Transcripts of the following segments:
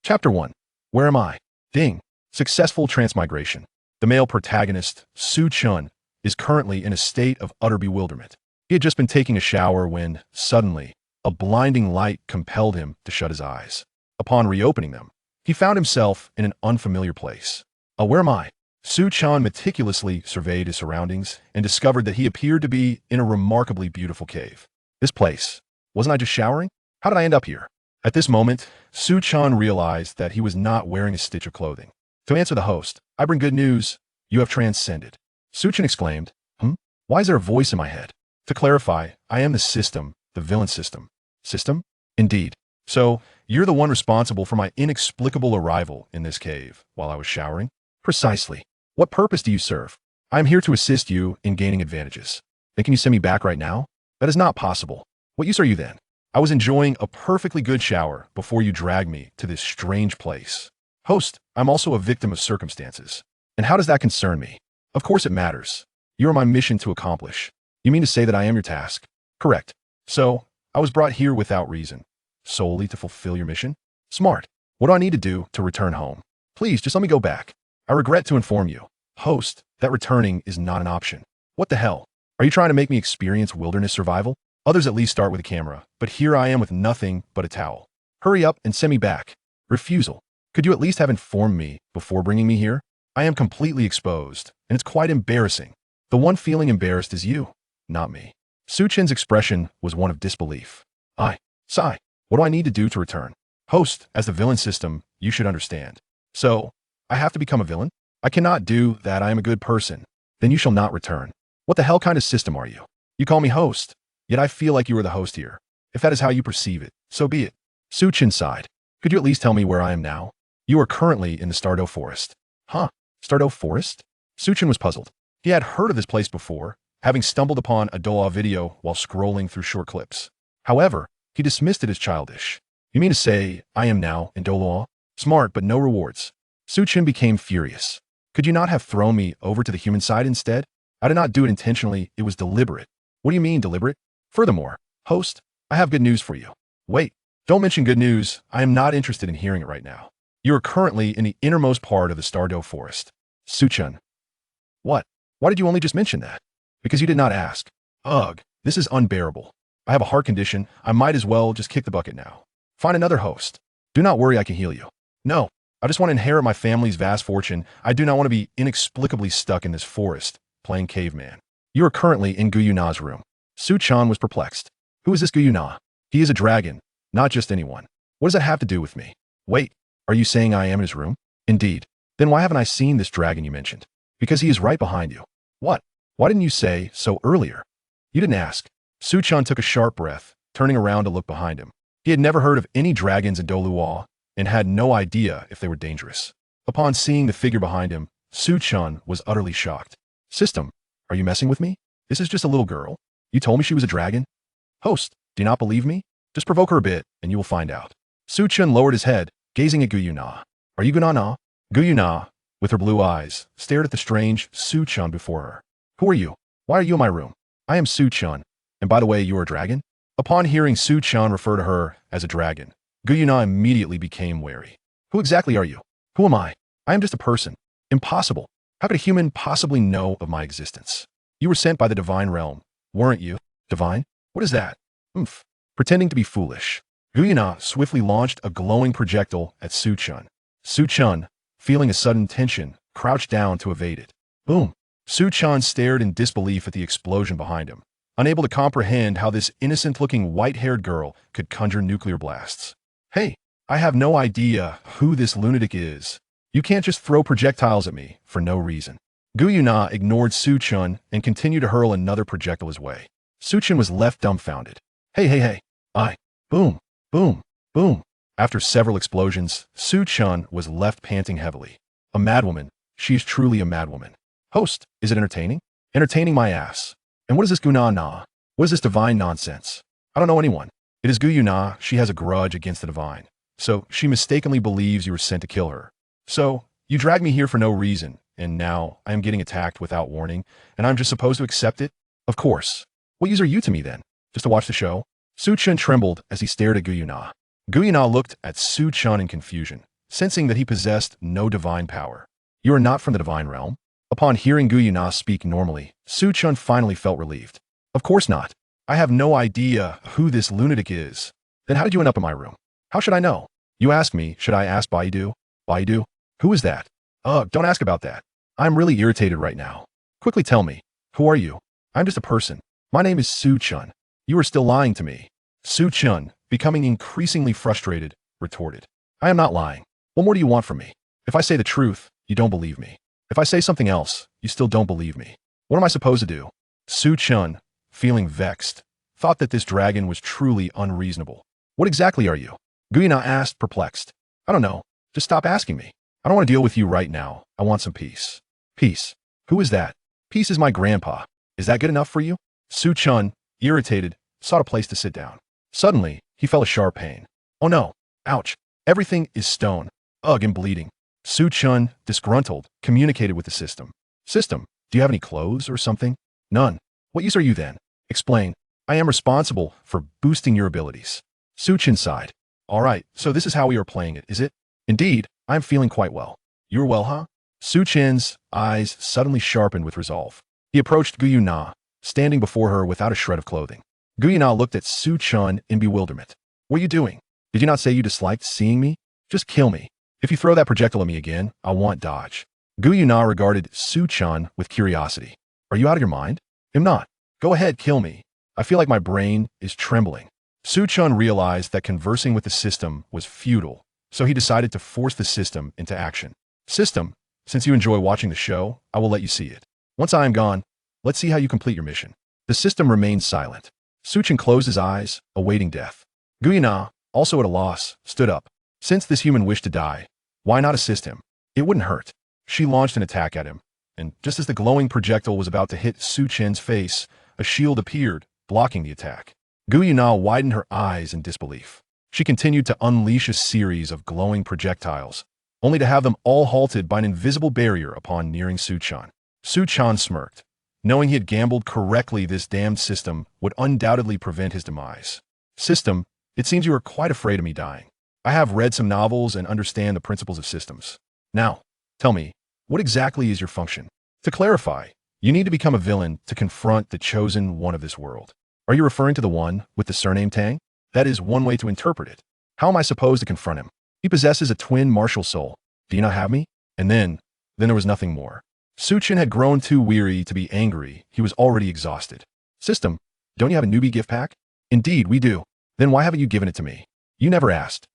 Chapter 1. Where am I? Ding. Successful transmigration. The male protagonist, Su Chun, is currently in a state of utter bewilderment. He had just been taking a shower when, suddenly, a blinding light compelled him to shut his eyes. Upon reopening them, he found himself in an unfamiliar place. Where am I? Su Chun meticulously surveyed his surroundings and discovered that he appeared to be in a remarkably beautiful cave. This place. Wasn't I just showering? How did I end up here? At this moment, Su Chun realized that he was not wearing a stitch of clothing. To answer the host, I bring good news. You have transcended. Su Chun exclaimed, Why is there a voice in my head? To clarify, I am the system, the villain system. System? Indeed. So, you're the one responsible for my inexplicable arrival in this cave while I was showering? Precisely. What purpose do you serve? I am here to assist you in gaining advantages. Then can you send me back right now? That is not possible. What use are you then? I was enjoying a perfectly good shower before you dragged me to this strange place. Host, I'm also a victim of circumstances. And how does that concern me? Of course it matters. You are my mission to accomplish. You mean to say that I am your task? Correct. So, I was brought here without reason. Solely to fulfill your mission? Smart. What do I need to do to return home? Please, just let me go back. I regret to inform you, host, that returning is not an option. What the hell? Are you trying to make me experience wilderness survival? Others at least start with a camera, but here I am with nothing but a towel. Hurry up and send me back. Refusal. Could you at least have informed me before bringing me here? I am completely exposed, and it's quite embarrassing. The one feeling embarrassed is you, not me. Su Chen's expression was one of disbelief. Sigh. What do I need to do to return? Host, as the villain system, you should understand. So, I have to become a villain? I cannot do that. I am a good person. Then you shall not return. What the hell kind of system are you? You call me host, yet I feel like you are the host here. If that is how you perceive it, so be it. Su Chen sighed. Could you at least tell me where I am now? You are currently in the Douluo forest. Douluo forest? Su Chen was puzzled. He had heard of this place before, having stumbled upon a Douluo video while scrolling through short clips. However, he dismissed it as childish. You mean to say, I am now in Douluo? Smart, but no rewards. Su Chen became furious. Could you not have thrown me over to the human side instead? I did not do it intentionally, it was deliberate. What do you mean, deliberate? Furthermore, host, I have good news for you. Wait, don't mention good news, I am not interested in hearing it right now. You are currently in the innermost part of the Douluo forest. Su Chen. What? Why did you only just mention that? Because you did not ask. Ugh, this is unbearable. I have a heart condition, I might as well just kick the bucket now. Find another host. Do not worry, I can heal you. No, I just want to inherit my family's vast fortune. I do not want to be inexplicably stuck in this forest, playing caveman. You are currently in Guyuna's room. Su Chan was perplexed. Who is this Guyuna? He is a dragon, not just anyone. What does that have to do with me? Wait, are you saying I am in his room? Indeed. Then why haven't I seen this dragon you mentioned? Because he is right behind you. What? Why didn't you say so earlier? You didn't ask. Su Chan took a sharp breath, turning around to look behind him. He had never heard of any dragons in Douluo and had no idea if they were dangerous. Upon seeing the figure behind him, Su Chan was utterly shocked. System, are you messing with me? This is just a little girl. You told me she was a dragon? Host, do you not believe me? Just provoke her a bit, and you will find out. Su Chan lowered his head, gazing at Guyuna. Are you Guyuna? Guyuna, with her blue eyes, stared at the strange Su Chan before her. Who are you? Why are you in my room? I am Su Chan. And by the way, you are a dragon? Upon hearing Su Chan refer to her as a dragon, Guyuna immediately became wary. Who exactly are you? Who am I? I am just a person. Impossible. How could a human possibly know of my existence? You were sent by the divine realm, weren't you? Divine? What is that? Pretending to be foolish. Guyuna swiftly launched a glowing projectile at Su Chan. Su Chan, feeling a sudden tension, crouched down to evade it. Boom. Su Chan stared in disbelief at the explosion behind him, unable to comprehend how this innocent-looking white-haired girl could conjure nuclear blasts. Hey, I have no idea who this lunatic is. You can't just throw projectiles at me for no reason. Guyuna ignored Su Chan and continued to hurl another projectile his way. Su Chan was left dumbfounded. Hey. Boom, boom, boom. After several explosions, Su Chan was left panting heavily. A madwoman. She is truly a madwoman. Host, is it entertaining? Entertaining my ass. And what is this Guyuna? What is this divine nonsense? I don't know anyone. It is Guyuna, she has a grudge against the divine. So, she mistakenly believes you were sent to kill her. So, you dragged me here for no reason, and now I am getting attacked without warning, and I'm just supposed to accept it? Of course. What use are you to me then? Just to watch the show? Su Chen trembled as he stared at Guyuna. Guyuna looked at Su Chan in confusion, sensing that he possessed no divine power. You are not from the divine realm? Upon hearing Gu Yuna speak normally, Su Chun finally felt relieved. Of course not. I have no idea who this lunatic is. Then how did you end up in my room? How should I know? You ask me, should I ask Baidu? Baidu? Who is that? Ugh, don't ask about that. I'm really irritated right now. Quickly tell me, who are you? I'm just a person. My name is Su Chun. You are still lying to me. Su Chun, becoming increasingly frustrated, retorted. I am not lying. What more do you want from me? If I say the truth, you don't believe me. If I say something else, you still don't believe me. What am I supposed to do? Su Chun, feeling vexed, thought that this dragon was truly unreasonable. What exactly are you? Gu Yuna asked, perplexed. I don't know. Just stop asking me. I don't want to deal with you right now. I want some peace. Peace. Who is that? Peace is my grandpa. Is that good enough for you? Su Chun, irritated, sought a place to sit down. Suddenly, he felt a sharp pain. Oh no. Ouch. Everything is stone. Ugh, and bleeding. Su Chun, disgruntled, communicated with the system. System, do you have any clothes or something? None. What use are you then? Explain. I am responsible for boosting your abilities. Su Chun sighed. All right, so this is how we are playing it, is it? Indeed, I am feeling quite well. You're well, huh? Su Chin's eyes suddenly sharpened with resolve. He approached Gu Yuna, standing before her without a shred of clothing. Gu Yuna looked at Su Chun in bewilderment. What are you doing? Did you not say you disliked seeing me? Just kill me. If you throw that projectile at me again, I want dodge. Gu Yuna regarded Su Chun with curiosity. Are you out of your mind? I'm not. Go ahead, kill me. I feel like my brain is trembling. Su Chun realized that conversing with the system was futile, so he decided to force the system into action. System, since you enjoy watching the show, I will let you see it. Once I am gone, let's see how you complete your mission. The system remained silent. Su Chun closed his eyes, awaiting death. Gu Yuna, also at a loss, stood up. Since this human wished to die, why not assist him? It wouldn't hurt. She launched an attack at him, and just as the glowing projectile was about to hit Su Chin's face, a shield appeared, blocking the attack. Gu Yuna widened her eyes in disbelief. She continued to unleash a series of glowing projectiles, only to have them all halted by an invisible barrier upon nearing Su Chun. Su Chun smirked. Knowing he had gambled correctly, this damned system would undoubtedly prevent his demise. System, it seems you are quite afraid of me dying. I have read some novels and understand the principles of systems. Now, tell me, what exactly is your function? To clarify, you need to become a villain to confront the chosen one of this world. Are you referring to the one with the surname Tang? That is one way to interpret it. How am I supposed to confront him? He possesses a twin martial soul. Do you not have me? And then there was nothing more. Su Chun had grown too weary to be angry. He was already exhausted. System, don't you have a newbie gift pack? Indeed, we do. Then why haven't you given it to me? You never asked.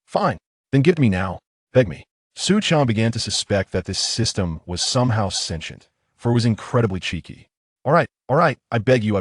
Fine. Then give it to me now. Beg me. Su Chun began to suspect that this system was somehow sentient, for it was incredibly cheeky. All right, I beg you.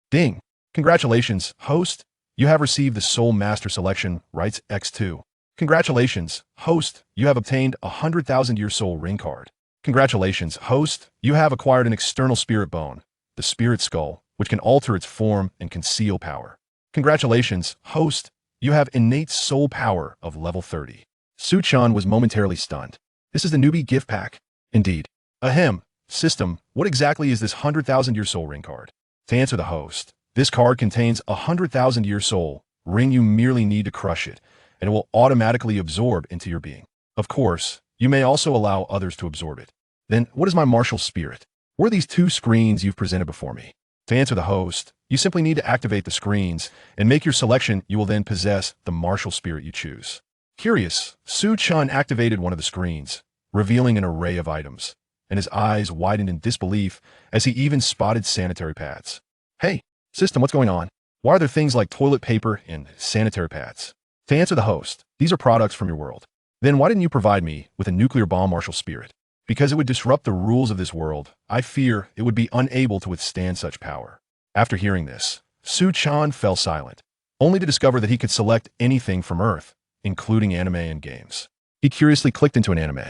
Ding. Congratulations, host. You have received the Soul Master Selection Rights X2. Congratulations, host. You have obtained a 100,000-year soul ring card. Congratulations, host. You have acquired an external spirit bone, the spirit skull, which can alter its form and conceal power. Congratulations, host. You have innate soul power of level 30. Su Chun was momentarily stunned. This is the newbie gift pack? Indeed. Ahem. System, what exactly is this 100,000-year soul ring card? To answer the host, this card contains a 100,000-year soul ring. You merely need to crush it, and it will automatically absorb into your being. Of course, you may also allow others to absorb it. Then, what is my martial spirit? What are these two screens you've presented before me? To answer the host, you simply need to activate the screens and make your selection. You will then possess the martial spirit you choose. Curious, Su Chun activated one of the screens, revealing an array of items, and his eyes widened in disbelief as he even spotted sanitary pads. Hey, system, what's going on? Why are there things like toilet paper and sanitary pads? To answer the host, these are products from your world. Then why didn't you provide me with a nuclear bomb martial spirit? Because it would disrupt the rules of this world. I fear it would be unable to withstand such power. After hearing this, Su Chun fell silent, only to discover that he could select anything from Earth, including anime and games. He curiously clicked into an anime.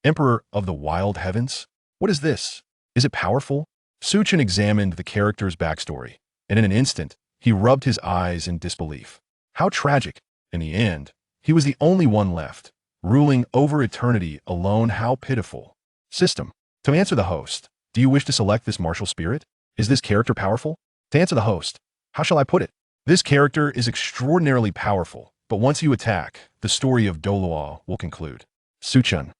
Emperor of the Wild Heavens? What is this? Is it powerful? Su Chun examined the character's backstory, and in an instant, he rubbed his eyes in disbelief. How tragic. In the end, he was the only one left, ruling over eternity alone. How pitiful. System, to answer the host, do you wish to select this martial spirit? Is this character powerful? To answer the host, how shall I put it? This character is extraordinarily powerful. But once you attack, the story of Douluo will conclude. Suchun.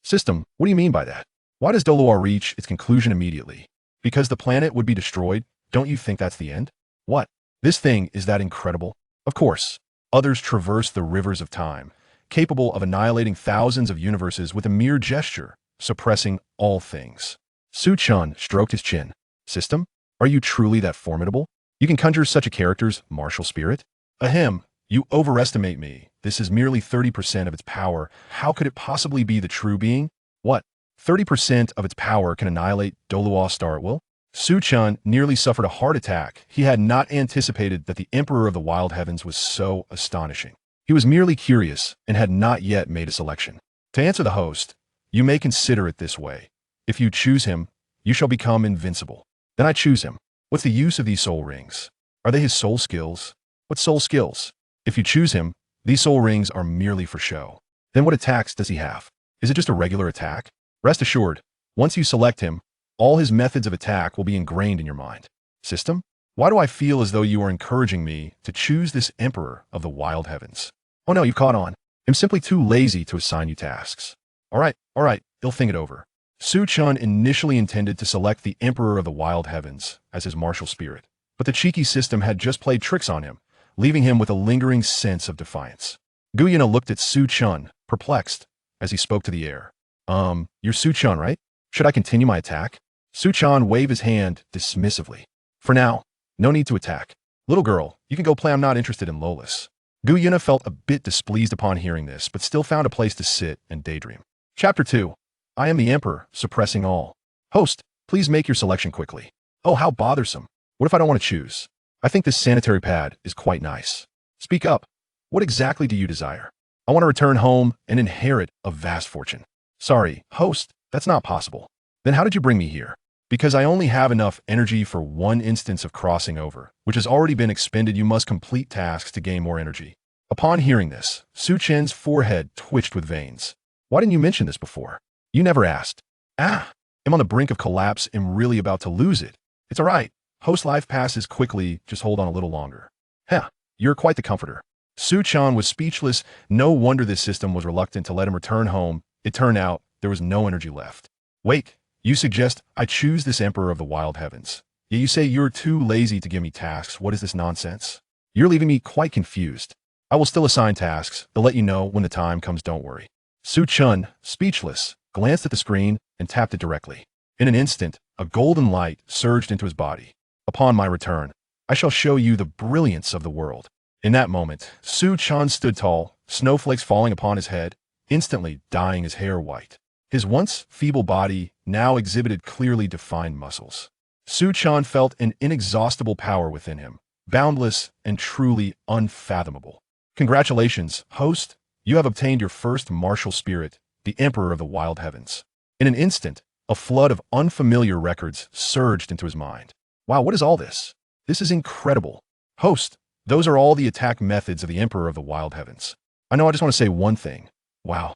System, what do you mean by that? Why does Douluo reach its conclusion immediately? Because the planet would be destroyed? Don't you think that's the end? What? This thing is that incredible? Of course. Others traverse the rivers of time, capable of annihilating thousands of universes with a mere gesture, suppressing all things. Suchun stroked his chin. System? Are you truly that formidable? You can conjure such a character's martial spirit? Ahem, you overestimate me. This is merely 30% of its power. How could it possibly be the true being? What? 30% of its power can annihilate Douluo star at will? Suchun nearly suffered a heart attack. He had not anticipated that the Emperor of the Wild Heavens was so astonishing. He was merely curious and had not yet made a selection. To answer the host, you may consider it this way. If you choose him, you shall become invincible. Then I choose him. What's the use of these soul rings? Are they his soul skills? What soul skills? If you choose him, these soul rings are merely for show. Then what attacks does he have? Is it just a regular attack? Rest assured, once you select him, all his methods of attack will be ingrained in your mind. System? Why do I feel as though you are encouraging me to choose this Emperor of the Wild Heavens? Oh no, you've caught on. I'm simply too lazy to assign you tasks. All right, you'll think it over. Suchun initially intended to select the Emperor of the Wild Heavens as his martial spirit, but the cheeky system had just played tricks on him, leaving him with a lingering sense of defiance. Guyana looked at Suchun, perplexed, as he spoke to the air. You're Suchun, right? Should I continue my attack? Suchun waved his hand dismissively. For now, no need to attack. Little girl, you can go play. I'm not interested in Lolis. Guyana felt a bit displeased upon hearing this, but still found a place to sit and daydream. Chapter 2. I am the Emperor, suppressing all. Host, please make your selection quickly. Oh, how bothersome. What if I don't want to choose? I think this sanitary pad is quite nice. Speak up. What exactly do you desire? I want to return home and inherit a vast fortune. Sorry, host, that's not possible. Then how did you bring me here? Because I only have enough energy for one instance of crossing over, which has already been expended. You must complete tasks to gain more energy. Upon hearing this, Suchun's forehead twitched with veins. Why didn't you mention this before? You never asked. I'm on the brink of collapse. I'm really about to lose it. It's all right. Host life passes quickly. Just hold on a little longer. You're quite the comforter. Suchun was speechless. No wonder this system was reluctant to let him return home. It turned out there was no energy left. Wait, you suggest I choose this Emperor of the Wild Heavens. Yet you say you're too lazy to give me tasks. What is this nonsense? You're leaving me quite confused. I will still assign tasks. They'll let you know when the time comes, don't worry. Suchun, speechless, glanced at the screen and tapped it directly. In an instant, a golden light surged into his body. Upon my return, I shall show you the brilliance of the world. In that moment, Suchun stood tall, snowflakes falling upon his head, instantly dyeing his hair white. His once feeble body now exhibited clearly defined muscles. Suchun felt an inexhaustible power within him, boundless and truly unfathomable. Congratulations, host. You have obtained your first martial spirit, the Emperor of the Wild Heavens. In an instant, a flood of unfamiliar records surged into his mind. Wow, what is all this? This is incredible. Host, those are all the attack methods of the Emperor of the Wild Heavens. I know I just want to say one thing. Wow.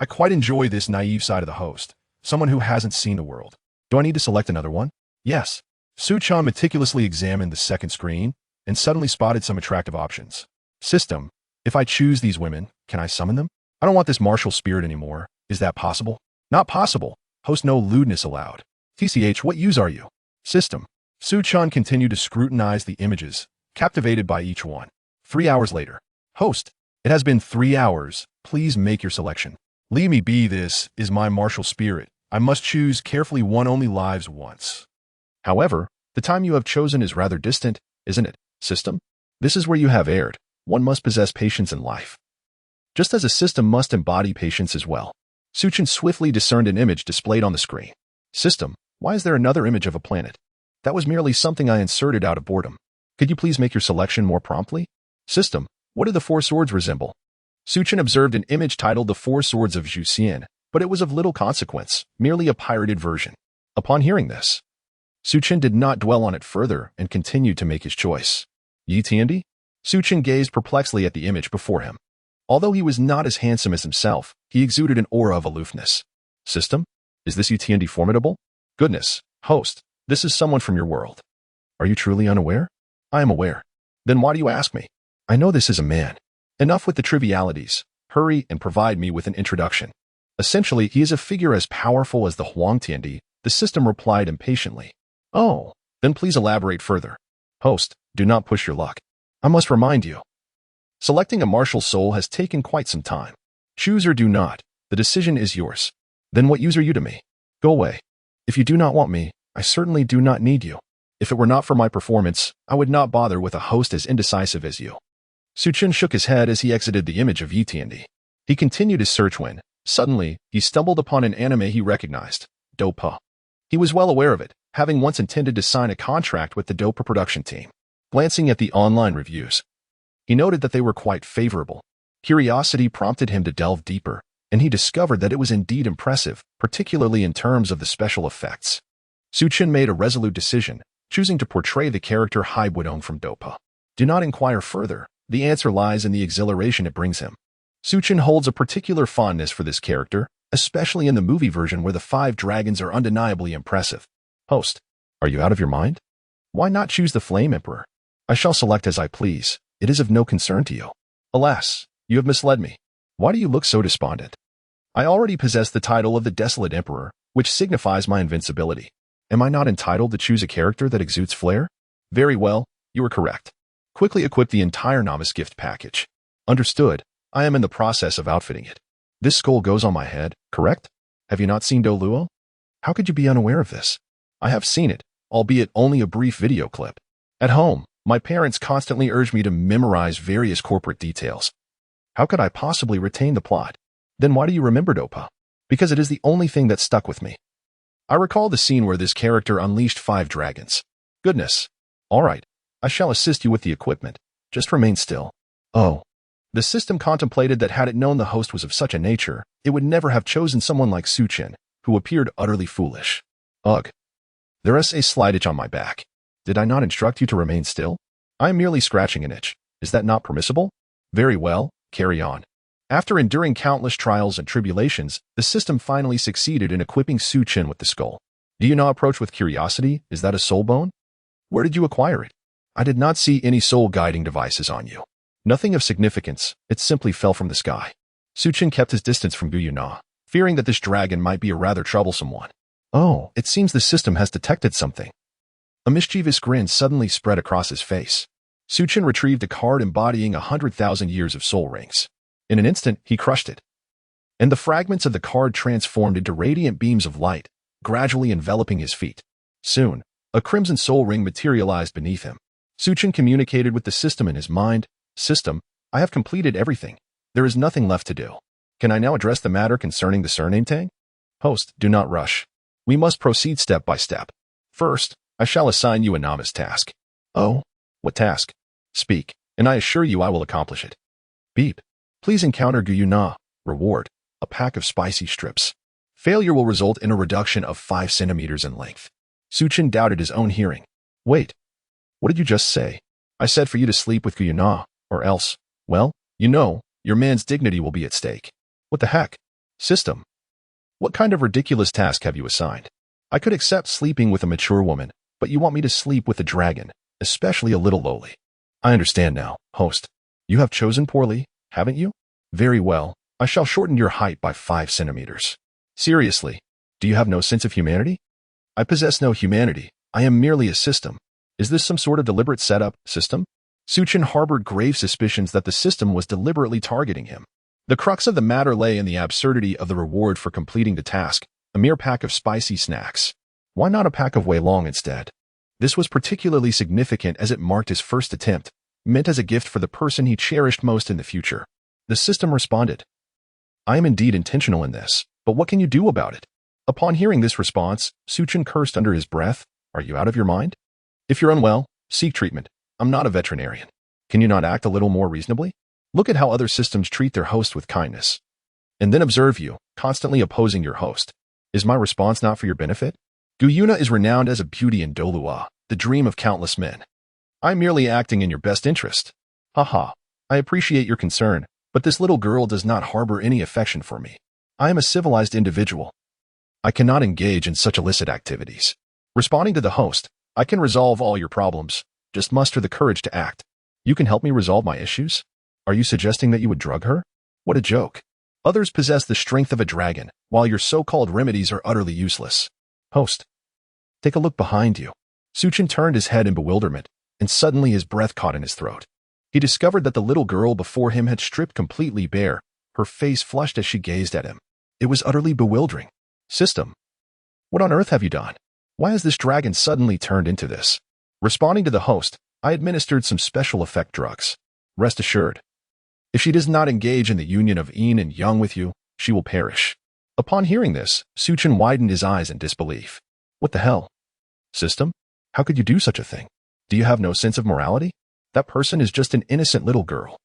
I quite enjoy this naive side of the host, someone who hasn't seen the world. Do I need to select another one? Yes. Suchun meticulously examined the second screen and suddenly spotted some attractive options. System, if I choose these women, can I summon them? I don't want this martial spirit anymore. Is that possible? Not possible. Host, no lewdness allowed. TCH, what use are you? System. Suchun continued to scrutinize the images, captivated by each one. 3 hours later. Host, it has been 3 hours. Please make your selection. Leave me be. This is my martial spirit. I must choose carefully. One only lives once. However, the time you have chosen is rather distant, isn't it, system? This is where you have erred. One must possess patience in life, just as a system must embody patience as well. Suchun swiftly discerned an image displayed on the screen. System, why is there another image of a planet? That was merely something I inserted out of boredom. Could you please make your selection more promptly? System, what do the 4 swords resemble? Suchun observed an image titled The 4 Swords of Juxian, but it was of little consequence, merely a pirated version. Upon hearing this, Suchun did not dwell on it further and continued to make his choice. Yi Tiandi? Suchun gazed perplexedly at the image before him. Although he was not as handsome as himself, he exuded an aura of aloofness. System? Is this Yi Tiandi formidable? Goodness, host, this is someone from your world. Are you truly unaware? I am aware. Then why do you ask me? I know this is a man. Enough with the trivialities. Hurry and provide me with an introduction. Essentially, he is a figure as powerful as the Huangtiandi, the system replied impatiently. Oh, then please elaborate further. Host, do not push your luck. I must remind you. Selecting a martial soul has taken quite some time. Choose or do not. The decision is yours. Then what use are you to me? Go away. If you do not want me, I certainly do not need you. If it were not for my performance, I would not bother with a host as indecisive as you. Suchin shook his head as he exited the image of Yitiandi. He continued his search when, suddenly, he stumbled upon an anime he recognized, Dopa. He was well aware of it, having once intended to sign a contract with the Dopa production team. Glancing at the online reviews, he noted that they were quite favorable. Curiosity prompted him to delve deeper, and he discovered that it was indeed impressive, particularly in terms of the special effects. Suchin made a resolute decision, choosing to portray the character Hai Budong from Dopa. Do not inquire further. The answer lies in the exhilaration it brings him. Suchin holds a particular fondness for this character, especially in the movie version where the 5 dragons are undeniably impressive. Host, are you out of your mind? Why not choose the Flame Emperor? I shall select as I please. It is of no concern to you. Alas, you have misled me. Why do you look so despondent? I already possess the title of the Desolate Emperor, which signifies my invincibility. Am I not entitled to choose a character that exudes flair? Very well, you are correct. Quickly equip the entire novice gift package. Understood. I am in the process of outfitting it. This skull goes on my head, correct? Have you not seen Douluo? How could you be unaware of this? I have seen it, albeit only a brief video clip. At home, my parents constantly urge me to memorize various corporate details. How could I possibly retain the plot? Then why do you remember Dopa? Because it is the only thing that stuck with me. I recall the scene where this character unleashed 5 dragons. Goodness. All right. I shall assist you with the equipment. Just remain still. Oh. The system contemplated that had it known the host was of such a nature, it would never have chosen someone like Suchin, who appeared utterly foolish. Ugh. There is a slight itch on my back. Did I not instruct you to remain still? I am merely scratching an itch. Is that not permissible? Very well, carry on. After enduring countless trials and tribulations, the system finally succeeded in equipping Suchin with the skull. Do you now approach with curiosity? Is that a soul bone? Where did you acquire it? I did not see any soul guiding devices on you. Nothing of significance, it simply fell from the sky. Suchin kept his distance from Guyuna, fearing that this dragon might be a rather troublesome one. Oh, it seems the system has detected something. A mischievous grin suddenly spread across his face. Suchin retrieved a card embodying 100,000 years of soul rings. In an instant, he crushed it. And the fragments of the card transformed into radiant beams of light, gradually enveloping his feet. Soon, a crimson soul ring materialized beneath him. Suchin communicated with the system in his mind. System, I have completed everything. There is nothing left to do. Can I now address the matter concerning the surname tag? Host, do not rush. We must proceed step by step. First, I shall assign you a novice task. Oh, what task? Speak, and I assure you I will accomplish it. Beep. Please encounter Guyuna. Reward, a pack of spicy strips. Failure will result in a reduction of 5 centimeters in length. Suchin doubted his own hearing. Wait. What did you just say? I said for you to sleep with Guyuna, or else, well, you know, your man's dignity will be at stake. What the heck? System. What kind of ridiculous task have you assigned? I could accept sleeping with a mature woman, but you want me to sleep with a dragon, especially a little lowly. I understand now, host. You have chosen poorly, haven't you? Very well, I shall shorten your height by 5 centimeters. Seriously, do you have no sense of humanity? I possess no humanity, I am merely a system. Is this some sort of deliberate setup, system? Suchin harbored grave suspicions that the system was deliberately targeting him. The crux of the matter lay in the absurdity of the reward for completing the task, a mere pack of spicy snacks. Why not a pack of Wei Long instead? This was particularly significant as it marked his first attempt, meant as a gift for the person he cherished most in the future. The system responded. I am indeed intentional in this, but what can you do about it? Upon hearing this response, Suchin cursed under his breath. Are you out of your mind? If you're unwell, seek treatment. I'm not a veterinarian. Can you not act a little more reasonably? Look at how other systems treat their host with kindness. And then observe you, constantly opposing your host. Is my response not for your benefit? Guyuna is renowned as a beauty in Douluo, the dream of countless men. I'm merely acting in your best interest. Haha, I appreciate your concern, but this little girl does not harbor any affection for me. I am a civilized individual. I cannot engage in such illicit activities. Responding to the host, I can resolve all your problems. Just muster the courage to act. You can help me resolve my issues? Are you suggesting that you would drug her? What a joke. Others possess the strength of a dragon, while your so-called remedies are utterly useless. Host. Take a look behind you. Suchin turned his head in bewilderment, and suddenly his breath caught in his throat. He discovered that the little girl before him had stripped completely bare, her face flushed as she gazed at him. It was utterly bewildering. System. What on earth have you done? Why has this dragon suddenly turned into this? Responding to the host, I administered some special effect drugs. Rest assured. If she does not engage in the union of yin and yang with you, she will perish. Upon hearing this, Suchin widened his eyes in disbelief. What the hell? System? How could you do such a thing? Do you have no sense of morality? That person is just an innocent little girl.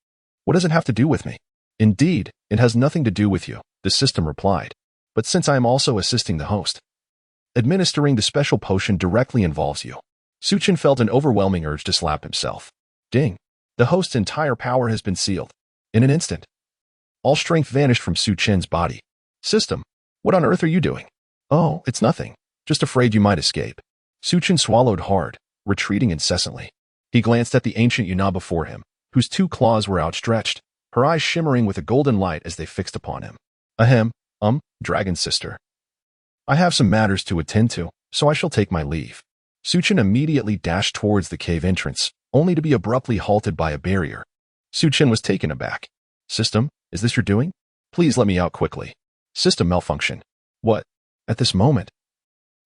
What does it have to do with me? Indeed, it has nothing to do with you, the system replied. But since I am also assisting the host, administering the special potion directly involves you. Suchin felt an overwhelming urge to slap himself. Ding. The host's entire power has been sealed. In an instant, all strength vanished from Suchin's body. System, what on earth are you doing? Oh, it's nothing. Just afraid you might escape. Suchin swallowed hard, retreating incessantly. He glanced at the ancient Yuna before him, whose 2 claws were outstretched, her eyes shimmering with a golden light as they fixed upon him. Ahem, dragon sister. I have some matters to attend to, so I shall take my leave. Suchin immediately dashed towards the cave entrance, only to be abruptly halted by a barrier. Suchin was taken aback. System, is this your doing? Please let me out quickly. System malfunction. What? At this moment,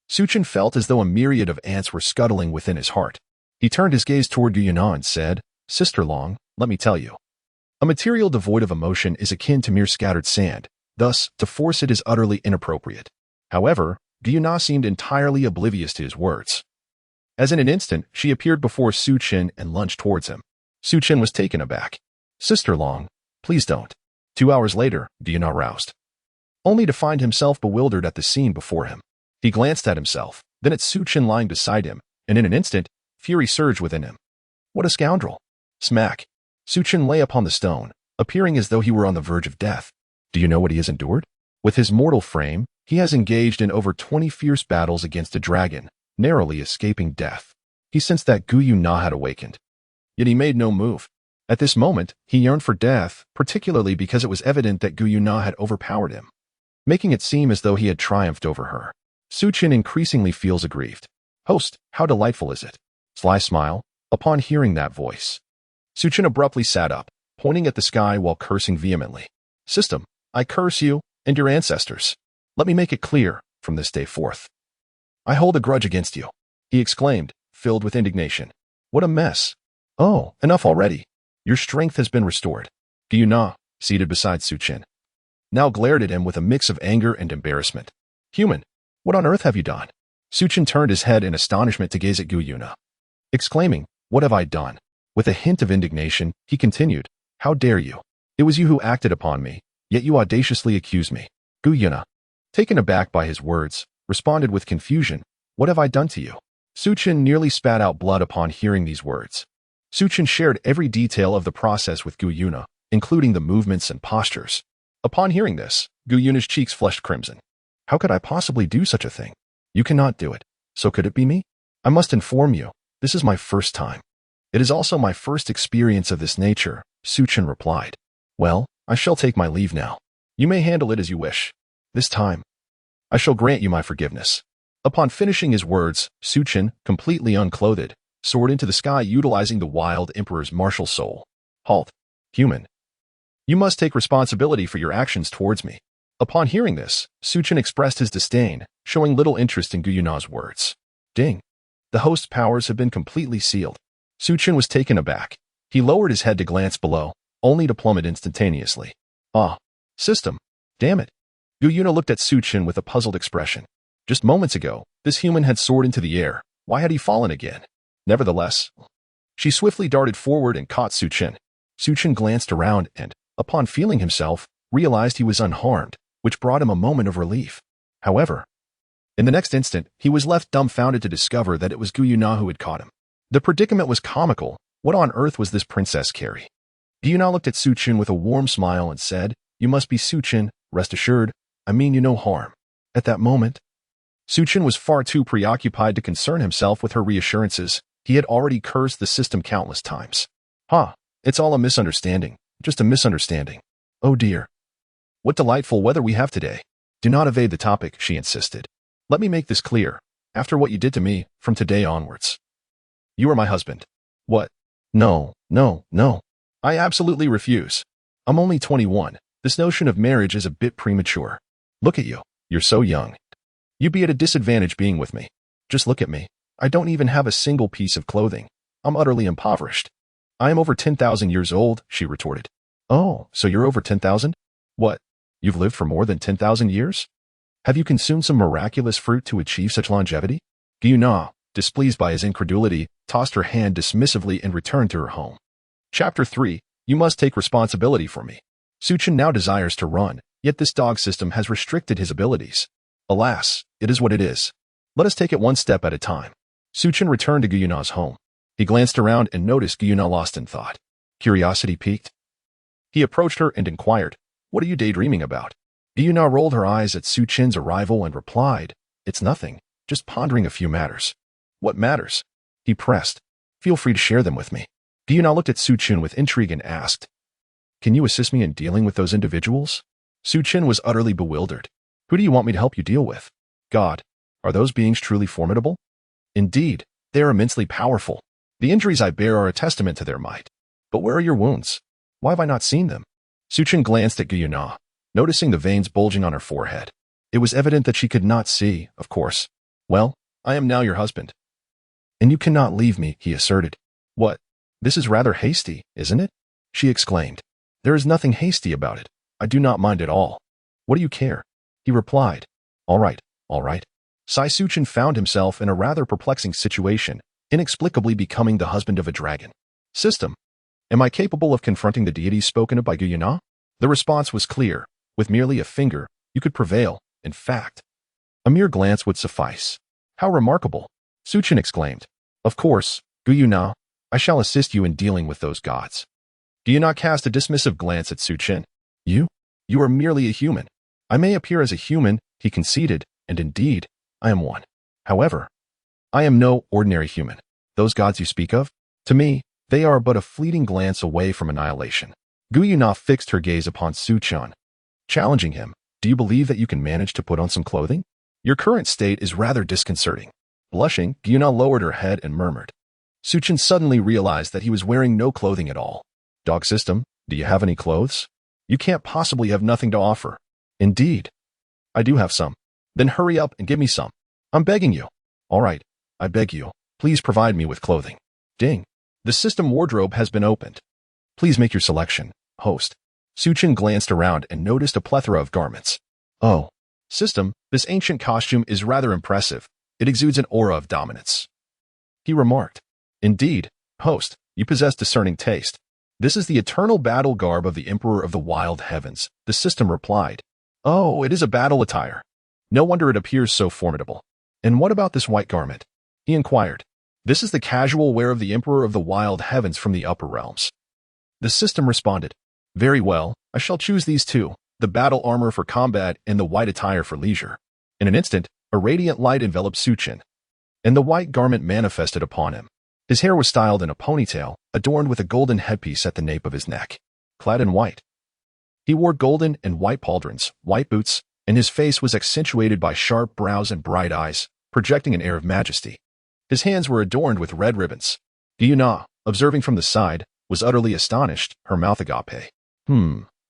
Suchin felt as though a myriad of ants were scuttling within his heart. He turned his gaze toward Yuna and said, Sister Long, let me tell you. A material devoid of emotion is akin to mere scattered sand, thus, to force it is utterly inappropriate. However, Yuna seemed entirely oblivious to his words. As in an instant, she appeared before Suchin and lunged towards him. Suchin was taken aback. Sister Long, please don't. 2 hours later, Yuna roused, only to find himself bewildered at the scene before him. He glanced at himself, then at Suchin lying beside him, and in an instant, fury surged within him. What a scoundrel! Smack! Suchin lay upon the stone, appearing as though he were on the verge of death. Do you know what he has endured? With his mortal frame, he has engaged in over 20 fierce battles against a dragon, narrowly escaping death. He sensed that Gu Yuna had awakened. Yet he made no move. At this moment, he yearned for death, particularly because it was evident that Gu Yuna had overpowered him, making it seem as though he had triumphed over her. Suchin increasingly feels aggrieved. Host, how delightful is it? Sly smile, upon hearing that voice. Suchin abruptly sat up, pointing at the sky while cursing vehemently. System, I curse you and your ancestors. Let me make it clear, from this day forth, I hold a grudge against you, he exclaimed, filled with indignation. What a mess. Oh, enough already. Your strength has been restored. Gu Yuna, seated beside Suchin, now glared at him with a mix of anger and embarrassment. Human, what on earth have you done? Suchin turned his head in astonishment to gaze at Gu Yuna, exclaiming, What have I done? With a hint of indignation, he continued, How dare you? It was you who acted upon me, yet you audaciously accuse me. Gu Yuna, taken aback by his words, responded with confusion, What have I done to you? Suchin nearly spat out blood upon hearing these words. Suchin shared every detail of the process with Gu Yuna, including the movements and postures. Upon hearing this, Gu Yuna's cheeks flushed crimson. How could I possibly do such a thing? You cannot do it. So could it be me? I must inform you, this is my first time. It is also my first experience of this nature, Suchin replied. Well, I shall take my leave now. You may handle it as you wish. This time, I shall grant you my forgiveness. Upon finishing his words, Suchin, completely unclothed, soared into the sky utilizing the wild emperor's martial soul. Halt. Human. You must take responsibility for your actions towards me. Upon hearing this, Suchin expressed his disdain, showing little interest in Gu Yuna's words. Ding. The host's powers have been completely sealed. Suchin was taken aback. He lowered his head to glance below, only to plummet instantaneously. Ah. System. Damn it. Gu Yuna looked at Suchin with a puzzled expression. Just moments ago, this human had soared into the air. Why had he fallen again? Nevertheless, she swiftly darted forward and caught Suchin. Suchin glanced around and, upon feeling himself, realized he was unharmed, which brought him a moment of relief. However, in the next instant, he was left dumbfounded to discover that it was Gu Yuna who had caught him. The predicament was comical. What on earth was this princess carry? Gu Yuna looked at Suchin with a warm smile and said, You must be Suchin, rest assured, I mean you no harm. At that moment, Suchin was far too preoccupied to concern himself with her reassurances. He had already cursed the system countless times. Ha, it's all a misunderstanding. Just a misunderstanding. Oh dear. What delightful weather we have today. Do not evade the topic, she insisted. Let me make this clear. After what you did to me, from today onwards, you are my husband. What? No, no, no. I absolutely refuse. I'm only 21. This notion of marriage is a bit premature. Look at you. You're so young. You'd be at a disadvantage being with me. Just look at me. I don't even have a single piece of clothing. I'm utterly impoverished. I am over 10,000 years old, she retorted. Oh, so you're over 10,000? What? You've lived for more than 10,000 years? Have you consumed some miraculous fruit to achieve such longevity? Douluo, displeased by his incredulity, tossed her hand dismissively and returned to her home. Chapter 3. You must take responsibility for me. Suchin now desires to run, yet this dog system has restricted his abilities. Alas, it is what it is. Let us take it one step at a time. Suchin returned to Douluo's home. He glanced around and noticed Douluo lost in thought. Curiosity piqued. He approached her and inquired, "What are you daydreaming about?" Douluo rolled her eyes at Suchin's arrival and replied, "It's nothing, just pondering a few matters." "What matters?" he pressed. "Feel free to share them with me." Douluo looked at Suchin with intrigue and asked, "Can you assist me in dealing with those individuals?" Suchin was utterly bewildered. "Who do you want me to help you deal with?" "God. Are those beings truly formidable?" "Indeed, they are immensely powerful. The injuries I bear are a testament to their might. But where are your wounds? Why have I not seen them?" Suchin glanced at Douluo, noticing the veins bulging on her forehead. It was evident that she could not see, of course. "Well, I am now your husband." "And you cannot leave me," he asserted. "What? This is rather hasty, isn't it?" she exclaimed. "There is nothing hasty about it. I do not mind at all." "What do you care?" he replied. All right. Sai Suchin found himself in a rather perplexing situation, inexplicably becoming the husband of a dragon. System. Am I capable of confronting the deities spoken of by Douluo? The response was clear. With merely a finger, you could prevail. In fact, a mere glance would suffice. How remarkable! Suchin exclaimed. Of course, Douluo, I shall assist you in dealing with those gods. Douluo cast a dismissive glance at Suchin. You are merely a human. I may appear as a human, he conceded, and indeed, I am one. However, I am no ordinary human. Those gods you speak of, to me, they are but a fleeting glance away from annihilation. Douluo fixed her gaze upon Suchin, challenging him. Do you believe that you can manage to put on some clothing? Your current state is rather disconcerting. Blushing, Douluo lowered her head and murmured. Suchin suddenly realized that he was wearing no clothing at all. Dog system, do you have any clothes? You can't possibly have nothing to offer. Indeed. I do have some. Then hurry up and give me some. I'm begging you. All right, I beg you. Please provide me with clothing. Ding. The system wardrobe has been opened. Please make your selection, host. Suchin glanced around and noticed a plethora of garments. Oh. System, this ancient costume is rather impressive. It exudes an aura of dominance. He remarked. Indeed, host, you possess discerning taste. This is the eternal battle garb of the Emperor of the Wild Heavens, the system replied. Oh, it is a battle attire. No wonder it appears so formidable. And what about this white garment? He inquired. This is the casual wear of the Emperor of the Wild Heavens from the upper realms. The system responded. Very well, I shall choose these two, the battle armor for combat and the white attire for leisure. In an instant, a radiant light enveloped Suchin, and the white garment manifested upon him. His hair was styled in a ponytail, adorned with a golden headpiece at the nape of his neck. Clad in white, he wore golden and white pauldrons, white boots, and his face was accentuated by sharp brows and bright eyes, projecting an air of majesty. His hands were adorned with red ribbons. Douluo, observing from the side, was utterly astonished, her mouth agape.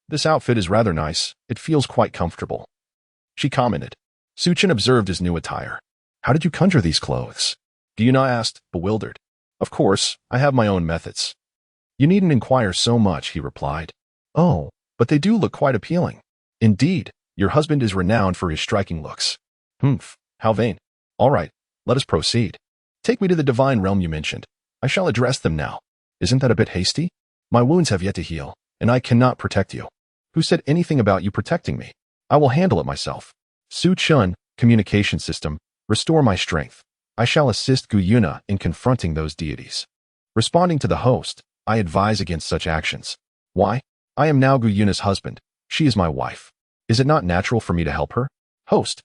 This outfit is rather nice. It feels quite comfortable. She commented. Suchin observed his new attire. How did you conjure these clothes? Douluo asked, bewildered. Of course, I have my own methods. You needn't inquire so much, he replied. Oh, but they do look quite appealing. Indeed, your husband is renowned for his striking looks. How vain. All right, let us proceed. Take me to the divine realm you mentioned. I shall address them now. Isn't that a bit hasty? My wounds have yet to heal, and I cannot protect you. Who said anything about you protecting me? I will handle it myself. Suchin, communication system, restore my strength. I shall assist Douluo in confronting those deities. Responding to the host, I advise against such actions. Why? I am now Douluo's husband. She is my wife. Is it not natural for me to help her? Host.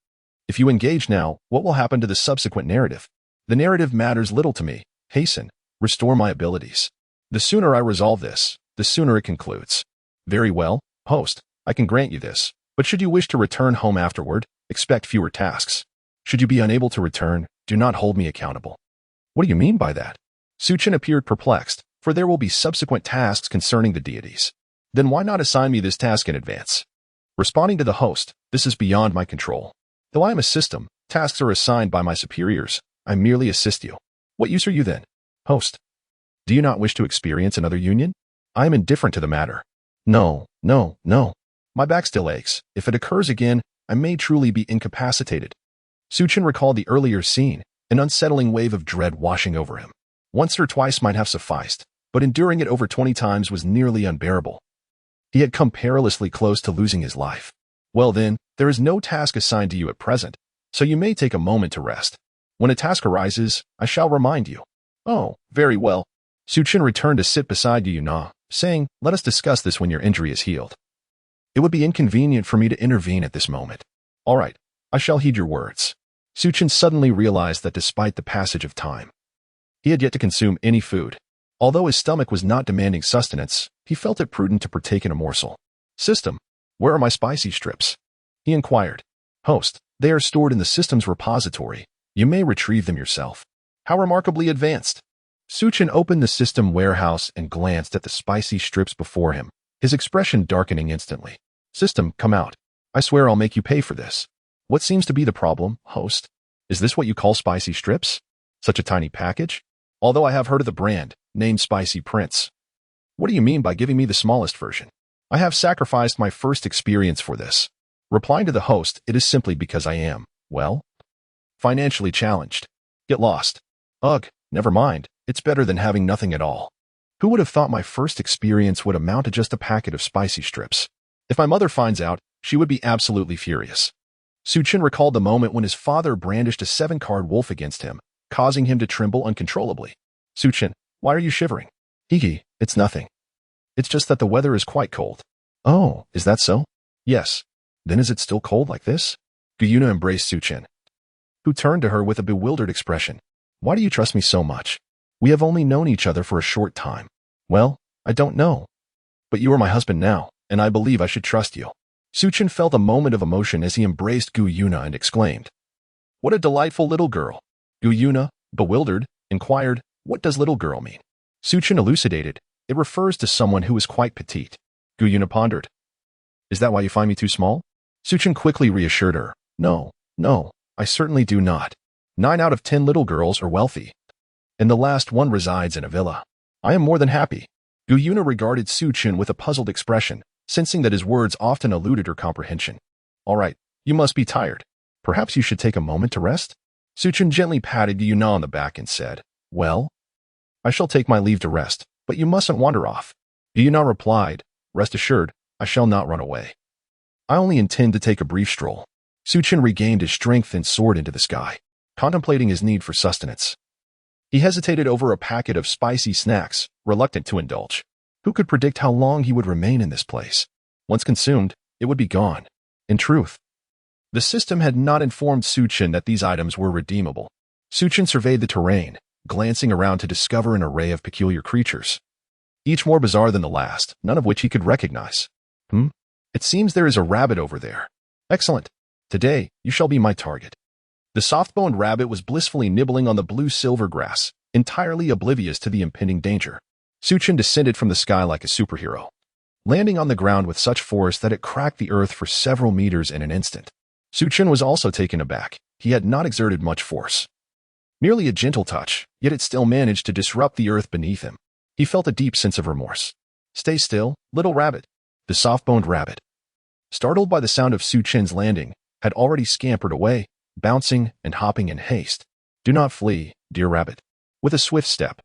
If you engage now, what will happen to the subsequent narrative? The narrative matters little to me. Hasten. Restore my abilities. The sooner I resolve this, the sooner it concludes. Very well, host, I can grant you this, but should you wish to return home afterward, expect fewer tasks. Should you be unable to return, do not hold me accountable. What do you mean by that? Suchin appeared perplexed, for there will be subsequent tasks concerning the deities. Then why not assign me this task in advance? Responding to the host, this is beyond my control. Though I am a system, tasks are assigned by my superiors. I merely assist you. What use are you then? Host. Do you not wish to experience another union? I am indifferent to the matter. No. My back still aches. If it occurs again, I may truly be incapacitated. Suchin recalled the earlier scene, an unsettling wave of dread washing over him. Once or twice might have sufficed, but enduring it over 20 times was nearly unbearable. He had come perilously close to losing his life. Well then, there is no task assigned to you at present, so you may take a moment to rest. When a task arises, I shall remind you. Oh, very well. Suchin returned to sit beside Yuna, saying, let us discuss this when your injury is healed. It would be inconvenient for me to intervene at this moment. All right, I shall heed your words. Suchin suddenly realized that despite the passage of time, he had yet to consume any food. Although his stomach was not demanding sustenance, he felt it prudent to partake in a morsel. System, where are my spicy strips? He inquired. Host, they are stored in the system's repository. You may retrieve them yourself. How remarkably advanced. Suchin opened the system warehouse and glanced at the spicy strips before him, his expression darkening instantly. System, come out. I swear I'll make you pay for this. What seems to be the problem, host? Is this what you call spicy strips? Such a tiny package? Although I have heard of the brand, named Spicy Prince. What do you mean by giving me the smallest version? I have sacrificed my first experience for this. Replying to the host, it is simply because I am, well, financially challenged. Get lost. Ugh, never mind. It's better than having nothing at all. Who would have thought my first experience would amount to just a packet of spicy strips? If my mother finds out, she would be absolutely furious. Suchin recalled the moment when his father brandished a 7-card wolf against him, causing him to tremble uncontrollably. Suchin, why are you shivering? Hiki, it's nothing. It's just that the weather is quite cold. Oh, is that so? Yes. Then is it still cold like this? Guyuna embraced Suchin, who turned to her with a bewildered expression. Why do you trust me so much? We have only known each other for a short time. Well, I don't know. But you are my husband now, and I believe I should trust you. Suchin felt a moment of emotion as he embraced Guyuna and exclaimed, what a delightful little girl. Guyuna, bewildered, inquired, what does little girl mean? Suchin elucidated, it refers to someone who is quite petite. Guyuna pondered, is that why you find me too small? Suchin quickly reassured her, no, I certainly do not. 9 out of 10 little girls are wealthy, and the last one resides in a villa. I am more than happy. Guyuna regarded Suchin with a puzzled expression, sensing that his words often eluded her comprehension. All right, you must be tired. Perhaps you should take a moment to rest? Suchin gently patted Guyuna on the back and said, well, I shall take my leave to rest, but you mustn't wander off. Guyuna replied, rest assured, I shall not run away. I only intend to take a brief stroll. Suchin regained his strength and soared into the sky, contemplating his need for sustenance. He hesitated over a packet of spicy snacks, reluctant to indulge. Who could predict how long he would remain in this place? Once consumed, it would be gone. In truth, the system had not informed Suchin that these items were redeemable. Suchin surveyed the terrain, glancing around to discover an array of peculiar creatures, each more bizarre than the last, none of which he could recognize. It seems there is a rabbit over there. Excellent. Today, you shall be my target. The soft-boned rabbit was blissfully nibbling on the blue-silver grass, entirely oblivious to the impending danger. Suchin descended from the sky like a superhero, landing on the ground with such force that it cracked the earth for several meters in an instant. Suchin was also taken aback. He had not exerted much force. Merely a gentle touch, yet it still managed to disrupt the earth beneath him. He felt a deep sense of remorse. Stay still, little rabbit. The soft-boned rabbit, startled by the sound of Suchin's landing, had already scampered away, bouncing and hopping in haste. Do not flee, dear rabbit. With a swift step,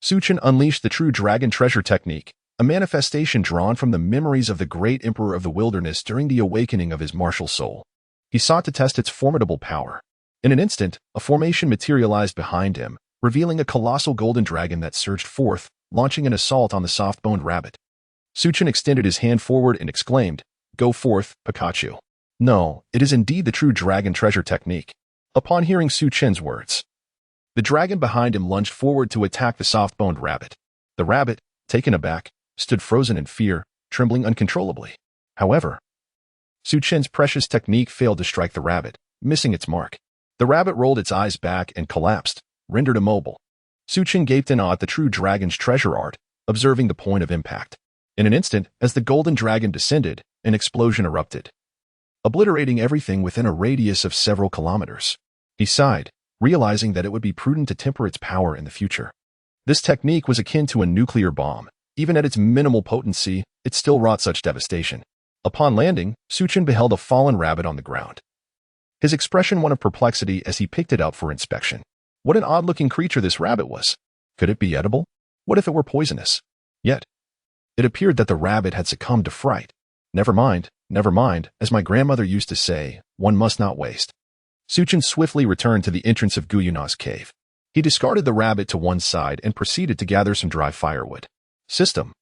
Suchin unleashed the true dragon treasure technique, a manifestation drawn from the memories of the great emperor of the wilderness during the awakening of his martial soul. He sought to test its formidable power. In an instant, a formation materialized behind him, revealing a colossal golden dragon that surged forth, launching an assault on the soft-boned rabbit. Suchin extended his hand forward and exclaimed, Go forth, Pikachu. No, it is indeed the true dragon treasure technique. Upon hearing Suchin's words, the dragon behind him lunged forward to attack the soft-boned rabbit. The rabbit, taken aback, stood frozen in fear, trembling uncontrollably. However, Su Chen's precious technique failed to strike the rabbit, missing its mark. The rabbit rolled its eyes back and collapsed, rendered immobile. Su Chen gaped in awe at the true dragon's treasure art, observing the point of impact. In an instant, as the golden dragon descended, an explosion erupted, obliterating everything within a radius of several kilometers. He sighed, realizing that it would be prudent to temper its power in the future. This technique was akin to a nuclear bomb. Even at its minimal potency, it still wrought such devastation. Upon landing, Su Chen beheld a fallen rabbit on the ground. His expression one of perplexity as he picked it up for inspection. What an odd-looking creature this rabbit was. Could it be edible? What if it were poisonous? Yet, it appeared that the rabbit had succumbed to fright. Never mind, as my grandmother used to say, one must not waste. Su Chen swiftly returned to the entrance of Guyunna's cave. He discarded the rabbit to one side and proceeded to gather some dry firewood. System.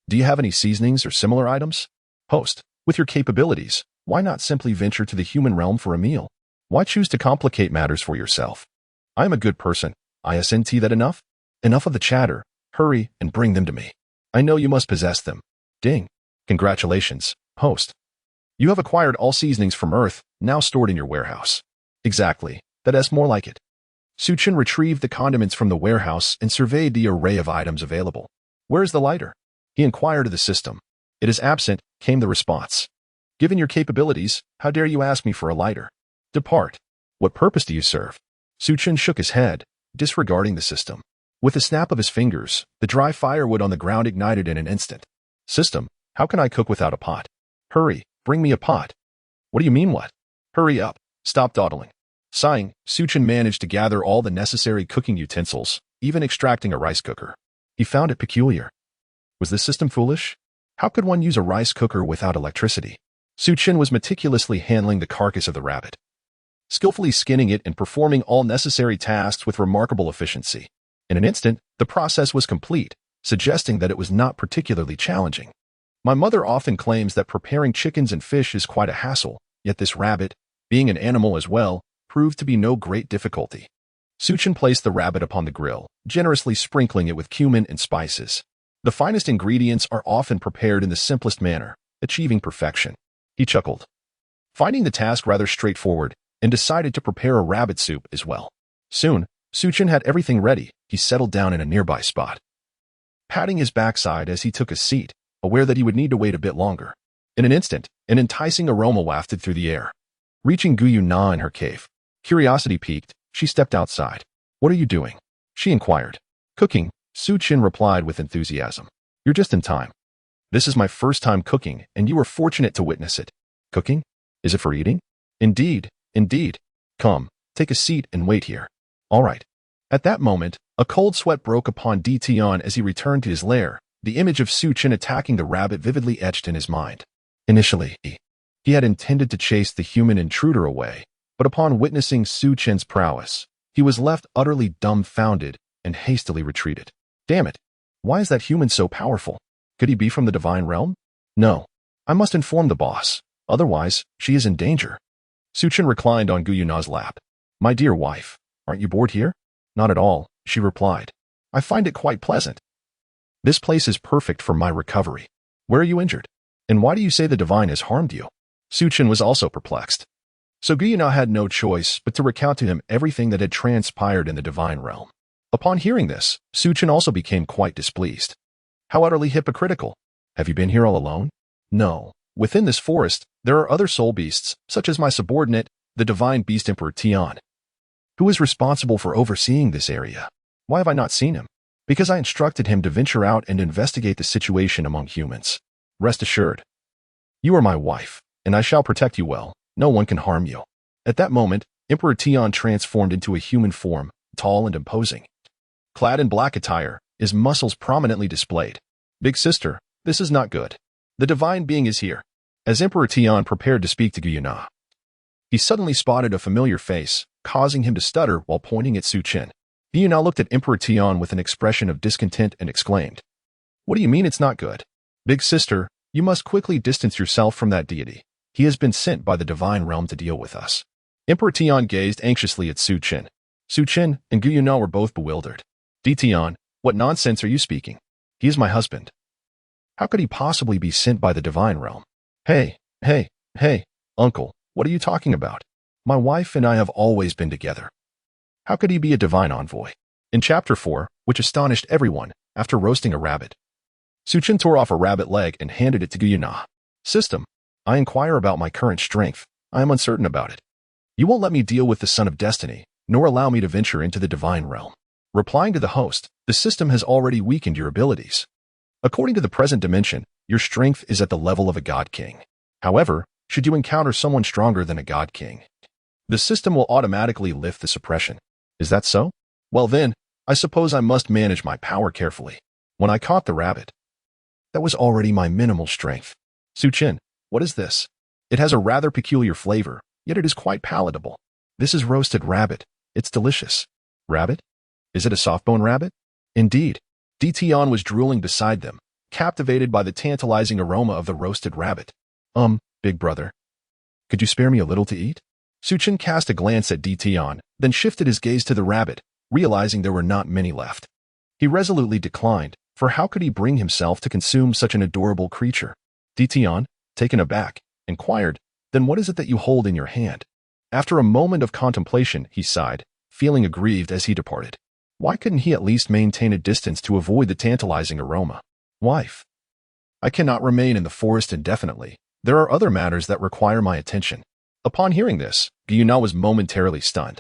Do you have any seasonings or similar items? Host. With your capabilities, why not simply venture to the human realm for a meal? Why choose to complicate matters for yourself? I am a good person. Isn't that enough? Enough of the chatter. Hurry and bring them to me. I know you must possess them. Ding. Congratulations, host. You have acquired all seasonings from Earth, now stored in your warehouse. Exactly. That is more like it. Su Chen retrieved the condiments from the warehouse and surveyed the array of items available. Where is the lighter? He inquired of the system. It is absent, came the response. Given your capabilities, how dare you ask me for a lighter? Depart. What purpose do you serve? Su Chen shook his head, disregarding the system. With a snap of his fingers, the dry firewood on the ground ignited in an instant. System, how can I cook without a pot? Hurry, bring me a pot. What do you mean what? Hurry up, stop dawdling. Sighing, Su Chen managed to gather all the necessary cooking utensils, even extracting a rice cooker. He found it peculiar. Was this system foolish? How could one use a rice cooker without electricity? Su Chen was meticulously handling the carcass of the rabbit, skillfully skinning it and performing all necessary tasks with remarkable efficiency. In an instant, the process was complete, suggesting that it was not particularly challenging. My mother often claims that preparing chickens and fish is quite a hassle, yet this rabbit, being an animal as well, proved to be no great difficulty. Su Chen placed the rabbit upon the grill, generously sprinkling it with cumin and spices. The finest ingredients are often prepared in the simplest manner, achieving perfection. He chuckled, finding the task rather straightforward, and decided to prepare a rabbit soup as well. Soon, Su Chen had everything ready. He settled down in a nearby spot, patting his backside as he took a seat, aware that he would need to wait a bit longer. In an instant, an enticing aroma wafted through the air. Reaching Guyunna in her cave, curiosity piqued, she stepped outside. What are you doing? She inquired. Cooking, Su Chen replied with enthusiasm. You're just in time. This is my first time cooking, and you were fortunate to witness it. Cooking? Is it for eating? Indeed. Come, take a seat and wait here. All right. At that moment, a cold sweat broke upon Tian as he returned to his lair, the image of Su Chen attacking the rabbit vividly etched in his mind. Initially, he had intended to chase the human intruder away, but upon witnessing Su Chen's prowess, he was left utterly dumbfounded and hastily retreated. Damn it! Why is that human so powerful? Could he be from the divine realm? No. I must inform the boss. Otherwise, she is in danger. Su Chen reclined on Guyunna's lap. My dear wife, aren't you bored here? Not at all, she replied. I find it quite pleasant. This place is perfect for my recovery. Where are you injured? And why do you say the divine has harmed you? Su Chen was also perplexed. So Guyunna had no choice but to recount to him everything that had transpired in the divine realm. Upon hearing this, Su Chen also became quite displeased. How utterly hypocritical. Have you been here all alone? No. Within this forest, there are other soul beasts, such as my subordinate, the divine beast Emperor Tian. Who is responsible for overseeing this area? Why have I not seen him? Because I instructed him to venture out and investigate the situation among humans. Rest assured. You are my wife, and I shall protect you well. No one can harm you. At that moment, Emperor Tian transformed into a human form, tall and imposing. Clad in black attire, his muscles prominently displayed. Big sister, this is not good. The divine being is here. As Emperor Tian prepared to speak to Guyunna, he suddenly spotted a familiar face, causing him to stutter while pointing at Su Chen. Guyunna looked at Emperor Tian with an expression of discontent and exclaimed, What do you mean it's not good? Big sister, you must quickly distance yourself from that deity. He has been sent by the divine realm to deal with us. Emperor Tian gazed anxiously at Su Chen. Su Chen and Guyunna were both bewildered. Tian, what nonsense are you speaking? He is my husband. How could he possibly be sent by the divine realm? Hey, uncle, what are you talking about? My wife and I have always been together. How could he be a divine envoy? In Chapter 4, which astonished everyone, after roasting a rabbit, Suchin tore off a rabbit leg and handed it to Guyuna. System, I inquire about my current strength. I am uncertain about it. You won't let me deal with the Son of Destiny, nor allow me to venture into the divine realm. Replying to the host, the system has already weakened your abilities. According to the present dimension, your strength is at the level of a God King. However, should you encounter someone stronger than a God King, the system will automatically lift the suppression. Is that so? Well then, I suppose I must manage my power carefully. When I caught the rabbit, that was already my minimal strength. Suchin, what is this? It has a rather peculiar flavor, yet it is quite palatable. This is roasted rabbit. It's delicious. Rabbit? Is it a soft-bone rabbit? Indeed. Dition was drooling beside them, captivated by the tantalizing aroma of the roasted rabbit. Big brother. Could you spare me a little to eat? Suchin cast a glance at Dition, then shifted his gaze to the rabbit, realizing there were not many left. He resolutely declined, for how could he bring himself to consume such an adorable creature? Dition, taken aback, inquired, then what is it that you hold in your hand? After a moment of contemplation, he sighed, feeling aggrieved as he departed. Why couldn't he at least maintain a distance to avoid the tantalizing aroma? Wife, I cannot remain in the forest indefinitely. There are other matters that require my attention. Upon hearing this, Guyuna was momentarily stunned.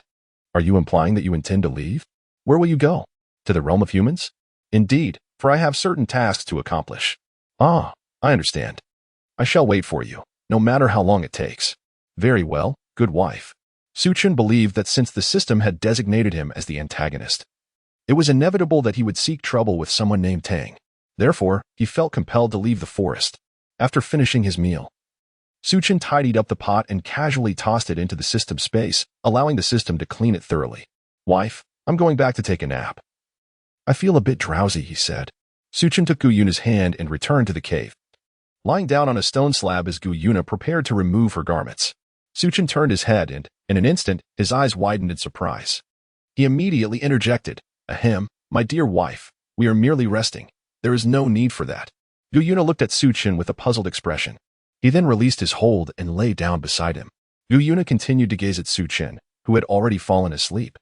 Are you implying that you intend to leave? Where will you go? To the realm of humans? Indeed, for I have certain tasks to accomplish. Ah, I understand. I shall wait for you, no matter how long it takes. Very well, good wife. Suchin believed that since the system had designated him as the antagonist, it was inevitable that he would seek trouble with someone named Tang. Therefore, he felt compelled to leave the forest. After finishing his meal, Suchin tidied up the pot and casually tossed it into the system space, allowing the system to clean it thoroughly. Wife, I'm going back to take a nap. I feel a bit drowsy, he said. Suchin took Guyuna's hand and returned to the cave. Lying down on a stone slab as Guyuna prepared to remove her garments, Suchin turned his head and, in an instant, his eyes widened in surprise. He immediately interjected, Ahem, my dear wife, we are merely resting. There is no need for that. Guyuna looked at Suchin with a puzzled expression. He then released his hold and lay down beside him. Guyuna continued to gaze at Suchin, who had already fallen asleep,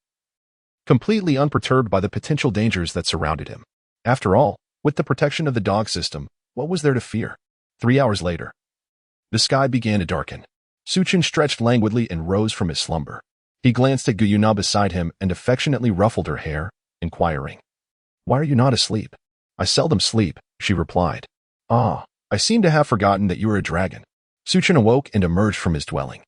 completely unperturbed by the potential dangers that surrounded him. After all, with the protection of the dog system, what was there to fear? 3 hours later, the sky began to darken. Suchin stretched languidly and rose from his slumber. He glanced at Guyuna beside him and affectionately ruffled her hair, inquiring, Why are you not asleep? I seldom sleep, she replied. Ah, I seem to have forgotten that you are a dragon. Suchin awoke and emerged from his dwelling.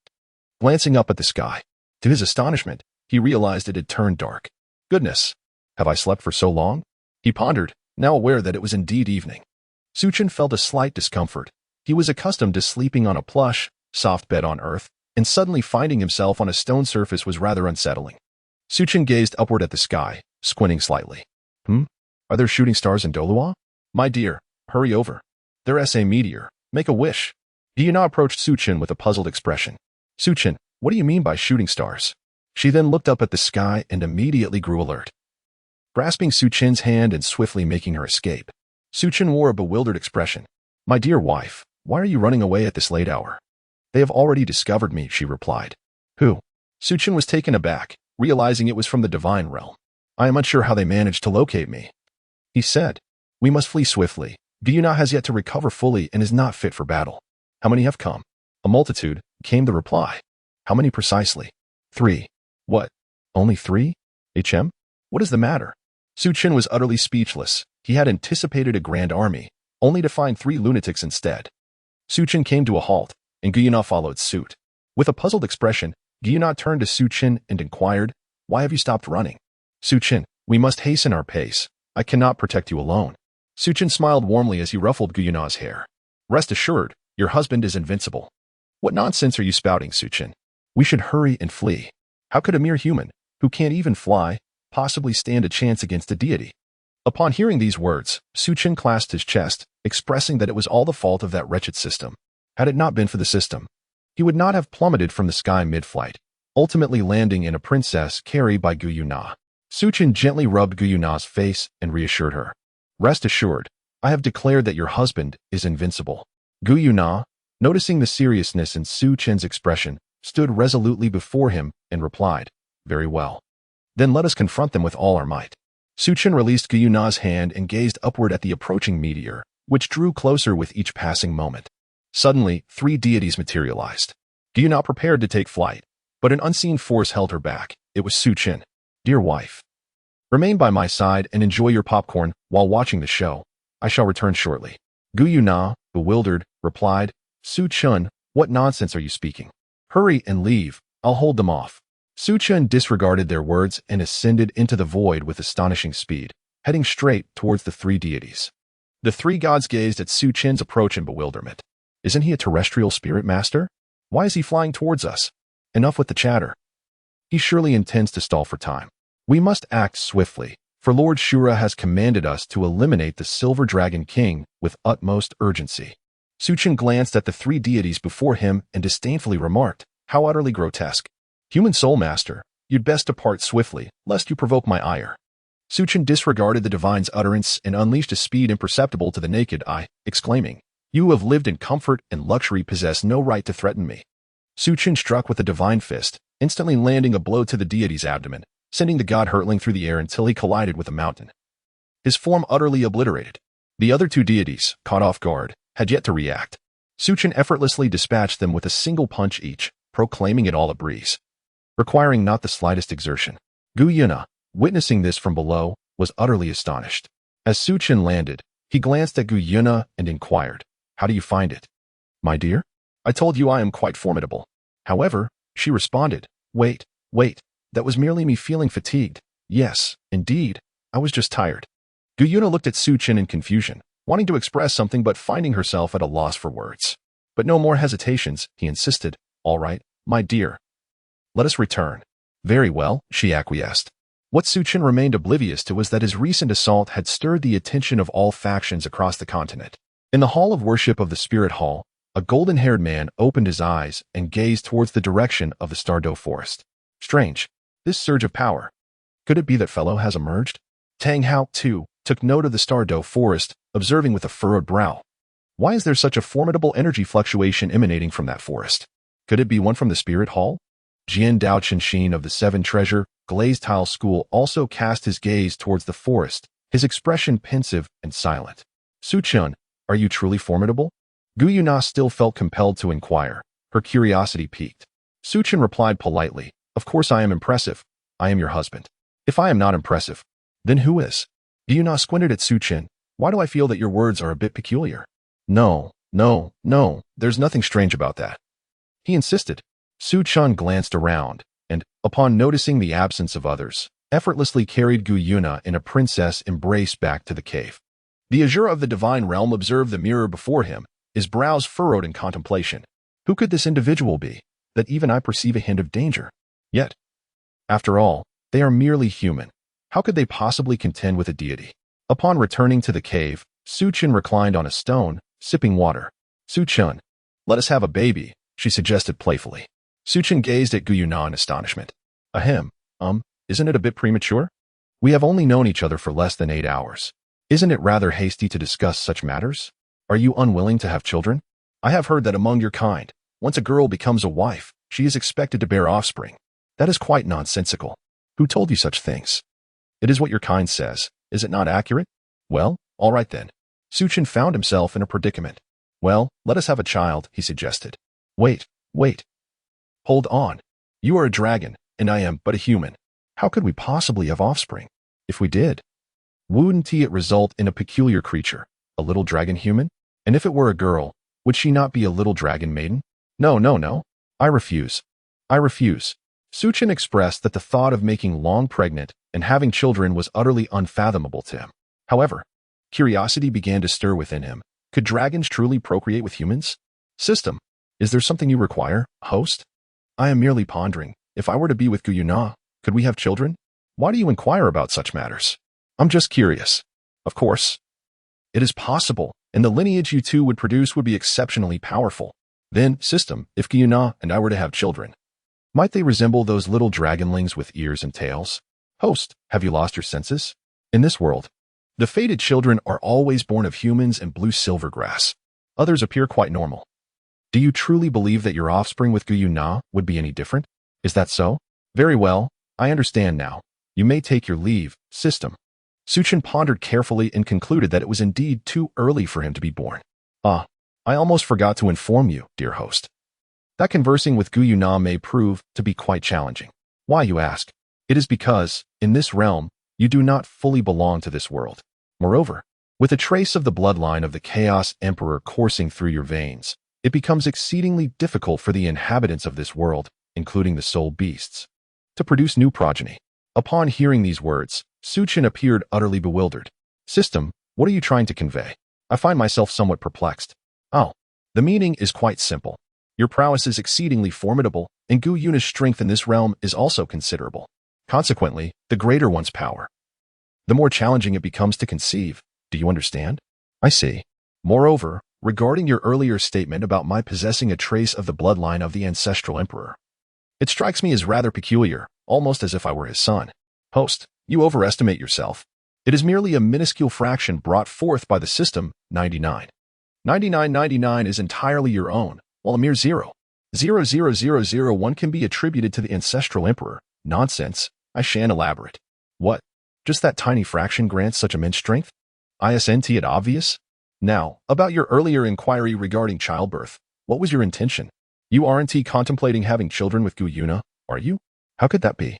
Glancing up at the sky, to his astonishment, he realized it had turned dark. Goodness, have I slept for so long? He pondered, now aware that it was indeed evening. Suchin felt a slight discomfort. He was accustomed to sleeping on a plush, soft bed on earth, and suddenly finding himself on a stone surface was rather unsettling. Suchin gazed upward at the sky, squinting slightly. Are there shooting stars in Douluo? My dear, hurry over. There's a meteor. Make a wish. Guyuna approached Suchin with a puzzled expression. Suchin, what do you mean by shooting stars? She then looked up at the sky and immediately grew alert. Grasping Suchin's hand and swiftly making her escape, Suchin wore a bewildered expression. My dear wife, why are you running away at this late hour? They have already discovered me, she replied. Who? Suchin was taken aback, realizing it was from the divine realm. I am unsure how they managed to locate me. He said, We must flee swiftly. Guyuna has yet to recover fully and is not fit for battle. How many have come? A multitude, came the reply. How many precisely? 3. What? Only 3? What is the matter? Suchin was utterly speechless. He had anticipated a grand army, only to find 3 lunatics instead. Suchin came to a halt, and Guyuna followed suit. With a puzzled expression, Guyuna turned to Suchin and inquired, Why have you stopped running? Suchin, we must hasten our pace. I cannot protect you alone. Suchin smiled warmly as he ruffled Guyuna's hair. Rest assured, your husband is invincible. What nonsense are you spouting, Suchin? We should hurry and flee. How could a mere human, who can't even fly, possibly stand a chance against a deity? Upon hearing these words, Suchin clasped his chest, expressing that it was all the fault of that wretched system. Had it not been for the system, he would not have plummeted from the sky mid-flight, ultimately landing in a princess carried by Guyuna. Suchin gently rubbed Guyuna's face and reassured her. Rest assured, I have declared that your husband is invincible. Gu Yuna, noticing the seriousness in Su Chen's expression, stood resolutely before him and replied, "Very well. Then let us confront them with all our might." Su Chen released Gu Yuna's hand and gazed upward at the approaching meteor, which drew closer with each passing moment. Suddenly, 3 deities materialized. Gu Yuna prepared to take flight, but an unseen force held her back. It was Su Chen. "Dear wife, remain by my side and enjoy your popcorn while watching the show. I shall return shortly." Gu Yuna, bewildered, replied, "Su Chen, what nonsense are you speaking? Hurry and leave, I'll hold them off." Su Chen disregarded their words and ascended into the void with astonishing speed, heading straight towards the 3 deities. The 3 gods gazed at Su Chen's approach in bewilderment. Isn't he a terrestrial spirit master? Why is he flying towards us? Enough with the chatter. He surely intends to stall for time. We must act swiftly, for Lord Shura has commanded us to eliminate the Silver Dragon King with utmost urgency. Su Chen glanced at the 3 deities before him and disdainfully remarked, "How utterly grotesque. Human soul master, you'd best depart swiftly, lest you provoke my ire." Su Chen disregarded the divine's utterance and unleashed a speed imperceptible to the naked eye, exclaiming, "You who have lived in comfort and luxury possess no right to threaten me." Su Chen struck with the divine fist, instantly landing a blow to the deity's abdomen, sending the god hurtling through the air until he collided with a mountain. His form utterly obliterated. The other 2 deities, caught off guard, had yet to react. Su Chen effortlessly dispatched them with a single punch each, proclaiming it all a breeze, requiring not the slightest exertion. Gu Yuna, witnessing this from below, was utterly astonished. As Su Chen landed, he glanced at Gu Yuna and inquired, "How do you find it?" "My dear, I told you I am quite formidable." However, she responded, wait, that was merely me feeling fatigued. Yes, indeed, I was just tired." Gu Yuna looked at Su Chen in confusion, wanting to express something but finding herself at a loss for words. But no more hesitations, he insisted, "All right, my dear. Let us return." "Very well," she acquiesced. What Su Chen remained oblivious to was that his recent assault had stirred the attention of all factions across the continent. In the hall of worship of the Spirit Hall, a golden-haired man opened his eyes and gazed towards the direction of the Douluo forest. Strange, this surge of power. Could it be that fellow has emerged? Tang Hao, too, took note of the Douluo forest, observing with a furrowed brow. Why is there such a formidable energy fluctuation emanating from that forest? Could it be one from the Spirit Hall? Jian Dao Qinshin of the 7 Treasure Glazed Tile School also cast his gaze towards the forest, his expression pensive and silent. "Su Chen, are you truly formidable?" Gu Yuna still felt compelled to inquire, her curiosity piqued. Su Chen replied politely, "Of course I am impressive. I am your husband. If I am not impressive, then who is?" Gu Yuna squinted at Su Chen. "Why do I feel that your words are a bit peculiar?" No, there's nothing strange about that," he insisted. Su Chen glanced around, and, upon noticing the absence of others, effortlessly carried Gu Yuna in a princess embrace back to the cave. The Azura of the divine realm observed the mirror before him, his brows furrowed in contemplation. Who could this individual be, that even I perceive a hint of danger? Yet, after all, they are merely human. How could they possibly contend with a deity? Upon returning to the cave, Su Chen reclined on a stone, sipping water. "Su Chen, let us have a baby," she suggested playfully. Su Chen gazed at Gu Yuna in astonishment. Ahem, isn't it a bit premature? We have only known each other for less than 8 hours. Isn't it rather hasty to discuss such matters? Are you unwilling to have children? I have heard that among your kind, once a girl becomes a wife, she is expected to bear offspring. That is quite nonsensical. Who told you such things? It is what your kind says. Is it not accurate? Well, all right then. Su Chen found himself in a predicament. "Well, let us have a child," he suggested. Wait. Hold on. You are a dragon, and I am but a human. How could we possibly have offspring? If we did, wouldn't it result in a peculiar creature, a little dragon human? And if it were a girl, would she not be a little dragon maiden? No. I refuse. Su Chen expressed that the thought of making Long pregnant and having children was utterly unfathomable to him. However, curiosity began to stir within him. Could dragons truly procreate with humans? System, is there something you require, host? I am merely pondering. If I were to be with Gu Yuna, could we have children? Why do you inquire about such matters? I'm just curious. Of course. It is possible, and the lineage you two would produce would be exceptionally powerful. Then, system, if Gu Yuna and I were to have children, might they resemble those little dragonlings with ears and tails? Host, have you lost your senses? In this world, The fated children are always born of humans and blue silver grass. Others appear quite normal. Do you truly believe that your offspring with Guyu Na would be any different? Is that so? Very well, I understand now. You may take your leave, system. Suchin pondered carefully and concluded that it was indeed too early for him to be born. I almost forgot to inform you, dear host, that conversing with Guyu Na may prove to be quite challenging. Why, you ask? It is because, in this realm, you do not fully belong to this world. Moreover, with a trace of the bloodline of the Chaos Emperor coursing through your veins, it becomes exceedingly difficult for the inhabitants of this world, including the soul beasts, to produce new progeny. Upon hearing these words, Suchin appeared utterly bewildered. System, what are you trying to convey? I find myself somewhat perplexed. Oh, the meaning is quite simple. Your prowess is exceedingly formidable, and Gu Yuna's strength in this realm is also considerable. Consequently, the greater one's power, the more challenging it becomes to conceive. Do you understand? I see. Moreover, regarding your earlier statement about my possessing a trace of the bloodline of the ancestral emperor, it strikes me as rather peculiar, almost as if I were his son. Host, you overestimate yourself. It is merely a minuscule fraction brought forth by the system, 99. 9999 is entirely your own, while a mere 0.00001 can be attributed to the ancestral emperor. Nonsense. I shan't elaborate. What? Just that tiny fraction grants such immense strength? Isn't it obvious? Now, about your earlier inquiry regarding childbirth, what was your intention? You aren't contemplating having children with Gu Yuna, are you? How could that be?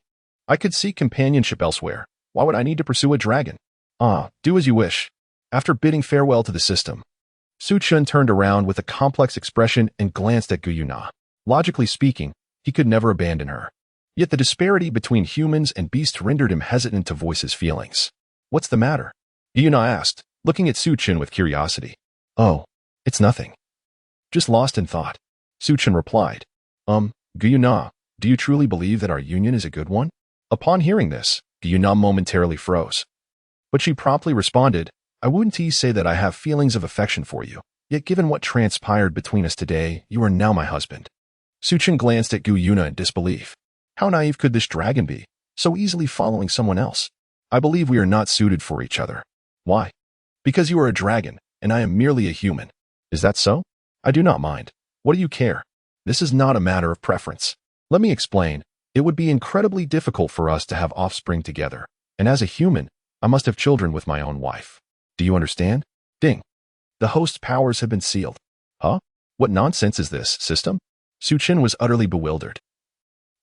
I could seek companionship elsewhere. Why would I need to pursue a dragon? Do as you wish. After bidding farewell to the system, Suchun turned around with a complex expression and glanced at Gu Yuna. Logically speaking, he could never abandon her. Yet the disparity between humans and beasts rendered him hesitant to voice his feelings. What's the matter? Gu Yuna asked, looking at Suchin with curiosity. Oh, it's nothing. Just lost in thought. Suchin replied. Gu Yuna, do you truly believe that our union is a good one? Upon hearing this, Gu Yuna momentarily froze. But she promptly responded, I wouldn't say that I have feelings of affection for you, yet given what transpired between us today, you are now my husband. Suchin glanced at Gu Yuna in disbelief. How naive could this dragon be, so easily following someone else? I believe we are not suited for each other. Why? Because you are a dragon, and I am merely a human. Is that so? I do not mind. What do you care? This is not a matter of preference. Let me explain. It would be incredibly difficult for us to have offspring together, and as a human, I must have children with my own wife. Do you understand? Ding. The host's powers have been sealed. Huh? What nonsense is this, system? Suchin was utterly bewildered,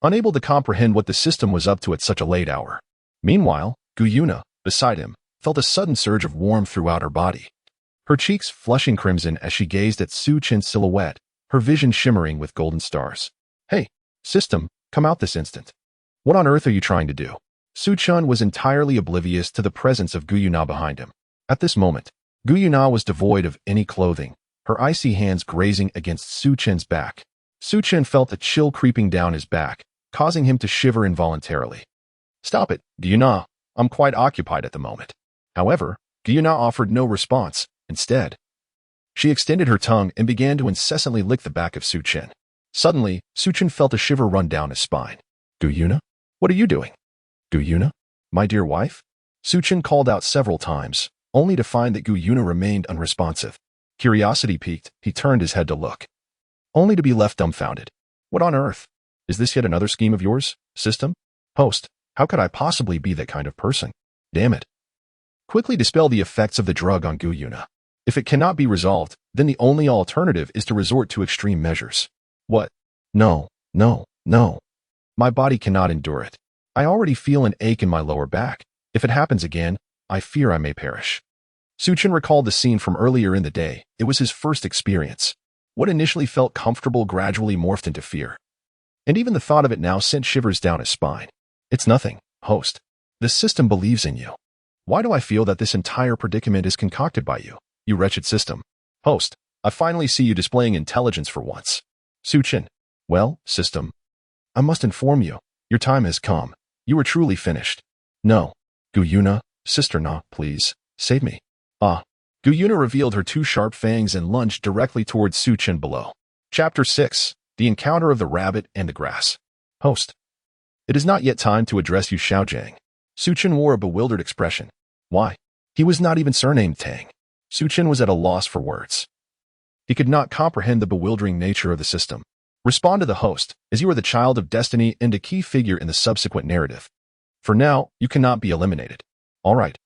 unable to comprehend what the system was up to at such a late hour. Meanwhile, Gu Yuna, beside him, felt a sudden surge of warmth throughout her body, her cheeks flushing crimson as she gazed at Suchin's silhouette, her vision shimmering with golden stars. Hey, system, come out this instant. What on earth are you trying to do? Suchin was entirely oblivious to the presence of Gu Yuna behind him. At this moment, Gu Yuna was devoid of any clothing, her icy hands grazing against Suchin's back. Suchin felt a chill creeping down his back, causing him to shiver involuntarily. Stop it, Gu Yuna. I'm quite occupied at the moment. However, Gu Yuna offered no response. Instead, she extended her tongue and began to incessantly lick the back of Suchin. Suddenly, Suchin felt a shiver run down his spine. Gu Yuna? What are you doing? Gu Yuna? My dear wife? Suchin called out several times, only to find that Gu Yuna remained unresponsive. Curiosity piqued, he turned his head to look, only to be left dumbfounded. What on earth? Is this yet another scheme of yours, system? Host, how could I possibly be that kind of person? Damn it. Quickly dispel the effects of the drug on Gu Yuna. If it cannot be resolved, then the only alternative is to resort to extreme measures. What? No. My body cannot endure it. I already feel an ache in my lower back. If it happens again, I fear I may perish. Suchin recalled the scene from earlier in the day. It was his first experience. What initially felt comfortable gradually morphed into fear. And even the thought of it now sent shivers down his spine. It's nothing, host. The system believes in you. Why do I feel that this entire predicament is concocted by you, you wretched system? Host, I finally see you displaying intelligence for once. Suchin, well, system, I must inform you, your time has come. You are truly finished. No, Gu Yuna, sister Na, please, save me. Gu Yuna revealed her two sharp fangs and lunged directly towards Suchin below. Chapter 6, The Encounter of the Rabbit and the Grass. Host, it is not yet time to address you, Xiaojiang. Suchin wore a bewildered expression. Why? He was not even surnamed Tang. Su Chen was at a loss for words. He could not comprehend the bewildering nature of the system. Respond to the host, as you are the child of destiny and a key figure in the subsequent narrative. For now, you cannot be eliminated. All right,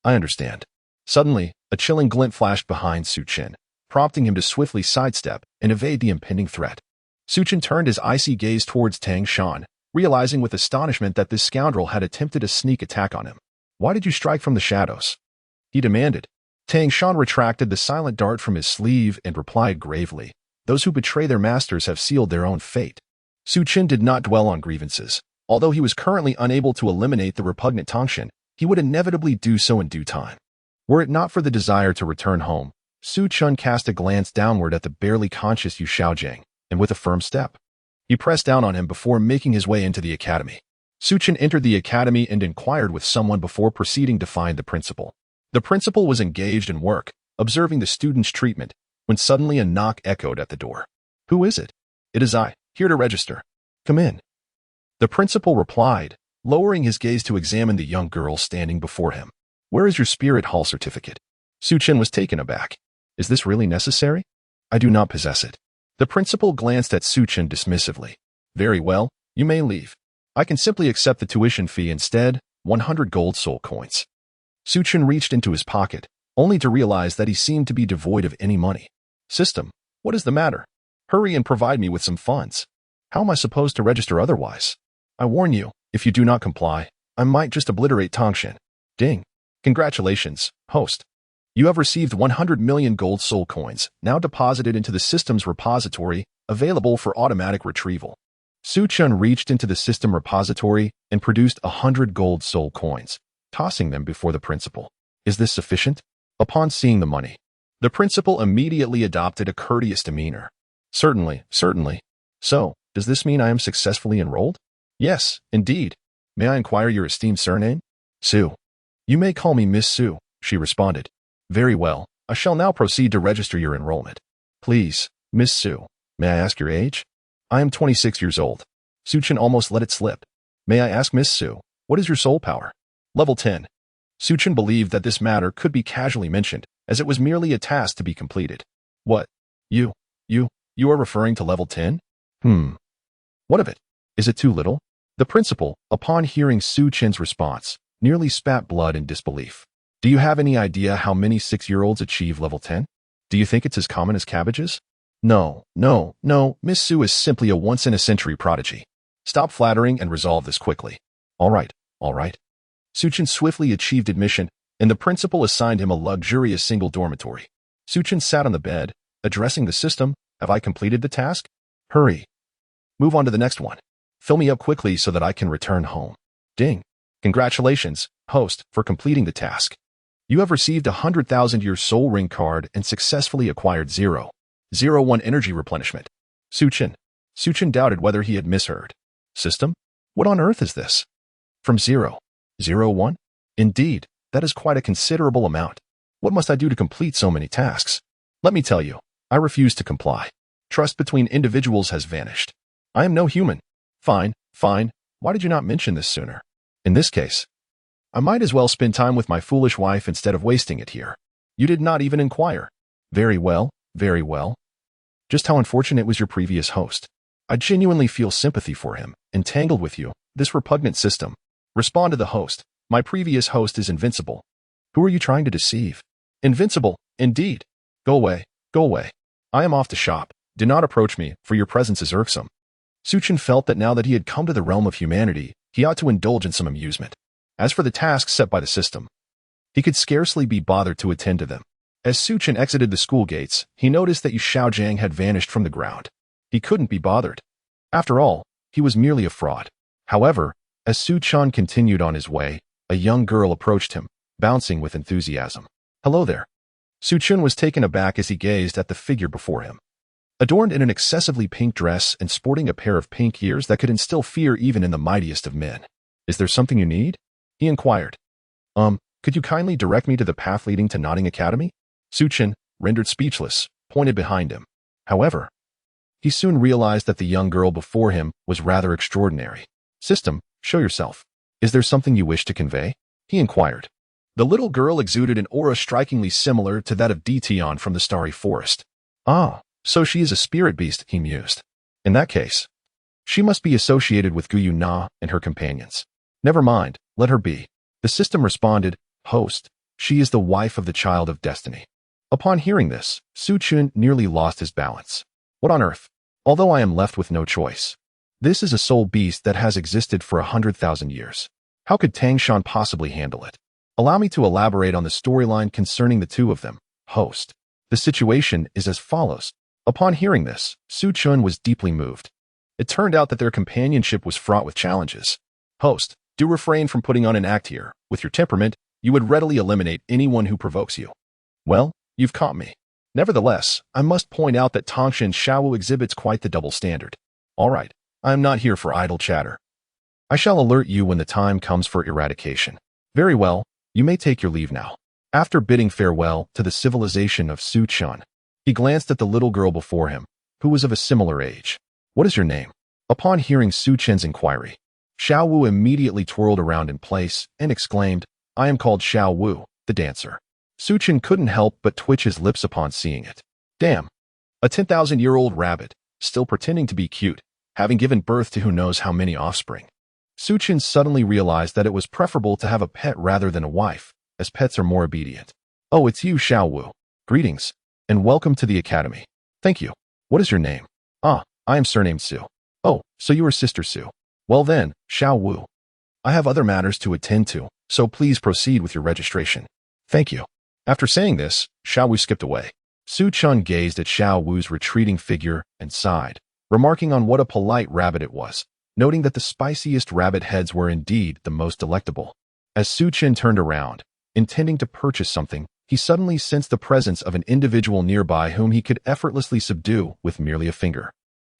I understand. Suddenly, a chilling glint flashed behind Su Chen, prompting him to swiftly sidestep and evade the impending threat. Su Chen turned his icy gaze towards Tang Shan, realizing with astonishment that this scoundrel had attempted a sneak attack on him. Why did you strike from the shadows? He demanded. Tang Shan retracted the silent dart from his sleeve and replied gravely, those who betray their masters have sealed their own fate. Su Chen did not dwell on grievances. Although he was currently unable to eliminate the repugnant Tangshan, he would inevitably do so in due time. Were it not for the desire to return home, Su Chen cast a glance downward at the barely conscious Yu Xiaojiang, and with a firm step, he pressed down on him before making his way into the academy. Su Chen entered the academy and inquired with someone before proceeding to find the principal. The principal was engaged in work, observing the student's treatment, when suddenly a knock echoed at the door. Who is it? It is I, here to register. Come in. The principal replied, lowering his gaze to examine the young girl standing before him. Where is your spirit hall certificate? Su Chen was taken aback. Is this really necessary? I do not possess it. The principal glanced at Su Chen dismissively. Very well, you may leave. I can simply accept the tuition fee instead, 100 gold soul coins. Su Chen reached into his pocket, only to realize that he seemed to be devoid of any money. System, what is the matter? Hurry and provide me with some funds. How am I supposed to register otherwise? I warn you, if you do not comply, I might just obliterate Tangshan. Ding. Congratulations, host. You have received 100 million gold soul coins, now deposited into the system's repository, available for automatic retrieval. Su Chen reached into the system repository and produced 100 gold soul coins, tossing them before the principal. Is this sufficient? Upon seeing the money, the principal immediately adopted a courteous demeanor. Certainly. So, does this mean I am successfully enrolled? Yes, indeed. May I inquire your esteemed surname? Su. You may call me Miss Su, she responded. Very well, I shall now proceed to register your enrollment. Please, Miss Su, may I ask your age? I am 26 years old. Su Chen almost let it slip. May I ask Miss Su, what is your soul power? Level 10. Su Chen believed that this matter could be casually mentioned, as it was merely a task to be completed. What? You are referring to level 10? What of it? Is it too little? The principal, upon hearing Su Chen's response, nearly spat blood in disbelief. Do you have any idea how many 6-year-olds achieve level 10? Do you think it's as common as cabbages? No, Miss Su is simply a once-in-a-century prodigy. Stop flattering and resolve this quickly. All right. Su Chen swiftly achieved admission, and the principal assigned him a luxurious single dormitory. Su Chen sat on the bed, addressing the system. Have I completed the task? Hurry. Move on to the next one. Fill me up quickly so that I can return home. Ding. Congratulations, host, for completing the task. You have received a 100,000-year soul ring card and successfully acquired 0.01 energy replenishment. Su Chen doubted whether he had misheard. System? What on earth is this? From 0.01? Indeed, that is quite a considerable amount. What must I do to complete so many tasks? Let me tell you, I refuse to comply. Trust between individuals has vanished. I am no human. Fine. Why did you not mention this sooner? In this case, I might as well spend time with my foolish wife instead of wasting it here. You did not even inquire. Very well. Just how unfortunate was your previous host? I genuinely feel sympathy for him, entangled with you, this repugnant system. Respond to the host. My previous host is invincible. Who are you trying to deceive? Invincible, indeed. Go away. I am off to shop. Do not approach me, for your presence is irksome. Su Chen felt that now that he had come to the realm of humanity, he ought to indulge in some amusement. As for the tasks set by the system, he could scarcely be bothered to attend to them. As Su Chen exited the school gates, he noticed that Yu Xiaojiang had vanished from the ground. He couldn't be bothered. After all, he was merely a fraud. However, as Su Chen continued on his way, a young girl approached him, bouncing with enthusiasm. Hello there. Su Chen was taken aback as he gazed at the figure before him. Adorned in an excessively pink dress and sporting a pair of pink ears that could instill fear even in the mightiest of men. Is there something you need? He inquired. Could you kindly direct me to the path leading to Notting Academy? Su Chen, rendered speechless, pointed behind him. However, he soon realized that the young girl before him was rather extraordinary. System, show yourself. Is there something you wish to convey? He inquired. The little girl exuded an aura strikingly similar to that of Dition from the Starry Forest. Ah, so she is a spirit beast, he mused. In that case, she must be associated with Guyu Na and her companions. Never mind, let her be. The system responded, host, she is the wife of the child of destiny. Upon hearing this, Su Chun nearly lost his balance. What on earth? Although I am left with no choice. This is a soul beast that has existed for 100,000 years. How could Tang Shan possibly handle it? Allow me to elaborate on the storyline concerning the two of them, host. The situation is as follows. Upon hearing this, Su Chun was deeply moved. It turned out that their companionship was fraught with challenges. Host, do refrain from putting on an act here. With your temperament, you would readily eliminate anyone who provokes you. Well, you've caught me. Nevertheless, I must point out that Tongshan Shaowu exhibits quite the double standard. All right, I am not here for idle chatter. I shall alert you when the time comes for eradication. Very well, you may take your leave now. After bidding farewell to the civilization of Su Chun, he glanced at the little girl before him, who was of a similar age. What is your name? Upon hearing Su Chen's inquiry, Xiao Wu immediately twirled around in place and exclaimed, I am called Xiao Wu, the dancer. Su Chen couldn't help but twitch his lips upon seeing it. Damn. A 10,000-year-old rabbit, still pretending to be cute, having given birth to who knows how many offspring. Su Chen suddenly realized that it was preferable to have a pet rather than a wife, as pets are more obedient. Oh, it's you, Xiao Wu. Greetings, and welcome to the academy. Thank you. What is your name? Ah, I am surnamed Su. Oh, so you are Sister Su. Well then, Xiao Wu. I have other matters to attend to, so please proceed with your registration. Thank you. After saying this, Xiao Wu skipped away. Su Chun gazed at Xiao Wu's retreating figure and sighed, remarking on what a polite rabbit it was, noting that the spiciest rabbit heads were indeed the most delectable. As Su Chen turned around, intending to purchase something, he suddenly sensed the presence of an individual nearby whom he could effortlessly subdue with merely a finger.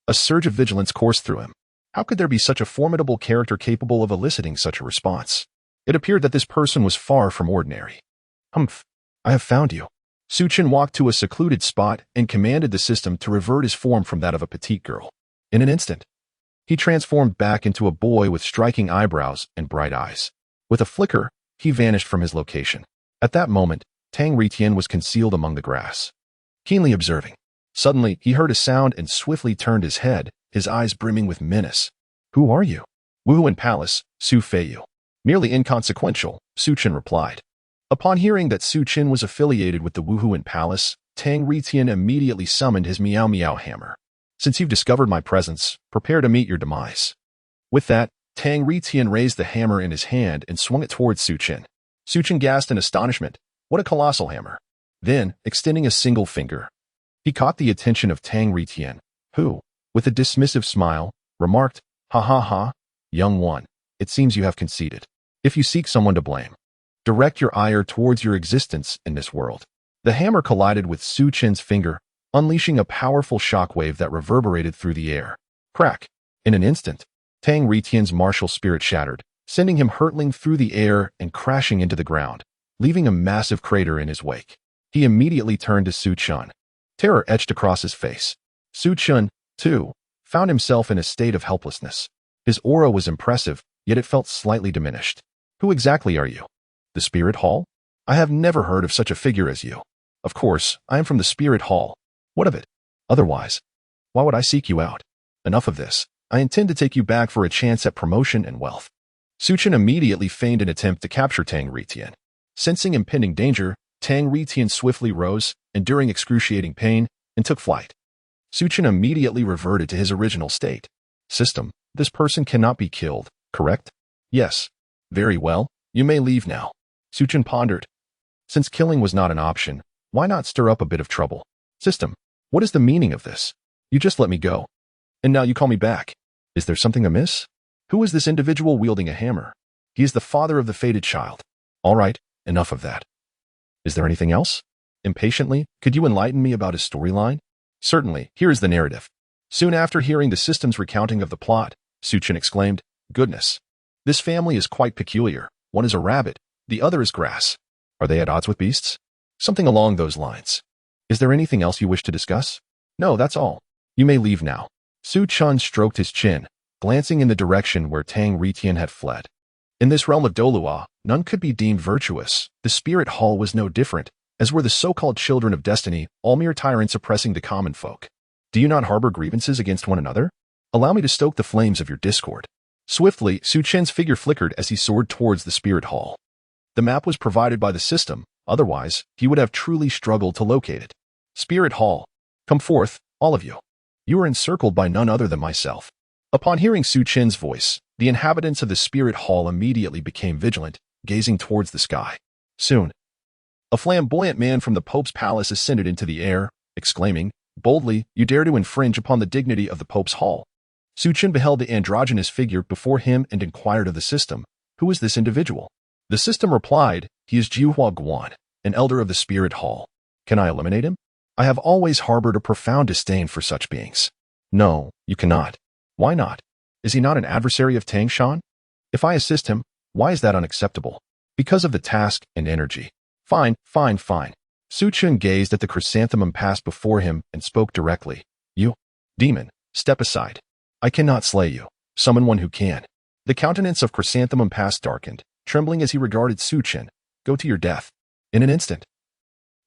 A surge of vigilance coursed through him. How could there be such a formidable character capable of eliciting such a response? It appeared that this person was far from ordinary. Humph. I have found you. Su Chen walked to a secluded spot and commanded the system to revert his form from that of a petite girl. In an instant, he transformed back into a boy with striking eyebrows and bright eyes. With a flicker, he vanished from his location. At that moment, Tang Ritien was concealed among the grass, keenly observing. Suddenly, he heard a sound and swiftly turned his head, his eyes brimming with menace. Who are you? Wuhuan Palace, Su Feiyu. Merely inconsequential, Su Chen replied. Upon hearing that Su Chen was affiliated with the Wuhuan Palace, Tang Ritien immediately summoned his Miao Miao hammer. Since you've discovered my presence, prepare to meet your demise. With that, Tang Ritien raised the hammer in his hand and swung it towards Su Chen. Su Chen gasped in astonishment. What a colossal hammer. Then, extending a single finger, he caught the attention of Tang Ritien, who, with a dismissive smile, remarked, Ha ha ha, young one, it seems you have conceded. If you seek someone to blame, direct your ire towards your existence in this world. The hammer collided with Su Chen's finger, unleashing a powerful shockwave that reverberated through the air. Crack! In an instant, Tang Ritien's martial spirit shattered, sending him hurtling through the air and crashing into the ground, leaving a massive crater in his wake. He immediately turned to Su Chun. Terror etched across his face. Su Chun, too, found himself in a state of helplessness. His aura was impressive, yet it felt slightly diminished. Who exactly are you? The Spirit Hall? I have never heard of such a figure as you. Of course, I am from the Spirit Hall. What of it? Otherwise, why would I seek you out? Enough of this. I intend to take you back for a chance at promotion and wealth. Su Chen immediately feigned an attempt to capture Tang Ritien. Sensing impending danger, Tang Ritien swiftly rose, enduring excruciating pain, and took flight. Su Chen immediately reverted to his original state. System, this person cannot be killed, correct? Yes. Very well, you may leave now. Su Chen pondered. Since killing was not an option, why not stir up a bit of trouble? System, what is the meaning of this? You just let me go. And now you call me back. Is there something amiss? Who is this individual wielding a hammer? He is the father of the fated child. All right, enough of that. Is there anything else? Impatiently, could you enlighten me about his storyline? Certainly, here is the narrative. Soon after hearing the system's recounting of the plot, Su Chen exclaimed, Goodness! This family is quite peculiar. One is a rabbit, the other is grass. Are they at odds with beasts? Something along those lines. Is there anything else you wish to discuss? No, that's all. You may leave now. Su Chen stroked his chin, glancing in the direction where Tang Ritien had fled. In this realm of Douluo, none could be deemed virtuous. The spirit hall was no different, as were the so-called children of destiny, all mere tyrants oppressing the common folk. Do you not harbor grievances against one another? Allow me to stoke the flames of your discord. Swiftly, Su Chen's figure flickered as he soared towards the spirit hall. The map was provided by the system, otherwise, he would have truly struggled to locate it. Spirit hall. Come forth, all of you. You are encircled by none other than myself. Upon hearing Su Chen's voice, the inhabitants of the spirit hall immediately became vigilant, gazing towards the sky. Soon, a flamboyant man from the Pope's palace ascended into the air, exclaiming, "Boldly, you dare to infringe upon the dignity of the Pope's hall." Su Chen beheld the androgynous figure before him and inquired of the system, "Who is this individual?" The system replied, "He is Jiuhua Guan, an elder of the spirit hall. Can I eliminate him? I have always harbored a profound disdain for such beings." "No, you cannot." "Why not? Is he not an adversary of Tang Shan? If I assist him, why is that unacceptable?" "Because of the task and energy." Fine. Su Chen gazed at the chrysanthemum passed before him and spoke directly. "You, demon, step aside. I cannot slay you. Summon one who can." The countenance of chrysanthemum passed darkened, trembling as he regarded Su Chen. "Go to your death." In an instant,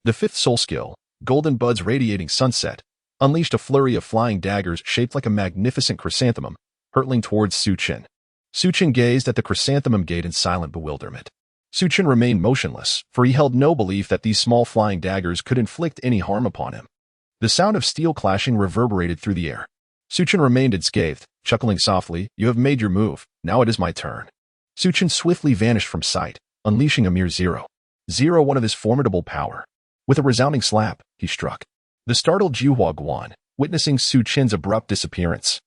the fifth soul skill, golden buds radiating sunset, unleashed a flurry of flying daggers shaped like a magnificent chrysanthemum, hurtling towards Su Chen. Su Chen gazed at the chrysanthemum gate in silent bewilderment. Su Chen remained motionless, for he held no belief that these small flying daggers could inflict any harm upon him. The sound of steel clashing reverberated through the air. Su Chen remained unscathed, chuckling softly, "You have made your move, now it is my turn." Su Chen swiftly vanished from sight, unleashing a mere 0.01 of his formidable power. With a resounding slap, he struck. The startled Jiuhua Guan, witnessing Su Chen's abrupt disappearance,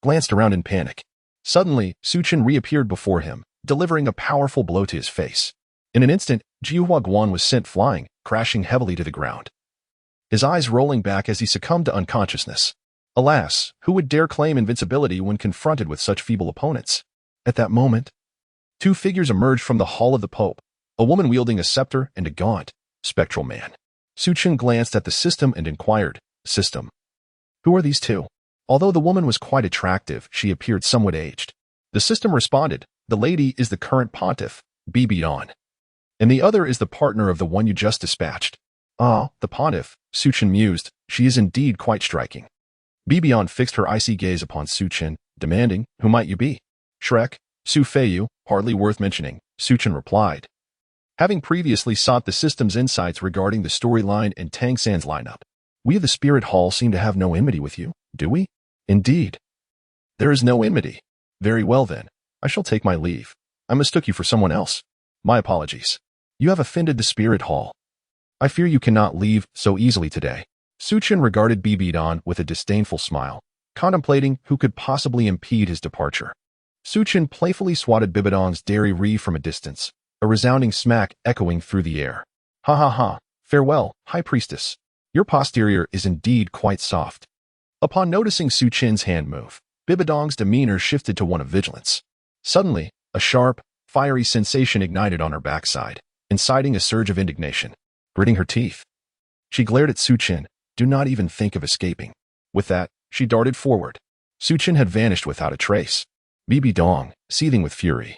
glanced around in panic. Suddenly, Su Chen reappeared before him, delivering a powerful blow to his face. In an instant, Jiuhua Guan was sent flying, crashing heavily to the ground, his eyes rolling back as he succumbed to unconsciousness. Alas, who would dare claim invincibility when confronted with such feeble opponents? At that moment, two figures emerged from the hall of the Pope, a woman wielding a scepter and a gaunt, spectral man. Su Chen glanced at the system and inquired, "System, who are these two?" Although the woman was quite attractive, she appeared somewhat aged. The system responded, "The lady is the current pontiff, Bibi Don, and the other is the partner of the one you just dispatched." "Ah, the pontiff," Su Chen mused, "she is indeed quite striking." Bibion fixed her icy gaze upon Su Chen, demanding, "Who might you be?" "Shrek, Su Feiyu, hardly worth mentioning," Su Chen replied. Having previously sought the system's insights regarding the storyline and Tang San's lineup, "We of the Spirit Hall seem to have no enmity with you, do we?" "Indeed. There is no enmity." "Very well then. I shall take my leave. I mistook you for someone else. My apologies. You have offended the Spirit Hall. I fear you cannot leave so easily today." Su Chen regarded Bibidon with a disdainful smile, contemplating who could possibly impede his departure. Su Chen playfully swatted Bibidong's dairy from a distance, a resounding smack echoing through the air. "Ha ha ha, farewell, High Priestess. Your posterior is indeed quite soft." Upon noticing Su Chen's hand move, Bibidong's demeanor shifted to one of vigilance. Suddenly, a sharp, fiery sensation ignited on her backside, inciting a surge of indignation. Gritting her teeth, she glared at Su Chen. "Do not even think of escaping." With that, she darted forward. Su Chen had vanished without a trace. Bibi Dong, seething with fury,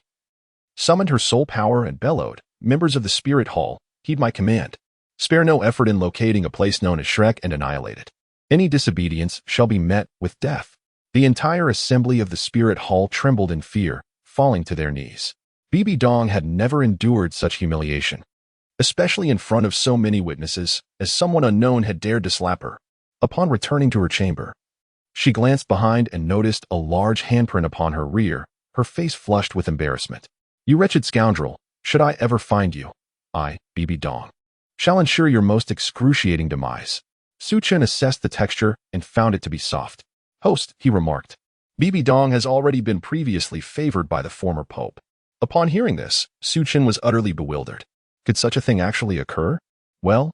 summoned her soul power and bellowed, "Members of the Spirit Hall, heed my command. Spare no effort in locating a place known as Shrek and annihilate it. Any disobedience shall be met with death." The entire assembly of the Spirit Hall trembled in fear, falling to their knees. Bibi Dong had never endured such humiliation, especially in front of so many witnesses, as someone unknown had dared to slap her. Upon returning to her chamber, she glanced behind and noticed a large handprint upon her rear, her face flushed with embarrassment. "You wretched scoundrel, should I ever find you, I, Bibi Dong, shall ensure your most excruciating demise." Su Chen assessed the texture and found it to be soft. "Host," he remarked, "Bibi Dong has already been previously favored by the former pope." Upon hearing this, Su Chen was utterly bewildered. Could such a thing actually occur? Well,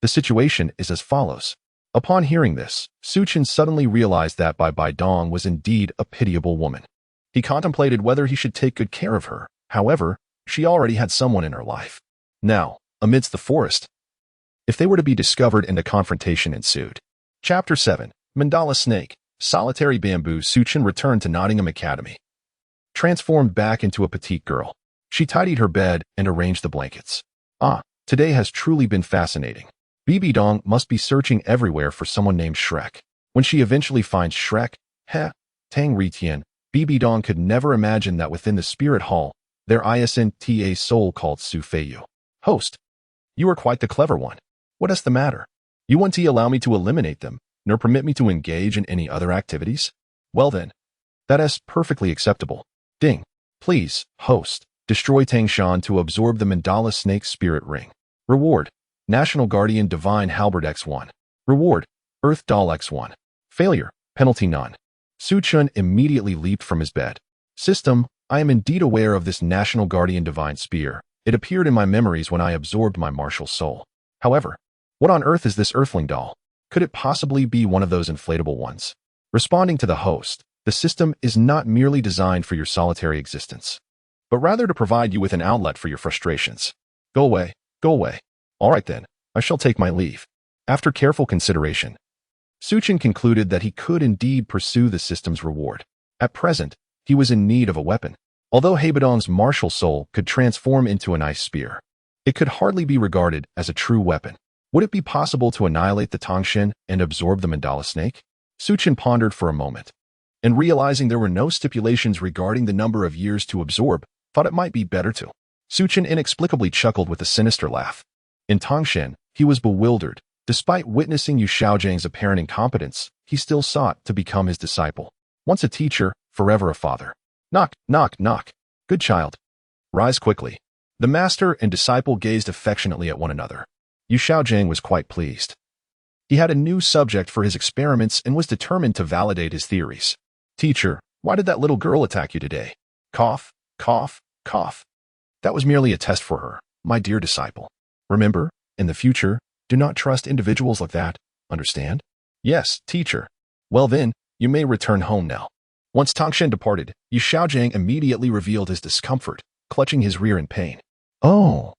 the situation is as follows. Upon hearing this, Su Chen suddenly realized that Bai Dong was indeed a pitiable woman. He contemplated whether he should take good care of her. However, she already had someone in her life. Now, amidst the forest, if they were to be discovered and a confrontation ensued. Chapter 7, Mandala Snake, Solitary Bamboo. Su Chen returned to Nottingham Academy, transformed back into a petite girl. She tidied her bed and arranged the blankets. Ah, today has truly been fascinating. Bibi Dong must be searching everywhere for someone named Shrek. When she eventually finds Shrek, Tang Ritian, Bibi Dong could never imagine that within the spirit hall, there isn't a soul called Su Feiyu. Host, you are quite the clever one. What is the matter? You want to allow me to eliminate them, nor permit me to engage in any other activities? Well then, that is perfectly acceptable. Ding. Please, host, destroy Tangshan to absorb the Mandala Snake Spirit Ring. Reward, National Guardian Divine Halberd X1. Reward, Earth Doll X1. Failure, penalty none. Su Chun immediately leaped from his bed. System, I am indeed aware of this National Guardian Divine Spear. It appeared in my memories when I absorbed my martial soul. However, what on earth is this earthling doll? Could it possibly be one of those inflatable ones? Responding to the host, the system is not merely designed for your solitary existence, but rather to provide you with an outlet for your frustrations. Go away, go away. All right then, I shall take my leave. After careful consideration, Suchin concluded that he could indeed pursue the system's reward. At present, he was in need of a weapon. Although Hebedong's martial soul could transform into an ice spear, it could hardly be regarded as a true weapon. Would it be possible to annihilate the Tongshin and absorb the Mandala snake? Suchin pondered for a moment, and realizing there were no stipulations regarding the number of years to absorb, thought it might be better to. Suchin inexplicably chuckled with a sinister laugh. In Tongshin, he was bewildered. Despite witnessing Yu Xiaojiang's apparent incompetence, he still sought to become his disciple. Once a teacher, forever a father. Knock, knock, knock. Good child. Rise quickly. The master and disciple gazed affectionately at one another. Yu Xiaojiang was quite pleased. He had a new subject for his experiments and was determined to validate his theories. Teacher, why did that little girl attack you today? Cough, cough, cough. That was merely a test for her, my dear disciple. Remember, in the future, do not trust individuals like that, understand? Yes, teacher. Well then, you may return home now. Once Tongshin departed, Yu Xiaojiang immediately revealed his discomfort, clutching his rear in pain. Oh.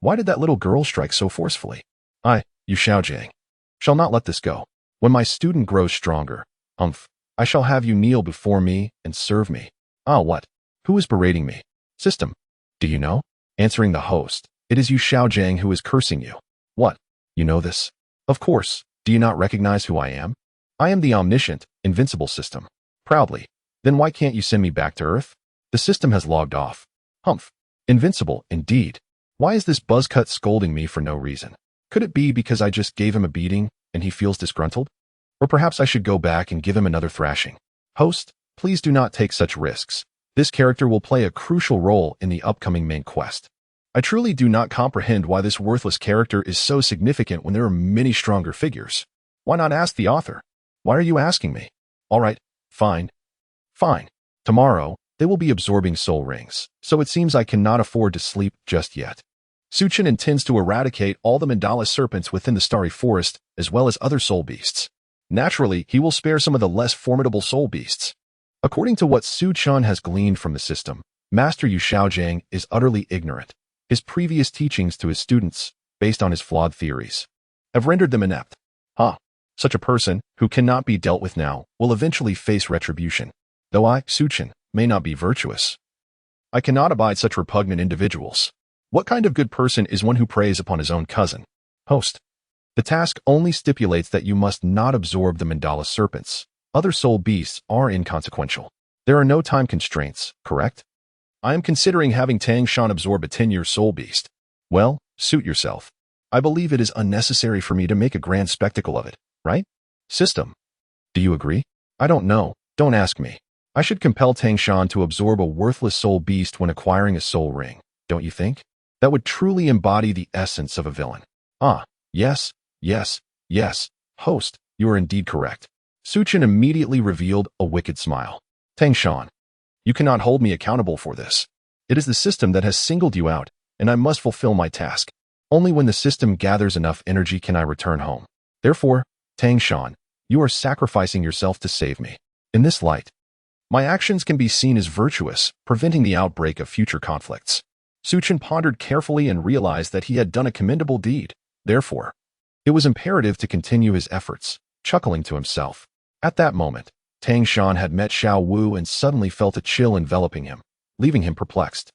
Why did that little girl strike so forcefully? I, Yu Xiaojiang, shall not let this go. When my student grows stronger, I shall have you kneel before me and serve me. Ah, what? Who is berating me? System. Do you know? Answering the host, it is Yu Xiaojiang who is cursing you. What? You know this? Of course. Do you not recognize who I am? I am the omniscient, invincible system. Proudly. Then why can't you send me back to Earth? The system has logged off. Invincible, indeed. Why is this buzzcut scolding me for no reason? Could it be because I just gave him a beating and he feels disgruntled? Or perhaps I should go back and give him another thrashing. Host, please do not take such risks. This character will play a crucial role in the upcoming main quest. I truly do not comprehend why this worthless character is so significant when there are many stronger figures. Why not ask the author? Why are you asking me? All right, fine. Tomorrow, they will be absorbing soul rings, so it seems I cannot afford to sleep just yet. Suchin intends to eradicate all the Mandala serpents within the Starry Forest, as well as other soul beasts. Naturally, he will spare some of the less formidable soul beasts. According to what Su Chun has gleaned from the system, Master Yu Xiaojiang is utterly ignorant. His previous teachings to his students, based on his flawed theories, have rendered them inept. Such a person, who cannot be dealt with now, will eventually face retribution. Though I, Suchin, may not be virtuous, I cannot abide such repugnant individuals. What kind of good person is one who preys upon his own cousin? Host. The task only stipulates that you must not absorb the Mandala serpents. Other soul beasts are inconsequential. There are no time constraints, correct? I am considering having Tang Shan absorb a 10-year soul beast. Well, suit yourself. I believe it is unnecessary for me to make a grand spectacle of it, right? System. Do you agree? I don't know. Don't ask me. I should compel Tang Shan to absorb a worthless soul beast when acquiring a soul ring, don't you think? That would truly embody the essence of a villain. Yes. Host, you are indeed correct. Suchin immediately revealed a wicked smile. Tang Shan, you cannot hold me accountable for this. It is the system that has singled you out, and I must fulfill my task. Only when the system gathers enough energy can I return home. Therefore, Tang Shan, you are sacrificing yourself to save me. In this light, my actions can be seen as virtuous, preventing the outbreak of future conflicts. Suchin pondered carefully and realized that he had done a commendable deed. Therefore, it was imperative to continue his efforts, chuckling to himself. At that moment, Tang Shan had met Xiao Wu and suddenly felt a chill enveloping him, leaving him perplexed.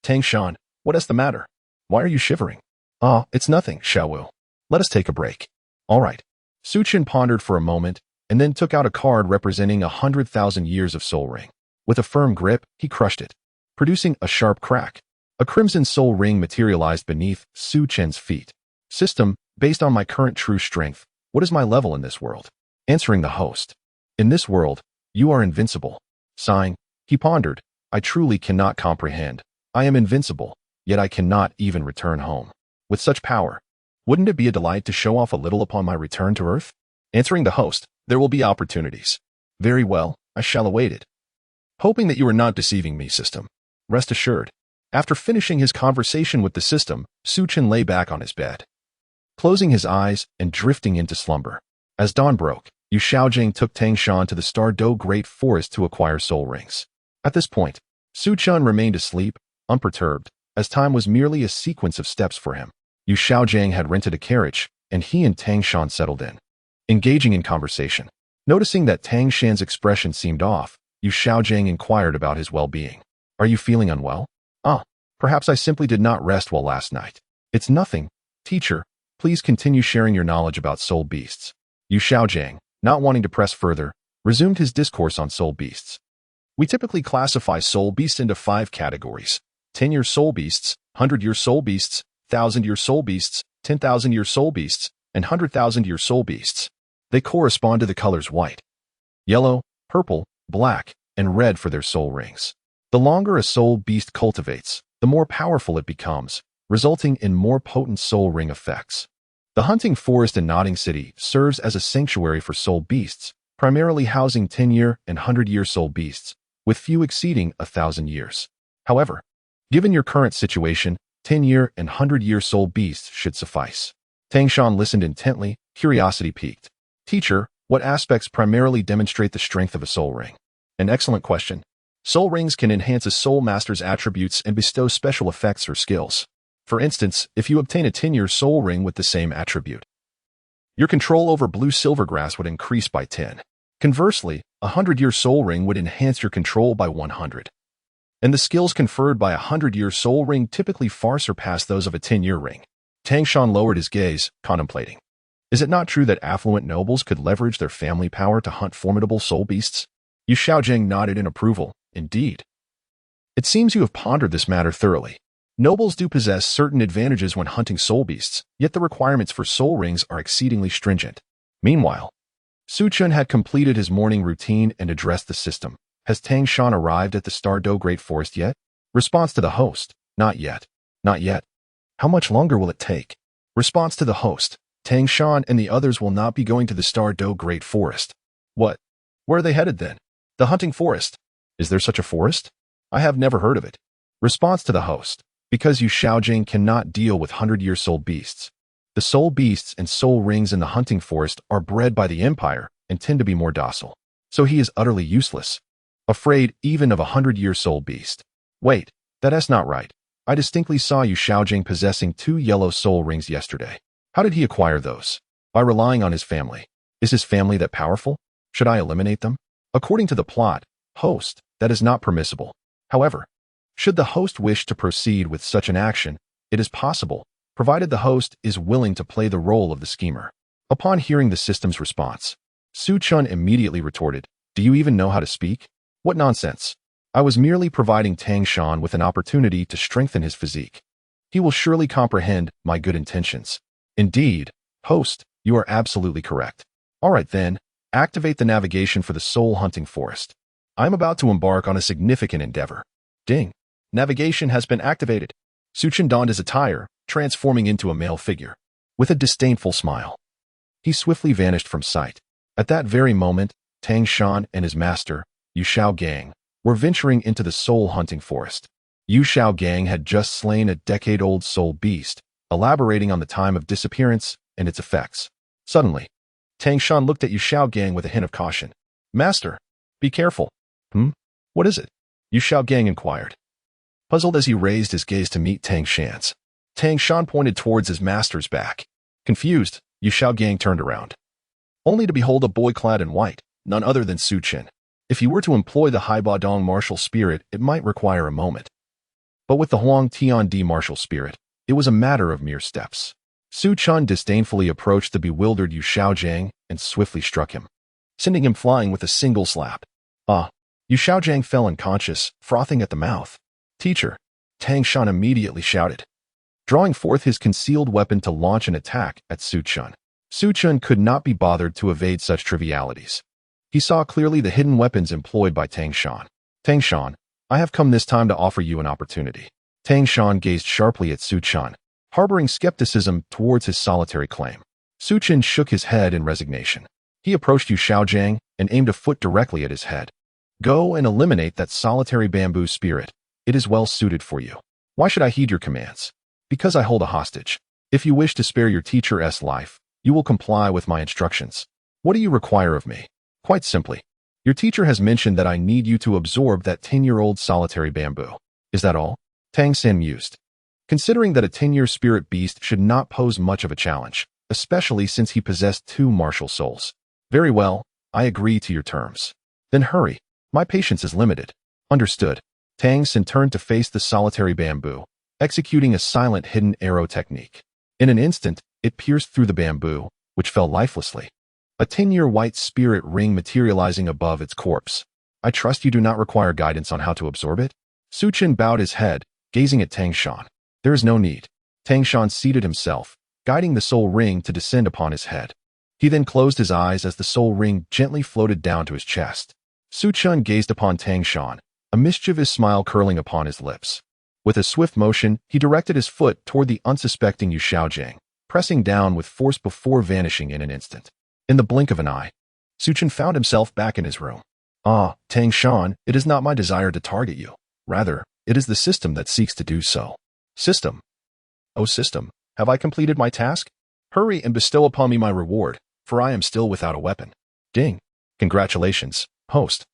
Tang Shan, what is the matter? Why are you shivering? Ah, it's nothing, Xiao Wu. Let us take a break. All right. Su Chen pondered for a moment and then took out a card representing 100,000 years of soul ring. With a firm grip, he crushed it, producing a sharp crack. A crimson soul ring materialized beneath Su Chen's feet. System, based on my current true strength, what is my level in this world? Answering the host. In this world, you are invincible. Sighing, he pondered, I truly cannot comprehend. I am invincible, yet I cannot even return home. With such power, wouldn't it be a delight to show off a little upon my return to Earth? Answering the host, there will be opportunities. Very well, I shall await it. Hoping that you are not deceiving me, system. Rest assured. After finishing his conversation with the system, Su Chen lay back on his bed, closing his eyes and drifting into slumber. As dawn broke, Yu Xiaojing took Tang Shan to the Douluo Great Forest to acquire soul rings. At this point, Su Chen remained asleep, unperturbed, as time was merely a sequence of steps for him. Yu Xiaojing had rented a carriage, and he and Tang Shan settled in, engaging in conversation. Noticing that Tang Shan's expression seemed off, Yu Xiaojing inquired about his well-being. Are you feeling unwell? Perhaps I simply did not rest well last night. It's nothing. Teacher, please continue sharing your knowledge about soul beasts. Yu Xiaojing, not wanting to press further, resumed his discourse on soul beasts. We typically classify soul beasts into 5 categories: 10-year soul beasts, 100-year soul beasts, 1,000-year soul beasts, 10,000-year soul beasts, and 100,000-year soul beasts. They correspond to the colors white, yellow, purple, black, and red for their soul rings. The longer a soul beast cultivates, the more powerful it becomes, resulting in more potent soul ring effects. The hunting forest in Nodding City serves as a sanctuary for soul beasts, primarily housing 10-year and 100-year soul beasts, with few exceeding 1,000 years. However, given your current situation, 10-year and 100-year soul beasts should suffice. Tang Shan listened intently, curiosity piqued. Teacher, what aspects primarily demonstrate the strength of a soul ring? An excellent question. Soul rings can enhance a soul master's attributes and bestow special effects or skills. For instance, if you obtain a 10-year soul ring with the same attribute, your control over blue silvergrass would increase by 10. Conversely, a 100-year soul ring would enhance your control by 100. And the skills conferred by a 100-year soul ring typically far surpass those of a 10-year ring. Tang Shan lowered his gaze, contemplating. Is it not true that affluent nobles could leverage their family power to hunt formidable soul beasts? Yu Xiaojing nodded in approval. Indeed. It seems you have pondered this matter thoroughly. Nobles do possess certain advantages when hunting soul beasts, yet the requirements for soul rings are exceedingly stringent. Meanwhile, Su Chen had completed his morning routine and addressed the system. Has Tang Shan arrived at the Douluo Great Forest yet? Response to the host. Not yet. Not yet. How much longer will it take? Response to the host. Tang Shan and the others will not be going to the Douluo Great Forest. What? Where are they headed then? The hunting forest. Is there such a forest? I have never heard of it. Response to the host. Because Yu Xiaojing cannot deal with 100-year soul beasts. The soul beasts and soul rings in the hunting forest are bred by the Empire and tend to be more docile. So he is utterly useless. Afraid even of a 100-year soul beast. Wait, that's not right. I distinctly saw Yu Xiaojing possessing 2 yellow soul rings yesterday. How did he acquire those? By relying on his family. Is his family that powerful? Should I eliminate them? According to the plot, host, that is not permissible. However, should the host wish to proceed with such an action, it is possible, provided the host is willing to play the role of the schemer. Upon hearing the system's response, Su Chen immediately retorted, do you even know how to speak? What nonsense. I was merely providing Tang Shan with an opportunity to strengthen his physique. He will surely comprehend my good intentions. Indeed, host, you are absolutely correct. All right then, activate the navigation for the soul hunting forest. I'm about to embark on a significant endeavor. Ding. Navigation has been activated. Su Chen donned his attire, transforming into a male figure. With a disdainful smile, he swiftly vanished from sight. At that very moment, Tang Shan and his master, Yu Xiaogang, were venturing into the soul hunting forest. Yu Xiaogang had just slain a decade-old soul beast, elaborating on the time of disappearance and its effects. Suddenly, Tang Shan looked at Yu Xiaogang with a hint of caution. Master, be careful. What is it? Yu Xiaogang inquired, puzzled as he raised his gaze to meet Tang Shan's. Tang Shan pointed towards his master's back. Confused, Yu Xiaogang turned around, only to behold a boy clad in white, none other than Su Chen. If he were to employ the Haibadong martial spirit, it might require a moment. But with the Huang Tiandi martial spirit, it was a matter of mere steps. Su Chen disdainfully approached the bewildered Yu Xiaojiang and swiftly struck him, sending him flying with a single slap. Yu Xiaojiang fell unconscious, frothing at the mouth. "Teacher," Tang Shan immediately shouted, drawing forth his concealed weapon to launch an attack at Su Chen. Su Chen could not be bothered to evade such trivialities. He saw clearly the hidden weapons employed by Tang Shan. "Tang Shan, I have come this time to offer you an opportunity." Tang Shan gazed sharply at Su Chen, harboring skepticism towards his solitary claim. Su Chen shook his head in resignation. He approached Yu Xiaojiang and aimed a foot directly at his head. "Go and eliminate that solitary bamboo spirit. It is well suited for you." "Why should I heed your commands?" "Because I hold a hostage. If you wish to spare your teacher's life, you will comply with my instructions." "What do you require of me?" "Quite simply. Your teacher has mentioned that I need you to absorb that 10-year-old solitary bamboo." "Is that all?" Tang San mused, considering that a 10-year spirit beast should not pose much of a challenge, especially since he possessed 2 martial souls. "Very well, I agree to your terms." "Then hurry. My patience is limited." "Understood." Tang San turned to face the solitary bamboo, executing a silent hidden arrow technique. In an instant, it pierced through the bamboo, which fell lifelessly, a 10-year white spirit ring materializing above its corpse. "I trust you do not require guidance on how to absorb it?" Su Chen bowed his head, gazing at Tang Shan. "There is no need." Tang Shan seated himself, guiding the soul ring to descend upon his head. He then closed his eyes as the soul ring gently floated down to his chest. Su Chen gazed upon Tang Shan, a mischievous smile curling upon his lips. With a swift motion, he directed his foot toward the unsuspecting Yu Xiaojiang, pressing down with force before vanishing in an instant. In the blink of an eye, Su Chen found himself back in his room. Tang Shan, it is not my desire to target you. Rather, it is the system that seeks to do so." "System? Oh system, have I completed my task? Hurry and bestow upon me my reward, for I am still without a weapon." "Ding. Congratulations, host,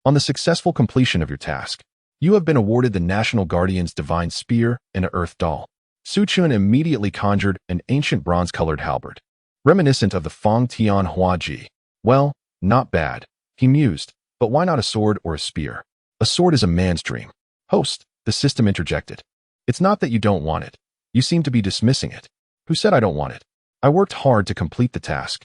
on the successful completion of your task. You have been awarded the National Guardian's Divine Spear and a Earth Doll." Su Chen immediately conjured an ancient bronze-colored halberd, reminiscent of the Feng Tian Hua Ji. "Well, not bad," he mused, "but why not a sword or a spear? A sword is a man's dream." "Host," the system interjected, "it's not that you don't want it. You seem to be dismissing it." "Who said I don't want it? I worked hard to complete the task.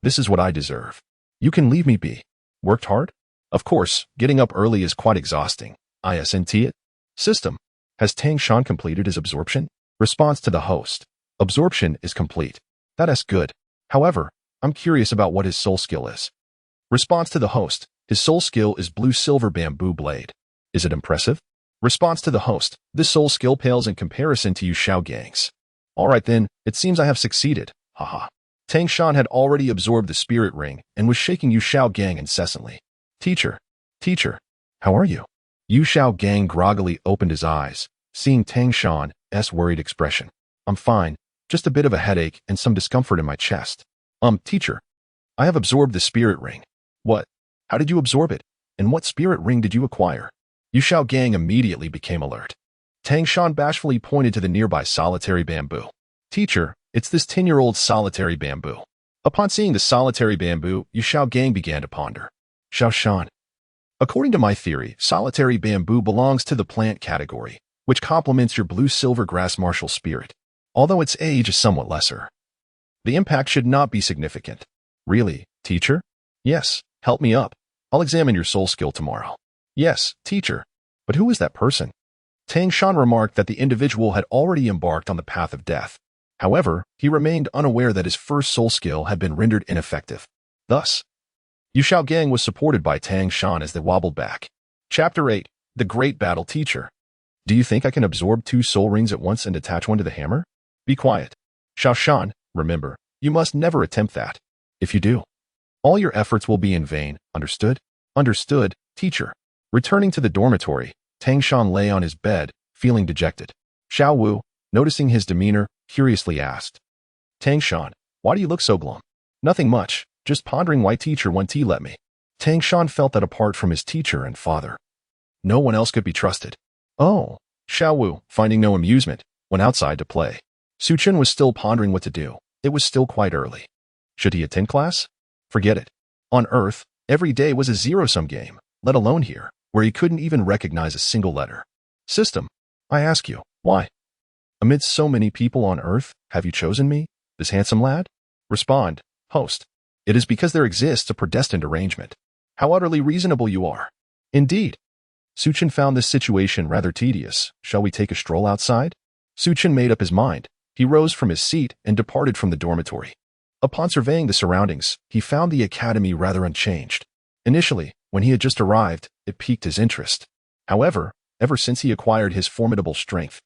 This is what I deserve. You can leave me be." "Worked hard? Of course, getting up early is quite exhausting. Isn't it?" "System, has Tang Shan completed his absorption?" Response to the host: "Absorption is complete." "That is good. However, I'm curious about what his soul skill is." Response to the host: "His soul skill is blue-silver bamboo blade." "Is it impressive?" Response to the host: "This soul skill pales in comparison to Yu Xiaojiang's." "All right then, it seems I have succeeded. Haha." Tang Shan had already absorbed the spirit ring and was shaking Yu Xiaojiang incessantly. Teacher, how are you?" Yu Xiaojiang groggily opened his eyes, seeing Tang Shan's worried expression. "I'm fine, just a bit of a headache and some discomfort in my chest." Teacher, I have absorbed the spirit ring." "What? How did you absorb it? And what spirit ring did you acquire?" Yu Xiaojiang immediately became alert. Tang Shan bashfully pointed to the nearby solitary bamboo. "Teacher, it's this 10-year-old solitary bamboo." Upon seeing the solitary bamboo, Yu Xiaojiang began to ponder. "Xiao Shan, according to my theory, solitary bamboo belongs to the plant category, which complements your blue-silver grass martial spirit, although its age is somewhat lesser. The impact should not be significant." "Really, teacher?" "Yes, help me up. I'll examine your soul skill tomorrow." "Yes, teacher. But who is that person?" Tang Shan remarked that the individual had already embarked on the path of death. However, he remained unaware that his first soul skill had been rendered ineffective. Thus, Yu Xiaojiang was supported by Tang Shan as they wobbled back. Chapter 8: The Great Battle Teacher. "Do you think I can absorb 2 soul rings at once and attach one to the hammer?" "Be quiet. Xiao Shan, remember, you must never attempt that. If you do, all your efforts will be in vain, understood?" "Understood, teacher." Returning to the dormitory, Tang Shan lay on his bed, feeling dejected. Xiao Wu, noticing his demeanor, curiously asked, "Tang Shan, why do you look so glum?" "Nothing much, just pondering why teacher won't let me." Tang Shan felt that apart from his teacher and father, no one else could be trusted. "Oh." Xiao Wu, finding no amusement, went outside to play. Su Chen was still pondering what to do. It was still quite early. Should he attend class? Forget it. On Earth, Every day was a zero-sum game, let alone here, where he couldn't even recognize a single letter. System, I ask you, why? Amidst so many people on Earth, have you chosen me, this handsome lad? Respond, host. It is because there exists a predestined arrangement. How utterly reasonable you are. Indeed. Suchin found this situation rather tedious. Shall we take a stroll outside? Suchin made up his mind. He rose from his seat and departed from the dormitory. Upon surveying the surroundings, he found the academy rather unchanged. Initially, when he had just arrived, it piqued his interest. However, ever since he acquired his formidable strength,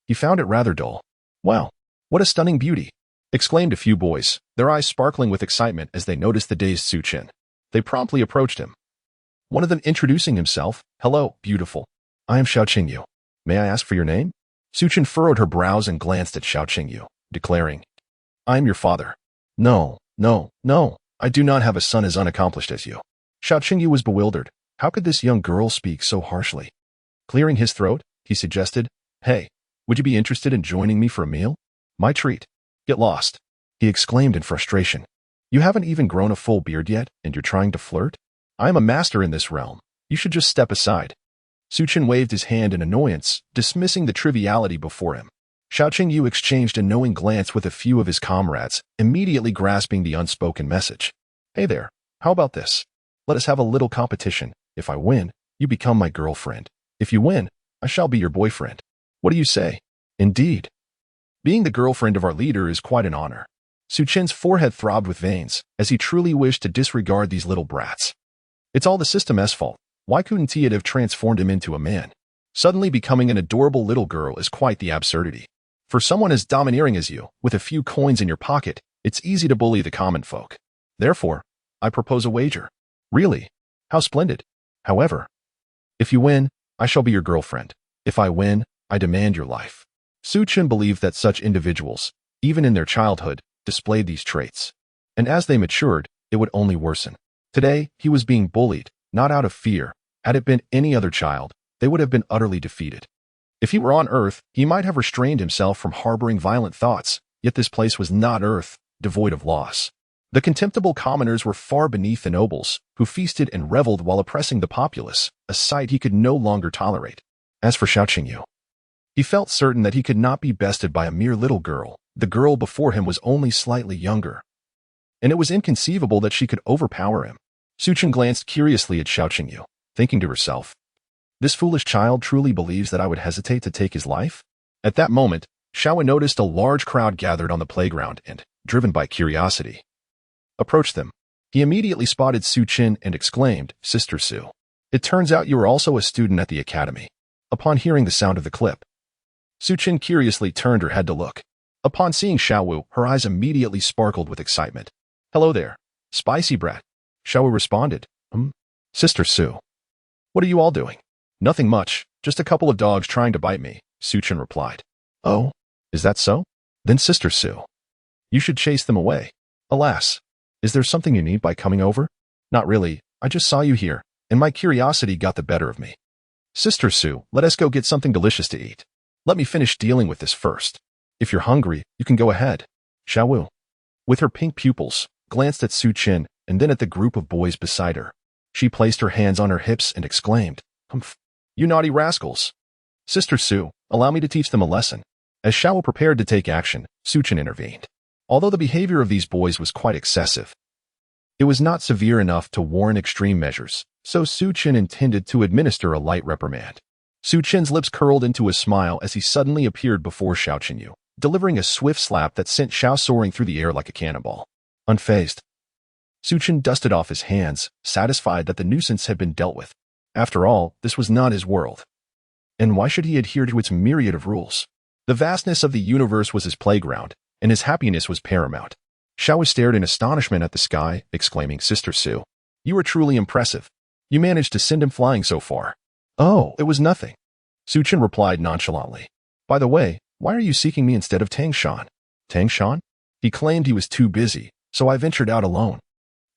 he found it rather dull. Wow, what a stunning beauty! Exclaimed a few boys, their eyes sparkling with excitement as they noticed the dazed Suchin. They promptly approached him. One of them introducing himself, hello, beautiful. I am Xiao Qingyu. May I ask for your name? Suchin furrowed her brows and glanced at Xiao Qingyu, declaring, I am your father. No, I do not have a son as unaccomplished as you. Xiao Qingyu was bewildered. How could this young girl speak so harshly? Clearing his throat, he suggested, Hey, would you be interested in joining me for a meal? My treat. Get lost, he exclaimed in frustration. You haven't even grown a full beard yet, and you're trying to flirt? I am a master in this realm. You should just step aside. Suchin waved his hand in annoyance, dismissing the triviality before him. Xiao Qingyu exchanged a knowing glance with a few of his comrades, immediately grasping the unspoken message. Hey there, how about this? Let us have a little competition. If I win, you become my girlfriend. If you win, I shall be your boyfriend. What do you say? Indeed. Being the girlfriend of our leader is quite an honor. Suchin's forehead throbbed with veins, as he truly wished to disregard these little brats. It's all the system's fault. Why couldn't he have transformed him into a man? Suddenly becoming an adorable little girl is quite the absurdity. For someone as domineering as you, with a few coins in your pocket, it's easy to bully the common folk. Therefore, I propose a wager. Really? How splendid. However, if you win, I shall be your girlfriend. If I win, I demand your life. Suchin believed that such individuals, even in their childhood, displayed these traits. And as they matured, it would only worsen. Today, he was being bullied, not out of fear. Had it been any other child, they would have been utterly defeated. If he were on Earth, he might have restrained himself from harboring violent thoughts, yet this place was not Earth, devoid of loss. The contemptible commoners were far beneath the nobles, who feasted and reveled while oppressing the populace, a sight he could no longer tolerate. As for Xiao Qingyu, he felt certain that he could not be bested by a mere little girl. The girl before him was only slightly younger, and it was inconceivable that she could overpower him. Suchin glanced curiously at Xiao Qingyu, thinking to herself, this foolish child truly believes that I would hesitate to take his life? At that moment, Xiao noticed a large crowd gathered on the playground and, driven by curiosity, approached them. He immediately spotted Suchin and exclaimed, Sister Su, it turns out you are also a student at the academy. Upon hearing the sound of the clip, Suchin curiously turned her head to look. Upon seeing Xiao, her eyes immediately sparkled with excitement. Hello there, spicy brat. Xiao responded, Sister Su, what are you all doing? Nothing much, just a couple of dogs trying to bite me, Suchin replied. Oh, is that so? Then Sister Su, you should chase them away. Alas, is there something you need by coming over? Not really, I just saw you here, and my curiosity got the better of me. Sister Su, let us go get something delicious to eat. Let me finish dealing with this first. If you're hungry, you can go ahead. Xiao, with her pink pupils, glanced at Suchin and then at the group of boys beside her. She placed her hands on her hips and exclaimed, Humph, you naughty rascals. Sister Su, allow me to teach them a lesson. As Xiao prepared to take action, Suchin intervened. Although the behavior of these boys was quite excessive, it was not severe enough to warrant extreme measures, so Suchin intended to administer a light reprimand. Suchin's lips curled into a smile as he suddenly appeared before Xiao Qingyu, delivering a swift slap that sent Xiao soaring through the air like a cannonball. Unfazed, Suchin dusted off his hands, satisfied that the nuisance had been dealt with. After all, this was not his world. And why should he adhere to its myriad of rules? The vastness of the universe was his playground, and his happiness was paramount. Xiao stared in astonishment at the sky, exclaiming, Sister Su, you are truly impressive. You managed to send him flying so far. Oh, it was nothing. Suchin replied nonchalantly. By the way, why are you seeking me instead of Tang Shan? Tang Shan? He claimed he was too busy, so I ventured out alone.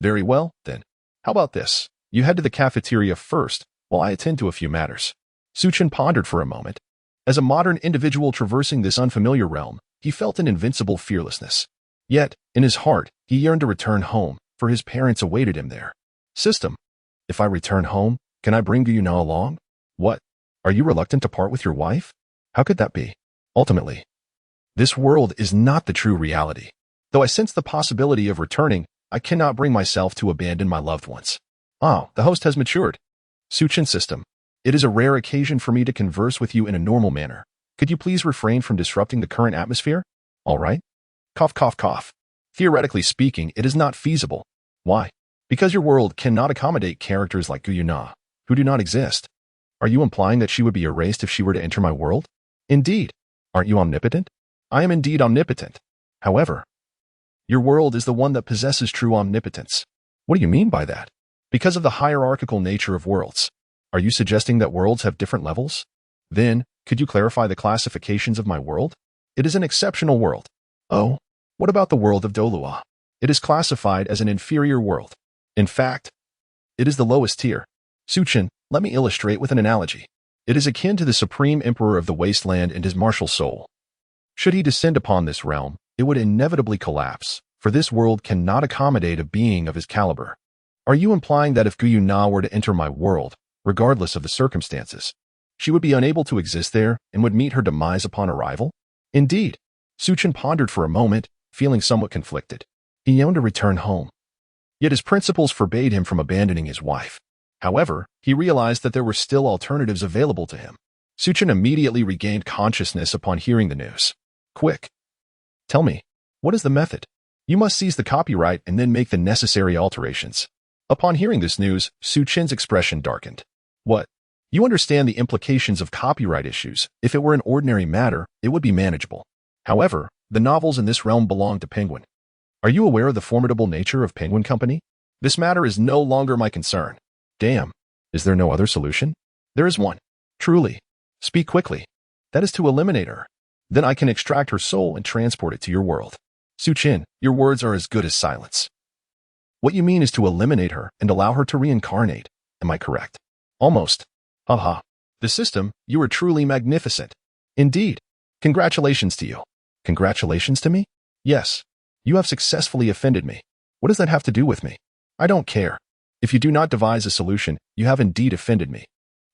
Very well, then. How about this? You head to the cafeteria first, while I attend to a few matters. Suchin pondered for a moment. As a modern individual traversing this unfamiliar realm, he felt an invincible fearlessness. Yet, in his heart, he yearned to return home, for his parents awaited him there. System. If I return home, can I bring Guyuna along? What? Are you reluctant to part with your wife? How could that be? Ultimately, this world is not the true reality. Though I sense the possibility of returning, I cannot bring myself to abandon my loved ones. Oh, the host has matured. Suchin System. It is a rare occasion for me to converse with you in a normal manner. Could you please refrain from disrupting the current atmosphere? All right. Cough, cough, cough. Theoretically speaking, it is not feasible. Why? Because your world cannot accommodate characters like Guyuna, who do not exist. Are you implying that she would be erased if she were to enter my world? Indeed. Aren't you omnipotent? I am indeed omnipotent. However, your world is the one that possesses true omnipotence. What do you mean by that? Because of the hierarchical nature of worlds. Are you suggesting that worlds have different levels? Then, could you clarify the classifications of my world? It is an exceptional world. Oh, what about the world of Douluo? It is classified as an inferior world. In fact, it is the lowest tier. Suchin, let me illustrate with an analogy. It is akin to the supreme emperor of the wasteland and his martial soul. Should he descend upon this realm, it would inevitably collapse, for this world cannot accommodate a being of his caliber. Are you implying that if Guyuna were to enter my world, regardless of the circumstances, she would be unable to exist there and would meet her demise upon arrival? Indeed. Suchin pondered for a moment, feeling somewhat conflicted. He yearned to return home. Yet his principles forbade him from abandoning his wife. However, he realized that there were still alternatives available to him. Suchin immediately regained consciousness upon hearing the news. Quick. Tell me, what is the method? You must seize the copyright and then make the necessary alterations. Upon hearing this news, Suchin's expression darkened. What? You understand the implications of copyright issues. If it were an ordinary matter, it would be manageable. However, the novels in this realm belong to Penguin. Are you aware of the formidable nature of Penguin Company? This matter is no longer my concern. Damn. Is there no other solution? There is one. Truly. Speak quickly. That is to eliminate her. Then I can extract her soul and transport it to your world. Suchin, your words are as good as silence. What you mean is to eliminate her and allow her to reincarnate. Am I correct? Almost. Haha. The system, you are truly magnificent. Indeed. Congratulations to you. Congratulations to me? Yes. You have successfully offended me. What does that have to do with me? I don't care. If you do not devise a solution, you have indeed offended me.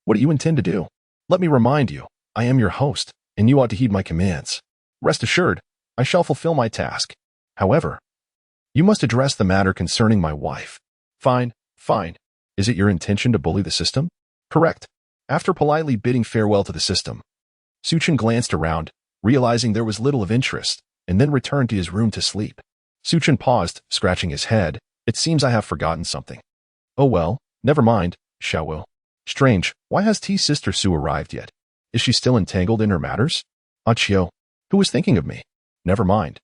What do you intend to do? Let me remind you, I am your host, and you ought to heed my commands. Rest assured, I shall fulfill my task. However, you must address the matter concerning my wife. Fine, fine. Is it your intention to bully the system? Correct. After politely bidding farewell to the system, Suchin glanced around, realizing there was little of interest, and then returned to his room to sleep. Suchin paused, scratching his head. It seems I have forgotten something. Oh well, never mind, Xiaowu. Strange, why has T's sister Su arrived yet? Is she still entangled in her matters? Achio, who was thinking of me? Never mind.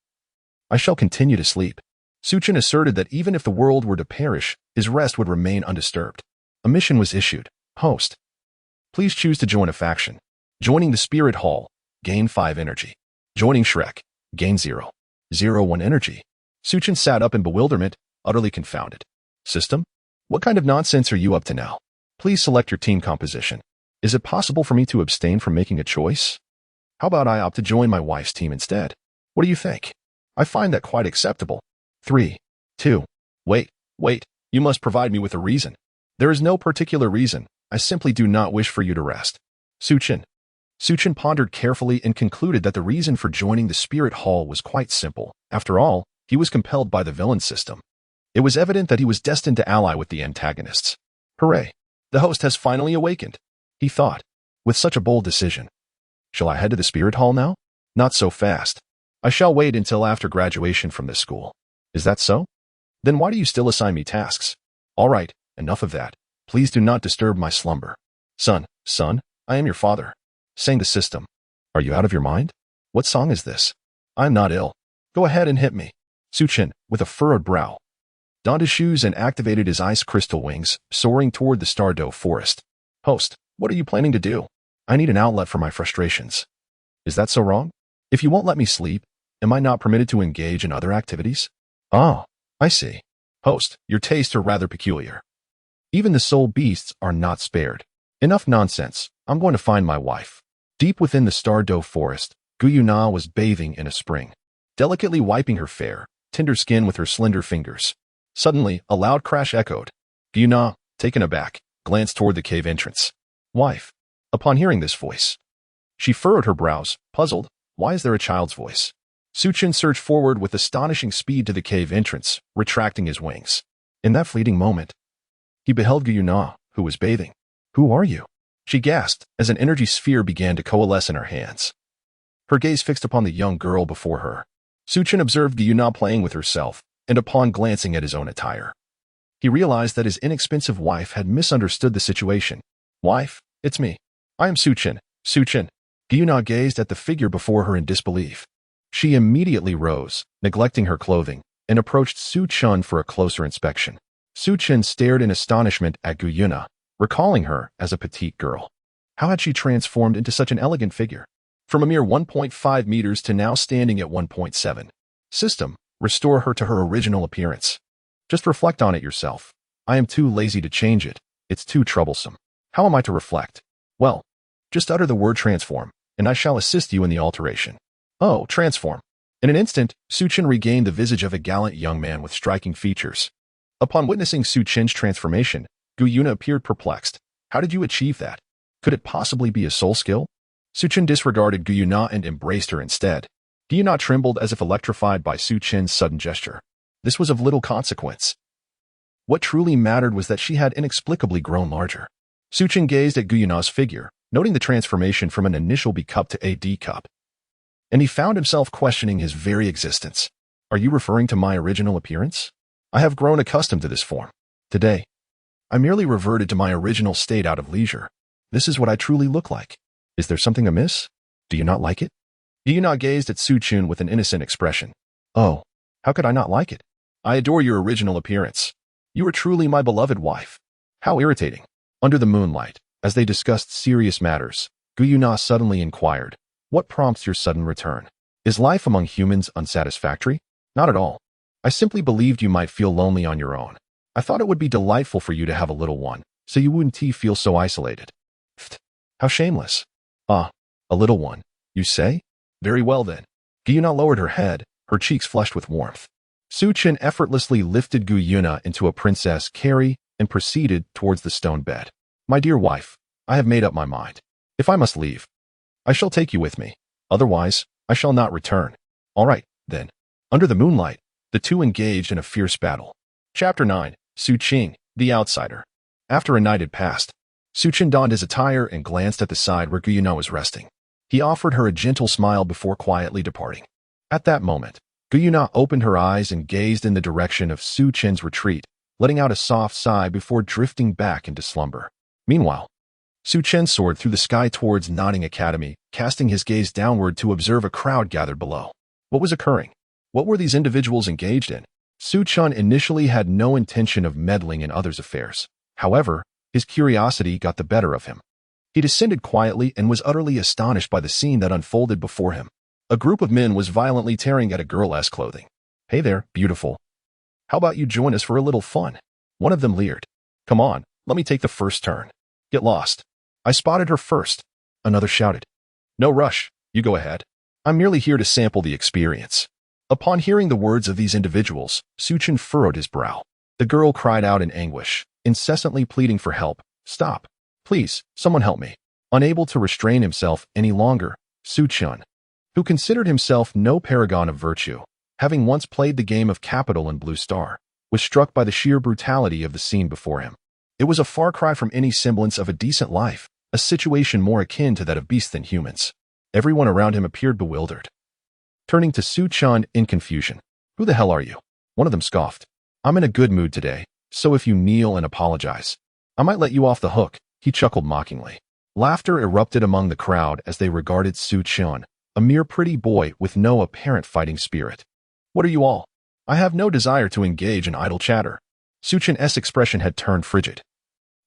I shall continue to sleep. Suchin asserted that even if the world were to perish, his rest would remain undisturbed. A mission was issued. Host. Please choose to join a faction. Joining the Spirit Hall, gain 5 energy. Joining Shrek, gain 0. 1 energy. Suchin sat up in bewilderment, utterly confounded. System? What kind of nonsense are you up to now? Please select your team composition. Is it possible for me to abstain from making a choice? How about I opt to join my wife's team instead? What do you think? I find that quite acceptable. 3, 2. Wait, you must provide me with a reason. There is no particular reason. I simply do not wish for you to rest. Suchin. Suchin pondered carefully and concluded that the reason for joining the Spirit Hall was quite simple. After all, he was compelled by the villain system. It was evident that he was destined to ally with the antagonists. Hooray! The host has finally awakened, he thought, with such a bold decision. Shall I head to the Spirit Hall now? Not so fast. I shall wait until after graduation from this school. Is that so? Then why do you still assign me tasks? All right, enough of that. Please do not disturb my slumber. Son, I am your father. Sang the system. Are you out of your mind? What song is this? I'm not ill. Go ahead and hit me. Suchin, with a furrowed brow, donned his shoes and activated his ice crystal wings, soaring toward the Douluo forest. Host, what are you planning to do? I need an outlet for my frustrations. Is that so wrong? If you won't let me sleep, am I not permitted to engage in other activities? Ah, I see. Host, your tastes are rather peculiar. Even the soul beasts are not spared. Enough nonsense. I'm going to find my wife. Deep within the Douluo forest, Guyuna was bathing in a spring, delicately wiping her fair, tender skin with her slender fingers. Suddenly, a loud crash echoed. Gyuna, taken aback, glanced toward the cave entrance. Wife. Upon hearing this voice, she furrowed her brows, puzzled. Why is there a child's voice? Suchin surged forward with astonishing speed to the cave entrance, retracting his wings. In that fleeting moment, he beheld Gyuna, who was bathing. Who are you? She gasped as an energy sphere began to coalesce in her hands. Her gaze fixed upon the young girl before her. Suchin observed Gyuna playing with herself, and upon glancing at his own attire, he realized that his inexpensive wife had misunderstood the situation. Wife, it's me. I am Suchin. Suchin. Gyuna gazed at the figure before her in disbelief. She immediately rose, neglecting her clothing, and approached Suchin for a closer inspection. Suchin stared in astonishment at Gyuna, recalling her as a petite girl. How had she transformed into such an elegant figure? From a mere 1.5 meters to now standing at 1.7. System, restore her to her original appearance. Just reflect on it yourself. I am too lazy to change it. It's too troublesome. How am I to reflect? Well, just utter the word transform, and I shall assist you in the alteration. Oh, transform. In an instant, Suchin regained the visage of a gallant young man with striking features. Upon witnessing Suchin's transformation, Gyuna appeared perplexed. How did you achieve that? Could it possibly be a soul skill? Suchin disregarded Gyuna and embraced her instead. Gyuna trembled as if electrified by Suchin's sudden gesture. This was of little consequence. What truly mattered was that she had inexplicably grown larger. Suchin gazed at Gyuna's figure, noting the transformation from an initial B cup to a D cup. And he found himself questioning his very existence. Are you referring to my original appearance? I have grown accustomed to this form. Today, I merely reverted to my original state out of leisure. This is what I truly look like. Is there something amiss? Do you not like it? Gyuna gazed at Suchin with an innocent expression. Oh, how could I not like it? I adore your original appearance. You are truly my beloved wife. How irritating. Under the moonlight, as they discussed serious matters, Gyuna suddenly inquired, what prompts your sudden return? Is life among humans unsatisfactory? Not at all. I simply believed you might feel lonely on your own. I thought it would be delightful for you to have a little one, so you wouldn't feel so isolated. Pfft, how shameless. Ah, a little one, you say? Very well then. Gyuna lowered her head, her cheeks flushed with warmth. Suchin effortlessly lifted Gyuna into a princess carry and proceeded towards the stone bed. My dear wife, I have made up my mind. If I must leave, I shall take you with me. Otherwise, I shall not return. All right, then. Under the moonlight, the two engaged in a fierce battle. Chapter 9. Suchin, the Outsider. After a night had passed, Suchin donned his attire and glanced at the side where Gyuna was resting. He offered her a gentle smile before quietly departing. At that moment, Gyuna opened her eyes and gazed in the direction of Suchin's retreat, letting out a soft sigh before drifting back into slumber. Meanwhile, Suchin soared through the sky towards Nodding Academy, casting his gaze downward to observe a crowd gathered below. What was occurring? What were these individuals engaged in? Suchin initially had no intention of meddling in others' affairs. However, his curiosity got the better of him. He descended quietly and was utterly astonished by the scene that unfolded before him. A group of men was violently tearing at a girl's clothing. Hey there, beautiful. How about you join us for a little fun? One of them leered. Come on, let me take the first turn. Get lost. I spotted her first. Another shouted. No rush, you go ahead. I'm merely here to sample the experience. Upon hearing the words of these individuals, Suchin furrowed his brow. The girl cried out in anguish, incessantly pleading for help. Stop. Please, someone help me. Unable to restrain himself any longer, Suchin, who considered himself no paragon of virtue, having once played the game of Capital in Blue Star, was struck by the sheer brutality of the scene before him. It was a far cry from any semblance of a decent life, a situation more akin to that of beasts than humans. Everyone around him appeared bewildered. Turning to Suchin in confusion. Who the hell are you? One of them scoffed. I'm in a good mood today, so if you kneel and apologize, I might let you off the hook. He chuckled mockingly. Laughter erupted among the crowd as they regarded Suchin, a mere pretty boy with no apparent fighting spirit. What are you all? I have no desire to engage in idle chatter. Suchin's expression had turned frigid.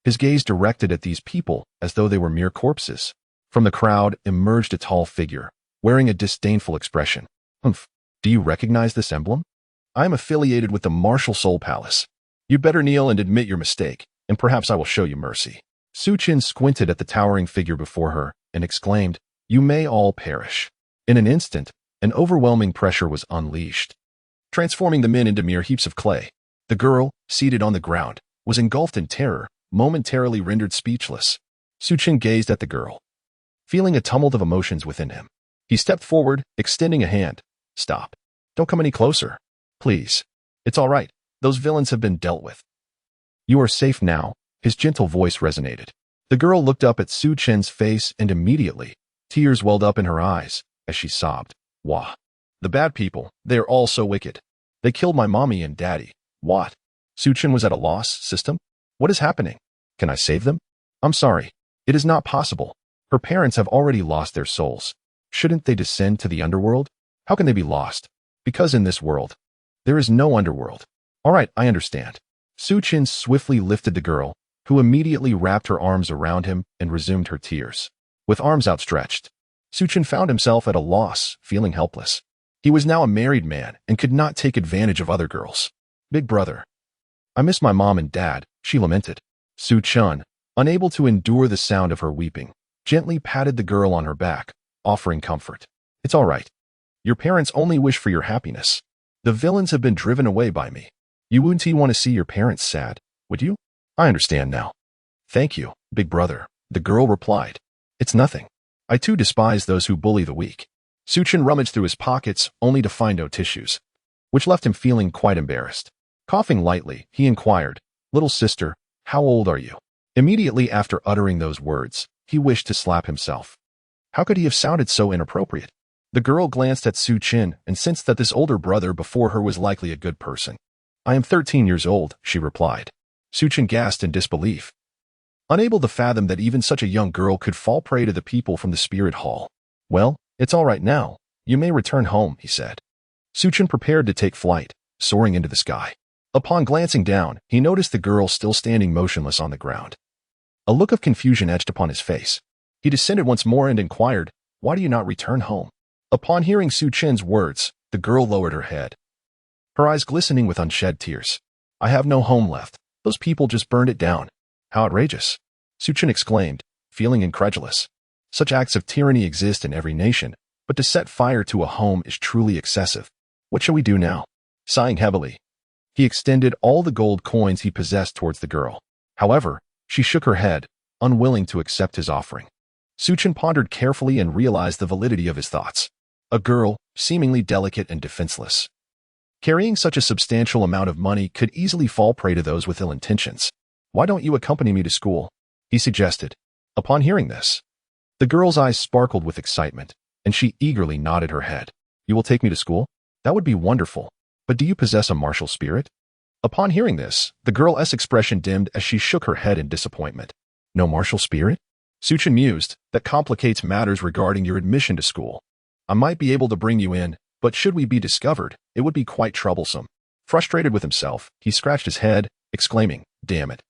His gaze directed at these people as though they were mere corpses. From the crowd emerged a tall figure, wearing a disdainful expression. Humph, do you recognize this emblem? I am affiliated with the Martial Soul Palace. You'd better kneel and admit your mistake, and perhaps I will show you mercy. Suchin squinted at the towering figure before her and exclaimed, You may all perish. In an instant, an overwhelming pressure was unleashed, transforming the men into mere heaps of clay. The girl, seated on the ground, was engulfed in terror, momentarily rendered speechless. Suchin gazed at the girl, feeling a tumult of emotions within him. He stepped forward, extending a hand. Stop. Don't come any closer. Please. It's all right. Those villains have been dealt with. You are safe now. His gentle voice resonated. The girl looked up at Suchin's face and immediately, tears welled up in her eyes as she sobbed. Wah. The bad people, they are all so wicked. They killed my mommy and daddy. What? Suchin was at a loss, system? What is happening? Can I save them? I'm sorry. It is not possible. Her parents have already lost their souls. Shouldn't they descend to the underworld? How can they be lost? Because in this world, there is no underworld. All right, I understand. Suchin swiftly lifted the girl, who immediately wrapped her arms around him and resumed her tears. With arms outstretched, Suchin found himself at a loss, feeling helpless. He was now a married man and could not take advantage of other girls. Big brother. I miss my mom and dad, she lamented. Suchin, unable to endure the sound of her weeping, gently patted the girl on her back, offering comfort. It's all right. Your parents only wish for your happiness. The villains have been driven away by me. You wouldn't want to see your parents sad, would you? I understand now. Thank you, big brother, the girl replied. It's nothing. I too despise those who bully the weak. Suchin rummaged through his pockets only to find no tissues, which left him feeling quite embarrassed. Coughing lightly, he inquired, Little sister, how old are you? Immediately after uttering those words, he wished to slap himself. How could he have sounded so inappropriate? The girl glanced at Suchin and sensed that this older brother before her was likely a good person. I am 13 years old, she replied. Suchin gasped in disbelief, unable to fathom that even such a young girl could fall prey to the people from the spirit hall. Well, it's all right now. You may return home, he said. Suchin prepared to take flight, soaring into the sky. Upon glancing down, he noticed the girl still standing motionless on the ground. A look of confusion etched upon his face. He descended once more and inquired, Why do you not return home? Upon hearing Suchin's words, the girl lowered her head, her eyes glistening with unshed tears. I have no home left. Those people just burned it down. How outrageous! Suchin exclaimed, feeling incredulous. Such acts of tyranny exist in every nation, but to set fire to a home is truly excessive. What shall we do now? Sighing heavily, he extended all the gold coins he possessed towards the girl. However, she shook her head, unwilling to accept his offering. Suchin pondered carefully and realized the validity of his thoughts. A girl, seemingly delicate and defenseless, carrying such a substantial amount of money could easily fall prey to those with ill intentions. Why don't you accompany me to school? He suggested. Upon hearing this, the girl's eyes sparkled with excitement, and she eagerly nodded her head. You will take me to school? That would be wonderful. But do you possess a martial spirit? Upon hearing this, the girl's expression dimmed as she shook her head in disappointment. No martial spirit? Suchin mused, that complicates matters regarding your admission to school. I might be able to bring you in, but should we be discovered, it would be quite troublesome. Frustrated with himself, he scratched his head, exclaiming, Damn it.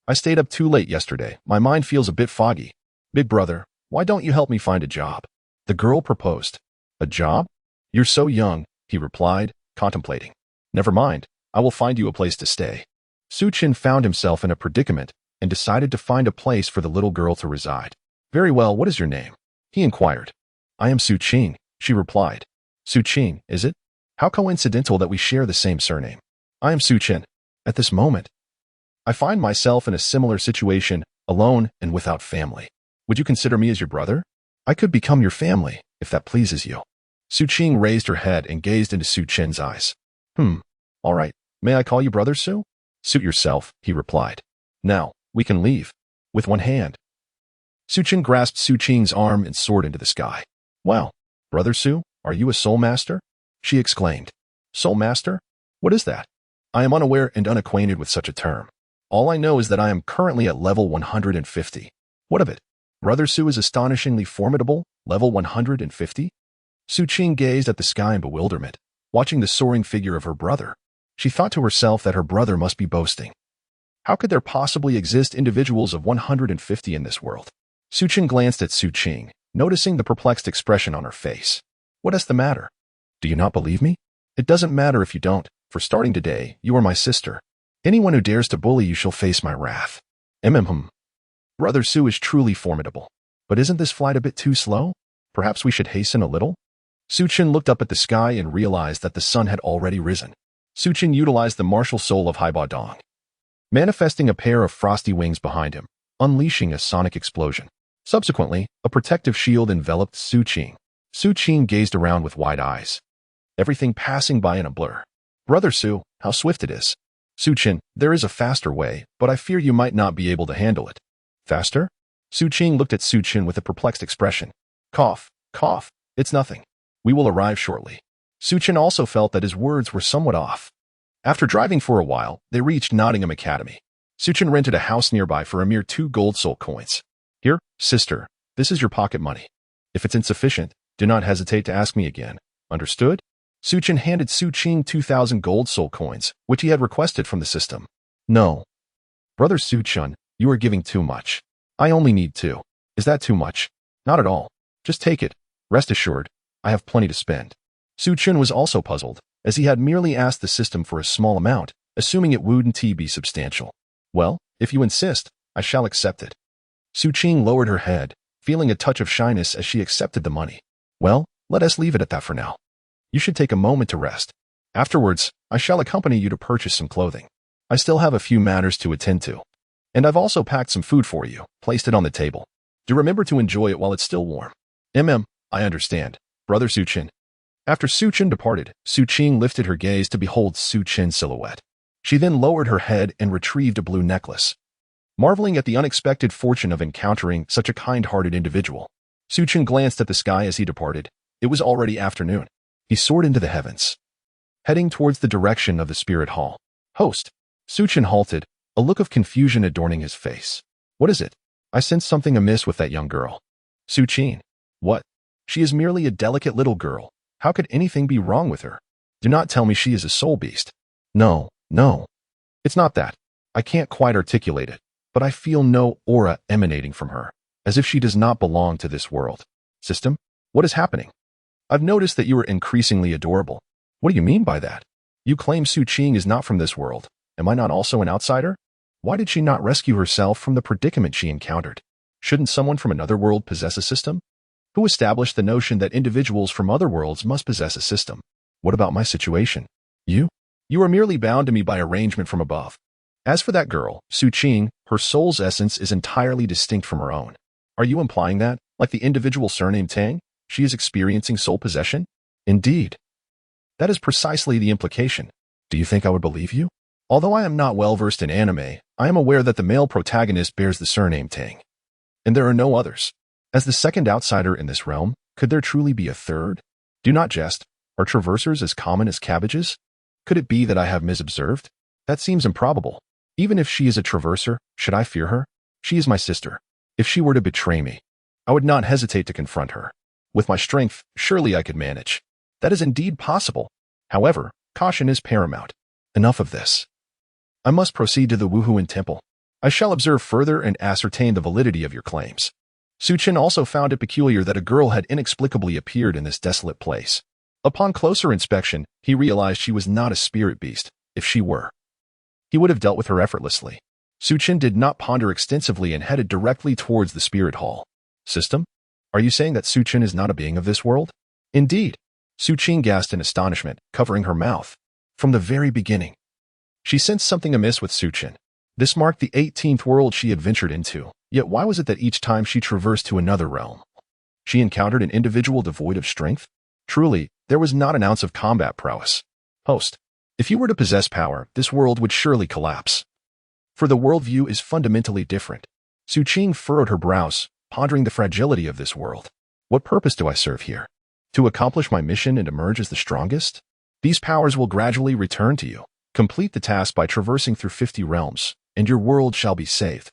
I stayed up too late yesterday. My mind feels a bit foggy. Big brother, why don't you help me find a job? The girl proposed. A job? You're so young, he replied, contemplating. Never mind, I will find you a place to stay. Suchin found himself in a predicament and decided to find a place for the little girl to reside. Very well, what is your name? He inquired. I am Suchin, she replied. Suchin, is it? How coincidental that we share the same surname. I am Suchin. At this moment, I find myself in a similar situation, alone and without family. Would you consider me as your brother? I could become your family, if that pleases you. Suchin raised her head and gazed into Suchin's eyes. All right. May I call you Brother Su? Suit yourself, he replied. Now, we can leave. With one hand, Suchin grasped Suchin's arm and soared into the sky. Wow, Brother Su, are you a soul master? She exclaimed. Soul master? What is that? I am unaware and unacquainted with such a term. All I know is that I am currently at level 150. What of it? Brother Su is astonishingly formidable, level 150? Suchin gazed at the sky in bewilderment, watching the soaring figure of her brother. She thought to herself that her brother must be boasting. How could there possibly exist individuals of 150 in this world? Suchin glanced at Suchin, noticing the perplexed expression on her face. What is the matter? Do you not believe me? It doesn't matter if you don't, for starting today, you are my sister. Anyone who dares to bully you shall face my wrath. Brother Su is truly formidable. But isn't this flight a bit too slow? Perhaps we should hasten a little? Suchin looked up at the sky and realized that the sun had already risen. Suchin utilized the martial soul of Haibodong, manifesting a pair of frosty wings behind him, unleashing a sonic explosion. Subsequently, a protective shield enveloped Su Qing. Su Qing gazed around with wide eyes, everything passing by in a blur. Brother Su, how swift it is. Su Qing, there is a faster way, but I fear you might not be able to handle it. Faster? Su Qing looked at Su Qing with a perplexed expression. Cough, cough, it's nothing. We will arrive shortly. Su Qing also felt that his words were somewhat off. After driving for a while, they reached Nottingham Academy. Su Qing rented a house nearby for a mere 2 gold soul coins. Here, sister, this is your pocket money. If it's insufficient, do not hesitate to ask me again. Understood? Su Qing handed Su Qing 2,000 gold soul coins, which he had requested from the system. No. Brother Su Qing, you are giving too much. I only need 2. Is that too much? Not at all. Just take it. Rest assured, I have plenty to spend. Su Qing was also puzzled, as he had merely asked the system for a small amount, assuming it wouldn't be substantial. Well, if you insist, I shall accept it. Su Qing lowered her head, feeling a touch of shyness as she accepted the money. Well, let us leave it at that for now. You should take a moment to rest. Afterwards, I shall accompany you to purchase some clothing. I still have a few matters to attend to. And I've also packed some food for you, placed it on the table. Do remember to enjoy it while it's still warm. I understand. Brother Su Qing. After Su Qing departed, Su Qing lifted her gaze to behold Su Qing's silhouette. She then lowered her head and retrieved a blue necklace. Marveling at the unexpected fortune of encountering such a kind-hearted individual, Su Qing glanced at the sky as he departed. It was already afternoon. He soared into the heavens, heading towards the direction of the spirit hall. Host. Su Qing halted, a look of confusion adorning his face. What is it? I sense something amiss with that young girl. Su Qing. What? She is merely a delicate little girl. How could anything be wrong with her? Do not tell me she is a soul beast. No. It's not that. I can't quite articulate it, but I feel no aura emanating from her, as if she does not belong to this world. System? What is happening? I've noticed that you are increasingly adorable. What do you mean by that? You claim Su Qing is not from this world. Am I not also an outsider? Why did she not rescue herself from the predicament she encountered? Shouldn't someone from another world possess a system? Who established the notion that individuals from other worlds must possess a system? What about my situation? You? You are merely bound to me by arrangement from above. As for that girl, Su Qing, her soul's essence is entirely distinct from her own. Are you implying that, like the individual surnamed Tang, she is experiencing soul possession? Indeed. That is precisely the implication. Do you think I would believe you? Although I am not well versed in anime, I am aware that the male protagonist bears the surname Tang. And there are no others. As the second outsider in this realm, could there truly be a third? Do not jest. Are traversers as common as cabbages? Could it be that I have misobserved? That seems improbable. Even if she is a traverser, should I fear her? She is my sister. If she were to betray me, I would not hesitate to confront her. With my strength, surely I could manage. That is indeed possible. However, caution is paramount. Enough of this. I must proceed to the Wuhuan Temple. I shall observe further and ascertain the validity of your claims. Su Qing also found it peculiar that a girl had inexplicably appeared in this desolate place. Upon closer inspection, he realized she was not a spirit beast. If she were, he would have dealt with her effortlessly. Su Qing did not ponder extensively and headed directly towards the spirit hall. System? Are you saying that Su Qing is not a being of this world? Indeed. Su Qing gasped in astonishment, covering her mouth. From the very beginning, she sensed something amiss with Su Qing. This marked the 18th world she had ventured into, yet why was it that each time she traversed to another realm, she encountered an individual devoid of strength? Truly, there was not an ounce of combat prowess. Host, if you were to possess power, this world would surely collapse. For the worldview is fundamentally different. Su Qing furrowed her brows, pondering the fragility of this world. What purpose do I serve here? To accomplish my mission and emerge as the strongest? These powers will gradually return to you. Complete the task by traversing through 50 realms, and your world shall be saved,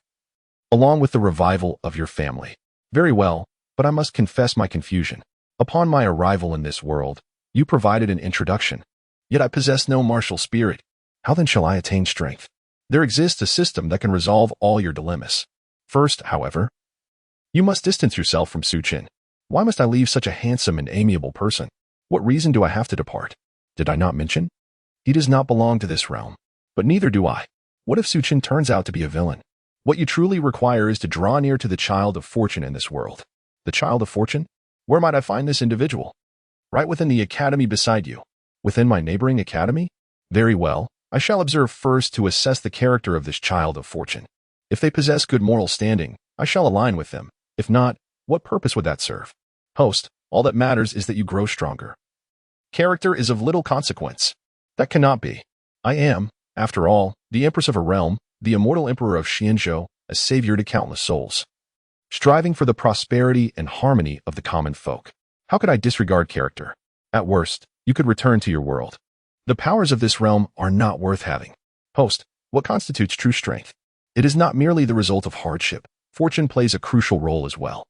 along with the revival of your family. Very well, but I must confess my confusion. Upon my arrival in this world, you provided an introduction. Yet I possess no martial spirit. How then shall I attain strength? There exists a system that can resolve all your dilemmas. First, however, you must distance yourself from Su Qing. Why must I leave such a handsome and amiable person? What reason do I have to depart? Did I not mention? He does not belong to this realm. But neither do I. What if Su Qing turns out to be a villain? What you truly require is to draw near to the child of fortune in this world. The child of fortune? Where might I find this individual? Right within the academy beside you. Within my neighboring academy? Very well, I shall observe first to assess the character of this child of fortune. If they possess good moral standing, I shall align with them. If not, what purpose would that serve? Host, all that matters is that you grow stronger. Character is of little consequence. That cannot be. I am, after all, the empress of a realm, the immortal emperor of Xianzhou, a savior to countless souls, striving for the prosperity and harmony of the common folk. How could I disregard character? At worst, you could return to your world. The powers of this realm are not worth having. Host, what constitutes true strength? It is not merely the result of hardship. Fortune plays a crucial role as well.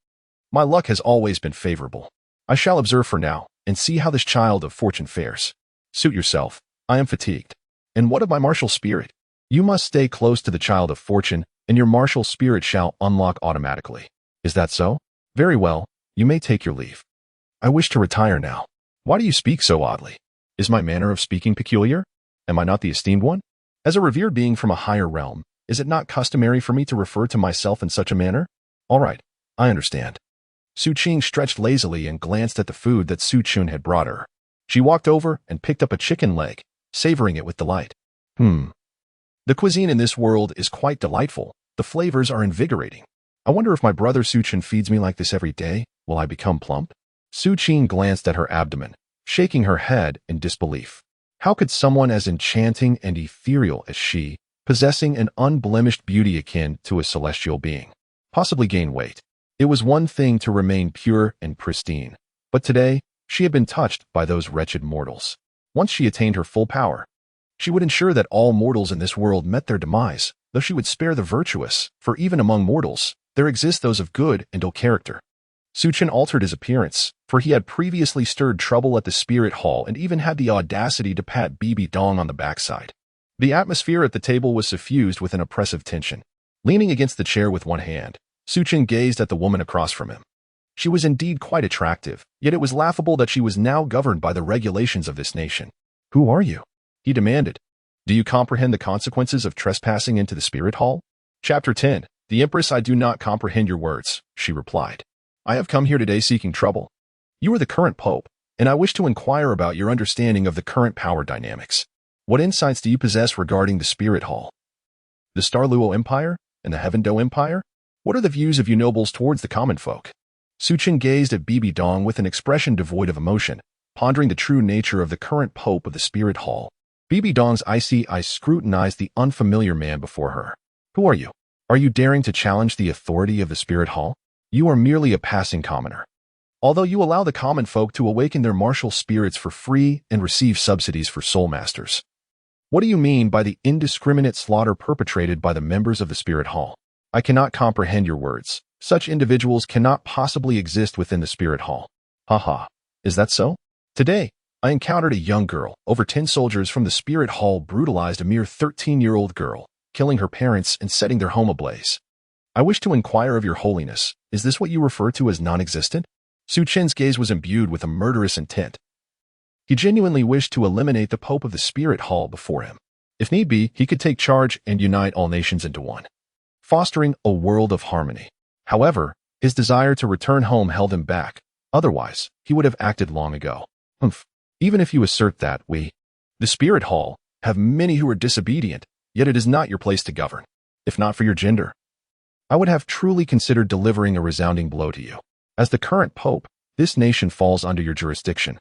My luck has always been favorable. I shall observe for now and see how this child of fortune fares. Suit yourself. I am fatigued. And what of my martial spirit? You must stay close to the child of fortune, and your martial spirit shall unlock automatically. Is that so? Very well, you may take your leave. I wish to retire now. Why do you speak so oddly? Is my manner of speaking peculiar? Am I not the esteemed one? As a revered being from a higher realm, is it not customary for me to refer to myself in such a manner? All right, I understand. Su Qing stretched lazily and glanced at the food that Su Chun had brought her. She walked over and picked up a chicken leg, savoring it with delight. The cuisine in this world is quite delightful. The flavors are invigorating. I wonder if my brother Su Chun feeds me like this every day, will I become plump? Su Qing glanced at her abdomen, shaking her head in disbelief. How could someone as enchanting and ethereal as she, possessing an unblemished beauty akin to a celestial being, possibly gain weight? It was one thing to remain pure and pristine, but today she had been touched by those wretched mortals. Once she attained her full power, she would ensure that all mortals in this world met their demise, though she would spare the virtuous, for even among mortals, there exist those of good and ill character. Su Chen altered his appearance, for he had previously stirred trouble at the spirit hall and even had the audacity to pat Bibi Dong on the backside. The atmosphere at the table was suffused with an oppressive tension. Leaning against the chair with one hand, Su Chen gazed at the woman across from him. She was indeed quite attractive, yet it was laughable that she was now governed by the regulations of this nation. Who are you? He demanded. Do you comprehend the consequences of trespassing into the spirit hall? Chapter 10. The Empress, I do not comprehend your words, she replied. I have come here today seeking trouble. You are the current pope, and I wish to inquire about your understanding of the current power dynamics. What insights do you possess regarding the spirit hall? The Douluo Empire and the Heaven Do Empire? What are the views of you nobles towards the common folk? Su Chen gazed at Bibi Dong with an expression devoid of emotion, pondering the true nature of the current pope of the spirit hall. Bibi Dong's icy eyes scrutinized the unfamiliar man before her. Who are you? Are you daring to challenge the authority of the spirit hall? You are merely a passing commoner. Although you allow the common folk to awaken their martial spirits for free and receive subsidies for soul masters. What do you mean by the indiscriminate slaughter perpetrated by the members of the spirit hall? I cannot comprehend your words. Such individuals cannot possibly exist within the spirit hall. Haha, is that so? Today, I encountered a young girl. Over 10 soldiers from the spirit hall brutalized a mere 13-year-old girl, killing her parents and setting their home ablaze. I wish to inquire of your holiness, is this what you refer to as non-existent? Su Chen's gaze was imbued with a murderous intent. He genuinely wished to eliminate the Pope of the Spirit Hall before him. If need be, he could take charge and unite all nations into one, fostering a world of harmony. However, his desire to return home held him back. Otherwise, he would have acted long ago. Even if you assert that we, the Spirit Hall, have many who are disobedient, yet it is not your place to govern. If not for your gender, I would have truly considered delivering a resounding blow to you. As the current pope, this nation falls under your jurisdiction.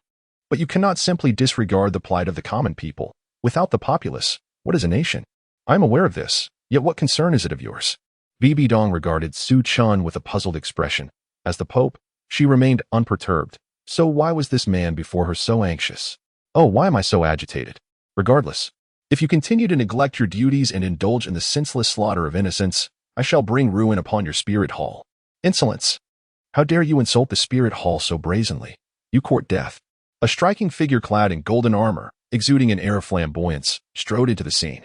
But you cannot simply disregard the plight of the common people. Without the populace, what is a nation? I am aware of this, yet what concern is it of yours? Bibi Dong regarded Su Chun with a puzzled expression. As the pope, she remained unperturbed. So why was this man before her so anxious? Oh, why am I so agitated? Regardless, if you continue to neglect your duties and indulge in the senseless slaughter of innocents, I shall bring ruin upon your spirit hall. Insolence! How dare you insult the spirit hall so brazenly? You court death. A striking figure clad in golden armor, exuding an air of flamboyance, strode into the scene.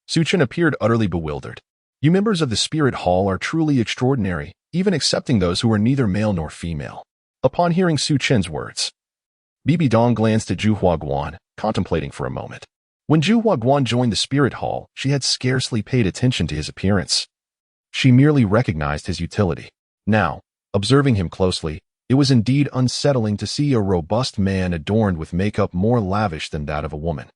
Su Chen appeared utterly bewildered. You members of the spirit hall are truly extraordinary, even accepting those who are neither male nor female. Upon hearing Su Chen's words, Bibi Dong glanced at Zhu Huaguan, contemplating for a moment. When Zhu Huaguan joined the spirit hall, she had scarcely paid attention to his appearance. She merely recognized his utility. Now, observing him closely, it was indeed unsettling to see a robust man adorned with makeup more lavish than that of a woman.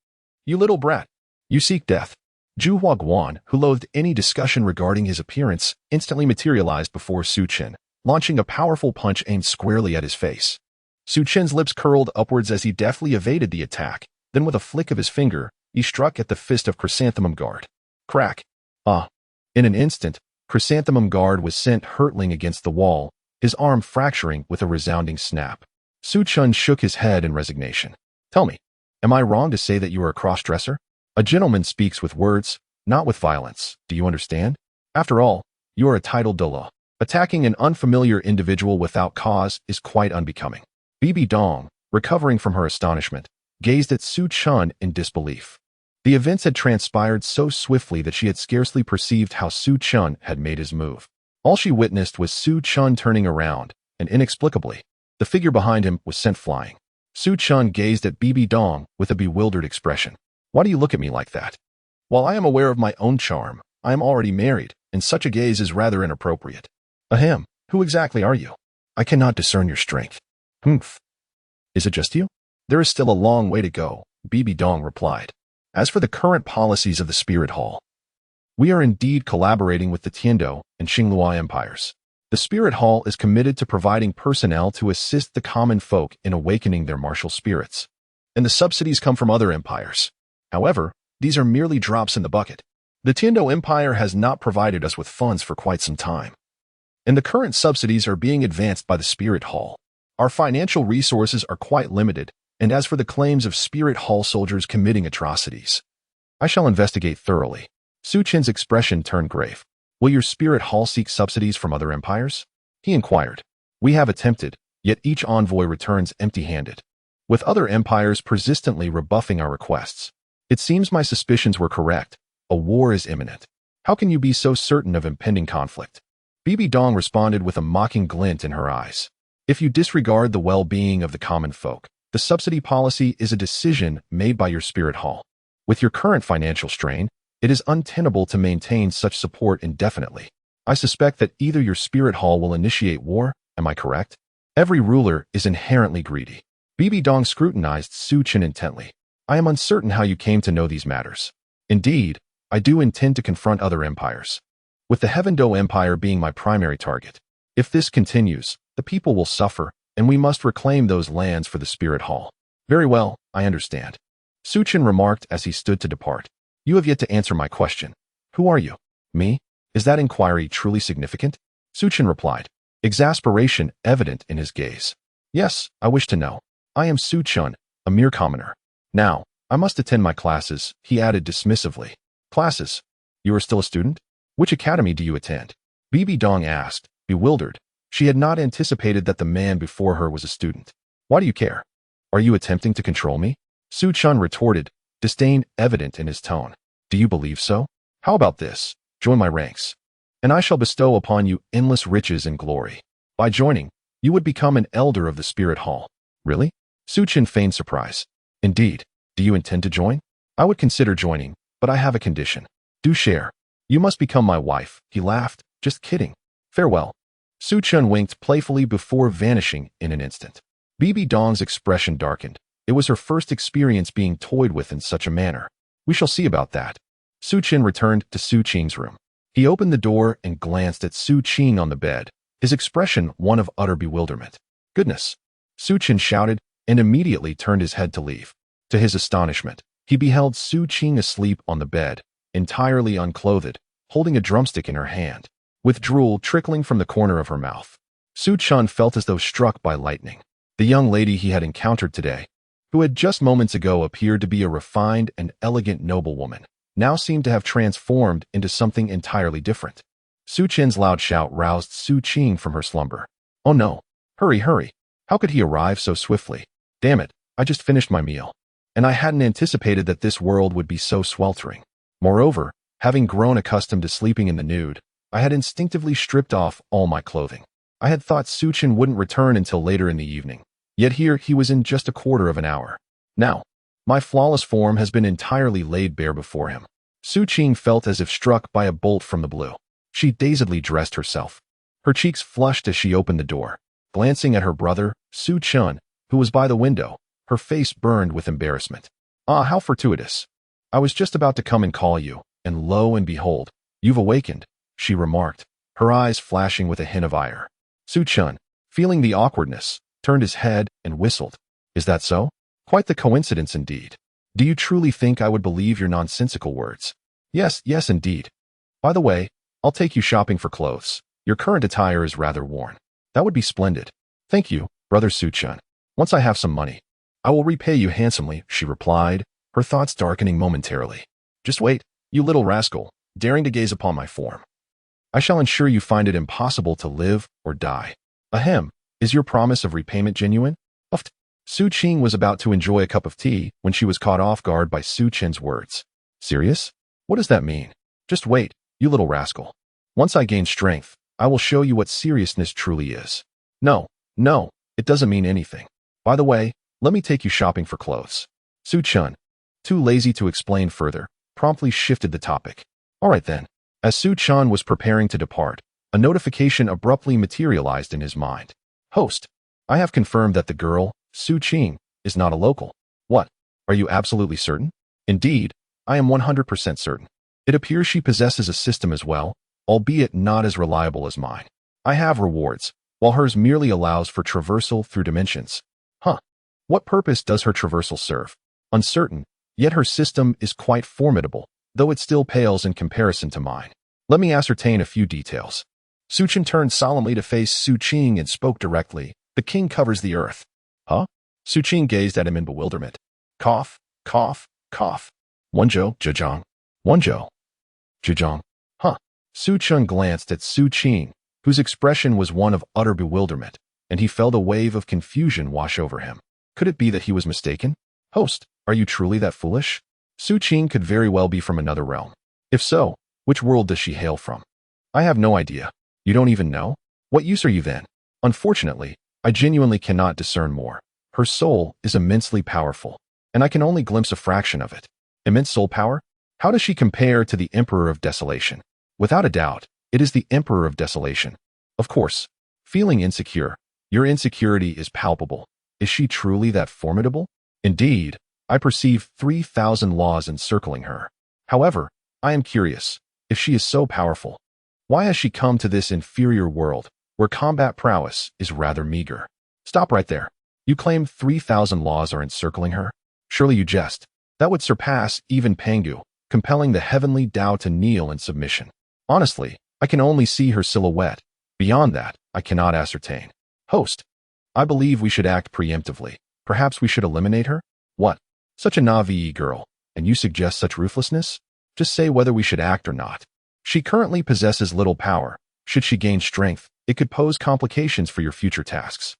You little brat, You seek death. Zhu Huaguan, who loathed any discussion regarding his appearance, instantly materialized before Su Chen, launching a powerful punch aimed squarely at his face. Su Chen's lips curled upwards as he deftly evaded the attack. Then with a flick of his finger, he struck at the fist of Chrysanthemum Guard. Crack. Ah. In an instant, Chrysanthemum Guard was sent hurtling against the wall, his arm fracturing with a resounding snap. Su Chen shook his head in resignation. Tell me, am I wrong to say that you are a cross-dresser? A gentleman speaks with words, not with violence. Do you understand? After all, you are a titled Douluo. Attacking an unfamiliar individual without cause is quite unbecoming. Bibi Dong, recovering from her astonishment, gazed at Su Chen in disbelief. The events had transpired so swiftly that she had scarcely perceived how Su Chen had made his move. All she witnessed was Su Chen turning around, and inexplicably, the figure behind him was sent flying. Su Chen gazed at Bibi Dong with a bewildered expression. Why do you look at me like that? While I am aware of my own charm, I am already married, and such a gaze is rather inappropriate. Ahem, who exactly are you? I cannot discern your strength. Humph. Is it just you? There is still a long way to go, Bibi Dong replied. As for the current policies of the Spirit Hall, we are indeed collaborating with the Tiando and Xinglua empires. The Spirit Hall is committed to providing personnel to assist the common folk in awakening their martial spirits, and the subsidies come from other empires. However, these are merely drops in the bucket. The Tiando Empire has not provided us with funds for quite some time, and the current subsidies are being advanced by the Spirit Hall. Our financial resources are quite limited, and as for the claims of Spirit Hall soldiers committing atrocities, I shall investigate thoroughly. Su Chen's expression turned grave. Will your Spirit Hall seek subsidies from other empires? He inquired. We have attempted, yet each envoy returns empty-handed, with other empires persistently rebuffing our requests. It seems my suspicions were correct. A war is imminent. How can you be so certain of impending conflict? Bibi Dong responded with a mocking glint in her eyes. If you disregard the well-being of the common folk, the subsidy policy is a decision made by your Spirit Hall. With your current financial strain, it is untenable to maintain such support indefinitely. I suspect that either your Spirit Hall will initiate war, am I correct? Every ruler is inherently greedy. Bibi Dong scrutinized Su Chen intently. I am uncertain how you came to know these matters. Indeed, I do intend to confront other empires, with the Heavendo Empire being my primary target. If this continues, the people will suffer, and we must reclaim those lands for the Spirit Hall. Very well, I understand. Su Chen remarked as he stood to depart. You have yet to answer my question. Who are you? Me? Is that inquiry truly significant? Su Chen replied, exasperation evident in his gaze. Yes, I wish to know. I am Su Chen, a mere commoner. Now, I must attend my classes, he added dismissively. Classes? You are still a student? Which academy do you attend? Bibi Dong asked, bewildered. She had not anticipated that the man before her was a student. Why do you care? Are you attempting to control me? Su Chen retorted, disdain evident in his tone. Do you believe so? How about this? Join my ranks, and I shall bestow upon you endless riches and glory. By joining, you would become an elder of the Spirit Hall. Really? Su Chen feigned surprise. Indeed. Do you intend to join? I would consider joining, but I have a condition. Do share. You must become my wife. He laughed. Just kidding. Farewell. Su Chen winked playfully before vanishing in an instant. Bibi Dong's expression darkened. It was her first experience being toyed with in such a manner. We shall see about that. Su Chen returned to Su Qing's room. He opened the door and glanced at Su Qing on the bed, his expression one of utter bewilderment. Goodness! Su Chen shouted and immediately turned his head to leave. To his astonishment, he beheld Su Qing asleep on the bed, entirely unclothed, holding a drumstick in her hand, with drool trickling from the corner of her mouth. Su Chen felt as though struck by lightning. The young lady he had encountered today, who had just moments ago appeared to be a refined and elegant noblewoman, now seemed to have transformed into something entirely different. Su Chen's loud shout roused Su Qing from her slumber. Oh no! Hurry, hurry! How could he arrive so swiftly? Damn it, I just finished my meal, and I hadn't anticipated that this world would be so sweltering. Moreover, having grown accustomed to sleeping in the nude, I had instinctively stripped off all my clothing. I had thought Su Chen wouldn't return until later in the evening, yet here he was in just a quarter of an hour. Now, my flawless form has been entirely laid bare before him. Su Qing felt as if struck by a bolt from the blue. She dazedly dressed herself. Her cheeks flushed as she opened the door. Glancing at her brother, Su Chen, who was by the window, her face burned with embarrassment. Ah, how fortuitous. I was just about to come and call you, and lo and behold, you've awakened, she remarked, her eyes flashing with a hint of ire. Su-chun, feeling the awkwardness, turned his head and whistled. Is that so? Quite the coincidence indeed. Do you truly think I would believe your nonsensical words? Yes, indeed. By the way, I'll take you shopping for clothes. Your current attire is rather worn. That would be splendid. Thank you, brother Su-chun. Once I have some money, I will repay you handsomely, she replied, her thoughts darkening momentarily. Just wait, you little rascal, daring to gaze upon my form. I shall ensure you find it impossible to live or die. Ahem, is your promise of repayment genuine? Uft. Su-ching was about to enjoy a cup of tea when she was caught off guard by Su-chen's words. Serious? What does that mean? Just wait, you little rascal. Once I gain strength, I will show you what seriousness truly is. No, it doesn't mean anything. By the way, let me take you shopping for clothes. Su-chun, too lazy to explain further, promptly shifted the topic. All right then. As Su-chun was preparing to depart, a notification abruptly materialized in his mind. Host, I have confirmed that the girl, Su-ching, is not a local. What? Are you absolutely certain? Indeed, I am 100% certain. It appears she possesses a system as well, albeit not as reliable as mine. I have rewards, while hers merely allows for traversal through dimensions. Huh. What purpose does her traversal serve? Uncertain, yet her system is quite formidable, though it still pales in comparison to mine. Let me ascertain a few details. Su-chun turned solemnly to face Su-ching and spoke directly. The king covers the earth. Huh? Su-ching gazed at him in bewilderment. Cough, cough, cough. Wonzhou, Zhejiang. Wonzhou. Zhejiang. Huh. Su-chun glanced at Su-ching, whose expression was one of utter bewilderment, and he felt a wave of confusion wash over him. Could it be that he was mistaken? Host, are you truly that foolish? Su-ching could very well be from another realm. If so, which world does she hail from? I have no idea. You don't even know? What use are you then? Unfortunately, I genuinely cannot discern more. Her soul is immensely powerful, and I can only glimpse a fraction of it. Immense soul power? How does she compare to the Emperor of Desolation? Without a doubt, it is the Emperor of Desolation. Of course, feeling insecure, your insecurity is palpable. Is she truly that formidable? Indeed, I perceive 3,000 laws encircling her. However, I am curious, if she is so powerful, why has she come to this inferior world, where combat prowess is rather meager? Stop right there. You claim 3,000 laws are encircling her? Surely you jest. That would surpass even Pangu, compelling the heavenly Tao to kneel in submission. Honestly, I can only see her silhouette. Beyond that, I cannot ascertain. Host, I believe we should act preemptively. Perhaps we should eliminate her? What? Such a Navi girl, and you suggest such ruthlessness? Just say whether we should act or not. She currently possesses little power. Should she gain strength, it could pose complications for your future tasks.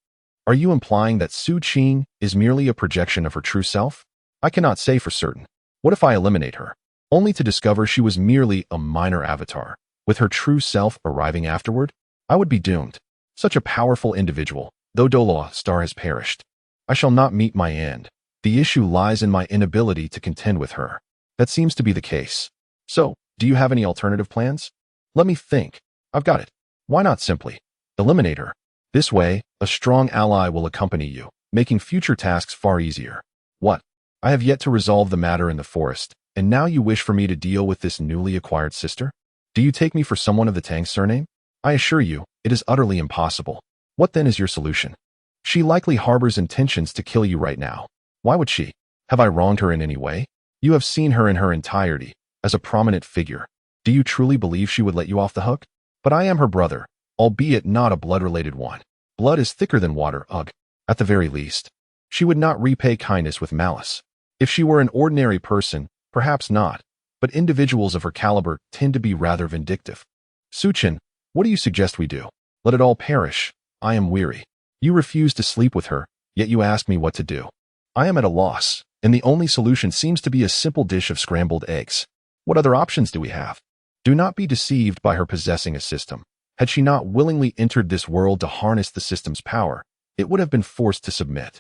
Are you implying that Su-ching is merely a projection of her true self? I cannot say for certain. What if I eliminate her, only to discover she was merely a minor avatar, with her true self arriving afterward? I would be doomed. Such a powerful individual, though Douluo star has perished. I shall not meet my end. The issue lies in my inability to contend with her. That seems to be the case. So, do you have any alternative plans? Let me think. I've got it. Why not simply eliminate her? This way, a strong ally will accompany you, making future tasks far easier. What? I have yet to resolve the matter in the forest, and now you wish for me to deal with this newly acquired sister? Do you take me for someone of the Tang surname? I assure you, it is utterly impossible. What then is your solution? She likely harbors intentions to kill you right now. Why would she? Have I wronged her in any way? You have seen her in her entirety, as a prominent figure. Do you truly believe she would let you off the hook? But I am her brother, albeit not a blood-related one. Blood is thicker than water, ugh. At the very least, she would not repay kindness with malice. If she were an ordinary person, perhaps not, but individuals of her caliber tend to be rather vindictive. Su-chun, what do you suggest we do? Let it all perish. I am weary. You refuse to sleep with her, yet you ask me what to do. I am at a loss, and the only solution seems to be a simple dish of scrambled eggs. What other options do we have? Do not be deceived by her possessing a system. Had she not willingly entered this world to harness the system's power, it would have been forced to submit.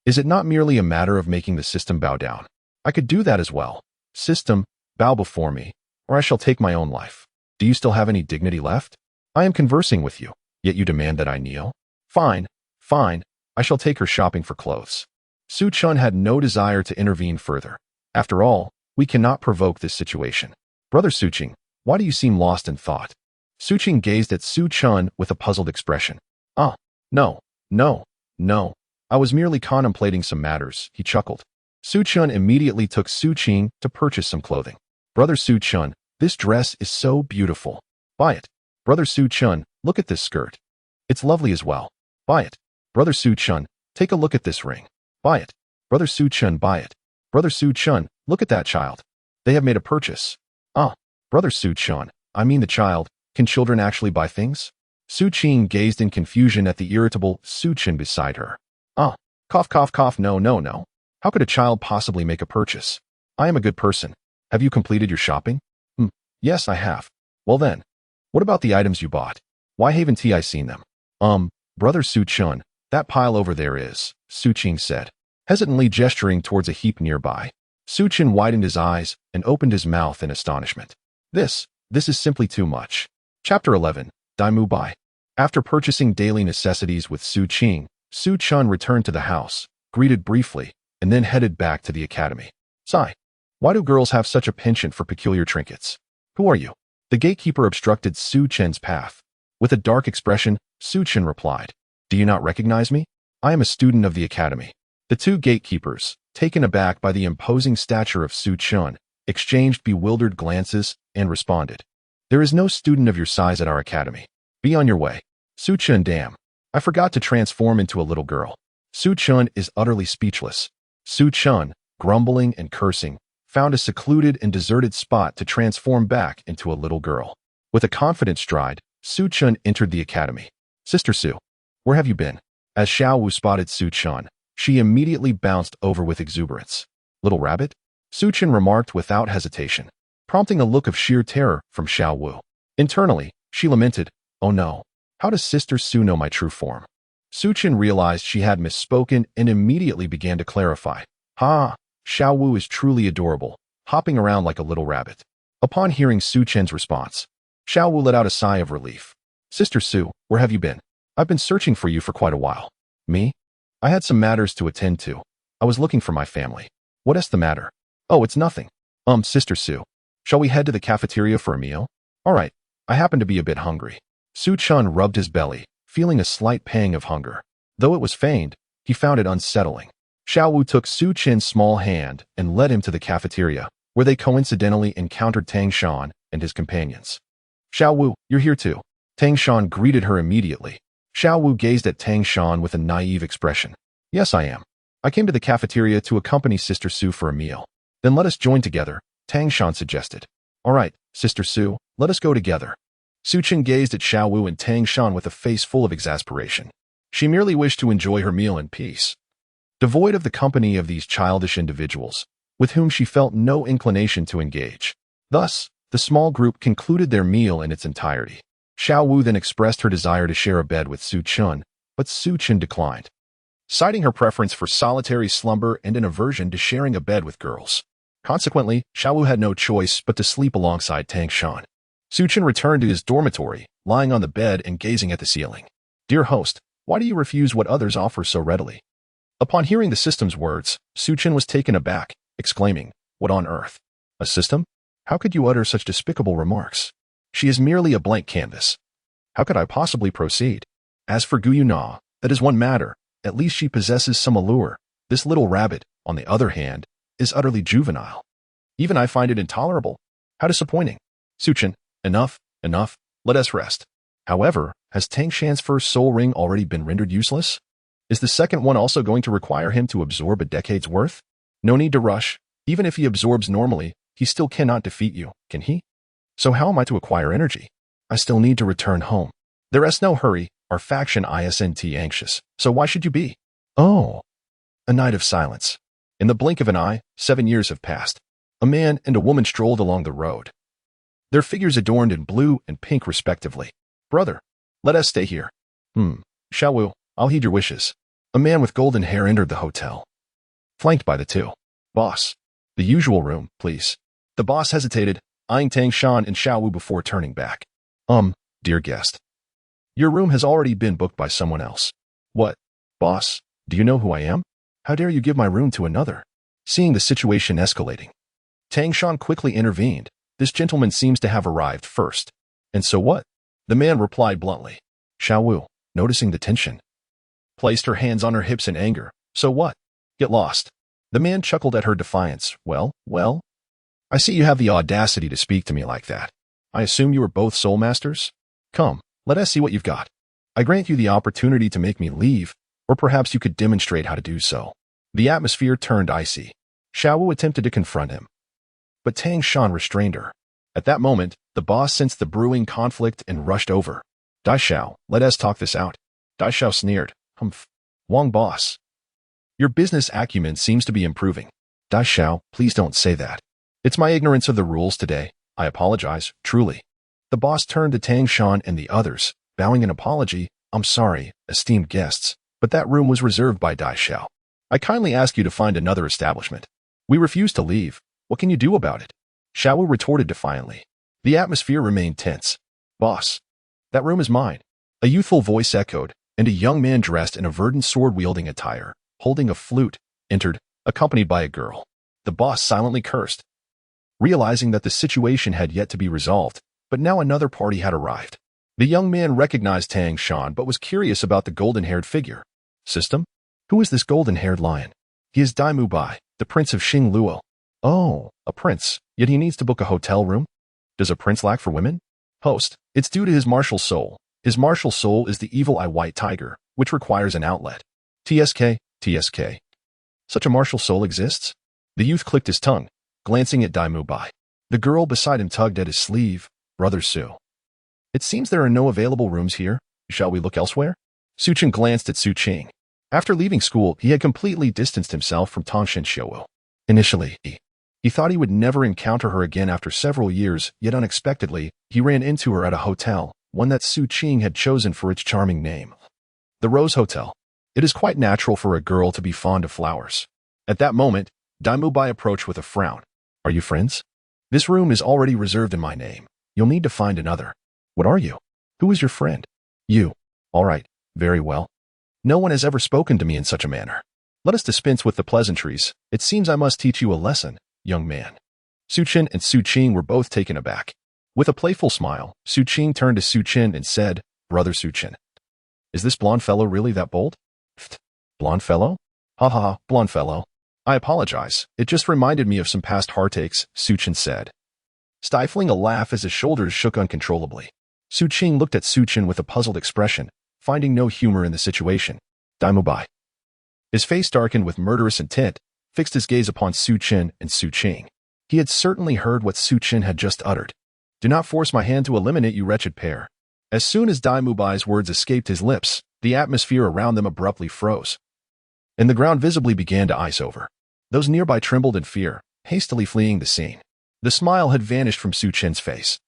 Is it not merely a matter of making the system bow down? I could do that as well. System, bow before me, or I shall take my own life. Do you still have any dignity left? I am conversing with you, yet you demand that I kneel? Fine, I shall take her shopping for clothes. Su-chun had no desire to intervene further. After all, We cannot provoke this situation. Brother Suqing, why do you seem lost in thought? Suqing gazed at Su Chun with a puzzled expression. Ah, no, no, no. I was merely contemplating some matters, he chuckled. Su Chun immediately took Su Qing to purchase some clothing. Brother Su Chun, this dress is so beautiful. Buy it. Brother Su Chun, look at this skirt. It's lovely as well. Buy it. Brother Su Chun, take a look at this ring. Buy it. Brother Su Chun, buy it. Brother Su Chun, look at that child. They have made a purchase. Ah, Brother Su Chun, I mean the child. Can children actually buy things? Su Qing gazed in confusion at the irritable Su Chun beside her. Ah, cough, cough, cough, no, no, no. How could a child possibly make a purchase? I am a good person. Have you completed your shopping? Yes, I have. Well then, what about the items you bought? Why haven't I seen them? Brother Su Chun, that pile over there is, Su Qing said, hesitantly gesturing towards a heap nearby. Su Chun widened his eyes and opened his mouth in astonishment. This is simply too much. Chapter 11, Dai Mu Bai. After purchasing daily necessities with Su Qing, Su Chun returned to the house, greeted briefly, and then headed back to the academy. Sigh. Why do girls have such a penchant for peculiar trinkets? Who are you? The gatekeeper obstructed Su Chen's path. With a dark expression, Su Chen replied, Do you not recognize me? I am a student of the academy. The two gatekeepers, taken aback by the imposing stature of Su Chen, exchanged bewildered glances and responded, There is no student of your size at our academy. Be on your way. Su Chen, damn. I forgot to transform into a little girl. Su Chen is utterly speechless. Su Chen, grumbling and cursing, found a secluded and deserted spot to transform back into a little girl. With a confident stride, Su Chun entered the academy. Sister Su, where have you been? As Xiao Wu spotted Su Chun, she immediately bounced over with exuberance. Little rabbit? Su Chun remarked without hesitation, prompting a look of sheer terror from Xiao Wu. Internally, she lamented, Oh no, how does Sister Su know my true form? Su Chun realized she had misspoken and immediately began to clarify. Ha! Xiao Wu is truly adorable, hopping around like a little rabbit. Upon hearing Su Chen's response, Xiao Wu let out a sigh of relief. Sister Su, where have you been? I've been searching for you for quite a while. Me? I had some matters to attend to. I was looking for my family. What is the matter? Oh, it's nothing. Sister Su, shall we head to the cafeteria for a meal? All right, I happen to be a bit hungry. Su Chun rubbed his belly, feeling a slight pang of hunger. Though it was feigned, he found it unsettling. Xiao Wu took Su Chen's small hand and led him to the cafeteria, where they coincidentally encountered Tang Shan and his companions. Xiao Wu, you're here too. Tang Shan greeted her immediately. Xiao Wu gazed at Tang Shan with a naive expression. Yes, I am. I came to the cafeteria to accompany Sister Su for a meal. Then let us join together, Tang Shan suggested. All right, Sister Su, let us go together. Su Chen gazed at Xiao Wu and Tang Shan with a face full of exasperation. She merely wished to enjoy her meal in peace, devoid of the company of these childish individuals, with whom she felt no inclination to engage. Thus, the small group concluded their meal in its entirety. Xiao Wu then expressed her desire to share a bed with Su Chun, but Su Chen declined, citing her preference for solitary slumber and an aversion to sharing a bed with girls. Consequently, Xiao Wu had no choice but to sleep alongside Tang Shan. Su Chen returned to his dormitory, lying on the bed and gazing at the ceiling. Dear host, why do you refuse what others offer so readily? Upon hearing the system's words, Su Chen was taken aback, exclaiming, What on earth? A system? How could you utter such despicable remarks? She is merely a blank canvas. How could I possibly proceed? As for Gu Yuna, that is one matter. At least she possesses some allure. This little rabbit, on the other hand, is utterly juvenile. Even I find it intolerable. How disappointing. Su Chen, enough, let us rest. However, has Tang Shan's first soul ring already been rendered useless? Is the second one also going to require him to absorb a decade's worth? No need to rush. Even if he absorbs normally, he still cannot defeat you, can he? So how am I to acquire energy? I still need to return home. There is no hurry, our faction isn't anxious, so why should you be? Oh. A night of silence. In the blink of an eye, 7 years have passed. A man and a woman strolled along the road, their figures adorned in blue and pink respectively. Brother, let us stay here. Xiao Wu, I'll heed your wishes. A man with golden hair entered the hotel, flanked by the two. Boss, the usual room, please. The boss hesitated, eyeing Tang Shan and Xiao Wu before turning back. Dear guest, your room has already been booked by someone else. What? Boss, do you know who I am? How dare you give my room to another? Seeing the situation escalating, Tang Shan quickly intervened. This gentleman seems to have arrived first. And so what? The man replied bluntly. Xiao Wu, noticing the tension, placed her hands on her hips in anger. So what? Get lost. The man chuckled at her defiance. Well, I see you have the audacity to speak to me like that. I assume you are both soul masters? Come, let us see what you've got. I grant you the opportunity to make me leave, or perhaps you could demonstrate how to do so. The atmosphere turned icy. Xiao Wu attempted to confront him, but Tang Shan restrained her. At that moment, the boss sensed the brewing conflict and rushed over. Dai Xiao, let us talk this out. Dai Xiao sneered. Humph. Wang boss. Your business acumen seems to be improving. Dai Xiao, please don't say that. It's my ignorance of the rules today. I apologize, truly. The boss turned to Tang Shan and the others, bowing an apology. I'm sorry, esteemed guests, but that room was reserved by Dai Xiao. I kindly ask you to find another establishment. We refuse to leave. What can you do about it? Xiao Wu retorted defiantly. The atmosphere remained tense. Boss, that room is mine. A youthful voice echoed, and a young man dressed in a verdant sword-wielding attire, holding a flute, entered, accompanied by a girl. The boss silently cursed, realizing that the situation had yet to be resolved, but now another party had arrived. The young man recognized Tang Shan but was curious about the golden-haired figure. System? Who is this golden-haired lion? He is Dai Mubai, the prince of Douluo. Oh, a prince, yet he needs to book a hotel room? Does a prince lack for women? Host, it's due to his martial soul. His martial soul is the evil eye white tiger, which requires an outlet. TSK. Such a martial soul exists? The youth clicked his tongue, glancing at Dai Mubai. The girl beside him tugged at his sleeve. Brother Su. It seems there are no available rooms here. Shall we look elsewhere? Su Chen glanced at Su Qing. After leaving school, he had completely distanced himself from Tongshan Xiaowu. Initially, he thought he would never encounter her again after several years, yet unexpectedly, he ran into her at a hotel, one that Su Qing had chosen for its charming name. The Rose Hotel. It is quite natural for a girl to be fond of flowers. At that moment, Dai Mubai approached with a frown. Are you friends? This room is already reserved in my name. You'll need to find another. What are you? Who is your friend? You. All right, very well. No one has ever spoken to me in such a manner. Let us dispense with the pleasantries. It seems I must teach you a lesson, young man. Su Chen and Su Qing were both taken aback. With a playful smile, Su Qing turned to Su Chen and said, Brother Su Chen, is this blonde fellow really that bold? Pfft, blonde fellow? Ha ha ha, blonde fellow. I apologize. It just reminded me of some past heartaches, Su Chen said, stifling a laugh as his shoulders shook uncontrollably. Su Qing looked at Su Chen with a puzzled expression, finding no humor in the situation. Dai Mubai. His face darkened with murderous intent, fixed his gaze upon Su Chen and Su Qing. He had certainly heard what Su Chen had just uttered. Do not force my hand to eliminate you wretched pair. As soon as Dai Mubai's words escaped his lips, the atmosphere around them abruptly froze, and the ground visibly began to ice over. Those nearby trembled in fear, hastily fleeing the scene. The smile had vanished from Su Chen's face,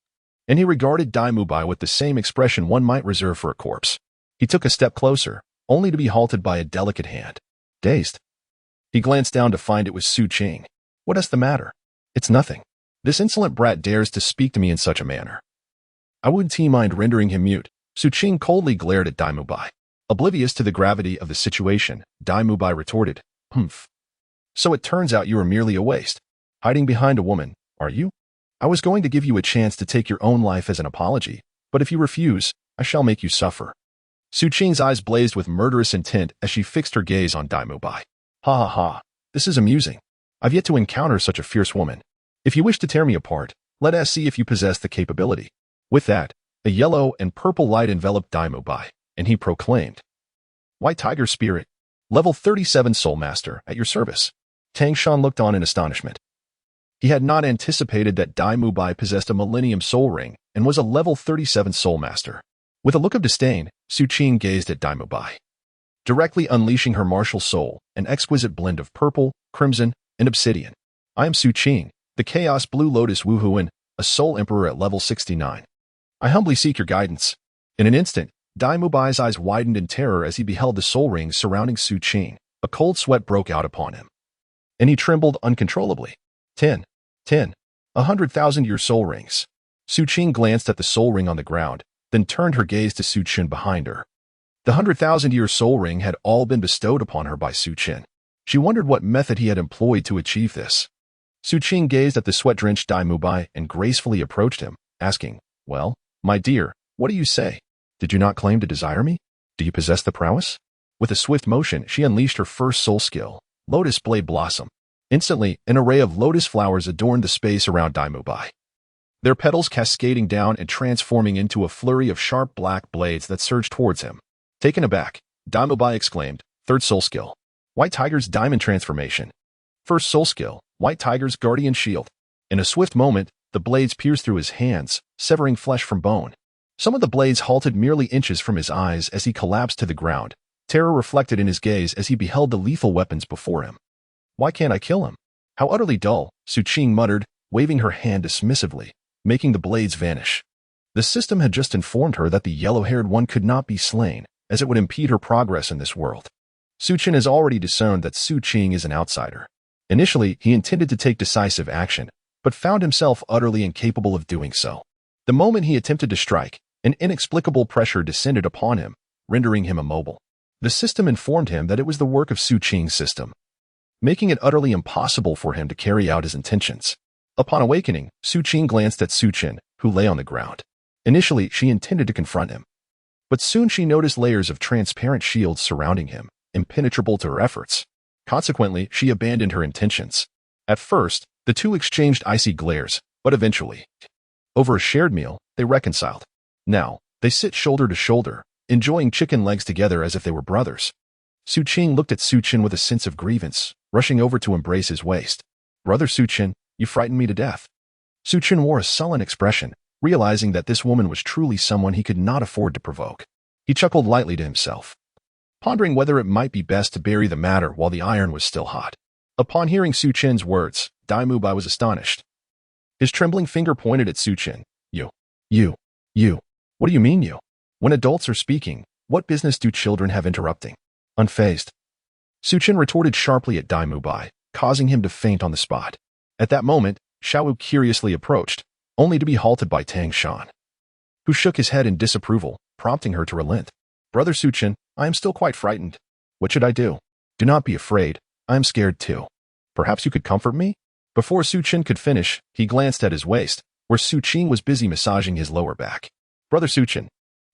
and he regarded Dai Mubai with the same expression one might reserve for a corpse. He took a step closer, only to be halted by a delicate hand. Dazed, he glanced down to find it was Su Qing. What is the matter? It's nothing. This insolent brat dares to speak to me in such a manner. I wouldn't mind rendering him mute. Su Qing coldly glared at Dai Mubai. Oblivious to the gravity of the situation, Dai Mubai retorted, Humph. So it turns out you are merely a waste. Hiding behind a woman, are you? I was going to give you a chance to take your own life as an apology, but if you refuse, I shall make you suffer. Su Qing's eyes blazed with murderous intent as she fixed her gaze on Dai Mubai. Ha ha ha, this is amusing. I've yet to encounter such a fierce woman. If you wish to tear me apart, let us see if you possess the capability. With that, a yellow and purple light enveloped Dai Mubai, and he proclaimed, White Tiger Spirit, level 37 Soul Master, at your service. Tang Shan looked on in astonishment. He had not anticipated that Dai Mubai possessed a Millennium Soul Ring and was a level 37 Soul Master. With a look of disdain, Su Qing gazed at Dai Mubai, directly unleashing her martial soul, an exquisite blend of purple, crimson, and obsidian. I am Su Qing, the Chaos Blue Lotus Wu Huan, a Soul Emperor at level 69. I humbly seek your guidance. In an instant, Dai Mubai's eyes widened in terror as he beheld the soul rings surrounding Su Qing. A cold sweat broke out upon him, and he trembled uncontrollably. 10, 100,000-year soul rings. Su Qing glanced at the soul ring on the ground, then turned her gaze to Su Chen behind her. The 100,000-year soul ring had all been bestowed upon her by Su Chen. She wondered what method he had employed to achieve this. Su Qing gazed at the sweat-drenched Dai Mubai and gracefully approached him, asking, "Well, my dear, what do you say? Did you not claim to desire me? Do you possess the prowess?" With a swift motion, she unleashed her first soul skill, Lotus Blade Blossom. Instantly, an array of lotus flowers adorned the space around Dai Mubai, their petals cascading down and transforming into a flurry of sharp black blades that surged towards him. Taken aback, Dai Mubai exclaimed, "Third soul skill, White Tiger's Diamond Transformation. First soul skill, White Tiger's Guardian Shield." In a swift moment, the blades pierced through his hands, severing flesh from bone. Some of the blades halted merely inches from his eyes as he collapsed to the ground, terror reflected in his gaze as he beheld the lethal weapons before him. "Why can't I kill him? How utterly dull," Su Qing muttered, waving her hand dismissively, making the blades vanish. The system had just informed her that the yellow-haired one could not be slain, as it would impede her progress in this world. Su Qin has already discerned that Su Qing is an outsider. Initially, he intended to take decisive action, but found himself utterly incapable of doing so. The moment he attempted to strike, an inexplicable pressure descended upon him, rendering him immobile. The system informed him that it was the work of Su Qing's system, making it utterly impossible for him to carry out his intentions. Upon awakening, Su Qing glanced at Su Qin, who lay on the ground. Initially, she intended to confront him, but soon she noticed layers of transparent shields surrounding him, impenetrable to her efforts. Consequently, she abandoned her intentions. At first, the two exchanged icy glares, but eventually, over a shared meal, they reconciled. Now, they sit shoulder to shoulder, enjoying chicken legs together as if they were brothers. Su Qing looked at Su Qin with a sense of grievance, rushing over to embrace his waist. "Brother Su Qin, you frightened me to death." Su Qin wore a sullen expression, realizing that this woman was truly someone he could not afford to provoke. He chuckled lightly to himself, pondering whether it might be best to bury the matter while the iron was still hot. Upon hearing Su Qin's words, Dai Mubai was astonished. His trembling finger pointed at Su Qin. You. What do you mean, you? When adults are speaking, what business do children have interrupting?" Unfazed, Su Qin retorted sharply at Dai Mubai, causing him to faint on the spot. At that moment, Xiaowu curiously approached, only to be halted by Tang Shan, who shook his head in disapproval, prompting her to relent. "Brother Su Qin, I am still quite frightened. What should I do?" "Do not be afraid. I am scared too. Perhaps you could comfort me?" Before Su Qin could finish, he glanced at his waist, where Su Qing was busy massaging his lower back. "Brother Su Qin,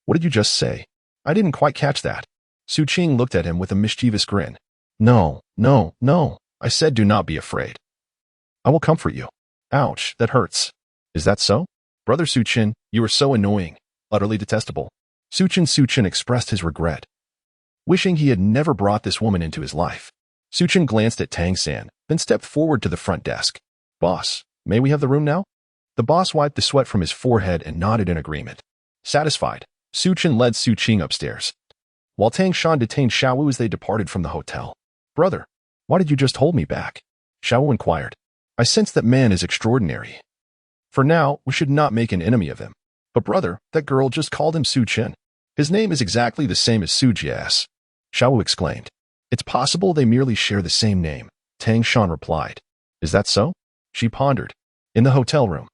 what did you just say? I didn't quite catch that." Su Qing looked at him with a mischievous grin. No. I said do not be afraid. I will comfort you." "Ouch, that hurts." "Is that so?" "Brother Su Qin, you are so annoying, utterly detestable." Su Qin expressed his regret, wishing he had never brought this woman into his life. Su Qin glanced at Tang San, then stepped forward to the front desk. "Boss, may we have the room now?" The boss wiped the sweat from his forehead and nodded in agreement. Satisfied, Su Qin led Su Qing upstairs, while Tang Shan detained Xiaowu as they departed from the hotel. "Brother, why did you just hold me back?" Xiaowu inquired. "I sense that man is extraordinary. For now, we should not make an enemy of him. But brother, that girl just called him Su Qin. His name is exactly the same as Su Jia's," Xiaowu exclaimed. "It's possible they merely share the same name," Tang Shan replied. "Is that so?" She pondered. In the hotel room,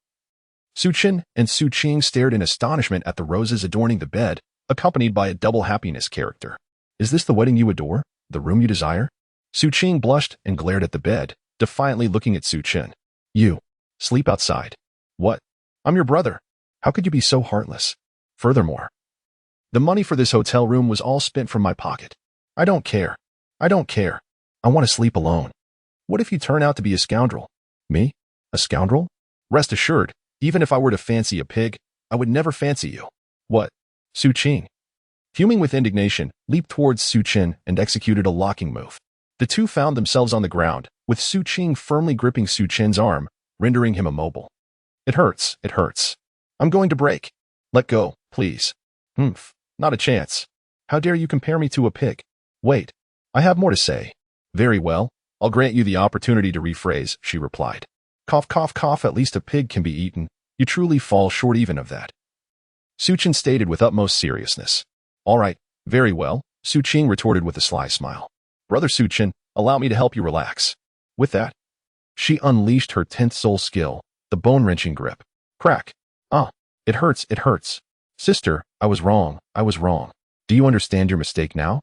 Su Qin and Su Qing stared in astonishment at the roses adorning the bed, accompanied by a double happiness character. "Is this the wedding you adore? The room you desire?" Su Qing blushed and glared at the bed, defiantly looking at Su Qin. "You sleep outside." "What? I'm your brother. How could you be so heartless? Furthermore, the money for this hotel room was all spent from my pocket. I don't care. I want to sleep alone. What if you turn out to be a scoundrel?" "Me? A scoundrel?" "Rest assured, even if I were to fancy a pig, I would never fancy you." "What?" Su Qing, fuming with indignation, leaped towards Su Qin and executed a locking move. The two found themselves on the ground, with Su Qing firmly gripping Su Qin's arm, rendering him immobile. It hurts. I'm going to break. Let go, please." "Humph, not a chance. How dare you compare me to a pig?" "Wait, I have more to say." "Very well, I'll grant you the opportunity to rephrase," she replied. Cough, cough, cough, at least a pig can be eaten. You truly fall short even of that," Su Qin stated with utmost seriousness. "All right, very well," Su Qing retorted with a sly smile. "Brother Su Qin, allow me to help you relax." With that, she unleashed her 10th soul skill, the bone-wrenching grip. Crack. "Ah, it hurts. Sister, I was wrong. Do you understand your mistake now?"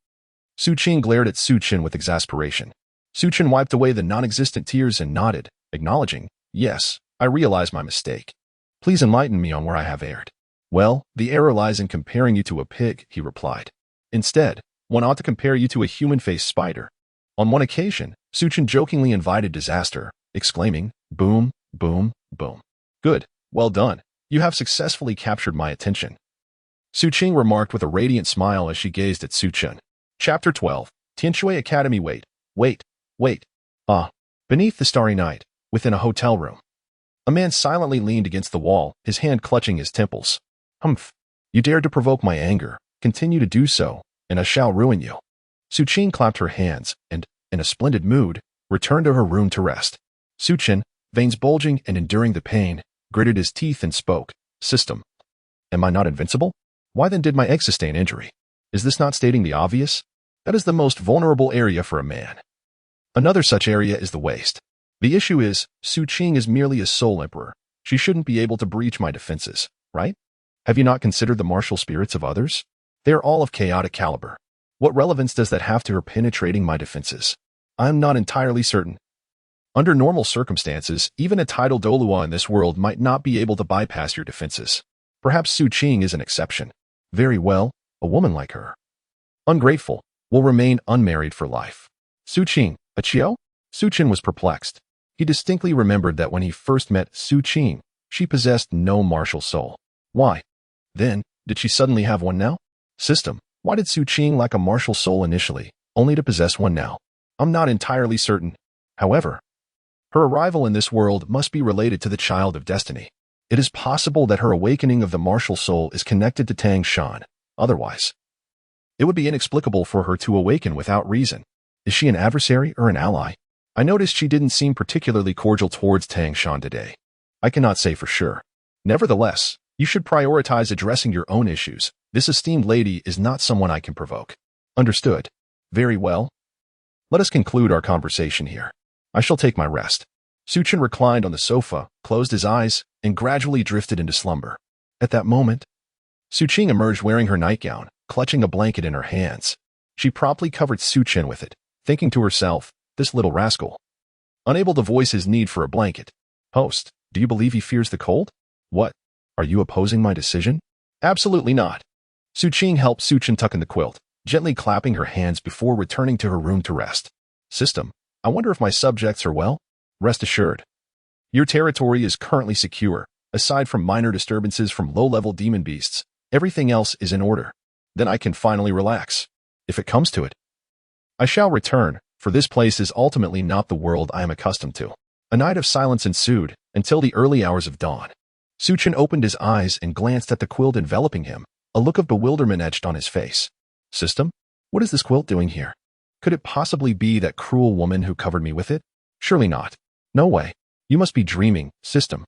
Su Qing glared at Su Qin with exasperation. Su Qin wiped away the non-existent tears and nodded, acknowledging, "Yes, I realize my mistake. Please enlighten me on where I have erred." "Well, the error lies in comparing you to a pig," he replied. "Instead, one ought to compare you to a human-faced spider." On one occasion, Suchin jokingly invited disaster, exclaiming, "Boom, boom, boom. Good, well done. You have successfully captured my attention." Suqing remarked with a radiant smile as she gazed at Suchun. Chapter 12. Tianshui Academy. Wait. Ah. Beneath the starry night, within a hotel room, a man silently leaned against the wall, his hand clutching his temples. "Humph. You dared to provoke my anger. Continue to do so, and I shall ruin you." Suqing clapped her hands and, in a splendid mood, returned to her room to rest. Suchin, veins bulging and enduring the pain, gritted his teeth and spoke, "System. Am I not invincible? Why then did my egg sustain injury? Is this not stating the obvious? That is the most vulnerable area for a man. Another such area is the waist. The issue is, Suqing is merely a soul emperor. She shouldn't be able to breach my defenses, right? Have you not considered the martial spirits of others? They are all of chaotic caliber. What relevance does that have to her penetrating my defenses? I am not entirely certain. Under normal circumstances, even a titled Douluo in this world might not be able to bypass your defenses. Perhaps Suqing is an exception. Very well, a woman like her, ungrateful, will remain unmarried for life." Suqing, a Chiao? Suchin was perplexed. He distinctly remembered that when he first met Suqing, she possessed no martial soul. Why? Then, did she suddenly have one now? System, why did Suqing lack a martial soul initially, only to possess one now? I'm not entirely certain. However, her arrival in this world must be related to the Child of Destiny. It is possible that her awakening of the martial soul is connected to Tang Shan. Otherwise, it would be inexplicable for her to awaken without reason. Is she an adversary or an ally? I noticed she didn't seem particularly cordial towards Tang Shan today. I cannot say for sure. Nevertheless, you should prioritize addressing your own issues. This esteemed lady is not someone I can provoke. Understood. Very well. Let us conclude our conversation here. I shall take my rest. Suchin reclined on the sofa, closed his eyes, and gradually drifted into slumber. At that moment, Suqing emerged wearing her nightgown, clutching a blanket in her hands. She promptly covered Suchin with it, thinking to herself, "This little rascal." Unable to voice his need for a blanket. "Host, do you believe he fears the cold? What? Are you opposing my decision?" "Absolutely not." Suqing helped Suchin tuck in the quilt, gently clapping her hands before returning to her room to rest. "System, I wonder if my subjects are well? Rest assured. Your territory is currently secure. Aside from minor disturbances from low-level demon beasts, everything else is in order. Then I can finally relax. If it comes to it, I shall return, for this place is ultimately not the world I am accustomed to." A night of silence ensued, until the early hours of dawn. Suchin opened his eyes and glanced at the quilt enveloping him, a look of bewilderment etched on his face. "System? What is this quilt doing here? Could it possibly be that cruel woman who covered me with it? Surely not. No way. You must be dreaming, System."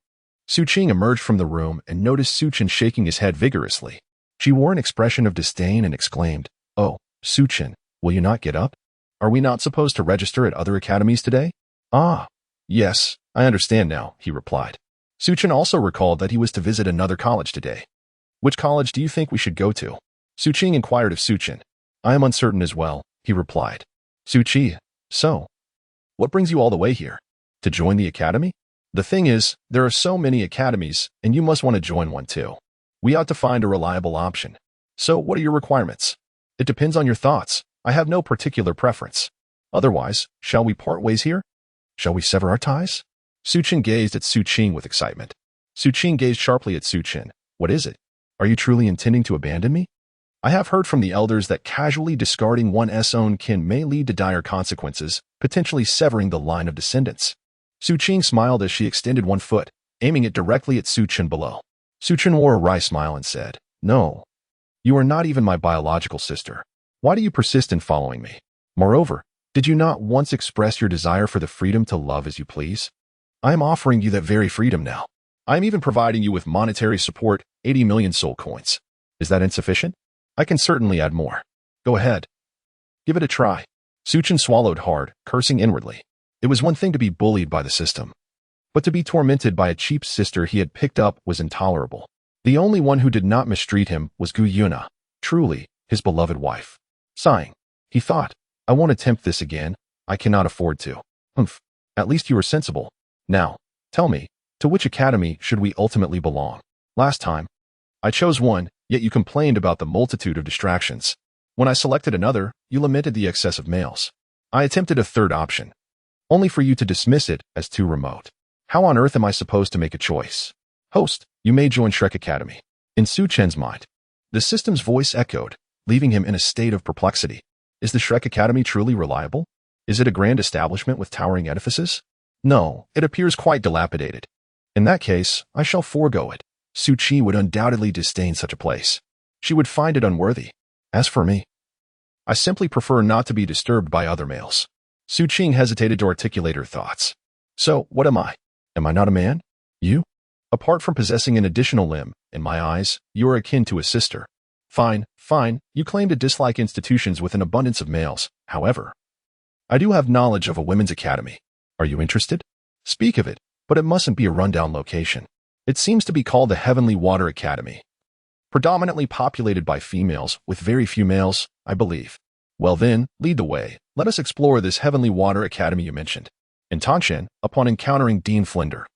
Suqing emerged from the room and noticed Suchin shaking his head vigorously. She wore an expression of disdain and exclaimed, "Oh, Suchin, will you not get up? Are we not supposed to register at other academies today?" "Ah, yes, I understand now," he replied. Suchin also recalled that he was to visit another college today. "Which college do you think we should go to?" Suqing inquired of Suchin. "I am uncertain as well," he replied. "Suqi, so, what brings you all the way here? To join the academy? The thing is, there are so many academies, and you must want to join one too. We ought to find a reliable option. So what are your requirements?" "It depends on your thoughts. I have no particular preference. Otherwise, shall we part ways here? Shall we sever our ties?" Suchin gazed at Suqing with excitement. Suqing gazed sharply at Suchin. "What is it? Are you truly intending to abandon me? I have heard from the elders that casually discarding one's own kin may lead to dire consequences, potentially severing the line of descendants." Suqing smiled as she extended one foot, aiming it directly at Suchin below. Suchin wore a wry smile and said, "No. You are not even my biological sister. Why do you persist in following me? Moreover, did you not once express your desire for the freedom to love as you please? I am offering you that very freedom now. I am even providing you with monetary support, 80 million soul coins. Is that insufficient? I can certainly add more. Go ahead. Give it a try." Suchin swallowed hard, cursing inwardly. It was one thing to be bullied by the system, but to be tormented by a cheap sister he had picked up was intolerable. The only one who did not mistreat him was Gu Yuna, truly, his beloved wife. Sighing, he thought, "I won't attempt this again. I cannot afford to." "Humph, at least you are sensible. Now, tell me, to which academy should we ultimately belong? Last time, I chose one, yet you complained about the multitude of distractions. When I selected another, you lamented the excess of males. I attempted a third option, only for you to dismiss it as too remote. How on earth am I supposed to make a choice? Host, you may join Shrek Academy. In Su Chen's mind, the system's voice echoed, leaving him in a state of perplexity. Is the Shrek Academy truly reliable? Is it a grand establishment with towering edifices? No, it appears quite dilapidated. In that case, I shall forego it. Su Chi would undoubtedly disdain such a place. She would find it unworthy. As for me, I simply prefer not to be disturbed by other males. Su Qing hesitated to articulate her thoughts. So, what am I? Am I not a man? You? Apart from possessing an additional limb, in my eyes, you are akin to a sister. Fine, fine, you claim to dislike institutions with an abundance of males. However, I do have knowledge of a women's academy. Are you interested? Speak of it, but it mustn't be a rundown location. It seems to be called the Heavenly Water Academy. Predominantly populated by females, with very few males, I believe. Well then, lead the way. Let us explore this Heavenly Water Academy you mentioned. In Tangshan, upon encountering Dean Flinder,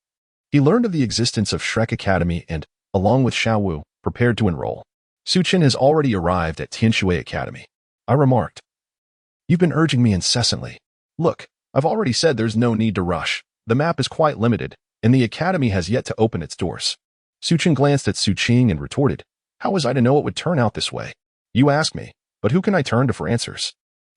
he learned of the existence of Shrek Academy and, along with Xiao Wu, prepared to enroll. Su Chen has already arrived at Tianshui Academy. I remarked. You've been urging me incessantly. Look, I've already said there's no need to rush. The map is quite limited, and the academy has yet to open its doors. Su Chen glanced at Su Qing and retorted, how was I to know it would turn out this way? You ask me, but who can I turn to for answers?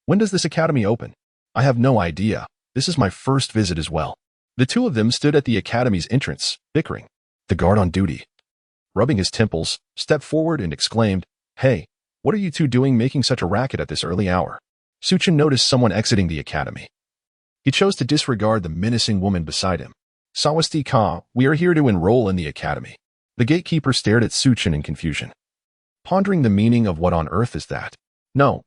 When does this academy open? I have no idea. This is my first visit as well. The two of them stood at the academy's entrance, bickering. The guard on duty, rubbing his temples, stepped forward and exclaimed, Hey, what are you two doing making such a racket at this early hour? Su Chen noticed someone exiting the academy. He chose to disregard the menacing woman beside him. Sawasti Ka, we are here to enroll in the academy. The gatekeeper stared at Su Chen in confusion, pondering the meaning of what on earth is that. No,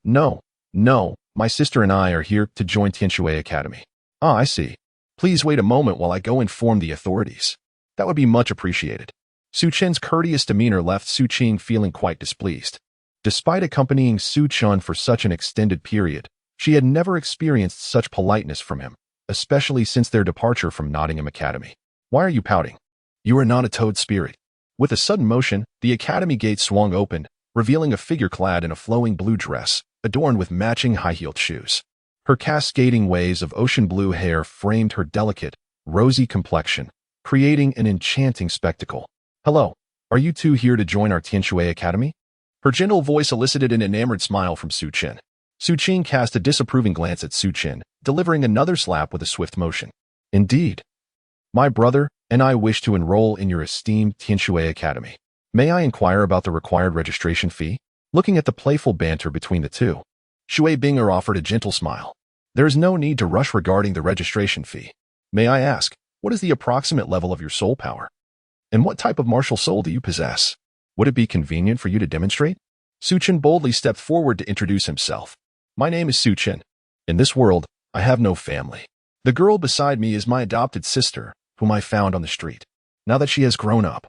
my sister and I are here to join Tianshui Academy. Ah, I see. Please wait a moment while I go inform the authorities. That would be much appreciated. Su Chen's courteous demeanor left Su Qing feeling quite displeased. Despite accompanying Su Chen for such an extended period, she had never experienced such politeness from him, especially since their departure from Nottingham Academy. Why are you pouting? You are not a toad spirit. With a sudden motion, the academy gate swung open, revealing a figure clad in a flowing blue dress, adorned with matching high-heeled shoes. Her cascading waves of ocean blue hair framed her delicate, rosy complexion, creating an enchanting spectacle. Hello, are you two here to join our Tianshui Academy? Her gentle voice elicited an enamored smile from Su Chen. Su Qing cast a disapproving glance at Su Chen, delivering another slap with a swift motion. Indeed. My brother and I wish to enroll in your esteemed Tianshui Academy. May I inquire about the required registration fee? Looking at the playful banter between the two, Shui Binger offered a gentle smile. There is no need to rush regarding the registration fee. May I ask, what is the approximate level of your soul power? And what type of martial soul do you possess? Would it be convenient for you to demonstrate? Su Chen boldly stepped forward to introduce himself. My name is Su Chen. In this world, I have no family. The girl beside me is my adopted sister, whom I found on the street. Now that she has grown up,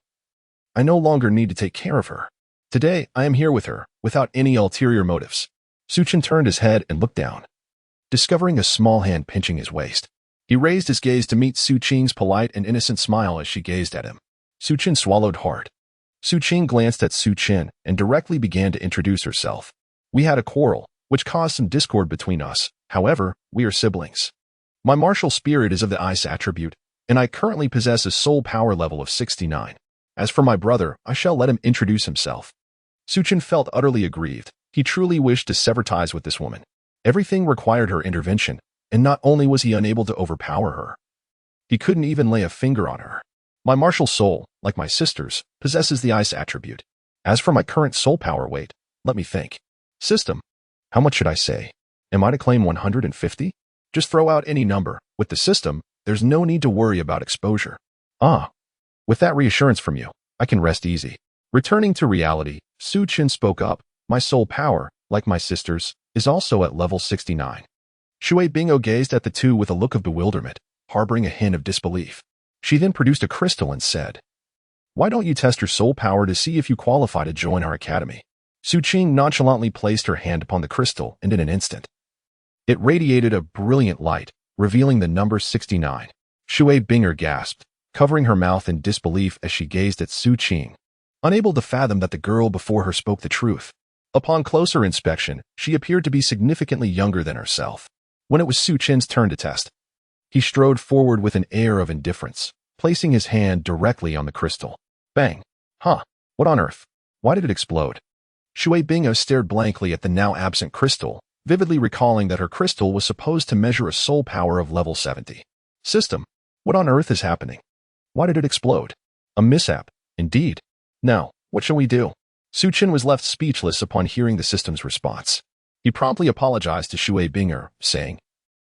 I no longer need to take care of her. Today, I am here with her, without any ulterior motives. Su Chen turned his head and looked down, discovering a small hand pinching his waist. He raised his gaze to meet Su Qing's polite and innocent smile as she gazed at him. Su Chen swallowed hard. Su Qing glanced at Su Chen and directly began to introduce herself. We had a quarrel, which caused some discord between us. However, we are siblings. My martial spirit is of the ice attribute, and I currently possess a soul power level of 69. As for my brother, I shall let him introduce himself. Su Chen felt utterly aggrieved. He truly wished to sever ties with this woman. Everything required her intervention, and not only was he unable to overpower her, he couldn't even lay a finger on her. My martial soul, like my sister's, possesses the ice attribute. As for my current soul power weight, let me think. System. How much should I say? Am I to claim 150? Just throw out any number. With the system, there's no need to worry about exposure. Ah. With that reassurance from you, I can rest easy. Returning to reality, Su Chen spoke up. My soul power, like my sister's, is also at level 69. Shui Bingo gazed at the two with a look of bewilderment, harboring a hint of disbelief. She then produced a crystal and said, Why don't you test your soul power to see if you qualify to join our academy? Su Qing nonchalantly placed her hand upon the crystal, and in an instant, it radiated a brilliant light, revealing the number 69. Shui Binger gasped, covering her mouth in disbelief as she gazed at Su Qing, unable to fathom that the girl before her spoke the truth. Upon closer inspection, she appeared to be significantly younger than herself. When it was Su Qin's turn to test, he strode forward with an air of indifference, placing his hand directly on the crystal. Bang! Huh? What on earth? Why did it explode? Shui Bingo stared blankly at the now absent crystal, vividly recalling that her crystal was supposed to measure a soul power of level 70. System, what on earth is happening? Why did it explode? A mishap, indeed. Now, what shall we do? Su Qin was left speechless upon hearing the system's response. He promptly apologized to Shui Binger, saying,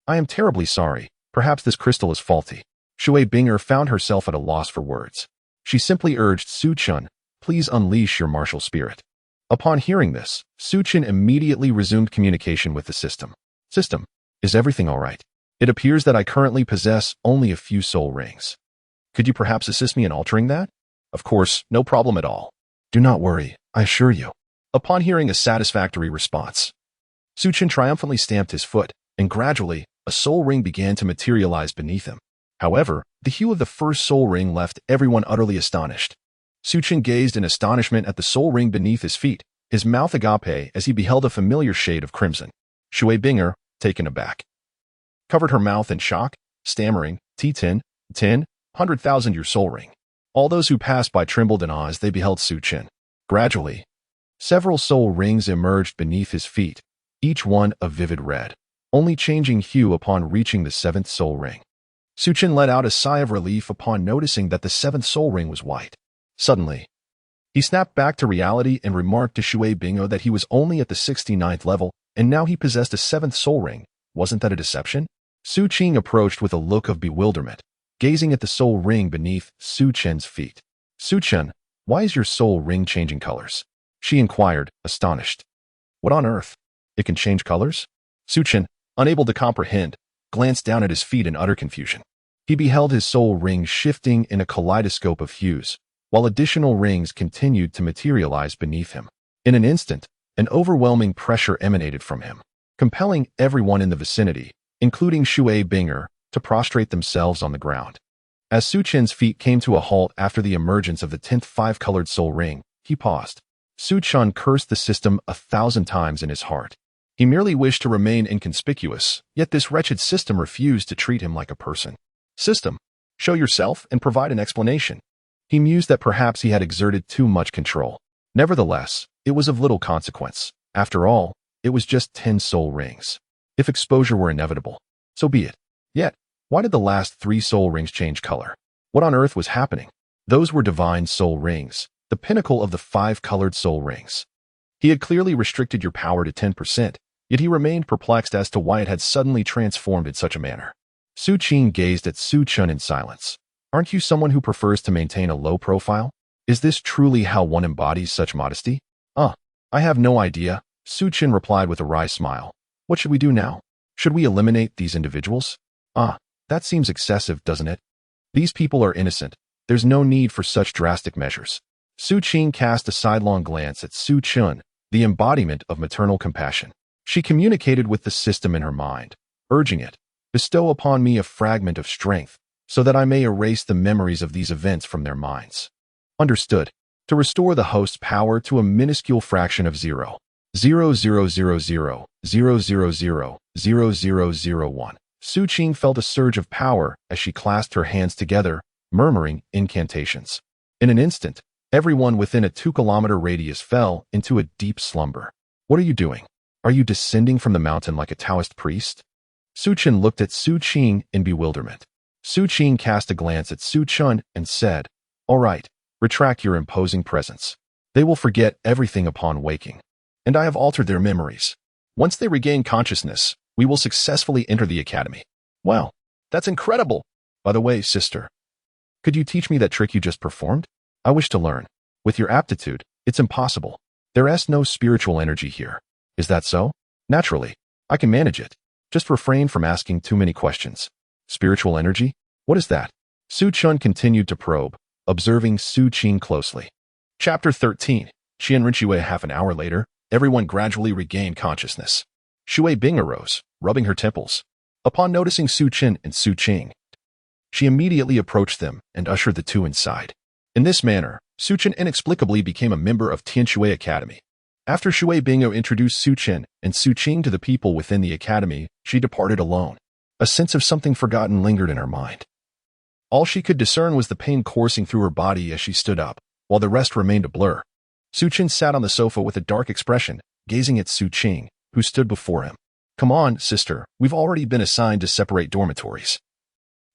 I am terribly sorry. Perhaps this crystal is faulty. Shui Binger found herself at a loss for words. She simply urged Su Qin, please unleash your martial spirit. Upon hearing this, Su Qin immediately resumed communication with the system. System, is everything all right? It appears that I currently possess only a few soul rings. Could you perhaps assist me in altering that? Of course, no problem at all. Do not worry, I assure you. Upon hearing a satisfactory response, Su Qin triumphantly stamped his foot, and gradually, a soul ring began to materialize beneath him. However, the hue of the first soul ring left everyone utterly astonished. Su Qin gazed in astonishment at the soul ring beneath his feet, his mouth agape as he beheld a familiar shade of crimson. Shui Binger, taken aback, covered her mouth in shock, stammering, T10, 100,000 your soul ring. All those who passed by trembled in awe as they beheld Su Qin. Gradually, several soul rings emerged beneath his feet, each one a vivid red, only changing hue upon reaching the seventh soul ring. Su Qin let out a sigh of relief upon noticing that the seventh soul ring was white. Suddenly, he snapped back to reality and remarked to Shui Bingo that he was only at the 69th level, and now he possessed a seventh soul ring. Wasn't that a deception? Su Qing approached with a look of bewilderment, gazing at the soul ring beneath Su Qin's feet. Su Qin, why is your soul ring changing colors? She inquired, astonished. What on earth? It can change colors? Su Qin, unable to comprehend, glanced down at his feet in utter confusion. He beheld his soul ring shifting in a kaleidoscope of hues, while additional rings continued to materialize beneath him. In an instant, an overwhelming pressure emanated from him, compelling everyone in the vicinity, including Shui Binger, to prostrate themselves on the ground. As Su Qin's feet came to a halt after the emergence of the 10th five-colored soul ring, he paused. Su Qin cursed the system 1,000 times in his heart. He merely wished to remain inconspicuous, yet this wretched system refused to treat him like a person. System, show yourself and provide an explanation. He mused that perhaps he had exerted too much control. Nevertheless, it was of little consequence. After all, it was just 10 soul rings. If exposure were inevitable, so be it. Yet, why did the last 3 soul rings change color? What on earth was happening? Those were divine soul rings, the pinnacle of the 5-colored soul rings. He had clearly restricted your power to 10%, yet he remained perplexed as to why it had suddenly transformed in such a manner. Su Qing gazed at Su Qin in silence. Aren't you someone who prefers to maintain a low profile? Is this truly how one embodies such modesty? I have no idea, Su Qin replied with a wry smile. What should we do now? Should we eliminate these individuals? That seems excessive, doesn't it? These people are innocent. There's no need for such drastic measures. Su Qing cast a sidelong glance at Su Qin, the embodiment of maternal compassion. She communicated with the system in her mind, urging it, bestow upon me a fragment of strength, so that I may erase the memories of these events from their minds. Understood. To restore the host's power to a minuscule fraction of 0.000000000001. Su Qing felt a surge of power as she clasped her hands together, murmuring incantations. In an instant, everyone within a 2-kilometer radius fell into a deep slumber. What are you doing? Are you descending from the mountain like a Taoist priest? Su Qin looked at Su Qing in bewilderment. Su Qing cast a glance at Su Qin and said, All right, retract your imposing presence. They will forget everything upon waking, and I have altered their memories. Once they regain consciousness, we will successfully enter the academy. Wow, that's incredible! By the way, sister, could you teach me that trick you just performed? I wish to learn. With your aptitude, it's impossible. There is no spiritual energy here. Is that so? Naturally, I can manage it. Just refrain from asking too many questions. Spiritual energy? What is that? Su Qin continued to probe, observing Su Qing closely. Chapter 13. Qianrenshui. Half an hour later, everyone gradually regained consciousness. Shui Bing arose, rubbing her temples. Upon noticing Su Qin and Su Qing, She immediately approached them and ushered the two inside. In this manner, Su Chen inexplicably became a member of Tianshui Academy. After Shui Bingo introduced Su Chen and Su Qing to the people within the academy, she departed alone. A sense of something forgotten lingered in her mind. All she could discern was the pain coursing through her body as she stood up, while the rest remained a blur. Su Chen sat on the sofa with a dark expression, gazing at Su Qing, who stood before him. "Come on, sister, we've already been assigned to separate dormitories."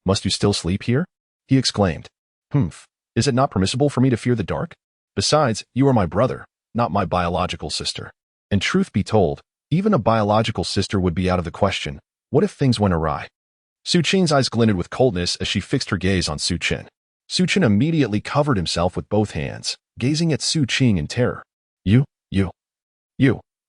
"Must you still sleep here?" he exclaimed. "Humph, is it not permissible for me to fear the dark? Besides, you are my brother, not my biological sister. And truth be told, even a biological sister would be out of the question. What if things went awry?" Su Qing's eyes glinted with coldness as she fixed her gaze on Su Chen. Su Chen immediately covered himself with both hands, gazing at Su Qing in terror. You,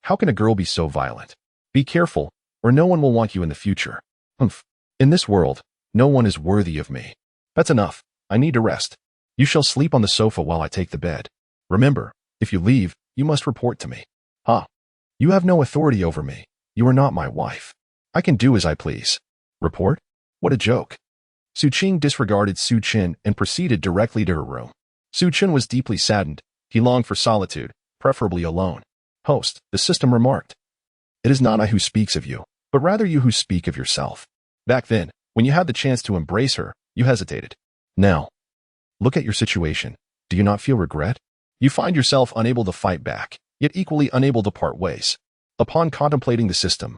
how can a girl be so violent? Be careful, or no one will want you in the future." "Humph. In this world, no one is worthy of me. That's enough. I need to rest. You shall sleep on the sofa while I take the bed. Remember, if you leave, you must report to me." "Ha! You have no authority over me. You are not my wife. I can do as I please." "Report? What a joke." Su Qing disregarded Su Chen and proceeded directly to her room. Su Chen was deeply saddened. He longed for solitude, preferably alone. "Host," the system remarked. "It is not I who speaks of you, but rather you who speak of yourself. Back then, when you had the chance to embrace her, you hesitated. Now, look at your situation. Do you not feel regret? You find yourself unable to fight back, yet equally unable to part ways." Upon contemplating the system,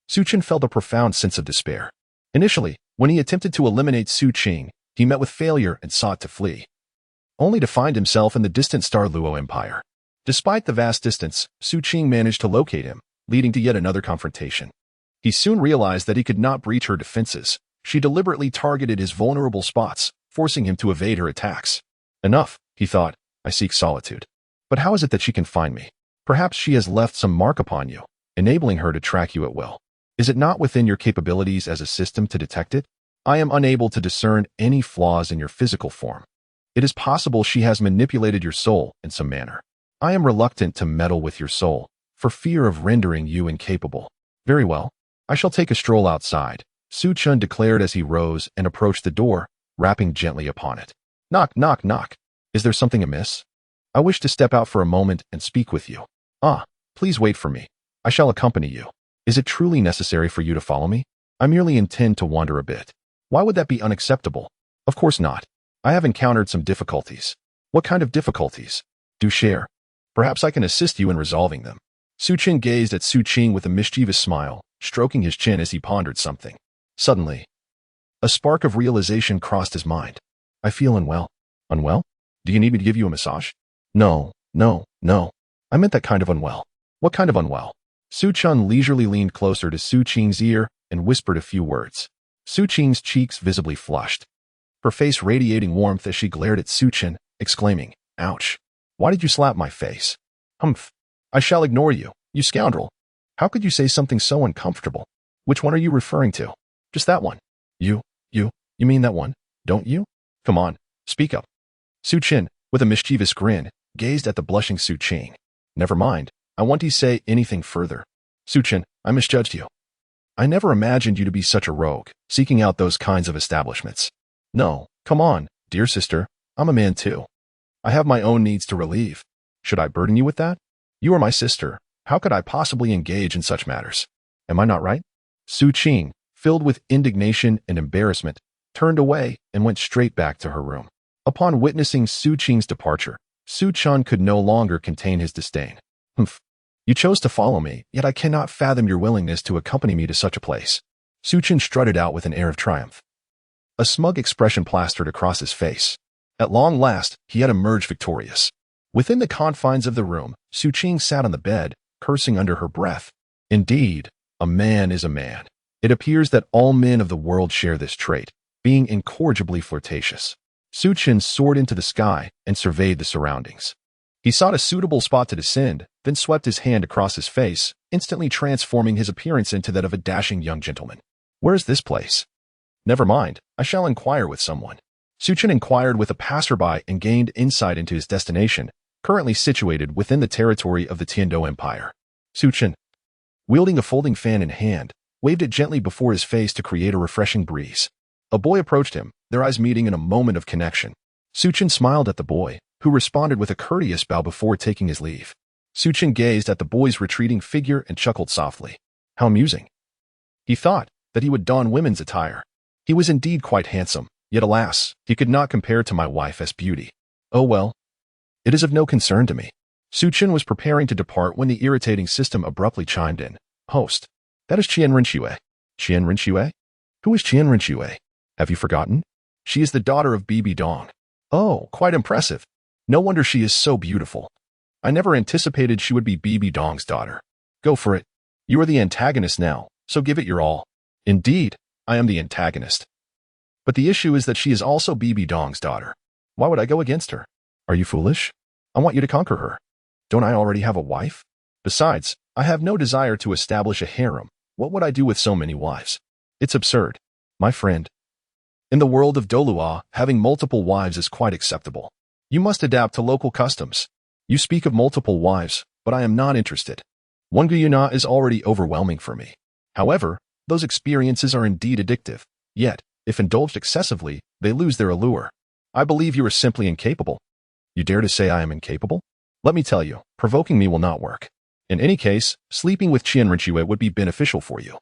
Su Chen felt a profound sense of despair. Initially, when he attempted to eliminate Su Qing, he met with failure and sought to flee, only to find himself in the distant Douluo Empire. Despite the vast distance, Su Qing managed to locate him, leading to yet another confrontation. He soon realized that he could not breach her defenses. She deliberately targeted his vulnerable spots, forcing him to evade her attacks. "Enough," he thought. "I seek solitude. But how is it that she can find me? Perhaps she has left some mark upon you, enabling her to track you at will. Is it not within your capabilities as a system to detect it? I am unable to discern any flaws in your physical form. It is possible she has manipulated your soul in some manner. I am reluctant to meddle with your soul, for fear of rendering you incapable." "Very well. I shall take a stroll outside," Su Chen declared as he rose and approached the door, rapping gently upon it. "Knock, knock, knock. Is there something amiss? I wish to step out for a moment and speak with you." "Ah, please wait for me. I shall accompany you. Is it truly necessary for you to follow me? I merely intend to wander a bit." "Why would that be unacceptable?" "Of course not. I have encountered some difficulties." "What kind of difficulties?" "Do share. Perhaps I can assist you in resolving them." Su Chen gazed at Su Qing with a mischievous smile, stroking his chin as he pondered something. Suddenly, a spark of realization crossed his mind. "I feel unwell." "Unwell? Do you need me to give you a massage?" No. I meant that kind of unwell." "What kind of unwell?" Su Chen leisurely leaned closer to Su Qing's ear and whispered a few words. Su Qing's cheeks visibly flushed, her face radiating warmth as she glared at Su Chen, exclaiming, "Ouch! Why did you slap my face?" "Humph! I shall ignore you, you scoundrel. How could you say something so uncomfortable? Which one are you referring to?" "Just that one." You mean that one, don't you? Come on, speak up." Su Chen, with a mischievous grin, gazed at the blushing Su Qing. "Never mind. I want to say anything further. Su Chen, I misjudged you. I never imagined you to be such a rogue, seeking out those kinds of establishments. No, come on, dear sister, I'm a man too. I have my own needs to relieve. Should I burden you with that? You are my sister. How could I possibly engage in such matters? Am I not right?" Su Qing, filled with indignation and embarrassment, turned away and went straight back to her room. Upon witnessing Su Qing's departure, Su Chen could no longer contain his disdain. "Humph. You chose to follow me, yet I cannot fathom your willingness to accompany me to such a place." Su Chen strutted out with an air of triumph. A smug expression plastered across his face. At long last, he had emerged victorious. Within the confines of the room, Su Qing sat on the bed, cursing under her breath. Indeed, a man is a man. It appears that all men of the world share this trait, being incorrigibly flirtatious. Su Chen soared into the sky and surveyed the surroundings. He sought a suitable spot to descend, then swept his hand across his face, instantly transforming his appearance into that of a dashing young gentleman. "Where is this place?" "Never mind, I shall inquire with someone." Su Chen inquired with a passerby and gained insight into his destination, currently situated within the territory of the Tiando Empire. Su Chen, wielding a folding fan in hand, waved it gently before his face to create a refreshing breeze. A boy approached him, their eyes meeting in a moment of connection. Suchin smiled at the boy, who responded with a courteous bow before taking his leave. Suchin gazed at the boy's retreating figure and chuckled softly. How amusing. He thought that he would don women's attire. He was indeed quite handsome, yet alas, he could not compare to my wife's beauty. Oh well. It is of no concern to me. Suchin was preparing to depart when the irritating system abruptly chimed in. Host. That is Qian Rinxue. Qian Rinxue? Who is Qian Rinxue? Have you forgotten? She is the daughter of Bibi Dong. Oh, quite impressive. No wonder she is so beautiful. I never anticipated she would be Bibi Dong's daughter. Go for it. You are the antagonist now, so give it your all. Indeed, I am the antagonist. But the issue is that she is also Bibi Dong's daughter. Why would I go against her? Are you foolish? I want you to conquer her. Don't I already have a wife? Besides, I have no desire to establish a harem. What would I do with so many wives? It's absurd. My friend. In the world of Douluo, having multiple wives is quite acceptable. You must adapt to local customs. You speak of multiple wives, but I am not interested. One Guyana is already overwhelming for me. However, those experiences are indeed addictive. Yet, if indulged excessively, they lose their allure. I believe you are simply incapable. You dare to say I am incapable? Let me tell you, provoking me will not work. In any case, sleeping with Qian Rinxue would be beneficial for you.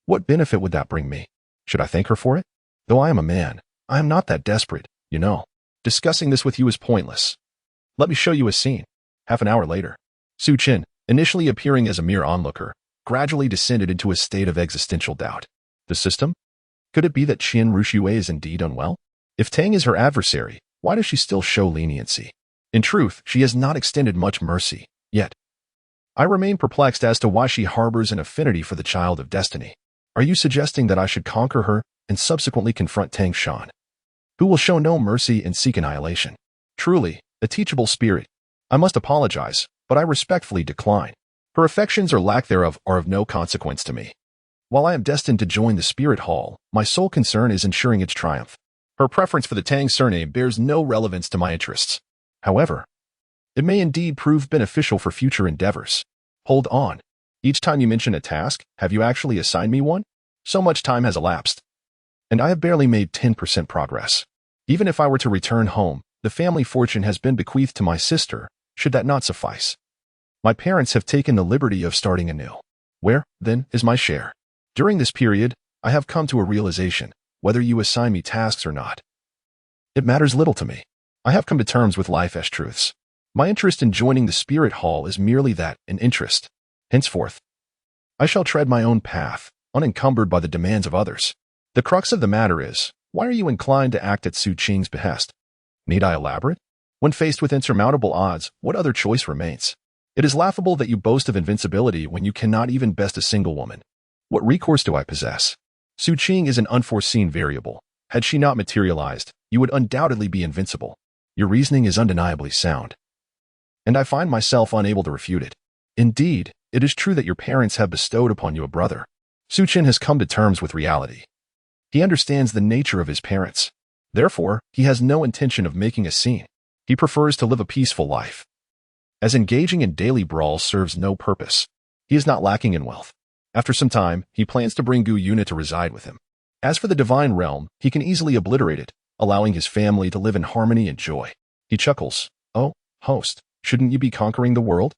What benefit would that bring me? Should I thank her for it? Though I am a man, I am not that desperate, you know. Discussing this with you is pointless. Let me show you a scene. Half an hour later, Suchin, initially appearing as a mere onlooker, gradually descended into a state of existential doubt. The system? Could it be that Qian Rinxue is indeed unwell? If Tang is her adversary, why does she still show leniency? In truth, she has not extended much mercy, yet. I remain perplexed as to why she harbors an affinity for the child of destiny. Are you suggesting that I should conquer her and subsequently confront Tang Shan, who will show no mercy and seek annihilation? Truly, a teachable spirit. I must apologize, but I respectfully decline. Her affections or lack thereof are of no consequence to me. While I am destined to join the spirit hall, my sole concern is ensuring its triumph. Her preference for the Tang surname bears no relevance to my interests. However, it may indeed prove beneficial for future endeavors. Hold on. Each time you mention a task, have you actually assigned me one? So much time has elapsed, and I have barely made 10% progress. Even if I were to return home, the family fortune has been bequeathed to my sister. Should that not suffice? My parents have taken the liberty of starting anew. Where, then, is my share? During this period, I have come to a realization, whether you assign me tasks or not. It matters little to me. I have come to terms with life's truths. My interest in joining the spirit hall is merely that, an interest. Henceforth, I shall tread my own path, unencumbered by the demands of others. The crux of the matter is, why are you inclined to act at Suchin's behest? Need I elaborate? When faced with insurmountable odds, what other choice remains? It is laughable that you boast of invincibility when you cannot even best a single woman. What recourse do I possess? Suchin is an unforeseen variable. Had she not materialized, you would undoubtedly be invincible. Your reasoning is undeniably sound, and I find myself unable to refute it. Indeed, it is true that your parents have bestowed upon you a brother. Suchin has come to terms with reality. He understands the nature of his parents. Therefore, he has no intention of making a scene. He prefers to live a peaceful life. As engaging in daily brawls serves no purpose, he is not lacking in wealth. After some time, he plans to bring Gu Yuna to reside with him. As for the divine realm, he can easily obliterate it, allowing his family to live in harmony and joy. He chuckles. Oh, host, shouldn't you be conquering the world?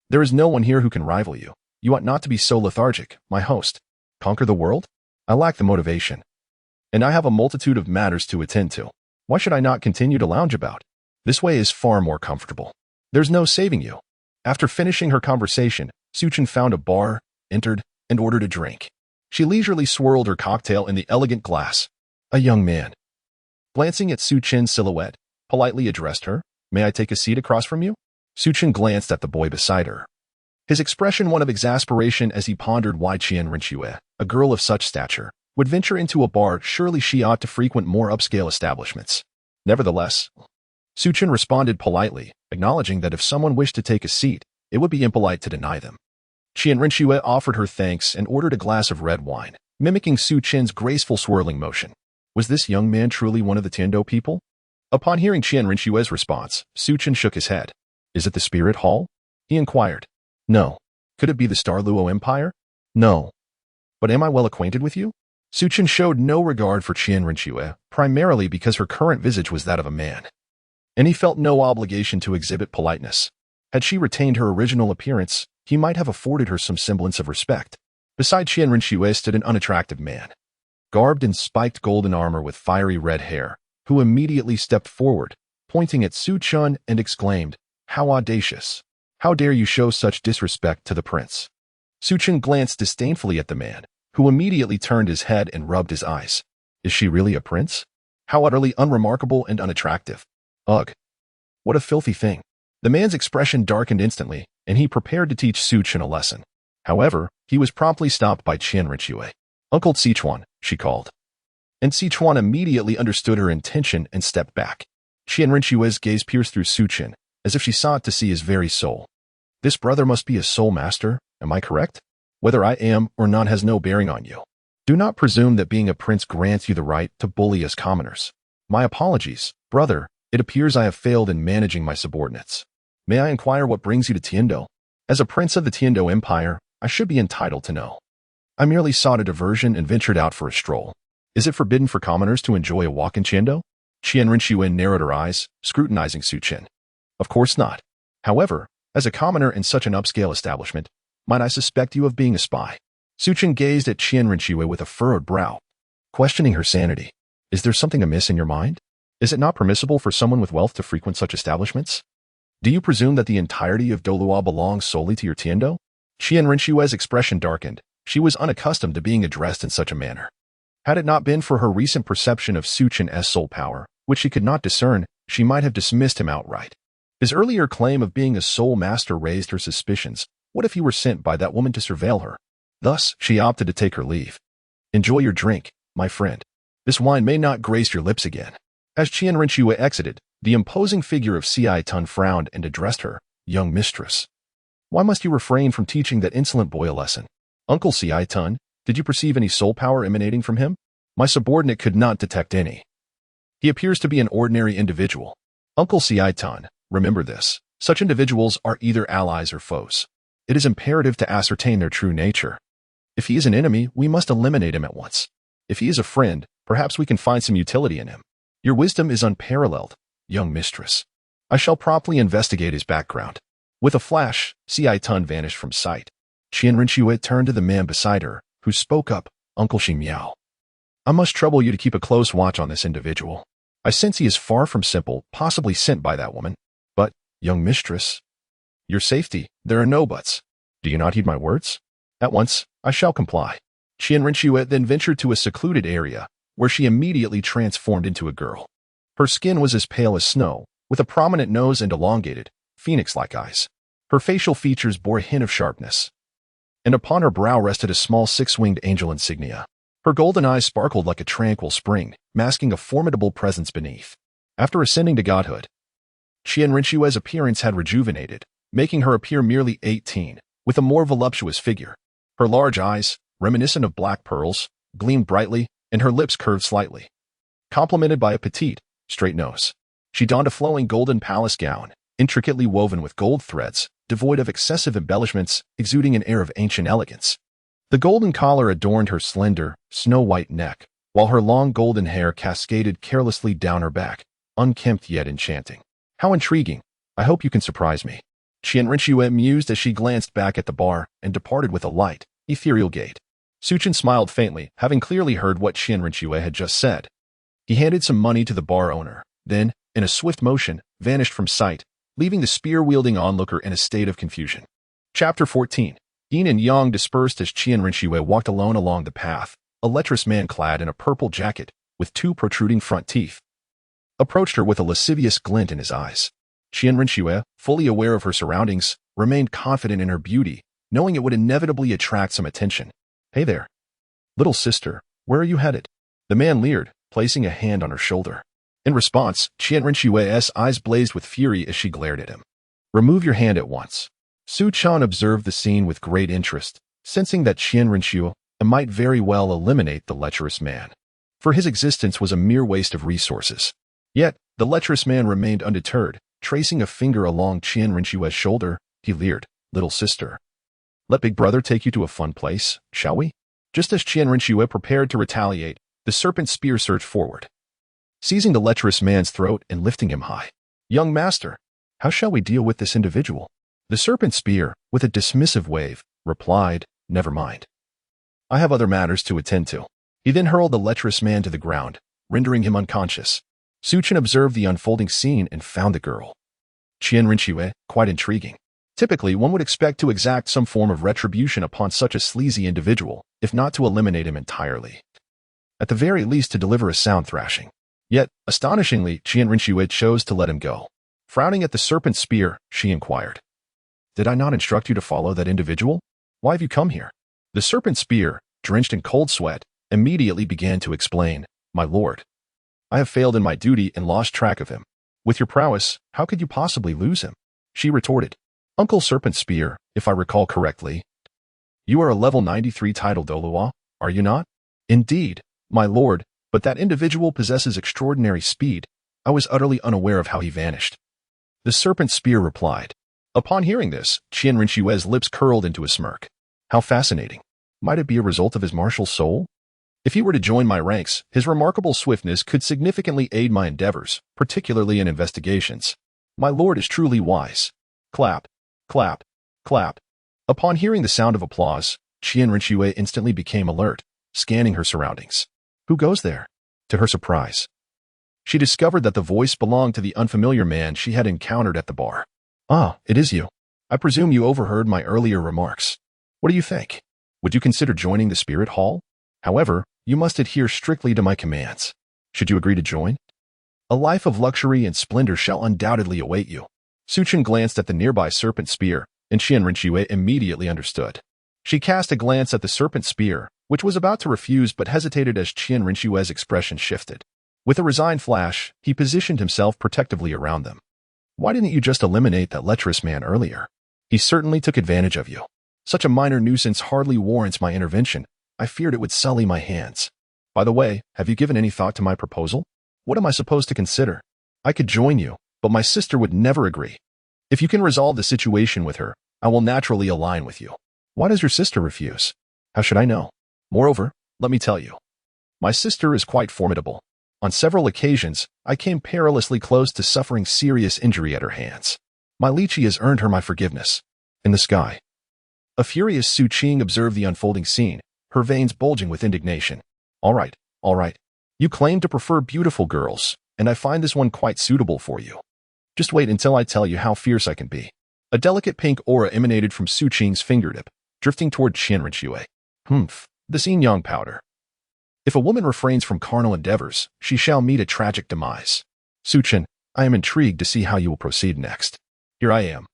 There is no one here who can rival you. You ought not to be so lethargic, my host. Conquer the world? I lack the motivation, and I have a multitude of matters to attend to. Why should I not continue to lounge about? This way is far more comfortable. There's no saving you. After finishing her conversation, Suchin found a bar, entered, and ordered a drink. She leisurely swirled her cocktail in the elegant glass. A young man, glancing at Suchin's silhouette, politely addressed her. May I take a seat across from you? Suchin glanced at the boy beside her, his expression one of exasperation as he pondered why Qian Rinxue, a girl of such stature, would venture into a bar. Surely she ought to frequent more upscale establishments. Nevertheless, Suchin responded politely, acknowledging that if someone wished to take a seat, it would be impolite to deny them. Qian Rinxue offered her thanks and ordered a glass of red wine, mimicking Suchin's graceful swirling motion. Was this young man truly one of the Tiando people? Upon hearing Qian Rinxue's response, Suchin shook his head. Is it the spirit hall? He inquired. No. Could it be the Douluo Empire? No. But am I well acquainted with you? Suchin showed no regard for Qian Rinxue, primarily because her current visage was that of a man, and he felt no obligation to exhibit politeness. Had she retained her original appearance, he might have afforded her some semblance of respect. Beside Qian Rinxue stood an unattractive man, garbed in spiked golden armor with fiery red hair, who immediately stepped forward, pointing at Su Chun and exclaimed, "How audacious! How dare you show such disrespect to the prince?" Su Chun glanced disdainfully at the man, who immediately turned his head and rubbed his eyes. Is she really a prince? How utterly unremarkable and unattractive. Ugh. What a filthy thing. The man's expression darkened instantly, and he prepared to teach Su Chun a lesson. However, he was promptly stopped by Qian Rinxue. "Uncle Sichuan," she called. And Sichuan immediately understood her intention and stepped back. Qian Rinxue's gaze pierced through Su Chun, as if she sought to see his very soul. This brother must be a soul master, am I correct? Whether I am or not has no bearing on you. Do not presume that being a prince grants you the right to bully us commoners. My apologies, brother. It appears I have failed in managing my subordinates. May I inquire what brings you to Tiando? As a prince of the Tiando Empire, I should be entitled to know. I merely sought a diversion and ventured out for a stroll. Is it forbidden for commoners to enjoy a walk in Tiando? Qian Rinxue narrowed her eyes, scrutinizing Su Chun. Of course not. However, as a commoner in such an upscale establishment, might I suspect you of being a spy? Su Chun gazed at Qian Rinxue with a furrowed brow, questioning her sanity. Is there something amiss in your mind? Is it not permissible for someone with wealth to frequent such establishments? Do you presume that the entirety of Douluo belongs solely to your Tiando? Qian Rinxue's expression darkened. She was unaccustomed to being addressed in such a manner. Had it not been for her recent perception of Su Chun's soul power, which she could not discern, she might have dismissed him outright. His earlier claim of being a soul master raised her suspicions. What if he were sent by that woman to surveil her? Thus, she opted to take her leave. Enjoy your drink, my friend. This wine may not grace your lips again. As Qian Rinxue exited, the imposing figure of Si Tun frowned and addressed her, young mistress. Why must you refrain from teaching that insolent boy a lesson? Uncle Si Tun, did you perceive any soul power emanating from him? My subordinate could not detect any. He appears to be an ordinary individual. Uncle Si Tun, remember this. Such individuals are either allies or foes. It is imperative to ascertain their true nature. If he is an enemy, we must eliminate him at once. If he is a friend, perhaps we can find some utility in him. Your wisdom is unparalleled, young mistress. I shall promptly investigate his background. With a flash, Si Tun vanished from sight. Qian Rinxue turned to the man beside her, who spoke up, Uncle Xing Miao. I must trouble you to keep a close watch on this individual. I sense he is far from simple, possibly sent by that woman. But, young mistress, your safety, there are no buts. Do you not heed my words? At once, I shall comply. Qian Rinxue then ventured to a secluded area, where she immediately transformed into a girl. Her skin was as pale as snow, with a prominent nose and elongated, phoenix-like eyes. Her facial features bore a hint of sharpness, and upon her brow rested a small six-winged angel insignia. Her golden eyes sparkled like a tranquil spring, masking a formidable presence beneath. After ascending to godhood, Qian Rinxue's appearance had rejuvenated, making her appear merely 18, with a more voluptuous figure. Her large eyes, reminiscent of black pearls, gleamed brightly, and her lips curved slightly, complemented by a petite, straight nose. She donned a flowing golden palace gown, intricately woven with gold threads, devoid of excessive embellishments, exuding an air of ancient elegance. The golden collar adorned her slender, snow-white neck, while her long golden hair cascaded carelessly down her back, unkempt yet enchanting. How intriguing! I hope you can surprise me. Qian Rinxue mused as she glanced back at the bar and departed with a light, ethereal gait. Su Chun smiled faintly, having clearly heard what Qian Rinxue had just said. He handed some money to the bar owner, then, in a swift motion, vanished from sight, leaving the spear-wielding onlooker in a state of confusion. Chapter 14. Yin and Yang dispersed as Qian Rinxue walked alone along the path. A lecherous man clad in a purple jacket, with two protruding front teeth, approached her with a lascivious glint in his eyes. Qian Rinxue, fully aware of her surroundings, remained confident in her beauty, knowing it would inevitably attract some attention. Hey there. Little sister, where are you headed? The man leered, placing a hand on her shoulder. In response, Qian Rinxue's eyes blazed with fury as she glared at him. Remove your hand at once. Su Chan observed the scene with great interest, sensing that Qian Rinxue might very well eliminate the lecherous man, for his existence was a mere waste of resources. Yet, the lecherous man remained undeterred, tracing a finger along Qian Rinxue's shoulder. He leered, Little sister, let Big Brother take you to a fun place, shall we? Just as Qian Rinxue prepared to retaliate, the serpent spear surged forward, seizing the lecherous man's throat and lifting him high. "Young master, how shall we deal with this individual?" The serpent spear, with a dismissive wave, replied, "Never mind. I have other matters to attend to." He then hurled the lecherous man to the ground, rendering him unconscious. Su Chen observed the unfolding scene and found the girl, Qian Rinxue, quite intriguing. Typically, one would expect to exact some form of retribution upon such a sleazy individual, if not to eliminate him entirely. At the very least to deliver a sound thrashing. Yet, astonishingly, Qian Rinxue chose to let him go. Frowning at the serpent spear, she inquired, "Did I not instruct you to follow that individual? Why have you come here?" The serpent spear, drenched in cold sweat, immediately began to explain, "My lord, I have failed in my duty and lost track of him. With your prowess, how could you possibly lose him?" She retorted, "Uncle Serpent Spear, if I recall correctly, you are a level 93 title Douluo, are you not?" "Indeed, my lord, but that individual possesses extraordinary speed. I was utterly unaware of how he vanished." The serpent spear replied. Upon hearing this, Qian Rinxue's lips curled into a smirk. How fascinating. Might it be a result of his martial soul? If he were to join my ranks, his remarkable swiftness could significantly aid my endeavors, particularly in investigations. My lord is truly wise. Clap, clap, clap. Upon hearing the sound of applause, Qian Rinxue instantly became alert, scanning her surroundings. Who goes there? To her surprise, she discovered that the voice belonged to the unfamiliar man she had encountered at the bar. "Ah, it is you. I presume you overheard my earlier remarks. What do you think? Would you consider joining the Spirit Hall? However, you must adhere strictly to my commands. Should you agree to join, a life of luxury and splendor shall undoubtedly await you." Su Chen glanced at the nearby serpent spear, and Qian Rinxue immediately understood. She cast a glance at the serpent spear, which was about to refuse but hesitated as Qian Rinxue's expression shifted. With a resigned flash, he positioned himself protectively around them. "Why didn't you just eliminate that lecherous man earlier? He certainly took advantage of you. Such a minor nuisance hardly warrants my intervention. I feared it would sully my hands. By the way, have you given any thought to my proposal? What am I supposed to consider? I could join you, but my sister would never agree. If you can resolve the situation with her, I will naturally align with you." "Why does your sister refuse?" "How should I know? Moreover, let me tell you, my sister is quite formidable. On several occasions, I came perilously close to suffering serious injury at her hands. My lychee has earned her my forgiveness." In the sky, a furious Su Qing observed the unfolding scene, her veins bulging with indignation. All right. You claim to prefer beautiful girls, and I find this one quite suitable for you. Just wait until I tell you how fierce I can be." A delicate pink aura emanated from Su Qing's fingertip, drifting toward Qian Rinxue. The Yin Yang powder. If a woman refrains from carnal endeavors, she shall meet a tragic demise. Su Chen, I am intrigued to see how you will proceed next. Here I am,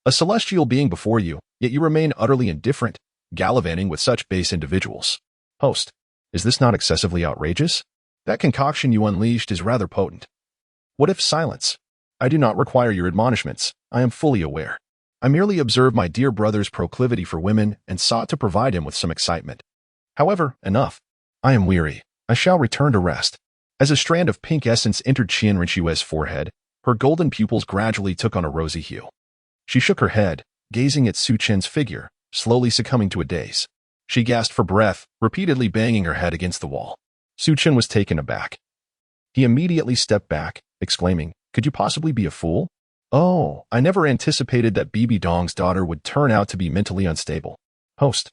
a celestial being before you, yet you remain utterly indifferent, gallivanting with such base individuals. Host, is this not excessively outrageous? That concoction you unleashed is rather potent. What if silence? I do not require your admonishments. I am fully aware. I merely observed my dear brother's proclivity for women and sought to provide him with some excitement. However, enough. I am weary. I shall return to rest. As a strand of pink essence entered Qian Rinxue's forehead, her golden pupils gradually took on a rosy hue. She shook her head, gazing at Su Chen's figure, slowly succumbing to a daze. She gasped for breath, repeatedly banging her head against the wall. Su Chen was taken aback. He immediately stepped back, exclaiming, "Could you possibly be a fool? Oh, I never anticipated that Bibi Dong's daughter would turn out to be mentally unstable. Host,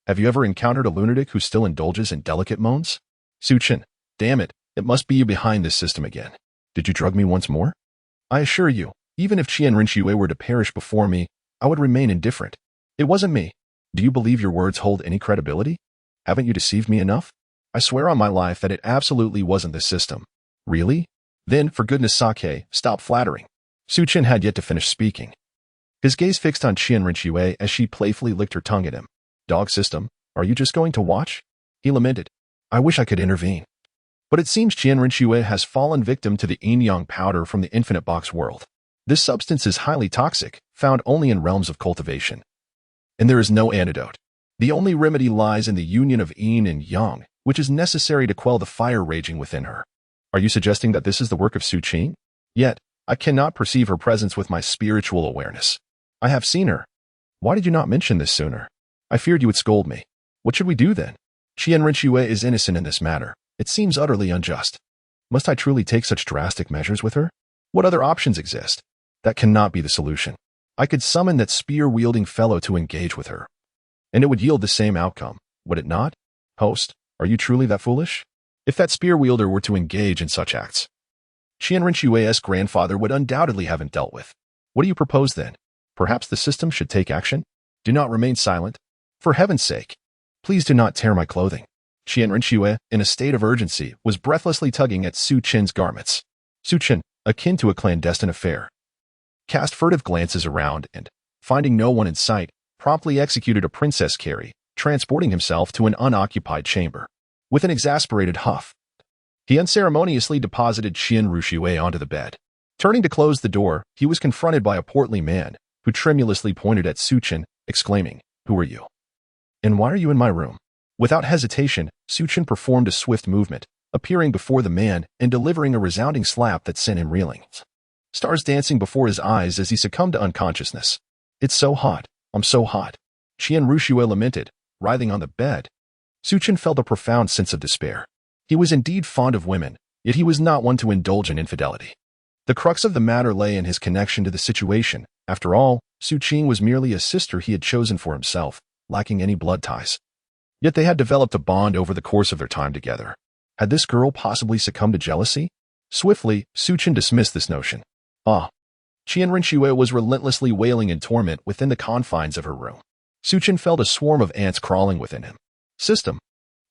have you ever encountered a lunatic who still indulges in delicate moans?" Su Chen, damn it, it must be you behind this system again. Did you drug me once more? I assure you, even if Qian Rinxue were to perish before me, I would remain indifferent. It wasn't me. Do you believe your words hold any credibility? Haven't you deceived me enough? I swear on my life that it absolutely wasn't the system. Really? Then, for goodness sake, stop flattering. Su Chen had yet to finish speaking. His gaze fixed on Qian Rinxue as she playfully licked her tongue at him. Dog system, are you just going to watch? He lamented. I wish I could intervene. But it seems Qian Rinxue has fallen victim to the Yin Yang powder from the Infinite Box world. This substance is highly toxic, found only in realms of cultivation. And there is no antidote. The only remedy lies in the union of Yin and Yang, which is necessary to quell the fire raging within her. Are you suggesting that this is the work of Su Qing? Yet, I cannot perceive her presence with my spiritual awareness. I have seen her. Why did you not mention this sooner? I feared you would scold me. What should we do then? Qian Rinxue is innocent in this matter. It seems utterly unjust. Must I truly take such drastic measures with her? What other options exist? That cannot be the solution. I could summon that spear-wielding fellow to engage with her, and it would yield the same outcome, would it not? Host, are you truly that foolish? If that spear-wielder were to engage in such acts, Qian Rinxue's grandfather would undoubtedly have it dealt with. What do you propose then? Perhaps the system should take action? Do not remain silent. For heaven's sake, please do not tear my clothing. Qian Rinxue, in a state of urgency, was breathlessly tugging at Su Qin's garments. Su Qin, akin to a clandestine affair, cast furtive glances around and, finding no one in sight, promptly executed a princess carry, transporting himself to an unoccupied chamber. With an exasperated huff, he unceremoniously deposited Qian Rinxue onto the bed. Turning to close the door, he was confronted by a portly man, who tremulously pointed at Su Qin, exclaiming, "Who are you? And why are you in my room?" Without hesitation, Su Qin performed a swift movement, appearing before the man and delivering a resounding slap that sent him reeling. Stars dancing before his eyes as he succumbed to unconsciousness. "It's so hot. I'm so hot." Qian Rinxue lamented, writhing on the bed. Su Qin felt a profound sense of despair. He was indeed fond of women, yet he was not one to indulge in infidelity. The crux of the matter lay in his connection to the situation. After all, Su Qin was merely a sister he had chosen for himself, lacking any blood ties. Yet they had developed a bond over the course of their time together. Had this girl possibly succumbed to jealousy? Swiftly, Su Qin dismissed this notion. Qian Rinxue was relentlessly wailing in torment within the confines of her room. Su Qin felt a swarm of ants crawling within him. System.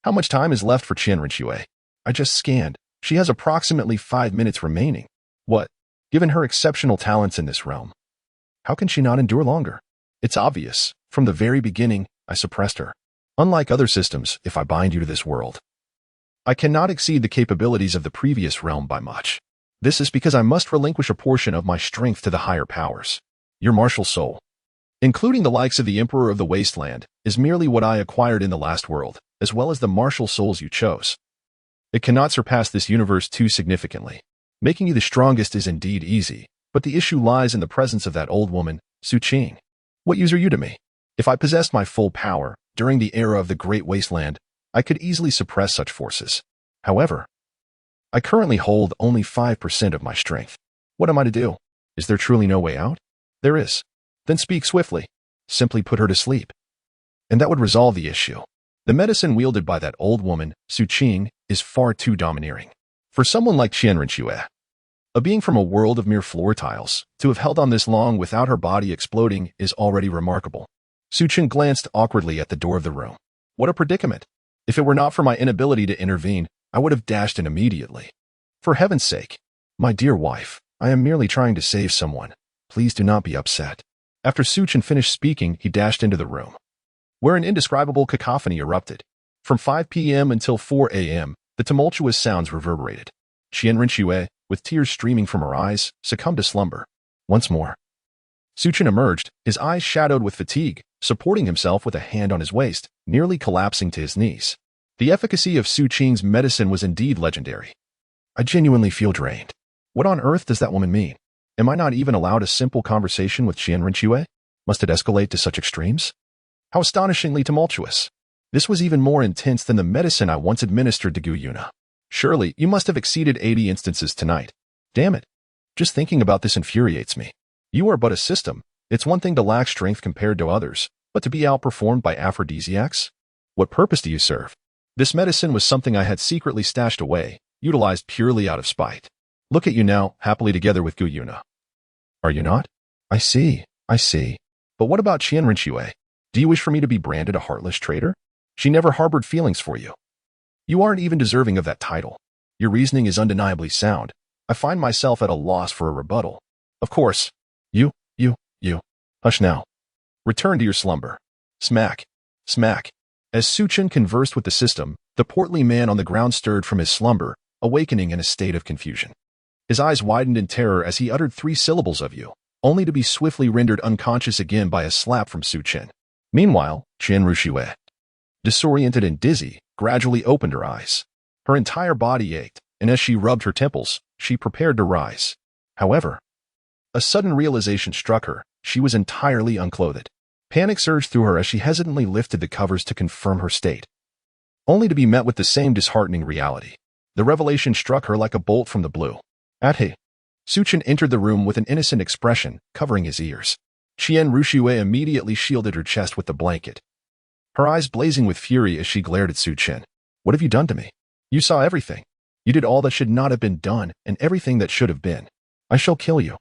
How much time is left for Qian Rinxue? I just scanned. She has approximately 5 minutes remaining. What? Given her exceptional talents in this realm, how can she not endure longer? It's obvious. From the very beginning, I suppressed her. Unlike other systems, if I bind you to this world, I cannot exceed the capabilities of the previous realm by much. This is because I must relinquish a portion of my strength to the higher powers. Your martial soul, including the likes of the Emperor of the Wasteland, is merely what I acquired in the last world, as well as the martial souls you chose. It cannot surpass this universe too significantly. Making you the strongest is indeed easy, but the issue lies in the presence of that old woman, Su Qin. What use are you to me? If I possessed my full power, during the era of the Great Wasteland, I could easily suppress such forces. However, I currently hold only 5% of my strength. What am I to do? Is there truly no way out? There is. Then speak swiftly. Simply put her to sleep. And that would resolve the issue. The medicine wielded by that old woman, Su Qin, is far too domineering. For someone like Qian Rinxue, a being from a world of mere floor tiles, to have held on this long without her body exploding is already remarkable. Su Qin glanced awkwardly at the door of the room. What a predicament. If it were not for my inability to intervene, I would have dashed in immediately. For heaven's sake, my dear wife, I am merely trying to save someone. Please do not be upset. After Su Qin finished speaking, he dashed into the room, where an indescribable cacophony erupted. From 5 p.m. until 4 a.m., the tumultuous sounds reverberated. Qian Rinxue, with tears streaming from her eyes, succumbed to slumber. Once more, Su Qin emerged, his eyes shadowed with fatigue, supporting himself with a hand on his waist, nearly collapsing to his knees. The efficacy of Su Qin's medicine was indeed legendary. I genuinely feel drained. What on earth does that woman mean? Am I not even allowed a simple conversation with Qian Rinxue? Must it escalate to such extremes? How astonishingly tumultuous. This was even more intense than the medicine I once administered to Gu Yuna. Surely, you must have exceeded 80 instances tonight. Damn it. Just thinking about this infuriates me. You are but a system. It's one thing to lack strength compared to others, but to be outperformed by aphrodisiacs? What purpose do you serve? This medicine was something I had secretly stashed away, utilized purely out of spite. Look at you now, happily together with Gu Yuna. Are you not? I see. But what about Qian Rinxue? Do you wish for me to be branded a heartless traitor? She never harbored feelings for you. You aren't even deserving of that title. Your reasoning is undeniably sound. I find myself at a loss for a rebuttal. Of course. You. Hush now. Return to your slumber. Smack. As Su Qin conversed with the system, the portly man on the ground stirred from his slumber, awakening in a state of confusion. His eyes widened in terror as he uttered 3 syllables of you, only to be swiftly rendered unconscious again by a slap from Su Qin. Meanwhile, Qian Rinxue, disoriented and dizzy, gradually opened her eyes. Her entire body ached, and as she rubbed her temples, she prepared to rise. However, a sudden realization struck her. She was entirely unclothed. Panic surged through her as she hesitantly lifted the covers to confirm her state, only to be met with the same disheartening reality. The revelation struck her like a bolt from the blue. He. Suchin entered the room with an innocent expression, covering his ears. Qian Ruxue immediately shielded her chest with the blanket, her eyes blazing with fury as she glared at Suchin. What have you done to me? You saw everything. You did all that should not have been done, and everything that should have been. I shall kill you.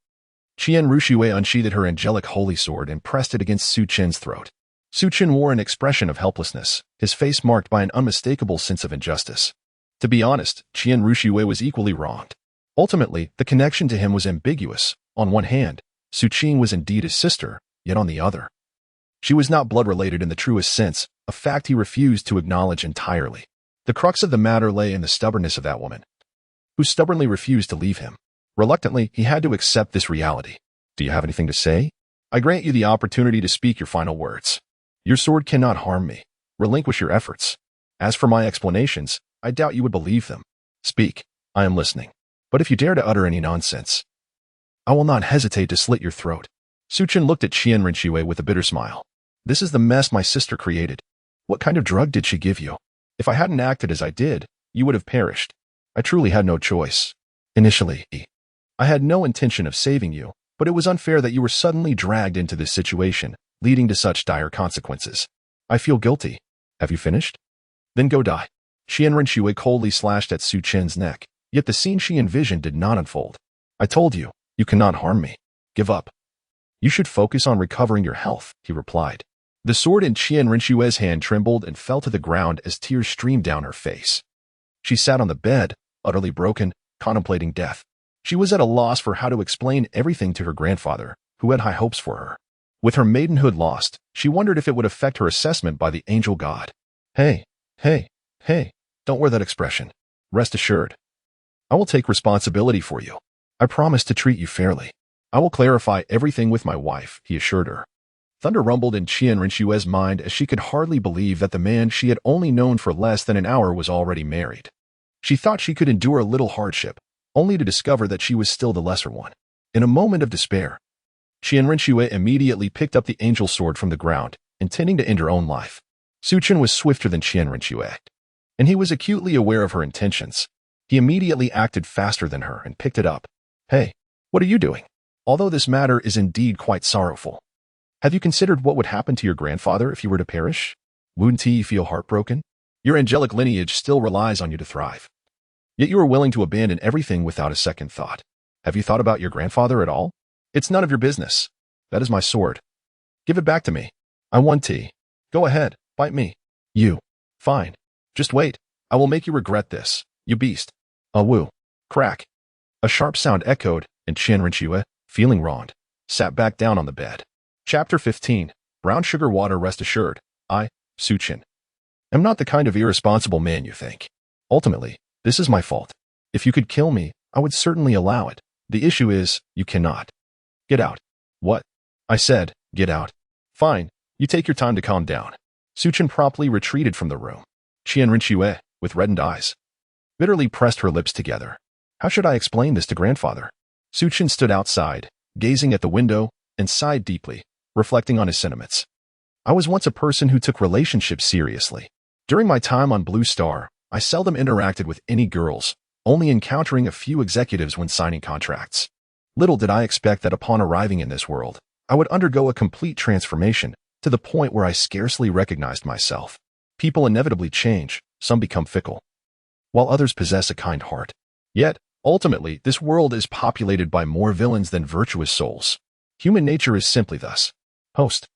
Qian Ruxue unsheathed her angelic holy sword and pressed it against Suchin's throat. Suchin wore an expression of helplessness, his face marked by an unmistakable sense of injustice. To be honest, Qian Ruxue was equally wronged. Ultimately, the connection to him was ambiguous. On one hand, Suchin was indeed his sister, yet on the other, she was not blood-related in the truest sense, a fact he refused to acknowledge entirely. The crux of the matter lay in the stubbornness of that woman, who stubbornly refused to leave him. Reluctantly, he had to accept this reality. Do you have anything to say? I grant you the opportunity to speak your final words. Your sword cannot harm me. Relinquish your efforts. As for my explanations, I doubt you would believe them. Speak. I am listening. But if you dare to utter any nonsense, I will not hesitate to slit your throat. Suchin looked at Qian Ruxue with a bitter smile. This is the mess my sister created. What kind of drug did she give you? If I hadn't acted as I did, you would have perished. I truly had no choice. Initially, I had no intention of saving you, but it was unfair that you were suddenly dragged into this situation, leading to such dire consequences. I feel guilty. Have you finished? Then go die. Qian Ruxue coldly slashed at Suchin's neck, yet the scene she envisioned did not unfold. I told you, you cannot harm me. Give up. You should focus on recovering your health, he replied. The sword in Qian Ruxue's hand trembled and fell to the ground as tears streamed down her face. She sat on the bed, utterly broken, contemplating death. She was at a loss for how to explain everything to her grandfather, who had high hopes for her. With her maidenhood lost, she wondered if it would affect her assessment by the angel god. Hey, don't wear that expression. Rest assured. I will take responsibility for you. I promise to treat you fairly. I will clarify everything with my wife, he assured her. Thunder rumbled in Qian Ruxue's mind as she could hardly believe that the man she had only known for less than an hour was already married. She thought she could endure a little hardship, only to discover that she was still the lesser one. In a moment of despair, Qian Ruxue immediately picked up the angel sword from the ground, intending to end her own life. Suchin was swifter than Qian Ruxue, and he was acutely aware of her intentions. He immediately acted faster than her and picked it up. Hey, what are you doing? Although this matter is indeed quite sorrowful, have you considered what would happen to your grandfather if you were to perish? Wouldn't he feel heartbroken? Your angelic lineage still relies on you to thrive. Yet you are willing to abandon everything without a second thought. Have you thought about your grandfather at all? It's none of your business. That is my sword. Give it back to me. I want tea. Go ahead, bite me. You. Fine. Just wait. I will make you regret this, you beast. Woo. Crack. A sharp sound echoed, and Qian Ruxue, feeling wronged, sat back down on the bed. Chapter 15. Brown sugar water. Rest assured, I, Suchin, am not the kind of irresponsible man you think. Ultimately, this is my fault. If you could kill me, I would certainly allow it. The issue is, you cannot. Get out. What? I said, get out. Fine, you take your time to calm down. Suchin promptly retreated from the room. Qian Ruxue, with reddened eyes, bitterly pressed her lips together. How should I explain this to grandfather? Suchin stood outside, gazing at the window, and sighed deeply, reflecting on his sentiments. I was once a person who took relationships seriously. During my time on Blue Star, I seldom interacted with any girls, only encountering a few executives when signing contracts. Little did I expect that upon arriving in this world, I would undergo a complete transformation, to the point where I scarcely recognized myself. People inevitably change, some become fickle, while others possess a kind heart. Yet, ultimately, this world is populated by more villains than virtuous souls. Human nature is simply thus. Host.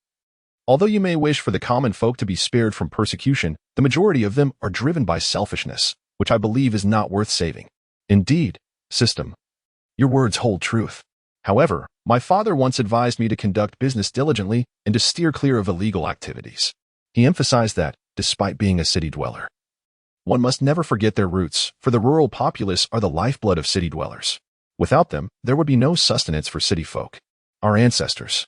Although you may wish for the common folk to be spared from persecution, the majority of them are driven by selfishness, which I believe is not worth saving. Indeed, system, your words hold truth. However, my father once advised me to conduct business diligently and to steer clear of illegal activities. He emphasized that, despite being a city dweller, one must never forget their roots, for the rural populace are the lifeblood of city dwellers. Without them, there would be no sustenance for city folk. Our ancestors,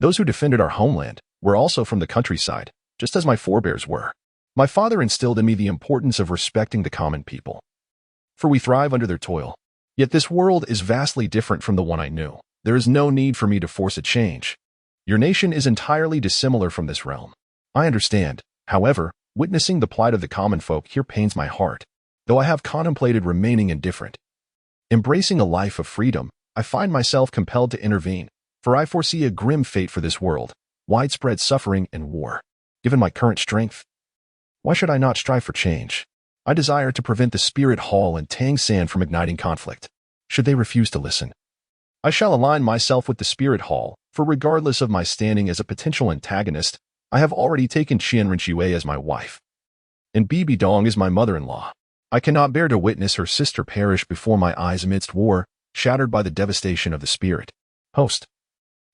those who defended our homeland, were also from the countryside, just as my forebears were. My father instilled in me the importance of respecting the common people, for we thrive under their toil. Yet this world is vastly different from the one I knew. There is no need for me to force a change. Your nation is entirely dissimilar from this realm. I understand. However, witnessing the plight of the common folk here pains my heart, though I have contemplated remaining indifferent. Embracing a life of freedom, I find myself compelled to intervene, for I foresee a grim fate for this world, widespread suffering and war. Given my current strength, why should I not strive for change? I desire to prevent the Spirit Hall and Tang San from igniting conflict. Should they refuse to listen, I shall align myself with the Spirit Hall, for regardless of my standing as a potential antagonist, I have already taken Qian Rinxue as my wife. And Bibi Dong is my mother-in-law. I cannot bear to witness her sister perish before my eyes amidst war, shattered by the devastation of the spirit. Host,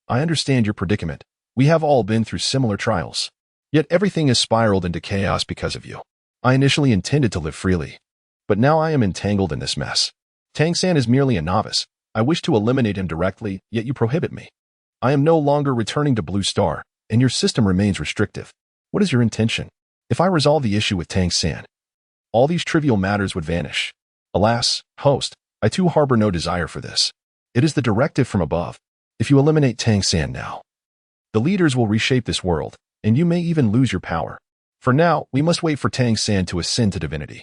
I understand your predicament. We have all been through similar trials. Yet everything has spiraled into chaos because of you. I initially intended to live freely, but now I am entangled in this mess. Tang San is merely a novice. I wish to eliminate him directly, yet you prohibit me. I am no longer returning to Blue Star, and your system remains restrictive. What is your intention? If I resolve the issue with Tang San, all these trivial matters would vanish. Alas, host, I too harbor no desire for this. It is the directive from above. If you eliminate Tang San now, the leaders will reshape this world, and you may even lose your power. For now, we must wait for Tang San to ascend to divinity.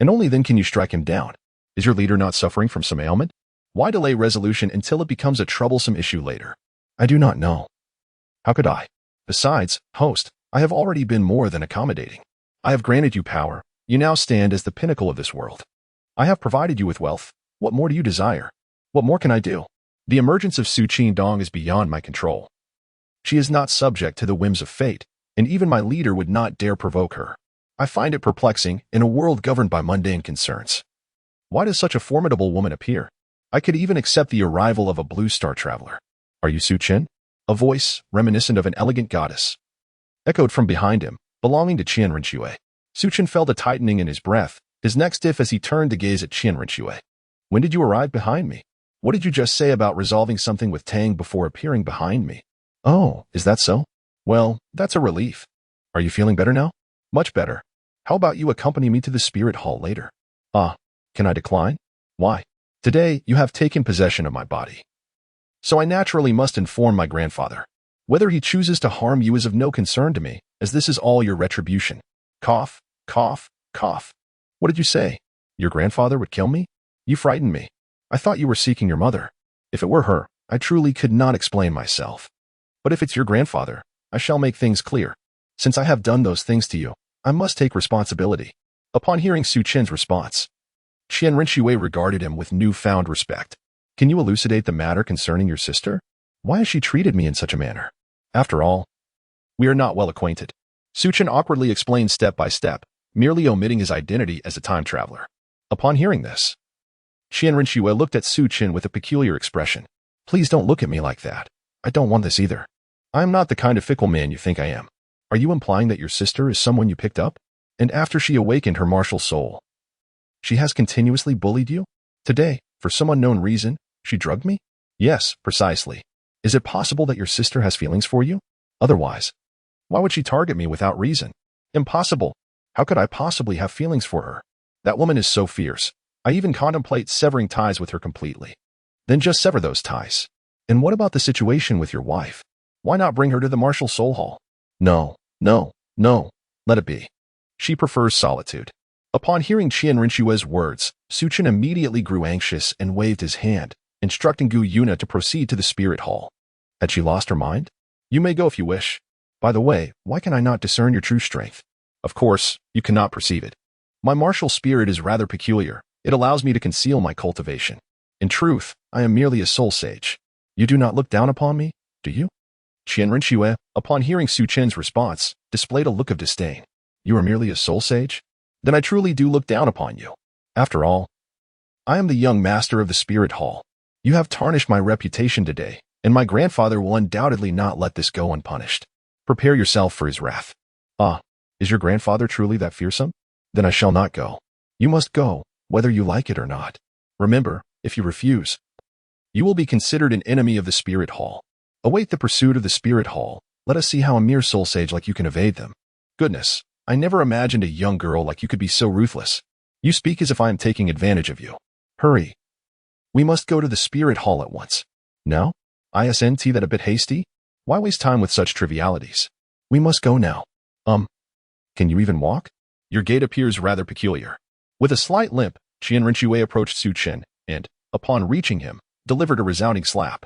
And only then can you strike him down. Is your leader not suffering from some ailment? Why delay resolution until it becomes a troublesome issue later? I do not know. How could I? Besides, host, I have already been more than accommodating. I have granted you power. You now stand as the pinnacle of this world. I have provided you with wealth. What more do you desire? What more can I do? The emergence of Su Qingdong is beyond my control. She is not subject to the whims of fate, and even my leader would not dare provoke her. I find it perplexing in a world governed by mundane concerns. Why does such a formidable woman appear? I could even accept the arrival of a Blue Star traveler. Are you Su Qin? A voice, reminiscent of an elegant goddess, echoed from behind him, belonging to Qian Rinxue. Su Qin felt a tightening in his breath, his neck stiff as he turned to gaze at Qian Rinxue. When did you arrive behind me? What did you just say about resolving something with Tang before appearing behind me? Oh, is that so? Well, that's a relief. Are you feeling better now? Much better. How about you accompany me to the Spirit Hall later? Ah, can I decline? Why? Today, you have taken possession of my body. So I naturally must inform my grandfather. Whether he chooses to harm you is of no concern to me, as this is all your retribution. Cough, cough, cough. What did you say? Your grandfather would kill me? You frightened me. I thought you were seeking your mother. If it were her, I truly could not explain myself. But if it's your grandfather, I shall make things clear. Since I have done those things to you, I must take responsibility. Upon hearing Su Qin's response, Qian Rinxue regarded him with newfound respect. Can you elucidate the matter concerning your sister? Why has she treated me in such a manner? After all, we are not well acquainted. Su Qin awkwardly explained step by step, merely omitting his identity as a time traveler. Upon hearing this, Qian Rinxue looked at Su Qin with a peculiar expression. Please don't look at me like that. I don't want this either. I am not the kind of fickle man you think I am. Are you implying that your sister is someone you picked up? And after she awakened her martial soul, she has continuously bullied you? Today, for some unknown reason, she drugged me? Yes, precisely. Is it possible that your sister has feelings for you? Otherwise, why would she target me without reason? Impossible. How could I possibly have feelings for her? That woman is so fierce. I even contemplate severing ties with her completely. Then just sever those ties. And what about the situation with your wife? Why not bring her to the Martial Soul Hall? No, no, no. Let it be. She prefers solitude. Upon hearing Qian Rinxue's words, Su Qin immediately grew anxious and waved his hand, instructing Gu Yuna to proceed to the Spirit Hall. Had she lost her mind? You may go if you wish. By the way, why can I not discern your true strength? Of course, you cannot perceive it. My martial spirit is rather peculiar. It allows me to conceal my cultivation. In truth, I am merely a soul sage. You do not look down upon me, do you? Qian Rinxue, upon hearing Su Qin's response, displayed a look of disdain. You are merely a soul sage? Then I truly do look down upon you. After all, I am the young master of the Spirit Hall. You have tarnished my reputation today, and my grandfather will undoubtedly not let this go unpunished. Prepare yourself for his wrath. Ah, is your grandfather truly that fearsome? Then I shall not go. You must go, whether you like it or not. Remember, if you refuse, you will be considered an enemy of the Spirit Hall. Await the pursuit of the Spirit Hall. Let us see how a mere soul sage like you can evade them. Goodness, I never imagined a young girl like you could be so ruthless. You speak as if I am taking advantage of you. Hurry. We must go to the Spirit Hall at once. No? Isn't that a bit hasty? Why waste time with such trivialities? We must go now. Can you even walk? Your gait appears rather peculiar. With a slight limp, Qian Rinxue approached Su Qin and, upon reaching him, delivered a resounding slap.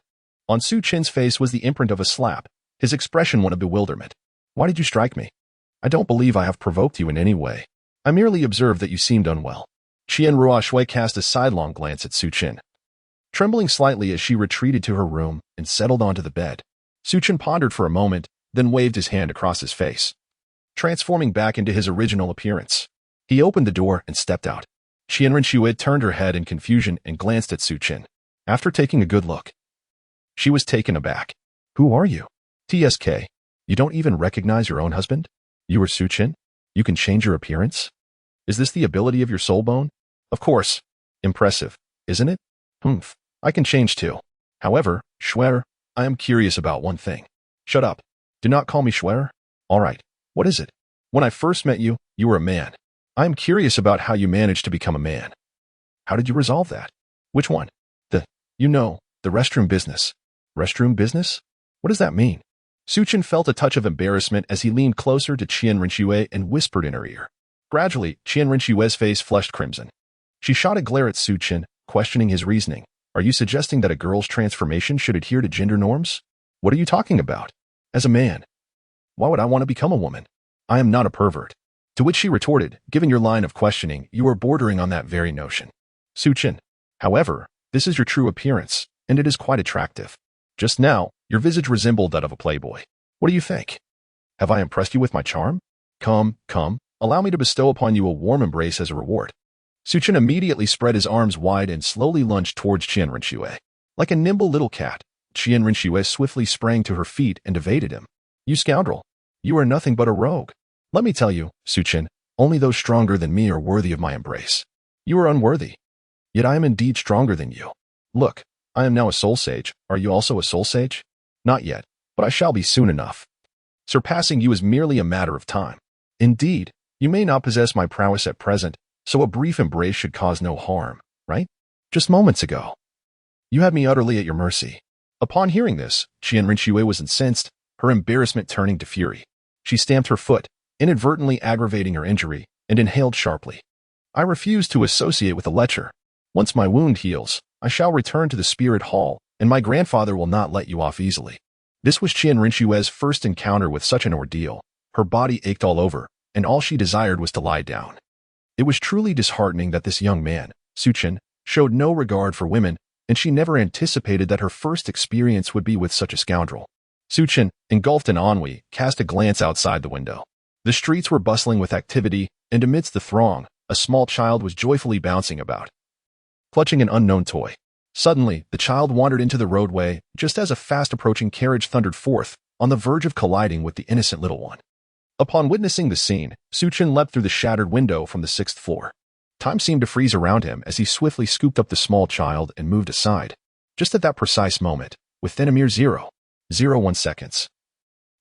On Su Qin's face was the imprint of a slap, his expression one of bewilderment. Why did you strike me? I don't believe I have provoked you in any way. I merely observed that you seemed unwell. Qian Ruoshui cast a sidelong glance at Su Qin. Trembling slightly as she retreated to her room and settled onto the bed, Su Qin pondered for a moment, then waved his hand across his face, transforming back into his original appearance. He opened the door and stepped out. Qian Rinxue turned her head in confusion and glanced at Su Qin. After taking a good look, she was taken aback. Who are you? TSK. You don't even recognize your own husband? You are Su Qin? You can change your appearance? Is this the ability of your soul bone? Of course. Impressive, isn't it? Humph. I can change too. However, Schwer, I am curious about one thing. Shut up. Do not call me Schwer. All right. What is it? When I first met you, you were a man. I am curious about how you managed to become a man. How did you resolve that? Which one? The restroom business. Restroom business? What does that mean? Su Qin felt a touch of embarrassment as he leaned closer to Qian Rinxue and whispered in her ear. Gradually, Qian Rinxue's face flushed crimson. She shot a glare at Su Qin, questioning his reasoning. Are you suggesting that a girl's transformation should adhere to gender norms? What are you talking about? As a man, why would I want to become a woman? I am not a pervert. To which she retorted, given your line of questioning, you are bordering on that very notion. Su Qin. However, this is your true appearance, and it is quite attractive. Just now, your visage resembled that of a playboy. What do you think? Have I impressed you with my charm? Come, allow me to bestow upon you a warm embrace as a reward. Su Qin immediately spread his arms wide and slowly lunged towards Qian Rinxue. Like a nimble little cat, Qian Rinxue swiftly sprang to her feet and evaded him. You scoundrel! You are nothing but a rogue. Let me tell you, Su Qin, only those stronger than me are worthy of my embrace. You are unworthy. Yet I am indeed stronger than you. Look, I am now a soul sage. Are you also a soul sage? Not yet, but I shall be soon enough. Surpassing you is merely a matter of time. Indeed, you may not possess my prowess at present, so a brief embrace should cause no harm, right? Just moments ago, you had me utterly at your mercy. Upon hearing this, Qian Rinxue was incensed, her embarrassment turning to fury. She stamped her foot, inadvertently aggravating her injury, and inhaled sharply. I refuse to associate with a lecher. Once my wound heals, I shall return to the spirit hall, and my grandfather will not let you off easily. This was Qian Rinxue's first encounter with such an ordeal. Her body ached all over, and all she desired was to lie down. It was truly disheartening that this young man, Su Qin, showed no regard for women, and she never anticipated that her first experience would be with such a scoundrel. Su Qin, engulfed in ennui, cast a glance outside the window. The streets were bustling with activity, and amidst the throng, a small child was joyfully bouncing about, clutching an unknown toy. Suddenly, the child wandered into the roadway just as a fast-approaching carriage thundered forth, on the verge of colliding with the innocent little one. Upon witnessing the scene, Su Qin leapt through the shattered window from the 6th floor. Time seemed to freeze around him as he swiftly scooped up the small child and moved aside. Just at that precise moment, within a mere 0.01 seconds,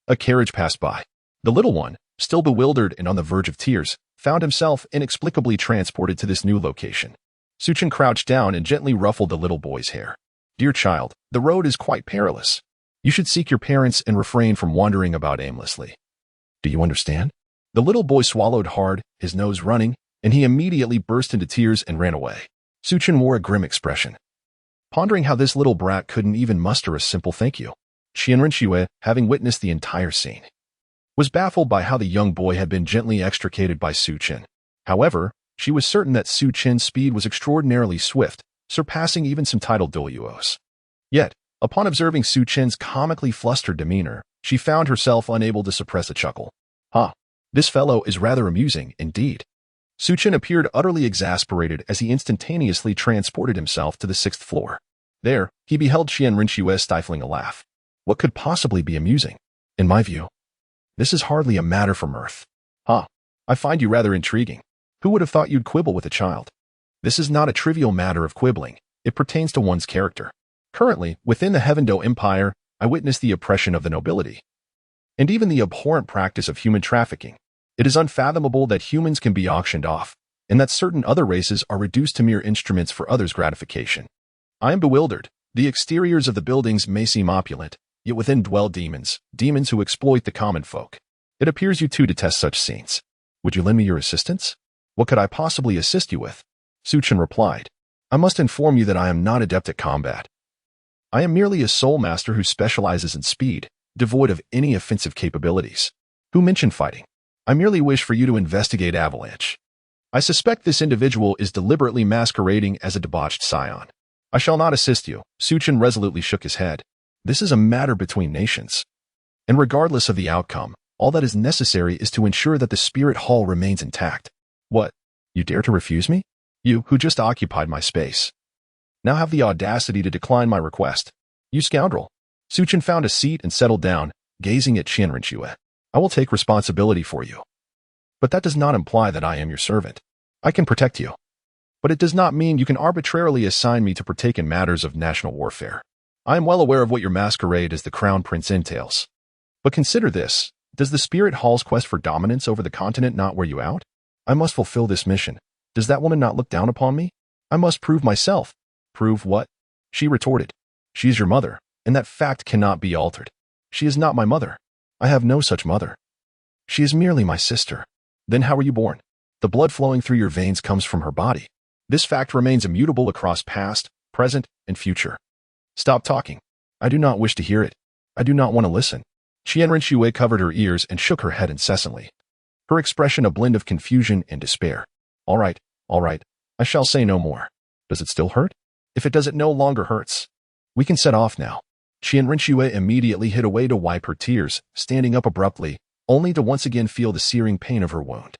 a carriage passed by. The little one, still bewildered and on the verge of tears, found himself inexplicably transported to this new location. Su Qin crouched down and gently ruffled the little boy's hair. Dear child, the road is quite perilous. You should seek your parents and refrain from wandering about aimlessly. Do you understand? The little boy swallowed hard, his nose running, and he immediately burst into tears and ran away. Su Qin wore a grim expression, pondering how this little brat couldn't even muster a simple thank you. Qian Rinxue, having witnessed the entire scene, was baffled by how the young boy had been gently extricated by Su Qin. However, she was certain that Su Qin's speed was extraordinarily swift, surpassing even some titled Douluos. Yet, upon observing Su Qin's comically flustered demeanor, she found herself unable to suppress a chuckle. This fellow is rather amusing, indeed. Su Qin appeared utterly exasperated as he instantaneously transported himself to the 6th floor. There, he beheld Qian Rinxue stifling a laugh. What could possibly be amusing? In my view, this is hardly a matter for mirth. I find you rather intriguing. Who would have thought you'd quibble with a child? This is not a trivial matter of quibbling. It pertains to one's character. Currently, within the Heavendo Empire, I witness the oppression of the nobility, and even the abhorrent practice of human trafficking. It is unfathomable that humans can be auctioned off, and that certain other races are reduced to mere instruments for others' gratification. I am bewildered. The exteriors of the buildings may seem opulent, Yet within dwell demons, demons who exploit the common folk. It appears you too detest such scenes. Would you lend me your assistance? What could I possibly assist you with? Suchin replied. I must inform you that I am not adept at combat. I am merely a soul master who specializes in speed, devoid of any offensive capabilities. Who mentioned fighting? I merely wish for you to investigate Avalanche. I suspect this individual is deliberately masquerading as a debauched scion. I shall not assist you. Suchin resolutely shook his head. This is a matter between nations. And regardless of the outcome, all that is necessary is to ensure that the spirit hall remains intact. What? You dare to refuse me? You, who just occupied my space. Now have the audacity to decline my request. You scoundrel. Suchin found a seat and settled down, gazing at Qianrenxue. I will take responsibility for you. But that does not imply that I am your servant. I can protect you. But it does not mean you can arbitrarily assign me to partake in matters of national warfare. I am well aware of what your masquerade as the Crown Prince entails. But consider this. Does the Spirit Hall's quest for dominance over the continent not wear you out? I must fulfill this mission. Does that woman not look down upon me? I must prove myself. Prove what? She retorted. She is your mother, and that fact cannot be altered. She is not my mother. I have no such mother. She is merely my sister. Then how were you born? The blood flowing through your veins comes from her body. This fact remains immutable across past, present, and future. Stop talking. I do not wish to hear it. I do not want to listen. Qianrenxue covered her ears and shook her head incessantly. Her expression a blend of confusion and despair. All right. I shall say no more. Does it still hurt? If it does, it no longer hurts. We can set off now. Qianrenxue immediately hid away to wipe her tears, standing up abruptly, only to once again feel the searing pain of her wound.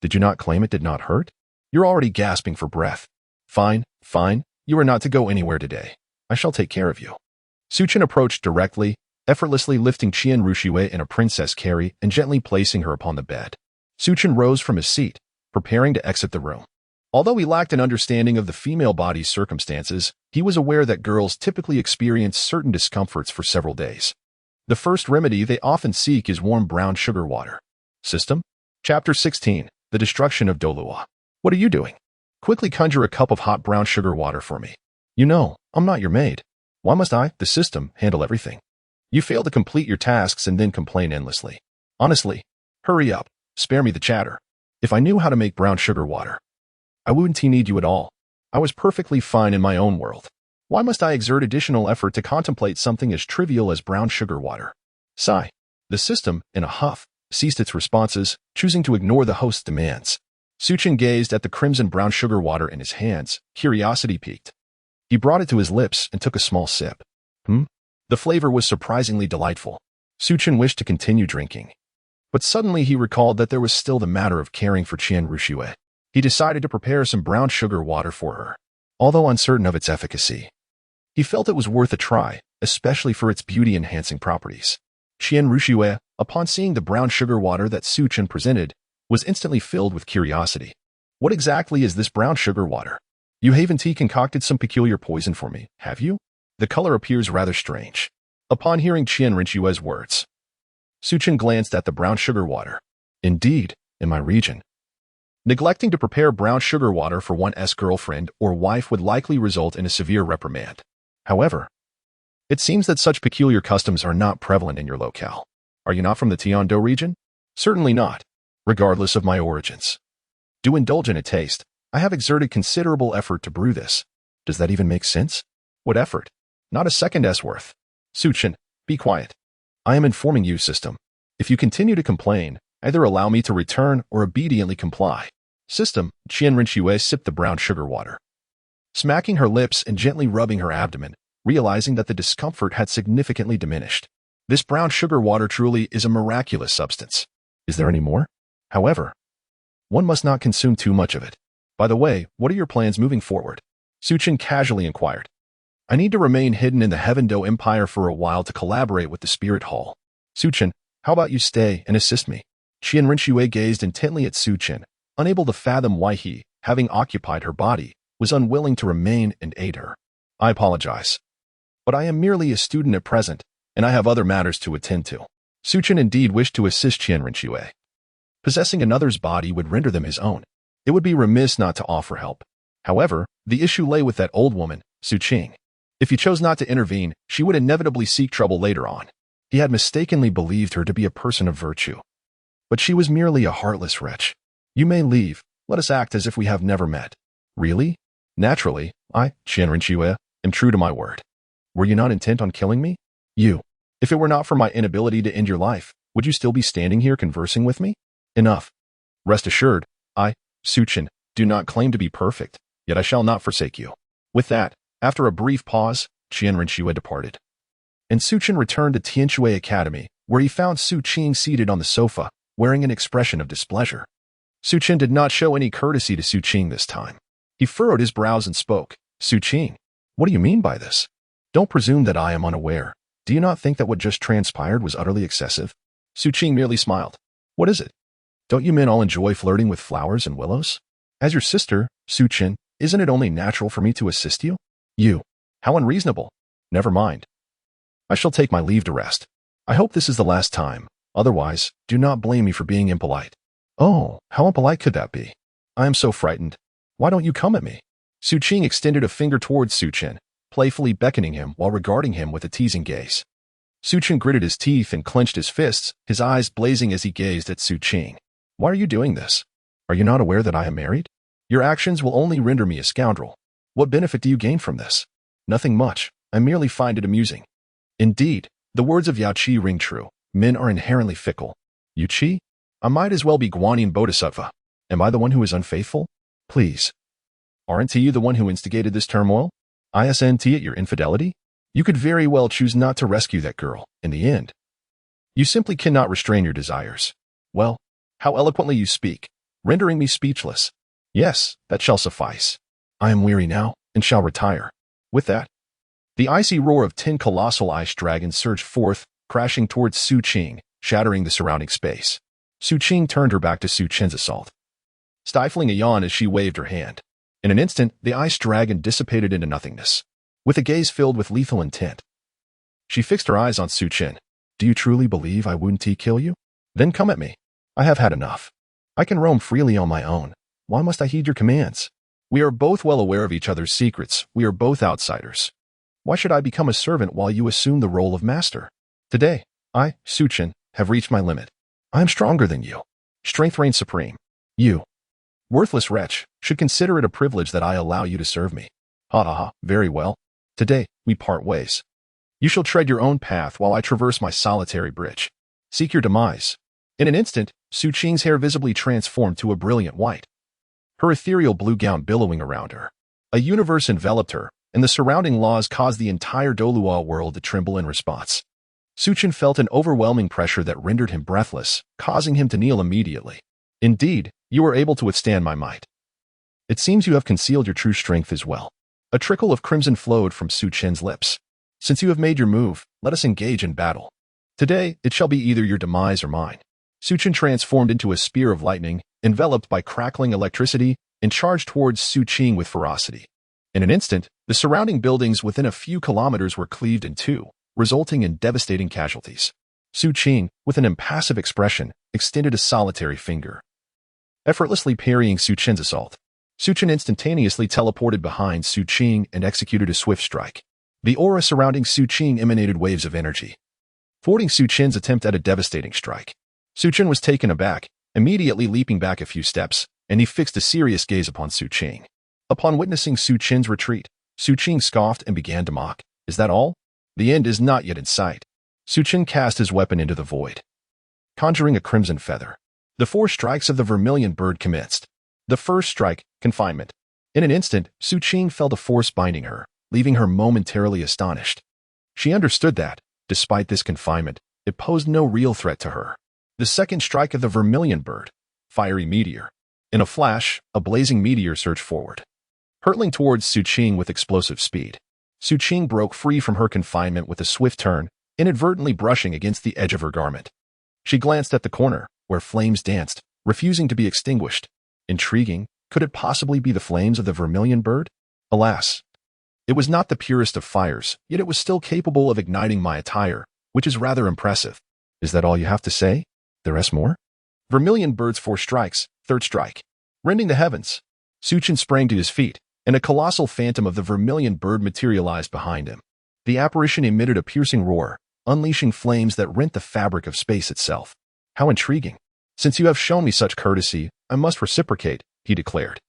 Did you not claim it did not hurt? You're already gasping for breath. Fine. You are not to go anywhere today. I shall take care of you. Suchin approached directly, effortlessly lifting Qianrenxue in a princess carry and gently placing her upon the bed. Suchin rose from his seat, preparing to exit the room. Although he lacked an understanding of the female body's circumstances, he was aware that girls typically experience certain discomforts for several days. The first remedy they often seek is warm brown sugar water. System? Chapter 16, The Destruction of Douluo. What are you doing? Quickly conjure a cup of hot brown sugar water for me. You know, I'm not your maid. Why must I, the system, handle everything? You fail to complete your tasks and then complain endlessly. Honestly, hurry up. Spare me the chatter. If I knew how to make brown sugar water, I wouldn't need you at all. I was perfectly fine in my own world. Why must I exert additional effort to contemplate something as trivial as brown sugar water? Sigh. The system, in a huff, ceased its responses, choosing to ignore the host's demands. Suchin gazed at the crimson brown sugar water in his hands, curiosity piqued. He brought it to his lips and took a small sip. The flavor was surprisingly delightful. Suchin wished to continue drinking. But suddenly he recalled that there was still the matter of caring for Qianrenxue. He decided to prepare some brown sugar water for her. Although uncertain of its efficacy, he felt it was worth a try, especially for its beauty-enhancing properties. Qianrenxue, upon seeing the brown sugar water that Suchin presented, was instantly filled with curiosity. What exactly is this brown sugar water? You haven't concocted some peculiar poison for me, have you? The color appears rather strange. Upon hearing Qianrenxue's words, Suchin glanced at the brown sugar water. Indeed, in my region, neglecting to prepare brown sugar water for one's girlfriend or wife would likely result in a severe reprimand. However, it seems that such peculiar customs are not prevalent in your locale. Are you not from the Tiando region? Certainly not, regardless of my origins. Do indulge in a taste. I have exerted considerable effort to brew this. Does that even make sense? What effort? Not a second's worth. Suchin, be quiet. I am informing you, system. If you continue to complain, either allow me to return or obediently comply. System, Qianrenxue sipped the brown sugar water, smacking her lips and gently rubbing her abdomen, realizing that the discomfort had significantly diminished. This brown sugar water truly is a miraculous substance. Is there any more? However, one must not consume too much of it. By the way, what are your plans moving forward? Suchin casually inquired. I need to remain hidden in the Heavendo Empire for a while to collaborate with the Spirit Hall. Suchin, how about you stay and assist me? Qianrenxue gazed intently at Suchin, unable to fathom why he, having occupied her body, was unwilling to remain and aid her. I apologize, but I am merely a student at present, and I have other matters to attend to. Suchin indeed wished to assist Qianrenxue. Possessing another's body would render them his own. It would be remiss not to offer help. However, the issue lay with that old woman, Suqing. If he chose not to intervene, she would inevitably seek trouble later on. He had mistakenly believed her to be a person of virtue. But she was merely a heartless wretch. You may leave. Let us act as if we have never met. Really? Naturally, I, Qianrenxue, am true to my word. Were you not intent on killing me? You. If it were not for my inability to end your life, would you still be standing here conversing with me? Enough. Rest assured, I, Suchin, do not claim to be perfect, yet I shall not forsake you. With that, after a brief pause, Qianrenxue departed. And Suchin returned to Tianshui Academy, where he found Su Qing seated on the sofa, wearing an expression of displeasure. Suchin did not show any courtesy to Su Qing this time. He furrowed his brows and spoke. Su Qing, what do you mean by this? Don't presume that I am unaware. Do you not think that what just transpired was utterly excessive? Su Qing merely smiled. What is it? Don't you men all enjoy flirting with flowers and willows? As your sister, Su Qin, isn't it only natural for me to assist you? You. How unreasonable. Never mind. I shall take my leave to rest. I hope this is the last time. Otherwise, do not blame me for being impolite. Oh, how impolite could that be? I am so frightened. Why don't you come at me? Su Qing extended a finger towards Su Qin, playfully beckoning him while regarding him with a teasing gaze. Su Qin gritted his teeth and clenched his fists, his eyes blazing as he gazed at Su Qing. Why are you doing this? Are you not aware that I am married? Your actions will only render me a scoundrel. What benefit do you gain from this? Nothing much. I merely find it amusing. Indeed, the words of Yao Qi ring true. Men are inherently fickle. You Qi? I might as well be Guanyin Bodhisattva. Am I the one who is unfaithful? Please. Aren't you the one who instigated this turmoil? ISNT at your infidelity? You could very well choose not to rescue that girl, in the end. You simply cannot restrain your desires. Well, how eloquently you speak, rendering me speechless. Yes, that shall suffice. I am weary now, and shall retire. With that, the icy roar of 10 colossal ice dragons surged forth, crashing towards Su Qing, shattering the surrounding space. Su Qing turned her back to Su Qin's assault, stifling a yawn as she waved her hand. In an instant, the ice dragon dissipated into nothingness, with a gaze filled with lethal intent. She fixed her eyes on Su Qin. Do you truly believe I wouldn't kill you? Then come at me. I have had enough. I can roam freely on my own. Why must I heed your commands? We are both well aware of each other's secrets. We are both outsiders. Why should I become a servant while you assume the role of master? Today, I, Su Qin, have reached my limit. I am stronger than you. Strength reigns supreme. You, worthless wretch, should consider it a privilege that I allow you to serve me. Ha ha ha, very well. Today, we part ways. You shall tread your own path while I traverse my solitary bridge. Seek your demise. In an instant, Su Qing's hair visibly transformed to a brilliant white, her ethereal blue gown billowing around her. A universe enveloped her, and the surrounding laws caused the entire Douluo world to tremble in response. Su Qin felt an overwhelming pressure that rendered him breathless, causing him to kneel immediately. Indeed, you are able to withstand my might. It seems you have concealed your true strength as well. A trickle of crimson flowed from Su Qin's lips. Since you have made your move, let us engage in battle. Today, it shall be either your demise or mine. Su Qin transformed into a spear of lightning, enveloped by crackling electricity, and charged towards Su Qing with ferocity. In an instant, the surrounding buildings within a few kilometers were cleaved in two, resulting in devastating casualties. Su Qing, with an impassive expression, extended a solitary finger, effortlessly parrying Su Qin's assault. Su Qin instantaneously teleported behind Su Qing and executed a swift strike. The aura surrounding Su Qing emanated waves of energy, thwarting Su Qin's attempt at a devastating strike. Su Qin was taken aback, immediately leaping back a few steps, and he fixed a serious gaze upon Su Qing. Upon witnessing Su Qin's retreat, Su Qing scoffed and began to mock. Is that all? The end is not yet in sight. Su Qin cast his weapon into the void, conjuring a crimson feather. The 4 strikes of the vermilion bird commenced. The first strike, confinement. In an instant, Su Qing felt a force binding her, leaving her momentarily astonished. She understood that, despite this confinement, it posed no real threat to her. The second strike of the vermilion bird, fiery meteor. In a flash, a blazing meteor surged forward, hurtling towards Su Qing with explosive speed. Su Qing broke free from her confinement with a swift turn, inadvertently brushing against the edge of her garment. She glanced at the corner, where flames danced, refusing to be extinguished. Intriguing, could it possibly be the flames of the vermilion bird? Alas, it was not the purest of fires, yet it was still capable of igniting my attire, which is rather impressive. Is that all you have to say? There is more? Vermilion bird's 4 strikes, third strike. Rending the heavens. Su Qin sprang to his feet, and a colossal phantom of the vermilion bird materialized behind him. The apparition emitted a piercing roar, unleashing flames that rent the fabric of space itself. How intriguing. Since you have shown me such courtesy, I must reciprocate, he declared.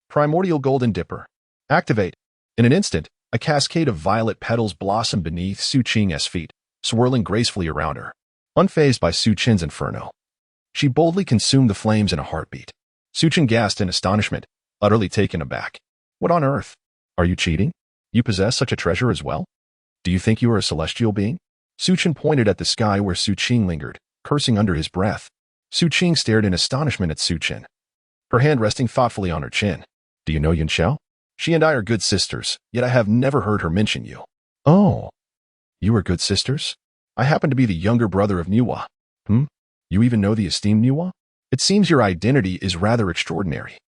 Primordial Golden Dipper. Activate. In an instant, a cascade of violet petals blossomed beneath Su Qing's feet, swirling gracefully around her. Unfazed by Su Qing's inferno, she boldly consumed the flames in a heartbeat. Su Qing gasped in astonishment, utterly taken aback. What on earth? Are you cheating? You possess such a treasure as well? Do you think you are a celestial being? Su Qing pointed at the sky where Su Qing lingered, cursing under his breath. Su Qing stared in astonishment at Su Qing, her hand resting thoughtfully on her chin. Do you know Yun Xiao? She and I are good sisters, yet I have never heard her mention you. Oh, you are good sisters? I happen to be the younger brother of Niwa. You even know the esteemed Niwa? It seems your identity is rather extraordinary.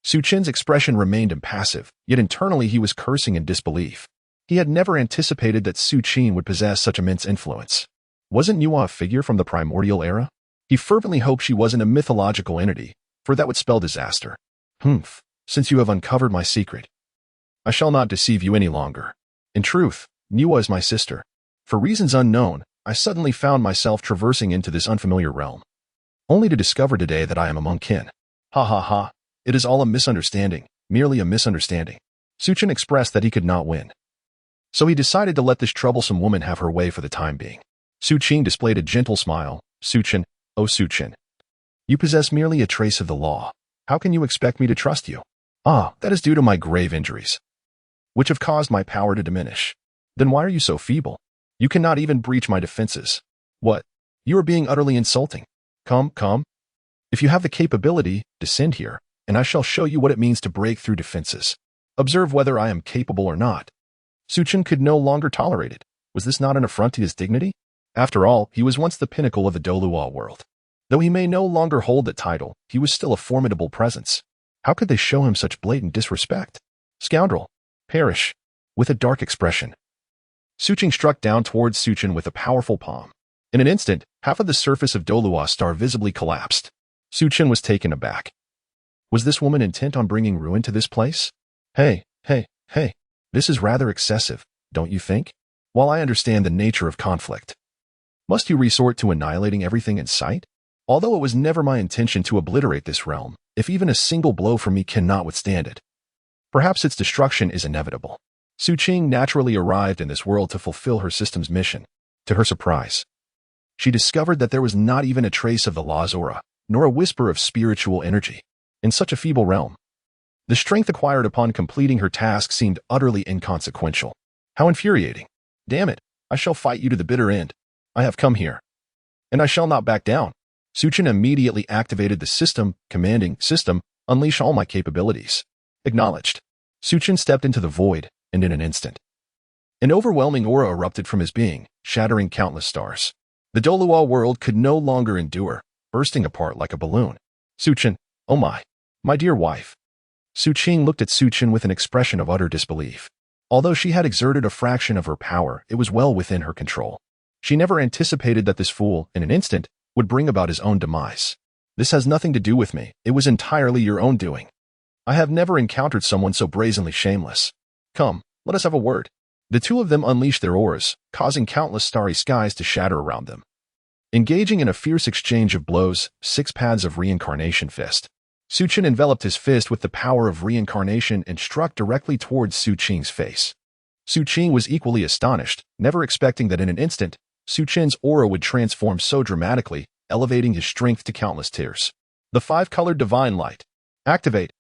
Su Qing's expression remained impassive, yet internally he was cursing in disbelief. He had never anticipated that Su Qing would possess such immense influence. Wasn't Niwa a figure from the primordial era? He fervently hoped she wasn't a mythological entity, for that would spell disaster. Since you have uncovered my secret, I shall not deceive you any longer. In truth, Niwa is my sister. For reasons unknown, I suddenly found myself traversing into this unfamiliar realm, only to discover today that I am among kin. Ha ha ha, it is all a misunderstanding, merely a misunderstanding. Su Qing expressed that he could not win, so he decided to let this troublesome woman have her way for the time being. Su Qing displayed a gentle smile. Su Qing, oh Su Qing, you possess merely a trace of the law. How can you expect me to trust you? That is due to my grave injuries, which have caused my power to diminish. Then why are you so feeble? You cannot even breach my defenses. What? You are being utterly insulting. Come. If you have the capability, descend here, and I shall show you what it means to break through defenses. Observe whether I am capable or not. Su Qing could no longer tolerate it. Was this not an affront to his dignity? After all, he was once the pinnacle of the Douluo world. Though he may no longer hold that title, he was still a formidable presence. How could they show him such blatant disrespect? Scoundrel! Perish! With a dark expression, Su Qing struck down towards Su Qing with a powerful palm. In an instant, half of the surface of Douluo Star visibly collapsed. Su Qing was taken aback. Was this woman intent on bringing ruin to this place? Hey, this is rather excessive, don't you think? While I understand the nature of conflict, must you resort to annihilating everything in sight? Although it was never my intention to obliterate this realm, if even a single blow from me cannot withstand it, perhaps its destruction is inevitable. Su Qing naturally arrived in this world to fulfill her system's mission. To her surprise, she discovered that there was not even a trace of the law's aura, nor a whisper of spiritual energy, in such a feeble realm. The strength acquired upon completing her task seemed utterly inconsequential. How infuriating. Damn it, I shall fight you to the bitter end. I have come here, and I shall not back down. Su Qing immediately activated the system, commanding, System, unleash all my capabilities. Acknowledged. Su Qing stepped into the void, and in an instant, an overwhelming aura erupted from his being, shattering countless stars. The Douluo world could no longer endure, bursting apart like a balloon. Su Qing, oh my dear wife. Su Qing looked at Su Qing with an expression of utter disbelief. Although she had exerted a fraction of her power, it was well within her control. She never anticipated that this fool, in an instant, would bring about his own demise. This has nothing to do with me. It was entirely your own doing. I have never encountered someone so brazenly shameless. Come, let us have a word. The two of them unleashed their auras, causing countless starry skies to shatter around them. Engaging in a fierce exchange of blows, 6 paths of reincarnation fist. Su Qing enveloped his fist with the power of reincarnation and struck directly towards Su Qing's face. Su Qing was equally astonished, never expecting that in an instant, Su Qing's aura would transform so dramatically, elevating his strength to countless tiers. The 5-colored divine light. Activate.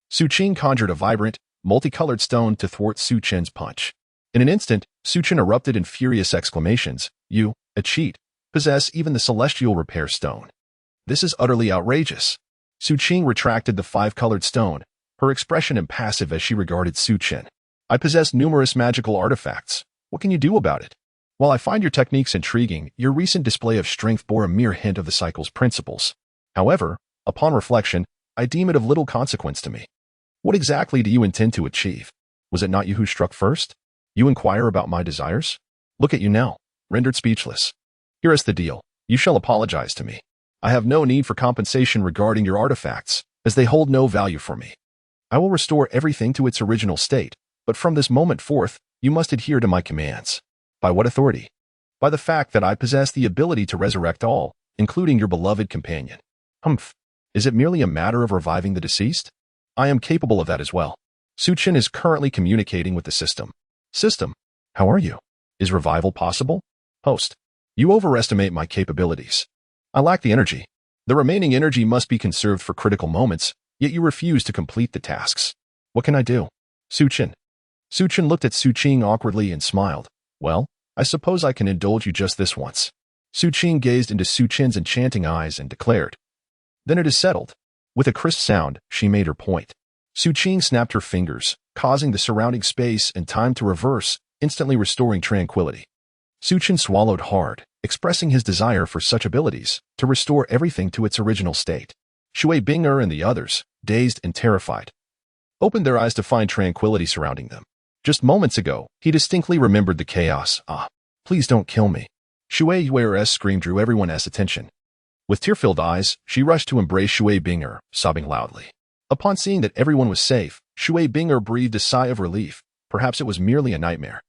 Su Qing conjured a vibrant, multicolored stone to thwart Su Qing's punch. In an instant, Su Qing erupted in furious exclamations. You, a cheat, possess even the celestial repair stone. This is utterly outrageous. Su Qing retracted the 5-colored stone, her expression impassive as she regarded Su Qing. I possess numerous magical artifacts. What can you do about it? While I find your techniques intriguing, your recent display of strength bore a mere hint of the cycle's principles. However, upon reflection, I deem it of little consequence to me. What exactly do you intend to achieve? Was it not you who struck first? You inquire about my desires? Look at you now, rendered speechless. Here is the deal. You shall apologize to me. I have no need for compensation regarding your artifacts, as they hold no value for me. I will restore everything to its original state, but from this moment forth, you must adhere to my commands. By what authority? By the fact that I possess the ability to resurrect all, including your beloved companion. Humph. Is it merely a matter of reviving the deceased? I am capable of that as well. Suchin is currently communicating with the system. System, how are you? Is revival possible? Host, you overestimate my capabilities. I lack the energy. The remaining energy must be conserved for critical moments, yet you refuse to complete the tasks. What can I do? Suchin. Suchin looked at Suqing awkwardly and smiled. Well, I suppose I can indulge you just this once. Suqing gazed into Suchin's enchanting eyes and declared. Then it is settled. With a crisp sound, she made her point. Suqing snapped her fingers, causing the surrounding space and time to reverse, instantly restoring tranquility. Suchin swallowed hard, expressing his desire for such abilities to restore everything to its original state. Shui Bing'er and the others, dazed and terrified, opened their eyes to find tranquility surrounding them. Just moments ago, he distinctly remembered the chaos. Please don't kill me. Shui Yuer's scream drew everyone's attention. With tear-filled eyes, she rushed to embrace Shui Bing'er, sobbing loudly. Upon seeing that everyone was safe, Shui Bing'er breathed a sigh of relief. Perhaps it was merely a nightmare.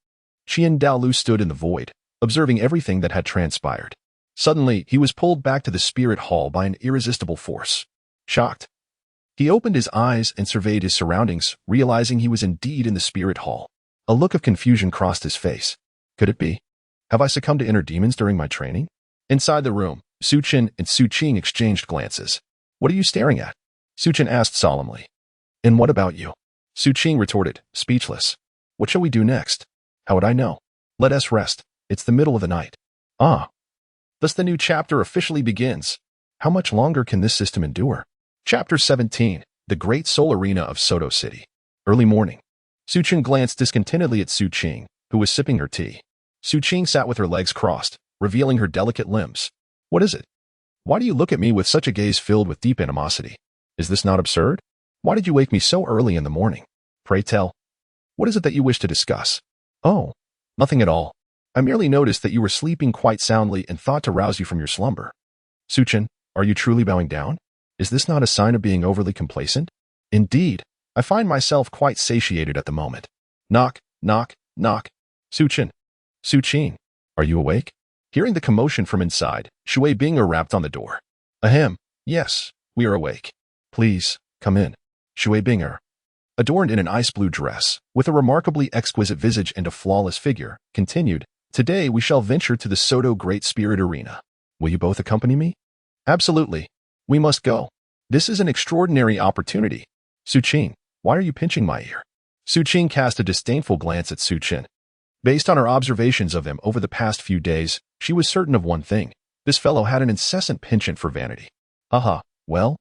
Qian Daolu stood in the void, observing everything that had transpired. Suddenly, he was pulled back to the spirit hall by an irresistible force. Shocked, he opened his eyes and surveyed his surroundings, realizing he was indeed in the spirit hall. A look of confusion crossed his face. Could it be? Have I succumbed to inner demons during my training? Inside the room, Suchin and Suqing exchanged glances. What are you staring at? Suchin asked solemnly. And what about you? Suqing retorted, speechless. What shall we do next? How would I know? Let us rest. It's the middle of the night. Thus the new chapter officially begins. How much longer can this system endure? Chapter 17, The Great Soul Arena of Soto City. Early morning. Suchin glanced discontentedly at Suqing, who was sipping her tea. Suqing sat with her legs crossed, revealing her delicate limbs. What is it? Why do you look at me with such a gaze filled with deep animosity? Is this not absurd? Why did you wake me so early in the morning? Pray tell. What is it that you wish to discuss? Oh, nothing at all. I merely noticed that you were sleeping quite soundly and thought to rouse you from your slumber. Suchin, are you truly bowing down? Is this not a sign of being overly complacent? Indeed, I find myself quite satiated at the moment. Knock, knock, knock. Suchin. Suqing, are you awake? Hearing the commotion from inside, Shui Bing'er rapped on the door. Ahem, yes, we are awake. Please, come in. Shui Bing'er, adorned in an ice blue dress, with a remarkably exquisite visage and a flawless figure, continued, Today we shall venture to the Soto Great Spirit Arena. Will you both accompany me? Absolutely. We must go. This is an extraordinary opportunity. Suqing, why are you pinching my ear? Suqing cast a disdainful glance at Suchin. Based on her observations of him over the past few days, she was certain of one thing. This fellow had an incessant penchant for vanity. Well,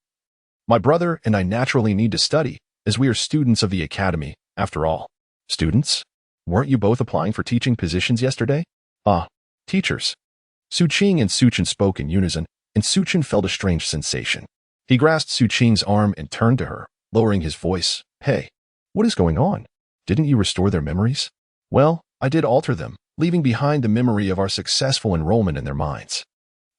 my brother and I naturally need to study, as we are students of the academy, after all. Students? Weren't you both applying for teaching positions yesterday? Teachers. Suqing and Suchin spoke in unison, and Suchin felt a strange sensation. He grasped Suqing's arm and turned to her, lowering his voice. Hey, what is going on? Didn't you restore their memories? Well, I did alter them, leaving behind the memory of our successful enrollment in their minds.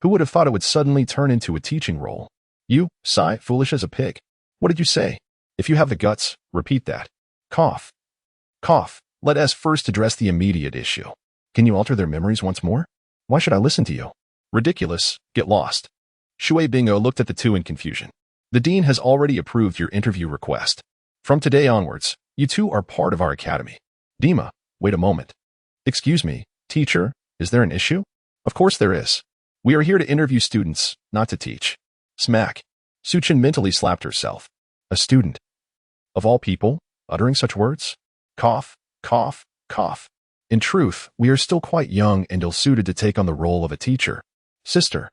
Who would have thought it would suddenly turn into a teaching role? You, sigh, foolish as a pig. What did you say? If you have the guts, repeat that. Cough. Cough. Let us first address the immediate issue. Can you alter their memories once more? Why should I listen to you? Ridiculous. Get lost. Shui Bing'er looked at the two in confusion. The dean has already approved your interview request. From today onwards, you two are part of our academy. Dima, wait a moment. Excuse me, teacher, is there an issue? Of course there is. We are here to interview students, not to teach. Smack. Suchin mentally slapped herself. A student. Of all people, uttering such words? Cough, cough, cough. In truth, we are still quite young and ill-suited to take on the role of a teacher. Sister.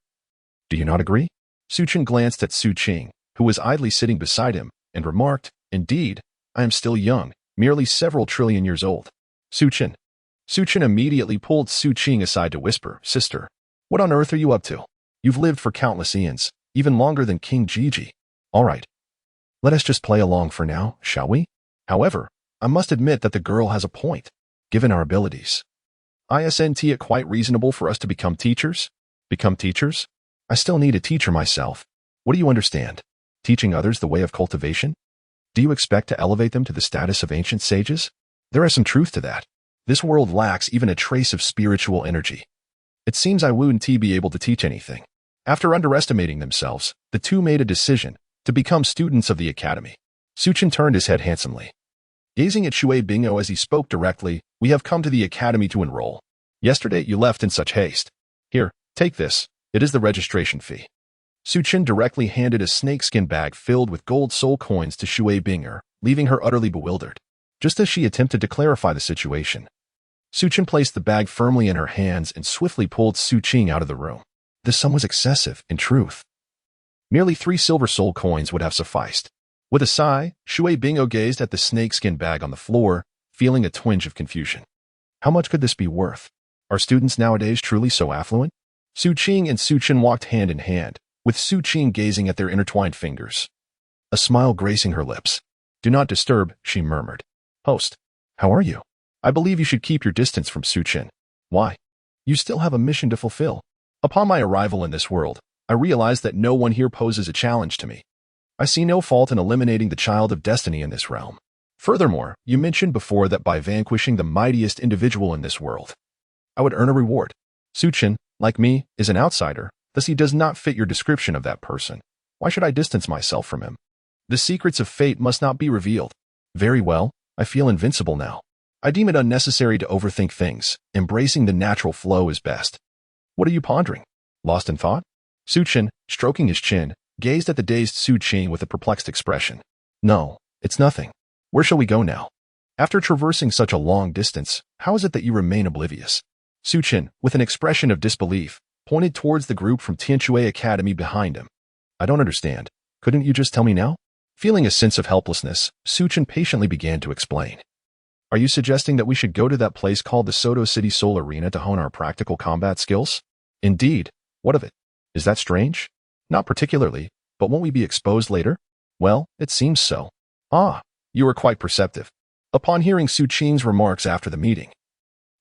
Do you not agree? Suchin glanced at Suqing, who was idly sitting beside him, and remarked, Indeed, I am still young, merely several trillion years old. Suchin. Suchin immediately pulled Suqing aside to whisper, Sister, what on earth are you up to? You've lived for countless eons, even longer than King Gigi. All right. Let us just play along for now, shall we? However, I must admit that the girl has a point. Given our abilities, isn't it quite reasonable for us to become teachers? Become teachers? I still need a teacher myself. What do you understand? Teaching others the way of cultivation? Do you expect to elevate them to the status of ancient sages? There is some truth to that. This world lacks even a trace of spiritual energy. It seems I wouldn't be able to teach anything. After underestimating themselves, the two made a decision to become students of the academy. Suchin turned his head handsomely. Gazing at Shui Bingo as he spoke directly, "We have come to the academy to enroll. Yesterday you left in such haste. Here, take this. It is the registration fee." Suchin directly handed a snakeskin bag filled with gold soul coins to Shui Binger, leaving her utterly bewildered. Just as she attempted to clarify the situation, Suchin placed the bag firmly in her hands and swiftly pulled Suqing out of the room. This sum was excessive, in truth. Merely 3 silver soul coins would have sufficed. With a sigh, Shui Bingo gazed at the snakeskin bag on the floor, feeling a twinge of confusion. How much could this be worth? Are students nowadays truly so affluent? Suqing and Suchin walked hand in hand, with Suqing gazing at their intertwined fingers. A smile gracing her lips. "Do not disturb," she murmured. "Host, how are you? I believe you should keep your distance from Suchin." "Why? You still have a mission to fulfill." "Upon my arrival in this world, I realized that no one here poses a challenge to me. I see no fault in eliminating the child of destiny in this realm. Furthermore, you mentioned before that by vanquishing the mightiest individual in this world, I would earn a reward. Suchin, like me, is an outsider, thus he does not fit your description of that person. Why should I distance myself from him? The secrets of fate must not be revealed. Very well, I feel invincible now. I deem it unnecessary to overthink things. Embracing the natural flow is best." "What are you pondering? Lost in thought?" Suchin, stroking his chin, gazed at the dazed Suqing with a perplexed expression. "No, it's nothing. Where shall we go now? After traversing such a long distance, how is it that you remain oblivious?" Suchin, with an expression of disbelief, pointed towards the group from Tianshui Academy behind him. "I don't understand. Couldn't you just tell me now?" Feeling a sense of helplessness, Suchin patiently began to explain. "Are you suggesting that we should go to that place called the Soto City Soul Arena to hone our practical combat skills?" "Indeed. What of it? Is that strange?" "Not particularly, but won't we be exposed later?" "Well, it seems so." "Ah, you are quite perceptive." Upon hearing Suqing's remarks after the meeting,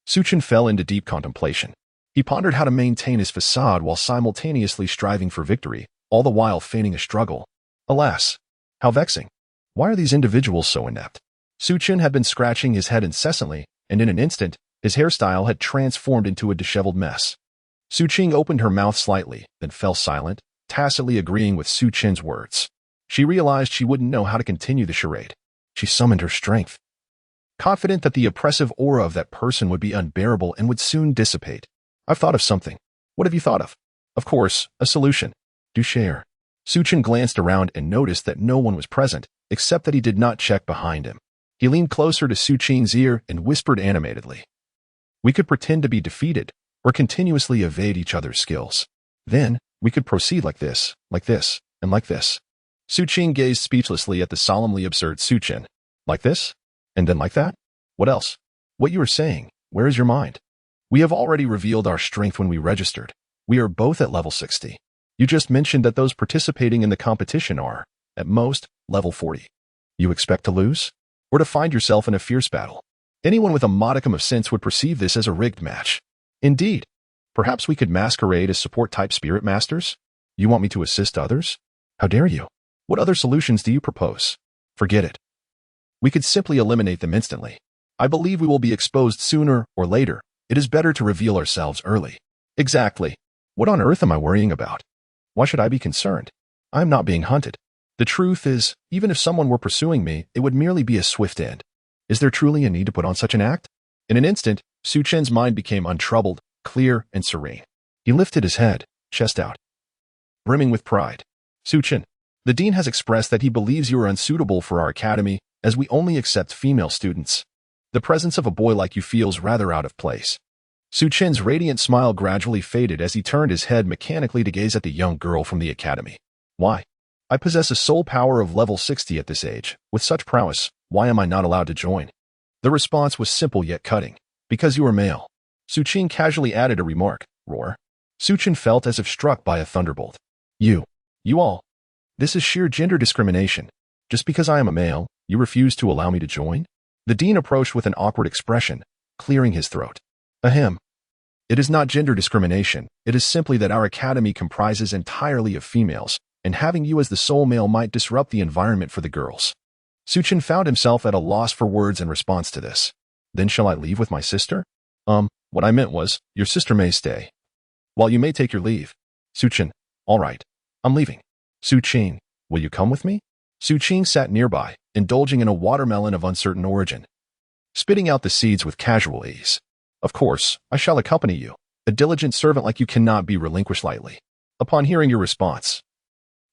Suchin fell into deep contemplation. He pondered how to maintain his facade while simultaneously striving for victory, all the while feigning a struggle. Alas, how vexing. Why are these individuals so inept? Suchin had been scratching his head incessantly, and in an instant, his hairstyle had transformed into a disheveled mess. Suqing opened her mouth slightly, then fell silent, tacitly agreeing with Suchin's words. She realized she wouldn't know how to continue the charade. She summoned her strength, confident that the oppressive aura of that person would be unbearable and would soon dissipate. "I've thought of something." "What have you thought of?" "Of course, a solution." "Do share." Suchin glanced around and noticed that no one was present, except that he did not check behind him. He leaned closer to Suqing's ear and whispered animatedly. "We could pretend to be defeated, or continuously evade each other's skills. Then, we could proceed like this, and like this." Suqing gazed speechlessly at the solemnly absurd Suchin. "Like this? And then like that? What else? What you are saying, where is your mind? We have already revealed our strength when we registered. We are both at level 60. You just mentioned that those participating in the competition are, at most, level 40. You expect to lose? Or to find yourself in a fierce battle? Anyone with a modicum of sense would perceive this as a rigged match. Indeed. Perhaps we could masquerade as support-type spirit masters? You want me to assist others? How dare you? What other solutions do you propose? Forget it. We could simply eliminate them instantly. I believe we will be exposed sooner or later. It is better to reveal ourselves early." "Exactly. What on earth am I worrying about? Why should I be concerned? I am not being hunted. The truth is, even if someone were pursuing me, it would merely be a swift end. Is there truly a need to put on such an act?" In an instant, Suchin's mind became untroubled, clear, and serene. He lifted his head, chest out, brimming with pride. "Suchin, the dean has expressed that he believes you are unsuitable for our academy, as we only accept female students. The presence of a boy like you feels rather out of place." Suchin's radiant smile gradually faded as he turned his head mechanically to gaze at the young girl from the academy. "Why? I possess a soul power of level 60 at this age. With such prowess, why am I not allowed to join?" The response was simple yet cutting. "Because you are male." Suqing casually added a remark. Roar. Suchin felt as if struck by a thunderbolt. You all. This is sheer gender discrimination. Just because I am a male, you refuse to allow me to join?" The dean approached with an awkward expression, clearing his throat. "Ahem. It is not gender discrimination. It is simply that our academy comprises entirely of females, and having you as the sole male might disrupt the environment for the girls." Suchin found himself at a loss for words in response to this. Then shall I leave with my sister? What I meant was, your sister may stay, while you may take your leave. Suchin, all right, I'm leaving. Suchin, will you come with me? Suchin sat nearby, indulging in a watermelon of uncertain origin, spitting out the seeds with casual ease. Of course, I shall accompany you. A diligent servant like you cannot be relinquished lightly. Upon hearing your response,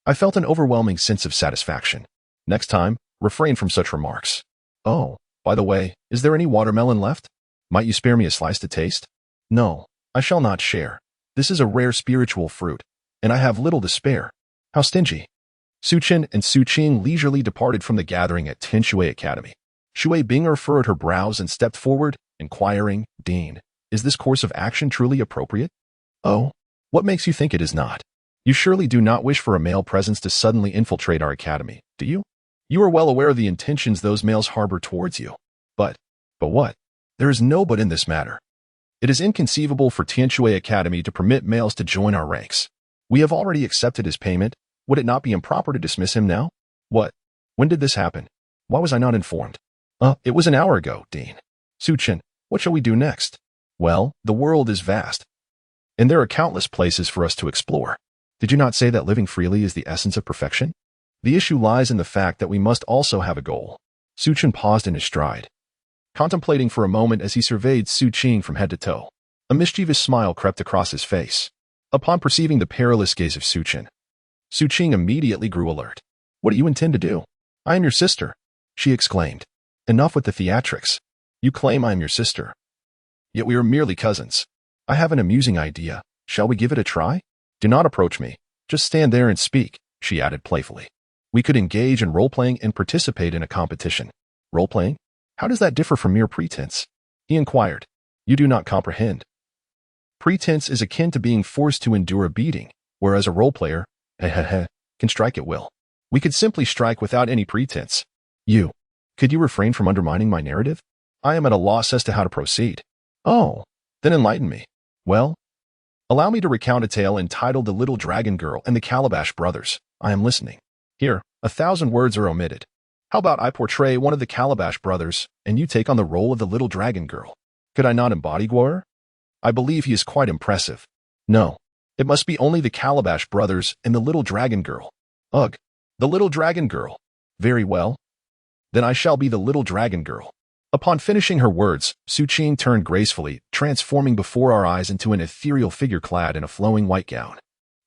I felt an overwhelming sense of satisfaction. Next time, refrain from such remarks. Oh, by the way, is there any watermelon left? Might you spare me a slice to taste? No, I shall not share. This is a rare spiritual fruit, and I have little to spare. How stingy. Suchin and Suqing leisurely departed from the gathering at Tinshui Academy. Shui Binger furrowed her brows and stepped forward, inquiring, Dean, is this course of action truly appropriate? Oh, what makes you think it is not? You surely do not wish for a male presence to suddenly infiltrate our academy, do you? You are well aware of the intentions those males harbor towards you. But what? There is no but in this matter. It is inconceivable for Tianshui Academy to permit males to join our ranks. We have already accepted his payment. Would it not be improper to dismiss him now? What? When did this happen? Why was I not informed? It was an hour ago, Dean. Suchin, what shall we do next? Well, the world is vast, and there are countless places for us to explore. Did you not say that living freely is the essence of perfection? The issue lies in the fact that we must also have a goal. Suchin paused in his stride, contemplating for a moment as he surveyed Suqing from head to toe. A mischievous smile crept across his face. Upon perceiving the perilous gaze of Suqing immediately grew alert. What do you intend to do? I am your sister, she exclaimed. Enough with the theatrics. You claim I am your sister. Yet we are merely cousins. I have an amusing idea. Shall we give it a try? Do not approach me. Just stand there and speak, she added playfully. We could engage in role-playing and participate in a competition. Role-playing? How does that differ from mere pretense? He inquired. You do not comprehend. Pretense is akin to being forced to endure a beating, whereas a role-player, can strike at will. We could simply strike without any pretense. Could you refrain from undermining my narrative? I am at a loss as to how to proceed. Oh, then enlighten me. Well, allow me to recount a tale entitled The Little Dragon Girl and the Calabash Brothers. I am listening. Here, 1,000 words are omitted. How about I portray one of the Calabash brothers, and you take on the role of the Little Dragon Girl? Could I not embody Guar? I believe he is quite impressive. No, it must be only the Calabash brothers and the Little Dragon Girl. Ugh, the Little Dragon Girl. Very well. Then I shall be the Little Dragon Girl. Upon finishing her words, Suqing turned gracefully, transforming before our eyes into an ethereal figure clad in a flowing white gown,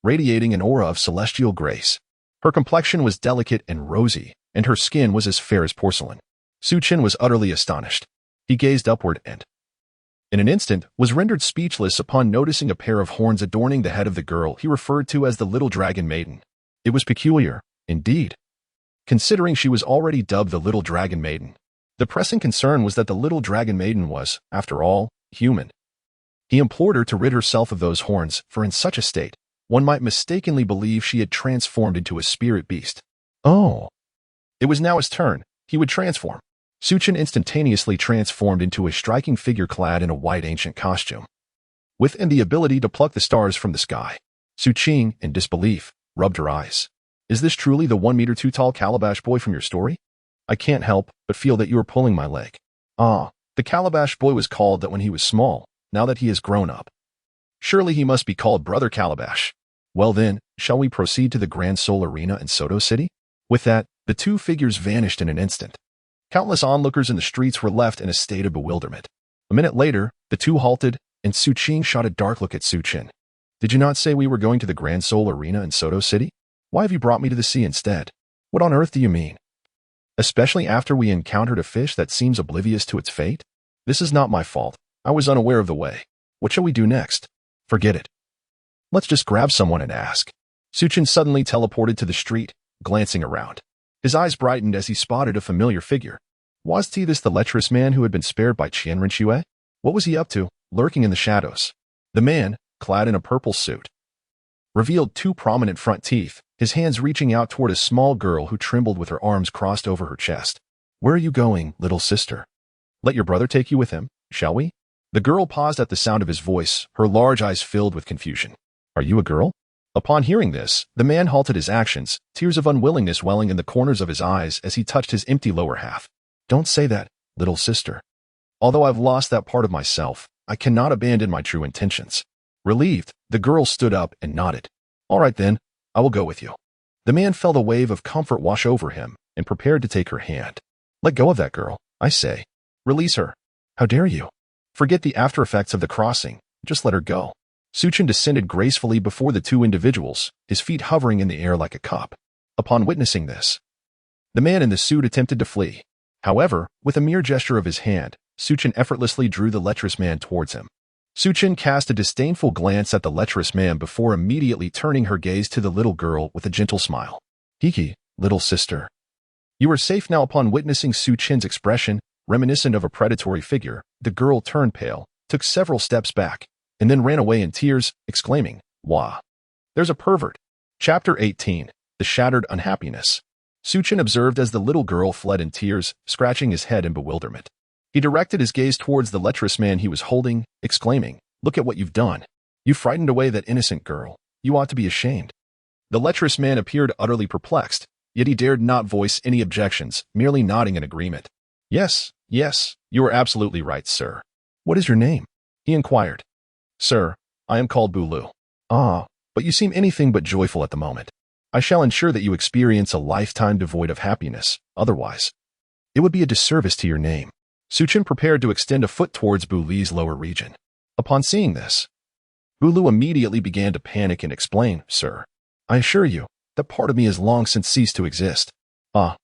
radiating an aura of celestial grace. Her complexion was delicate and rosy, and her skin was as fair as porcelain. Suqing was utterly astonished. He gazed upward and, in an instant, was rendered speechless upon noticing a pair of horns adorning the head of the girl he referred to as the Little Dragon Maiden. It was peculiar, indeed, considering she was already dubbed the Little Dragon Maiden. The pressing concern was that the Little Dragon Maiden was, after all, human. He implored her to rid herself of those horns, for in such a state, one might mistakenly believe she had transformed into a spirit beast. Oh. It was now his turn. He would transform. Suqing instantaneously transformed into a striking figure clad in a white ancient costume, with the ability to pluck the stars from the sky. Suqing, in disbelief, rubbed her eyes. Is this truly the 1 meter 2 tall Calabash boy from your story? I can't help but feel that you are pulling my leg. Ah, the Calabash boy was called that when he was small. Now that he has grown up, surely he must be called Brother Calabash. Well then, shall we proceed to the Grand Soul Arena in Soto City? With that, the two figures vanished in an instant. Countless onlookers in the streets were left in a state of bewilderment. A minute later, the two halted, and Suqing shot a dark look at Suqing. Did you not say we were going to the Grand Soul Arena in Soto City? Why have you brought me to the sea instead? What on earth do you mean? Especially after we encountered a fish that seems oblivious to its fate? This is not my fault. I was unaware of the way. What shall we do next? Forget it. Let's just grab someone and ask. Suqing suddenly teleported to the street, glancing around. His eyes brightened as he spotted a familiar figure. Was he this the lecherous man who had been spared by Qianren Xue? What was he up to, lurking in the shadows? The man, clad in a purple suit, revealed 2 prominent front teeth, his hands reaching out toward a small girl who trembled with her arms crossed over her chest. Where are you going, little sister? Let your brother take you with him, shall we? The girl paused at the sound of his voice, her large eyes filled with confusion. Are you a girl? Upon hearing this, the man halted his actions, tears of unwillingness welling in the corners of his eyes as he touched his empty lower half. Don't say that, little sister. Although I've lost that part of myself, I cannot abandon my true intentions. Relieved, the girl stood up and nodded. All right then, I will go with you. The man felt a wave of comfort wash over him and prepared to take her hand. Let go of that girl, I say. Release her. How dare you? Forget the after effects of the crossing. Just let her go. Suchin descended gracefully before the two individuals, his feet hovering in the air like a cup. Upon witnessing this, the man in the suit attempted to flee. However, with a mere gesture of his hand, Suchin effortlessly drew the lecherous man towards him. Suchin cast a disdainful glance at the lecherous man before immediately turning her gaze to the little girl with a gentle smile. Hiki, little sister. You are safe now. Upon witnessing Suchin's expression, reminiscent of a predatory figure, the girl turned pale, took several steps back, and then ran away in tears, exclaiming, Wah! There's a pervert. Chapter 18. The Shattered Unhappiness. Suchin observed as the little girl fled in tears, scratching his head in bewilderment. He directed his gaze towards the lecherous man he was holding, exclaiming, Look at what you've done. You frightened away that innocent girl. You ought to be ashamed. The lecherous man appeared utterly perplexed, yet he dared not voice any objections, merely nodding in agreement. Yes, you are absolutely right, sir. What is your name? He inquired. Sir, I am called Douluo. Ah, but you seem anything but joyful at the moment. I shall ensure that you experience a lifetime devoid of happiness, otherwise it would be a disservice to your name. Suchin prepared to extend a foot towards Buli's lower region. Upon seeing this, Douluo immediately began to panic and explain, Sir, I assure you, that part of me has long since ceased to exist. Ah,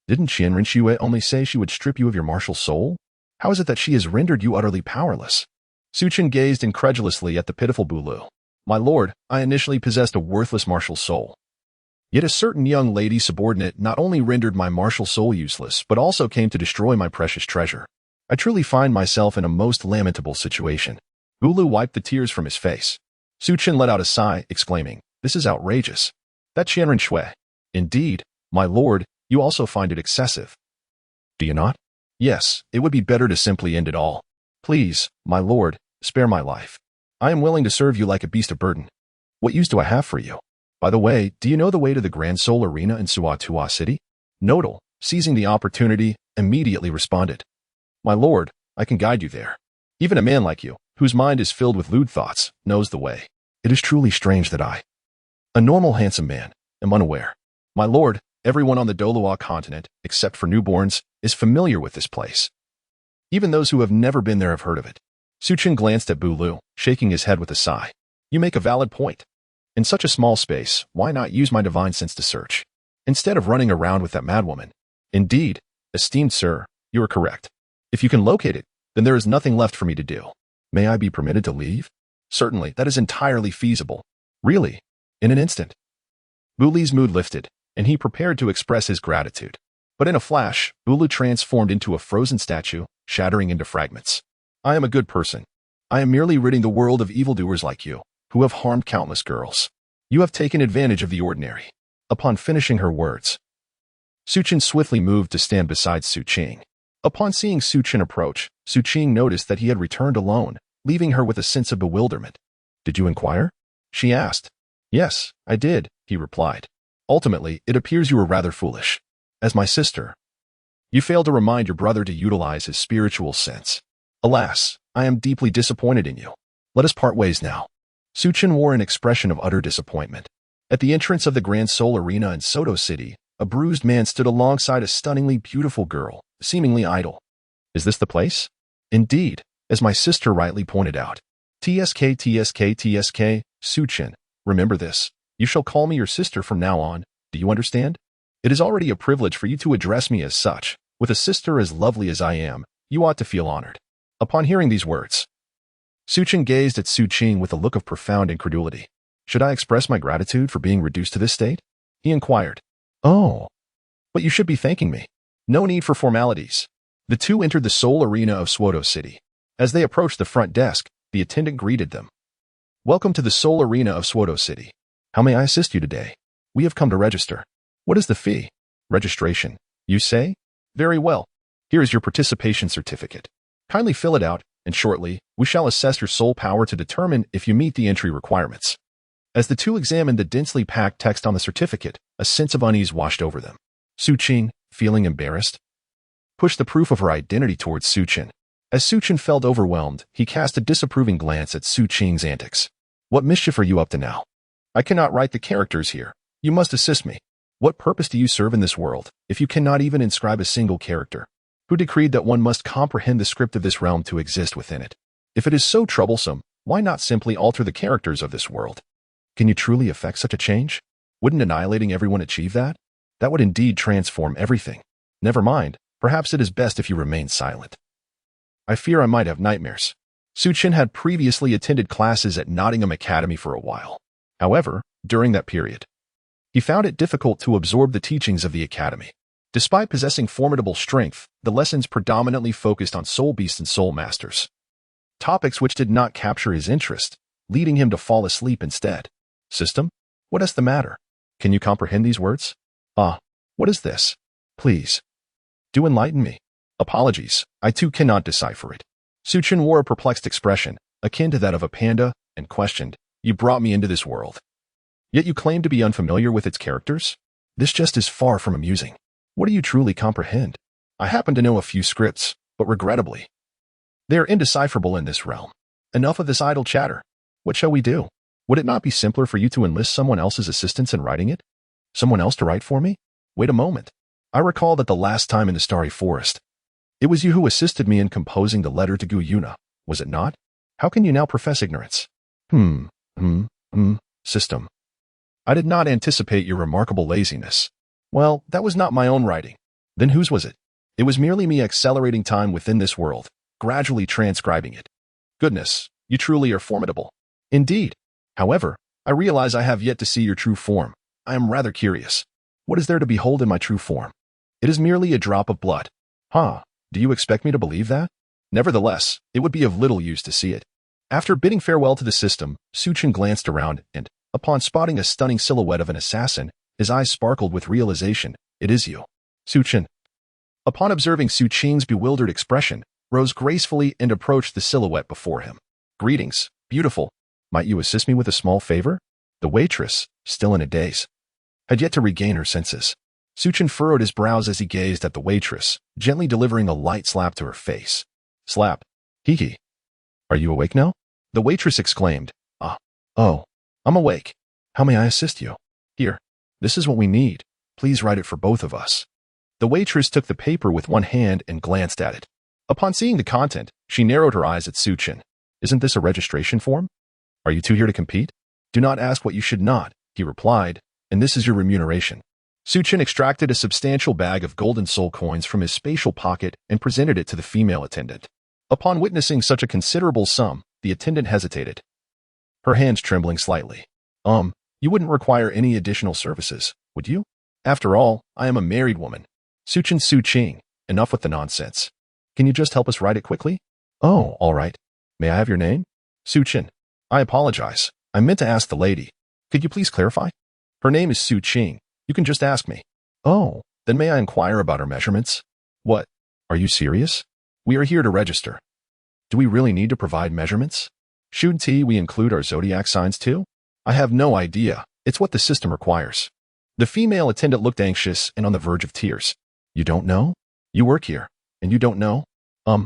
didn't Qianren Xue only say she would strip you of your martial soul? How is it that she has rendered you utterly powerless? Suchin gazed incredulously at the pitiful Douluo. My lord, I initially possessed a worthless martial soul. Yet a certain young lady subordinate not only rendered my martial soul useless, but also came to destroy my precious treasure. I truly find myself in a most lamentable situation. Douluo wiped the tears from his face. Suchin let out a sigh, exclaiming, This is outrageous. That Qianren Xue. Indeed, my lord, you also find it excessive. Do you not? Yes, it would be better to simply end it all. Please, my lord, spare my life. I am willing to serve you like a beast of burden. What use do I have for you? By the way, do you know the way to the Grand Soul Arena in Suatua City? Nodal, seizing the opportunity, immediately responded. My lord, I can guide you there. Even a man like you, whose mind is filled with lewd thoughts, knows the way. It is truly strange that I, a normal handsome man, am unaware. My lord, everyone on the Douluo continent, except for newborns, is familiar with this place. Even those who have never been there have heard of it. Suchin glanced at Douluo, shaking his head with a sigh. You make a valid point. In such a small space, why not use my divine sense to search, instead of running around with that madwoman? Indeed, esteemed sir, you are correct. If you can locate it, then there is nothing left for me to do. May I be permitted to leave? Certainly, that is entirely feasible. Really, in an instant. Buli's mood lifted, and he prepared to express his gratitude. But in a flash, Douluo transformed into a frozen statue, shattering into fragments. I am a good person. I am merely ridding the world of evildoers like you, who have harmed countless girls. You have taken advantage of the ordinary. Upon finishing her words, Suchin swiftly moved to stand beside Suqing. Upon seeing Suchin approach, Suqing noticed that he had returned alone, leaving her with a sense of bewilderment. Did you inquire? She asked. Yes, I did, he replied. Ultimately, it appears you were rather foolish. As my sister, you failed to remind your brother to utilize his spiritual sense. Alas, I am deeply disappointed in you. Let us part ways now. Suchin wore an expression of utter disappointment. At the entrance of the Grand Soul Arena in Soto City, a bruised man stood alongside a stunningly beautiful girl, seemingly idle. Is this the place? Indeed, as my sister rightly pointed out. TSK, Suchin, remember this. You shall call me your sister from now on, do you understand? It is already a privilege for you to address me as such. With a sister as lovely as I am, you ought to feel honored. Upon hearing these words, Suchin gazed at Suqing with a look of profound incredulity. Should I express my gratitude for being reduced to this state? He inquired. Oh, but you should be thanking me. No need for formalities. The two entered the Soul Arena of Soto City. As they approached the front desk, the attendant greeted them. Welcome to the Soul Arena of Soto City. How may I assist you today? We have come to register. What is the fee? Registration, you say? Very well. Here is your participation certificate. Kindly fill it out, and shortly, we shall assess your soul power to determine if you meet the entry requirements. As the two examined the densely packed text on the certificate, a sense of unease washed over them. Su-Ching, feeling embarrassed, pushed the proof of her identity towards Su-Chen. As Su-Chen felt overwhelmed, he cast a disapproving glance at Su-Ching's antics. What mischief are you up to now? I cannot write the characters here. You must assist me. What purpose do you serve in this world, if you cannot even inscribe a single character? Who decreed that one must comprehend the script of this realm to exist within it? If it is so troublesome, why not simply alter the characters of this world? Can you truly effect such a change? Wouldn't annihilating everyone achieve that? That would indeed transform everything. Never mind, perhaps it is best if you remain silent. I fear I might have nightmares. Su-Chen had previously attended classes at Nottingham Academy for a while. However, during that period, he found it difficult to absorb the teachings of the academy. Despite possessing formidable strength, the lessons predominantly focused on soul beasts and soul masters, topics which did not capture his interest, leading him to fall asleep instead. System? What is the matter? Can you comprehend these words? What is this? Please, do enlighten me. Apologies, I too cannot decipher it. Su-Chen wore a perplexed expression, akin to that of a panda, and questioned, You brought me into this world. Yet you claim to be unfamiliar with its characters? This just is far from amusing. What do you truly comprehend? I happen to know a few scripts, but regrettably, they are indecipherable in this realm. Enough of this idle chatter. What shall we do? Would it not be simpler for you to enlist someone else's assistance in writing it? Someone else to write for me? Wait a moment. I recall that the last time in the Starry Forest, it was you who assisted me in composing the letter to Gu Yuna, was it not? How can you now profess ignorance? System. I did not anticipate your remarkable laziness. Well, that was not my own writing. Then whose was it? It was merely me accelerating time within this world, gradually transcribing it. Goodness, you truly are formidable. Indeed. However, I realize I have yet to see your true form. I am rather curious. What is there to behold in my true form? It is merely a drop of blood. Do you expect me to believe that? Nevertheless, it would be of little use to see it. After bidding farewell to the system, Su-Chen glanced around and, upon spotting a stunning silhouette of an assassin, his eyes sparkled with realization. It is you. Su-Chen. Upon observing Su-Ching's bewildered expression, rose gracefully and approached the silhouette before him. Greetings, beautiful. Might you assist me with a small favor? The waitress, still in a daze, had yet to regain her senses. Su-Chen furrowed his brows as he gazed at the waitress, gently delivering a light slap to her face. Slap. Hee. Are you awake now? The waitress exclaimed. Oh, I'm awake. How may I assist you? Here, this is what we need. Please write it for both of us. The waitress took the paper with one hand and glanced at it. Upon seeing the content, she narrowed her eyes at Su-Chen. Isn't this a registration form? Are you two here to compete? Do not ask what you should not, he replied, and this is your remuneration. Su-Chen extracted a substantial bag of golden soul coins from his spatial pocket and presented it to the female attendant. Upon witnessing such a considerable sum, the attendant hesitated, her hands trembling slightly. You wouldn't require any additional services, would you? After all, I am a married woman. Su-Ching, enough with the nonsense. Can you just help us write it quickly? Oh, all right. May I have your name? Su-Chen. I apologize. I meant to ask the lady. Could you please clarify? Her name is Su-Ching. You can just ask me. Oh, then may I inquire about her measurements? What? Are you serious? We are here to register. Do we really need to provide measurements? Shouldn't we include our zodiac signs too? I have no idea. It's what the system requires. The female attendant looked anxious and on the verge of tears. You don't know? You work here, and you don't know? I'm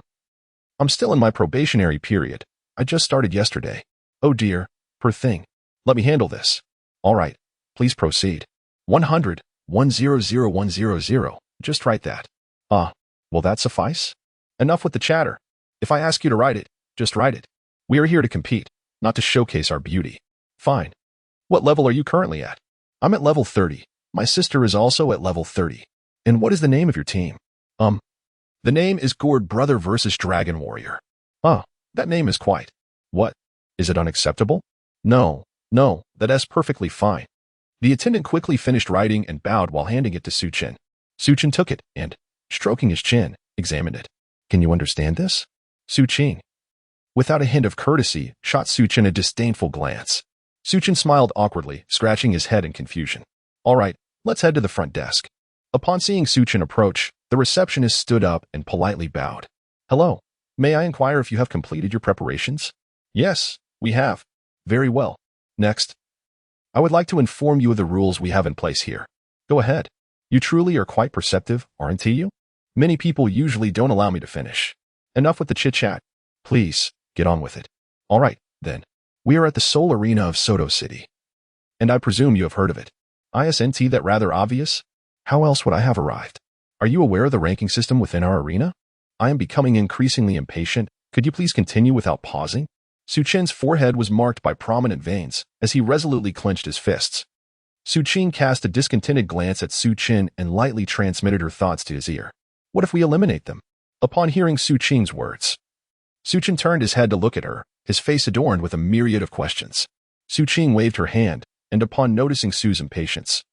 still in my probationary period. I just started yesterday. Oh dear, poor thing. Let me handle this. All right, please proceed. 100, 100100. Just write that. Will that suffice? Enough with the chatter. If I ask you to write it, just write it. We are here to compete, not to showcase our beauty. Fine. What level are you currently at? I'm at level 30. My sister is also at level 30. And what is the name of your team? The name is Gourd Brother vs. Dragon Warrior. That name is quite. What? Is it unacceptable? No, that's perfectly fine. The attendant quickly finished writing and bowed while handing it to Su-Chen. Su-Chen took it and, stroking his chin, examined it. Can you understand this? Su-Ching, without a hint of courtesy, shot Su-Chen a disdainful glance. Su-Chen smiled awkwardly, scratching his head in confusion. All right, let's head to the front desk. Upon seeing Su-Chen approach, the receptionist stood up and politely bowed. Hello, may I inquire if you have completed your preparations? Yes, we have. Very well. Next. I would like to inform you of the rules we have in place here. Go ahead. You truly are quite perceptive, aren't you? Many people usually don't allow me to finish. Enough with the chit-chat. Please, get on with it. All right, then. We are at the Seoul Arena of Soto City. And I presume you have heard of it. Isn't that rather obvious? How else would I have arrived? Are you aware of the ranking system within our arena? I am becoming increasingly impatient. Could you please continue without pausing? Su Chen's forehead was marked by prominent veins as he resolutely clenched his fists. Su Qing cast a discontented glance at Su Chen and lightly transmitted her thoughts to his ear. What if we eliminate them? Upon hearing Su Qing's words, Su Chen turned his head to look at her, his face adorned with a myriad of questions. Su Qing waved her hand, and upon noticing Su's impatience,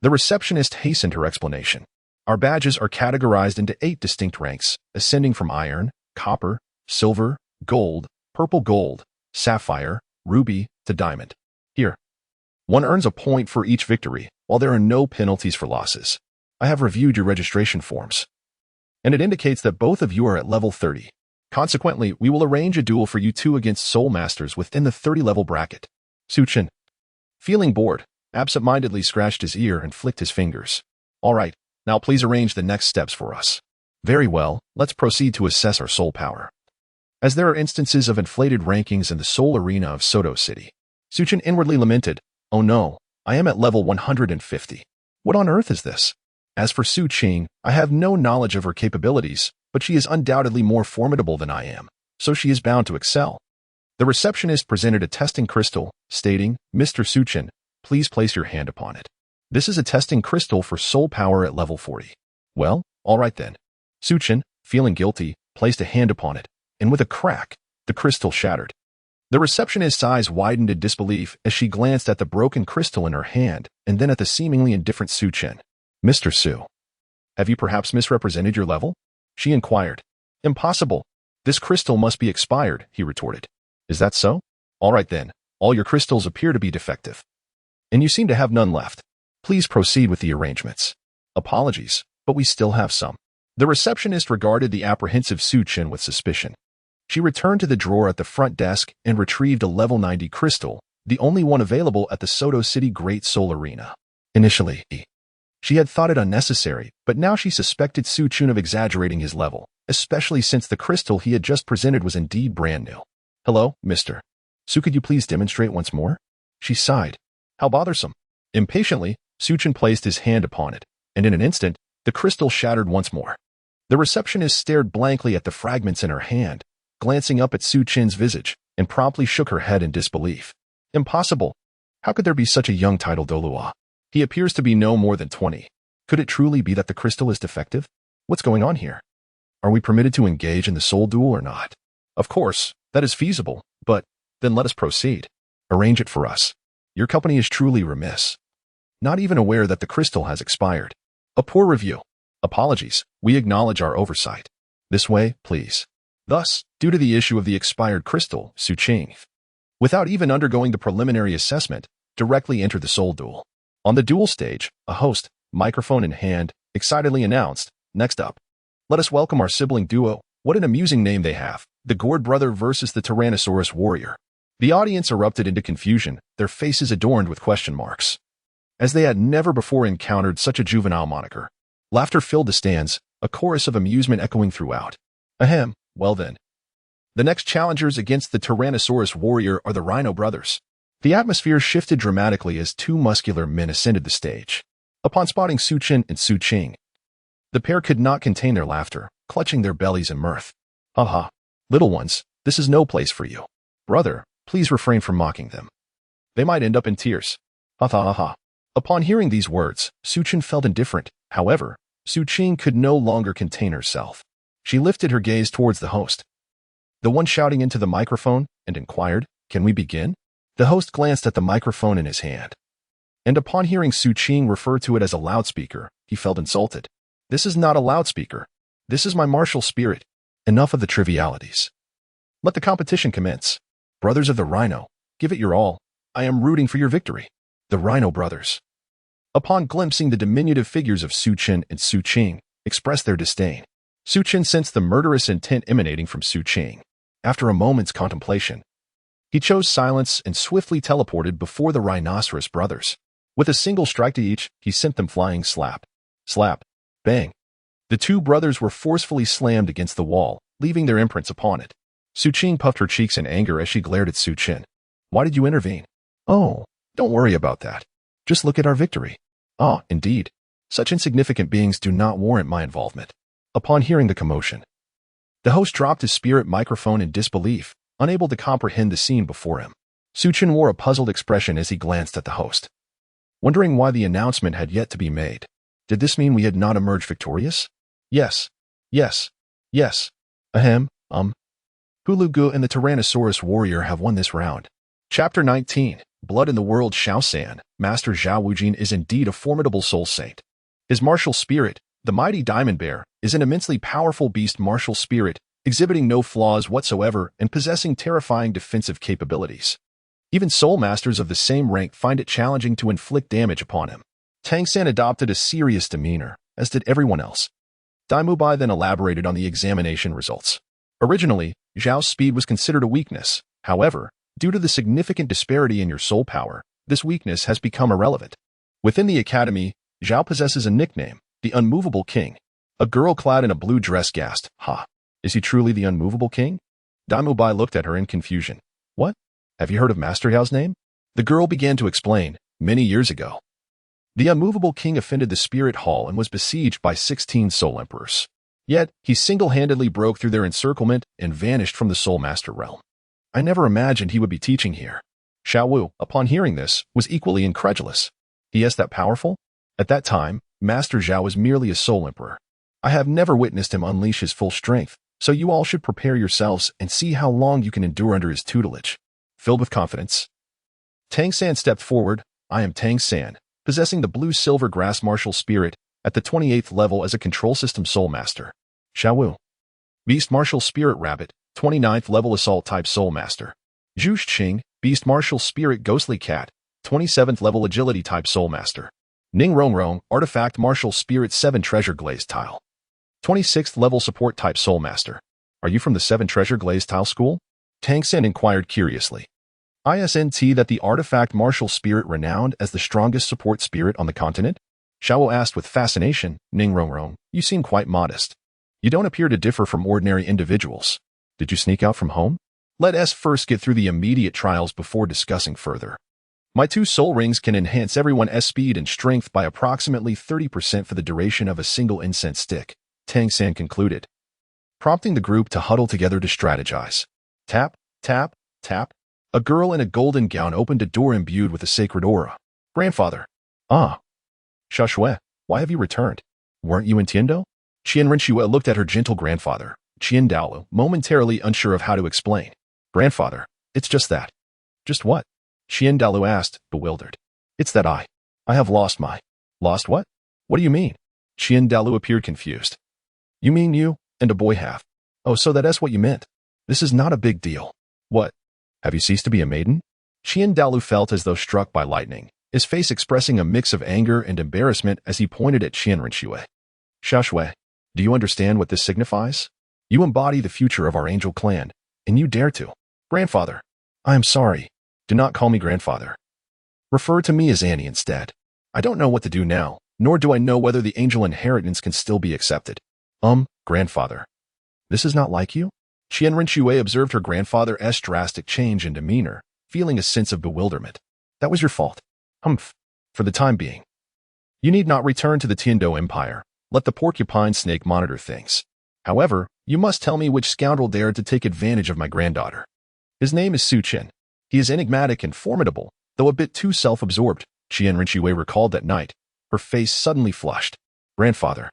the receptionist hastened her explanation. Our badges are categorized into 8 distinct ranks, ascending from iron, copper, silver, gold, purple gold, sapphire, ruby, to diamond. Here, one earns a point for each victory, while there are no penalties for losses. I have reviewed your registration forms, and it indicates that both of you are at level 30. Consequently, we will arrange a duel for you two against Soul Masters within the 30-level bracket. Su Chen, feeling bored, absent-mindedly scratched his ear and flicked his fingers. All right, now please arrange the next steps for us. Very well, let's proceed to assess our soul power. As there are instances of inflated rankings in the Soul Arena of Soto City, Su Chen inwardly lamented, oh no, I am at level 150. What on earth is this? As for Su Qing, I have no knowledge of her capabilities, but she is undoubtedly more formidable than I am, so she is bound to excel. The receptionist presented a testing crystal, stating, Mr. Su Chen, please place your hand upon it. This is a testing crystal for soul power at level 40. Well, all right then. Su Chen, feeling guilty, placed a hand upon it, and with a crack, the crystal shattered. The receptionist's eyes widened in disbelief as she glanced at the broken crystal in her hand and then at the seemingly indifferent Su Chen. Mr. Su, have you perhaps misrepresented your level? She inquired. Impossible. This crystal must be expired, he retorted. Is that so? All right then, all your crystals appear to be defective. And you seem to have none left. Please proceed with the arrangements. Apologies, but we still have some. The receptionist regarded the apprehensive Su Chen with suspicion. She returned to the drawer at the front desk and retrieved a level 90 crystal, the only one available at the Soto City Great Soul Arena. Initially, she had thought it unnecessary, but now she suspected Su Chen of exaggerating his level, especially since the crystal he had just presented was indeed brand new. Hello, Mr. Su, could you please demonstrate once more? She sighed. How bothersome. Impatiently, Su Chen placed his hand upon it, and in an instant, the crystal shattered once more. The receptionist stared blankly at the fragments in her hand, glancing up at Su Chen's visage, and promptly shook her head in disbelief. Impossible. How could there be such a young title Douluo? He appears to be no more than 20. Could it truly be that the crystal is defective? What's going on here? Are we permitted to engage in the soul duel or not? Of course, that is feasible, but then let us proceed. Arrange it for us. Your company is truly remiss. Not even aware that the crystal has expired. A poor review. Apologies, we acknowledge our oversight. This way, please. Thus, due to the issue of the expired crystal, Su Qing, without even undergoing the preliminary assessment, directly entered the soul duel. On the duel stage, a host, microphone in hand, excitedly announced, next up. Let us welcome our sibling duo. What an amusing name they have. The Gourd brother versus the Tyrannosaurus warrior. The audience erupted into confusion, their faces adorned with question marks, as they had never before encountered such a juvenile moniker. Laughter filled the stands, a chorus of amusement echoing throughout. Ahem, well then. The next challengers against the Tyrannosaurus warrior are the Rhino brothers. The atmosphere shifted dramatically as 2 muscular men ascended the stage. Upon spotting Su Chen and Su Qing, the pair could not contain their laughter, clutching their bellies in mirth. Ha ha. Little ones, this is no place for you. Brother, please refrain from mocking them. They might end up in tears. Ha ha ha ha. Upon hearing these words, Su Chen felt indifferent. However, Su Qing could no longer contain herself. She lifted her gaze towards the host, the one shouting into the microphone, and inquired, Can we begin? The host glanced at the microphone in his hand, and upon hearing Su Qing refer to it as a loudspeaker, he felt insulted. This is not a loudspeaker. This is my martial spirit. Enough of the trivialities. Let the competition commence. Brothers of the Rhino, give it your all. I am rooting for your victory. The Rhino brothers, upon glimpsing the diminutive figures of Su Chen and Su Qing, expressed their disdain. Su Chen sensed the murderous intent emanating from Su Qing. After a moment's contemplation, He chose silence and swiftly teleported before the rhinoceros brothers. With a single strike to each, he sent them flying slap, slap, bang. The two brothers were forcefully slammed against the wall, leaving their imprints upon it. Su Qing puffed her cheeks in anger as she glared at Su Qin. Why did you intervene? Oh, don't worry about that. Just look at our victory. Ah, indeed. Such insignificant beings do not warrant my involvement. Upon hearing the commotion, the host dropped his spirit microphone in disbelief, unable to comprehend the scene before him. Su Qin wore a puzzled expression as he glanced at the host, wondering why the announcement had yet to be made. Did this mean we had not emerged victorious? Yes. Yes. Yes. Ahem. Hulugu and the Tyrannosaurus warrior have won this round. Chapter 19. Blood in the World. Xiao San, Master Zhao Wujin, is indeed a formidable soul saint. His martial spirit, the mighty Diamond Bear, is an immensely powerful beast martial spirit, exhibiting no flaws whatsoever and possessing terrifying defensive capabilities. Even soul masters of the same rank find it challenging to inflict damage upon him. Tang San adopted a serious demeanor, as did everyone else. Daimubai then elaborated on the examination results. Originally, Zhao's speed was considered a weakness. However, due to the significant disparity in your soul power, this weakness has become irrelevant. Within the academy, Zhao possesses a nickname, the Unmovable King. A girl clad in a blue dress gasped, "Ha! Is he truly the Unmovable King?" Daimubai looked at her in confusion. What? Have you heard of Master Yao's name? The girl began to explain. Many years ago, the Unmovable King offended the Spirit Hall and was besieged by 16 Soul Emperors. Yet, he single-handedly broke through their encirclement and vanished from the Soul Master realm. I never imagined he would be teaching here. Xiao Wu, upon hearing this, was equally incredulous. He is that powerful? At that time, Master Zhao was merely a Soul Emperor. I have never witnessed him unleash his full strength, so you all should prepare yourselves and see how long you can endure under his tutelage. Filled with confidence, Tang San stepped forward. I am Tang San, possessing the blue-silver grass martial spirit, at the 28th level as a control system soul master. Xiao Wu. Beast martial spirit rabbit, 29th level assault type soul master. Zhu Qing, beast martial spirit ghostly cat, 27th level agility type soul master. Ning Rongrong, artifact martial spirit 7 treasure glazed tile. 26th level support type soul master. Are you from the 7 treasure glazed tile school? Tang San inquired curiously. Isn't that the artifact martial spirit renowned as the strongest support spirit on the continent? Xiao asked with fascination. Ning Rongrong, you seem quite modest. You don't appear to differ from ordinary individuals. Did you sneak out from home? Let us first get through the immediate trials before discussing further. My 2 soul rings can enhance everyone's speed and strength by approximately 30% for the duration of a single incense stick, Tang San concluded, prompting the group to huddle together to strategize. Tap, tap, tap. A girl in a golden gown opened a door imbued with a sacred aura. Grandfather. Ah. Xiaoshui, why have you returned? Weren't you in Tiando? Qian Renxue looked at her gentle grandfather, Qian Douluo, momentarily unsure of how to explain. Grandfather, it's just that. Just what? Qian Douluo asked, bewildered. It's that I have lost my... Lost what? What do you mean? Qian Douluo appeared confused. You mean you and a boy have? Oh, so that's what you meant. This is not a big deal. What? Have you ceased to be a maiden? Qian Douluo felt as though struck by lightning, his face expressing a mix of anger and embarrassment as he pointed at Qian Renxue. Xiaoshui, do you understand what this signifies? You embody the future of our angel clan, and you dare to. Grandfather, I am sorry. Do not call me grandfather. Refer to me as Annie instead. I don't know what to do now, nor do I know whether the angel inheritance can still be accepted. Grandfather. This is not like you? Qian Renxue observed her grandfather's drastic change in demeanor, feeling a sense of bewilderment. That was your fault. For the time being. You need not return to the Tiando Empire. Let the porcupine snake monitor things. However, you must tell me which scoundrel dared to take advantage of my granddaughter. His name is Su Qin. He is enigmatic and formidable, though a bit too self-absorbed, Qian Renxue recalled that night. Her face suddenly flushed. Grandfather.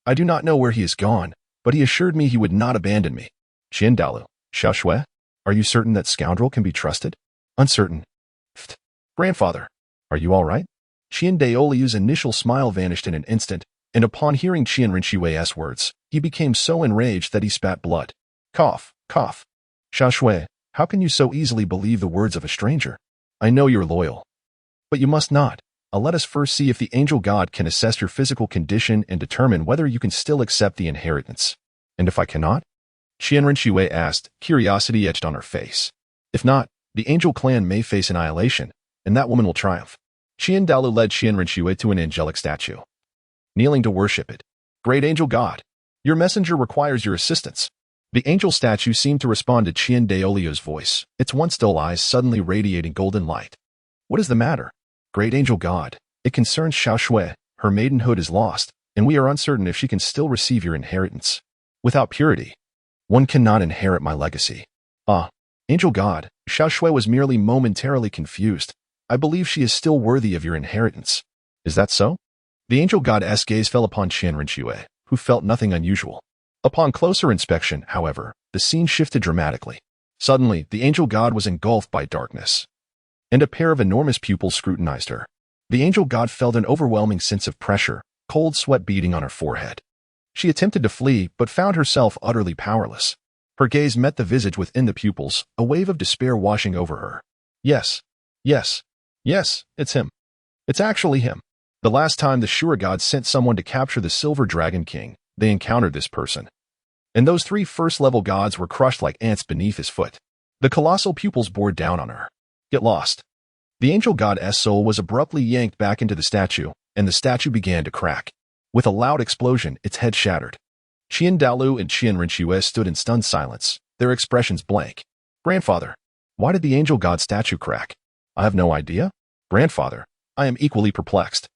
I do not know where he has gone, but he assured me he would not abandon me. Qian Douluo, Xiaoshui, are you certain that scoundrel can be trusted? Uncertain. Grandfather, are you all right? Qian Daoliu's initial smile vanished in an instant, and upon hearing Qian Renxue's words, he became so enraged that he spat blood. Cough, cough. Xiaoshui, how can you so easily believe the words of a stranger? I know you're loyal. But you must not. Let us first see if the angel god can assess your physical condition and determine whether you can still accept the inheritance. And if I cannot? Qian Renxue asked, curiosity etched on her face. If not, The angel clan may face annihilation, and that woman will triumph. Douluo led Rinxue to an angelic statue, kneeling to worship it. Great angel god, your messenger requires your assistance. The angel statue seemed to respond to Douluo's voice, its once dull eyes suddenly radiating golden light. What is the matter? Great angel god, it concerns Xiaoshui. Her maidenhood is lost, and we are uncertain if she can still receive your inheritance. Without purity, one cannot inherit my legacy. Angel god, Xiaoshui was merely momentarily confused. I believe she is still worthy of your inheritance. Is that so? The angel god's gaze fell upon Rinxue, who felt nothing unusual. Upon closer inspection, however, the scene shifted dramatically. Suddenly, the angel god was engulfed by darkness, and a pair of enormous pupils scrutinized her. The angel god felt an overwhelming sense of pressure, cold sweat beading on her forehead. She attempted to flee, but found herself utterly powerless. Her gaze met the visage within the pupils, a wave of despair washing over her. Yes, it's him. It's actually him. The last time the Shura gods sent someone to capture the Silver Dragon King, they encountered this person. And those 3 first-level gods were crushed like ants beneath his foot. The colossal pupils bore down on her. Get lost. The angel god's soul was abruptly yanked back into the statue, and the statue began to crack. With a loud explosion, its head shattered. Douluo and Rinxue stood in stunned silence, their expressions blank. Grandfather, why did the angel god statue crack? I have no idea. Grandfather, I am equally perplexed.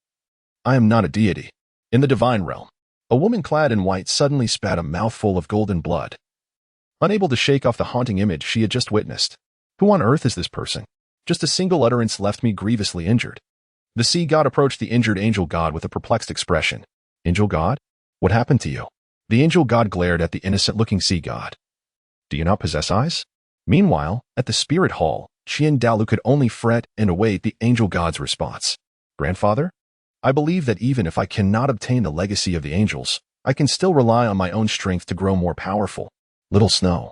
I am not a deity. In the divine realm, a woman clad in white suddenly spat a mouthful of golden blood. Unable to shake off the haunting image she had just witnessed. Who on earth is this person? Just a single utterance left me grievously injured. The sea god approached the injured angel god with a perplexed expression. Angel god? What happened to you? The angel god glared at the innocent-looking sea god. Do you not possess eyes? Meanwhile, at the spirit hall, Douluo could only fret and await the angel god's response. Grandfather? I believe that even if I cannot obtain the legacy of the angels, I can still rely on my own strength to grow more powerful. Little Snow.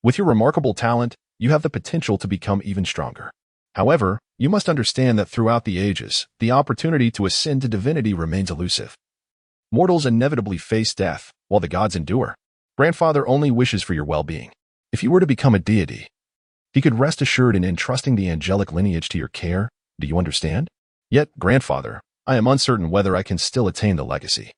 With your remarkable talent, you have the potential to become even stronger. However, you must understand that throughout the ages, the opportunity to ascend to divinity remains elusive. Mortals inevitably face death, while the gods endure. Grandfather only wishes for your well-being. If you were to become a deity, he could rest assured in entrusting the angelic lineage to your care. Do you understand? Yet, Grandfather, I am uncertain whether I can still attain the legacy.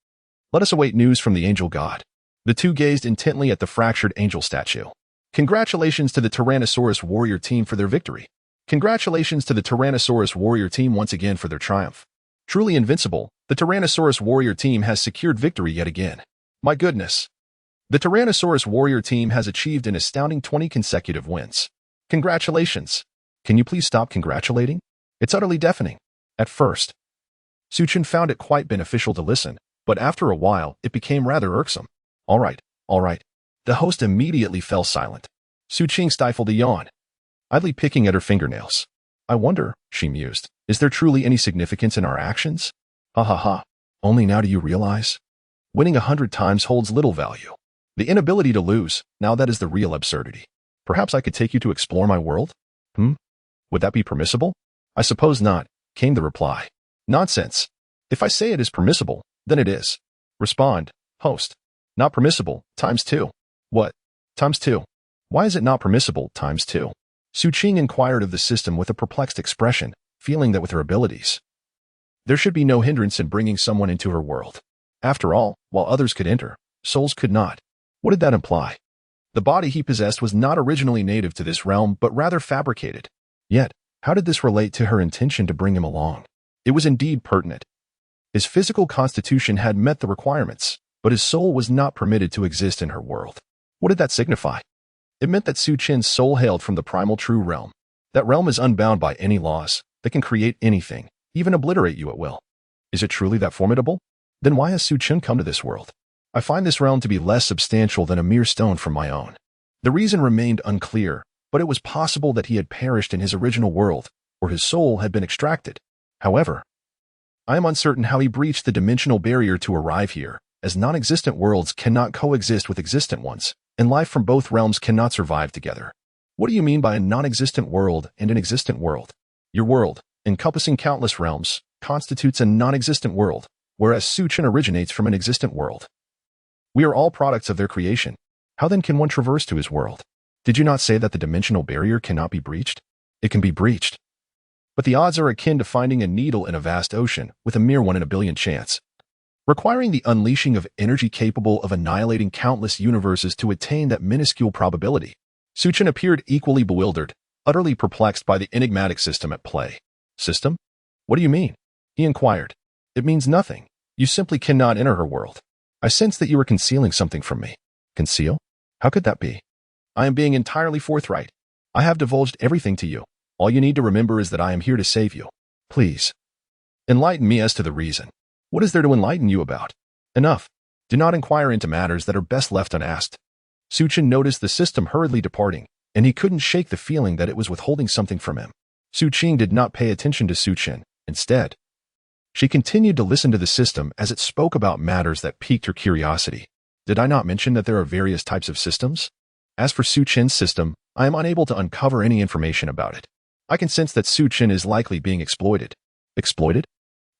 Let us await news from the angel god. The two gazed intently at the fractured angel statue. Congratulations to the Tyrannosaurus warrior team for their victory. Congratulations to the Tyrannosaurus warrior team once again for their triumph. Truly invincible, the Tyrannosaurus warrior team has secured victory yet again. My goodness. The Tyrannosaurus warrior team has achieved an astounding 20 consecutive wins. Congratulations. Can you please stop congratulating? It's utterly deafening. At first, Suchin found it quite beneficial to listen, but after a while, it became rather irksome. All right. The host immediately fell silent. Suqing stifled a yawn, idly picking at her fingernails. I wonder, she mused, is there truly any significance in our actions? Ha ha ha. Only now do you realize? Winning 100 times holds little value. The inability to lose, now that is the real absurdity. Perhaps I could take you to explore my world? Would that be permissible? I suppose not, came the reply. Nonsense. If I say it is permissible, then it is. Respond, host. Not permissible, times 2. What? Times 2. Why is it not permissible, times 2? Suqing inquired of the system with a perplexed expression, feeling that with her abilities, there should be no hindrance in bringing someone into her world. After all, while others could enter, souls could not. What did that imply? The body he possessed was not originally native to this realm, but rather fabricated. Yet, how did this relate to her intention to bring him along? It was indeed pertinent. His physical constitution had met the requirements, but his soul was not permitted to exist in her world. What did that signify? It meant that Su Qin's soul hailed from the primal true realm. That realm is unbound by any laws, that can create anything, even obliterate you at will. Is it truly that formidable? Then why has Su Qin come to this world? I find this realm to be less substantial than a mere stone from my own. The reason remained unclear, but it was possible that he had perished in his original world, or his soul had been extracted. However, I am uncertain how he breached the dimensional barrier to arrive here, as non-existent worlds cannot coexist with existent ones, and life from both realms cannot survive together. What do you mean by a non-existent world and an existent world? Your world, encompassing countless realms, constitutes a non-existent world, whereas Su Qin originates from an existent world. We are all products of their creation. How then can one traverse to his world? Did you not say that the dimensional barrier cannot be breached? it can be breached. But the odds are akin to finding a needle in a vast ocean with a mere 1 in a billion chance, requiring the unleashing of energy capable of annihilating countless universes to attain that minuscule probability. Suchin appeared equally bewildered, utterly perplexed by the enigmatic system at play. System? What do you mean? He inquired. It means nothing. You simply cannot enter her world. I sense that you are concealing something from me. Conceal? How could that be? I am being entirely forthright. I have divulged everything to you. All you need to remember is that I am here to save you. Please, enlighten me as to the reason. What is there to enlighten you about? Enough. Do not inquire into matters that are best left unasked. Suchin noticed the system hurriedly departing, and he couldn't shake the feeling that it was withholding something from him. Suqing did not pay attention to Suchin. Instead, she continued to listen to the system as it spoke about matters that piqued her curiosity. Did I not mention that there are various types of systems? As for Suchin's system, I am unable to uncover any information about it. I can sense that Suchin is likely being exploited. Exploited?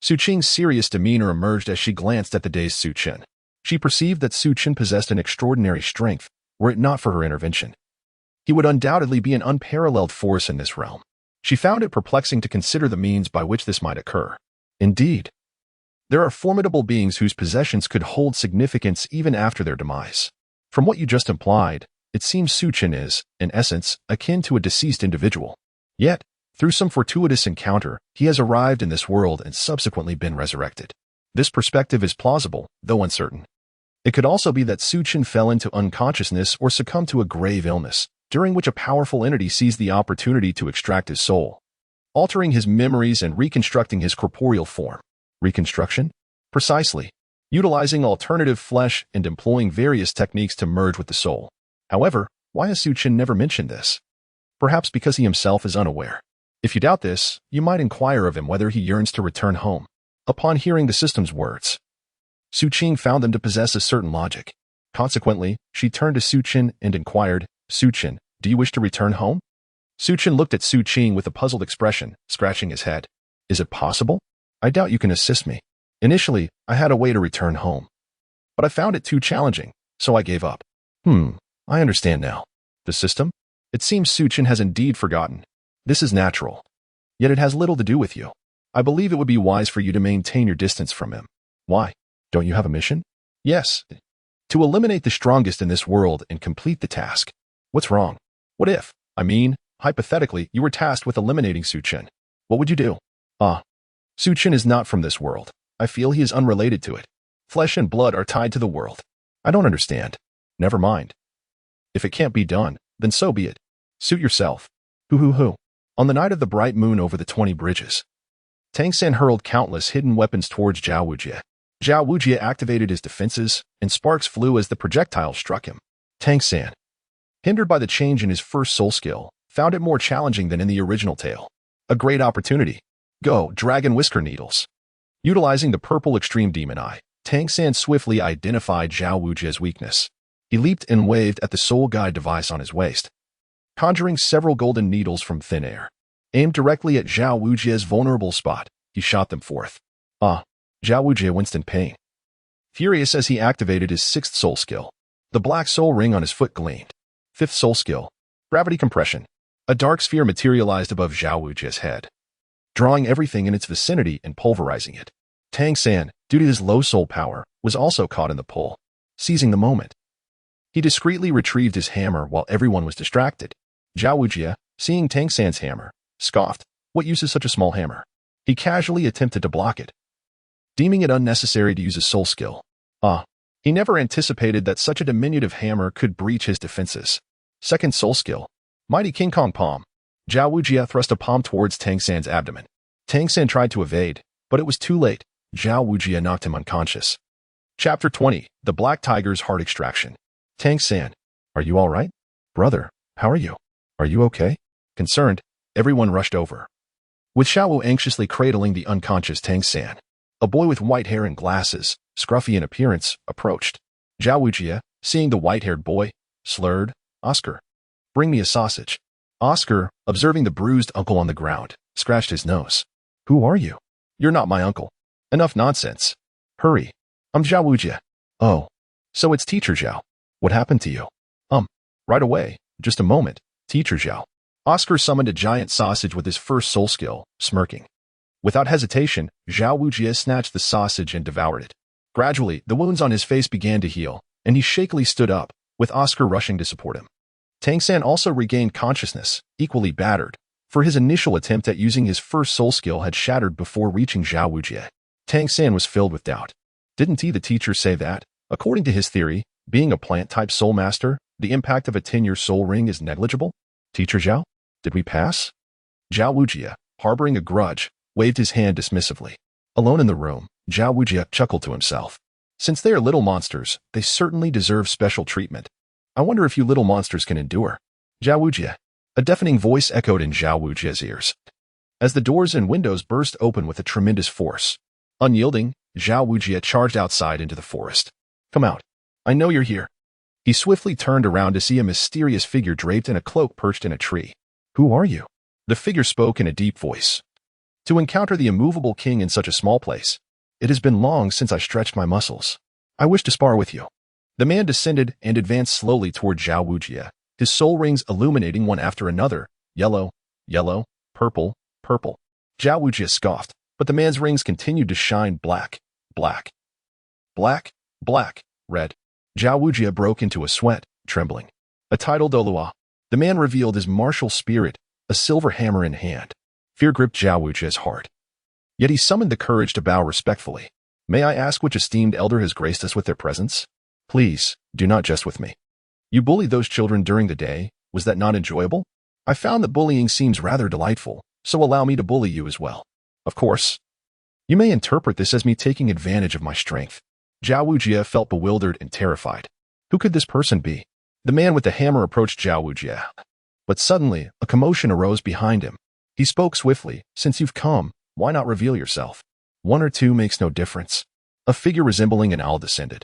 Suqing's serious demeanor emerged as she glanced at the dazed Suchin. She perceived that Suchin possessed an extraordinary strength, were it not for her intervention. He would undoubtedly be an unparalleled force in this realm. She found it perplexing to consider the means by which this might occur. Indeed, there are formidable beings whose possessions could hold significance even after their demise. From what you just implied, it seems Suchin is, in essence, akin to a deceased individual. Yet, through some fortuitous encounter, he has arrived in this world and subsequently been resurrected. This perspective is plausible, though uncertain. It could also be that Suchin fell into unconsciousness or succumbed to a grave illness, during which a powerful entity seized the opportunity to extract his soul, altering his memories and reconstructing his corporeal form. Reconstruction? Precisely. Utilizing alternative flesh and employing various techniques to merge with the soul. However, why has Suchin never mentioned this? Perhaps because he himself is unaware. If you doubt this, you might inquire of him whether he yearns to return home. Upon hearing the system's words, Suqing found them to possess a certain logic. Consequently, she turned to Suchin and inquired, Suchin, do you wish to return home? Suchin looked at Suqing with a puzzled expression, scratching his head. Is it possible? I doubt you can assist me. Initially, I had a way to return home, but I found it too challenging, so I gave up. I understand now. The system? It seems Suchin has indeed forgotten. This is natural. Yet it has little to do with you. I believe it would be wise for you to maintain your distance from him. Why? Don't you have a mission? Yes. To eliminate the strongest in this world and complete the task. What's wrong? What if, hypothetically, you were tasked with eliminating Suchin? What would you do? Suchin is not from this world. I feel he is unrelated to it. Flesh and blood are tied to the world. I don't understand. Never mind. If it can't be done, then so be it. Suit yourself. Hoo. On the night of the bright moon over the 20 bridges, Tang San hurled countless hidden weapons towards Zhao Wujie. Zhao Wujie activated his defenses, and sparks flew as the projectile struck him. Tang San, hindered by the change in his first soul skill, found it more challenging than in the original tale. A great opportunity. Go, Dragon Whisker Needles. Utilizing the purple extreme demon eye, Tang San swiftly identified Zhao Wujie's weakness. He leaped and waved at the soul guide device on his waist, conjuring several golden needles from thin air. Aimed directly at Zhao Wujie's vulnerable spot, he shot them forth. Zhao Wujie winced in pain. Furious as he activated his 6th soul skill, the black soul ring on his foot gleamed. 5th soul skill, gravity compression. A dark sphere materialized above Zhao Wujie's head, drawing everything in its vicinity and pulverizing it. Tang San, due to his low soul power, was also caught in the pull. Seizing the moment, he discreetly retrieved his hammer while everyone was distracted. Zhao Wujie, seeing Tang San's hammer, scoffed. What use is such a small hammer? He casually attempted to block it, deeming it unnecessary to use a soul skill. He never anticipated that such a diminutive hammer could breach his defenses. 2nd soul skill, Mighty King Kong Palm. Zhao Wujie thrust a palm towards Tang San's abdomen. Tang San tried to evade, but it was too late. Zhao Wujie knocked him unconscious. Chapter 20, The Black Tiger's Heart Extraction. Tang San, are you all right? Brother, how are you? Are you okay? Concerned, everyone rushed over, with Xiaowu anxiously cradling the unconscious Tang San. A boy with white hair and glasses, scruffy in appearance, approached. Zhao Wujie, seeing the white-haired boy, slurred, Oscar, bring me a sausage. Oscar, observing the bruised uncle on the ground, scratched his nose. Who are you? You're not my uncle. Enough nonsense. Hurry. I'm Zhao Wujie. Oh, so it's Teacher Zhao. What happened to you? Right away. Just a moment, Teacher Zhao. Oscar summoned a giant sausage with his first soul skill, smirking. Without hesitation, Zhao Wujie snatched the sausage and devoured it. Gradually, the wounds on his face began to heal, and he shakily stood up, with Oscar rushing to support him. Tang San also regained consciousness, equally battered, for his initial attempt at using his first soul skill had shattered before reaching Zhao Wujie. Tang San was filled with doubt. Didn't the teacher say that, according to his theory, being a plant-type soul master, the impact of a 10-year soul ring is negligible? Teacher Zhao? Did we pass? Zhao Wujie, harboring a grudge, waved his hand dismissively. Alone in the room, Zhao Wujie chuckled to himself. Since they are little monsters, they certainly deserve special treatment. I wonder if you little monsters can endure. Zhao Wujie. A deafening voice echoed in Zhao Wujie's ears. As the doors and windows burst open with a tremendous force. Unyielding, Zhao Wujie charged outside into the forest. Come out. I know you're here. He swiftly turned around to see a mysterious figure draped in a cloak perched in a tree. Who are you? The figure spoke in a deep voice. To encounter the immovable king in such a small place. It has been long since I stretched my muscles. I wish to spar with you. The man descended and advanced slowly toward Zhao Wujie, his soul rings illuminating one after another, yellow, yellow, purple, purple. Zhao Wujie scoffed, but the man's rings continued to shine black, black, black, black, red. Zhao Wujie broke into a sweat, trembling. A title Douluo. The man revealed his martial spirit, a silver hammer in hand. Fear gripped Zhao Wujie's heart. Yet he summoned the courage to bow respectfully. May I ask which esteemed elder has graced us with their presence? Please, do not jest with me. You bullied those children during the day, was that not enjoyable? I found that bullying seems rather delightful, so allow me to bully you as well. Of course. You may interpret this as me taking advantage of my strength. Zhao Wujie felt bewildered and terrified. Who could this person be? The man with the hammer approached Zhao Wujie. But suddenly, a commotion arose behind him. He spoke swiftly, since you've come, why not reveal yourself? One or two makes no difference. A figure resembling an owl descended.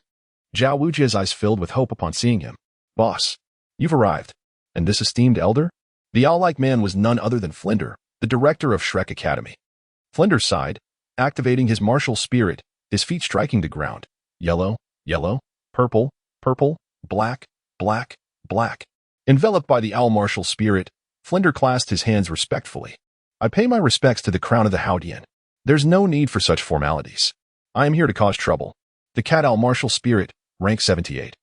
Zhao Wujie's eyes filled with hope upon seeing him. Boss, you've arrived. And this esteemed elder? The owl-like man was none other than Flinder, the director of Shrek Academy. Flinder sighed, activating his martial spirit, his feet striking the ground. Yellow, yellow, purple, purple, black, black, black. Enveloped by the owl martial spirit, Flinder clasped his hands respectfully. I pay my respects to the crown of the Haodian. There's no need for such formalities. I am here to cause trouble. The cat owl martial spirit, rank 78.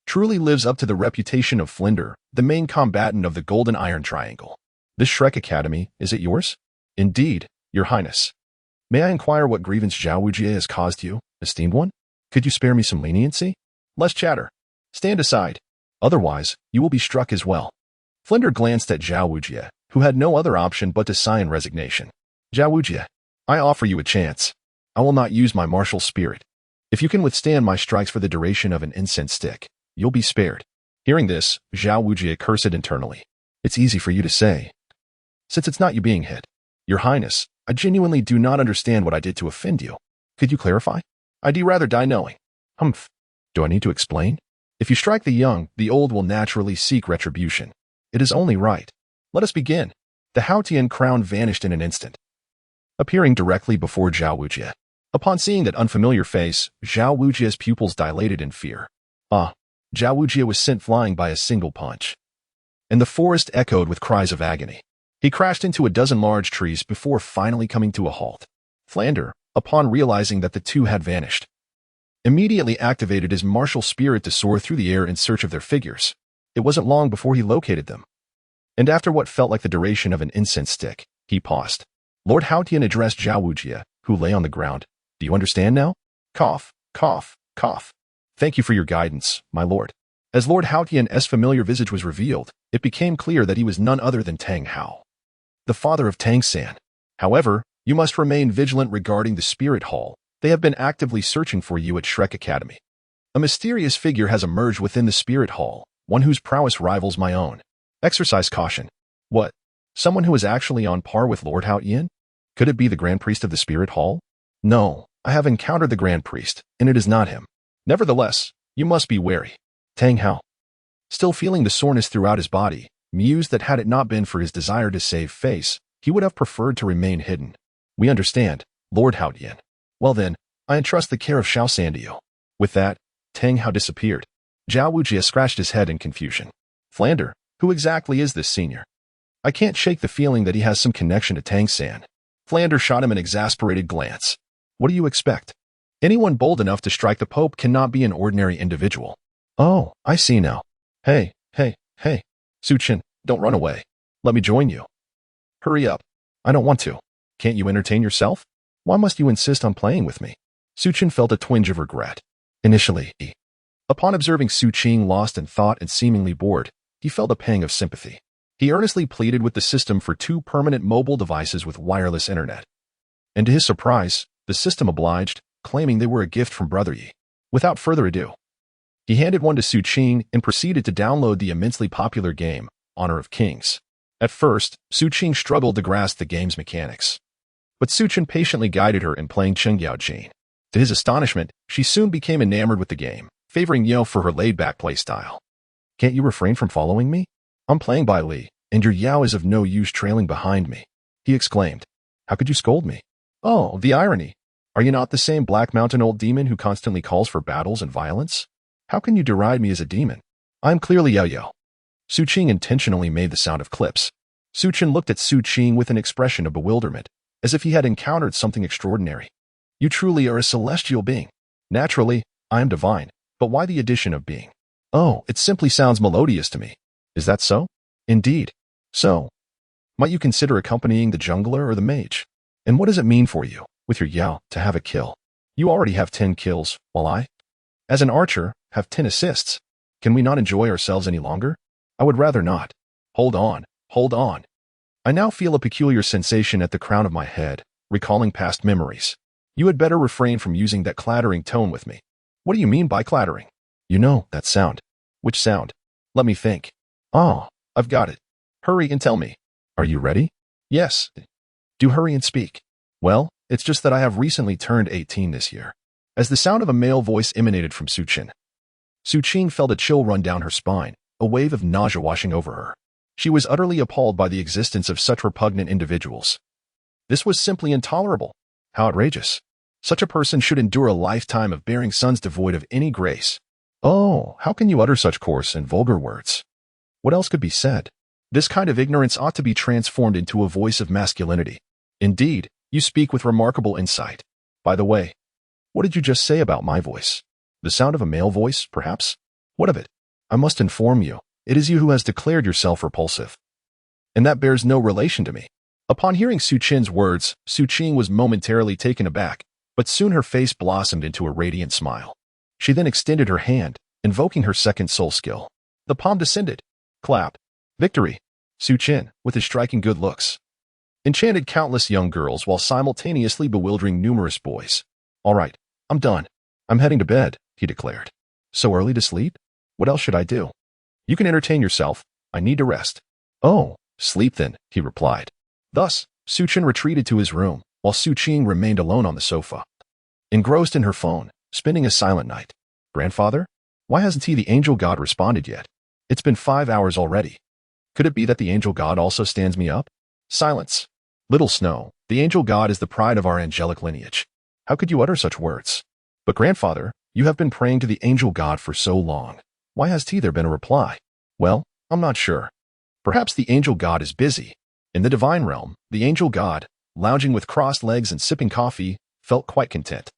Truly lives up to the reputation of Flinder, the main combatant of the Golden Iron Triangle. This Shrek Academy, is it yours? Indeed, your highness. May I inquire what grievance Zhao Wujie has caused you, esteemed one? Could you spare me some leniency? Less chatter. Stand aside. Otherwise, you will be struck as well. Flinder glanced at Zhao Wujie, who had no other option but to sigh in resignation. Zhao Wujie, I offer you a chance. I will not use my martial spirit. If you can withstand my strikes for the duration of an incense stick, you'll be spared. Hearing this, Zhao Wujie cursed internally. It's easy for you to say. Since it's not you being hit. Your highness, I genuinely do not understand what I did to offend you. Could you clarify? I'd rather die knowing. Humph. Do I need to explain? If you strike the young, the old will naturally seek retribution. It is only right. Let us begin. The Haotian crown vanished in an instant, appearing directly before Zhao Wujie. Upon seeing that unfamiliar face, Zhao Wujie's pupils dilated in fear. Zhao Wujie was sent flying by a single punch. And the forest echoed with cries of agony. He crashed into a dozen large trees before finally coming to a halt. Flinder, upon realizing that the two had vanished, immediately activated his martial spirit to soar through the air in search of their figures. It wasn't long before he located them. And after what felt like the duration of an incense stick, he paused. Lord Haotian addressed Zhao Wujie, who lay on the ground. Do you understand now? Cough, cough, cough. Thank you for your guidance, my lord. As Lord Haotian's familiar visage was revealed, it became clear that he was none other than Tang Hao, the father of Tang San. However, you must remain vigilant regarding the Spirit Hall. They have been actively searching for you at Shrek Academy. A mysterious figure has emerged within the Spirit Hall, one whose prowess rivals my own. Exercise caution. What? Someone who is actually on par with Lord Haotian? Could it be the Grand Priest of the Spirit Hall? No, I have encountered the Grand Priest, and it is not him. Nevertheless, you must be wary. Tang Hao, still feeling the soreness throughout his body, mused that had it not been for his desire to save face, he would have preferred to remain hidden. We understand, Lord Haotian. Well then, I entrust the care of Xiao San to you. With that, Tang Hao disappeared. Zhao Wujie scratched his head in confusion. Flinder, who exactly is this senior? I can't shake the feeling that he has some connection to Tang-san. Flander shot him an exasperated glance. What do you expect? Anyone bold enough to strike the Pope cannot be an ordinary individual. Oh, I see now. Hey, Suchin, don't run away. Let me join you. Hurry up. I don't want to. Can't you entertain yourself? Why must you insist on playing with me? Suchin felt a twinge of regret. Initially, upon observing Su Qing lost in thought and seemingly bored, he felt a pang of sympathy. He earnestly pleaded with the system for 2 permanent mobile devices with wireless internet. And to his surprise, the system obliged, claiming they were a gift from Brother Yi. Without further ado, he handed one to Su Qing and proceeded to download the immensely popular game, Honor of Kings. At first, Su Qing struggled to grasp the game's mechanics. But Su Qin patiently guided her in playing Chengyao Jin. To his astonishment, she soon became enamored with the game, favoring Yo for her laid-back playstyle. Can't you refrain from following me? I'm playing by Li, and your Yao is of no use trailing behind me, he exclaimed. How could you scold me? Oh, the irony. Are you not the same Black Mountain old demon who constantly calls for battles and violence? How can you deride me as a demon? I'm clearly Yao. Su Qing intentionally made the sound of clips. Su Qin looked at Su Qing with an expression of bewilderment, as if he had encountered something extraordinary. You truly are a celestial being. Naturally, I am divine, but why the addition of being? Oh, it simply sounds melodious to me. Is that so? Indeed. So, might you consider accompanying the jungler or the mage? And what does it mean for you, with your Yao, to have a kill? You already have 10 kills, while I, as an archer, have 10 assists. Can we not enjoy ourselves any longer? I would rather not. Hold on. I now feel a peculiar sensation at the crown of my head, recalling past memories. You had better refrain from using that clattering tone with me. What do you mean by clattering? You know, that sound. Which sound? Let me think. Oh, I've got it. Hurry and tell me. Are you ready? Yes. Do hurry and speak. Well, it's just that I have recently turned 18 this year. As the sound of a male voice emanated from Su Qin, Su Qing felt a chill run down her spine, a wave of nausea washing over her. She was utterly appalled by the existence of such repugnant individuals. This was simply intolerable. How outrageous. Such a person should endure a lifetime of bearing sons devoid of any grace. Oh, how can you utter such coarse and vulgar words? What else could be said? This kind of ignorance ought to be transformed into a voice of masculinity. Indeed, you speak with remarkable insight. By the way, what did you just say about my voice? The sound of a male voice, perhaps? What of it? I must inform you, it is you who has declared yourself repulsive. And that bears no relation to me. Upon hearing Su Qin's words, Su Qing was momentarily taken aback, but soon her face blossomed into a radiant smile. She then extended her hand, invoking her second soul skill. The palm descended. Clap. Victory. Su Qin, with his striking good looks, enchanted countless young girls while simultaneously bewildering numerous boys. All right, I'm done. I'm heading to bed, he declared. So early to sleep? What else should I do? You can entertain yourself. I need to rest. Oh, sleep then, he replied. Thus, Su Qin retreated to his room, while Su Qing remained alone on the sofa, engrossed in her phone, spending a silent night. Grandfather? Why hasn't he, the angel god, responded yet? It's been 5 hours already. Could it be that the angel god also stands me up? Silence. Little Snow, the angel god is the pride of our angelic lineage. How could you utter such words? But grandfather, you have been praying to the angel god for so long. Why has there been a reply? Well, I'm not sure. Perhaps the angel god is busy. In the divine realm, the angel god, lounging with crossed legs and sipping coffee, felt quite content.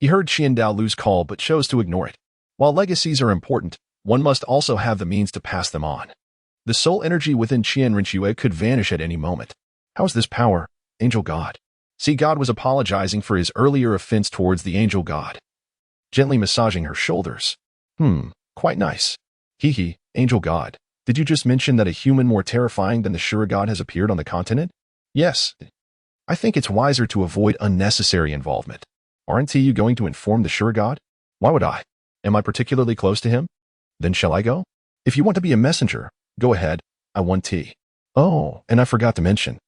He heard Qian Daolu's call but chose to ignore it. While legacies are important, one must also have the means to pass them on. The soul energy within Qian Rinxue could vanish at any moment. How is this power, angel god? See, God was apologizing for his earlier offense towards the angel god, gently massaging her shoulders. Quite nice. Hee, angel god. Did you just mention that a human more terrifying than the Shura god has appeared on the continent? Yes. I think it's wiser to avoid unnecessary involvement. Aren't you going to inform the Shura god? Why would I? Am I particularly close to him? Then shall I go? If you want to be a messenger, go ahead. I want tea. Oh, and I forgot to mention.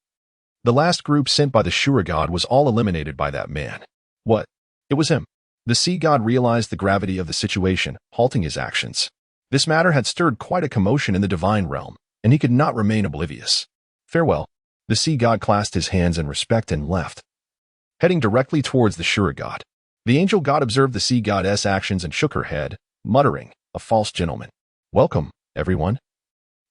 The last group sent by the Shura god was all eliminated by that man. What? It was him. The sea god realized the gravity of the situation, halting his actions. This matter had stirred quite a commotion in the divine realm, and he could not remain oblivious. Farewell. The sea god clasped his hands in respect and left, heading directly towards the Shura god. The angel god observed the sea goddess' actions and shook her head, muttering, a false gentleman. Welcome, everyone,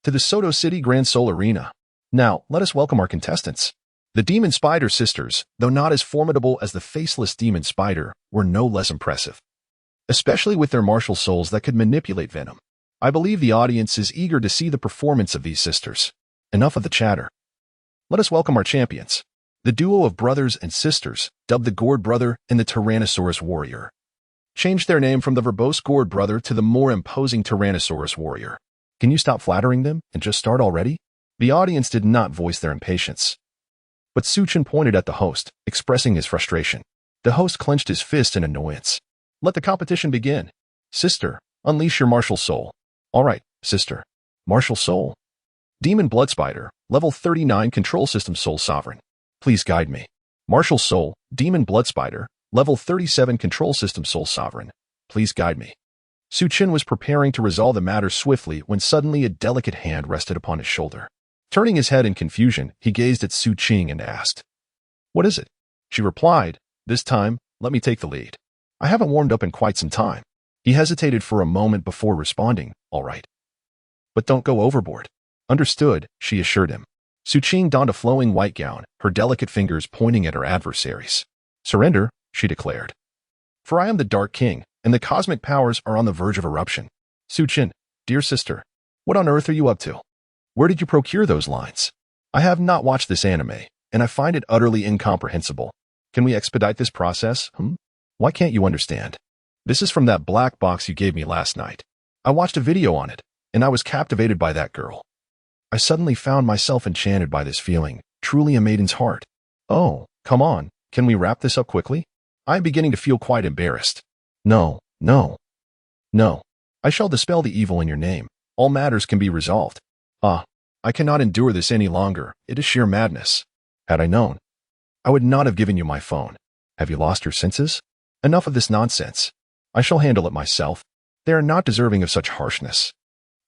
to the Soto City Grand Soul Arena. Now, let us welcome our contestants. The Demon Spider sisters, though not as formidable as the faceless Demon Spider, were no less impressive, especially with their martial souls that could manipulate venom. I believe the audience is eager to see the performance of these sisters. Enough of the chatter. Let us welcome our champions. The duo of brothers and sisters, dubbed the Gourd Brother and the Tyrannosaurus Warrior, changed their name from the verbose Gourd Brother to the more imposing Tyrannosaurus Warrior. Can you stop flattering them and just start already? The audience did not voice their impatience, but Suchin pointed at the host, expressing his frustration. The host clenched his fist in annoyance. Let the competition begin. Sister, unleash your martial soul. All right, sister. Martial soul. Demon Blood Spider, level 39 Control System Soul Sovereign. Please guide me. Martial Soul, Demon Blood Spider, level 37 Control System Soul Sovereign. Please guide me. Suchin was preparing to resolve the matter swiftly when suddenly a delicate hand rested upon his shoulder. Turning his head in confusion, he gazed at Suchin and asked, "What is it?" She replied, "This time, let me take the lead. I haven't warmed up in quite some time." He hesitated for a moment before responding, "All right. But don't go overboard." "Understood," she assured him. Suchin donned a flowing white gown, her delicate fingers pointing at her adversaries. "Surrender," she declared. "For I am the Dark King, and the cosmic powers are on the verge of eruption." "Suchin, dear sister, what on earth are you up to? Where did you procure those lines? I have not watched this anime, and I find it utterly incomprehensible. Can we expedite this process? Why can't you understand? This is from that black box you gave me last night. I watched a video on it, and I was captivated by that girl. I suddenly found myself enchanted by this feeling, truly a maiden's heart. Oh, come on, can we wrap this up quickly? I am beginning to feel quite embarrassed. No. I shall dispel the evil in your name. All matters can be resolved. I cannot endure this any longer. It is sheer madness. Had I known, I would not have given you my phone. Have you lost your senses? Enough of this nonsense. I shall handle it myself. They are not deserving of such harshness.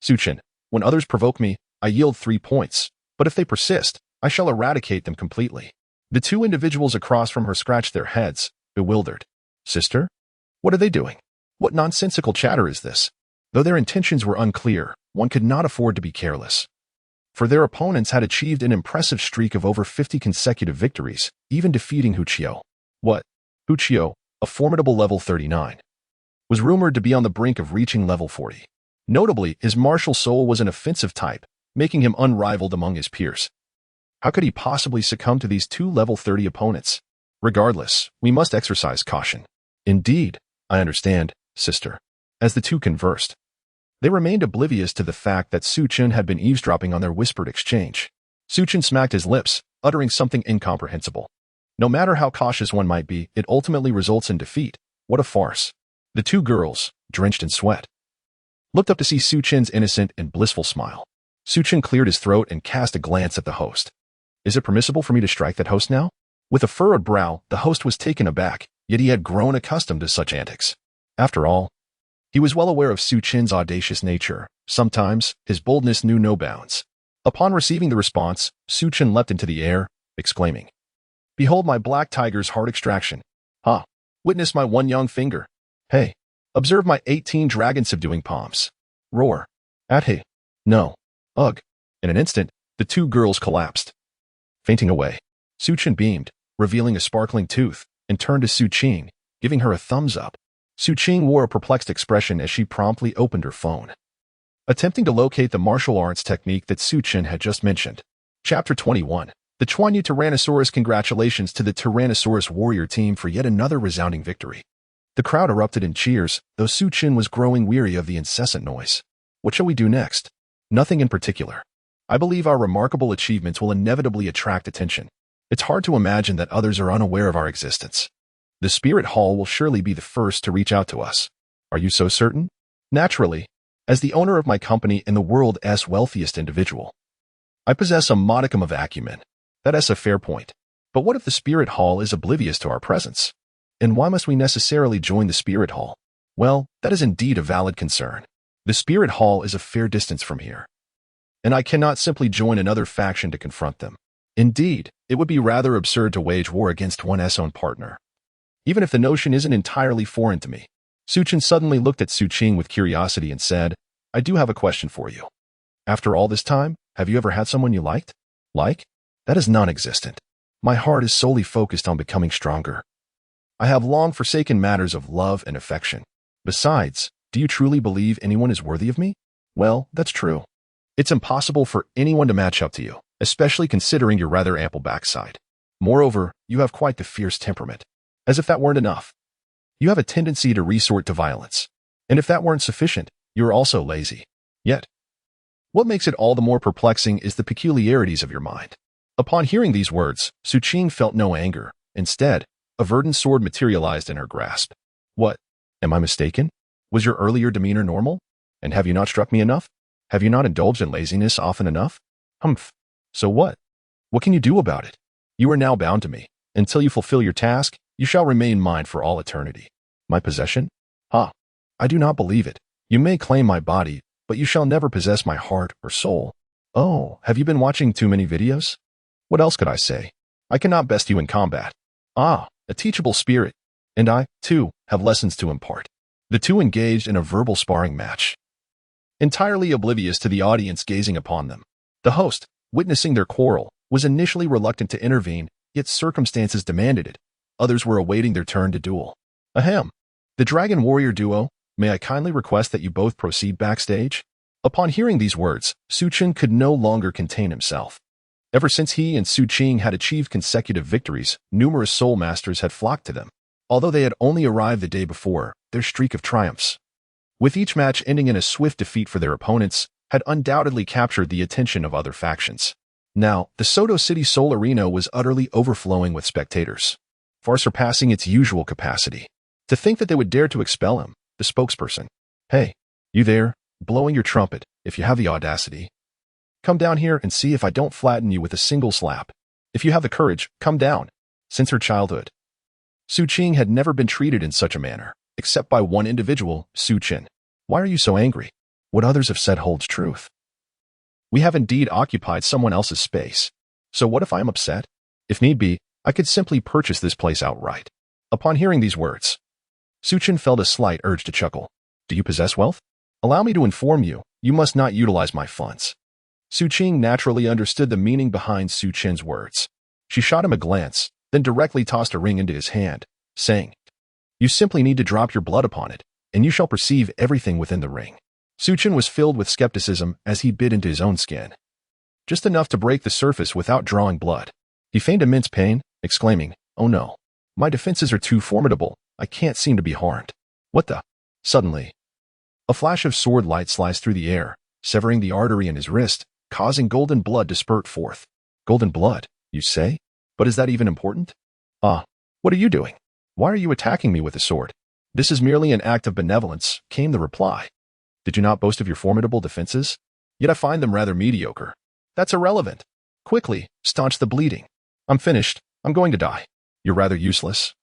Suchin, when others provoke me, I yield 3 points, but if they persist, I shall eradicate them completely. The two individuals across from her scratched their heads, bewildered. Sister? What are they doing? What nonsensical chatter is this? Though their intentions were unclear, one could not afford to be careless. For their opponents had achieved an impressive streak of over 50 consecutive victories, even defeating Huchio. What? Huchio, a formidable level 39, was rumored to be on the brink of reaching level 40. Notably, his martial soul was an offensive type, making him unrivaled among his peers. How could he possibly succumb to these two level 30 opponents? Regardless, we must exercise caution. Indeed, I understand, sister. As the two conversed, they remained oblivious to the fact that Suchin had been eavesdropping on their whispered exchange. Suchin smacked his lips, uttering something incomprehensible. No matter how cautious one might be, it ultimately results in defeat. What a farce. The two girls, drenched in sweat, looked up to see Suchin's innocent and blissful smile. Suchin cleared his throat and cast a glance at the host. Is it permissible for me to strike that host now? With a furrowed brow, the host was taken aback, yet he had grown accustomed to such antics. After all, he was well aware of Suchin's audacious nature. Sometimes, his boldness knew no bounds. Upon receiving the response, Suchin leapt into the air, exclaiming, "Behold my black tiger's heart extraction. Witness my one young finger. Hey, observe my 18 dragon subduing palms. Roar. Hey. No. Ugh." In an instant, the two girls collapsed, fainting away. Suchin beamed, revealing a sparkling tooth, and turned to Suchin, giving her a thumbs up. Suchin wore a perplexed expression as she promptly opened her phone, attempting to locate the martial arts technique that Suchin had just mentioned. Chapter 21. The Chuanyu Tyrannosaurus. Congratulations to the Tyrannosaurus Warrior team for yet another resounding victory. The crowd erupted in cheers, though Suchin was growing weary of the incessant noise. What shall we do next? Nothing in particular. I believe our remarkable achievements will inevitably attract attention. It's hard to imagine that others are unaware of our existence. The Spirit Hall will surely be the first to reach out to us. Are you so certain? Naturally, as the owner of my company and the world's wealthiest individual, I possess a modicum of acumen. That's a fair point. But what if the Spirit Hall is oblivious to our presence? And why must we necessarily join the Spirit Hall? Well, that is indeed a valid concern. The Spirit Hall is a fair distance from here, and I cannot simply join another faction to confront them. Indeed, it would be rather absurd to wage war against one's own partner, even if the notion isn't entirely foreign to me. Suchin suddenly looked at Suchin with curiosity and said, "I do have a question for you. After all this time, have you ever had someone you liked?" Like? That is non-existent. My heart is solely focused on becoming stronger. I have long forsaken matters of love and affection. Besides, do you truly believe anyone is worthy of me? Well, that's true. It's impossible for anyone to match up to you, especially considering your rather ample backside. Moreover, you have quite the fierce temperament. As if that weren't enough. You have a tendency to resort to violence. And if that weren't sufficient, you are also lazy. Yet, what makes it all the more perplexing is the peculiarities of your mind. Upon hearing these words, Su Qing felt no anger. Instead, a verdant sword materialized in her grasp. What? Am I mistaken? Was your earlier demeanor normal? And have you not struck me enough? Have you not indulged in laziness often enough? Humph. So what? What can you do about it? You are now bound to me. Until you fulfill your task, you shall remain mine for all eternity. My possession? Ha! I do not believe it. You may claim my body, but you shall never possess my heart or soul. Oh, have you been watching too many videos? What else could I say? I cannot best you in combat. Ah, a teachable spirit. And I, too, have lessons to impart. The two engaged in a verbal sparring match. Entirely oblivious to the audience gazing upon them. The host, witnessing their quarrel, was initially reluctant to intervene, yet circumstances demanded it. Others were awaiting their turn to duel. Ahem. The Dragon Warrior duo, may I kindly request that you both proceed backstage? Upon hearing these words, Su Qing could no longer contain himself. Ever since he and Su Qing had achieved consecutive victories, numerous soul masters had flocked to them. Although they had only arrived the day before, their streak of triumphs, with each match ending in a swift defeat for their opponents, had undoubtedly captured the attention of other factions. Now, the Soto City Soul Arena was utterly overflowing with spectators, far surpassing its usual capacity. To think that they would dare to expel him, the spokesperson. Hey, you there, blowing your trumpet, if you have the audacity. Come down here and see if I don't flatten you with a single slap. If you have the courage, come down. Since her childhood, Su Qing had never been treated in such a manner, except by one individual, Su Qin. Why are you so angry? What others have said holds truth. We have indeed occupied someone else's space. So what if I am upset? If need be, I could simply purchase this place outright. Upon hearing these words, Su Qin felt a slight urge to chuckle. Do you possess wealth? Allow me to inform you, you must not utilize my funds. Su Qing naturally understood the meaning behind Su Qin's words. She shot him a glance, then directly tossed a ring into his hand, saying, You simply need to drop your blood upon it, and you shall perceive everything within the ring. Su Qin was filled with skepticism as he bit into his own skin. Just enough to break the surface without drawing blood. He feigned immense pain, exclaiming, Oh no, my defenses are too formidable, I can't seem to be harmed. What the? Suddenly, a flash of sword light sliced through the air, severing the artery in his wrist, causing golden blood to spurt forth. Golden blood, you say? But is that even important? Ah, what are you doing? Why are you attacking me with a sword? This is merely an act of benevolence, came the reply. Did you not boast of your formidable defenses? Yet I find them rather mediocre. That's irrelevant. Quickly, staunch the bleeding. I'm finished. I'm going to die. You're rather useless.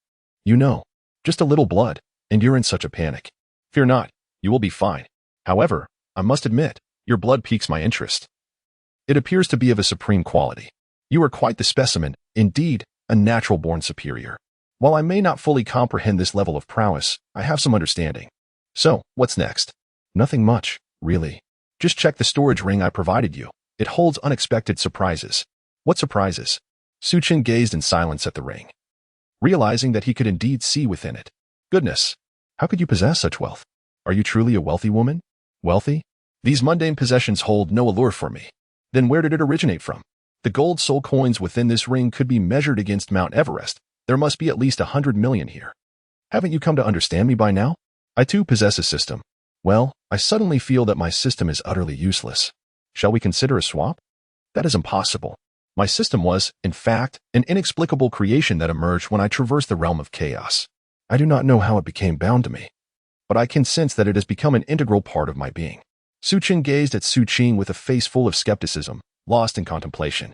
You know, just a little blood, and you're in such a panic. Fear not, you will be fine. However, I must admit, your blood piques my interest. It appears to be of a supreme quality. You are quite the specimen, indeed, a natural-born superior. While I may not fully comprehend this level of prowess, I have some understanding. So, what's next? Nothing much, really. Just check the storage ring I provided you. It holds unexpected surprises. What surprises? Su Qin gazed in silence at the ring, realizing that he could indeed see within it. Goodness, how could you possess such wealth? Are you truly a wealthy woman? Wealthy? These mundane possessions hold no allure for me. Then where did it originate from? The gold soul coins within this ring could be measured against Mount Everest. There must be at least 100 million here. Haven't you come to understand me by now? I too possess a system. Well, I suddenly feel that my system is utterly useless. Shall we consider a swap? That is impossible. My system was, in fact, an inexplicable creation that emerged when I traversed the realm of chaos. I do not know how it became bound to me, but I can sense that it has become an integral part of my being. Su Qin gazed at Su Qing with a face full of skepticism, lost in contemplation.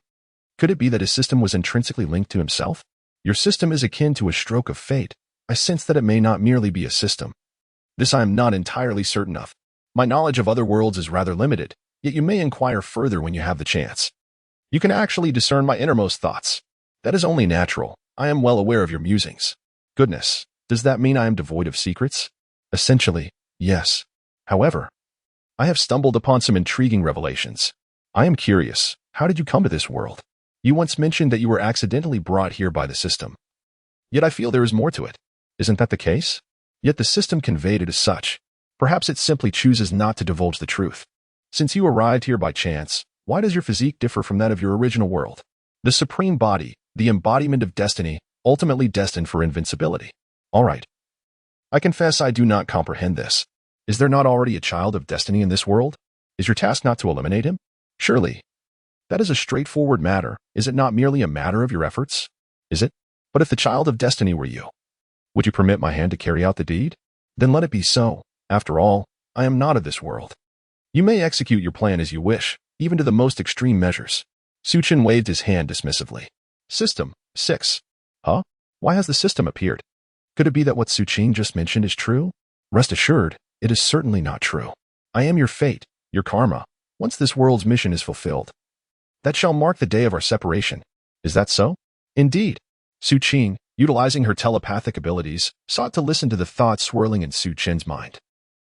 Could it be that his system was intrinsically linked to himself? Your system is akin to a stroke of fate. I sense that it may not merely be a system. This I am not entirely certain of. My knowledge of other worlds is rather limited, yet you may inquire further when you have the chance. You can actually discern my innermost thoughts. That is only natural. I am well aware of your musings. Goodness, does that mean I am devoid of secrets? Essentially, yes. However, I have stumbled upon some intriguing revelations. I am curious. How did you come to this world? You once mentioned that you were accidentally brought here by the system. Yet I feel there is more to it. Isn't that the case? Yet the system conveyed it as such. Perhaps it simply chooses not to divulge the truth. Since you arrived here by chance, why does your physique differ from that of your original world? The supreme body, the embodiment of destiny, ultimately destined for invincibility. All right. I confess I do not comprehend this. Is there not already a child of destiny in this world? Is your task not to eliminate him? Surely. That is a straightforward matter. Is it not merely a matter of your efforts? Is it? But if the child of destiny were you, would you permit my hand to carry out the deed? Then let it be so. After all, I am not of this world. You may execute your plan as you wish, even to the most extreme measures. Suchin waved his hand dismissively. System 6. Huh? Why has the system appeared? Could it be that what Suchin just mentioned is true? Rest assured, it is certainly not true. I am your fate, your karma, once this world's mission is fulfilled. That shall mark the day of our separation. Is that so? Indeed. Suchin, utilizing her telepathic abilities, sought to listen to the thoughts swirling in Suchin's mind.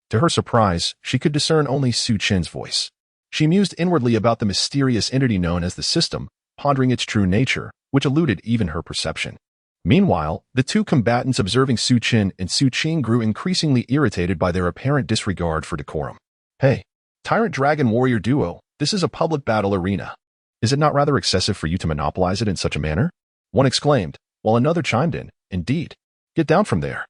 To her surprise, she could discern only Suchin's voice. She mused inwardly about the mysterious entity known as the system, pondering its true nature, which eluded even her perception. Meanwhile, the two combatants observing Suchin and Suchin grew increasingly irritated by their apparent disregard for decorum. Hey, Tyrant Dragon Warrior Duo, this is a public battle arena. Is it not rather excessive for you to monopolize it in such a manner? One exclaimed, while another chimed in, Indeed. Get down from there.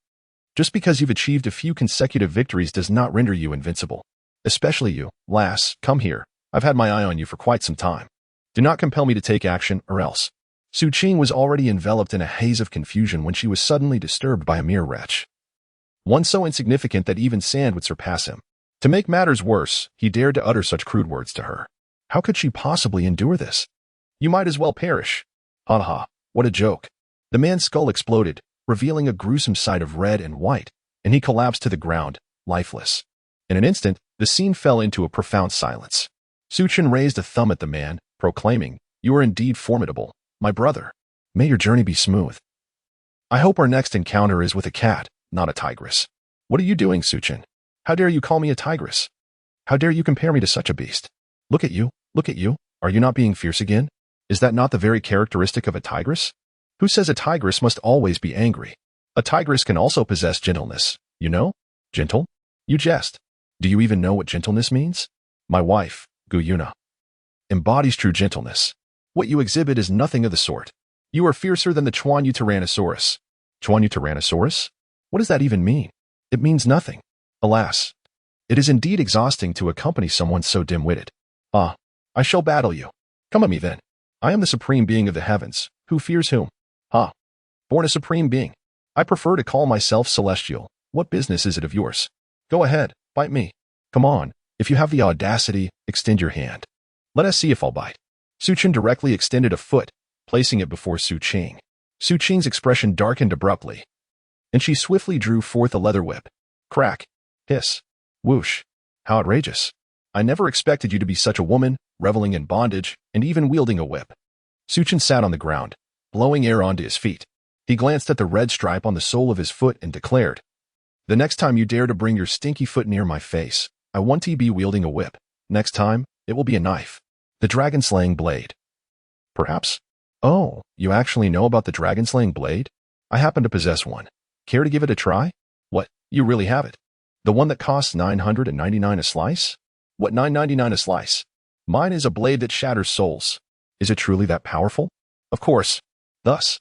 Just because you've achieved a few consecutive victories does not render you invincible. Especially you, lass, come here. I've had my eye on you for quite some time. Do not compel me to take action, or else. Suchin was already enveloped in a haze of confusion when she was suddenly disturbed by a mere wretch. One so insignificant that even sand would surpass him. To make matters worse, he dared to utter such crude words to her. How could she possibly endure this? You might as well perish. Ha ha, what a joke. The man's skull exploded, revealing a gruesome sight of red and white, and he collapsed to the ground, lifeless. In an instant, the scene fell into a profound silence. Suchin raised a thumb at the man, proclaiming, You are indeed formidable, my brother. May your journey be smooth. I hope our next encounter is with a cat, not a tigress. What are you doing, Suchin? How dare you call me a tigress? How dare you compare me to such a beast? Look at you, look at you. Are you not being fierce again? Is that not the very characteristic of a tigress? Who says a tigress must always be angry? A tigress can also possess gentleness, you know? Gentle? You jest. Do you even know what gentleness means? My wife, Guyuna, embodies true gentleness. What you exhibit is nothing of the sort. You are fiercer than the Chuanyu Tyrannosaurus. Chuanyu Tyrannosaurus? What does that even mean? It means nothing. Alas, it is indeed exhausting to accompany someone so dim-witted. Ah, I shall battle you. Come at me then. I am the supreme being of the heavens. Who fears whom? Ha! Born a supreme being. I prefer to call myself celestial. What business is it of yours? Go ahead, bite me. Come on, if you have the audacity, extend your hand. Let us see if I'll bite. Suchin directly extended a foot, placing it before Suchin. Suchin's expression darkened abruptly, and she swiftly drew forth a leather whip. Crack. Hiss. Whoosh. How outrageous. I never expected you to be such a woman, reveling in bondage, and even wielding a whip. Suchin sat on the ground, blowing air onto his feet. He glanced at the red stripe on the sole of his foot and declared, The next time you dare to bring your stinky foot near my face, I want to be wielding a whip. Next time, it will be a knife. The dragon-slaying blade. Perhaps? Oh, you actually know about the dragon-slaying blade? I happen to possess one. Care to give it a try? What, you really have it? The one that costs $9.99 a slice? What, $9.99 a slice? Mine is a blade that shatters souls. Is it truly that powerful? Of course. Thus,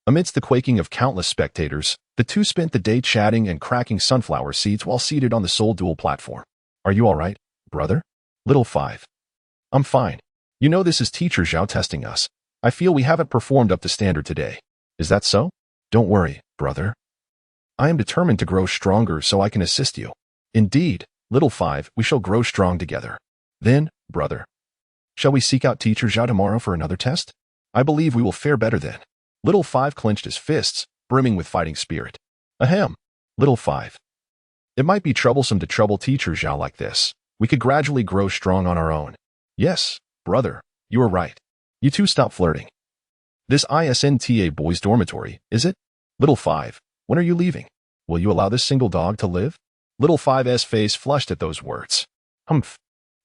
amidst the quaking of countless spectators, the two spent the day chatting and cracking sunflower seeds while seated on the Seoul Dual platform. Are you all right, brother? Little 5. I'm fine. You know this is Teacher Zhao testing us. I feel we haven't performed up to standard today. Is that so? Don't worry, brother. I am determined to grow stronger so I can assist you. Indeed, Little 5, we shall grow strong together. Then, brother, shall we seek out Teacher Zhao tomorrow for another test? I believe we will fare better then. Little 5 clenched his fists, brimming with fighting spirit. Ahem, Little 5. It might be troublesome to trouble Teacher Zhao like this. We could gradually grow strong on our own. Yes, brother, you are right. You two stop flirting. This ISNTA boys' dormitory, is it? Little 5, when are you leaving? Will you allow this single dog to live? Little 5's face flushed at those words. Humph.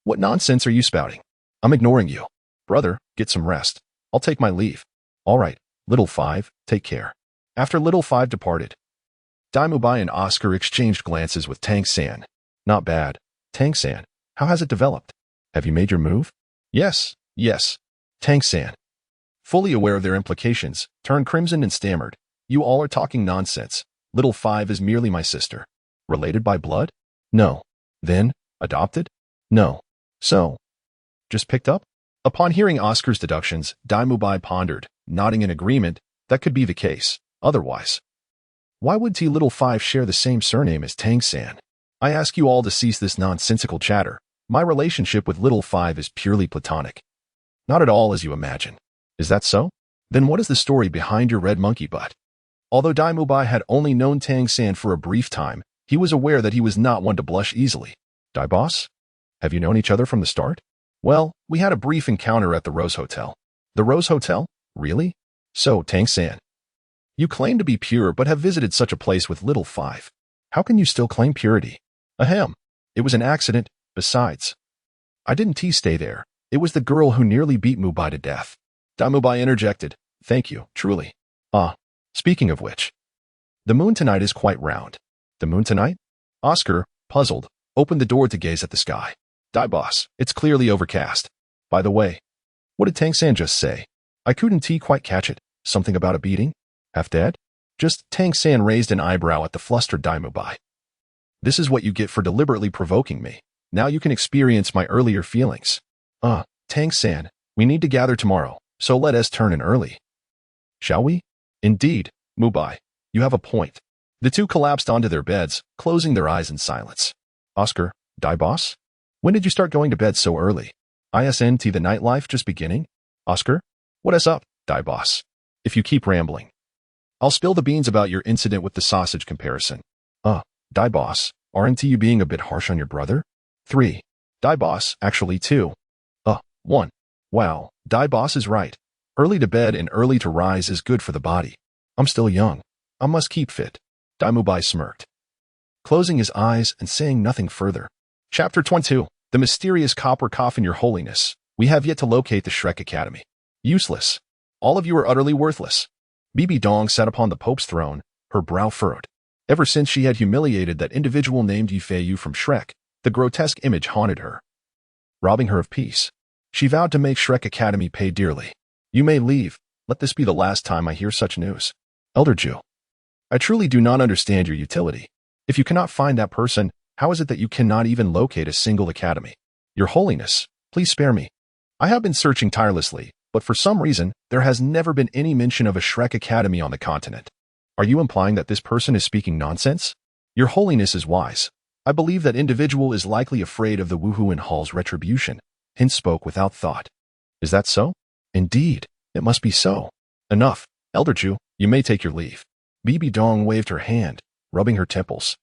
What nonsense are you spouting? I'm ignoring you. Brother, get some rest. I'll take my leave. All right, little five, take care. After little five departed, Daimubai and Oscar exchanged glances with Tang San. Not bad. Tang San, how has it developed? Have you made your move? Yes, yes. Tang San, fully aware of their implications, turned crimson and stammered. You all are talking nonsense. Little five is merely my sister. Related by blood? No. Then, adopted? No. So, just picked up? Upon hearing Oscar's deductions, Daimubai pondered, nodding in agreement. That could be the case. Otherwise, why would T Little Five share the same surname as Tang San? I ask you all to cease this nonsensical chatter. My relationship with Little Five is purely platonic. Not at all as you imagine. Is that so? Then what is the story behind your red monkey butt? Although Daimubai had only known Tang San for a brief time, he was aware that he was not one to blush easily. Dai boss? Have you known each other from the start? Well, we had a brief encounter at the Rose Hotel. The Rose Hotel? Really? So, Tang San, you claim to be pure but have visited such a place with Little Five. How can you still claim purity? Ahem. It was an accident. Besides, I didn't stay there. It was the girl who nearly beat Mubai to death. Daimubai interjected. Thank you, truly. Speaking of which, the moon tonight is quite round. The moon tonight? Oscar, puzzled, opened the door to gaze at the sky. Dai boss, it's clearly overcast. By the way, what did Tang San just say? I couldn't quite catch it. Something about a beating? Half dead? Just Tang San raised an eyebrow at the flustered Daimubai. This is what you get for deliberately provoking me. Now you can experience my earlier feelings. Tang San, we need to gather tomorrow, so let us turn in early. Shall we? Indeed, Mubai, you have a point. The two collapsed onto their beds, closing their eyes in silence. Oscar, Dai boss? When did you start going to bed so early? Isn't the nightlife just beginning? Oscar, what is up, Dai boss? If you keep rambling, I'll spill the beans about your incident with the sausage comparison. Dai boss, aren't you being a bit harsh on your brother? 3. Dai boss, actually 2. 1. Wow, Dai boss is right. Early to bed and early to rise is good for the body. I'm still young. I must keep fit. Daimubai smirked, closing his eyes and saying nothing further. Chapter 22. The mysterious copper coffin, Your Holiness. We have yet to locate the Shrek Academy. Useless. All of you are utterly worthless. Bibi Dong sat upon the Pope's throne, her brow furrowed. Ever since she had humiliated that individual named Yifeiyu from Shrek, the grotesque image haunted her, robbing her of peace. She vowed to make Shrek Academy pay dearly. You may leave. Let this be the last time I hear such news. Elder Jew, I truly do not understand your utility. If you cannot find that person, how is it that you cannot even locate a single academy? Your Holiness, please spare me. I have been searching tirelessly, but for some reason, there has never been any mention of a Shrek Academy on the continent. Are you implying that this person is speaking nonsense? Your Holiness is wise. I believe that individual is likely afraid of the Wuhuan Hall's retribution. Hint spoke without thought. Is that so? Indeed, it must be so. Enough. Elder Jew, you may take your leave. Bibi Dong waved her hand, rubbing her temples.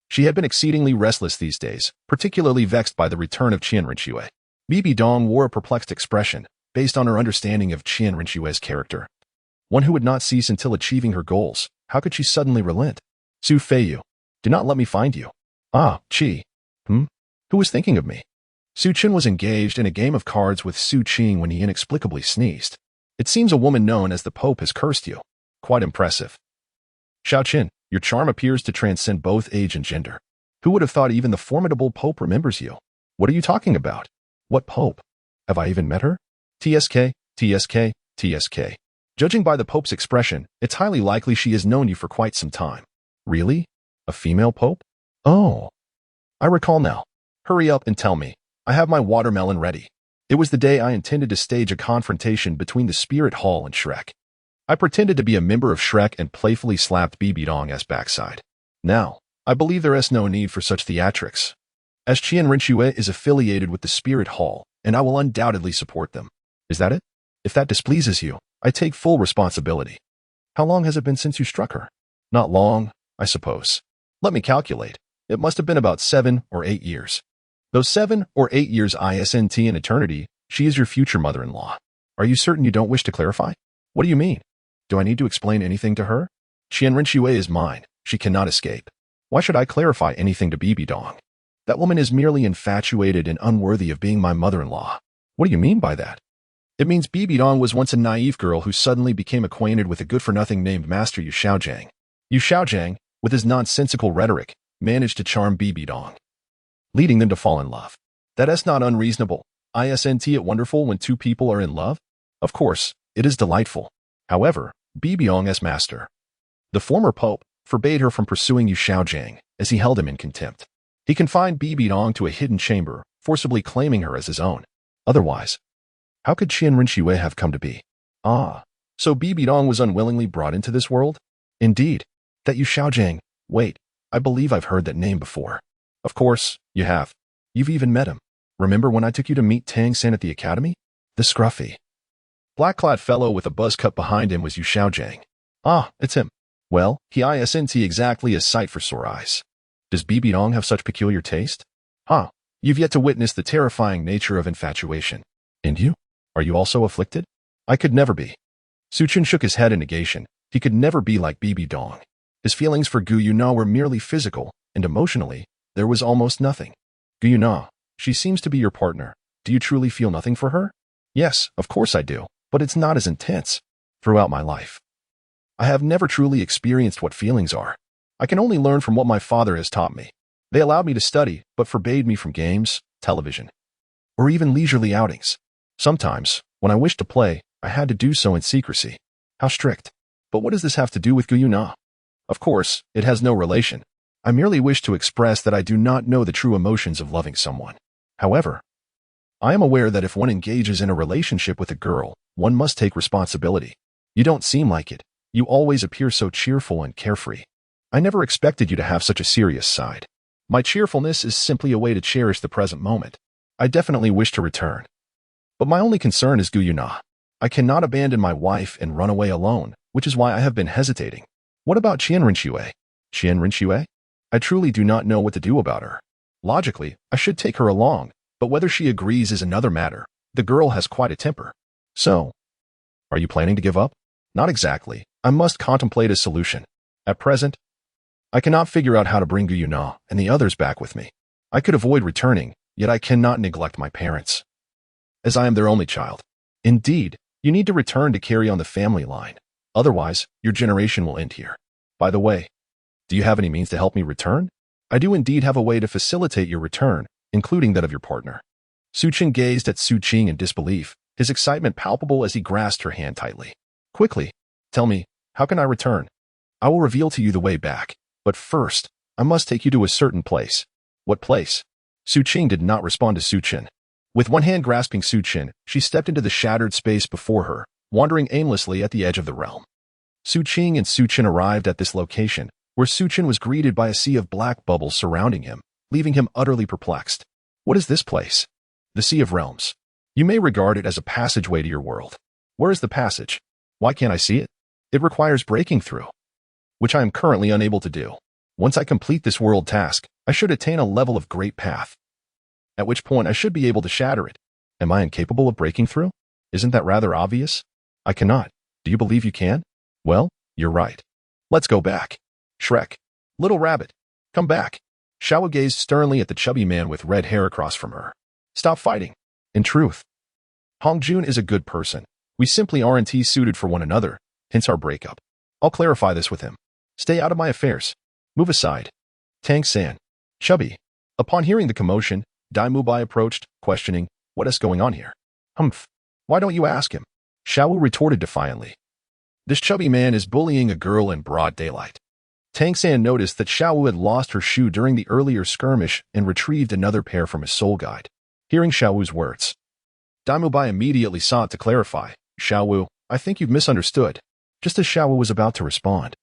She had been exceedingly restless these days, particularly vexed by the return of Qian Rinxue. Bibi Dong wore a perplexed expression, based on her understanding of Qian Rinxue's character. One who would not cease until achieving her goals. How could she suddenly relent? Su Feiyu, do not let me find you. Qi. Who was thinking of me? Su Qin was engaged in a game of cards with Su Qing when he inexplicably sneezed. It seems a woman known as the Pope has cursed you. Quite impressive. Xiao Qin, your charm appears to transcend both age and gender. Who would have thought even the formidable Pope remembers you? What are you talking about? What Pope? Have I even met her? TSK, TSK, TSK. Judging by the Pope's expression, it's highly likely she has known you for quite some time. Really? A female Pope? Oh. I recall now. Hurry up and tell me. I have my watermelon ready. It was the day I intended to stage a confrontation between the Spirit Hall and Shrek. I pretended to be a member of Shrek and playfully slapped Bibi Dong's backside. Now, I believe there is no need for such theatrics, as Qian Rinxue is affiliated with the Spirit Hall, and I will undoubtedly support them. Is that it? If that displeases you, I take full responsibility. How long has it been since you struck her? Not long, I suppose. Let me calculate. It must have been about 7 or 8 years. Those 7 or 8 years isn't an eternity. She is your future mother-in-law. Are you certain you don't wish to clarify? What do you mean? Do I need to explain anything to her? Qian Rinxue is mine. She cannot escape. Why should I clarify anything to Bibi Dong? That woman is merely infatuated and unworthy of being my mother-in-law. What do you mean by that? It means Bibi Dong was once a naive girl who suddenly became acquainted with a good-for-nothing named Master Yu Xiaojiang. Yu Xiaojiang, with his nonsensical rhetoric, managed to charm Bibi Dong, leading them to fall in love. That's not unreasonable. Isn't it wonderful when two people are in love? Of course, it is delightful. However, Bibi Dong as master, the former pope, forbade her from pursuing Yu Xiaojiang, as he held him in contempt. He confined Bibi Dong to a hidden chamber, forcibly claiming her as his own. Otherwise, how could Qian Rinxue have come to be? So Bibi Dong was unwillingly brought into this world? Indeed. That Yu Xiaojiang, wait, I believe I've heard that name before. Of course, you have. You've even met him. Remember when I took you to meet Tang San at the academy? The scruffy, black-clad fellow with a buzz cut behind him was Yu Xiaojiang. It's him. Well, he isn't exactly a sight for sore eyes. Does Bibi Dong have such peculiar taste? You've yet to witness the terrifying nature of infatuation. And you? Are you also afflicted? I could never be. Su Chen shook his head in negation. He could never be like Bibi Dong. His feelings for Gu Yuna were merely physical, and emotionally, there was almost nothing. Gu Yuna, she seems to be your partner. Do you truly feel nothing for her? Yes, of course I do, but it's not as intense. Throughout my life, I have never truly experienced what feelings are. I can only learn from what my father has taught me. They allowed me to study, but forbade me from games, television, or even leisurely outings. Sometimes, when I wished to play, I had to do so in secrecy. How strict. But what does this have to do with Gu Yuna? Of course, it has no relation. I merely wish to express that I do not know the true emotions of loving someone. However, I am aware that if one engages in a relationship with a girl, one must take responsibility. You don't seem like it. You always appear so cheerful and carefree. I never expected you to have such a serious side. My cheerfulness is simply a way to cherish the present moment. I definitely wish to return. But my only concern is Gu Yuna. I cannot abandon my wife and run away alone, which is why I have been hesitating. What about Qian Rinxue? Qian Rinxue? I truly do not know what to do about her. Logically, I should take her along, but whether she agrees is another matter. The girl has quite a temper. So, are you planning to give up? Not exactly. I must contemplate a solution. At present, I cannot figure out how to bring Gu Yuna and the others back with me. I could avoid returning, yet I cannot neglect my parents, as I am their only child. Indeed, you need to return to carry on the family line. Otherwise, your generation will end here. By the way, do you have any means to help me return? I do indeed have a way to facilitate your return, including that of your partner. Su Chen gazed at Su Qing in disbelief, his excitement palpable as he grasped her hand tightly. Quickly, tell me, how can I return? I will reveal to you the way back, but first, I must take you to a certain place. What place? Su Qing did not respond to Su Chen. With one hand grasping Su Chen, she stepped into the shattered space before her, wandering aimlessly at the edge of the realm. Su Qing and Su Chen arrived at this location, where Su Chen was greeted by a sea of black bubbles surrounding him, leaving him utterly perplexed. What is this place? The Sea of Realms. You may regard it as a passageway to your world. Where is the passage? Why can't I see it? It requires breaking through, which I am currently unable to do. Once I complete this world task, I should attain a level of great path, at which point I should be able to shatter it. Am I incapable of breaking through? Isn't that rather obvious? I cannot. Do you believe you can? Well, you're right. Let's go back. Shrek. Little Rabbit. Come back. Xiao gazed sternly at the chubby man with red hair across from her. Stop fighting. In truth, Hong Jun is a good person. We simply aren't suited for one another, hence our breakup. I'll clarify this with him. Stay out of my affairs. Move aside. Tang San. Chubby. Upon hearing the commotion, Dai Mubai approached, questioning, what is going on here? Humph. Why don't you ask him? Xiao retorted defiantly. This chubby man is bullying a girl in broad daylight. Tang San noticed that Xiao had lost her shoe during the earlier skirmish and retrieved another pair from his soul guide. Hearing Xiao's words, Dai Mubai immediately sought to clarify. Xiao, I think you've misunderstood. Just as Xiao was about to respond,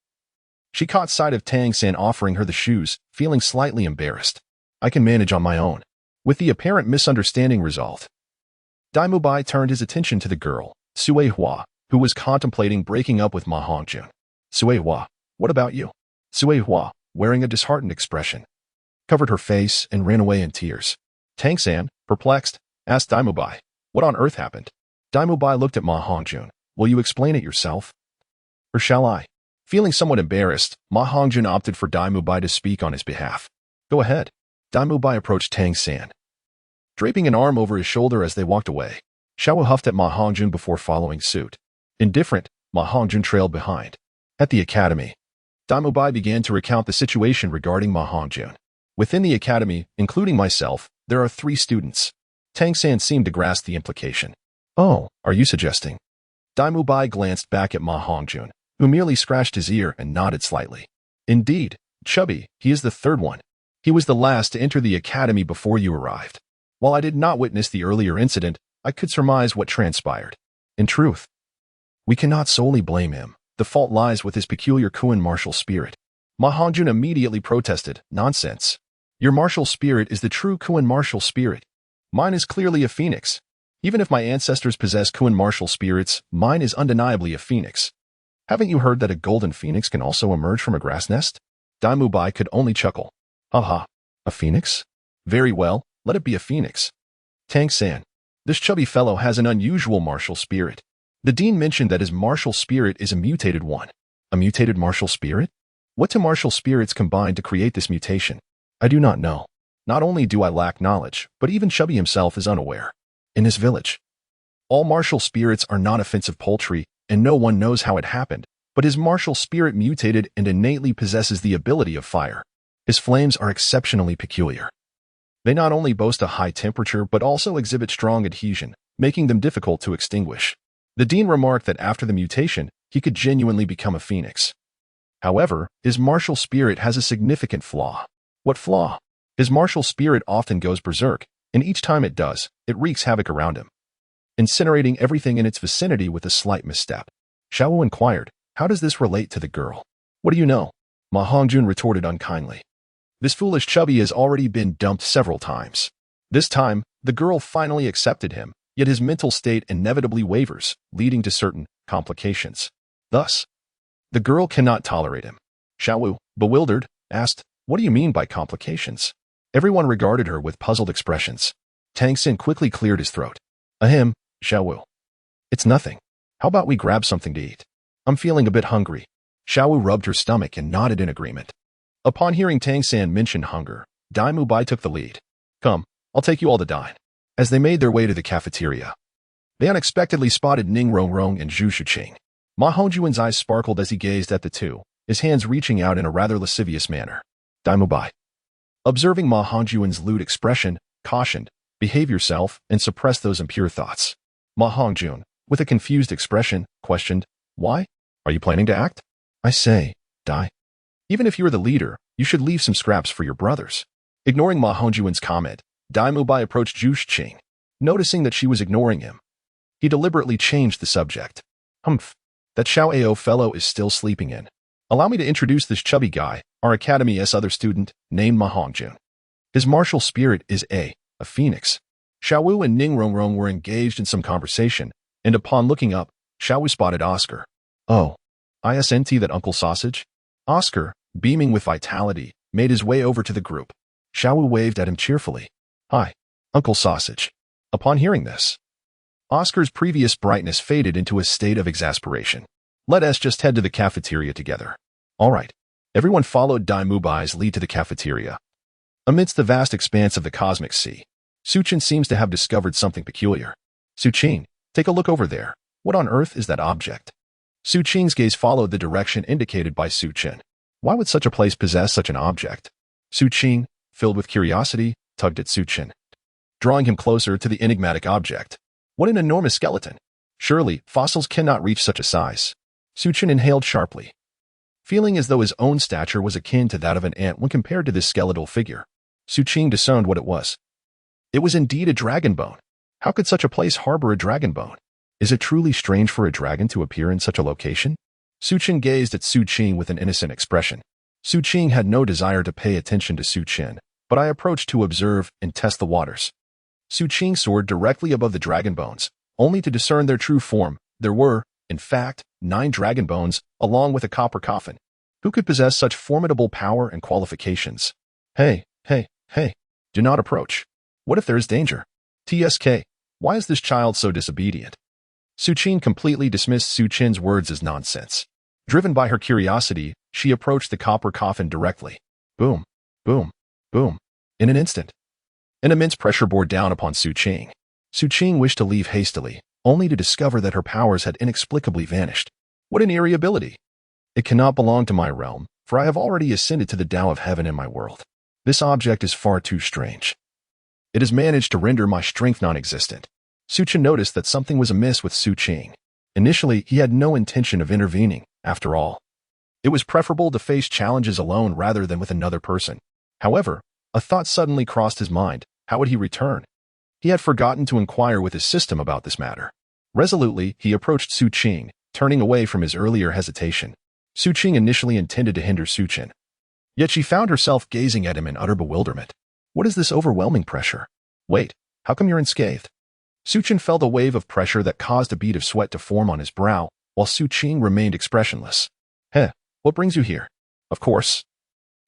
she caught sight of Tang San offering her the shoes, feeling slightly embarrassed. I can manage on my own. With the apparent misunderstanding resolved, Dai Mubai turned his attention to the girl, Sui Hua, who was contemplating breaking up with Ma Hongjun. Sui Hua, what about you? Sui Hua, wearing a disheartened expression, covered her face and ran away in tears. Tang San, perplexed, asked Dai Mubai, what on earth happened? Dai Mubai looked at Ma Hongjun. Will you explain it yourself? Or shall I? Feeling somewhat embarrassed, Ma Hongjun opted for Dai Mubai to speak on his behalf. Go ahead. Dai Mubai approached Tang San, draping an arm over his shoulder as they walked away. Xiao huffed at Ma Hongjun before following suit. Indifferent, Ma Hongjun trailed behind. At the academy, Daimubai began to recount the situation regarding Ma Hongjun. Within the academy, including myself, there are 3 students. Tang San seemed to grasp the implication. Oh, are you suggesting? Daimubai glanced back at Ma Hongjun, who merely scratched his ear and nodded slightly. Indeed, Chubby, he is the 3rd one. He was the last to enter the academy before you arrived. While I did not witness the earlier incident, I could surmise what transpired. In truth, we cannot solely blame him. The fault lies with his peculiar Kuan martial spirit. Ma Hongjun immediately protested. Nonsense. Your martial spirit is the true Kuan martial spirit. Mine is clearly a phoenix. Even if my ancestors possess Kuan martial spirits, mine is undeniably a phoenix. Haven't you heard that a golden phoenix can also emerge from a grass nest? Daimubai could only chuckle. Haha, a phoenix? Very well, let it be a phoenix. Tang San, this chubby fellow has an unusual martial spirit. The dean mentioned that his martial spirit is a mutated one. A mutated martial spirit? What 2 martial spirits combined to create this mutation? I do not know. Not only do I lack knowledge, but even Chubby himself is unaware. In his village, all martial spirits are non-offensive poultry, and no one knows how it happened, but his martial spirit mutated and innately possesses the ability of fire. His flames are exceptionally peculiar. They not only boast a high temperature, but also exhibit strong adhesion, making them difficult to extinguish. The dean remarked that after the mutation, he could genuinely become a phoenix. However, his martial spirit has a significant flaw. What flaw? His martial spirit often goes berserk, and each time it does, it wreaks havoc around him, incinerating everything in its vicinity with a slight misstep. Xiao inquired, how does this relate to the girl? What do you know? Ma Hongjun retorted unkindly. This foolish Chubby has already been dumped several times. This time, the girl finally accepted him, yet his mental state inevitably wavers, leading to certain complications. Thus, the girl cannot tolerate him. Xiao, bewildered, asked, what do you mean by complications? Everyone regarded her with puzzled expressions. Tang Sin quickly cleared his throat. Ahem, Xiao. It's nothing. How about we grab something to eat? I'm feeling a bit hungry. Xiao rubbed her stomach and nodded in agreement. Upon hearing Tang San mention hunger, Daimubai took the lead. Come, I'll take you all to dine. As they made their way to the cafeteria, they unexpectedly spotted Ning Rongrong and Zhu Shuqing. Ma Hongjun's eyes sparkled as he gazed at the 2, his hands reaching out in a rather lascivious manner. Daimubai, observing Ma Hongjun's lewd expression, cautioned, behave yourself and suppress those impure thoughts. Ma Hongjun, with a confused expression, questioned, why? Are you planning to act? I say, Dai. Even if you're the leader, you should leave some scraps for your brothers. Ignoring Ma Hongjun's comment, Daimubai approached Zhu Shuqing. Noticing that she was ignoring him, he deliberately changed the subject. Humph, that Xiao Ao fellow is still sleeping in. Allow me to introduce this chubby guy, our Academy's other student, named Ma Hongjun. His martial spirit is a phoenix. Xiao and Ning Rongrong were engaged in some conversation, and upon looking up, Xiao spotted Oscar. Oh, isn't that Uncle Sausage? Oscar, beaming with vitality, made his way over to the group. Xiao waved at him cheerfully. Hi, Uncle Sausage. Upon hearing this, Oscar's previous brightness faded into a state of exasperation. Let us just head to the cafeteria together. All right. Everyone followed Daimubai's lead to the cafeteria. Amidst the vast expanse of the cosmic sea, Suchin seems to have discovered something peculiar. Suchin, take a look over there. What on earth is that object? Suchin's gaze followed the direction indicated by Suchin. Why would such a place possess such an object? Suchin, filled with curiosity, tugged at Suchin, drawing him closer to the enigmatic object. What an enormous skeleton! Surely, fossils cannot reach such a size. Suchin inhaled sharply, feeling as though his own stature was akin to that of an ant when compared to this skeletal figure. Suchin discerned what it was. It was indeed a dragon bone. How could such a place harbor a dragon bone? Is it truly strange for a dragon to appear in such a location? Suchin gazed at Suchin with an innocent expression. Suchin had no desire to pay attention to Suchin, but I approached to observe and test the waters. Suchin soared directly above the dragon bones, only to discern their true form. There were, in fact, 9 dragon bones, along with a copper coffin. Who could possess such formidable power and qualifications? Hey, do not approach. What if there is danger? TSK, why is this child so disobedient? Suchin completely dismissed Suchin's words as nonsense. Driven by her curiosity, she approached the copper coffin directly. Boom, boom, boom. In an instant, an immense pressure bore down upon Suchin. Su Qing wished to leave hastily, only to discover that her powers had inexplicably vanished. What an eerie ability! It cannot belong to my realm, for I have already ascended to the Tao of heaven in my world. This object is far too strange. It has managed to render my strength non-existent. Su Chen noticed that something was amiss with Su Qing. Initially, he had no intention of intervening, after all. It was preferable to face challenges alone rather than with another person. However, a thought suddenly crossed his mind. How would he return? He had forgotten to inquire with his system about this matter. Resolutely, he approached Su Qing, turning away from his earlier hesitation. Su Qing initially intended to hinder Su Chen. Yet she found herself gazing at him in utter bewilderment. What is this overwhelming pressure? Wait, how come you're unscathed? Su Chen felt a wave of pressure that caused a bead of sweat to form on his brow, while Su Qing remained expressionless. What brings you here? Of course.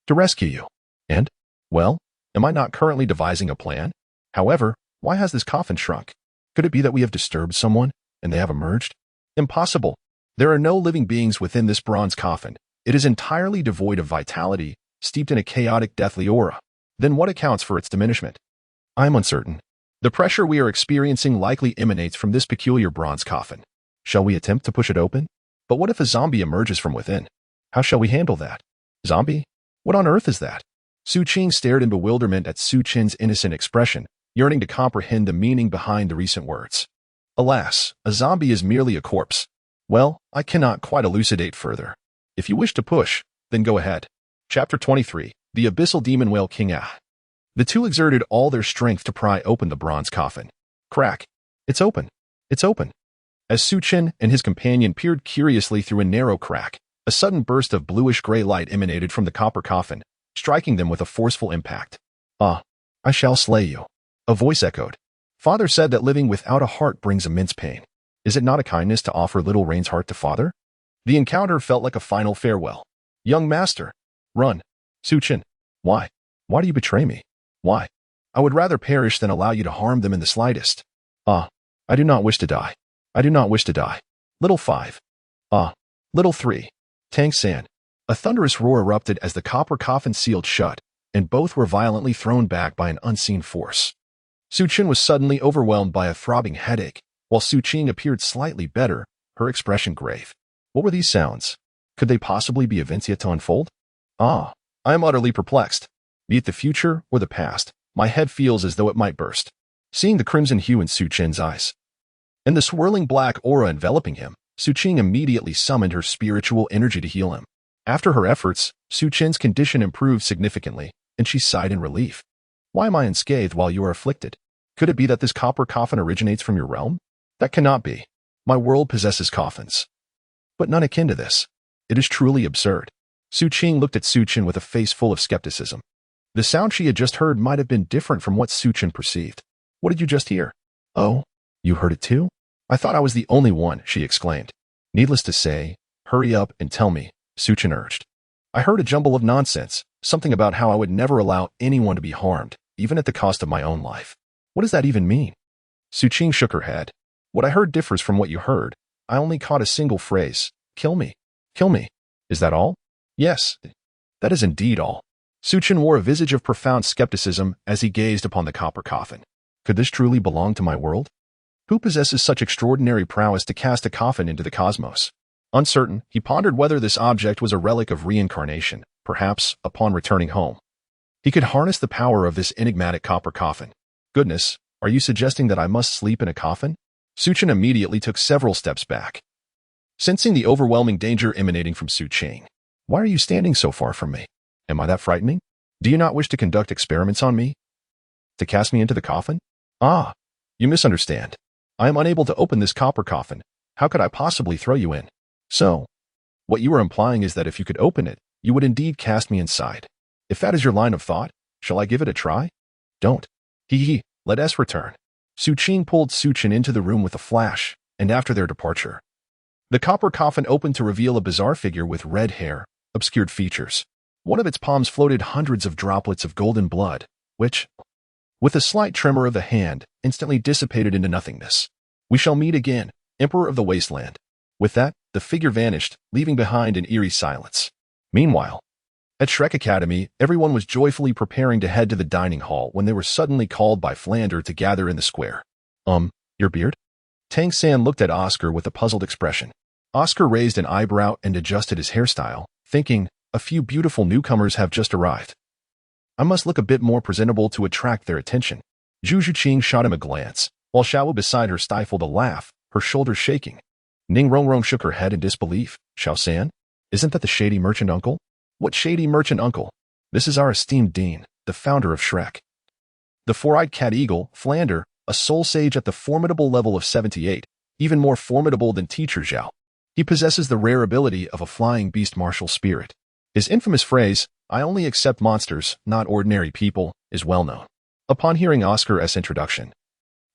To rescue you. And? Well, am I not currently devising a plan? However, why has this coffin shrunk? Could it be that we have disturbed someone, and they have emerged? Impossible. There are no living beings within this bronze coffin. It is entirely devoid of vitality, steeped in a chaotic deathly aura. Then what accounts for its diminishment? I am uncertain. The pressure we are experiencing likely emanates from this peculiar bronze coffin. Shall we attempt to push it open? But what if a zombie emerges from within? How shall we handle that? Zombie? What on earth is that? Su Qing stared in bewilderment at Su Chen's innocent expression, yearning to comprehend the meaning behind the recent words. Alas, a zombie is merely a corpse. Well, I cannot quite elucidate further. If you wish to push, then go ahead. Chapter 23, The Abyssal Demon Whale King Ah. The two exerted all their strength to pry open the bronze coffin. Crack. It's open. It's open. As Su Chen and his companion peered curiously through a narrow crack, a sudden burst of bluish-gray light emanated from the copper coffin, striking them with a forceful impact. Ah, I shall slay you. A voice echoed. Father said that living without a heart brings immense pain. Is it not a kindness to offer little Rain's heart to father? The encounter felt like a final farewell. Young master. Run. Su Chen. Why? Why do you betray me? Why? I would rather perish than allow you to harm them in the slightest. Ah, I do not wish to die. I do not wish to die. Little 5. Ah, little 3. Tang San. A thunderous roar erupted as the copper coffin sealed shut, and both were violently thrown back by an unseen force. Su Chen was suddenly overwhelmed by a throbbing headache, while Su Qing appeared slightly better, her expression grave. What were these sounds? Could they possibly be events yet to unfold? Ah, I am utterly perplexed. Be it the future or the past, my head feels as though it might burst. Seeing the crimson hue in Su Chen's eyes, and the swirling black aura enveloping him, Su Qing immediately summoned her spiritual energy to heal him. After her efforts, Su Chen's condition improved significantly, and she sighed in relief. Why am I unscathed while you are afflicted? Could it be that this copper coffin originates from your realm? That cannot be. My world possesses coffins. But none akin to this. It is truly absurd. Su Qing looked at Su Chen with a face full of skepticism. The sound she had just heard might have been different from what Su Chen perceived. What did you just hear? Oh, you heard it too? I thought I was the only one, she exclaimed. Needless to say, hurry up and tell me, Su Chen urged. I heard a jumble of nonsense, something about how I would never allow anyone to be harmed, even at the cost of my own life. What does that even mean? Su Qing shook her head. What I heard differs from what you heard. I only caught a single phrase. Kill me. Kill me. Is that all? Yes. That is indeed all. Su Chen wore a visage of profound skepticism as he gazed upon the copper coffin. Could this truly belong to my world? Who possesses such extraordinary prowess to cast a coffin into the cosmos? Uncertain, he pondered whether this object was a relic of reincarnation, perhaps, upon returning home. He could harness the power of this enigmatic copper coffin. Goodness, are you suggesting that I must sleep in a coffin? Su Chen immediately took several steps back. Sensing the overwhelming danger emanating from Su Qing. Why are you standing so far from me? Am I that frightening? Do you not wish to conduct experiments on me? To cast me into the coffin? Ah, you misunderstand. I am unable to open this copper coffin. How could I possibly throw you in? So, what you are implying is that if you could open it, you would indeed cast me inside. If that is your line of thought, shall I give it a try? Don't. Let us return. Su Qing pulled Su Chen into the room with a flash, and after their departure, the copper coffin opened to reveal a bizarre figure with red hair, obscured features. One of its palms floated hundreds of droplets of golden blood, which, with a slight tremor of the hand, instantly dissipated into nothingness. We shall meet again, Emperor of the Wasteland. With that, the figure vanished, leaving behind an eerie silence. Meanwhile, at Shrek Academy, everyone was joyfully preparing to head to the dining hall when they were suddenly called by Flander to gather in the square. Your beard? Tang San looked at Oscar with a puzzled expression. Oscar raised an eyebrow and adjusted his hairstyle, thinking, a few beautiful newcomers have just arrived. I must look a bit more presentable to attract their attention. Zhu Zhuqing shot him a glance, while Xiao beside her stifled a laugh, her shoulders shaking. Ning Rongrong shook her head in disbelief. Xiao San? Isn't that the shady merchant uncle? What shady merchant uncle? This is our esteemed dean, the founder of Shrek. The four-eyed cat eagle, Flander, a soul sage at the formidable level of 78, even more formidable than teacher Zhao. He possesses the rare ability of a flying beast martial spirit. His infamous phrase, I only accept monsters, not ordinary people, is well known. Upon hearing Oscar's introduction,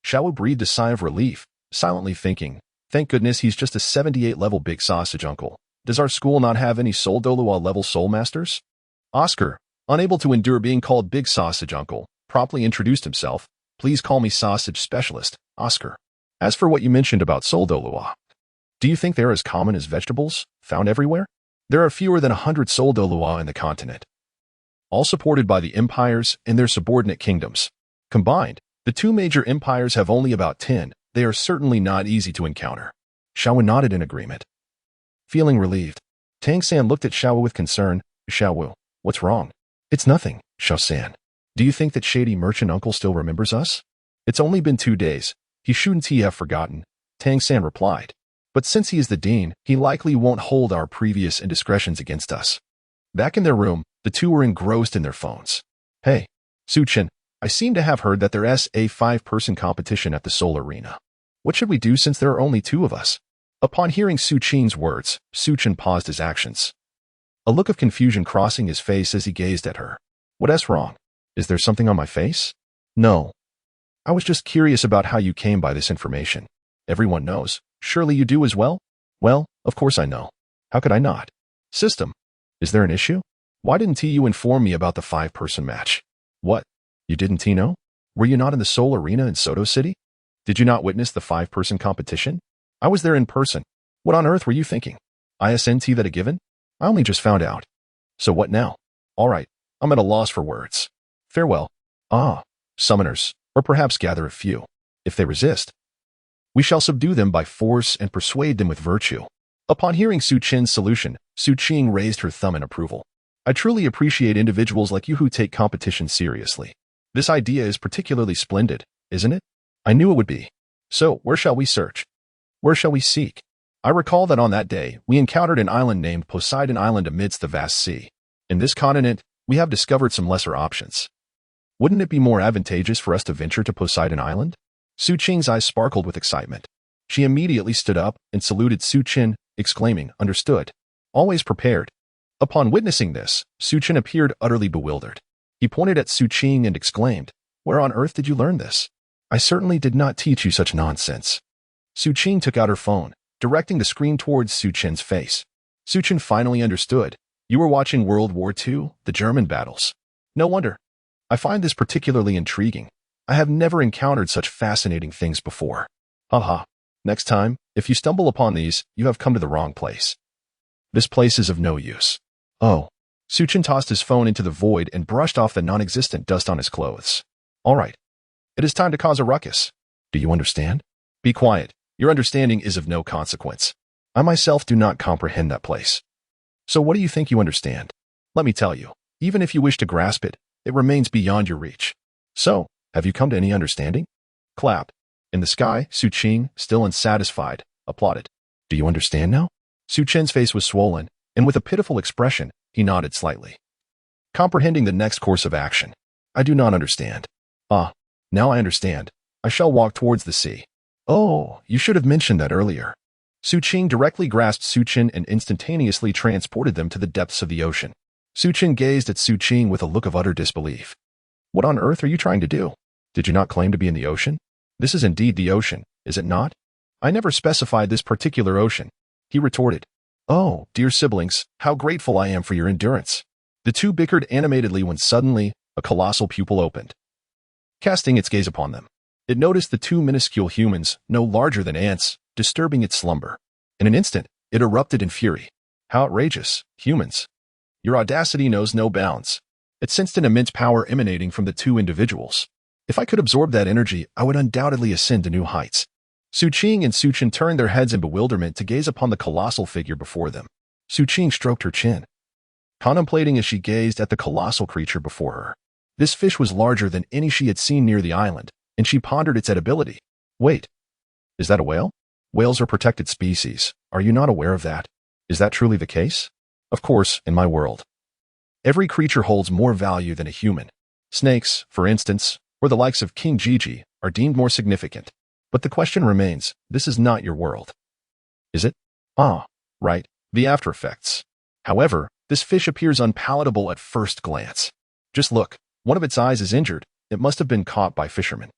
Xiao breathed a sigh of relief, silently thinking, thank goodness he's just a 78-level big sausage uncle. Does our school not have any Soul Douluo level soul masters? Oscar, unable to endure being called big sausage uncle, promptly introduced himself. Please call me sausage specialist, Oscar. As for what you mentioned about Soul Douluo, do you think they're as common as vegetables, found everywhere? There are fewer than 100 Soul Douluo in the continent, all supported by the empires and their subordinate kingdoms. Combined, the two major empires have only about 10. They are certainly not easy to encounter. Xiao nodded in agreement. Feeling relieved, Tang San looked at Xiao with concern. Xiao, what's wrong? It's nothing, Xiao San. Do you think that shady merchant uncle still remembers us? It's only been 2 days. He shouldn't have forgotten, Tang San replied. But since he is the dean, he likely won't hold our previous indiscretions against us. Back in their room, the two were engrossed in their phones. Hey, Su Chen, I seem to have heard that there's a 5-person competition at the Soul Arena. What should we do since there are only 2 of us? Upon hearing Su Chen's words, Su Chen paused his actions. A look of confusion crossing his face as he gazed at her. What's wrong? Is there something on my face? No. I was just curious about how you came by this information. Everyone knows. Surely you do as well? Well, of course I know. How could I not? System. Is there an issue? Why didn't you inform me about the 5-person match? What? You didn't know? Were you not in the Soul Arena in Soto City? Did you not witness the 5-person competition? I was there in person. What on earth were you thinking? Isn't that a given? I only just found out. So what now? All right, I'm at a loss for words. Farewell. Summoners, or perhaps gather a few. If they resist, we shall subdue them by force and persuade them with virtue. Upon hearing Su Chen's solution, Su Qing raised her thumb in approval. I truly appreciate individuals like you who take competition seriously. This idea is particularly splendid, isn't it? I knew it would be. So, where shall we search? Where shall we seek? I recall that on that day, we encountered an island named Poseidon Island amidst the vast sea. In this continent, we have discovered some lesser options. Wouldn't it be more advantageous for us to venture to Poseidon Island? Su Qing's eyes sparkled with excitement. She immediately stood up and saluted Su Chen, exclaiming, understood. Always prepared. Upon witnessing this, Su Chen appeared utterly bewildered. He pointed at Su Qing and exclaimed, where on earth did you learn this? I certainly did not teach you such nonsense. Su Qing took out her phone, directing the screen towards Su Chen's face. Su Chen finally understood. You were watching World War II, the German battles. No wonder. I find this particularly intriguing. I have never encountered such fascinating things before. Haha. Next time, if you stumble upon these, you have come to the wrong place. This place is of no use. Oh. Su Chen tossed his phone into the void and brushed off the non-existent dust on his clothes. All right. It is time to cause a ruckus. Do you understand? Be quiet. Your understanding is of no consequence. I myself do not comprehend that place. So what do you think you understand? Let me tell you, even if you wish to grasp it, it remains beyond your reach. So, have you come to any understanding? Clap. In the sky, Su Qing, still unsatisfied, applauded. Do you understand now? Su Chen's face was swollen, and with a pitiful expression, he nodded slightly. Comprehending the next course of action. I do not understand. Now I understand. I shall walk towards the sea. Oh, you should have mentioned that earlier. Su Qing directly grasped Su Chen and instantaneously transported them to the depths of the ocean. Su Chen gazed at Su Qing with a look of utter disbelief. What on earth are you trying to do? Did you not claim to be in the ocean? This is indeed the ocean, is it not? I never specified this particular ocean. He retorted. Oh, dear siblings, how grateful I am for your endurance. The two bickered animatedly when suddenly, a colossal pupil opened. Casting its gaze upon them, it noticed the 2 minuscule humans, no larger than ants, disturbing its slumber. In an instant, it erupted in fury. How outrageous, humans. Your audacity knows no bounds. It sensed an immense power emanating from the 2 individuals. If I could absorb that energy, I would undoubtedly ascend to new heights. Su Qing and Su Chen turned their heads in bewilderment to gaze upon the colossal figure before them. Su Qing stroked her chin, contemplating as she gazed at the colossal creature before her. This fish was larger than any she had seen near the island, and she pondered its edibility. Wait, is that a whale? Whales are protected species. Are you not aware of that? Is that truly the case? Of course, in my world. Every creature holds more value than a human. Snakes, for instance, or the likes of King Gigi, are deemed more significant. But the question remains, this is not your world. Is it? Ah, right, the after effects. However, this fish appears unpalatable at first glance. Just look, one of its eyes is injured. It must have been caught by fishermen.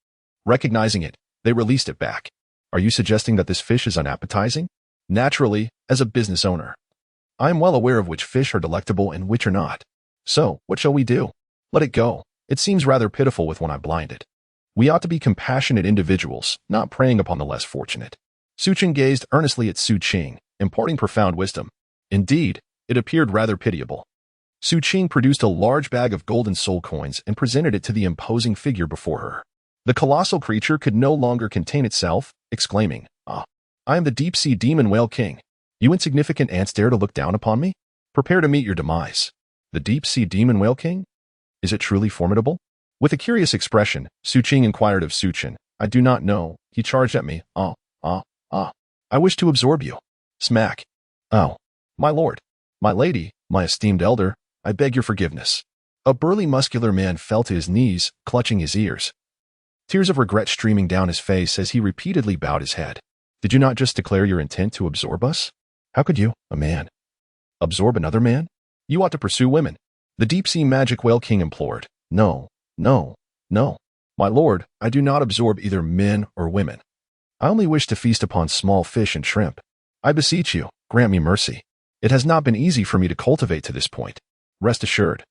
Recognizing it, they released it back. Are you suggesting that this fish is unappetizing? Naturally, as a business owner, I am well aware of which fish are delectable and which are not. So, what shall we do? Let it go. It seems rather pitiful with one eye blinded. We ought to be compassionate individuals, not preying upon the less fortunate. Su Chen gazed earnestly at Su Qing, imparting profound wisdom. Indeed, it appeared rather pitiable. Su Qing produced a large bag of golden soul coins and presented it to the imposing figure before her. The colossal creature could no longer contain itself, exclaiming, "Ah, I am the deep-sea demon whale king. You insignificant ants dare to look down upon me? Prepare to meet your demise." The deep-sea demon whale king? Is it truly formidable? With a curious expression, Su Qing inquired of Su Chen. "I do not know," he charged at me. I wish to absorb you." Smack. "Oh, my lord, my lady, my esteemed elder, I beg your forgiveness." A burly muscular man fell to his knees, clutching his ears, tears of regret streaming down his face as he repeatedly bowed his head. "Did you not just declare your intent to absorb us? How could you, a man, absorb another man? You ought to pursue women." The deep-sea magic whale king implored. No, my lord, I do not absorb either men or women. I only wish to feast upon small fish and shrimp. I beseech you, grant me mercy. It has not been easy for me to cultivate to this point. Rest assured,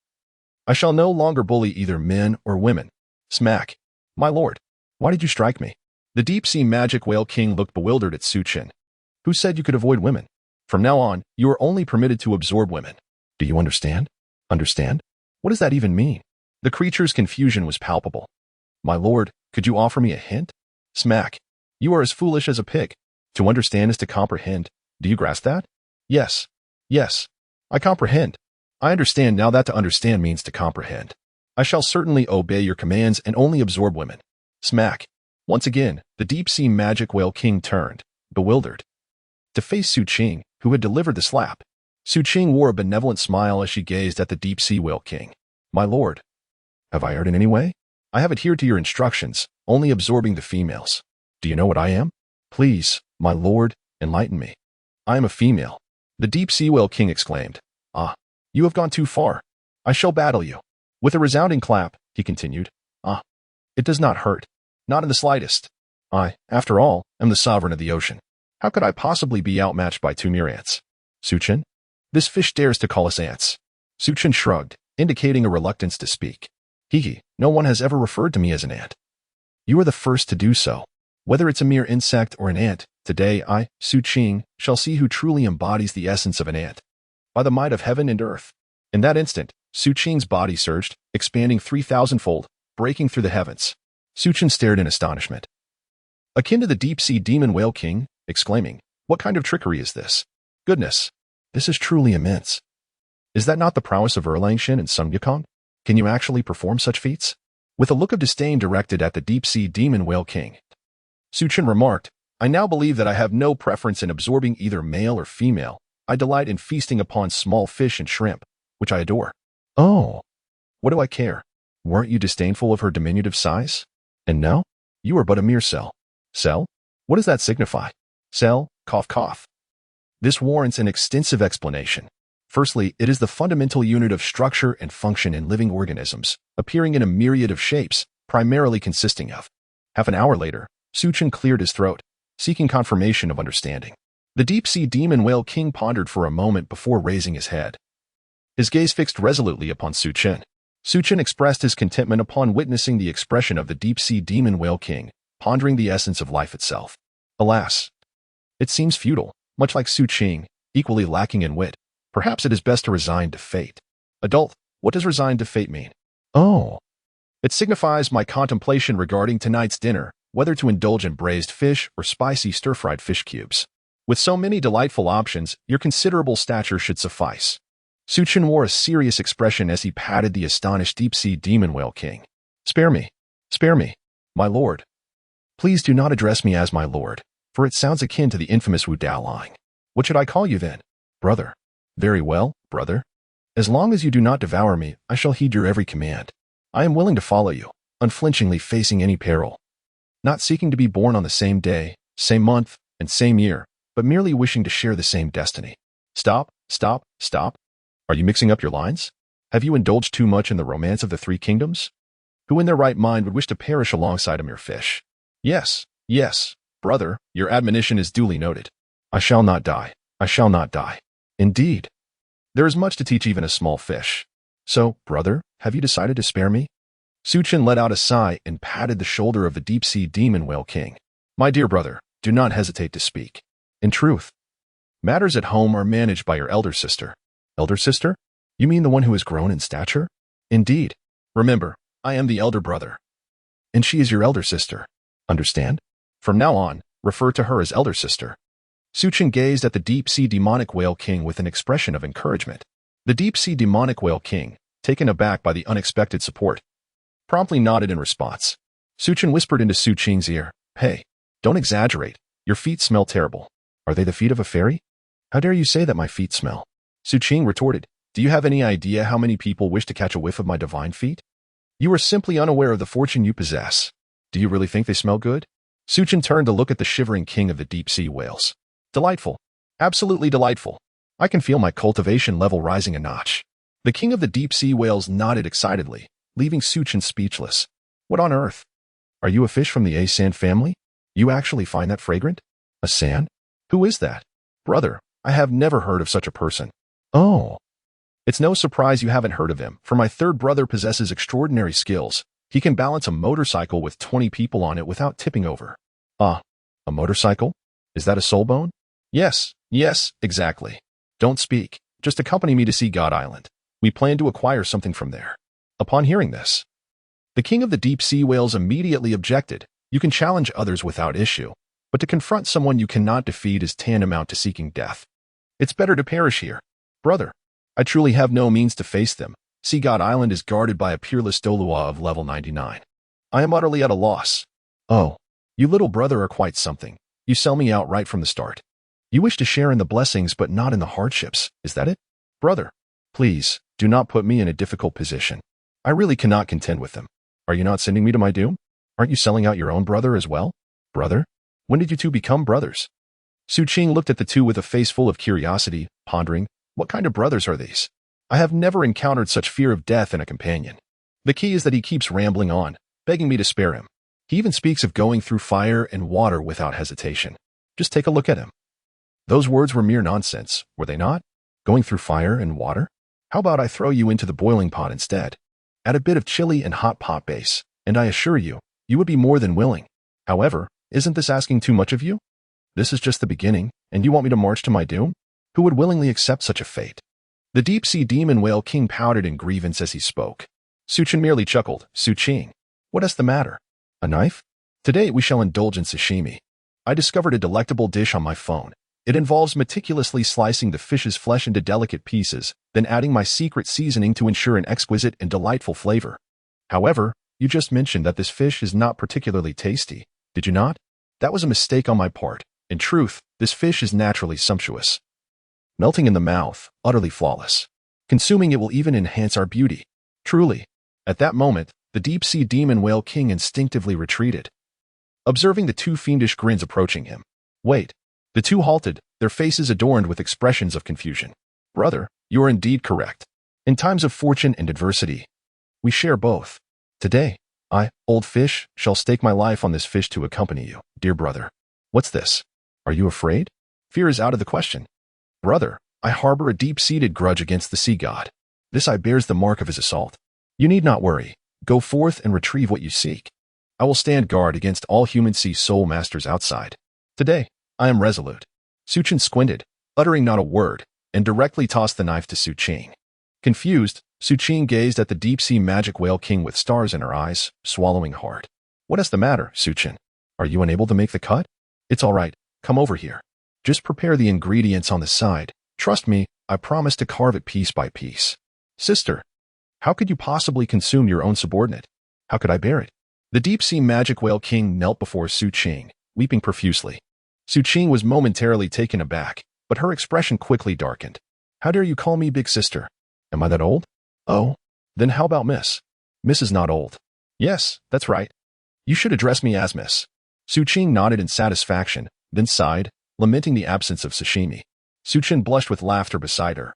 I shall no longer bully either men or women." Smack. "My lord, why did you strike me?" The deep-sea magic whale king looked bewildered at Su Chen. "Who said you could avoid women? From now on, you are only permitted to absorb women. Do you understand? Understand? What does that even mean?" The creature's confusion was palpable. "My lord, could you offer me a hint?" Smack. "You are as foolish as a pig. To understand is to comprehend. Do you grasp that?" Yes, I comprehend. I understand now that to understand means to comprehend. I shall certainly obey your commands and only absorb women." Smack. Once again, the deep-sea magic whale king turned, bewildered, to face Su Qing, who had delivered the slap. Su Qing wore a benevolent smile as she gazed at the deep-sea whale king. "My lord, have I erred in any way? I have adhered to your instructions, only absorbing the females. Do you know what I am? Please, my lord, enlighten me." "I am a female." The deep-sea whale king exclaimed. "Ah, you have gone too far. I shall battle you." With a resounding clap, he continued. "Ah, it does not hurt. Not in the slightest. I, after all, am the sovereign of the ocean. How could I possibly be outmatched by two mere ants?" "Su Chen, this fish dares to call us ants." Su Chen shrugged, indicating a reluctance to speak. No one has ever referred to me as an ant." "You are the first to do so. Whether it's a mere insect or an ant, today I, Su Qing, shall see who truly embodies the essence of an ant. By the might of heaven and earth." In that instant, Su Qing's body surged, expanding 3,000-fold, breaking through the heavens. Su Chen stared in astonishment, akin to the deep-sea demon whale king, exclaiming, "What kind of trickery is this? Goodness, this is truly immense. Is that not the prowess of Erlangshan and Sun Yukong? Can you actually perform such feats?" With a look of disdain directed at the deep-sea demon whale king, Su Chen remarked, "I now believe that I have no preference in absorbing either male or female. I delight in feasting upon small fish and shrimp, which I adore." "Oh, what do I care? Weren't you disdainful of her diminutive size? And now? You are but a mere cell." "Cell? What does that signify?" "Cell, cough cough." This warrants an extensive explanation. Firstly, it is the fundamental unit of structure and function in living organisms, appearing in a myriad of shapes, primarily consisting of. Half an hour later, Su Chen cleared his throat, seeking confirmation of understanding. The deep-sea demon whale king pondered for a moment before raising his head, his gaze fixed resolutely upon Su Chen. Su Chen expressed his contentment upon witnessing the expression of the deep-sea demon whale king, pondering the essence of life itself. Alas, it seems futile, much like Su Qing, equally lacking in wit. Perhaps it is best to resign to fate. Adult, what does resign to fate mean? Oh, It signifies my contemplation regarding tonight's dinner, whether to indulge in braised fish or spicy stir-fried fish cubes. With so many delightful options, your considerable stature should suffice. Suchin wore a serious expression as he patted the astonished deep-sea demon whale king. Spare me, my lord. Please do not address me as my lord, for it sounds akin to the infamous Wu Dao line. What should I call you then? Brother. Very well, brother. As long as you do not devour me, I shall heed your every command. I am willing to follow you, unflinchingly facing any peril. Not seeking to be born on the same day, same month, and same year, but merely wishing to share the same destiny. Stop. Are you mixing up your lines? Have you indulged too much in the romance of the three kingdoms? Who in their right mind would wish to perish alongside a mere fish? Yes, brother, your admonition is duly noted. I shall not die. Indeed. There is much to teach even a small fish. So, brother, have you decided to spare me? Suchin let out a sigh and patted the shoulder of the deep-sea demon whale king. My dear brother, do not hesitate to speak. In truth, matters at home are managed by your elder sister. Elder sister? You mean the one who has grown in stature? Indeed. Remember, I am the elder brother. And she is your elder sister. Understand? From now on, refer to her as elder sister. Suchin gazed at the deep-sea demonic whale king with an expression of encouragement. The deep-sea demonic whale king, taken aback by the unexpected support, promptly nodded in response. Suchin whispered into Su Qing's ear, Hey, don't exaggerate. Your feet smell terrible. Are they the feet of a fairy? How dare you say that my feet smell? Su Qing retorted, Do you have any idea how many people wish to catch a whiff of my divine feet? You are simply unaware of the fortune you possess. Do you really think they smell good? Suchin turned to look at the shivering king of the deep-sea whales. Delightful. Absolutely delightful. I can feel my cultivation level rising a notch. The king of the deep-sea whales nodded excitedly, leaving Suchin speechless. What on earth? Are you a fish from the A-san family? You actually find that fragrant? A san? Who is that? Brother, I have never heard of such a person. Oh. It's no surprise you haven't heard of him, for my third brother possesses extraordinary skills. He can balance a motorcycle with 20 people on it without tipping over. Ah, a motorcycle? Is that a soul bone? Yes, exactly. Don't speak. Just accompany me to see God Island. We plan to acquire something from there. Upon hearing this, the king of the deep-sea whales immediately objected. You can challenge others without issue, but to confront someone you cannot defeat is tantamount to seeking death. It's better to perish here. Brother, I truly have no means to face them. Sea God Island is guarded by a peerless Douluo of level 99. I am utterly at a loss. Oh, you little brother are quite something. You sell me out right from the start. You wish to share in the blessings but not in the hardships, is that it? Brother, please, do not put me in a difficult position. I really cannot contend with them. Are you not sending me to my doom? Aren't you selling out your own brother as well? Brother? When did you two become brothers? Su Qing looked at the two with a face full of curiosity, pondering, what kind of brothers are these? I have never encountered such fear of death in a companion. The key is that he keeps rambling on, begging me to spare him. He even speaks of going through fire and water without hesitation. Just take a look at him. Those words were mere nonsense, were they not? Going through fire and water? How about I throw you into the boiling pot instead? Add a bit of chili and hot pot base, and I assure you, you would be more than willing. However, isn't this asking too much of you? This is just the beginning, and you want me to march to my doom? Who would willingly accept such a fate? The deep-sea demon whale king pouted in grievance as he spoke. Suchin merely chuckled. Su Qing, what is the matter? A knife? Today we shall indulge in sashimi. I discovered a delectable dish on my phone. It involves meticulously slicing the fish's flesh into delicate pieces, then adding my secret seasoning to ensure an exquisite and delightful flavor. However, you just mentioned that this fish is not particularly tasty, did you not? That was a mistake on my part. In truth, this fish is naturally sumptuous. Melting in the mouth, utterly flawless. Consuming it will even enhance our beauty. Truly. At that moment, the deep-sea demon whale king instinctively retreated, observing the two fiendish grins approaching him. Wait. The two halted, their faces adorned with expressions of confusion. Brother, you are indeed correct. In times of fortune and adversity, we share both. Today, I, old fish, shall stake my life on this fish to accompany you, dear brother. What's this? Are you afraid? Fear is out of the question. Brother, I harbor a deep-seated grudge against the sea god. This bears the mark of his assault. You need not worry. Go forth and retrieve what you seek. I will stand guard against all human sea soul masters outside. Today, I am resolute. Suchin squinted, uttering not a word, and directly tossed the knife to Su Qing. Confused, Su Qing gazed at the deep-sea magic whale king with stars in her eyes, swallowing hard. What is the matter, Su Qin? Are you unable to make the cut? It's all right. Come over here. Just prepare the ingredients on the side. Trust me, I promise to carve it piece by piece. Sister, how could you possibly consume your own subordinate? How could I bear it? The deep-sea magic whale king knelt before Su Qing, weeping profusely. Su Qing was momentarily taken aback, but her expression quickly darkened. How dare you call me big sister? Am I that old? Oh, then how about Miss? Miss is not old. Yes, that's right. You should address me as Miss. Su Qing nodded in satisfaction, then sighed, lamenting the absence of sashimi. Su Qin blushed with laughter beside her,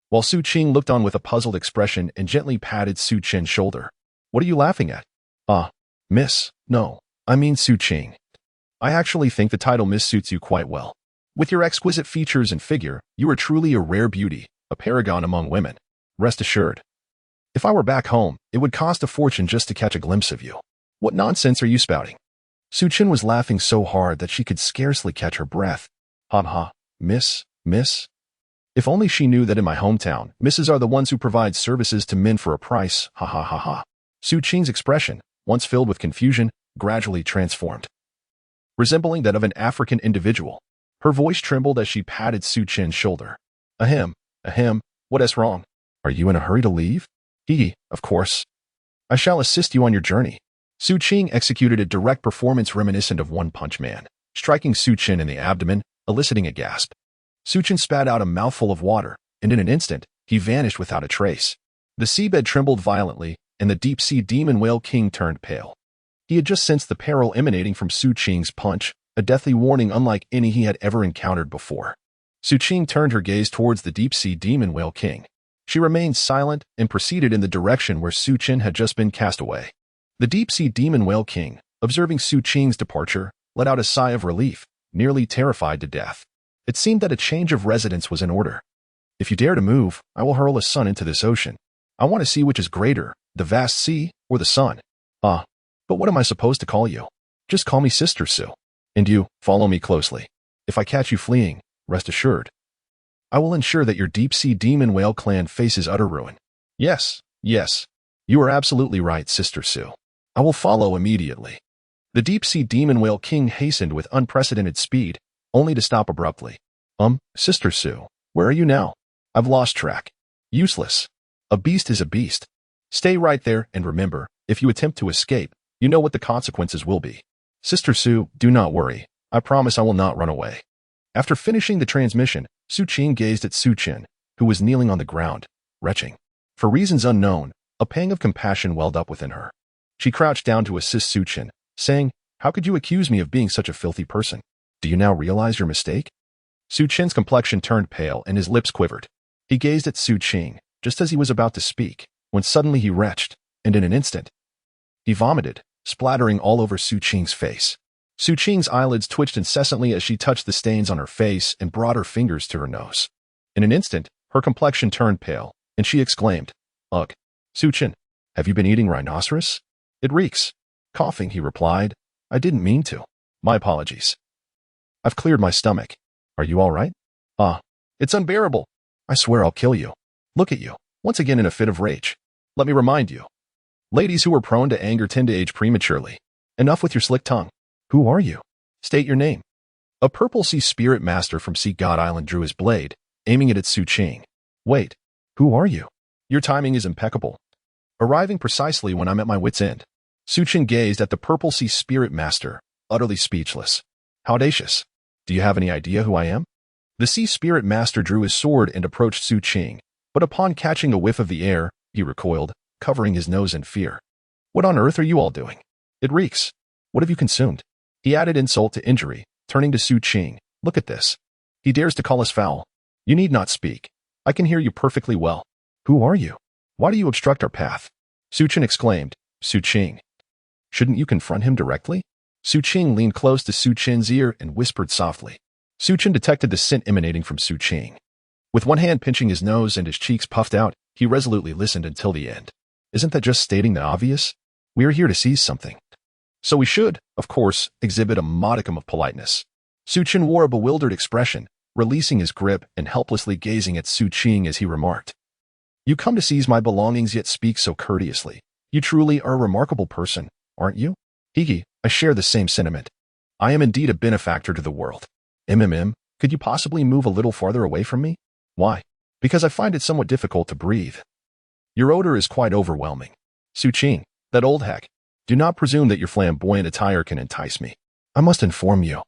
while Su Qing looked on with a puzzled expression and gently patted Su Qin's shoulder. What are you laughing at? Miss, no, I mean Su Qing. I actually think the title Miss suits you quite well. With your exquisite features and figure, you are truly a rare beauty, a paragon among women. Rest assured. If I were back home, it would cost a fortune just to catch a glimpse of you. What nonsense are you spouting? Su Qin was laughing so hard that she could scarcely catch her breath. Ha, miss. If only she knew that in my hometown, misses are the ones who provide services to men for a price, ha. Su Qing's expression, once filled with confusion, gradually transformed, resembling that of an African individual. Her voice trembled as she patted Su Qin's shoulder. Ahem, what is wrong? Are you in a hurry to leave? Of course. I shall assist you on your journey. Su Qing executed a direct performance reminiscent of One Punch Man, striking Su Qin in the abdomen, eliciting a gasp. Su Qin spat out a mouthful of water, and in an instant, he vanished without a trace. The seabed trembled violently, and the deep-sea demon whale king turned pale. He had just sensed the peril emanating from Su Qing's punch, a deathly warning unlike any he had ever encountered before. Su Qing turned her gaze towards the deep-sea demon whale king. She remained silent and proceeded in the direction where Su Qin had just been cast away. The deep-sea demon whale king, observing Su Qing's departure, let out a sigh of relief, nearly terrified to death. It seemed that a change of residence was in order. If you dare to move, I will hurl a sun into this ocean. I want to see which is greater, the vast sea or the sun. But what am I supposed to call you? Just call me Sister Su. And you, follow me closely. If I catch you fleeing, rest assured, I will ensure that your deep-sea demon whale clan faces utter ruin. Yes, you are absolutely right, Sister Su. I will follow immediately. The deep-sea demon whale king hastened with unprecedented speed, only to stop abruptly. Sister Su, where are you now? I've lost track. Useless. A beast is a beast. Stay right there and remember, if you attempt to escape, you know what the consequences will be. Sister Su, do not worry. I promise I will not run away. After finishing the transmission, Su Qing gazed at Su Qin, who was kneeling on the ground, retching. For reasons unknown, a pang of compassion welled up within her. She crouched down to assist Su Qin, saying, How could you accuse me of being such a filthy person? Do you now realize your mistake? Su Qin's complexion turned pale and his lips quivered. He gazed at Su Qing, just as he was about to speak, when suddenly he retched, and in an instant, he vomited, splattering all over Su Qing's face. Su Qing's eyelids twitched incessantly as she touched the stains on her face and brought her fingers to her nose. In an instant, her complexion turned pale, and she exclaimed, Ugh, Su Qin, have you been eating rhinoceros? It reeks. Coughing, he replied, I didn't mean to. My apologies. I've cleared my stomach. Are you all right? It's unbearable. I swear I'll kill you. Look at you, once again in a fit of rage. Let me remind you. Ladies who are prone to anger tend to age prematurely. Enough with your slick tongue. Who are you? State your name. A purple sea spirit master from Sea God Island drew his blade, aiming it at Su Qing. Wait, who are you? Your timing is impeccable. Arriving precisely when I'm at my wit's end. Su Qing gazed at the purple sea spirit master, utterly speechless. How audacious. Do you have any idea who I am? The sea spirit master drew his sword and approached Su Qing, but upon catching a whiff of the air, he recoiled, covering his nose in fear. What on earth are you all doing? It reeks. What have you consumed? He added insult to injury, turning to Su Qing. Look at this. He dares to call us foul. You need not speak. I can hear you perfectly well. Who are you? Why do you obstruct our path? Su Qin exclaimed. Su Qing. Shouldn't you confront him directly? Su Qing leaned close to Su Qin's ear and whispered softly. Su Qin detected the scent emanating from Su Qing. With one hand pinching his nose and his cheeks puffed out, he resolutely listened until the end. Isn't that just stating the obvious? We are here to seize something. So we should, of course, exhibit a modicum of politeness. Su Qin wore a bewildered expression, releasing his grip and helplessly gazing at Su Qing as he remarked. You come to seize my belongings yet speak so courteously. You truly are a remarkable person, aren't you? Hiki, I share the same sentiment. I am indeed a benefactor to the world. Could you possibly move a little farther away from me? Why? Because I find it somewhat difficult to breathe. Your odor is quite overwhelming. Suqing, that old hack. Do not presume that your flamboyant attire can entice me. I must inform you.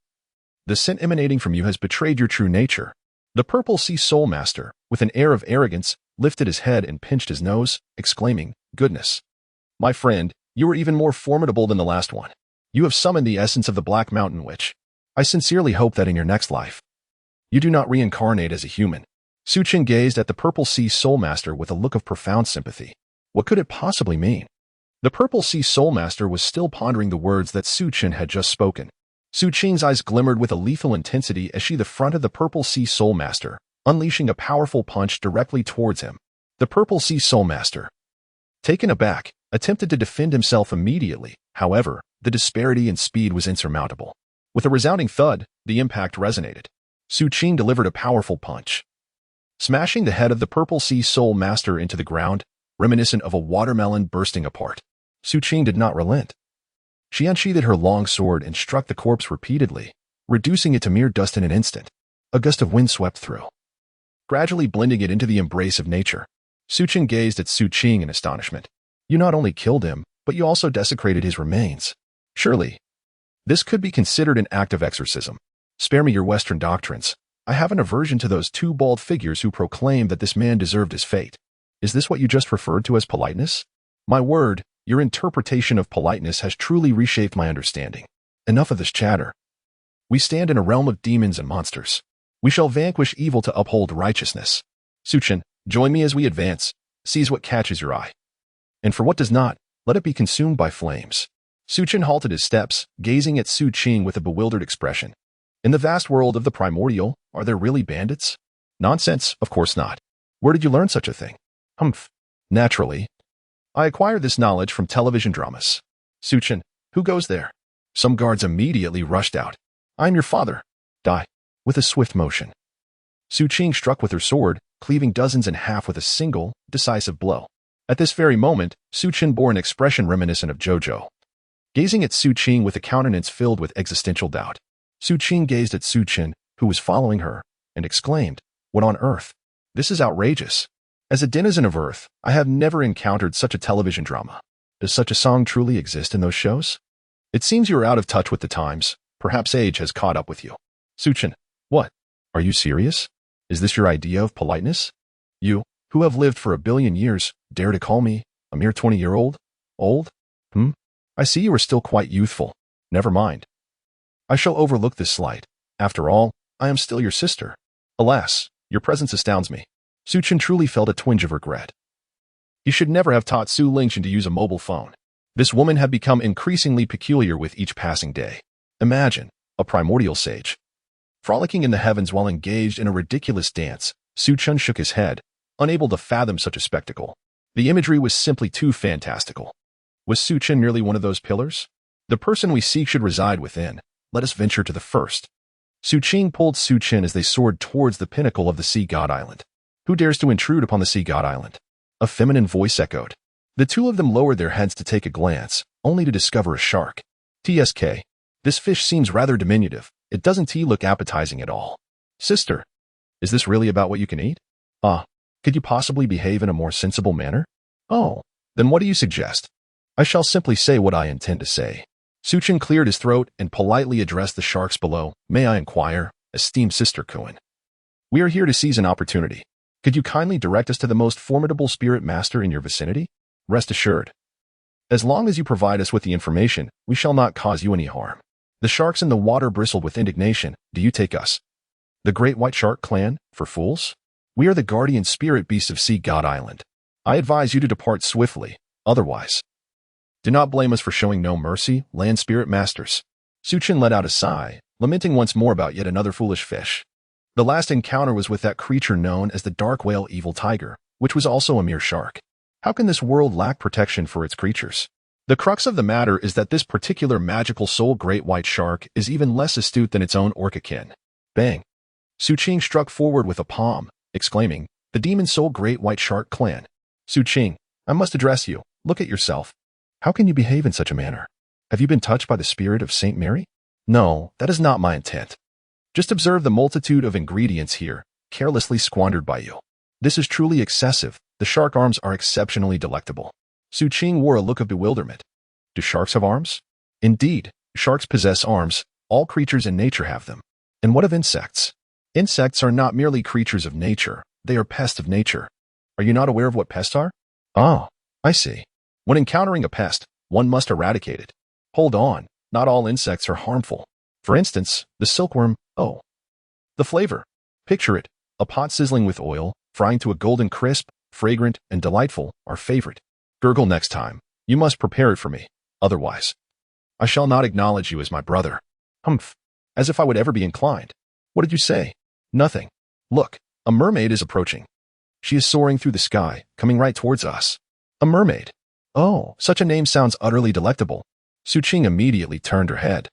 The scent emanating from you has betrayed your true nature. The Purple Sea Soul Master, with an air of arrogance, lifted his head and pinched his nose, exclaiming, "Goodness! My friend, you are even more formidable than the last one. You have summoned the essence of the Black Mountain Witch. I sincerely hope that in your next life, you do not reincarnate as a human." Suqing gazed at the Purple Sea Soul Master with a look of profound sympathy. What could it possibly mean? The Purple Sea Soul Master was still pondering the words that Suqing had just spoken. Suqing's eyes glimmered with a lethal intensity as she fronted the Purple Sea Soul Master, unleashing a powerful punch directly towards him. The Purple Sea Soul Master, taken aback, attempted to defend himself immediately. However, the disparity in speed was insurmountable. With a resounding thud, the impact resonated. Suqing delivered a powerful punch, smashing the head of the Purple Sea Soul Master into the ground, reminiscent of a watermelon bursting apart. Suqing did not relent. She unsheathed her long sword and struck the corpse repeatedly, reducing it to mere dust in an instant. A gust of wind swept through, gradually blending it into the embrace of nature. Suqing gazed at Suqing in astonishment. You not only killed him, but you also desecrated his remains. Surely, this could be considered an act of exorcism. Spare me your Western doctrines. I have an aversion to those two bald figures who proclaim that this man deserved his fate. Is this what you just referred to as politeness? My word, your interpretation of politeness has truly reshaped my understanding. Enough of this chatter. We stand in a realm of demons and monsters. We shall vanquish evil to uphold righteousness. Suqing, join me as we advance. Seize what catches your eye, and for what does not, let it be consumed by flames. Suqing halted his steps, gazing at Suqing with a bewildered expression. In the vast world of the primordial, are there really bandits? Nonsense, of course not. Where did you learn such a thing? Humph. Naturally. I acquired this knowledge from television dramas. Suqing, who goes there? Some guards immediately rushed out. I am your father. Die. With a swift motion, Suqing struck with her sword, cleaving dozens in half with a single, decisive blow. At this very moment, Suqing bore an expression reminiscent of JoJo. Gazing at Suqing with a countenance filled with existential doubt, Suqing gazed at Suqing, who was following her, and exclaimed, "What on earth? This is outrageous. As a denizen of Earth, I have never encountered such a television drama. Does such a song truly exist in those shows? It seems you are out of touch with the times. Perhaps age has caught up with you." Suqing, what? Are you serious? Is this your idea of politeness? You, who have lived for 1 billion years, dare to call me a mere 20-year-old? Old? I see you are still quite youthful. Never mind. I shall overlook this slight. After all, I am still your sister. Alas, your presence astounds me. Suqing truly felt a twinge of regret. He should never have taught Su Lingchen to use a mobile phone. This woman had become increasingly peculiar with each passing day. Imagine, a primordial sage, frolicking in the heavens while engaged in a ridiculous dance. Suqing shook his head, unable to fathom such a spectacle. The imagery was simply too fantastical. Was Suqing merely one of those pillars? The person we seek should reside within. Let us venture to the first. Suqing pulled Suqing as they soared towards the pinnacle of the Sea God Island. Who dares to intrude upon the Sea God Island? A feminine voice echoed. The two of them lowered their heads to take a glance, only to discover a shark. TSK. This fish seems rather diminutive. It doesn't look appetizing at all. Sister, is this really about what you can eat? Could you possibly behave in a more sensible manner? Oh, then what do you suggest? I shall simply say what I intend to say. Suqing cleared his throat and politely addressed the sharks below. May I inquire, esteemed Sister Kuan? We are here to seize an opportunity. Could you kindly direct us to the most formidable spirit master in your vicinity? Rest assured, as long as you provide us with the information, we shall not cause you any harm. The sharks in the water bristled with indignation. Do you take us, the Great White Shark Clan, for fools? We are the guardian spirit beasts of Sea God Island. I advise you to depart swiftly, otherwise, do not blame us for showing no mercy, land spirit masters. Suqing let out a sigh, lamenting once more about yet another foolish fish. The last encounter was with that creature known as the Dark Whale Evil Tiger, which was also a mere shark. How can this world lack protection for its creatures? The crux of the matter is that this particular magical soul great white shark is even less astute than its own orca kin. Bang! Suqing struck forward with a palm, exclaiming, The demon soul great white shark clan. Su-Ching, I must address you. Look at yourself. How can you behave in such a manner? Have you been touched by the spirit of Saint Mary? No, that is not my intent. Just observe the multitude of ingredients here, carelessly squandered by you. This is truly excessive. The shark arms are exceptionally delectable. Su-Ching wore a look of bewilderment. Do sharks have arms? Indeed, sharks possess arms. All creatures in nature have them. And what of insects? Insects are not merely creatures of nature. They are pests of nature. Are you not aware of what pests are? Ah, I see. When encountering a pest, one must eradicate it. Hold on, not all insects are harmful. For instance, the silkworm, oh. The flavor. Picture it, a pot sizzling with oil, frying to a golden crisp, fragrant, and delightful, our favorite. Gurgle next time. You must prepare it for me. Otherwise, I shall not acknowledge you as my brother. Humph. As if I would ever be inclined. What did you say? Nothing. Look, a mermaid is approaching. She is soaring through the sky, coming right towards us. A mermaid. Oh, such a name sounds utterly delectable. Su-Ching immediately turned her head,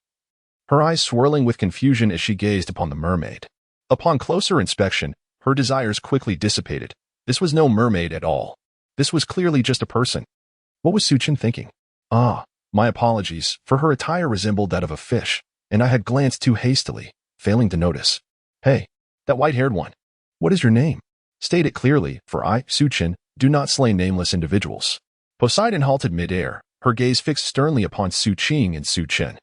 her eyes swirling with confusion as she gazed upon the mermaid. Upon closer inspection, her desires quickly dissipated. This was no mermaid at all. This was clearly just a person. What was Su-Ching thinking? Ah, my apologies, for her attire resembled that of a fish, and I had glanced too hastily, failing to notice. Hey, that white-haired one. What is your name? State it clearly, for I, Su-Ching, do not slay nameless individuals. Poseidon halted mid-air, her gaze fixed sternly upon Su-Ching and Su-Ching.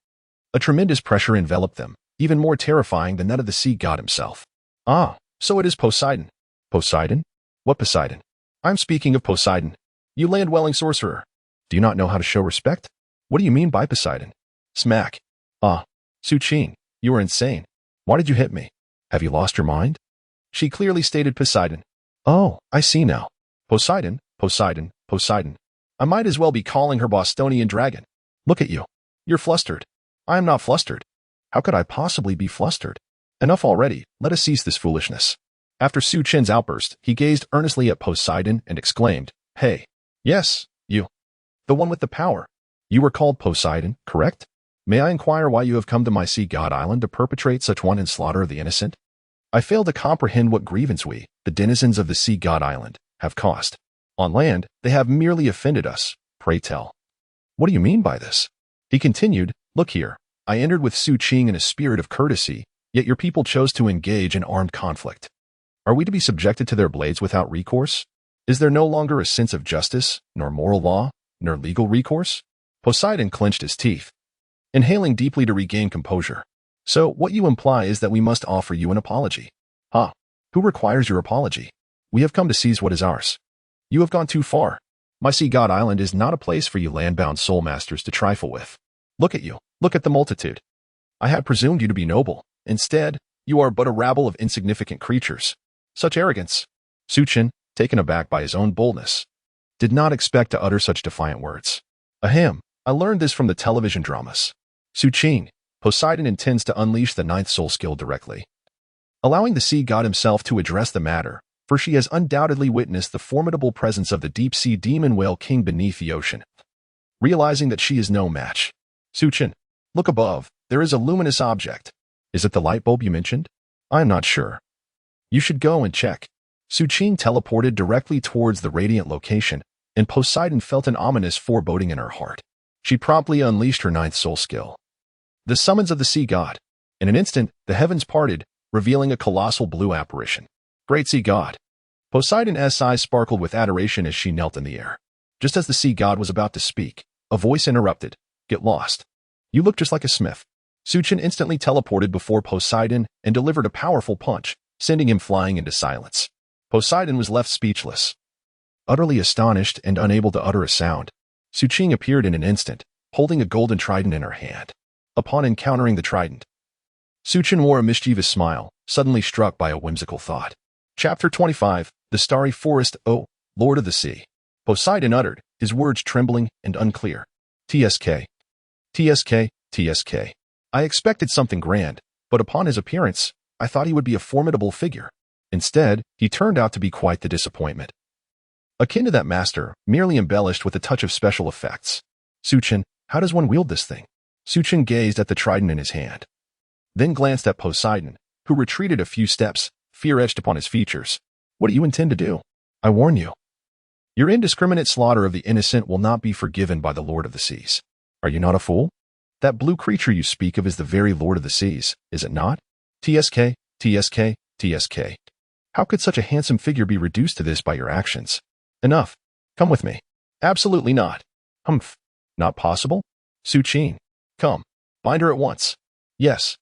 A tremendous pressure enveloped them, even more terrifying than that of the sea god himself. Ah, so it is Poseidon. Poseidon? What Poseidon? I'm speaking of Poseidon. You land-dwelling sorcerer. Do you not know how to show respect? What do you mean by Poseidon? Smack. Ah, Su-Ching, you are insane. Why did you hit me? Have you lost your mind? She clearly stated Poseidon. Oh, I see now. Poseidon, Poseidon, Poseidon. I might as well be calling her Bostonian dragon. Look at you. You're flustered. I am not flustered. How could I possibly be flustered? Enough already. Let us cease this foolishness. After Su-Ching's outburst, he gazed earnestly at Poseidon and exclaimed, Hey, yes, you. The one with the power. You were called Poseidon, correct? May I inquire why you have come to my sea god island to perpetrate such wanton slaughter of the innocent? I fail to comprehend what grievance we, the denizens of the sea god island, have caused. On land, they have merely offended us. Pray tell. What do you mean by this? He continued, Look here, I entered with Su-Ching in a spirit of courtesy, yet your people chose to engage in armed conflict. Are we to be subjected to their blades without recourse? Is there no longer a sense of justice, nor moral law, nor legal recourse? Poseidon clenched his teeth, inhaling deeply to regain composure. So what you imply is that we must offer you an apology. Ha! Who requires your apology? We have come to seize what is ours. You have gone too far. My sea god island is not a place for you land-bound soul masters to trifle with. Look at you. Look at the multitude. I had presumed you to be noble. Instead, you are but a rabble of insignificant creatures. Such arrogance. Su-Ching, taken aback by his own boldness, did not expect to utter such defiant words. Ahem, I learned this from the television dramas. Su-Ching, Poseidon intends to unleash the ninth soul skill directly, allowing the sea god himself to address the matter, for she has undoubtedly witnessed the formidable presence of the deep-sea demon whale king beneath the ocean. Realizing that she is no match. Su-Ching, look above, there is a luminous object. Is it the light bulb you mentioned? I am not sure. You should go and check. Su-Ching teleported directly towards the radiant location, and Poseidon felt an ominous foreboding in her heart. She promptly unleashed her ninth soul skill, the summons of the sea god. In an instant, the heavens parted, revealing a colossal blue apparition. Great sea god. Poseidon's eyes sparkled with adoration as she knelt in the air. Just as the sea god was about to speak, a voice interrupted. Get lost. You look just like a smith. Su-Ching instantly teleported before Poseidon and delivered a powerful punch, sending him flying into silence. Poseidon was left speechless, utterly astonished and unable to utter a sound. Su-Ching appeared in an instant, holding a golden trident in her hand. Upon encountering the trident, Su-Ching wore a mischievous smile, suddenly struck by a whimsical thought. Chapter 25, The Starry Forest. Oh, Lord of the Sea. Poseidon uttered, his words trembling and unclear. TSK. TSK, TSK. I expected something grand, but upon his appearance, I thought he would be a formidable figure. Instead, he turned out to be quite the disappointment. Akin to that master, merely embellished with a touch of special effects. Su-Ching, how does one wield this thing? Su-Ching gazed at the trident in his hand, then glanced at Poseidon, who retreated a few steps, fear etched upon his features. What do you intend to do? I warn you. Your indiscriminate slaughter of the innocent will not be forgiven by the Lord of the Seas. Are you not a fool? That blue creature you speak of is the very Lord of the Seas, is it not? TSK, TSK, TSK. How could such a handsome figure be reduced to this by your actions? Enough. Come with me. Absolutely not. Humph. Not possible? Su Qing. Come. Bind her at once. Yes.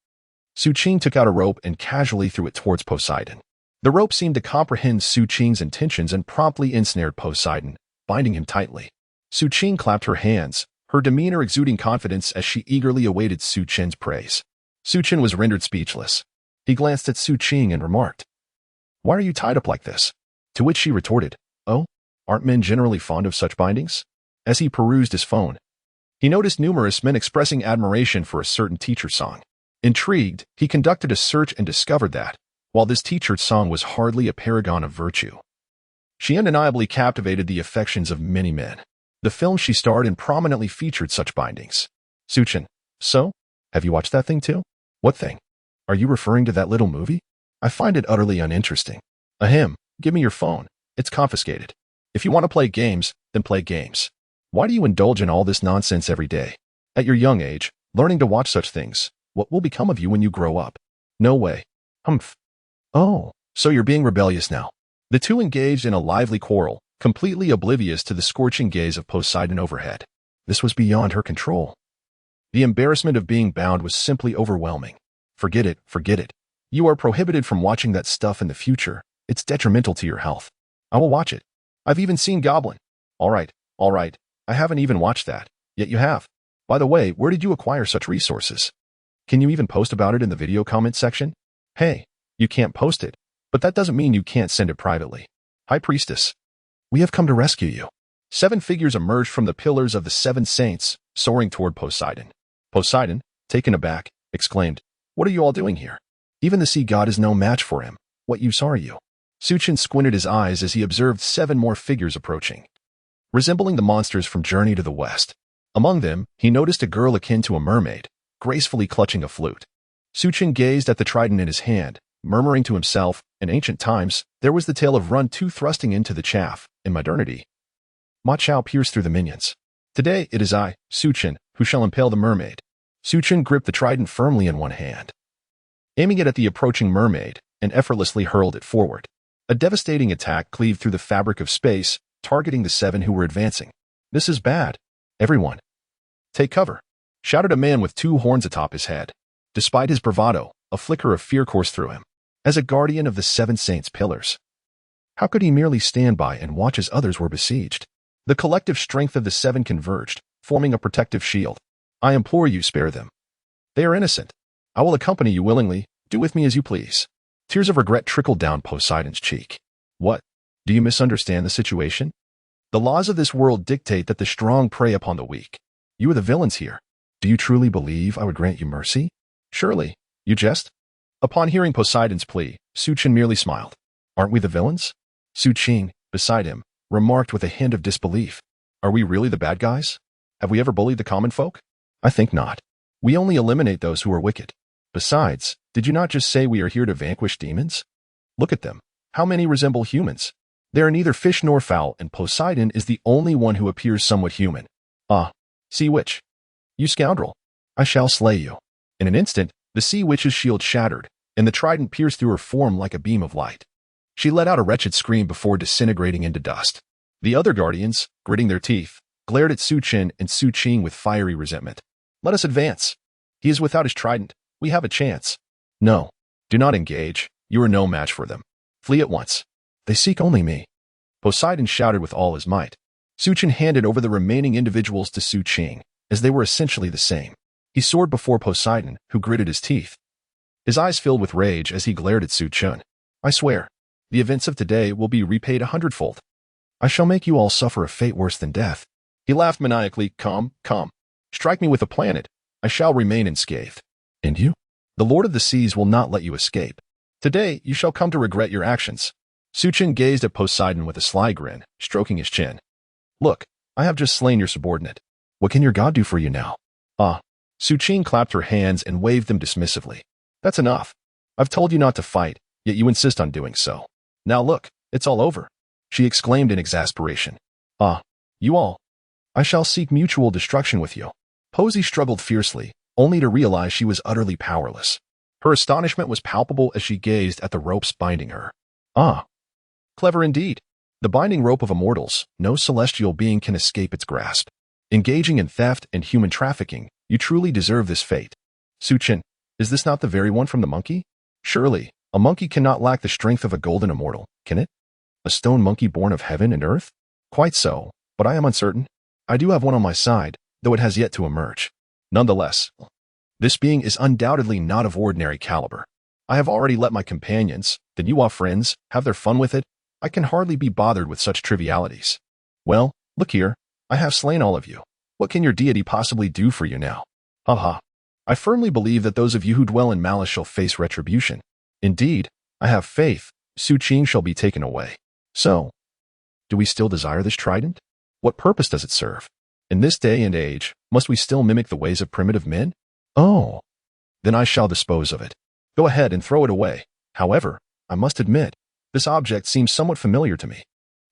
Su Qing took out a rope and casually threw it towards Poseidon. The rope seemed to comprehend Su Qing's intentions and promptly ensnared Poseidon, binding him tightly. Su Qing clapped her hands, her demeanor exuding confidence as she eagerly awaited Su Qin's praise. Su Qin was rendered speechless. He glanced at Su Qing and remarked, "Why are you tied up like this?" To which she retorted, "Oh, aren't men generally fond of such bindings?" As he perused his phone, he noticed numerous men expressing admiration for a certain teacher song. Intrigued, he conducted a search and discovered that, while this teacher's song was hardly a paragon of virtue, she undeniably captivated the affections of many men. The film she starred in prominently featured such bindings. Su Qin, so? Have you watched that thing too? What thing? Are you referring to that little movie? I find it utterly uninteresting. Ahem, give me your phone. It's confiscated. If you want to play games, then play games. Why do you indulge in all this nonsense every day? At your young age, learning to watch such things, what will become of you when you grow up? No way. Humph. Oh, so you're being rebellious now. The two engaged in a lively quarrel, completely oblivious to the scorching gaze of Poseidon overhead. This was beyond her control. The embarrassment of being bound was simply overwhelming. Forget it, forget it. You are prohibited from watching that stuff in the future. It's detrimental to your health. I will watch it. I've even seen Goblin. All right. I haven't even watched that. Yet you have. By the way, where did you acquire such resources? Can you even post about it in the video comment section? Hey, you can't post it, but that doesn't mean you can't send it privately. High Priestess, we have come to rescue you. 7 figures emerged from the pillars of the 7 saints, soaring toward Poseidon. Poseidon, taken aback, exclaimed, "What are you all doing here? Even the sea god is no match for him. What use are you?" Su Qin squinted his eyes as he observed 7 more figures approaching, resembling the monsters from Journey to the West. Among them, he noticed a girl akin to a mermaid, gracefully clutching a flute. Su Qin gazed at the trident in his hand, murmuring to himself, in ancient times, there was the tale of Run 2 thrusting into the chaff. In modernity, Ma Chao pierced through the minions. Today, it is I, Su Qin, who shall impale the mermaid. Su Qin gripped the trident firmly in one hand, aiming it at the approaching mermaid, and effortlessly hurled it forward. A devastating attack cleaved through the fabric of space, targeting the 7 who were advancing. "This is bad. Everyone, take cover," shouted a man with 2 horns atop his head. Despite his bravado, a flicker of fear coursed through him. As a guardian of the 7 saints' pillars, how could he merely stand by and watch as others were besieged? The collective strength of the 7 converged, forming a protective shield. "I implore you, spare them. They are innocent. I will accompany you willingly. Do with me as you please." Tears of regret trickled down Poseidon's cheek. "What? Do you misunderstand the situation? The laws of this world dictate that the strong prey upon the weak. You are the villains here. Do you truly believe I would grant you mercy? Surely, you jest?" Upon hearing Poseidon's plea, Su Qin merely smiled. "Aren't we the villains?" Su Qing, beside him, remarked with a hint of disbelief. "Are we really the bad guys? Have we ever bullied the common folk? I think not. We only eliminate those who are wicked. Besides, did you not just say we are here to vanquish demons? Look at them. How many resemble humans? They are neither fish nor fowl, and Poseidon is the only one who appears somewhat human. Ah, sea witch. You scoundrel. I shall slay you." In an instant, the sea witch's shield shattered, and the trident pierced through her form like a beam of light. She let out a wretched scream before disintegrating into dust. The other guardians, gritting their teeth, glared at Su Qin and Su Qing with fiery resentment. "Let us advance. He is without his trident. We have a chance." "No, do not engage. You are no match for them. Flee at once. They seek only me." Poseidon shouted with all his might. Su Qin handed over the remaining individuals to Su Qing, as they were essentially the same. He soared before Poseidon, who gritted his teeth. His eyes filled with rage as he glared at Su Qin. "I swear, the events of today will be repaid 100-fold. I shall make you all suffer a fate worse than death." He laughed maniacally. Come. Strike me with a planet. I shall remain unscathed. And you? The Lord of the Seas will not let you escape. Today, you shall come to regret your actions." Su Qin gazed at Poseidon with a sly grin, stroking his chin. "Look, I have just slain your subordinate. What can your god do for you now?" "Ah." Su Qing clapped her hands and waved them dismissively. "That's enough. I've told you not to fight, yet you insist on doing so. Now look, It's all over, she exclaimed in exasperation. Ah, you all. I shall seek mutual destruction with you. Posey struggled fiercely, only to realize she was utterly powerless. Her astonishment was palpable as she gazed at the ropes binding her. Ah, clever indeed. The binding rope of immortals, no celestial being can escape its grasp. Engaging in theft and human trafficking, you truly deserve this fate. Suchin, is this not the very one from the monkey? Surely, a monkey cannot lack the strength of a golden immortal, can it? A stone monkey born of heaven and earth? Quite so, but I am uncertain. I do have one on my side, though it has yet to emerge. Nonetheless, this being is undoubtedly not of ordinary caliber. I have already let my companions, the Nuwa friends, have their fun with it. I can hardly be bothered with such trivialities. Well, look here, I have slain all of you. What can your deity possibly do for you now? Ha ha. I firmly believe that those of you who dwell in malice shall face retribution. Indeed, I have faith, Su Qing shall be taken away. So, do we still desire this trident? What purpose does it serve? In this day and age, must we still mimic the ways of primitive men? Oh, then I shall dispose of it. Go ahead and throw it away. However, I must admit, this object seems somewhat familiar to me.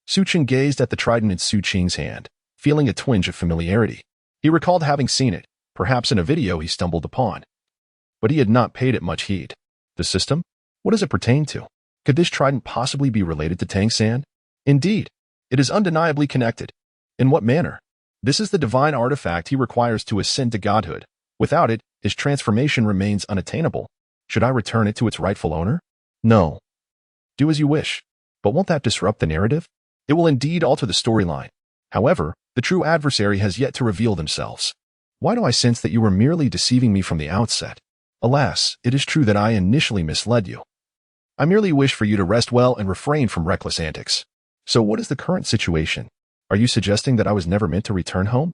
Su Qing gazed at the trident in Su Qing's hand, feeling a twinge of familiarity. He recalled having seen it, perhaps in a video he stumbled upon. But he had not paid it much heed. The system? What does it pertain to? Could this trident possibly be related to Tang San? Indeed, it is undeniably connected. In what manner? This is the divine artifact he requires to ascend to godhood. Without it, his transformation remains unattainable. Should I return it to its rightful owner? No. Do as you wish. But won't that disrupt the narrative? It will indeed alter the storyline. However, the true adversary has yet to reveal themselves. Why do I sense that you were merely deceiving me from the outset? Alas, it is true that I initially misled you. I merely wish for you to rest well and refrain from reckless antics. So what is the current situation? Are you suggesting that I was never meant to return home?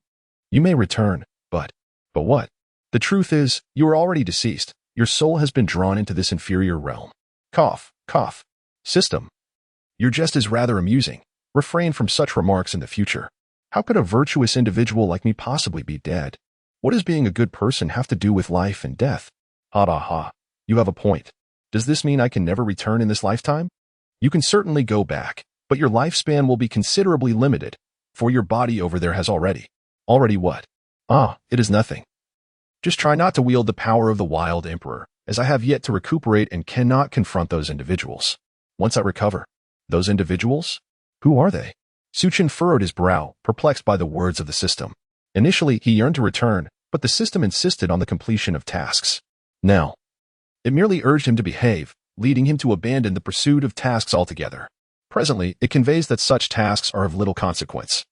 You may return, but what? The truth is, you are already deceased. Your soul has been drawn into this inferior realm. Cough, cough. System. Your jest is rather amusing. Refrain from such remarks in the future. How could a virtuous individual like me possibly be dead? What does being a good person have to do with life and death? Ha ha ha. You have a point. Does this mean I can never return in this lifetime? You can certainly go back, but your lifespan will be considerably limited, for your body over there has already. Already what? Ah, it is nothing. Just try not to wield the power of the wild emperor, as I have yet to recuperate and cannot confront those individuals. Once I recover, those individuals? Who are they? Su Qin furrowed his brow, perplexed by the words of the system. Initially, he yearned to return, but the system insisted on the completion of tasks. Now, it merely urged him to behave, leading him to abandon the pursuit of tasks altogether. Presently, it conveys that such tasks are of little consequence,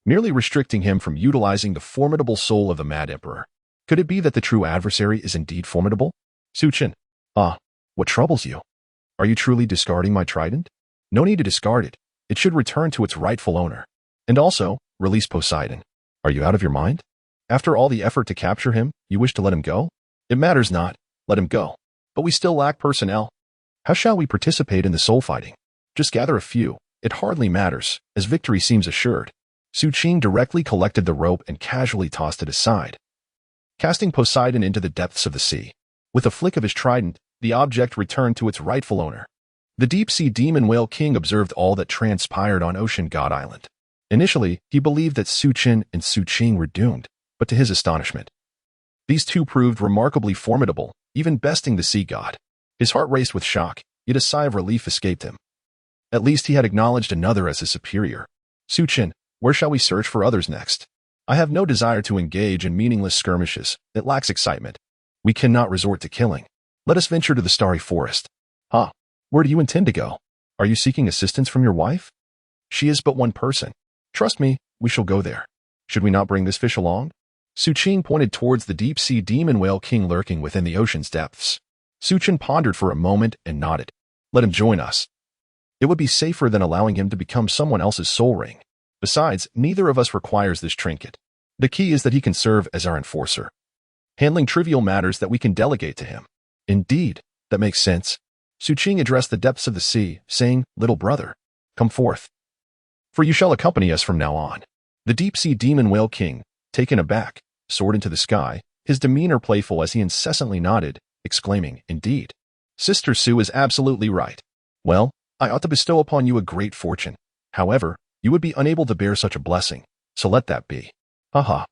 merely restricting him from utilizing the formidable soul of the Mad Emperor. Could it be that the true adversary is indeed formidable? Su Qin. Ah, what troubles you? Are you truly discarding my trident? No need to discard it. It should return to its rightful owner. And also, release Poseidon. Are you out of your mind? After all the effort to capture him, you wish to let him go? It matters not. Let him go. But we still lack personnel. How shall we participate in the soul fighting? Just gather a few. It hardly matters, as victory seems assured. Su Qing directly collected the rope and casually tossed it aside, casting Poseidon into the depths of the sea. With a flick of his trident, the object returned to its rightful owner. The deep-sea demon whale king observed all that transpired on Ocean God Island. Initially, he believed that Su Qin and Su Qing were doomed, but to his astonishment, these two proved remarkably formidable, even besting the sea god. His heart raced with shock, yet a sigh of relief escaped him. At least he had acknowledged another as his superior. Su Qin, where shall we search for others next? I have no desire to engage in meaningless skirmishes. It lacks excitement. We cannot resort to killing. Let us venture to the starry forest. Ah, where do you intend to go? Are you seeking assistance from your wife? She is but one person. Trust me, we shall go there. Should we not bring this fish along? Su Qing pointed towards the deep-sea demon whale king lurking within the ocean's depths. Su Qin pondered for a moment and nodded. Let him join us. It would be safer than allowing him to become someone else's soul ring. Besides, neither of us requires this trinket. The key is that he can serve as our enforcer, handling trivial matters that we can delegate to him. Indeed, that makes sense. Su Qing addressed the depths of the sea, saying, Little brother, come forth, for you shall accompany us from now on. The deep-sea demon whale king, taken aback, soared into the sky, his demeanor playful as he incessantly nodded, exclaiming, Indeed. Sister Su is absolutely right. Well, I ought to bestow upon you a great fortune. However, you would be unable to bear such a blessing, so let that be. Haha.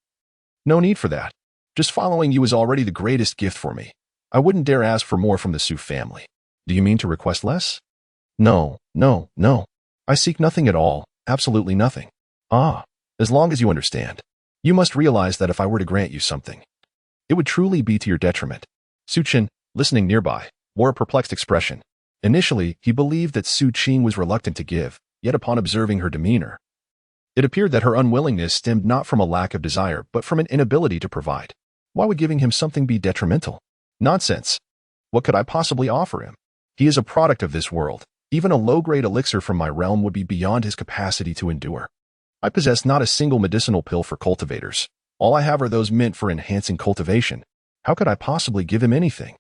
No need for that. Just following you is already the greatest gift for me. I wouldn't dare ask for more from the Su family. Do you mean to request less? No, no, no. I seek nothing at all, absolutely nothing. Ah, as long as you understand. You must realize that if I were to grant you something, it would truly be to your detriment. Su Qin, listening nearby, wore a perplexed expression. Initially, he believed that Su Qing was reluctant to give, yet upon observing her demeanor, it appeared that her unwillingness stemmed not from a lack of desire, but from an inability to provide. Why would giving him something be detrimental? Nonsense. What could I possibly offer him? He is a product of this world. Even a low-grade elixir from my realm would be beyond his capacity to endure. I possess not a single medicinal pill for cultivators. All I have are those meant for enhancing cultivation. How could I possibly give him anything?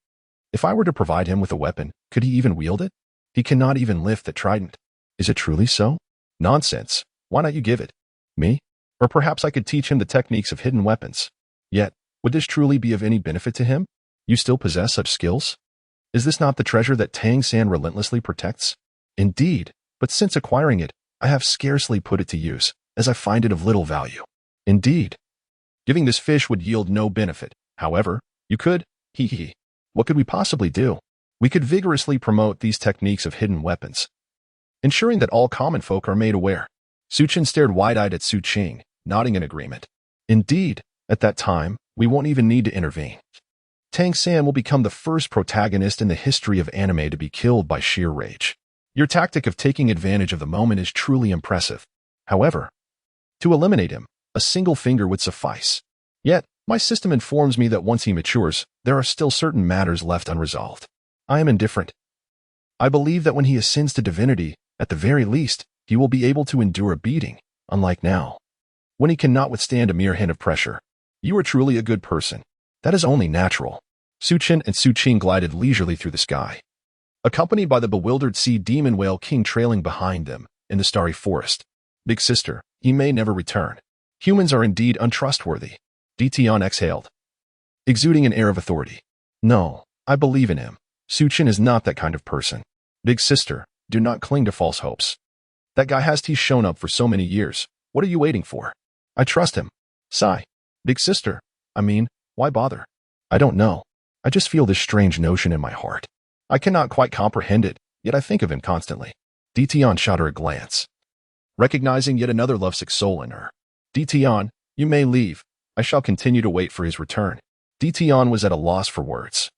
If I were to provide him with a weapon, could he even wield it? He cannot even lift the trident. Is it truly so? Nonsense. Why not you give it? Me? Or perhaps I could teach him the techniques of hidden weapons. Yet, would this truly be of any benefit to him? You still possess such skills? Is this not the treasure that Tang San relentlessly protects? Indeed, but since acquiring it, I have scarcely put it to use, as I find it of little value. Indeed. Giving this fish would yield no benefit. However, you could, hee. What could we possibly do? We could vigorously promote these techniques of hidden weapons, ensuring that all common folk are made aware. Su Qin stared wide-eyed at Su Qing, nodding in agreement. Indeed, at that time, we won't even need to intervene. Tang San will become the first protagonist in the history of anime to be killed by sheer rage. Your tactic of taking advantage of the moment is truly impressive. However, to eliminate him, a single finger would suffice. Yet, my system informs me that once he matures, there are still certain matters left unresolved. I am indifferent. I believe that when he ascends to divinity, at the very least, he will be able to endure a beating, unlike now, when he cannot withstand a mere hint of pressure. You are truly a good person. That is only natural. Su Qin and Su Qing glided leisurely through the sky, accompanied by the bewildered sea demon whale king trailing behind them in the starry forest. Big sister, he may never return. Humans are indeed untrustworthy. Tian exhaled, exuding an air of authority. No, I believe in him. Su Qin is not that kind of person. Big sister, do not cling to false hopes. That guy has shown up for so many years. What are you waiting for? I trust him. Sigh. Big sister, why bother? I don't know. I just feel this strange notion in my heart. I cannot quite comprehend it, yet I think of him constantly. Tian shot her a glance, recognizing yet another lovesick soul in her. Tian, you may leave. I shall continue to wait for his return. Tian was at a loss for words.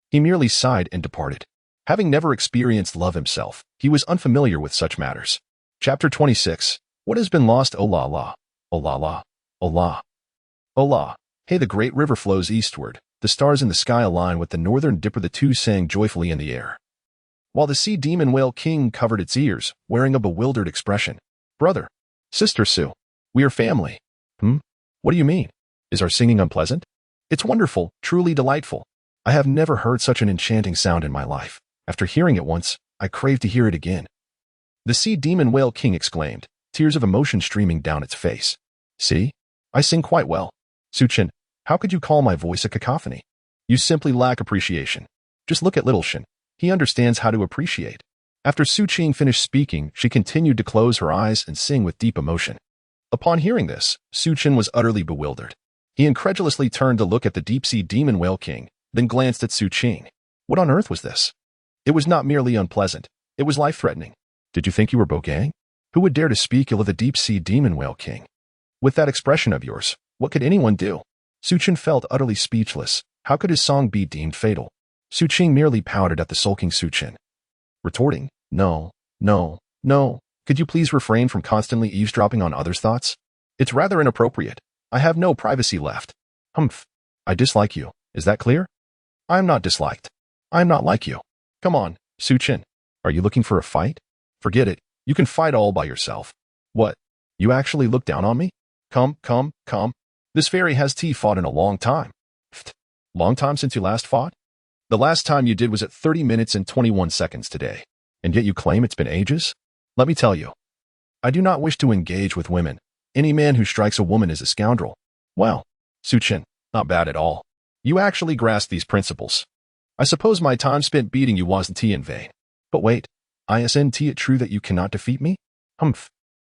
He merely sighed and departed. Having never experienced love himself, he was unfamiliar with such matters. Chapter 26. What has been lost? Oh la la. Oh la la. Oh la. Oh la. Hey, the great river flows eastward. The stars in the sky align with the northern dipper. The two sang joyfully in the air, while the sea demon whale king covered its ears, wearing a bewildered expression. Brother. Sister Su. We are family. What do you mean? Is our singing unpleasant? It's wonderful, truly delightful. I have never heard such an enchanting sound in my life. After hearing it once, I crave to hear it again. The sea demon whale king exclaimed, tears of emotion streaming down its face. See? I sing quite well. Su Qin, how could you call my voice a cacophony? You simply lack appreciation. Just look at little Shin. He understands how to appreciate. After Su Qing finished speaking, she continued to close her eyes and sing with deep emotion. Upon hearing this, Su Qin was utterly bewildered. He incredulously turned to look at the deep-sea demon whale king, then glanced at Su Qing. What on earth was this? It was not merely unpleasant. It was life-threatening. Did you think you were Bogang? Who would dare to speak ill of the deep-sea demon whale king? With that expression of yours, what could anyone do? Su Qin felt utterly speechless. How could his song be deemed fatal? Su Qing merely pouted at the sulking Su Qin, retorting, No. Could you please refrain from constantly eavesdropping on others' thoughts? It's rather inappropriate. I have no privacy left. Humph. I dislike you. Is that clear? I am not disliked. I am not like you. Come on, Su Qin. Are you looking for a fight? Forget it. You can fight all by yourself. What? You actually look down on me? Come. This fairy has fought in a long time. Pfft. Long time since you last fought? The last time you did was at 30 minutes and 21 seconds today. And yet you claim it's been ages? Let me tell you. I do not wish to engage with women. Any man who strikes a woman is a scoundrel. Well, Su Qin, not bad at all. You actually grasp these principles. I suppose my time spent beating you wasn't in vain. But wait, Isn't it true that you cannot defeat me? Humph.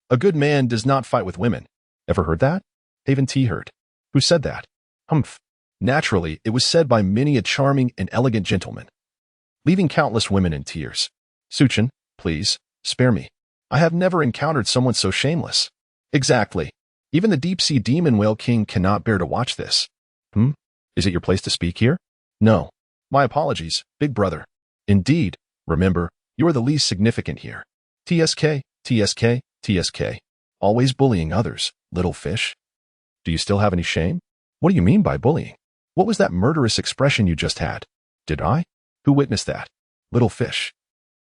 A good man does not fight with women. Ever heard that? Haven't heard. Who said that? Humph. Naturally, it was said by many a charming and elegant gentleman, leaving countless women in tears. Suchin, please, spare me. I have never encountered someone so shameless. Exactly. Even the deep-sea demon whale king cannot bear to watch this. Is it your place to speak here? No. My apologies, big brother. Indeed, remember, you are the least significant here. TSK, TSK, TSK. Always bullying others, little fish. Do you still have any shame? What do you mean by bullying? What was that murderous expression you just had? Did I? Who witnessed that? Little fish.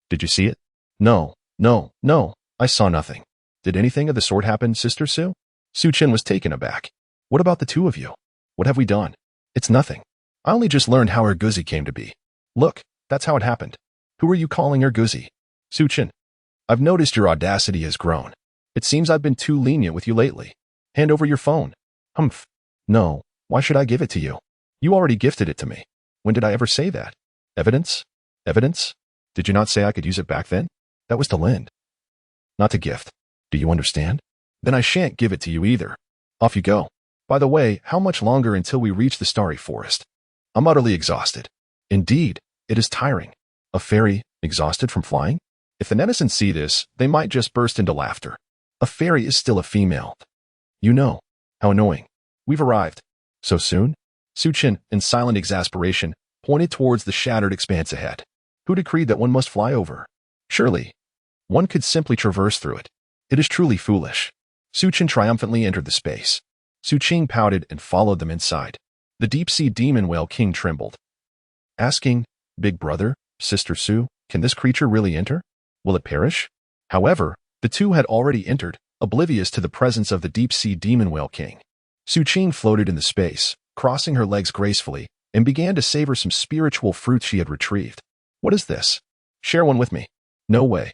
Did you see it? No, no, no, I saw nothing. Did anything of the sort happen, Sister Sue? Suchin was taken aback. What about the two of you? What have we done? It's nothing. I only just learned how Erguzi came to be. Look, that's how it happened. Who are you calling Erguzi? Suchin. I've noticed your audacity has grown. It seems I've been too lenient with you lately. Hand over your phone. Humph. No, why should I give it to you? You already gifted it to me. When did I ever say that? Evidence? Evidence? Did you not say I could use it back then? That was to lend, not to gift. Do you understand? Then I shan't give it to you either. Off you go. By the way, how much longer until we reach the starry forest? I'm utterly exhausted. Indeed, it is tiring. A fairy, exhausted from flying? If the netizens see this, they might just burst into laughter. A fairy is still a female. You know. How annoying. We've arrived. So soon? Suchin, in silent exasperation, pointed towards the shattered expanse ahead. Who decreed that one must fly over? Surely, one could simply traverse through it. It is truly foolish. Suchin triumphantly entered the space. Suchin pouted and followed them inside. The deep-sea demon whale king trembled, asking, Big brother, Sister Sue, can this creature really enter? Will it perish? However, the two had already entered, oblivious to the presence of the deep-sea demon whale king. Suchin floated in the space, crossing her legs gracefully, and began to savor some spiritual fruit she had retrieved. What is this? Share one with me. No way.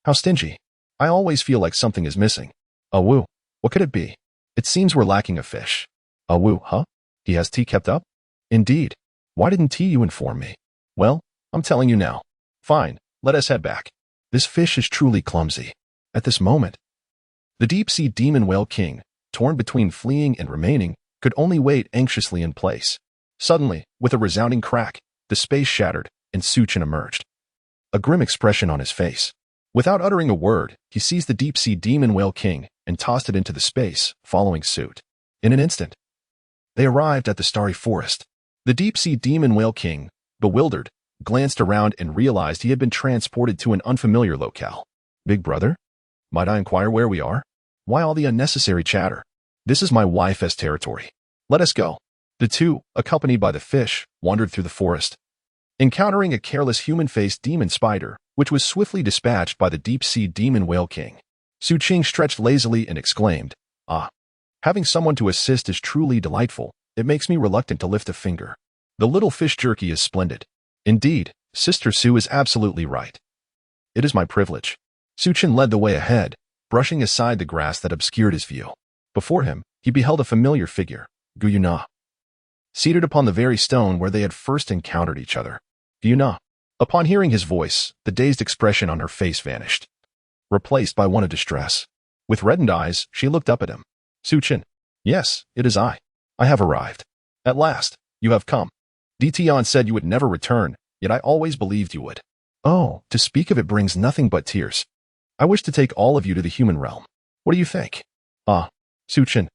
How stingy. I always feel like something is missing. Awoo. What could it be? It seems we're lacking a fish. Awoo, huh? He has tea kept up? Indeed. Why didn't you inform me? Well, I'm telling you now. Fine, let us head back. This fish is truly clumsy. At this moment, the deep-sea demon whale king, torn between fleeing and remaining, could only wait anxiously in place. Suddenly, with a resounding crack, the space shattered, and Suchin emerged, a grim expression on his face. Without uttering a word, he seized the deep-sea demon whale king and tossed it into the space, following suit. In an instant, they arrived at the starry forest. The deep-sea demon whale king, bewildered, glanced around and realized he had been transported to an unfamiliar locale. Big brother? Might I inquire where we are? Why all the unnecessary chatter? This is my wife's territory. Let us go. The two, accompanied by the fish, wandered through the forest, encountering a careless human-faced demon spider, which was swiftly dispatched by the deep-sea demon whale king. Suchin stretched lazily and exclaimed, Ah, having someone to assist is truly delightful. It makes me reluctant to lift a finger. The little fish jerky is splendid. Indeed, Sister Sue is absolutely right. It is my privilege. Suchin led the way ahead, brushing aside the grass that obscured his view. Before him, he beheld a familiar figure, Guyuna, seated upon the very stone where they had first encountered each other. Guyuna. Upon hearing his voice, the dazed expression on her face vanished, replaced by one of distress. With reddened eyes, she looked up at him. Suchin. Yes, it is I. I have arrived. At last, you have come. Dtion said you would never return, yet I always believed you would. Oh, to speak of it brings nothing but tears. I wish to take all of you to the human realm. What do you think? Ah, Suchin.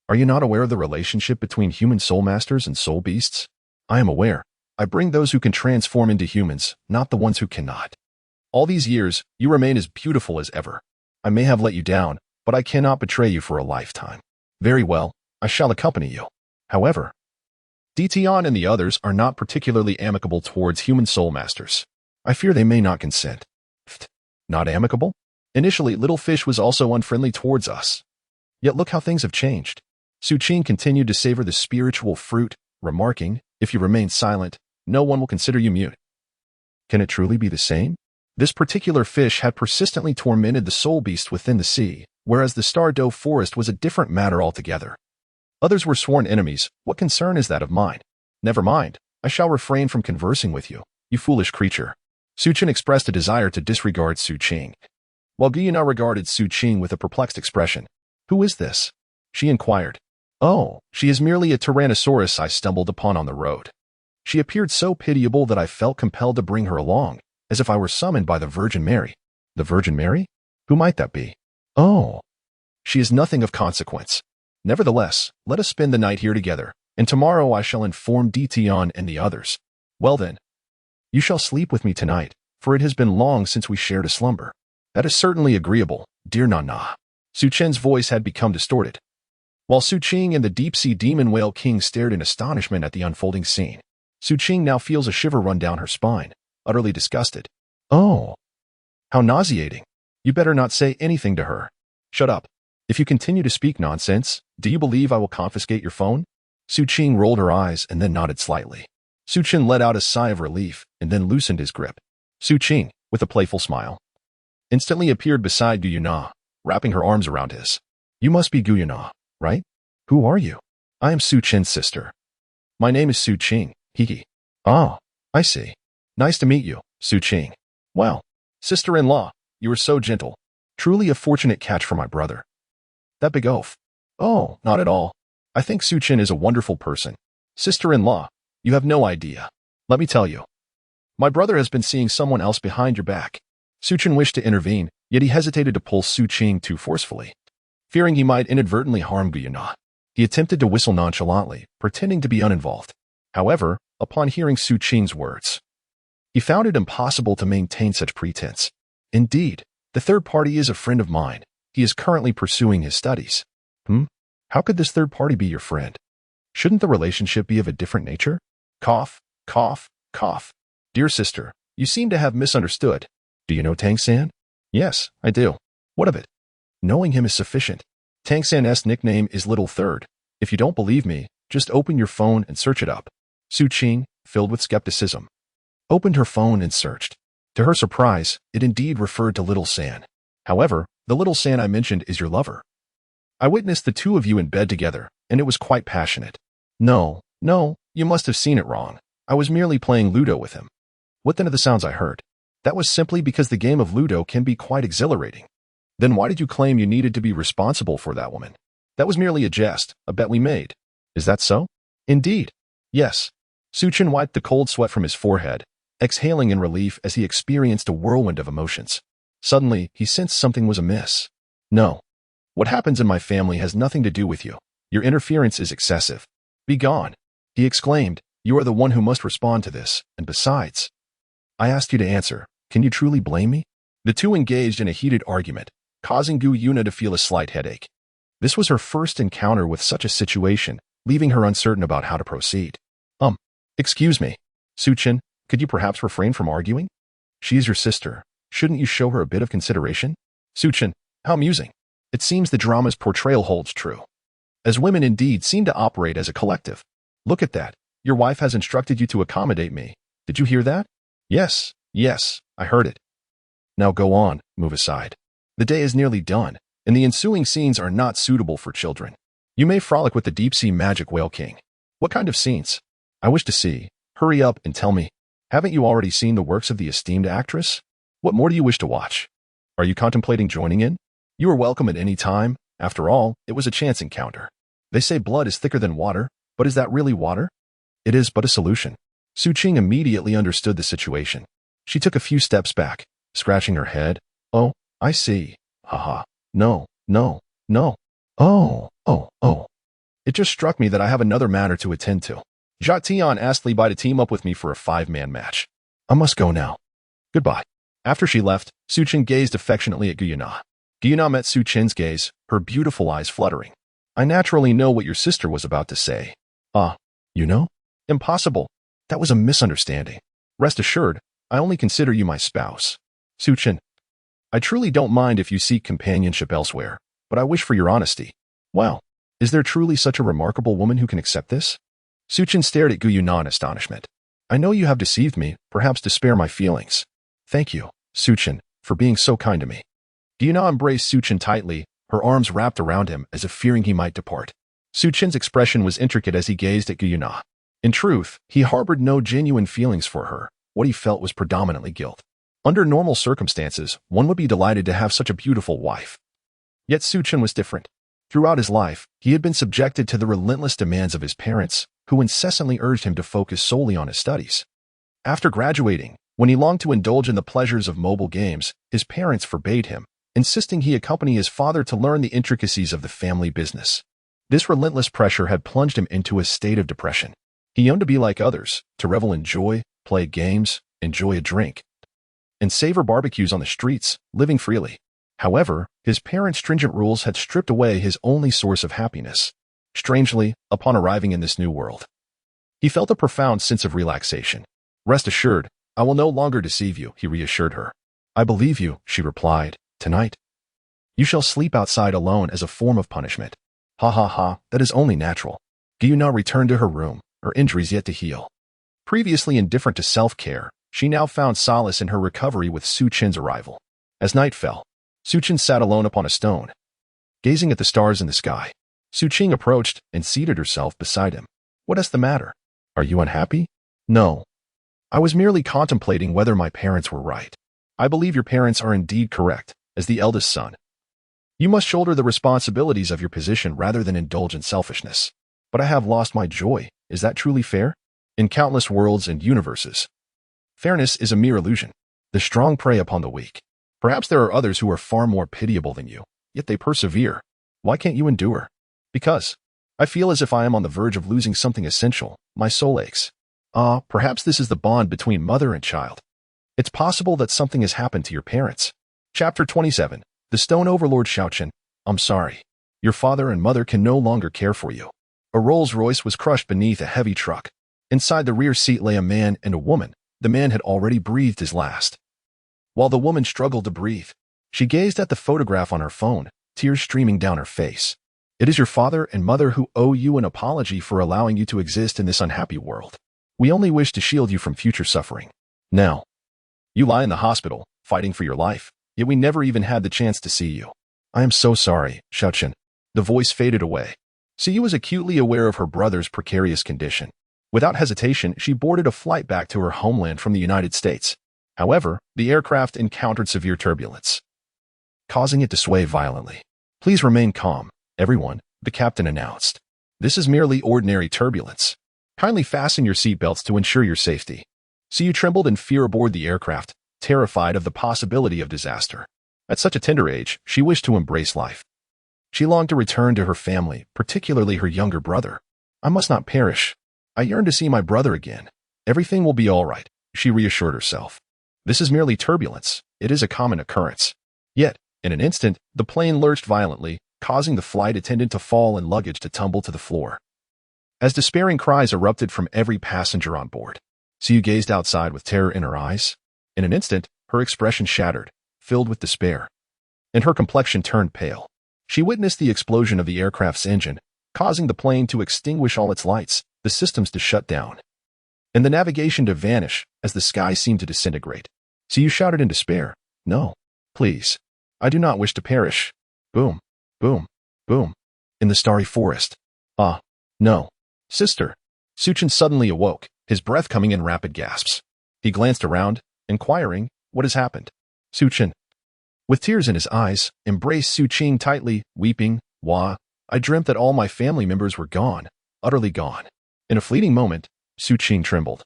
Are you not aware of the relationship between human soul masters and soul beasts? I am aware. I bring those who can transform into humans, not the ones who cannot. All these years, you remain as beautiful as ever. I may have let you down, but I cannot betray you for a lifetime. Very well, I shall accompany you. However, Dtion and the others are not particularly amicable towards human soul masters. I fear they may not consent. Not amicable? Initially, Little Fish was also unfriendly towards us. Yet look how things have changed. Suchin continued to savor the spiritual fruit, remarking, If you remain silent, no one will consider you mute. Can it truly be the same? This particular fish had persistently tormented the soul beast within the sea, whereas the Douluo forest was a different matter altogether. Others were sworn enemies. What concern is that of mine? Never mind. I shall refrain from conversing with you, you foolish creature. Su Qin expressed a desire to disregard Su Qing, while Gu Yuna regarded Su Qing with a perplexed expression. Who is this? She inquired. Oh, she is merely a tyrannosaurus I stumbled upon on the road. She appeared so pitiable that I felt compelled to bring her along, as if I were summoned by the Virgin Mary. The Virgin Mary? Who might that be? Oh, she is nothing of consequence. Nevertheless, let us spend the night here together, and tomorrow I shall inform Dition and the others. Well then, you shall sleep with me tonight, for it has been long since we shared a slumber. That is certainly agreeable, dear Nana. Su Qin's voice had become distorted, while Su Qing and the deep-sea demon whale king stared in astonishment at the unfolding scene. Su Qing now feels a shiver run down her spine, utterly disgusted. Oh, how nauseating. You better not say anything to her. Shut up. If you continue to speak nonsense, do you believe I will confiscate your phone? Su Qing rolled her eyes and then nodded slightly. Su Qin let out a sigh of relief and then loosened his grip. Su Qing, with a playful smile, instantly appeared beside Gu Yuna, wrapping her arms around his. You must be Gu Yuna, right? Who are you? I am Su Qin's sister. My name is Su Qing. Hiki. Ah, I see. Nice to meet you, Su Qing. Well, sister-in-law, you are so gentle. Truly a fortunate catch for my brother. That big oaf. Oh, not at all. I think Su Qin is a wonderful person. Sister-in-law, you have no idea. Let me tell you. My brother has been seeing someone else behind your back. Su Qin wished to intervene, yet he hesitated to pull Su Qing too forcefully. Fearing he might inadvertently harm Gu Yuna, he attempted to whistle nonchalantly, pretending to be uninvolved. However, upon hearing Su Qing's words, he found it impossible to maintain such pretense. Indeed, the third party is a friend of mine. He is currently pursuing his studies. How could this third party be your friend? Shouldn't the relationship be of a different nature? Cough, cough, cough. Dear sister, you seem to have misunderstood. Do you know Tang San? Yes, I do. What of it? Knowing him is sufficient. Tang San's nickname is Little Third. If you don't believe me, just open your phone and search it up. Su Qing, filled with skepticism, opened her phone and searched. To her surprise, it indeed referred to Little San. However, the Little San I mentioned is your lover. I witnessed the two of you in bed together, and it was quite passionate. No, you must have seen it wrong. I was merely playing Ludo with him. What then of the sounds I heard? That was simply because the game of Ludo can be quite exhilarating. Then why did you claim you needed to be responsible for that woman? That was merely a jest, a bet we made. Is that so? Indeed. Yes. Su Qin wiped the cold sweat from his forehead, exhaling in relief as he experienced a whirlwind of emotions. Suddenly, he sensed something was amiss. No. What happens in my family has nothing to do with you. Your interference is excessive. Be gone. He exclaimed. You are the one who must respond to this, and besides, I asked you to answer. Can you truly blame me? The two engaged in a heated argument, causing Gu Yuna to feel a slight headache. This was her first encounter with such a situation, leaving her uncertain about how to proceed. Excuse me, Su Qin, could you perhaps refrain from arguing? She is your sister. Shouldn't you show her a bit of consideration? Su Qin, how amusing. It seems the drama's portrayal holds true, as women indeed seem to operate as a collective. Look at that. Your wife has instructed you to accommodate me. Did you hear that? Yes, I heard it. Now go on, move aside. The day is nearly done, and the ensuing scenes are not suitable for children. You may frolic with the deep-sea magic whale king. What kind of scenes? I wish to see. Hurry up and tell me. Haven't you already seen the works of the esteemed actress? What more do you wish to watch? Are you contemplating joining in? You are welcome at any time. After all, it was a chance encounter. They say blood is thicker than water, but is that really water? It is but a solution. Su Qing immediately understood the situation. She took a few steps back, scratching her head. Oh, I see. Haha. No. Oh. It just struck me that I have another matter to attend to. Jia Tian asked Li Bai to team up with me for a 5-man match. I must go now. Goodbye. After she left, Su Qin gazed affectionately at Gu Yuna. Gu Yuna met Su Qin's gaze, her beautiful eyes fluttering. I naturally know what your sister was about to say. You know? Impossible. That was a misunderstanding. Rest assured, I only consider you my spouse. Su Qin, I truly don't mind if you seek companionship elsewhere, but I wish for your honesty. Wow, is there truly such a remarkable woman who can accept this? Su Qin stared at Gu Yuna in astonishment. I know you have deceived me, perhaps to spare my feelings. Thank you, Su Qin, for being so kind to me. Gu Yuna embraced Su Qin tightly, her arms wrapped around him as if fearing he might depart. Su Qin's expression was intricate as he gazed at Gu Yuna. In truth, he harbored no genuine feelings for her. What he felt was predominantly guilt. Under normal circumstances, one would be delighted to have such a beautiful wife. Yet Suchin was different. Throughout his life, he had been subjected to the relentless demands of his parents, who incessantly urged him to focus solely on his studies. After graduating, when he longed to indulge in the pleasures of mobile games, his parents forbade him, insisting he accompany his father to learn the intricacies of the family business. This relentless pressure had plunged him into a state of depression. He yearned to be like others, to revel in joy, play games, enjoy a drink, and savor barbecues on the streets, living freely. However, his parents' stringent rules had stripped away his only source of happiness. Strangely, upon arriving in this new world, he felt a profound sense of relaxation. "Rest assured, I will no longer deceive you," he reassured her. "I believe you," she replied. "Tonight, you shall sleep outside alone as a form of punishment." Ha ha ha, that is only natural. Giyu now returned to her room, her injuries yet to heal. Previously indifferent to self-care, she now found solace in her recovery with Suchin's arrival. As night fell, Suchin sat alone upon a stone, gazing at the stars in the sky. Suchin approached and seated herself beside him. "What is the matter? Are you unhappy?" "No. I was merely contemplating whether my parents were right." "I believe your parents are indeed correct. As the eldest son, you must shoulder the responsibilities of your position rather than indulge in selfishness." "But I have lost my joy. Is that truly fair?" "In countless worlds and universes, fairness is a mere illusion. The strong prey upon the weak. Perhaps there are others who are far more pitiable than you, yet they persevere. Why can't you endure?" "Because I feel as if I am on the verge of losing something essential. My soul aches." "Ah, perhaps this is the bond between mother and child. It's possible that something has happened to your parents." Chapter 27. The Stone Overlord Xiaochen. "I'm sorry. Your father and mother can no longer care for you." A Rolls-Royce was crushed beneath a heavy truck. Inside the rear seat lay a man and a woman. The man had already breathed his last, while the woman struggled to breathe. She gazed at the photograph on her phone, tears streaming down her face. "It is your father and mother who owe you an apology for allowing you to exist in this unhappy world. We only wish to shield you from future suffering. Now, you lie in the hospital, fighting for your life, yet we never even had the chance to see you." "I am so sorry, Xiaochen." The voice faded away. Siyu was acutely aware of her brother's precarious condition. Without hesitation, she boarded a flight back to her homeland from the United States. However, the aircraft encountered severe turbulence, causing it to sway violently. "Please remain calm, everyone," the captain announced. "This is merely ordinary turbulence. Kindly fasten your seatbelts to ensure your safety." Siyu trembled in fear aboard the aircraft, terrified of the possibility of disaster. At such a tender age, she wished to embrace life. She longed to return to her family, particularly her younger brother. "I must not perish. I yearn to see my brother again. Everything will be all right," she reassured herself. "This is merely turbulence. It is a common occurrence." Yet, in an instant, the plane lurched violently, causing the flight attendant to fall and luggage to tumble to the floor. As despairing cries erupted from every passenger on board, Siyu gazed outside with terror in her eyes. In an instant, her expression shattered, filled with despair, and her complexion turned pale. She witnessed the explosion of the aircraft's engine, causing the plane to extinguish all its lights, the systems to shut down, and the navigation to vanish as the sky seemed to disintegrate. Siyu shouted in despair, "No, please. I do not wish to perish." Boom, boom, boom. In the starry forest. "Ah, no. Sister." Suchin suddenly awoke, his breath coming in rapid gasps. He glanced around, inquiring, "What has happened?" Suchin, with tears in his eyes, embraced Suchin tightly, weeping, "Wah, I dreamt that all my family members were gone, utterly gone." In a fleeting moment, Suchin trembled.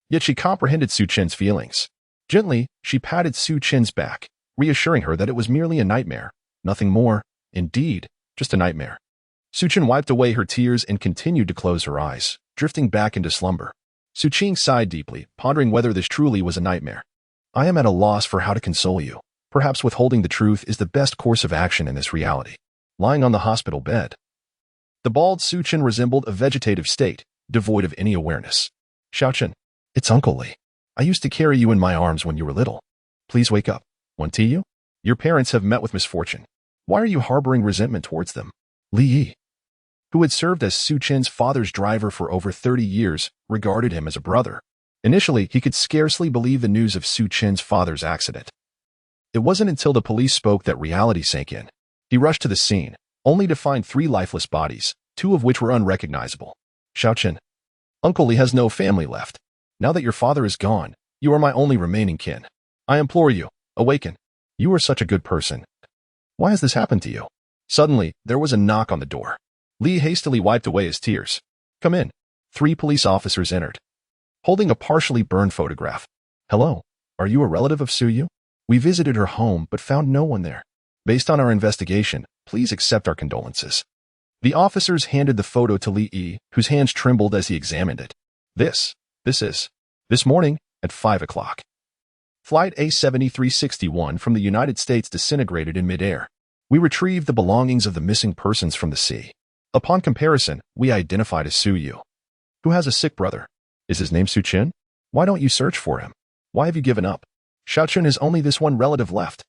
Yet she comprehended Suchin's feelings. Gently, she patted Suchin's back, reassuring her that it was merely a nightmare, nothing more, indeed, just a nightmare. Suchin wiped away her tears and continued to close her eyes, drifting back into slumber. Suchin sighed deeply, pondering whether this truly was a nightmare. "I am at a loss for how to console you. Perhaps withholding the truth is the best course of action in this reality." Lying on the hospital bed, the bald Suchin resembled a vegetative state, devoid of any awareness. "Xiaochen, it's Uncle Li. I used to carry you in my arms when you were little. Please wake up. Want tea? Your parents have met with misfortune. Why are you harboring resentment towards them?" Li Yi, who had served as Suchin's father's driver for over 30 years, regarded him as a brother. Initially, he could scarcely believe the news of Suchin's father's accident. It wasn't until the police spoke that reality sank in. He rushed to the scene, only to find 3 lifeless bodies, 2 of which were unrecognizable. "Xiaochen, Uncle Li has no family left. Now that your father is gone, you are my only remaining kin." I implore you, awaken. You are such a good person. Why has this happened to you? Suddenly, there was a knock on the door. Li hastily wiped away his tears. Come in. 3 police officers entered, holding a partially burned photograph. Hello, are you a relative of Suyu? We visited her home but found no one there. Based on our investigation, please accept our condolences. The officers handed the photo to Li Yi, whose hands trembled as he examined it. This morning at 5 o'clock. Flight A7361 from the United States disintegrated in midair. We retrieved the belongings of the missing persons from the sea. Upon comparison, we identified as Suyu, who has a sick brother. Is his name Suchin? Why don't you search for him? Why have you given up? Xiaochun has only this one relative left.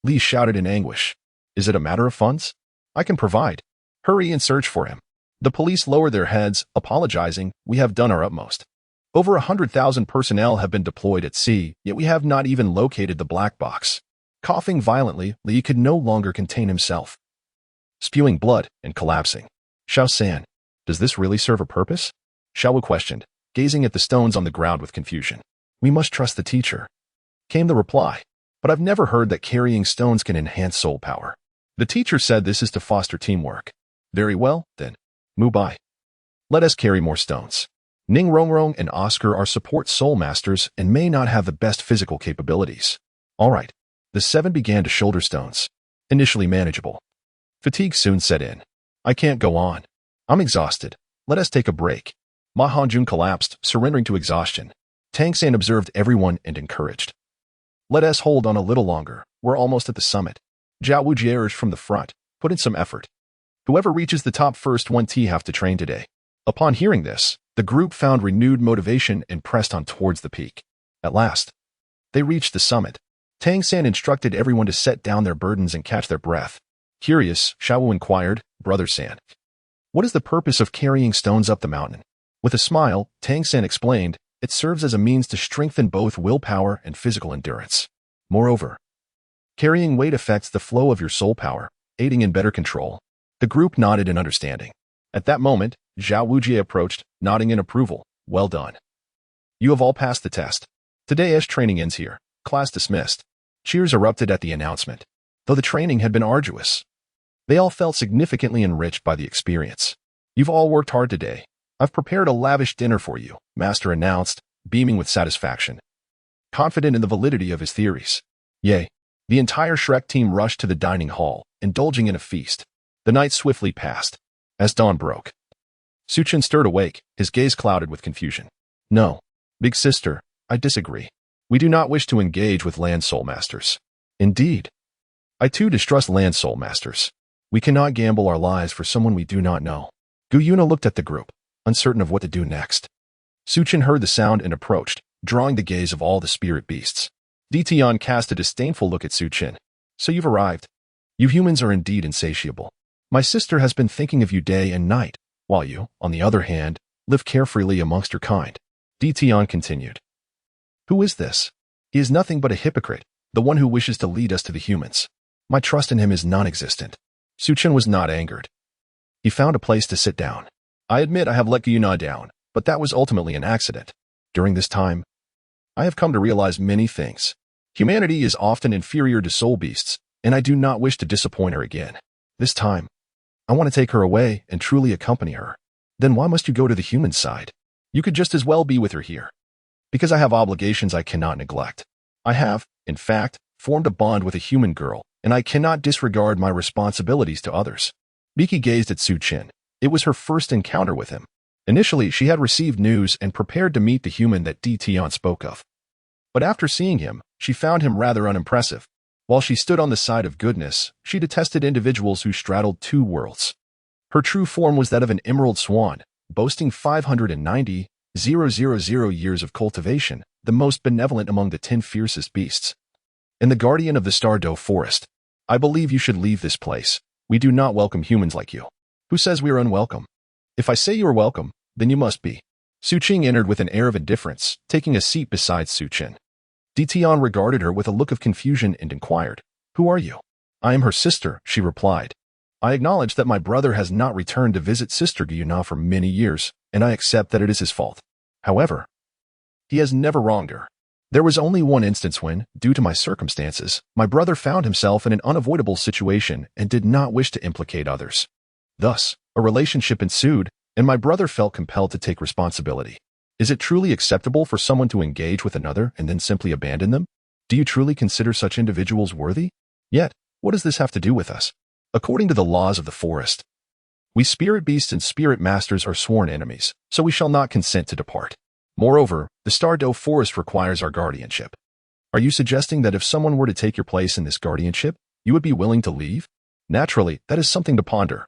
Li shouted in anguish. Is it a matter of funds? I can provide. Hurry and search for him. The police lowered their heads, apologizing. We have done our utmost. Over 100,000 personnel have been deployed at sea, yet we have not even located the black box. Coughing violently, Li could no longer contain himself, spewing blood and collapsing. Xiao-san, does this really serve a purpose? Xiaowu questioned, gazing at the stones on the ground with confusion. We must trust the teacher, came the reply. But I've never heard that carrying stones can enhance soul power. The teacher said this is to foster teamwork. Very well, then. Mubai. Let us carry more stones. Ning Rongrong and Oscar are support soul masters and may not have the best physical capabilities. All right. The 7 began to shoulder stones. Initially manageable. Fatigue soon set in. I can't go on. I'm exhausted. Let us take a break. Ma Hongjun collapsed, surrendering to exhaustion. Tang San observed everyone and encouraged. Let us hold on a little longer. We're almost at the summit. Zhao Wuji urged from the front. Put in some effort. Whoever reaches the top first won't have to train today. Upon hearing this, the group found renewed motivation and pressed on towards the peak. At last, they reached the summit. Tang San instructed everyone to set down their burdens and catch their breath. Curious, Xiaowu inquired, Brother San, what is the purpose of carrying stones up the mountain? With a smile, Tang San explained, it serves as a means to strengthen both willpower and physical endurance. Moreover, carrying weight affects the flow of your soul power, aiding in better control. The group nodded in understanding. At that moment, Zhao Wujie approached, nodding in approval. Well done. You have all passed the test. Today's training ends here. Class dismissed. Cheers erupted at the announcement. Though the training had been arduous, they all felt significantly enriched by the experience. You've all worked hard today. I've prepared a lavish dinner for you, Master announced, beaming with satisfaction, confident in the validity of his theories. Yay. The entire Shrek team rushed to the dining hall, indulging in a feast. The night swiftly passed. As dawn broke, Suchin stirred awake, his gaze clouded with confusion. No, big sister, I disagree. We do not wish to engage with land soul masters. Indeed. I too distrust land soul masters. We cannot gamble our lives for someone we do not know. Gu Yuna looked at the group, uncertain of what to do next. Suchin heard the sound and approached, drawing the gaze of all the spirit beasts. Ditian cast a disdainful look at Suchin. So you've arrived. You humans are indeed insatiable. My sister has been thinking of you day and night, while you, on the other hand, live carefreely amongst your kind. Ditian continued. Who is this? He is nothing but a hypocrite, the one who wishes to lead us to the humans. My trust in him is non-existent. Suchin was not angered. He found a place to sit down. I admit I have let Yuna down, but that was ultimately an accident. During this time, I have come to realize many things. Humanity is often inferior to soul beasts, and I do not wish to disappoint her again. This time, I want to take her away and truly accompany her. Then why must you go to the human side? You could just as well be with her here. Because I have obligations I cannot neglect. I have, in fact, formed a bond with a human girl, and I cannot disregard my responsibilities to others. Miki gazed at Suchin. It was her first encounter with him. Initially, she had received news and prepared to meet the human that Ditian spoke of. But after seeing him, she found him rather unimpressive. While she stood on the side of goodness, she detested individuals who straddled 2 worlds. Her true form was that of an emerald swan, boasting 590,000 years of cultivation, the most benevolent among the 10 fiercest beasts, and the guardian of the Stardow forest. I believe you should leave this place. We do not welcome humans like you. Who says we are unwelcome? If I say you are welcome, then you must be. Suqing entered with an air of indifference, taking a seat beside Suchin. Ditian regarded her with a look of confusion and inquired, Who are you? I am her sister, she replied. I acknowledge that my brother has not returned to visit Sister Gyuna for many years, and I accept that it is his fault. However, he has never wronged her. There was only one instance when, due to my circumstances, my brother found himself in an unavoidable situation and did not wish to implicate others. Thus, a relationship ensued, and my brother felt compelled to take responsibility. Is it truly acceptable for someone to engage with another and then simply abandon them? Do you truly consider such individuals worthy? Yet, what does this have to do with us? According to the laws of the forest, we spirit beasts and spirit masters are sworn enemies, so we shall not consent to depart. Moreover, the Douluo forest requires our guardianship. Are you suggesting that if someone were to take your place in this guardianship, you would be willing to leave? Naturally, that is something to ponder.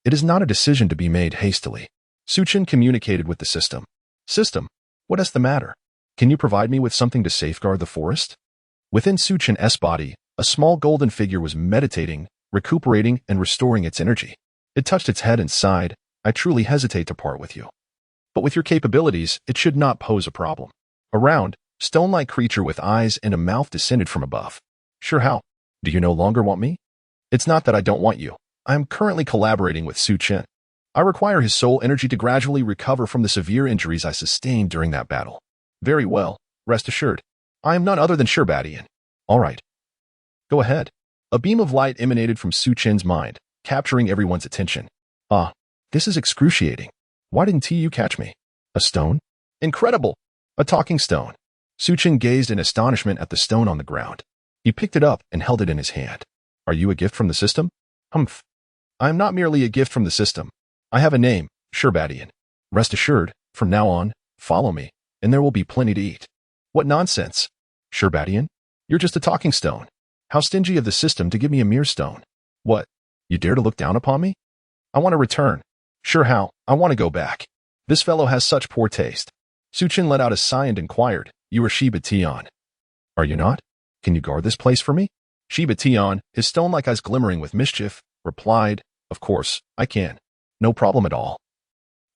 It is not a decision to be made hastily. Suchin communicated with the system. System, what is the matter? Can you provide me with something to safeguard the forest? Within Suchin's body, a small golden figure was meditating, recuperating, and restoring its energy. It touched its head and sighed, I truly hesitate to part with you. But with your capabilities, it should not pose a problem. A round, stone-like creature with eyes and a mouth descended from above. Sure how? Do you no longer want me? It's not that I don't want you. I am currently collaborating with Suchin. I require his soul energy to gradually recover from the severe injuries I sustained during that battle. Very well, rest assured. I am none other than Sherbadian. All right. Go ahead. A beam of light emanated from Suchin's mind, capturing everyone's attention. Ah, this is excruciating. Why didn't you catch me? A stone? Incredible! A talking stone. Suchin gazed in astonishment at the stone on the ground. He picked it up and held it in his hand. Are you a gift from the system? Humph. I am not merely a gift from the system. I have a name, Sherbadian. Rest assured, from now on, follow me, and there will be plenty to eat. What nonsense! Sherbadian? You're just a talking stone. How stingy of the system to give me a mere stone. What? You dare to look down upon me? I want to return. Sure how, I want to go back. This fellow has such poor taste. Suchin let out a sigh and inquired, You are Shiba Tian. Are you not? Can you guard this place for me? Shiba Tian, his stone-like eyes glimmering with mischief, replied, Of course, I can. No problem at all.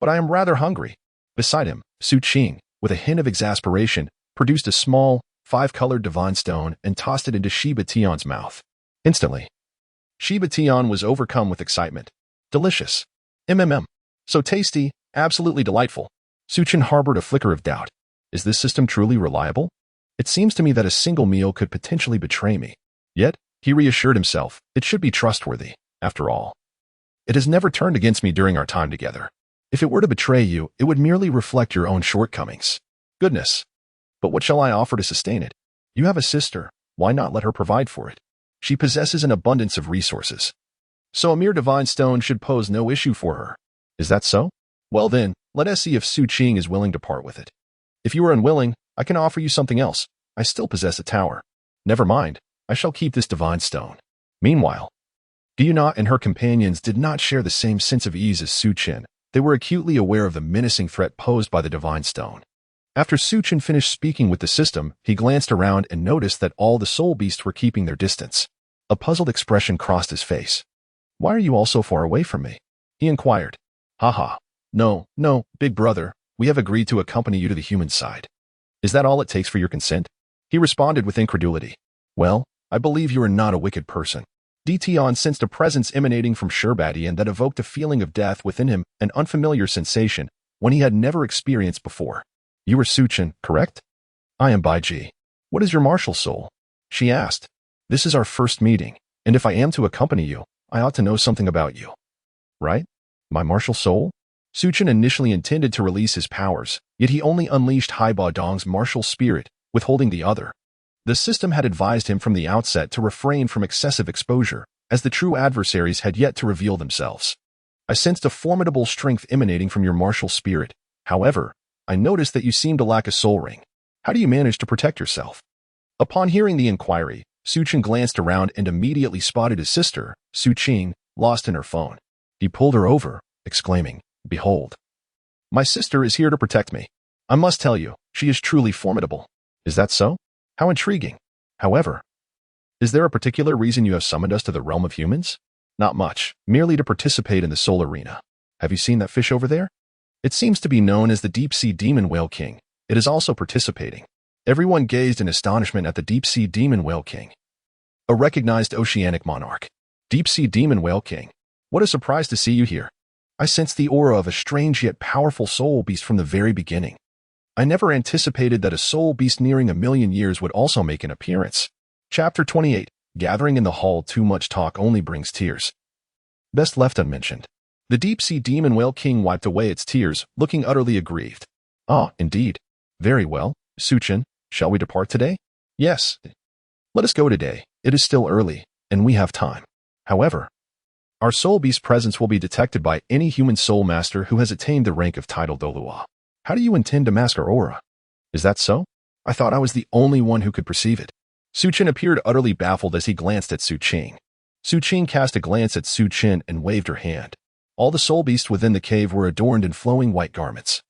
But I am rather hungry. Beside him, Suchin, with a hint of exasperation, produced a small, 5-colored divine stone and tossed it into Shiba Tian's mouth. Instantly, Shiba Tian was overcome with excitement. Delicious. So tasty, absolutely delightful. Suchin harbored a flicker of doubt. Is this system truly reliable? It seems to me that a single meal could potentially betray me. Yet, he reassured himself, it should be trustworthy, after all. It has never turned against me during our time together. If it were to betray you, it would merely reflect your own shortcomings. Goodness. But what shall I offer to sustain it? You have a sister, why not let her provide for it? She possesses an abundance of resources. So a mere divine stone should pose no issue for her. Is that so? Well then, let us see if Suchin is willing to part with it. If you are unwilling, I can offer you something else. I still possess a tower. Never mind, I shall keep this divine stone. Meanwhile, Gyuna and her companions did not share the same sense of ease as Suchin. They were acutely aware of the menacing threat posed by the divine stone. After Suchin finished speaking with the system, he glanced around and noticed that all the soul beasts were keeping their distance. A puzzled expression crossed his face. Why are you all so far away from me? He inquired. Haha. No, big brother, we have agreed to accompany you to the human side. Is that all it takes for your consent? He responded with incredulity. Well, I believe you are not a wicked person. Tion sensed a presence emanating from Sherbadian that evoked a feeling of death within him, an unfamiliar sensation, one he had never experienced before. You are Suchin, correct? I am Baiji. What is your martial soul? She asked. This is our first meeting, and if I am to accompany you, I ought to know something about you. Right? My martial soul? Suchin initially intended to release his powers, yet he only unleashed Haiba Dong's martial spirit, withholding the other. The system had advised him from the outset to refrain from excessive exposure, as the true adversaries had yet to reveal themselves. I sensed a formidable strength emanating from your martial spirit. However, I noticed that you seem to lack a soul ring. How do you manage to protect yourself? Upon hearing the inquiry, Suchin glanced around and immediately spotted his sister, Suchin, lost in her phone. He pulled her over, exclaiming, Behold. My sister is here to protect me. I must tell you, she is truly formidable. Is that so? How intriguing. However, is there a particular reason you have summoned us to the realm of humans? Not much, merely to participate in the soul arena. Have you seen that fish over there? It seems to be known as the deep-sea demon whale king. It is also participating. Everyone gazed in astonishment at the deep-sea demon whale king. A recognized oceanic monarch. Deep-sea demon whale king. What a surprise to see you here. I sensed the aura of a strange yet powerful soul beast from the very beginning. I never anticipated that a soul beast nearing 1,000,000 years would also make an appearance. Chapter 28. Gathering in the hall, too much talk only brings tears. Best left unmentioned. The deep-sea demon whale king wiped away its tears, looking utterly aggrieved. Ah, indeed. Very well, Suchin, shall we depart today? Yes. Let us go today. It is still early, and we have time. However, our soul beast presence will be detected by any human soul master who has attained the rank of title Douluo. How do you intend to mask our aura? Is that so? I thought I was the only one who could perceive it. Suchin appeared utterly baffled as he glanced at Suqing. Suqing cast a glance at Suchin and waved her hand. All the soul beasts within the cave were adorned in flowing white garments.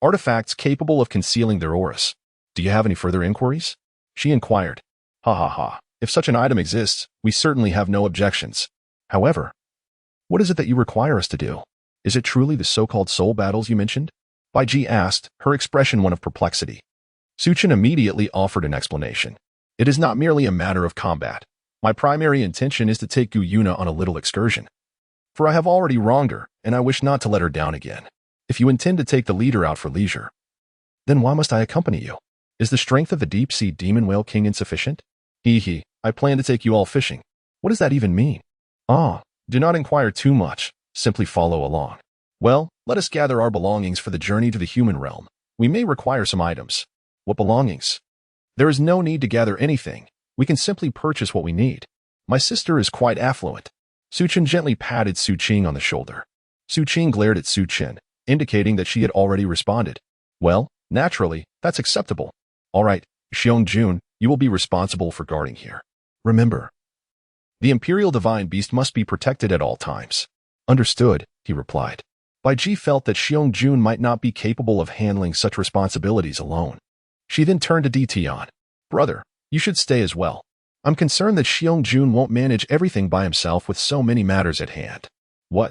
Artifacts capable of concealing their auras. Do you have any further inquiries? She inquired. Ha ha ha. If such an item exists, we certainly have no objections. However, what is it that you require us to do? Is it truly the so-called soul battles you mentioned? Bai Ji asked, her expression one of perplexity. Suchin immediately offered an explanation. It is not merely a matter of combat. My primary intention is to take Gu Yuna on a little excursion. For I have already wronged her, and I wish not to let her down again. If you intend to take the leader out for leisure, then why must I accompany you? Is the strength of the deep-sea demon whale king insufficient? Hee, I plan to take you all fishing. What does that even mean? Ah, do not inquire too much. Simply follow along. Well, let us gather our belongings for the journey to the human realm. We may require some items. What belongings? There is no need to gather anything. We can simply purchase what we need. My sister is quite affluent. Suchin gently patted Suqing on the shoulder. Suqing glared at Suchin, indicating that she had already responded. Well, naturally, that's acceptable. All right, Xiong-jun, you will be responsible for guarding here. Remember, the Imperial Divine Beast must be protected at all times. Understood, he replied. Bai Ji felt that Xiong-jun might not be capable of handling such responsibilities alone. She then turned to Di Tian. Brother, you should stay as well. I'm concerned that Xiong-jun won't manage everything by himself with so many matters at hand. What?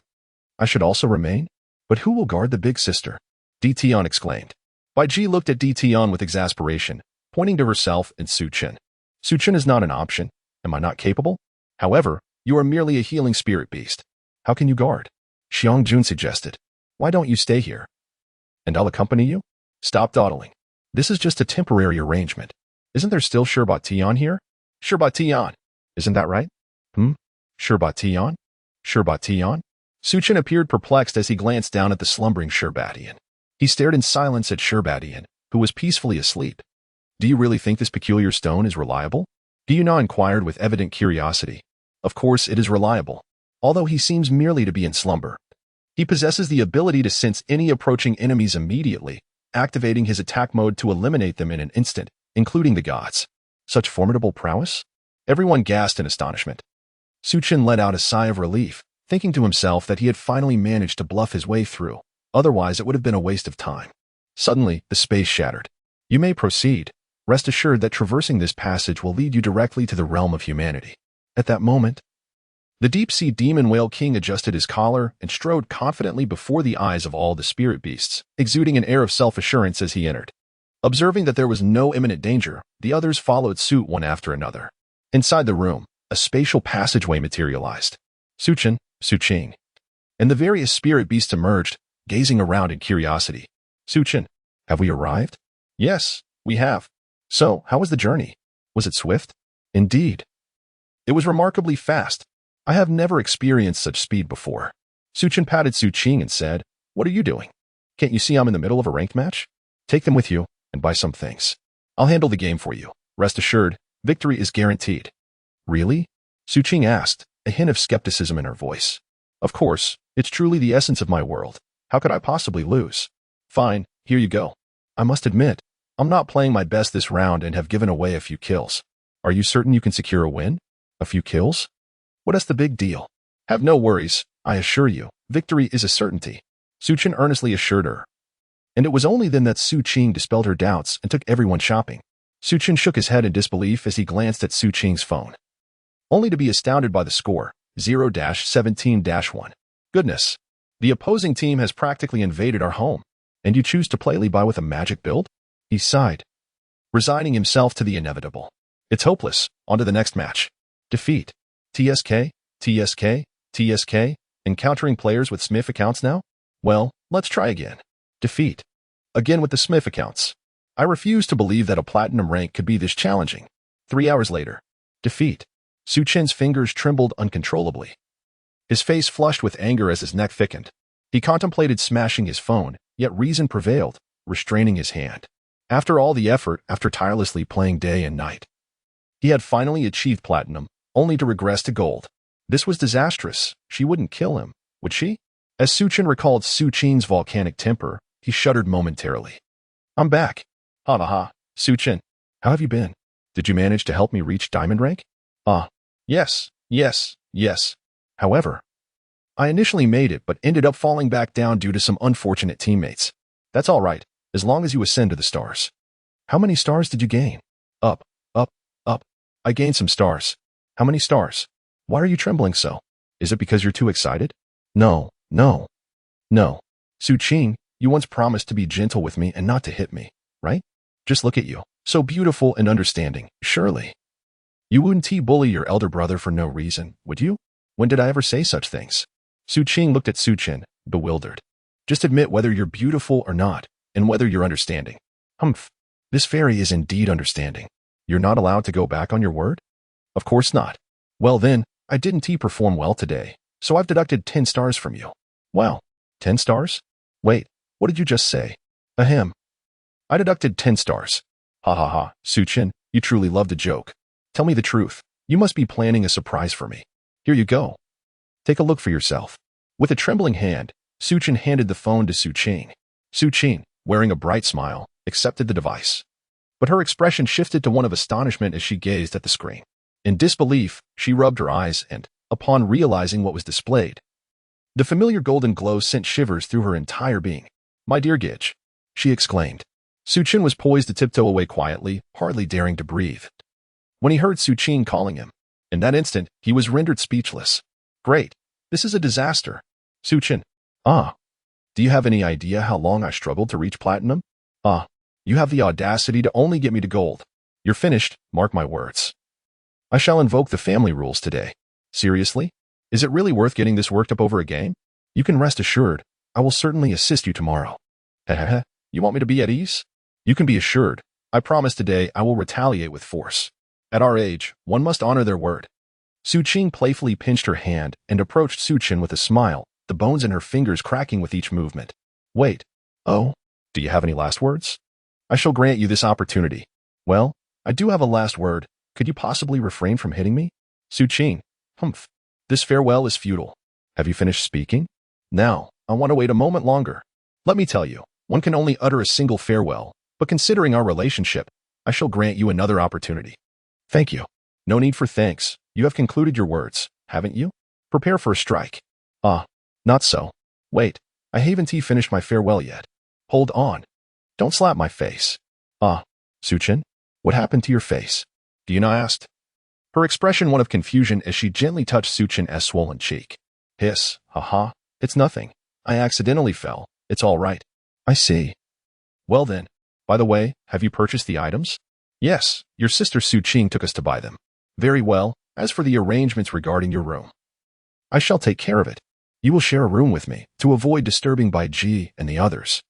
I should also remain? But who will guard the big sister? Di Tian exclaimed. Bai Ji looked at Di Tian with exasperation, pointing to herself and Suchin. Suchin is not an option. Am I not capable? However, you are merely a healing spirit beast. How can you guard? Xiong-jun suggested. Why don't you stay here? And I'll accompany you? Stop dawdling. This is just a temporary arrangement. Isn't there still Sherbat Tian here? Sherbat Tian. Isn't that right? Sherbat Tian? Sherbat Tian? Suchin appeared perplexed as he glanced down at the slumbering Sherbatian. He stared in silence at Sherbatian, who was peacefully asleep. Do you really think this peculiar stone is reliable? Gyuna inquired with evident curiosity. Of course it is reliable, although he seems merely to be in slumber. He possesses the ability to sense any approaching enemies immediately, activating his attack mode to eliminate them in an instant, including the gods. Such formidable prowess? Everyone gasped in astonishment. Suchin let out a sigh of relief, thinking to himself that he had finally managed to bluff his way through, otherwise it would have been a waste of time. Suddenly, the space shattered. You may proceed. Rest assured that traversing this passage will lead you directly to the realm of humanity. At that moment, the deep-sea demon whale king adjusted his collar and strode confidently before the eyes of all the spirit beasts, exuding an air of self-assurance as he entered. Observing that there was no imminent danger, the others followed suit one after another. Inside the room, a spatial passageway materialized. Suchin, Suqing, and the various spirit beasts emerged, gazing around in curiosity. Suchin, have we arrived? Yes, we have. So, how was the journey? Was it swift? Indeed. It was remarkably fast. I have never experienced such speed before. Suchin patted Suqing and said, What are you doing? Can't you see I'm in the middle of a ranked match? Take them with you, and buy some things. I'll handle the game for you. Rest assured, victory is guaranteed. Really? Suqing asked, a hint of skepticism in her voice. Of course, it's truly the essence of my world. How could I possibly lose? Fine, here you go. I must admit, I'm not playing my best this round and have given away a few kills. Are you certain you can secure a win? A few kills? What is the big deal? Have no worries, I assure you, victory is a certainty. Suchin earnestly assured her. And it was only then that Suqing dispelled her doubts and took everyone shopping. Suchin shook his head in disbelief as he glanced at Suqing's phone, only to be astounded by the score, 0-17-1. Goodness, the opposing team has practically invaded our home, and you choose to play Li Bai with a magic build? He sighed, resigning himself to the inevitable. It's hopeless, on to the next match. Defeat. TSK, TSK, TSK, encountering players with Smith accounts now? Well, let's try again. Defeat. Again with the Smith accounts. I refuse to believe that a platinum rank could be this challenging. 3 hours later. Defeat. Su Chen's fingers trembled uncontrollably. His face flushed with anger as his neck thickened. He contemplated smashing his phone, yet reason prevailed, restraining his hand. After all the effort, after tirelessly playing day and night, he had finally achieved platinum, only to regress to gold. This was disastrous. She wouldn't kill him, would she? As Su Chen recalled Su Chen's volcanic temper, he shuddered momentarily. I'm back. Ha ha ha. Su Chen, how have you been? Did you manage to help me reach diamond rank? Yes. However, I initially made it but ended up falling back down due to some unfortunate teammates. That's all right, as long as you ascend to the stars. How many stars did you gain? Up. I gained some stars. How many stars? Why are you trembling so? Is it because you're too excited? No. Su Chen, you once promised to be gentle with me and not to hit me, right? Just look at you. So beautiful and understanding, surely. You wouldn't bully your elder brother for no reason, would you? When did I ever say such things? Su Chen looked at Su Chen, bewildered. Just admit whether you're beautiful or not, and whether you're understanding. Humph. This fairy is indeed understanding. You're not allowed to go back on your word? Of course not. Well then, I didn't perform well today, so I've deducted 10 stars from you. Wow, 10 stars? Wait, what did you just say? Ahem. I deducted 10 stars. Ha ha ha, Su Chen, you truly loved a joke. Tell me the truth. You must be planning a surprise for me. Here you go. Take a look for yourself. With a trembling hand, Su Chen handed the phone to Su Chen. Su Chen, wearing a bright smile, accepted the device. But her expression shifted to one of astonishment as she gazed at the screen. In disbelief, she rubbed her eyes and, upon realizing what was displayed, the familiar golden glow sent shivers through her entire being. My dear Gidge, she exclaimed. Su Chen was poised to tiptoe away quietly, hardly daring to breathe, when he heard Su Chen calling him. In that instant, he was rendered speechless. Great. This is a disaster. Su Chen. Do you have any idea how long I struggled to reach platinum? You have the audacity to only get me to gold. You're finished, mark my words. I shall invoke the family rules today. Seriously? Is it really worth getting this worked up over a game? You can rest assured, I will certainly assist you tomorrow. Hehehe, you want me to be at ease? You can be assured, I promise today I will retaliate with force. At our age, one must honor their word. Su Chen playfully pinched her hand and approached Su Chen with a smile, the bones in her fingers cracking with each movement. Wait. Oh, do you have any last words? I shall grant you this opportunity. Well, I do have a last word. Could you possibly refrain from hitting me? Su Chen. Humph. This farewell is futile. Have you finished speaking? Now, I want to wait a moment longer. Let me tell you, one can only utter a single farewell, but considering our relationship, I shall grant you another opportunity. Thank you. No need for thanks. You have concluded your words, haven't you? Prepare for a strike. Not so. Wait, I haven't finished my farewell yet. Hold on. Don't slap my face. Su Chen, what happened to your face? Dina asked. Her expression one of confusion as she gently touched Su Chen's swollen cheek. Hiss, haha, it's nothing. I accidentally fell. It's all right. I see. Well then, by the way, have you purchased the items? Yes, your sister Su Chen took us to buy them. Very well, as for the arrangements regarding your room, I shall take care of it. You will share a room with me, to avoid disturbing by Ji and the others.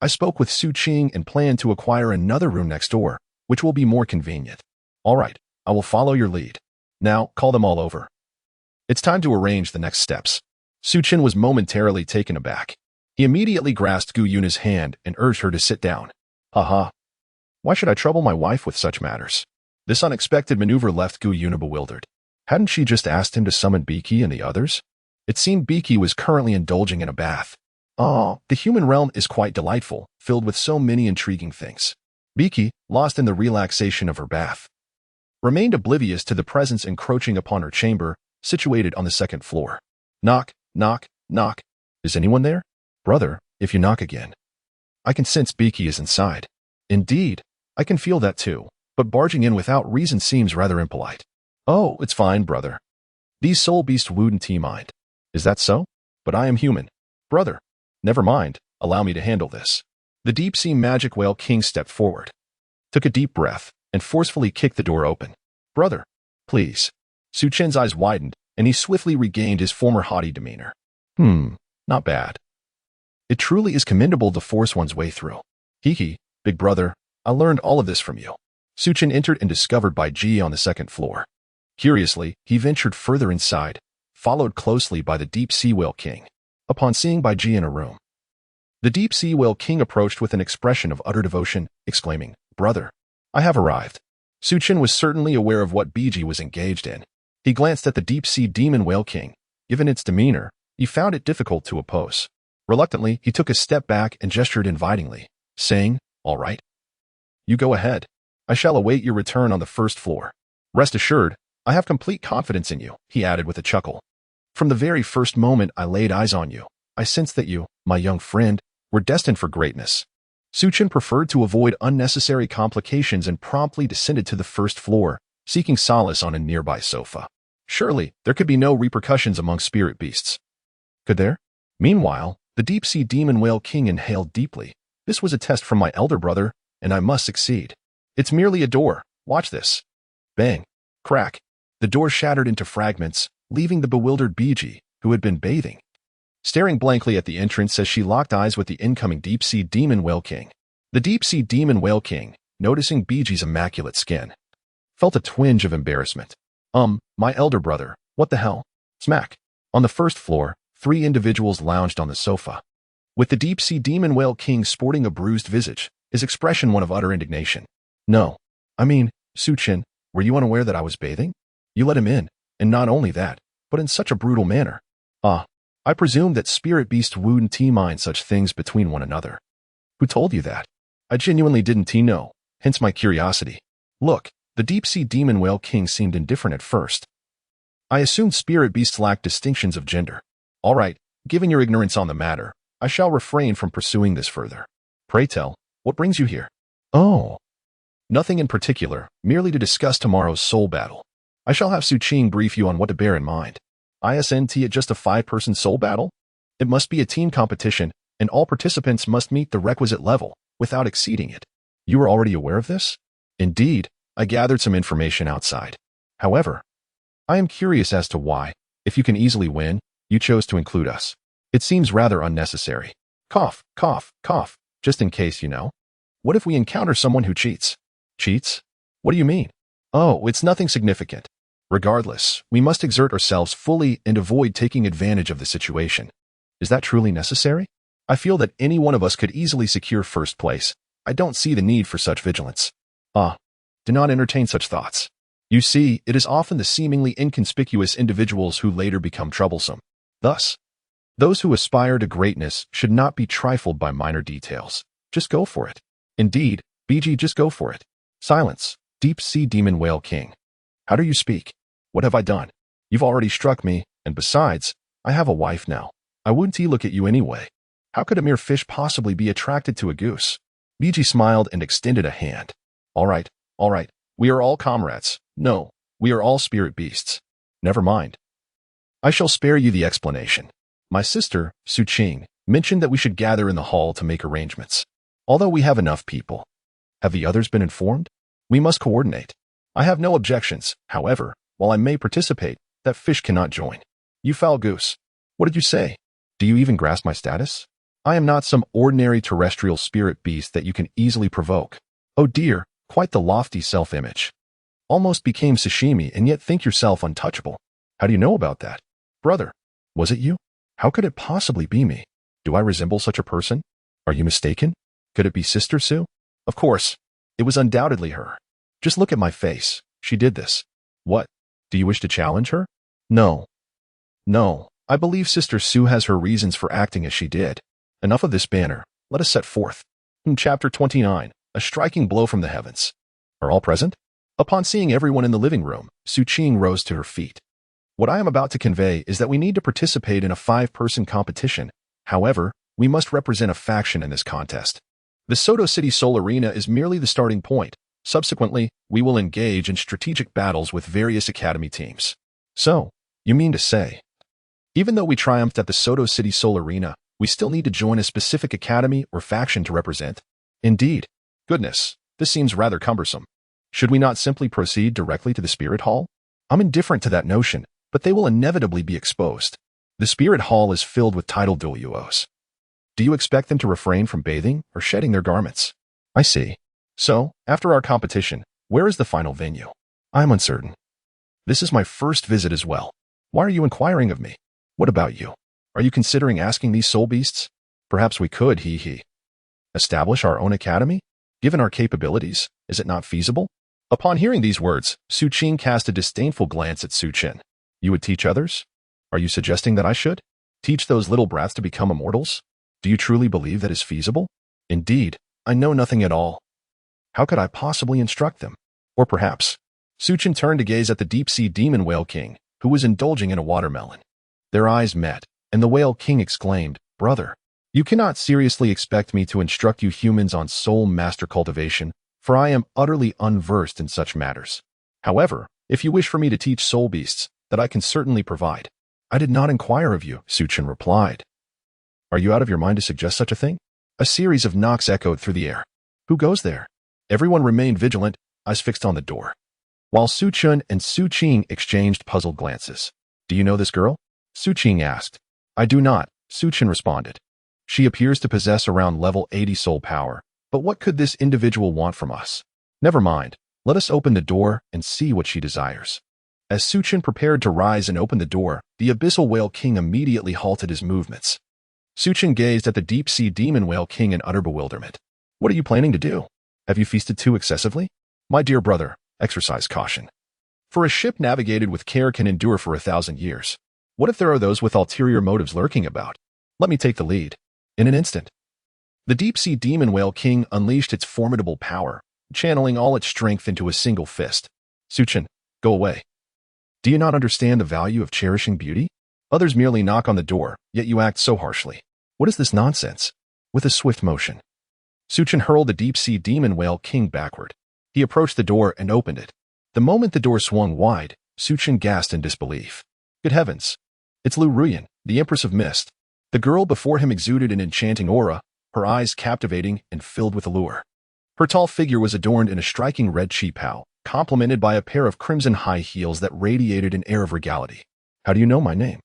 I spoke with Su Chen and plan to acquire another room next door, which will be more convenient. All right, I will follow your lead. Now, call them all over. It's time to arrange the next steps. Su Chen was momentarily taken aback. He immediately grasped Gu Yuna's hand and urged her to sit down. Haha. Why should I trouble my wife with such matters? This unexpected maneuver left Gu Yuna bewildered. Hadn't she just asked him to summon Biki and the others? It seemed Biki was currently indulging in a bath. The human realm is quite delightful, filled with so many intriguing things. Biki, lost in the relaxation of her bath, remained oblivious to the presence encroaching upon her chamber, situated on the second floor. Knock, knock, knock. Is anyone there? Brother, if you knock again. I can sense Biki is inside. Indeed, I can feel that too, but barging in without reason seems rather impolite. Oh, it's fine, brother. These soul beasts wouldn't mind. Is that so? But I am human. Brother, never mind, allow me to handle this. The deep-sea magic whale king stepped forward, took a deep breath, and forcefully kicked the door open. Brother, please. Su Chen's eyes widened, and he swiftly regained his former haughty demeanor. Not bad. It truly is commendable to force one's way through. Hee, big brother, I learned all of this from you. Suchin entered and discovered Bai Ji on the second floor. Curiously, he ventured further inside, followed closely by the Deep Sea Whale King. Upon seeing Bai Ji in a room, the Deep Sea Whale King approached with an expression of utter devotion, exclaiming, "Brother, I have arrived." Suchin was certainly aware of what Biji was engaged in. He glanced at the Deep Sea Demon Whale King. Given its demeanor, he found it difficult to oppose. Reluctantly, he took a step back and gestured invitingly, saying, "All right. You go ahead. I shall await your return on the first floor. Rest assured, I have complete confidence in you," he added with a chuckle. "From the very first moment I laid eyes on you, I sensed that you, my young friend, were destined for greatness." Suchin preferred to avoid unnecessary complications and promptly descended to the first floor, seeking solace on a nearby sofa. Surely, there could be no repercussions among spirit beasts. Could there? Meanwhile, the deep-sea demon whale king inhaled deeply. "This was a test from my elder brother, and I must succeed. It's merely a door. Watch this." Bang. Crack. The door shattered into fragments, leaving the bewildered Biji, who had been bathing, staring blankly at the entrance as she locked eyes with the incoming deep-sea demon whale king. The deep-sea demon whale king, noticing Biji's immaculate skin, felt a twinge of embarrassment. My elder brother, what the hell?" Smack. On the first floor, 3 individuals lounged on the sofa, with the deep-sea demon whale king sporting a bruised visage, his expression one of utter indignation. "No. I mean, Suchin, were you unaware that I was bathing? You let him in, and not only that, but in such a brutal manner. I presume that spirit beasts wouldn't mind such things between one another. Who told you that? I genuinely didn't know, hence my curiosity." Look, the deep-sea demon whale king seemed indifferent at first. "I assumed spirit beasts lacked distinctions of gender. All right, given your ignorance on the matter, I shall refrain from pursuing this further. Pray tell, what brings you here?" "Oh, nothing in particular, merely to discuss tomorrow's soul battle. I shall have Suqing brief you on what to bear in mind. Isn't it just a 5-person soul battle? It must be a team competition, and all participants must meet the requisite level, without exceeding it. You are already aware of this?" "Indeed, I gathered some information outside. However, I am curious as to why, if you can easily win, you chose to include us. It seems rather unnecessary. Cough, cough, cough, just in case, you know. What if we encounter someone who cheats?" "Cheats? What do you mean?" "Oh, it's nothing significant. Regardless, we must exert ourselves fully and avoid taking advantage of the situation." "Is that truly necessary? I feel that any one of us could easily secure first place. I don't see the need for such vigilance." Do not entertain such thoughts. You see, it is often the seemingly inconspicuous individuals who later become troublesome. Thus, those who aspire to greatness should not be trifled by minor details. Just go for it. Indeed, BG, just go for it. Silence, deep-sea demon whale king. How do you speak? What have I done? You've already struck me, and besides, I have a wife now. I wouldn't look at you anyway. How could a mere fish possibly be attracted to a goose? BG smiled and extended a hand. All right. We are all comrades. No, we are all spirit beasts. Never mind. I shall spare you the explanation. My sister, Suqing, mentioned that we should gather in the hall to make arrangements. Although we have enough people. Have the others been informed? We must coordinate. I have no objections. However, while I may participate, that fish cannot join. You foul goose. What did you say? Do you even grasp my status? I am not some ordinary terrestrial spirit beast that you can easily provoke. Oh dear, quite the lofty self-image. Almost became sashimi and yet think yourself untouchable. How do you know about that? Brother, was it you? How could it possibly be me? Do I resemble such a person? Are you mistaken? Could it be Sister Sue? Of course, it was undoubtedly her. Just look at my face. She did this. What? Do you wish to challenge her? No. I believe Sister Sue has her reasons for acting as she did. Enough of this banner. Let us set forth. Chapter 29. A striking blow from the heavens. Are all present? Upon seeing everyone in the living room, Suqing rose to her feet. What I am about to convey is that we need to participate in a 5-person competition. However, we must represent a faction in this contest. The Soto City Soul Arena is merely the starting point. Subsequently, we will engage in strategic battles with various academy teams. So, you mean to say, even though we triumphed at the Soto City Soul Arena, we still need to join a specific academy or faction to represent? Indeed. Goodness, this seems rather cumbersome. Should we not simply proceed directly to the Spirit Hall? I'm indifferent to that notion, but they will inevitably be exposed. The Spirit Hall is filled with titled Douluos. Do you expect them to refrain from bathing or shedding their garments? I see. So, after our competition, where is the final venue? I'm uncertain. This is my first visit as well. Why are you inquiring of me? What about you? Are you considering asking these soul beasts? Perhaps we could, establish our own academy? Given our capabilities, is it not feasible? Upon hearing these words, Su Qing cast a disdainful glance at Su Chen. You would teach others? Are you suggesting that I should? Teach those little brats to become immortals? Do you truly believe that is feasible? Indeed, I know nothing at all. How could I possibly instruct them? Or perhaps, Su Chen turned to gaze at the deep-sea demon whale king, who was indulging in a watermelon. Their eyes met, and the whale king exclaimed, Brother, you cannot seriously expect me to instruct you humans on soul master cultivation, for I am utterly unversed in such matters. However, if you wish for me to teach soul beasts, that I can certainly provide. I did not inquire of you, Su Chen replied. Are you out of your mind to suggest such a thing? A series of knocks echoed through the air. Who goes there? Everyone remained vigilant, eyes fixed on the door. While Su Chen and Su Qing exchanged puzzled glances. Do you know this girl? Su Qing asked. I do not, Su Chen responded. She appears to possess around level 80 soul power, but what could this individual want from us? Never mind, let us open the door and see what she desires. As Su Chen prepared to rise and open the door, the abyssal whale king immediately halted his movements. Su Chen gazed at the deep-sea demon whale king in utter bewilderment. What are you planning to do? Have you feasted too excessively? My dear brother, exercise caution. For a ship navigated with care can endure for 1,000 years. What if there are those with ulterior motives lurking about? Let me take the lead. In an instant. The deep-sea demon whale king unleashed its formidable power, channeling all its strength into a single fist. Su Chen, go away. Do you not understand the value of cherishing beauty? Others merely knock on the door, yet you act so harshly. What is this nonsense? With a swift motion, Su Chen hurled the deep-sea demon whale king backward. He approached the door and opened it. The moment the door swung wide, Su Chen gasped in disbelief. Good heavens! It's Lu Ruyan, the Empress of Mist. The girl before him exuded an enchanting aura, her eyes captivating and filled with allure. Her tall figure was adorned in a striking red qipao, complemented by a pair of crimson high heels that radiated an air of regality. How do you know my name?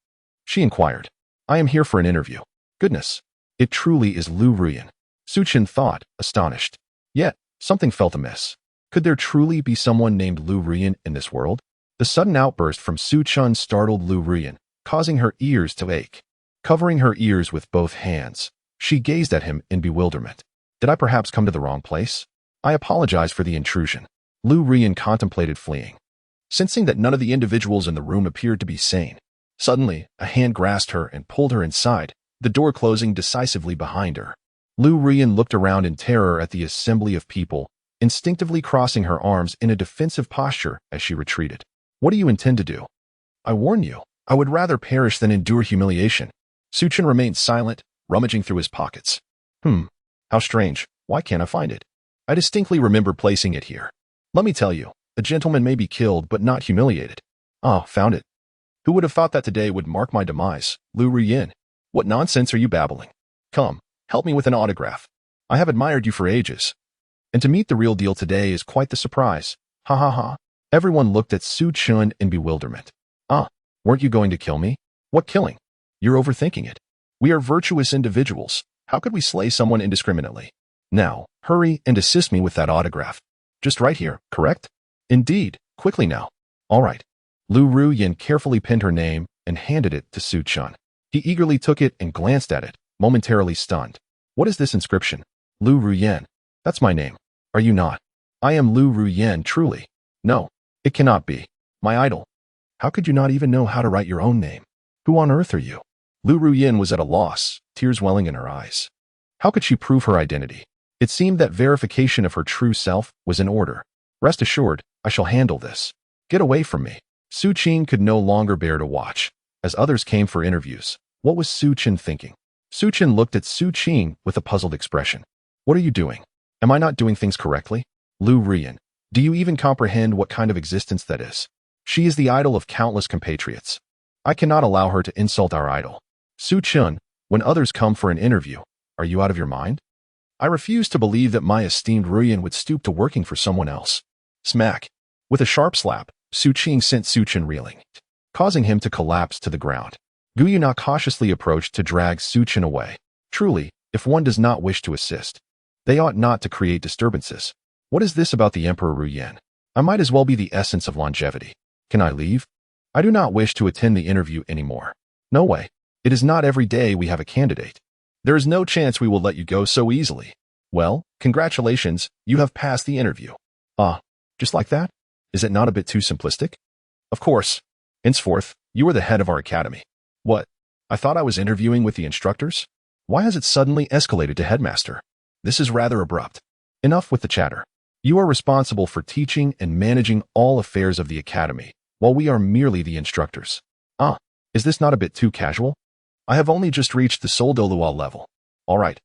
She inquired. I am here for an interview. Goodness, it truly is Lu Ruyan. Su Chen thought, astonished. Yet, something felt amiss. Could there truly be someone named Lu Ruyan in this world? The sudden outburst from Su Chen startled Lu Ruyan, causing her ears to ache. Covering her ears with both hands, she gazed at him in bewilderment. Did I perhaps come to the wrong place? I apologize for the intrusion. Lu Ruyan contemplated fleeing. Sensing that none of the individuals in the room appeared to be sane, suddenly, a hand grasped her and pulled her inside, the door closing decisively behind her. Lu Ruyan looked around in terror at the assembly of people, instinctively crossing her arms in a defensive posture as she retreated. What do you intend to do? I warn you, I would rather perish than endure humiliation. Su Chen remained silent, rummaging through his pockets. How strange. Why can't I find it? I distinctly remember placing it here. Let me tell you, a gentleman may be killed but not humiliated. Ah, found it. Who would have thought that today would mark my demise? Lu Ruyan. What nonsense are you babbling? Come, help me with an autograph. I have admired you for ages. And to meet the real deal today is quite the surprise. Ha ha ha. Everyone looked at Su Chen in bewilderment. Ah, weren't you going to kill me? What killing? You're overthinking it. We are virtuous individuals. How could we slay someone indiscriminately? Now, hurry and assist me with that autograph. Just right here, correct? Indeed, quickly now. All right. Lu Ruyan carefully penned her name and handed it to Su Chen. He eagerly took it and glanced at it, momentarily stunned. What is this inscription? Lu Ruyan. That's my name. Are you not? I am Lu Ruyan, truly. No, it cannot be. My idol. How could you not even know how to write your own name? Who on earth are you? Lu Ruyan was at a loss, tears welling in her eyes. How could she prove her identity? It seemed that verification of her true self was in order. Rest assured, I shall handle this. Get away from me. Su Chen could no longer bear to watch. As others came for interviews, what was Su Chen thinking? Su Chen looked at Su Chen with a puzzled expression. What are you doing? Am I not doing things correctly? Lu Ruyan, do you even comprehend what kind of existence that is? She is the idol of countless compatriots. I cannot allow her to insult our idol. Su Chen, when others come for an interview, are you out of your mind? I refuse to believe that my esteemed Ruyan would stoop to working for someone else. Smack. With a sharp slap, Su Chen sent Su Chen reeling, causing him to collapse to the ground. Guyuna cautiously approached to drag Su Chen away. Truly, If one does not wish to assist, they ought not to create disturbances. What is this about the Emperor Ru Yan? I might as well be the essence of longevity. Can I leave? I do not wish to attend the interview anymore. No way. It is not every day we have a candidate. There is no chance we will let you go so easily. Well, congratulations, you have passed the interview. Ah, just like that? Is it not a bit too simplistic? Of course. Henceforth, you are the head of our academy. What? I thought I was interviewing with the instructors? Why has it suddenly escalated to headmaster? This is rather abrupt. Enough with the chatter. You are responsible for teaching and managing all affairs of the academy, while we are merely the instructors. Ah, is this not a bit too casual? I have only just reached the Seoul Douluo level. All right.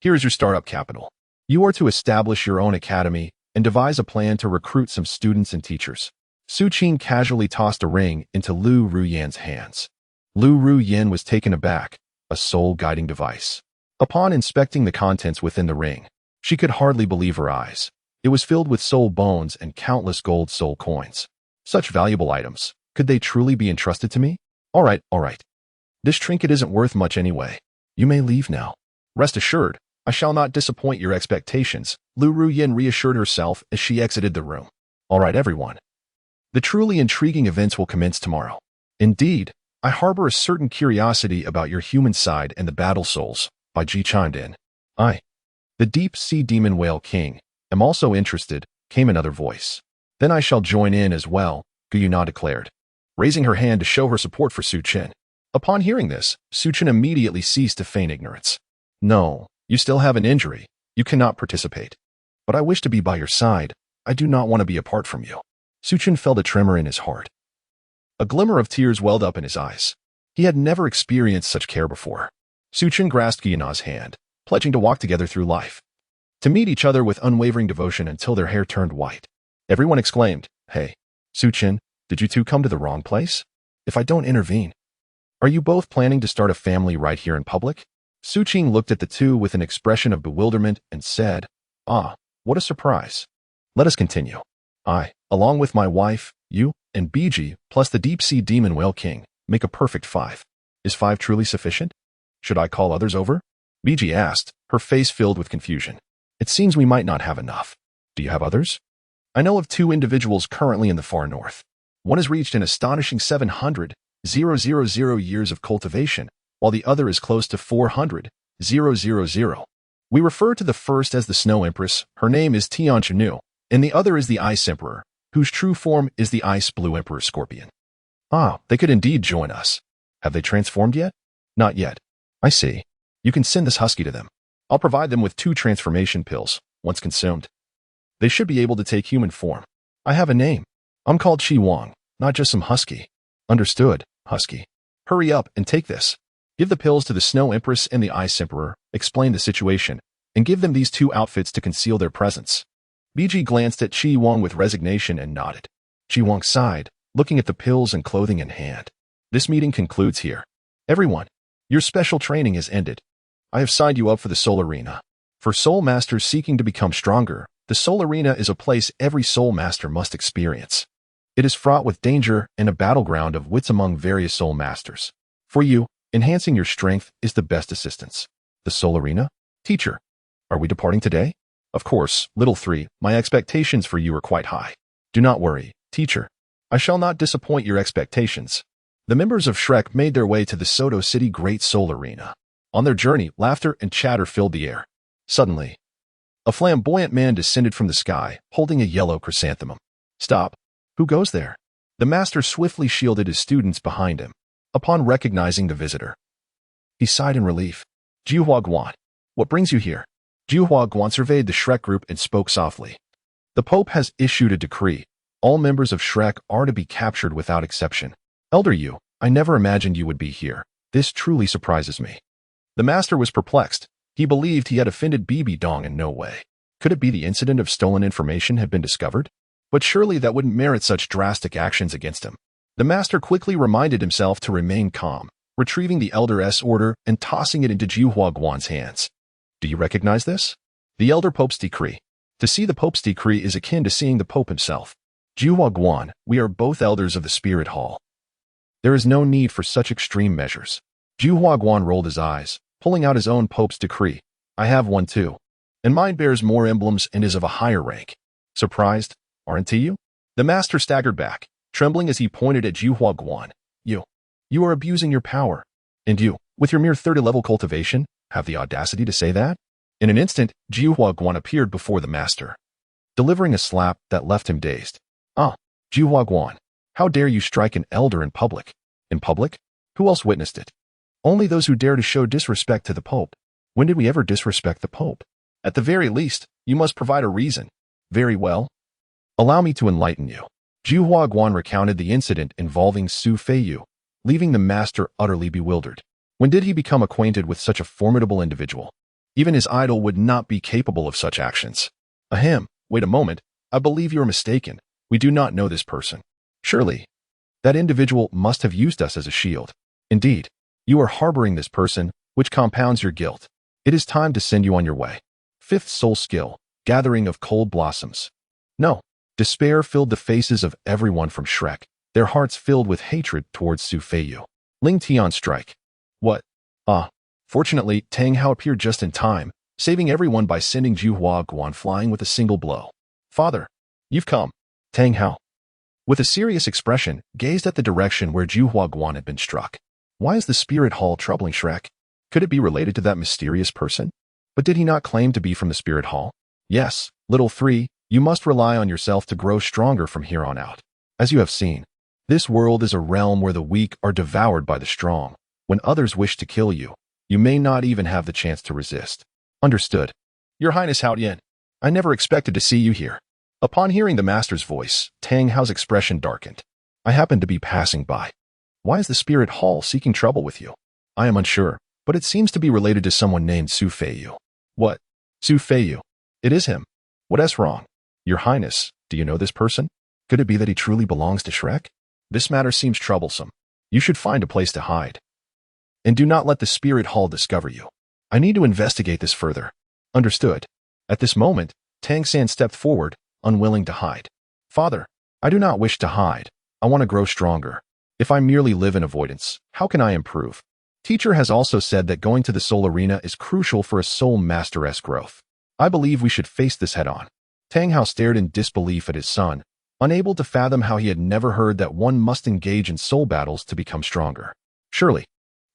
Here is your startup capital. You are to establish your own academy and devise a plan to recruit some students and teachers. Su Qin casually tossed a ring into Lu Ruyan's hands. Lu Ruyan was taken aback, a soul guiding device. Upon inspecting the contents within the ring, she could hardly believe her eyes. It was filled with soul bones and countless gold soul coins. Such valuable items, could they truly be entrusted to me? All right. This trinket isn't worth much anyway. You may leave now. Rest assured, I shall not disappoint your expectations, Lu Ruyan reassured herself as she exited the room. All right, everyone. The truly intriguing events will commence tomorrow. Indeed, I harbor a certain curiosity about your human side and the battle souls, by Ji chimed in. I, the deep-sea demon whale king, am also interested, came another voice. Then I shall join in as well, Gu Yuna declared, raising her hand to show her support for Su Qin. Upon hearing this, Su Qin immediately ceased to feign ignorance. No, you still have an injury. You cannot participate. But I wish to be by your side. I do not want to be apart from you. Su Qin felt a tremor in his heart. A glimmer of tears welled up in his eyes. He had never experienced such care before. Su Qin grasped Gu Yuna's hand, pledging to walk together through life, to meet each other with unwavering devotion until their hair turned white. Everyone exclaimed, Hey, Su Qin, did you two come to the wrong place? If I don't intervene, are you both planning to start a family right here in public? Su Qin looked at the two with an expression of bewilderment and said, Ah, what a surprise. Let us continue. I, along with my wife, you, and BG, plus the deep-sea demon whale king, make a perfect 5. Is 5 truly sufficient? Should I call others over? BG asked, her face filled with confusion. It seems we might not have enough. Do you have others? I know of 2 individuals currently in the far north. One has reached an astonishing 700,000 years of cultivation, while the other is close to 400,000. We refer to the first as the Snow Empress, her name is Tian Chenu, and the other is the Ice Emperor, whose true form is the Ice Blue Emperor Scorpion. Ah, they could indeed join us. Have they transformed yet? Not yet. I see. You can send this husky to them. I'll provide them with 2 transformation pills, once consumed. They should be able to take human form. I have a name. I'm called Chi Wang, not just some husky. Understood, husky. Hurry up and take this. Give the pills to the Snow Empress and the Ice Emperor, explain the situation, and give them these 2 outfits to conceal their presence. BG glanced at Chi Wang with resignation and nodded. Chi Wang sighed, looking at the pills and clothing in hand. This meeting concludes here. Everyone, your special training is ended. I have signed you up for the Soul Arena. For Soul Masters seeking to become stronger, the Soul Arena is a place every Soul Master must experience. It is fraught with danger and a battleground of wits among various Soul Masters. For you, enhancing your strength is the best assistance. The Soul Arena? Teacher, are we departing today? Of course, little 3, my expectations for you are quite high. Do not worry, teacher. I shall not disappoint your expectations. The members of Shrek made their way to the Soto City Great Soul Arena. On their journey, laughter and chatter filled the air. Suddenly, a flamboyant man descended from the sky, holding a yellow chrysanthemum. Stop. Who goes there? The master swiftly shielded his students behind him. Upon recognizing the visitor, he sighed in relief. Jiuhua Guan, what brings you here? Jiuhua Guan surveyed the Shrek group and spoke softly. The Pope has issued a decree. All members of Shrek are to be captured without exception. Elder Yu, I never imagined you would be here. This truly surprises me. The master was perplexed. He believed he had offended Bibi Dong in no way. Could it be the incident of stolen information had been discovered? But surely that wouldn't merit such drastic actions against him. The master quickly reminded himself to remain calm, retrieving the Elder's order and tossing it into Jiuhua Guan's hands. Do you recognize this? The Elder Pope's decree. To see the Pope's decree is akin to seeing the Pope himself. Jiuhua Guan, we are both elders of the Spirit Hall. There is no need for such extreme measures. Jiuhua Guan rolled his eyes, pulling out his own Pope's decree. I have one too. And mine bears more emblems and is of a higher rank. Surprised, aren't you? The master staggered back, trembling as he pointed at Juhua Guan. You are abusing your power. And you, with your mere 30-level cultivation, have the audacity to say that? In an instant, Juhua Guan appeared before the master, delivering a slap that left him dazed. Juhua Guan, how dare you strike an elder in public? In public? Who else witnessed it? Only those who dare to show disrespect to the Pope. When did we ever disrespect the Pope? At the very least, you must provide a reason. Very well. Allow me to enlighten you. Juhua Guan recounted the incident involving Su Feiyu, leaving the master utterly bewildered. When did he become acquainted with such a formidable individual? Even his idol would not be capable of such actions. Ahem, wait a moment, I believe you're mistaken. We do not know this person. Surely, that individual must have used us as a shield. Indeed, you are harboring this person, which compounds your guilt. It is time to send you on your way. Fifth soul skill, gathering of cold blossoms. No, despair filled the faces of everyone from Shrek, their hearts filled with hatred towards Su Feiyu. Ling Tian strike. What? Fortunately, Tang Hao appeared just in time, saving everyone by sending Juhua Guan flying with a single blow. Father, you've come. Tang Hao, with a serious expression, gazed at the direction where Juhua Guan had been struck. Why is the spirit hall troubling Shrek? Could it be related to that mysterious person? But did he not claim to be from the spirit hall? Yes, little 3, you must rely on yourself to grow stronger from here on out. As you have seen, this world is a realm where the weak are devoured by the strong. When others wish to kill you, you may not even have the chance to resist. Understood. Your Highness Hao Yan, I never expected to see you here. Upon hearing the master's voice, Tang Hao's expression darkened. I happened to be passing by. Why is the spirit hall seeking trouble with you? I am unsure, but it seems to be related to someone named Su Feiyu. What? Su Feiyu? It is him. What's wrong? Your Highness, do you know this person? Could it be that he truly belongs to Shrek? This matter seems troublesome. You should find a place to hide. And do not let the spirit hall discover you. I need to investigate this further. Understood. At this moment, Tang San stepped forward, unwilling to hide. Father, I do not wish to hide. I want to grow stronger. If I merely live in avoidance, how can I improve? Teacher has also said that going to the soul arena is crucial for a soul master's growth. I believe we should face this head-on. Tang Hao stared in disbelief at his son, unable to fathom how he had never heard that one must engage in soul battles to become stronger. Surely,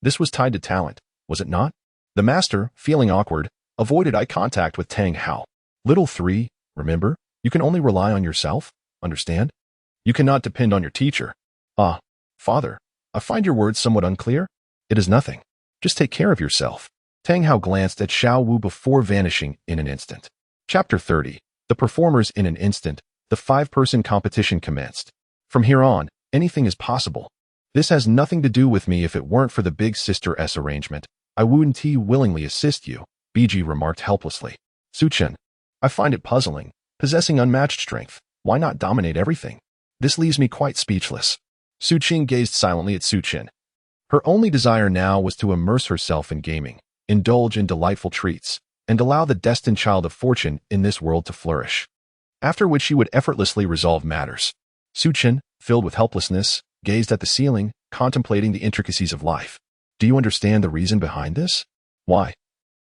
this was tied to talent, was it not? The master, feeling awkward, avoided eye contact with Tang Hao. Little 3, remember? You can only rely on yourself, understand? You cannot depend on your teacher. Father, I find your words somewhat unclear. It is nothing. Just take care of yourself. Tang Hao glanced at Xiao Wu before vanishing in an instant. Chapter 30. The performers in an instant. The 5-person competition commenced. From here on, anything is possible. This has nothing to do with me. If it weren't for the big sister-s arrangement, I wouldn't willingly assist you, BG remarked helplessly. Su Chen, I find it puzzling. Possessing unmatched strength, why not dominate everything? This leaves me quite speechless. Su Qing gazed silently at Su Chen. Her only desire now was to immerse herself in gaming, indulge in delightful treats, and allow the destined child of fortune in this world to flourish. After which she would effortlessly resolve matters. Su Chen, filled with helplessness, gazed at the ceiling, contemplating the intricacies of life. Do you understand the reason behind this? Why?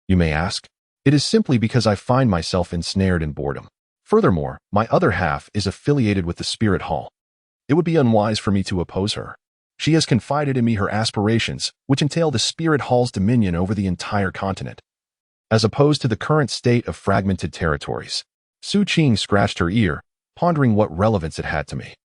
You may ask. It is simply because I find myself ensnared in boredom. Furthermore, my other half is affiliated with the Spirit Hall. It would be unwise for me to oppose her. She has confided in me her aspirations, which entail the Spirit Hall's dominion over the entire continent, as opposed to the current state of fragmented territories. Su Qing scratched her ear, pondering what relevance it had to me.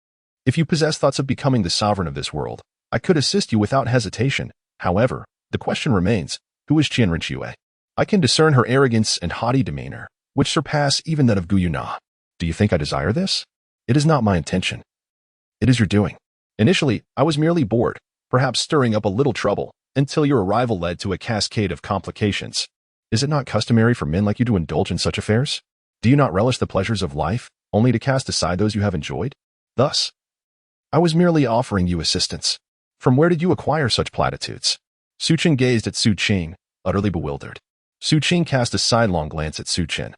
If you possess thoughts of becoming the sovereign of this world, I could assist you without hesitation. However, the question remains, who is Qianren Xue? I can discern her arrogance and haughty demeanor, which surpass even that of Gu Yuna. Do you think I desire this? It is not my intention. It is your doing. Initially, I was merely bored, perhaps stirring up a little trouble, until your arrival led to a cascade of complications. Is it not customary for men like you to indulge in such affairs? Do you not relish the pleasures of life, only to cast aside those you have enjoyed? Thus, I was merely offering you assistance. From where did you acquire such platitudes? Su Chen gazed at Su Qing, utterly bewildered. Su Qing cast a sidelong glance at Su Chen,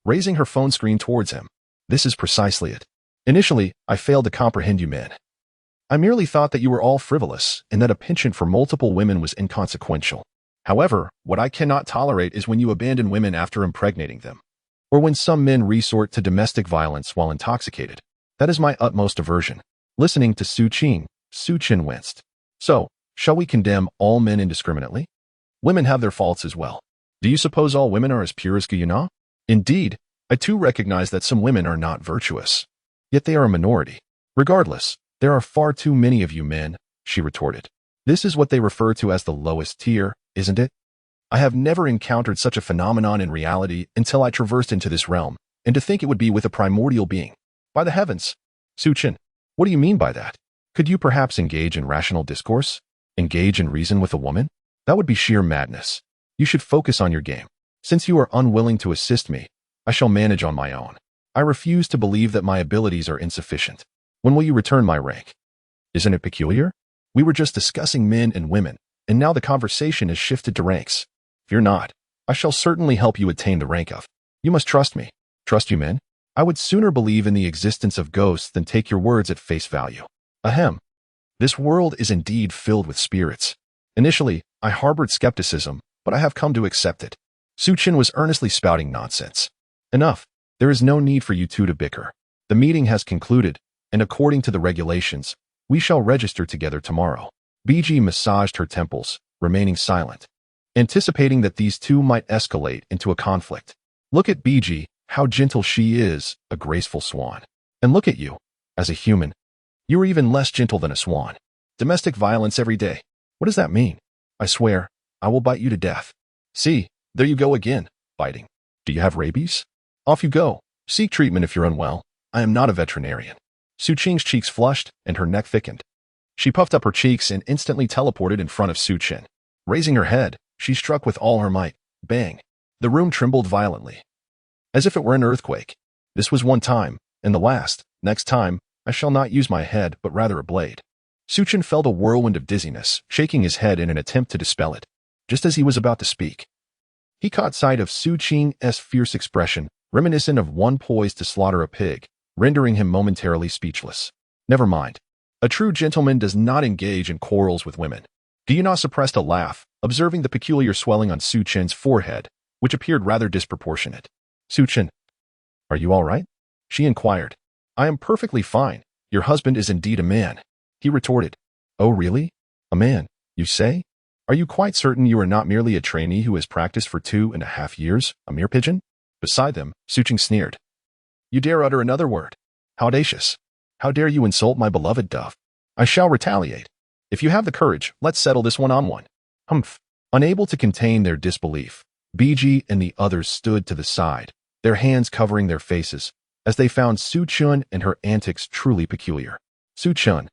raising her phone screen towards him. This is precisely it. Initially, I failed to comprehend you men. I merely thought that you were all frivolous and that a penchant for multiple women was inconsequential. However, what I cannot tolerate is when you abandon women after impregnating them, or when some men resort to domestic violence while intoxicated. That is my utmost aversion. Listening to Su Chin winced. So, shall we condemn all men indiscriminately? Women have their faults as well. Do you suppose all women are as pure as Guyana? Indeed, I too recognize that some women are not virtuous. Yet they are a minority. Regardless, there are far too many of you men, she retorted. This is what they refer to as the lowest tier, isn't it? I have never encountered such a phenomenon in reality until I traversed into this realm, and to think it would be with a primordial being. By the heavens! Su Chin, what do you mean by that? Could you perhaps engage in rational discourse? Engage in reason with a woman? That would be sheer madness. You should focus on your game. Since you are unwilling to assist me, I shall manage on my own. I refuse to believe that my abilities are insufficient. When will you return my rank? Isn't it peculiar? We were just discussing men and women, and now the conversation has shifted to ranks. Fear not. I shall certainly help you attain the rank of. You must trust me. Trust you, men? I would sooner believe in the existence of ghosts than take your words at face value. Ahem. This world is indeed filled with spirits. Initially, I harbored skepticism, but I have come to accept it. Su Chin was earnestly spouting nonsense. Enough. There is no need for you two to bicker. The meeting has concluded, and according to the regulations, we shall register together tomorrow. BG massaged her temples, remaining silent, anticipating that these two might escalate into a conflict. Look at BG, how gentle she is, a graceful swan. And look at you, as a human. You are even less gentle than a swan. Domestic violence every day. What does that mean? I swear, I will bite you to death. See, there you go again, biting. Do you have rabies? Off you go. Seek treatment if you're unwell. I am not a veterinarian. Su Chin's cheeks flushed and her neck thickened. She puffed up her cheeks and instantly teleported in front of Su Chin. Raising her head, she struck with all her might. Bang! The room trembled violently, as if it were an earthquake. This was one time, and the last. Next time, I shall not use my head, but rather a blade. Su Chin felt a whirlwind of dizziness, shaking his head in an attempt to dispel it. Just as he was about to speak, he caught sight of Su Chin's fierce expression, reminiscent of one poised to slaughter a pig, rendering him momentarily speechless. Never mind. A true gentleman does not engage in quarrels with women. Guyana suppressed a laugh, observing the peculiar swelling on Su Chin's forehead, which appeared rather disproportionate. Su Chin, are you all right? She inquired. I am perfectly fine. Your husband is indeed a man. He retorted. Oh, really? A man, you say? Are you quite certain you are not merely a trainee who has practiced for 2.5 years, a mere pigeon? Beside them, Su Chin sneered. You dare utter another word? How audacious! How dare you insult my beloved dove? I shall retaliate. If you have the courage, let's settle this one-on-one. Humph. Unable to contain their disbelief, BG and the others stood to the side, their hands covering their faces, as they found Su Chin and her antics truly peculiar. Su Chin,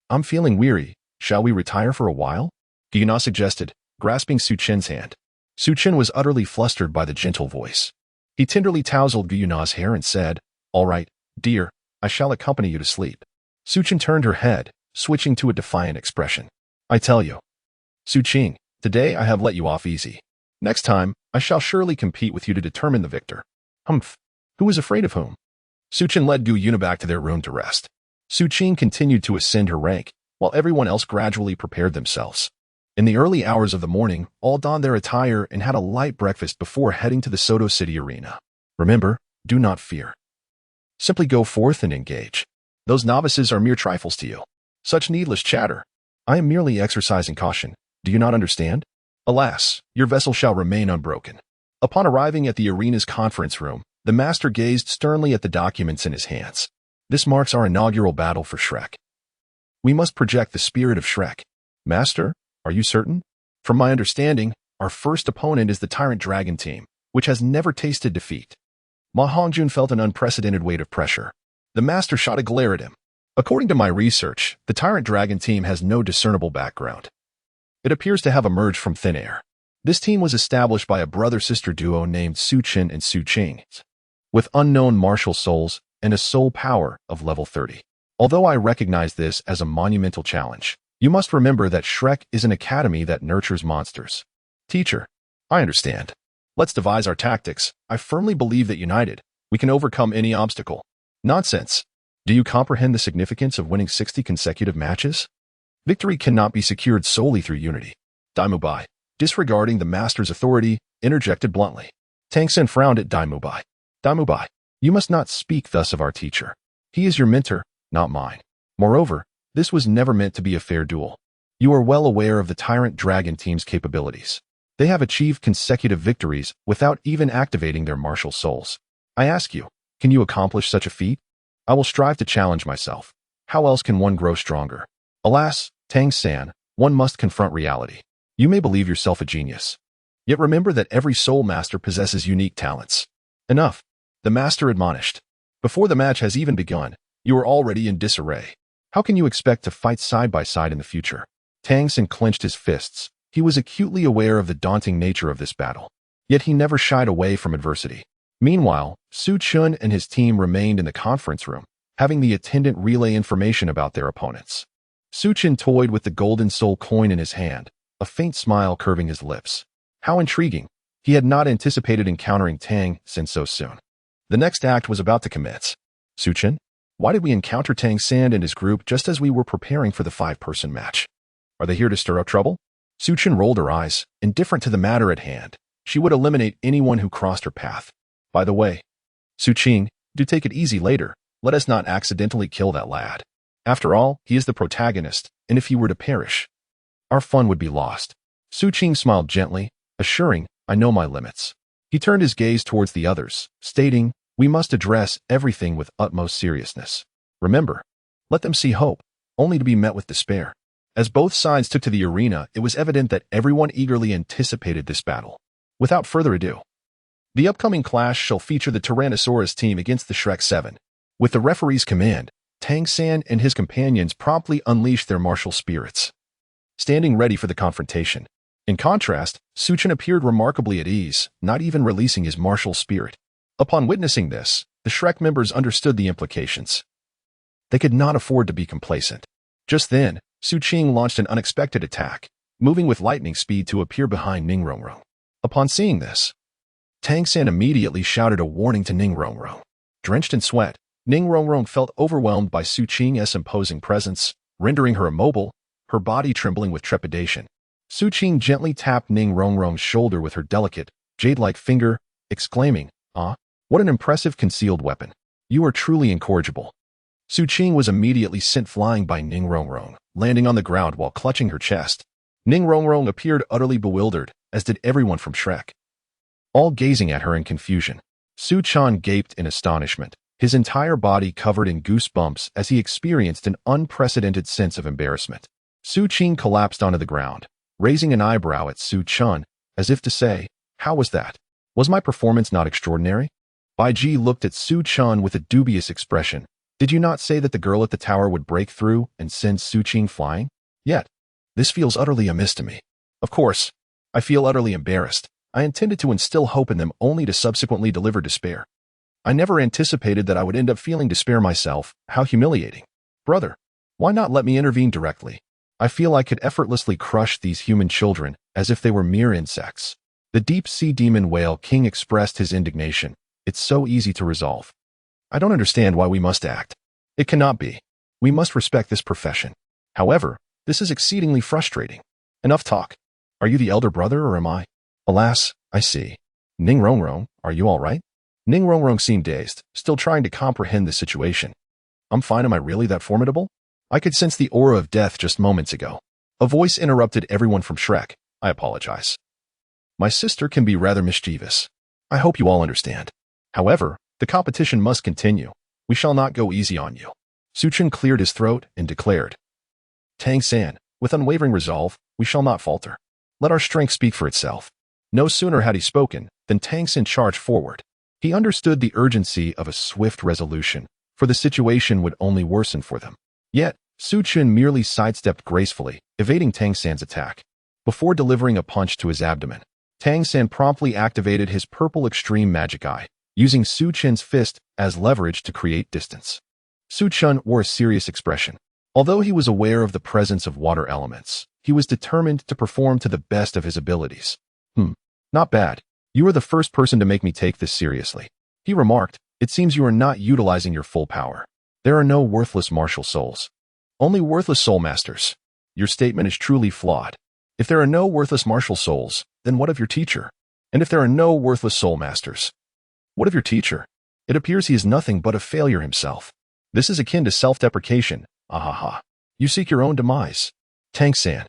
I'm feeling weary. Shall we retire for a while? Guyana suggested, grasping Su Chin's hand. Su Chin was utterly flustered by the gentle voice. He tenderly tousled Guyana's hair and said, All right, dear, I shall accompany you to sleep. Su Chin turned her head, switching to a defiant expression. I tell you, Su Chin, today I have let you off easy. Next time, I shall surely compete with you to determine the victor. Humph. Who is afraid of whom? Su Chin led Guyana back to their room to rest. Su Chin continued to ascend her rank, while everyone else gradually prepared themselves. In the early hours of the morning, all donned their attire and had a light breakfast before heading to the Soto City arena. Remember, do not fear. Simply go forth and engage. Those novices are mere trifles to you. Such needless chatter. I am merely exercising caution. Do you not understand? Alas, your vessel shall remain unbroken. Upon arriving at the arena's conference room, the master gazed sternly at the documents in his hands. This marks our inaugural battle for Shrek. We must project the spirit of Shrek. Master, are you certain? From my understanding, our first opponent is the Tyrant Dragon team, which has never tasted defeat. Ma Hongjun felt an unprecedented weight of pressure. The master shot a glare at him. According to my research, the Tyrant Dragon team has no discernible background. It appears to have emerged from thin air. This team was established by a brother-sister duo named Su Chin and Su Ching, with unknown martial souls and a soul power of level 30. Although I recognize this as a monumental challenge, you must remember that Shrek is an academy that nurtures monsters. Teacher, I understand. Let's devise our tactics. I firmly believe that united, we can overcome any obstacle. Nonsense. Do you comprehend the significance of winning 60 consecutive matches? Victory cannot be secured solely through unity. Daimubai. disregarding the master's authority, interjected bluntly. Tang Sen frowned at Daimubai. Daimubai, you must not speak thus of our teacher. He is your mentor, not mine. Moreover, this was never meant to be a fair duel. You are well aware of the Tyrant Dragon team's capabilities. They have achieved consecutive victories without even activating their martial souls. I ask you, can you accomplish such a feat? I will strive to challenge myself. How else can one grow stronger? Alas, Tang San, one must confront reality. You may believe yourself a genius. Yet remember that every soul master possesses unique talents. Enough, the master admonished. Before the match has even begun, you are already in disarray. How can you expect to fight side by side in the future? Tang San clenched his fists. He was acutely aware of the daunting nature of this battle. Yet he never shied away from adversity. Meanwhile, Su Chun and his team remained in the conference room, having the attendant relay information about their opponents. Su Chun toyed with the golden soul coin in his hand, a faint smile curving his lips. How intriguing. He had not anticipated encountering Tang San so soon. The next act was about to commence. Su Chun, why did we encounter Tang San and his group just as we were preparing for the 5-person match? Are they here to stir up trouble? Su Chun rolled her eyes, indifferent to the matter at hand. She would eliminate anyone who crossed her path. By the way, Su Qing, do take it easy later. Let us not accidentally kill that lad. After all, he is the protagonist, and if he were to perish, our fun would be lost. Su Qing smiled gently, assuring, I know my limits. He turned his gaze towards the others, stating, we must address everything with utmost seriousness. Remember, let them see hope, only to be met with despair. As both sides took to the arena, it was evident that everyone eagerly anticipated this battle. Without further ado, the upcoming clash shall feature the Tyrannosaurus team against the Shrek 7. With the referee's command, Tang San and his companions promptly unleashed their martial spirits, standing ready for the confrontation. In contrast, Su Chun appeared remarkably at ease, not even releasing his martial spirit. Upon witnessing this, the Shrek members understood the implications. They could not afford to be complacent. Just then, Su Qing launched an unexpected attack, moving with lightning speed to appear behind Ning Rongrong. Upon seeing this, Tang San immediately shouted a warning to Ning Rongrong. Drenched in sweat, Ning Rongrong felt overwhelmed by Su Qing's imposing presence, rendering her immobile, her body trembling with trepidation. Su Qing gently tapped Ning Rongrong's shoulder with her delicate, jade-like finger, exclaiming, "Ah, what an impressive concealed weapon. You are truly incorrigible." Su Qing was immediately sent flying by Ning Rongrong, landing on the ground while clutching her chest. Ning Rongrong appeared utterly bewildered, as did everyone from Shrek, all gazing at her in confusion. Su Chan gaped in astonishment, his entire body covered in goosebumps as he experienced an unprecedented sense of embarrassment. Su Qing collapsed onto the ground, raising an eyebrow at Su Chun, as if to say, how was that? Was my performance not extraordinary? Bai Ji looked at Su Chun with a dubious expression. Did you not say that the girl at the tower would break through and send Su Qing flying? Yet, this feels utterly amiss to me. Of course, I feel utterly embarrassed. I intended to instill hope in them only to subsequently deliver despair. I never anticipated that I would end up feeling despair myself. How humiliating. Brother, why not let me intervene directly? I feel I could effortlessly crush these human children as if they were mere insects. The deep-sea demon whale king expressed his indignation. It's so easy to resolve. I don't understand why we must act. It cannot be. We must respect this profession. However, this is exceedingly frustrating. Enough talk. Are you the elder brother or am I? Alas, I see. Ning Rongrong, are you all right? Ning Rongrong seemed dazed, still trying to comprehend the situation. I'm fine. Am I really that formidable? I could sense the aura of death just moments ago. A voice interrupted everyone from Shrek. I apologize. My sister can be rather mischievous. I hope you all understand. However, the competition must continue. We shall not go easy on you. Su Chun cleared his throat and declared. Tang San, with unwavering resolve, we shall not falter. Let our strength speak for itself. No sooner had he spoken than Tang San charged forward. He understood the urgency of a swift resolution, for the situation would only worsen for them. Yet, Su Chun merely sidestepped gracefully, evading Tang San's attack. Before delivering a punch to his abdomen, Tang San promptly activated his purple extreme magic eye, using Su Chun's fist as leverage to create distance. Su Chun wore a serious expression. Although he was aware of the presence of water elements, he was determined to perform to the best of his abilities. Not bad. You are the first person to make me take this seriously. He remarked, it seems you are not utilizing your full power. There are no worthless martial souls. Only worthless soul masters. Your statement is truly flawed. If there are no worthless martial souls, then what of your teacher? And if there are no worthless soul masters, what of your teacher? It appears he is nothing but a failure himself. This is akin to self-deprecation. Ahaha. You seek your own demise. Tang-san,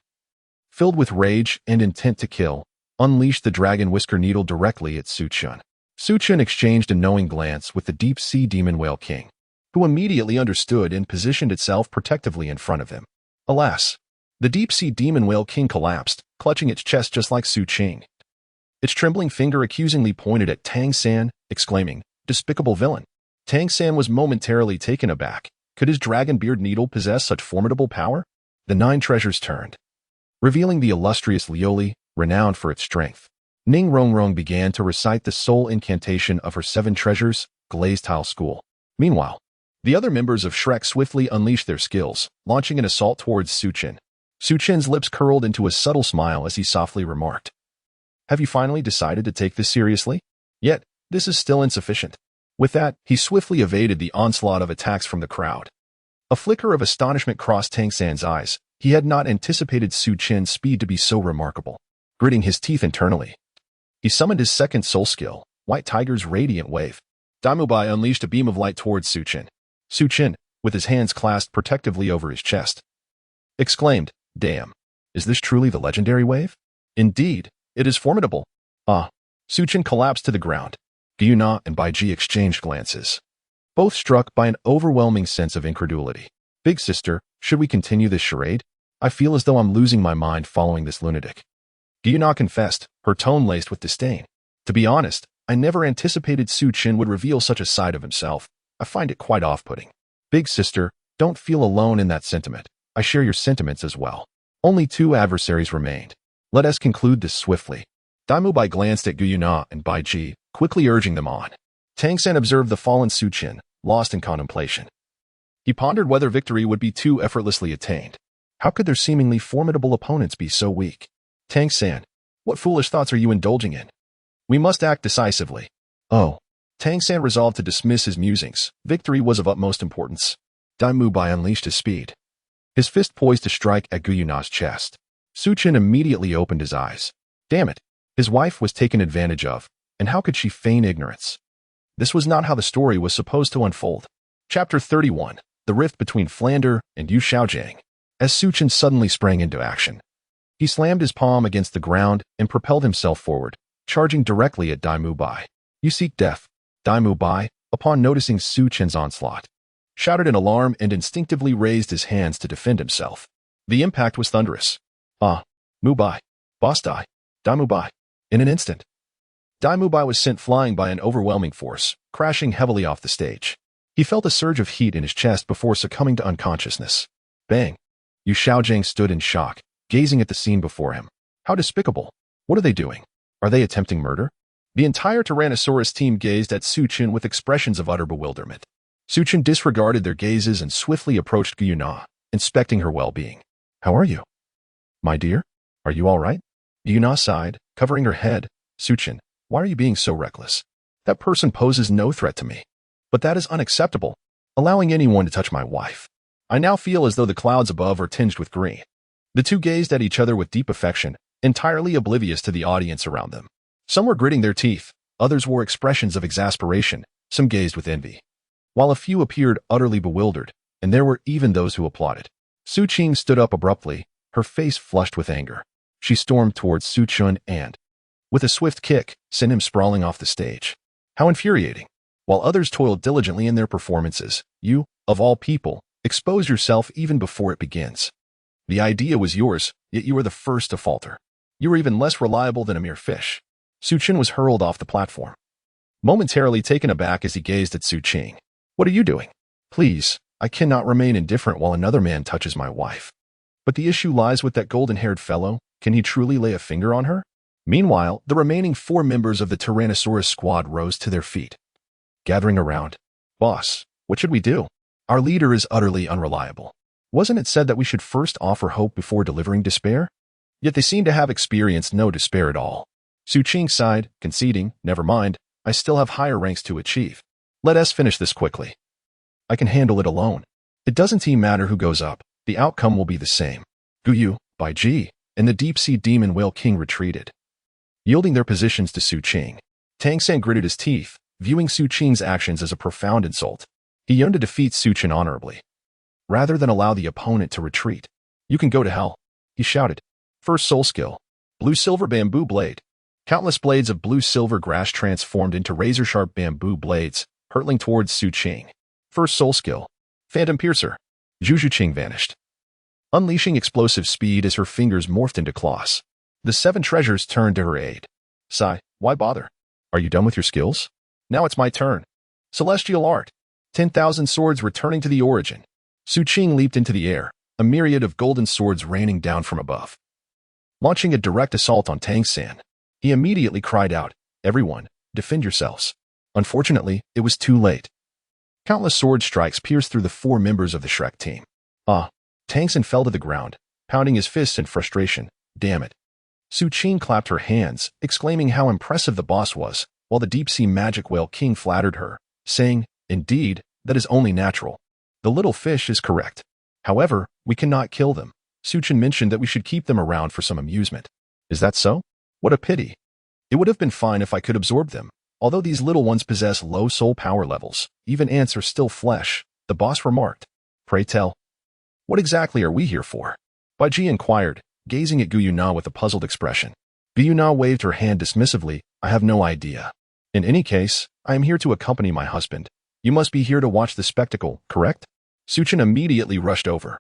filled with rage and intent to kill, unleashed the dragon whisker needle directly at Su-chun. Su-chun exchanged a knowing glance with the deep-sea demon whale king, who immediately understood and positioned itself protectively in front of him. Alas, the deep-sea demon whale king collapsed, clutching its chest just like Su-ching. Its trembling finger accusingly pointed at Tang-san, exclaiming, "Despicable villain." Tang-san was momentarily taken aback. Could his dragon beard needle possess such formidable power? The 9 treasures turned, revealing the illustrious Lioli, renowned for its strength. Ning Rongrong began to recite the soul incantation of her 7 treasures, glazed tile school. Meanwhile, the other members of Shrek swiftly unleashed their skills, launching an assault towards Su-chun. Su-chun's lips curled into a subtle smile as he softly remarked, "Have you finally decided to take this seriously? Yet, this is still insufficient." With that, he swiftly evaded the onslaught of attacks from the crowd. A flicker of astonishment crossed Tang-san's eyes. He had not anticipated Su-chun's speed to be so remarkable. Gritting his teeth internally, he summoned his second soul skill, White Tiger's Radiant Wave. Daimubai unleashed a beam of light towards Su-chun. Su-chun, with his hands clasped protectively over his chest, exclaimed, "Damn, is this truly the legendary wave? Indeed, it is formidable." Su-chun collapsed to the ground. Gyuna and Baiji exchanged glances, both struck by an overwhelming sense of incredulity. "Big sister, should we continue this charade? I feel as though I'm losing my mind following this lunatic." Gyuna confessed, her tone laced with disdain. "To be honest, I never anticipated Su-chun would reveal such a side of himself. I find it quite off-putting." "Big sister, don't feel alone in that sentiment. I share your sentiments as well." Only 2 adversaries remained. Let us conclude this swiftly. Daimubai glanced at Gyuna and Baiji, quickly urging them on. Tang-san observed the fallen Su-chun, lost in contemplation. He pondered whether victory would be too effortlessly attained. How could their seemingly formidable opponents be so weak? "Tang-san, what foolish thoughts are you indulging in? We must act decisively." "Oh." Tang-san resolved to dismiss his musings. Victory was of utmost importance. Daimubai unleashed his speed, his fist poised to strike at Gyuna's chest. Su-chun immediately opened his eyes. Damn it, his wife was taken advantage of, and how could she feign ignorance? This was not how the story was supposed to unfold. Chapter 31, The Rift Between Flander and Yu Xiaojiang. As Su-chun suddenly sprang into action, he slammed his palm against the ground and propelled himself forward, charging directly at Daimubai. "You seek death." Daimubai, upon noticing Su-chun's onslaught, shouted in alarm and instinctively raised his hands to defend himself. The impact was thunderous. Mubai. Boss Dai. Daimubai. In an instant, Daimubai was sent flying by an overwhelming force, crashing heavily off the stage. He felt a surge of heat in his chest before succumbing to unconsciousness. Bang! Yu Xiaojiang stood in shock, gazing at the scene before him. How despicable! What are they doing? Are they attempting murder? The entire Tyrannosaurus team gazed at Su-chun with expressions of utter bewilderment. Su-chun disregarded their gazes and swiftly approached Gyuna, inspecting her well-being. "How are you? My dear? Are you all right?" Gyuna sighed, covering her head. "Su-chun, why are you being so reckless? That person poses no threat to me. But that is unacceptable, allowing anyone to touch my wife." I now feel as though the clouds above are tinged with green. The two gazed at each other with deep affection, entirely oblivious to the audience around them. Some were gritting their teeth, others wore expressions of exasperation, some gazed with envy, while a few appeared utterly bewildered, and there were even those who applauded. Su-ching stood up abruptly, her face flushed with anger. She stormed towards Su-chun and, with a swift kick, sent him sprawling off the stage. How infuriating! While others toiled diligently in their performances, you, of all people, expose yourself even before it begins. The idea was yours, yet you were the first to falter. You were even less reliable than a mere fish. Su-chun was hurled off the platform, momentarily taken aback as he gazed at Su-ching. "What are you doing? Please, I cannot remain indifferent while another man touches my wife. But the issue lies with that golden-haired fellow. Can he truly lay a finger on her?" Meanwhile, the remaining 4 members of the Tyrannosaurus squad rose to their feet, gathering around. "Boss, what should we do? Our leader is utterly unreliable. Wasn't it said that we should first offer hope before delivering despair? Yet they seem to have experienced no despair at all." Su-ching sighed, conceding, "Never mind, I still have higher ranks to achieve. Let us finish this quickly. I can handle it alone. It doesn't matter who goes up, the outcome will be the same." Guyu, Baiji, and the deep-sea demon whale king retreated, yielding their positions to Su Qing. Tang San gritted his teeth, viewing Su Qing's actions as a profound insult. He yearned to defeat Su Qing honorably, rather than allow the opponent to retreat. "You can go to hell," he shouted. First soul skill. Blue-silver bamboo blade. Countless blades of blue-silver grass transformed into razor-sharp bamboo blades, hurtling towards Su Qing. First soul skill. Phantom Piercer. Zhu Qing vanished, unleashing explosive speed as her fingers morphed into claws. The 7 treasures turned to her aid. "Sigh, why bother? Are you done with your skills? Now it's my turn. Celestial Art. 10,000 swords returning to the origin." Su Qing leaped into the air, a myriad of golden swords raining down from above, launching a direct assault on Tang San. He immediately cried out, "Everyone, defend yourselves." Unfortunately, it was too late. Countless sword strikes pierced through the 4 members of the Shrek team. Tang San fell to the ground, pounding his fists in frustration. "Damn it." Su Qing clapped her hands, exclaiming how impressive the boss was, while the deep-sea magic whale king flattered her, saying, "Indeed, that is only natural. The little fish is correct. However, we cannot kill them. Su Qing mentioned that we should keep them around for some amusement. Is that so? What a pity. It would have been fine if I could absorb them. Although these little ones possess low soul power levels, even ants are still flesh," the boss remarked. "Pray tell, what exactly are we here for?" Bai Ji inquired, gazing at Gu Yuna with a puzzled expression. Gu Yuna waved her hand dismissively. "I have no idea. In any case, I am here to accompany my husband. You must be here to watch the spectacle, correct?" Su Qing immediately rushed over,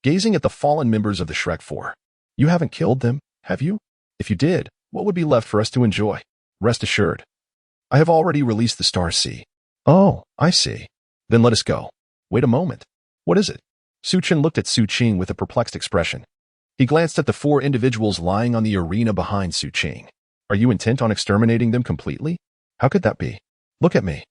gazing at the fallen members of the Shrek 4. "You haven't killed them, have you? If you did, what would be left for us to enjoy? Rest assured, I have already released the Star Sea." "Oh, I see. Then let us go." "Wait a moment. What is it?" Su Qing looked at Su Qing with a perplexed expression. He glanced at the 4 individuals lying on the arena behind Su Qing. "Are you intent on exterminating them completely? How could that be? Look at me.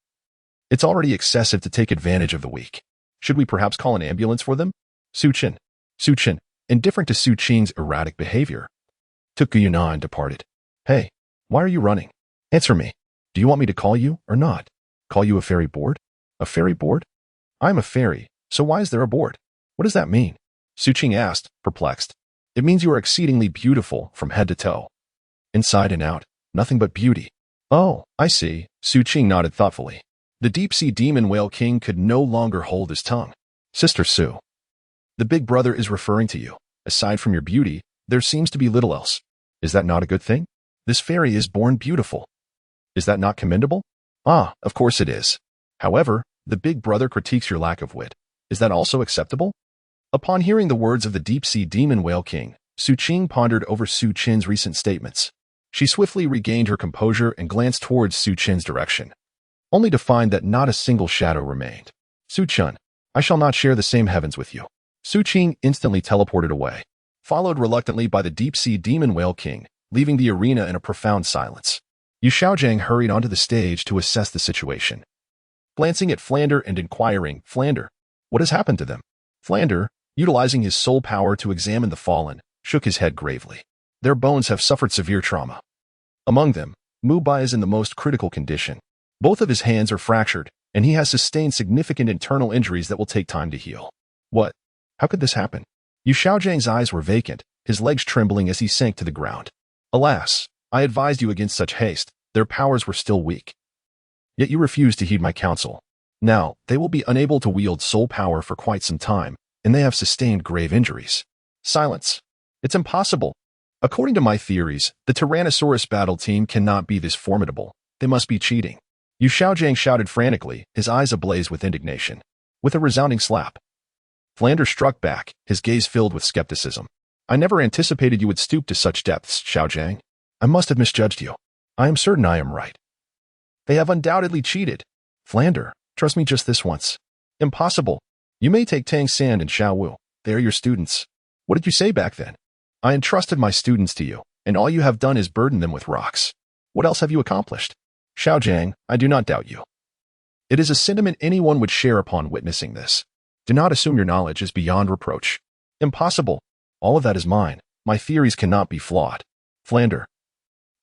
It's already excessive to take advantage of the weak. Should we perhaps call an ambulance for them?" Su Qing, indifferent to Su Qing's erratic behavior, took Gu Yuna and departed. "Hey, why are you running? Answer me. Do you want me to call you or not? Call you a fairy board? A fairy board? I'm a fairy, so why is there a board? What does that mean?" Su Qing asked, perplexed. "It means you are exceedingly beautiful from head to toe. Inside and out, nothing but beauty." "Oh, I see." Su Qing nodded thoughtfully. The deep-sea demon whale king could no longer hold his tongue. "Sister Su, the big brother is referring to you. Aside from your beauty, there seems to be little else. Is that not a good thing? This fairy is born beautiful. Is that not commendable?" "Ah, of course it is. However, the big brother critiques your lack of wit. Is that also acceptable?" Upon hearing the words of the deep-sea demon whale king, Su Qing pondered over Su Qing's recent statements. She swiftly regained her composure and glanced towards Su Qing's direction, only to find that not a single shadow remained. "Su Qing, I shall not share the same heavens with you." Su Qing instantly teleported away, followed reluctantly by the deep-sea demon whale king, leaving the arena in a profound silence. Yu Xiaojiang hurried onto the stage to assess the situation, glancing at Flander and inquiring, "Flander, what has happened to them?" Flander, utilizing his soul power to examine the fallen, shook his head gravely. "Their bones have suffered severe trauma. Among them, Mu Bai is in the most critical condition. Both of his hands are fractured, and he has sustained significant internal injuries that will take time to heal." "What? How could this happen?" Yu Xiaojiang's eyes were vacant, his legs trembling as he sank to the ground. "Alas, I advised you against such haste. Their powers were still weak. Yet you refused to heed my counsel. Now, they will be unable to wield soul power for quite some time, and they have sustained grave injuries." "Silence. It's impossible. According to my theories, the Tyrannosaurus battle team cannot be this formidable. They must be cheating." Yu Xiaojiang shouted frantically, his eyes ablaze with indignation. With a resounding slap, Flander struck back, his gaze filled with skepticism. "I never anticipated you would stoop to such depths, Xiaojiang. I must have misjudged you. I am certain I am right. They have undoubtedly cheated. Flander, trust me just this once." "Impossible. You may take Tang San and Xiao Wu. They are your students." "What did you say back then?" "I entrusted my students to you, and all you have done is burden them with rocks. What else have you accomplished?" "Xiaojiang, I do not doubt you. It is a sentiment anyone would share upon witnessing this. Do not assume your knowledge is beyond reproach." "Impossible. All of that is mine. My theories cannot be flawed." "Flander,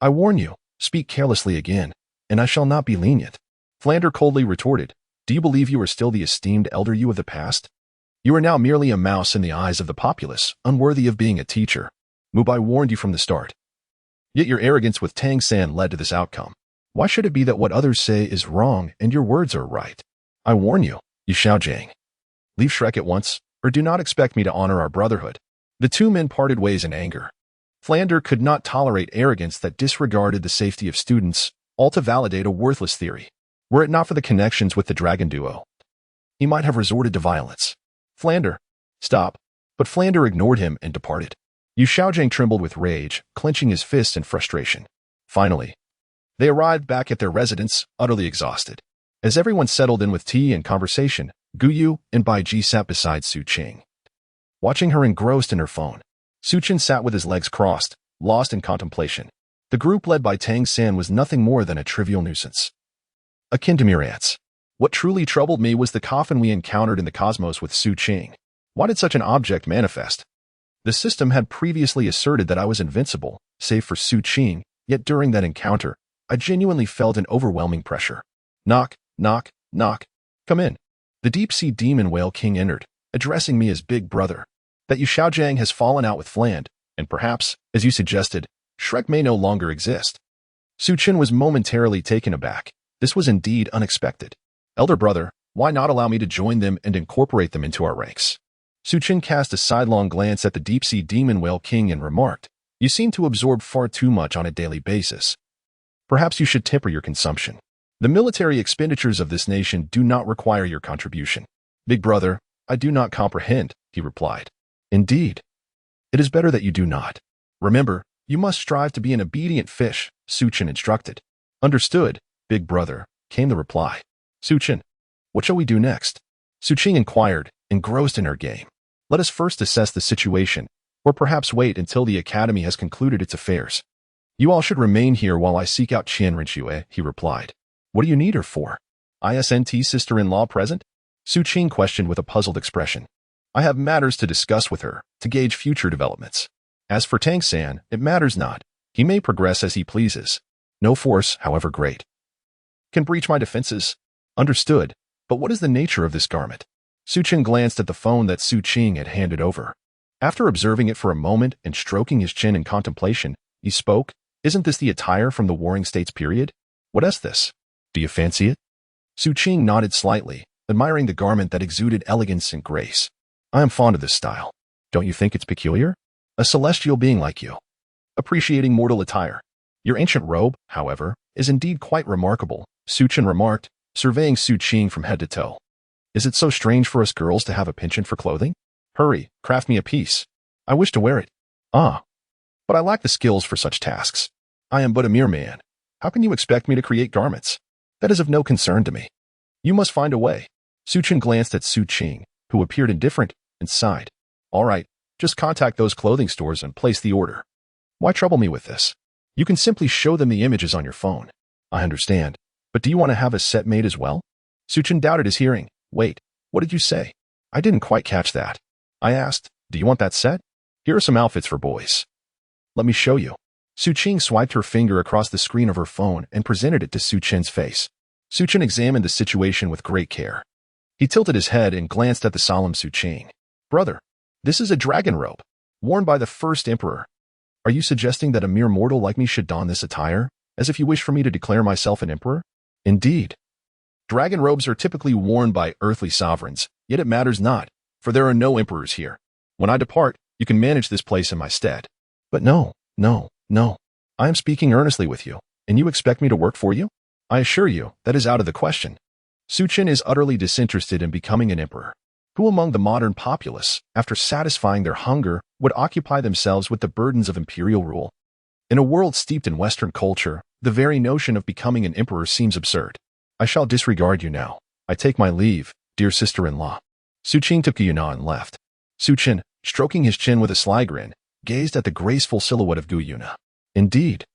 I warn you, speak carelessly again, and I shall not be lenient." Flander coldly retorted, "Do you believe you are still the esteemed elder you of the past? You are now merely a mouse in the eyes of the populace, unworthy of being a teacher." Mubai warned you from the start. Yet your arrogance with Tang San led to this outcome. Why should it be that what others say is wrong and your words are right? I warn you, Yu Xiaojiang. Leave Shrek at once, or do not expect me to honor our brotherhood. The two men parted ways in anger. Flander could not tolerate arrogance that disregarded the safety of students, all to validate a worthless theory. Were it not for the connections with the dragon duo, he might have resorted to violence. Flander, stop. But Flander ignored him and departed. Yu Xiaojiang trembled with rage, clenching his fists in frustration. Finally, they arrived back at their residence, utterly exhausted. As everyone settled in with tea and conversation, Gu Yu and Bai Ji sat beside Su Qing, watching her engrossed in her phone. Su Qin sat with his legs crossed, lost in contemplation. The group led by Tang San was nothing more than a trivial nuisance, akin to mere ants. What truly troubled me was the coffin we encountered in the cosmos with Su Qing. Why did such an object manifest? The system had previously asserted that I was invincible, save for Su Qing, yet during that encounter, I genuinely felt an overwhelming pressure. Knock, knock, knock. Come in. The deep-sea demon whale king entered, addressing me as big brother. That Yu Xiaojiang has fallen out with Fland, and perhaps, as you suggested, Shrek may no longer exist. Su Qin was momentarily taken aback. This was indeed unexpected. Elder brother, why not allow me to join them and incorporate them into our ranks? Su Qin cast a sidelong glance at the deep-sea demon whale king and remarked, you seem to absorb far too much on a daily basis. Perhaps you should temper your consumption. The military expenditures of this nation do not require your contribution. Big brother, I do not comprehend, he replied. Indeed. It is better that you do not. Remember, you must strive to be an obedient fish, Su Qin instructed. Understood, big brother, came the reply. Su Qin, what shall we do next? Su Qing inquired, engrossed in her game. Let us first assess the situation, or perhaps wait until the academy has concluded its affairs. You all should remain here while I seek out Qian Rinxue, he replied. What do you need her for? ISNT sister-in-law present? Su Qing questioned with a puzzled expression. I have matters to discuss with her, to gauge future developments. As for Tang San, it matters not. He may progress as he pleases. No force, however great, can breach my defenses. Understood. But what is the nature of this garment? Su Qin glanced at the phone that Su Qing had handed over. After observing it for a moment and stroking his chin in contemplation, he spoke, Isn't this the attire from the Warring States period? What is this? Do you fancy it? Su Qing nodded slightly, admiring the garment that exuded elegance and grace. I am fond of this style. Don't you think it's peculiar? A celestial being like you, appreciating mortal attire. Your ancient robe, however, is indeed quite remarkable, Su Qin remarked, surveying Su Qing from head to toe. Is it so strange for us girls to have a penchant for clothing? Hurry, craft me a piece. I wish to wear it. Ah. But I lack the skills for such tasks. I am but a mere man. How can you expect me to create garments? That is of no concern to me. You must find a way. Su Qin glanced at Su Qing, who appeared indifferent, and sighed. All right, just contact those clothing stores and place the order. Why trouble me with this? You can simply show them the images on your phone. I understand. But do you want to have a set made as well? Su Qin doubted his hearing. Wait, what did you say? I didn't quite catch that. I asked, do you want that set? Here are some outfits for boys. Let me show you. Su Qing swiped her finger across the screen of her phone and presented it to Su Qin's face. Su Qin examined the situation with great care. He tilted his head and glanced at the solemn Su Qing. Brother, this is a dragon robe, worn by the first emperor. Are you suggesting that a mere mortal like me should don this attire, as if you wish for me to declare myself an emperor? Indeed. Dragon robes are typically worn by earthly sovereigns, yet it matters not, for there are no emperors here. When I depart, you can manage this place in my stead. But no. I am speaking earnestly with you, and you expect me to work for you? I assure you, that is out of the question. Su Qin is utterly disinterested in becoming an emperor. Who among the modern populace, after satisfying their hunger, would occupy themselves with the burdens of imperial rule? In a world steeped in Western culture, the very notion of becoming an emperor seems absurd. I shall disregard you now. I take my leave, dear sister-in-law. Su Qing took Yuna and left. Su Qin, stroking his chin with a sly grin, gazed at the graceful silhouette of Gu Yuna. Indeed,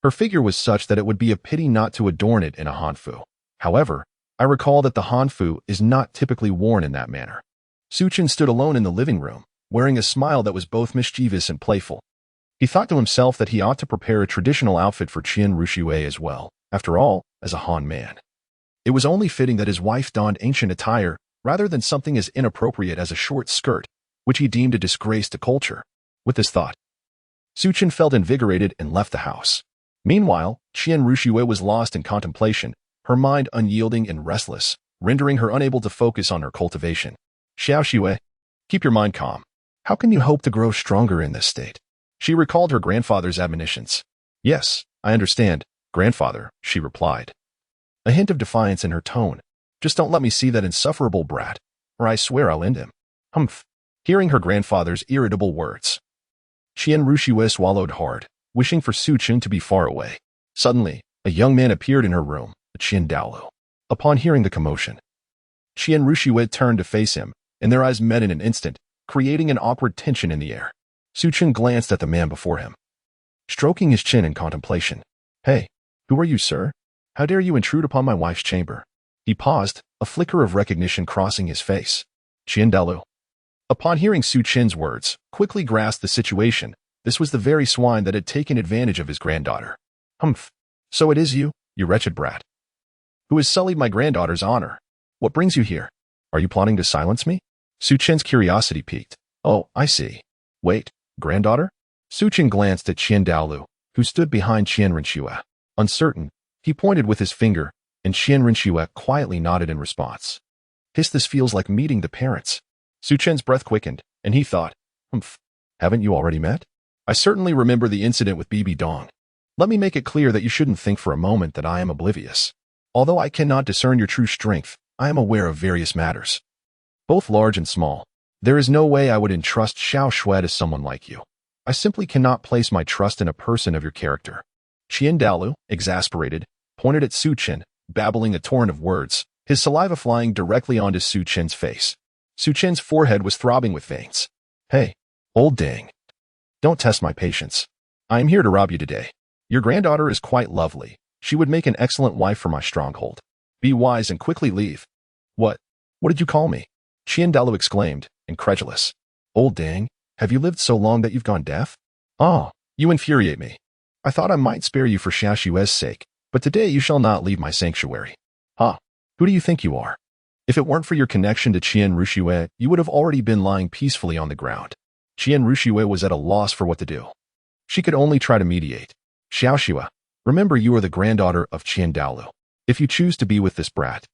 her figure was such that it would be a pity not to adorn it in a hanfu. However, I recall that the hanfu is not typically worn in that manner. Su Qin stood alone in the living room, wearing a smile that was both mischievous and playful. He thought to himself that he ought to prepare a traditional outfit for Qian Ruxue as well, after all, as a Han man. It was only fitting that his wife donned ancient attire rather than something as inappropriate as a short skirt, which he deemed a disgrace to culture. With this thought, Su Chen felt invigorated and left the house. Meanwhile, Qian Ruxue was lost in contemplation, her mind unyielding and restless, rendering her unable to focus on her cultivation. Xiao Xue, keep your mind calm. How can you hope to grow stronger in this state? She recalled her grandfather's admonitions. Yes, I understand, grandfather, she replied. A hint of defiance in her tone. Just don't let me see that insufferable brat, or I swear I'll end him. Humph. Hearing her grandfather's irritable words, Qian Ruxue swallowed hard, wishing for Su Chen to be far away. Suddenly, a young man appeared in her room, Qian Douluo. Upon hearing the commotion, Qian Ruxue turned to face him, and their eyes met in an instant, creating an awkward tension in the air. Su Chen glanced at the man before him, stroking his chin in contemplation. Hey, who are you, sir? How dare you intrude upon my wife's chamber? He paused, a flicker of recognition crossing his face. Qian Douluo. Upon hearing Su Chen's words, quickly grasped the situation. This was the very swine that had taken advantage of his granddaughter. Humph. So it is you, you wretched brat, who has sullied my granddaughter's honor. What brings you here? Are you plotting to silence me? Su Chen's curiosity piqued. Oh, I see. Wait, granddaughter? Su Chen glanced at Qian Douluo, who stood behind Qian Ruxue. Uncertain, he pointed with his finger, and Qian Ruxue quietly nodded in response. This feels like meeting the parents. Su Chen's breath quickened, and he thought, Humph, haven't you already met? I certainly remember the incident with Bibi Dong. Let me make it clear that you shouldn't think for a moment that I am oblivious. Although I cannot discern your true strength, I am aware of various matters, both large and small. There is no way I would entrust Xiao Xue to someone like you. I simply cannot place my trust in a person of your character. Qian Douluo, exasperated, pointed at Su Chen, babbling a torrent of words, his saliva flying directly onto Su Chen's face. Su Chen's forehead was throbbing with veins. Hey, old dang. Don't test my patience. I am here to rob you today. Your granddaughter is quite lovely. She would make an excellent wife for my stronghold. Be wise and quickly leave. What did you call me? Qian Douluo exclaimed, incredulous. Old dang, have you lived so long that you've gone deaf? Oh, you infuriate me. I thought I might spare you for Xiao Xue's sake, but today you shall not leave my sanctuary. Huh, who do you think you are? If it weren't for your connection to Qian Ruxue, you would have already been lying peacefully on the ground. Qian Ruxue was at a loss for what to do. She could only try to mediate. Xiao Xue, remember you are the granddaughter of Qian Douluo. If you choose to be with this brat,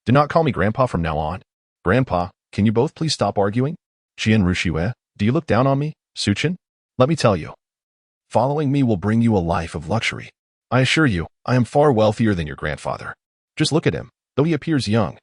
do not call me grandpa from now on. Grandpa, can you both please stop arguing? Qian Ruxue, do you look down on me, Su Chen? Let me tell you, following me will bring you a life of luxury. I assure you, I am far wealthier than your grandfather. Just look at him, though he appears young.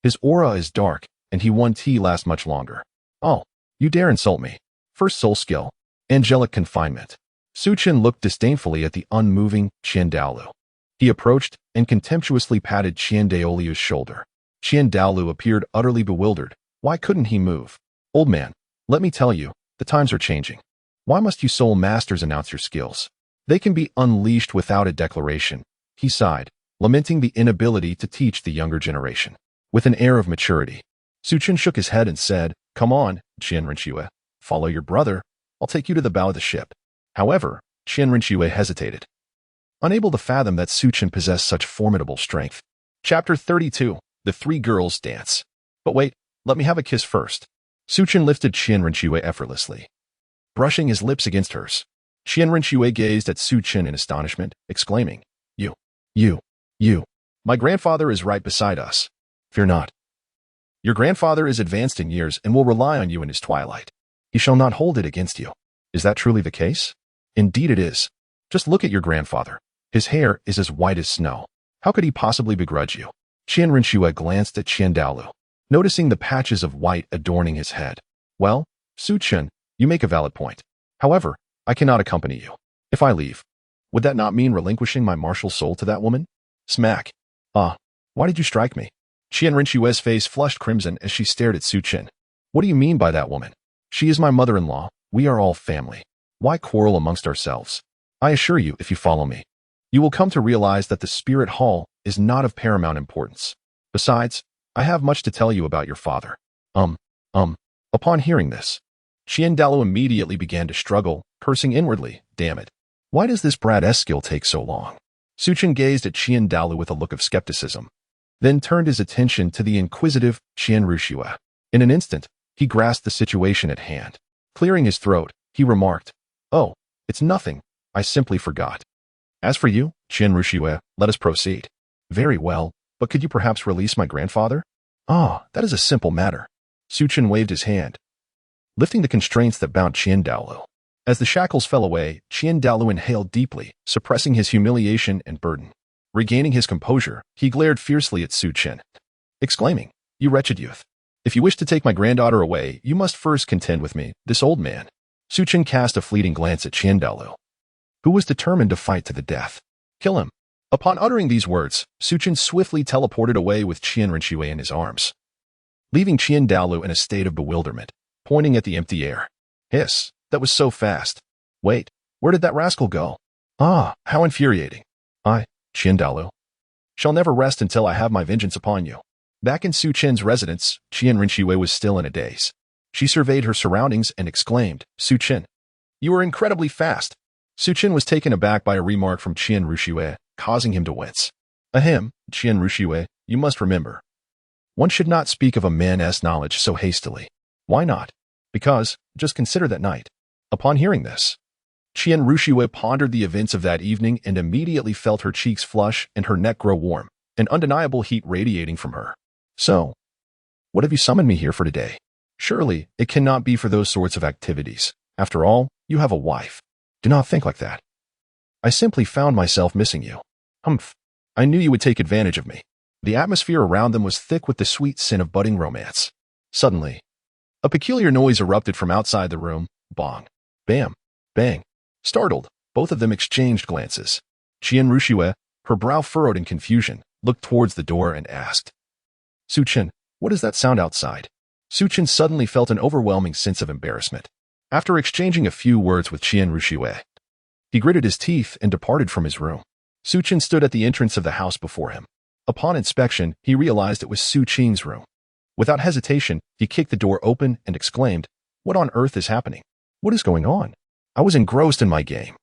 His aura is dark, and he won't last much longer. Oh, you dare insult me. First soul skill, angelic confinement. Su Chen looked disdainfully at the unmoving Qian Douluo. He approached and contemptuously patted Qian Douluo's shoulder. Qian Douluo appeared utterly bewildered. Why couldn't he move? Old man, let me tell you, the times are changing. Why must you soul masters announce your skills? They can be unleashed without a declaration. He sighed, lamenting the inability to teach the younger generation. With an air of maturity, Su Chen shook his head and said, Come on, Qian Ruxue, follow your brother. I'll take you to the bow of the ship. However, Qian Ruxue hesitated, unable to fathom that Su Chen possessed such formidable strength. Chapter 32, The Three Girls Dance. But wait, let me have a kiss first. Su Chen lifted Qian Ruxue effortlessly, brushing his lips against hers. Qian Ruxue gazed at Su Chen in astonishment, exclaiming, You. My grandfather is right beside us. Fear not. Your grandfather is advanced in years and will rely on you in his twilight. He shall not hold it against you. Is that truly the case? Indeed it is. Just look at your grandfather. His hair is as white as snow. How could he possibly begrudge you? Qian Ruxue glanced at Qian Douluo, noticing the patches of white adorning his head. Well, Su Chen, you make a valid point. However, I cannot accompany you. If I leave, would that not mean relinquishing my martial soul to that woman? Smack. Why did you strike me? Qian Ruxue's face flushed crimson as she stared at Su Chen. What do you mean by that woman? She is my mother-in-law. We are all family. Why quarrel amongst ourselves? I assure you, if you follow me, you will come to realize that the spirit hall is not of paramount importance. Besides, I have much to tell you about your father. Upon hearing this, Qian Douluo immediately began to struggle, cursing inwardly, Damn it. Why does this brat skill take so long? Su Chen gazed at Qian Douluo with a look of skepticism, then turned his attention to the inquisitive Qian Ruxue. In an instant, he grasped the situation at hand. Clearing his throat, he remarked, Oh, It's nothing. I simply forgot. As for you, Qian Rushue, let us proceed. Very well, but could you perhaps release my grandfather? Ah, that is a simple matter. Su Chen waved his hand, lifting the constraints that bound Qian Douluo. As the shackles fell away, Qian Douluo inhaled deeply, suppressing his humiliation and burden. Regaining his composure, he glared fiercely at Su Chen, exclaiming, "You wretched youth! If you wish to take my granddaughter away, you must first contend with me, this old man." Su Chen cast a fleeting glance at Qian Douluo, who was determined to fight to the death. Kill him. Upon uttering these words, Su Chen swiftly teleported away with Qian Rinxue in his arms, leaving Qian Douluo in a state of bewilderment, pointing at the empty air. Hiss, that was so fast. Wait, where did that rascal go? Ah, how infuriating. I, Qian Douluo, shall never rest until I have my vengeance upon you. Back in Su Chen's residence, Qian Rinxue was still in a daze. She surveyed her surroundings and exclaimed, Su Chen, you are incredibly fast. Su Chen was taken aback by a remark from Qian Rushue, causing him to wince. Ahem, Qian Rushue, you must remember. One should not speak of a man's knowledge so hastily. Why not? Because, just consider that night. Upon hearing this, Qian Rushue pondered the events of that evening and immediately felt her cheeks flush and her neck grow warm, an undeniable heat radiating from her. So, what have you summoned me here for today? Surely, it cannot be for those sorts of activities. After all, you have a wife. Do not think like that. I simply found myself missing you. Humph. I knew you would take advantage of me. The atmosphere around them was thick with the sweet scent of budding romance. Suddenly, a peculiar noise erupted from outside the room. Bong. Bam. Bang. Startled, both of them exchanged glances. Qian Rushue, her brow furrowed in confusion, looked towards the door and asked, Su Chen, what is that sound outside? Su Chen suddenly felt an overwhelming sense of embarrassment. After exchanging a few words with Qian Rushue, he gritted his teeth and departed from his room. Su Chen stood at the entrance of the house before him. Upon inspection, he realized it was Su Qing's room. Without hesitation, he kicked the door open and exclaimed, What on earth is happening? What is going on? I was engrossed in my game,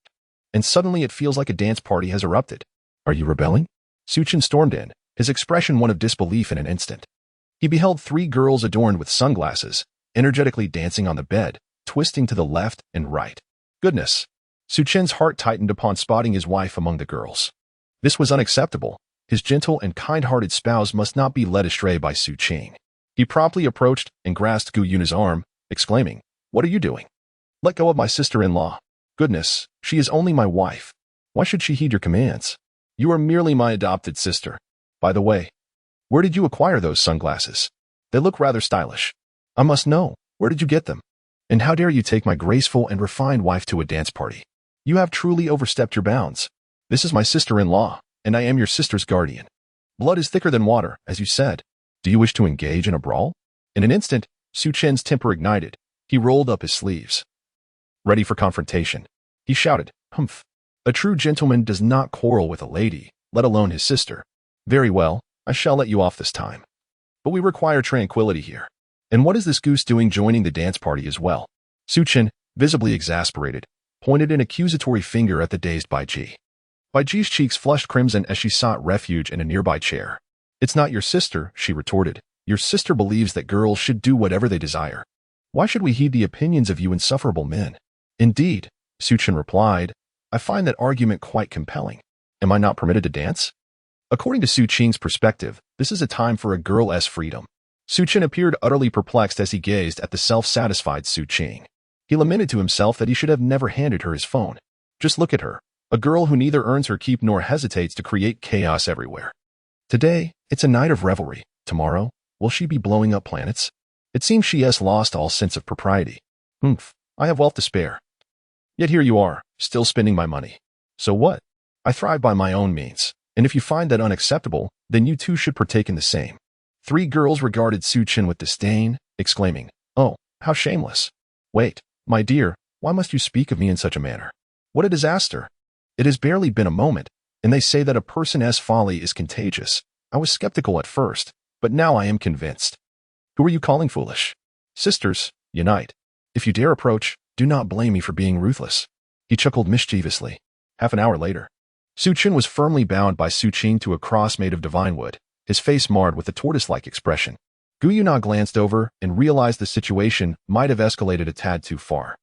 and suddenly it feels like a dance party has erupted. Are you rebelling? Su Chen stormed in, his expression one of disbelief in an instant. He beheld 3 girls adorned with sunglasses, energetically dancing on the bed, twisting to the left and right. Goodness! Su Chen's heart tightened upon spotting his wife among the girls. This was unacceptable. His gentle and kind-hearted spouse must not be led astray by Su Qing. He promptly approached and grasped Gu Yuna's arm, exclaiming, What are you doing? Let go of my sister-in-law. Goodness, she is only my wife. Why should she heed your commands? You are merely my adopted sister. By the way, where did you acquire those sunglasses? They look rather stylish. I must know, where did you get them? And how dare you take my graceful and refined wife to a dance party? You have truly overstepped your bounds. This is my sister-in-law, and I am your sister's guardian. Blood is thicker than water, as you said. Do you wish to engage in a brawl? In an instant, Su Chen's temper ignited. He rolled up his sleeves, ready for confrontation. He shouted, Humph. A true gentleman does not quarrel with a lady, let alone his sister. Very well, I shall let you off this time. But we require tranquility here. And what is this goose doing joining the dance party as well? Su Chen, visibly exasperated, pointed an accusatory finger at the dazed Bai Ji. Bai Ji's cheeks flushed crimson as she sought refuge in a nearby chair. It's not your sister, she retorted. Your sister believes that girls should do whatever they desire. Why should we heed the opinions of you insufferable men? Indeed, Su Chen replied, I find that argument quite compelling. Am I not permitted to dance? According to Su Qing's perspective, this is a time for a girl's freedom. Su Chen appeared utterly perplexed as he gazed at the self-satisfied Su Qing. He lamented to himself that he should have never handed her his phone. Just look at her, a girl who neither earns her keep nor hesitates to create chaos everywhere. Today, it's a night of revelry. Tomorrow, will she be blowing up planets? It seems she has lost all sense of propriety. Humph, I have wealth to spare. Yet here you are, still spending my money. So what? I thrive by my own means, and if you find that unacceptable, then you too should partake in the same. 3 girls regarded Su Chen with disdain, exclaiming, Oh, how shameless. Wait, my dear, why must you speak of me in such a manner? What a disaster. It has barely been a moment, and they say that a person's folly is contagious. I was skeptical at first, but now I am convinced. Who are you calling foolish? Sisters, unite. If you dare approach, do not blame me for being ruthless. He chuckled mischievously. Half an hour later, Su Chen was firmly bound by Su Qing to a cross made of divine wood, his face marred with a tortoise-like expression. Gu Yuna glanced over and realized the situation might have escalated a tad too far.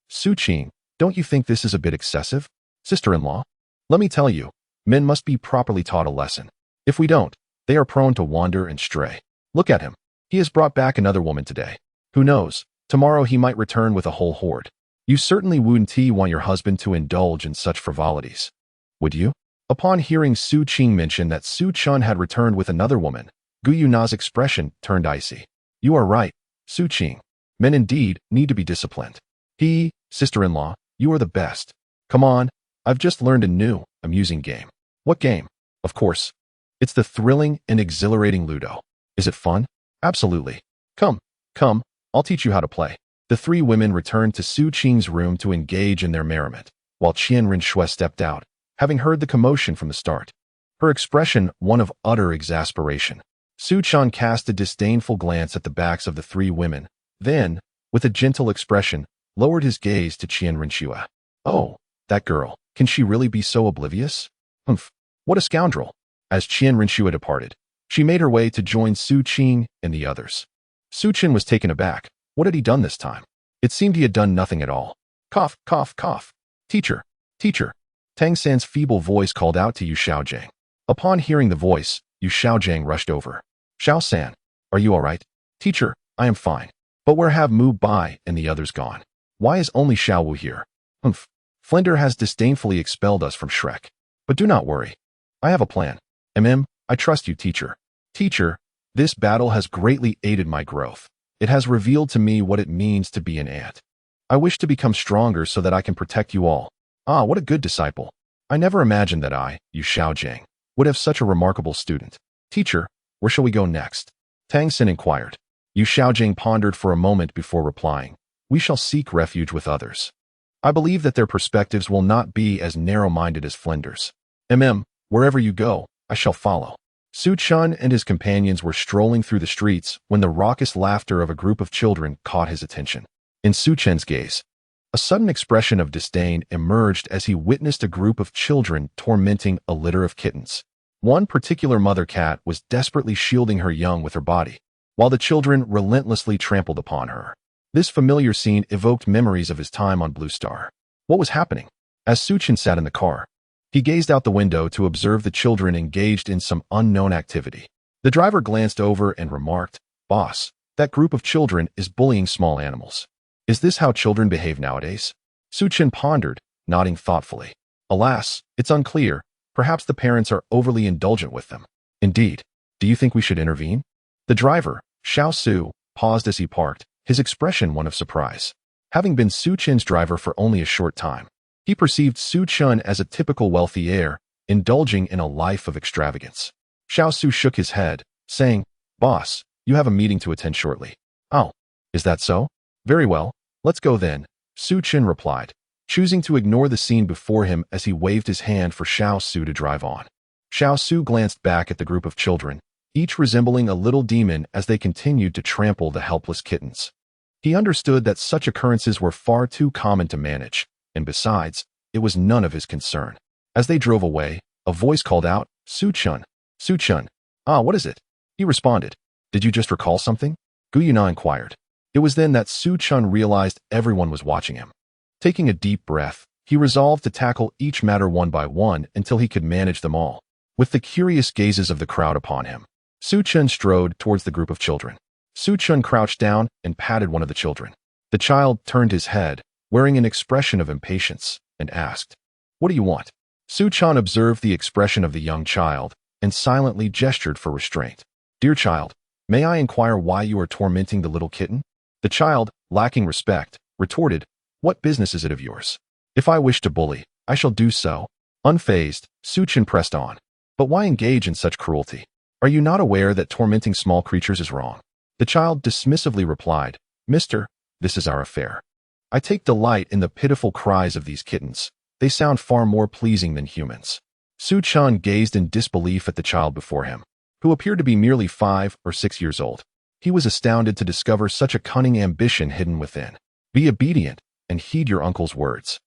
Su Qing, Don't you think this is a bit excessive? Sister-in-law, let me tell you, men must be properly taught a lesson. If we don't, they are prone to wander and stray. Look at him. He has brought back another woman today. Who knows, tomorrow he might return with a whole horde. You certainly wouldn't want your husband to indulge in such frivolities. Would you? Upon hearing Su Qing mention that Su Chun had returned with another woman, Gu Yuna's expression turned icy. You are right, Su Qing. Men indeed need to be disciplined. Sister-in-law, you are the best. Come on, I've just learned a new, amusing game. What game? Of course. It's the thrilling and exhilarating Ludo. Is it fun? Absolutely. Come, I'll teach you how to play. The three women returned to Su Qing's room to engage in their merriment, while Qian Rinxue stepped out, having heard the commotion from the start. Her expression one of utter exasperation. Su Chun cast a disdainful glance at the backs of the three women, then, with a gentle expression, lowered his gaze to Qian Rinxue. Oh, that girl, can she really be so oblivious? Humph, what a scoundrel. As Qian Rinxue departed, she made her way to join Su Qing and the others. Su Qin was taken aback. What had he done this time? It seemed he had done nothing at all. Cough, cough, cough. Teacher, teacher. Tang San's feeble voice called out to Yu Xiaojiang. Upon hearing the voice, Yu Xiaojiang rushed over. Xiao San, are you all right? Teacher, I am fine. But where have Mu Bai and the others gone? Why is only Xiao Wu here? Humph. Flender has disdainfully expelled us from Shrek. But do not worry. I have a plan. I trust you, teacher. Teacher, this battle has greatly aided my growth. It has revealed to me what it means to be an ant. I wish to become stronger so that I can protect you all. Ah, what a good disciple. I never imagined that I, Yu Xiaojiang, would have such a remarkable student. Teacher, where shall we go next? Tang Xin inquired. Yu Xiaojiang pondered for a moment before replying. We shall seek refuge with others. I believe that their perspectives will not be as narrow-minded as Flender's. Wherever you go, I shall follow. Su Chun and his companions were strolling through the streets when the raucous laughter of a group of children caught his attention. In Su Chen's gaze, a sudden expression of disdain emerged as he witnessed a group of children tormenting a litter of kittens. One particular mother cat was desperately shielding her young with her body, while the children relentlessly trampled upon her. This familiar scene evoked memories of his time on Blue Star. What was happening? As Su Chen sat in the car, he gazed out the window to observe the children engaged in some unknown activity. The driver glanced over and remarked, Boss, that group of children is bullying small animals. Is this how children behave nowadays? Su Chen pondered, nodding thoughtfully. Alas, it's unclear. Perhaps the parents are overly indulgent with them. Indeed. Do you think we should intervene? The driver, Xiao Su, paused as he parked, his expression one of surprise. Having been Su Chen's driver for only a short time, he perceived Su Chun as a typical wealthy heir, indulging in a life of extravagance. Xiao Su shook his head, saying, Boss, you have a meeting to attend shortly. Oh, is that so? Very well, let's go then, Su Chen replied, choosing to ignore the scene before him as he waved his hand for Xiao Su to drive on. Xiao Su glanced back at the group of children, each resembling a little demon as they continued to trample the helpless kittens. He understood that such occurrences were far too common to manage, and besides, it was none of his concern. As they drove away, a voice called out, Su Chun. Su Chun. Ah, what is it? He responded. Did you just recall something? Gu Yuna inquired. It was then that Su Chun realized everyone was watching him. Taking a deep breath, he resolved to tackle each matter one by one until he could manage them all. With the curious gazes of the crowd upon him, Su Chun strode towards the group of children. Su Chun crouched down and patted one of the children. The child turned his head, wearing an expression of impatience, and asked, What do you want? Su Chun observed the expression of the young child and silently gestured for restraint. Dear child, may I inquire why you are tormenting the little kitten? The child, lacking respect, retorted, What business is it of yours? If I wish to bully, I shall do so. Unfazed, Su Chun pressed on. But why engage in such cruelty? Are you not aware that tormenting small creatures is wrong? The child dismissively replied, Mister, this is our affair. I take delight in the pitiful cries of these kittens. They sound far more pleasing than humans. Su Chun gazed in disbelief at the child before him, who appeared to be merely 5 or 6 years old. He was astounded to discover such a cunning ambition hidden within. Be obedient and heed your uncle's words,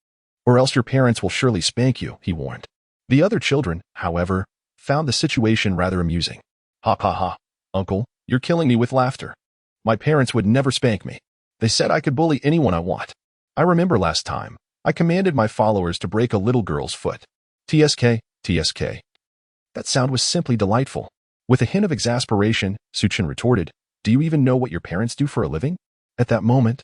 or else your parents will surely spank you, he warned. The other children, however, found the situation rather amusing. Ha ha ha, uncle, you're killing me with laughter. My parents would never spank me. They said I could bully anyone I want. I remember last time, I commanded my followers to break a little girl's foot. TSK, TSK. That sound was simply delightful. With a hint of exasperation, Suchin retorted, "Do you even know what your parents do for a living?" At that moment,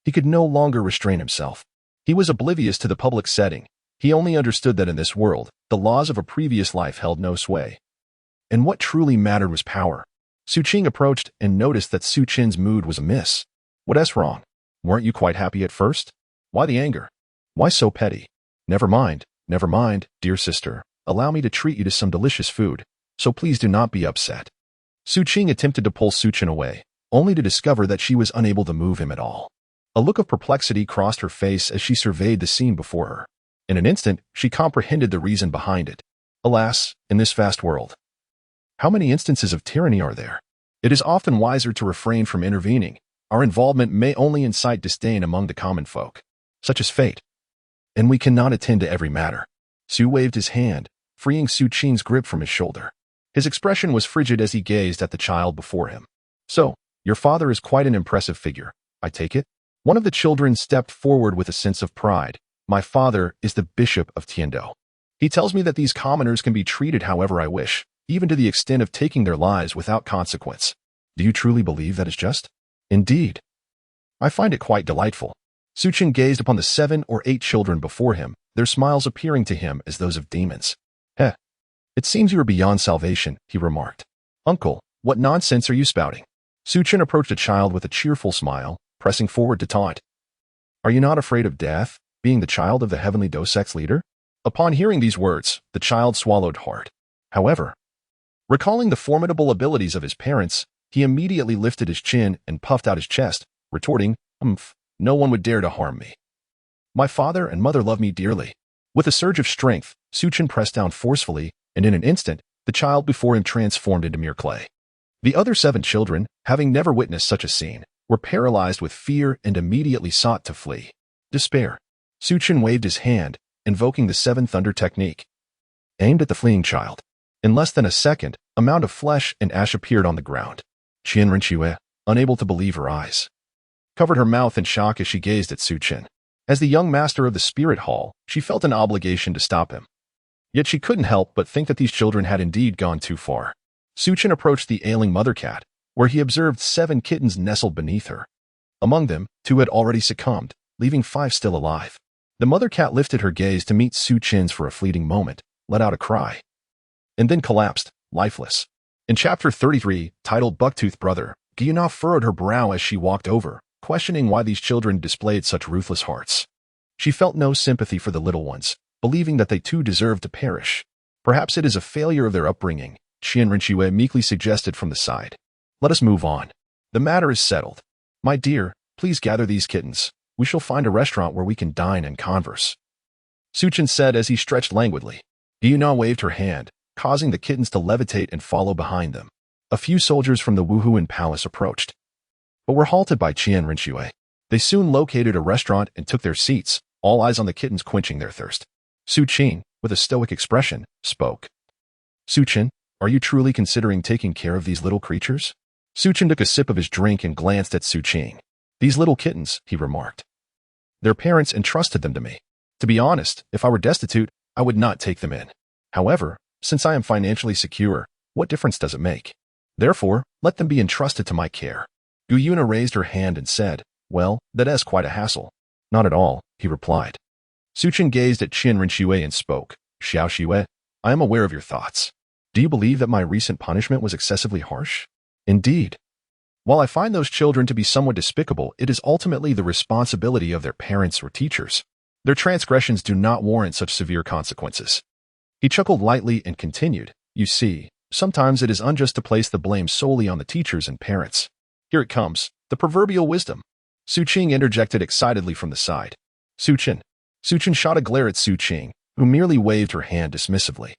he could no longer restrain himself. He was oblivious to the public setting. He only understood that in this world, the laws of a previous life held no sway. And what truly mattered was power. Suqing approached and noticed that Suchin's mood was amiss. "What's wrong? Weren't you quite happy at first? Why the anger? Why so petty?" Never mind, dear sister. Allow me to treat you to some delicious food, so please do not be upset." Suqing attempted to pull Suchin away, only to discover that she was unable to move him at all. A look of perplexity crossed her face as she surveyed the scene before her. In an instant, she comprehended the reason behind it. Alas, in this vast world, how many instances of tyranny are there? It is often wiser to refrain from intervening. Our involvement may only incite disdain among the common folk, such as fate. And we cannot attend to every matter. Su waved his hand, freeing Suqing's grip from his shoulder. His expression was frigid as he gazed at the child before him. "So, your father is quite an impressive figure, I take it?" One of the children stepped forward with a sense of pride. "My father is the Bishop of Tiando. He tells me that these commoners can be treated however I wish, even to the extent of taking their lives without consequence. Do you truly believe that is just?" "Indeed. I find it quite delightful." Suchin gazed upon the 7 or 8 children before him, their smiles appearing to him as those of demons. "Heh. It seems you are beyond salvation," he remarked. "Uncle, what nonsense are you spouting?" Suchin approached a child with a cheerful smile, pressing forward to taunt. "Are you not afraid of death, being the child of the heavenly Dosek's leader?" Upon hearing these words, the child swallowed hard. However, recalling the formidable abilities of his parents, he immediately lifted his chin and puffed out his chest, retorting, "No one would dare to harm me. My father and mother love me dearly." With a surge of strength, Suchin pressed down forcefully, and in an instant, the child before him transformed into mere clay. The other 7 children, having never witnessed such a scene, were paralyzed with fear and immediately sought to flee. Despair. Suchin waved his hand, invoking the 7 Thunder technique, aimed at the fleeing child. In less than a second, a mound of flesh and ash appeared on the ground. Qian Renque, unable to believe her eyes, covered her mouth in shock as she gazed at Suchin. As the young master of the spirit hall, she felt an obligation to stop him. Yet she couldn't help but think that these children had indeed gone too far. Suchin approached the ailing mother cat, where he observed 7 kittens nestled beneath her. Among them, 2 had already succumbed, leaving 5 still alive. The mother cat lifted her gaze to meet Suchin's for a fleeting moment, let out a cry, and then collapsed, lifeless. In Chapter 33, titled Bucktooth Brother, Gyuna furrowed her brow as she walked over, questioning why these children displayed such ruthless hearts. She felt no sympathy for the little ones, believing that they too deserved to perish. "Perhaps it is a failure of their upbringing," Qian Renque meekly suggested from the side. "Let us move on. The matter is settled. My dear, please gather these kittens. We shall find a restaurant where we can dine and converse," Suchin said as he stretched languidly. Gyuna waved her hand, causing the kittens to levitate and follow behind them. A few soldiers from the Wuhuan palace approached, but were halted by Qian Renque. They soon located a restaurant and took their seats, all eyes on the kittens quenching their thirst. Suchin, with a stoic expression, spoke. "Suchin, are you truly considering taking care of these little creatures?" Suchin took a sip of his drink and glanced at Suqing. "These little kittens," he remarked. "Their parents entrusted them to me. To be honest, if I were destitute, I would not take them in. However, since I am financially secure, what difference does it make? Therefore, let them be entrusted to my care." Gyuna raised her hand and said, "Well, that is quite a hassle." "Not at all," he replied. Suchin gazed at Qian Renque and spoke. "Xiao Xue, I am aware of your thoughts. Do you believe that my recent punishment was excessively harsh?" "Indeed. While I find those children to be somewhat despicable, it is ultimately the responsibility of their parents or teachers. Their transgressions do not warrant such severe consequences." He chuckled lightly and continued, "You see, sometimes it is unjust to place the blame solely on the teachers and parents. Here it comes, the proverbial wisdom." Suqing interjected excitedly from the side. "Suchin." Suchin shot a glare at Suqing, who merely waved her hand dismissively.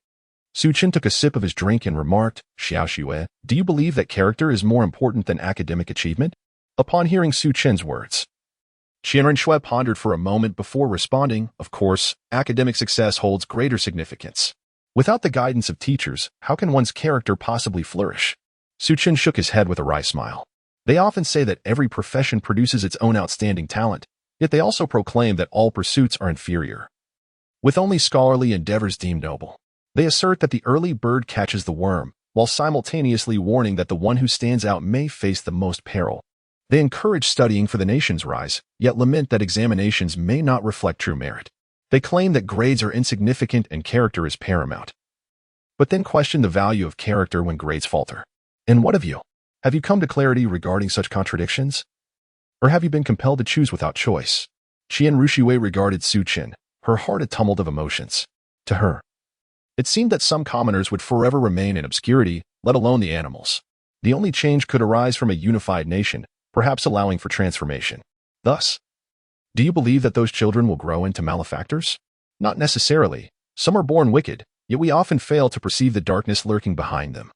Suchin took a sip of his drink and remarked, "Xiao Xue, do you believe that character is more important than academic achievement?" Upon hearing Suchin's words, Qian Renque pondered for a moment before responding, "Of course, academic success holds greater significance. Without the guidance of teachers, how can one's character possibly flourish?" Suchin shook his head with a wry smile. "They often say that every profession produces its own outstanding talent. Yet they also proclaim that all pursuits are inferior, with only scholarly endeavors deemed noble. They assert that the early bird catches the worm, while simultaneously warning that the one who stands out may face the most peril. They encourage studying for the nation's rise, yet lament that examinations may not reflect true merit. They claim that grades are insignificant and character is paramount, but then question the value of character when grades falter. And what of you? Have you come to clarity regarding such contradictions? Or have you been compelled to choose without choice? Qian Rushiwei regarded Su Qin, her heart a tumult of emotions. To her, it seemed that some commoners would forever remain in obscurity, let alone the animals. The only change could arise from a unified nation, perhaps allowing for transformation. Thus, do you believe that those children will grow into malefactors? Not necessarily. Some are born wicked, yet we often fail to perceive the darkness lurking behind them,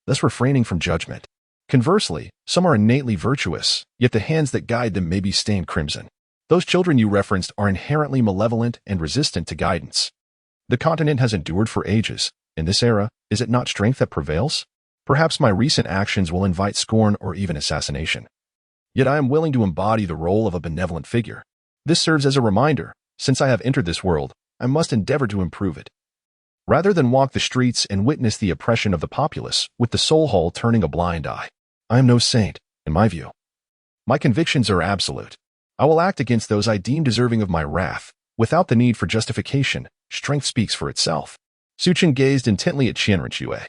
thus refraining from judgment. Conversely, some are innately virtuous, yet the hands that guide them may be stained crimson. Those children you referenced are inherently malevolent and resistant to guidance. The continent has endured for ages. In this era, is it not strength that prevails? Perhaps my recent actions will invite scorn or even assassination. Yet I am willing to embody the role of a benevolent figure. This serves as a reminder, since I have entered this world, I must endeavor to improve it. Rather than walk the streets and witness the oppression of the populace, with the soul hole turning a blind eye. I am no saint, in my view. My convictions are absolute. I will act against those I deem deserving of my wrath, without the need for justification. Strength speaks for itself. Su Qin gazed intently at Qian Rinxue,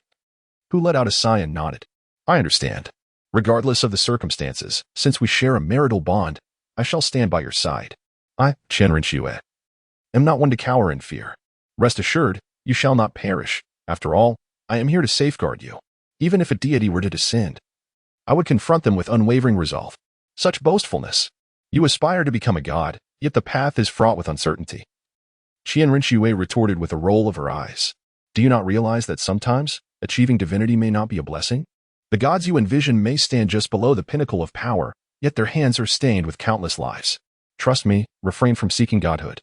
who let out a sigh and nodded. I understand. Regardless of the circumstances, since we share a marital bond, I shall stand by your side. I, Qian Rinxue, am not one to cower in fear. Rest assured, you shall not perish. After all, I am here to safeguard you. Even if a deity were to descend, I would confront them with unwavering resolve. Such boastfulness. You aspire to become a god, yet the path is fraught with uncertainty. Qian Rinxue retorted with a roll of her eyes. Do you not realize that sometimes, achieving divinity may not be a blessing? The gods you envision may stand just below the pinnacle of power, yet their hands are stained with countless lives. Trust me, refrain from seeking godhood.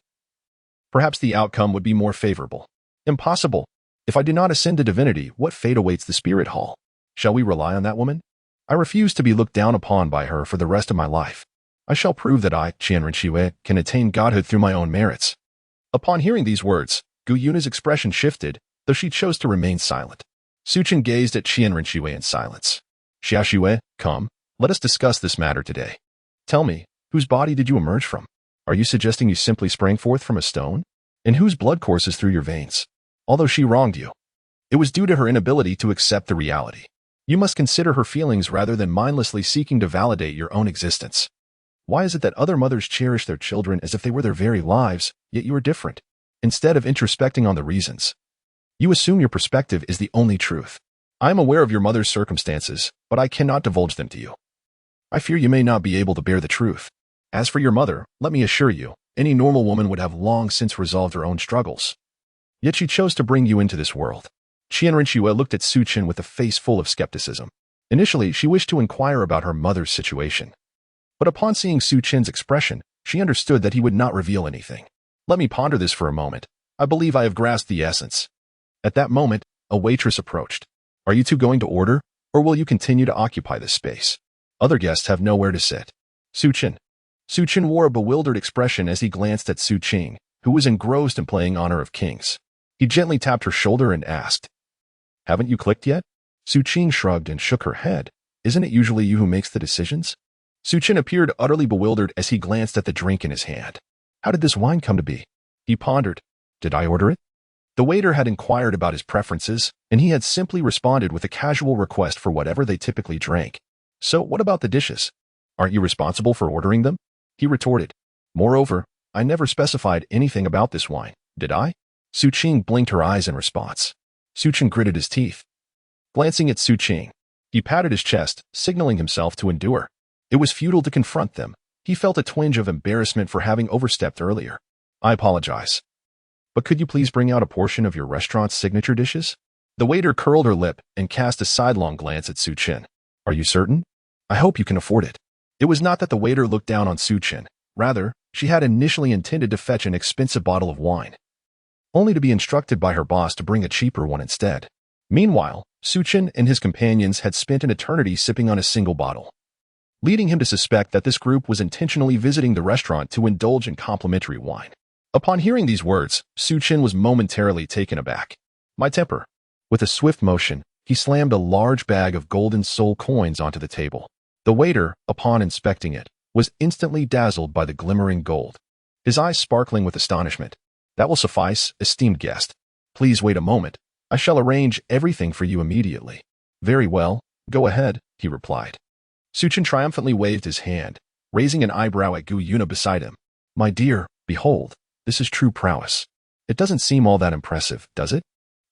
Perhaps the outcome would be more favorable. Impossible. If I do not ascend to divinity, what fate awaits the spirit hall? Shall we rely on that woman? I refuse to be looked down upon by her for the rest of my life. I shall prove that I, Qian Rinxue, can attain godhood through my own merits. Upon hearing these words, Gu Yuna's expression shifted, though she chose to remain silent. Su Qin gazed at Qian Rinxue in silence. Xiaxue, come, let us discuss this matter today. Tell me, whose body did you emerge from? Are you suggesting you simply sprang forth from a stone? And whose blood courses through your veins? Although she wronged you, it was due to her inability to accept the reality. You must consider her feelings rather than mindlessly seeking to validate your own existence. Why is it that other mothers cherish their children as if they were their very lives, yet you are different? Instead of introspecting on the reasons, you assume your perspective is the only truth. I am aware of your mother's circumstances, but I cannot divulge them to you. I fear you may not be able to bear the truth. As for your mother, let me assure you, any normal woman would have long since resolved her own struggles. Yet she chose to bring you into this world. Qian Rinxue looked at Su Qin with a face full of skepticism. Initially, she wished to inquire about her mother's situation. But upon seeing Su Qin's expression, she understood that he would not reveal anything. Let me ponder this for a moment. I believe I have grasped the essence. At that moment, a waitress approached. Are you two going to order, or will you continue to occupy this space? Other guests have nowhere to sit. Su Qin. Su Qin wore a bewildered expression as he glanced at Su Qing, who was engrossed in playing Honor of Kings. He gently tapped her shoulder and asked, Haven't you clicked yet? Su Qing shrugged and shook her head. Isn't it usually you who makes the decisions? Su Qin appeared utterly bewildered as he glanced at the drink in his hand. How did this wine come to be? He pondered. Did I order it? The waiter had inquired about his preferences, and he had simply responded with a casual request for whatever they typically drank. So what about the dishes? Aren't you responsible for ordering them? He retorted. Moreover, I never specified anything about this wine, did I? Su Qing blinked her eyes in response. Su Qin gritted his teeth. Glancing at Su Qing, he patted his chest, signaling himself to endure. It was futile to confront them. He felt a twinge of embarrassment for having overstepped earlier. I apologize. But could you please bring out a portion of your restaurant's signature dishes? The waiter curled her lip and cast a sidelong glance at Su Qin. Are you certain? I hope you can afford it. It was not that the waiter looked down on Su Qin. Rather, she had initially intended to fetch an expensive bottle of wine, only to be instructed by her boss to bring a cheaper one instead. Meanwhile, Su Qin and his companions had spent an eternity sipping on a single bottle. leading him to suspect that this group was intentionally visiting the restaurant to indulge in complimentary wine. Upon hearing these words, Su Chen was momentarily taken aback. My temper. With a swift motion, he slammed a large bag of golden soul coins onto the table. The waiter, upon inspecting it, was instantly dazzled by the glimmering gold, his eyes sparkling with astonishment. That will suffice, esteemed guest. Please wait a moment. I shall arrange everything for you immediately. Very well, go ahead, he replied. Su Chen triumphantly waved his hand, raising an eyebrow at Gu Yuna beside him. My dear, behold, this is true prowess. It doesn't seem all that impressive, does it?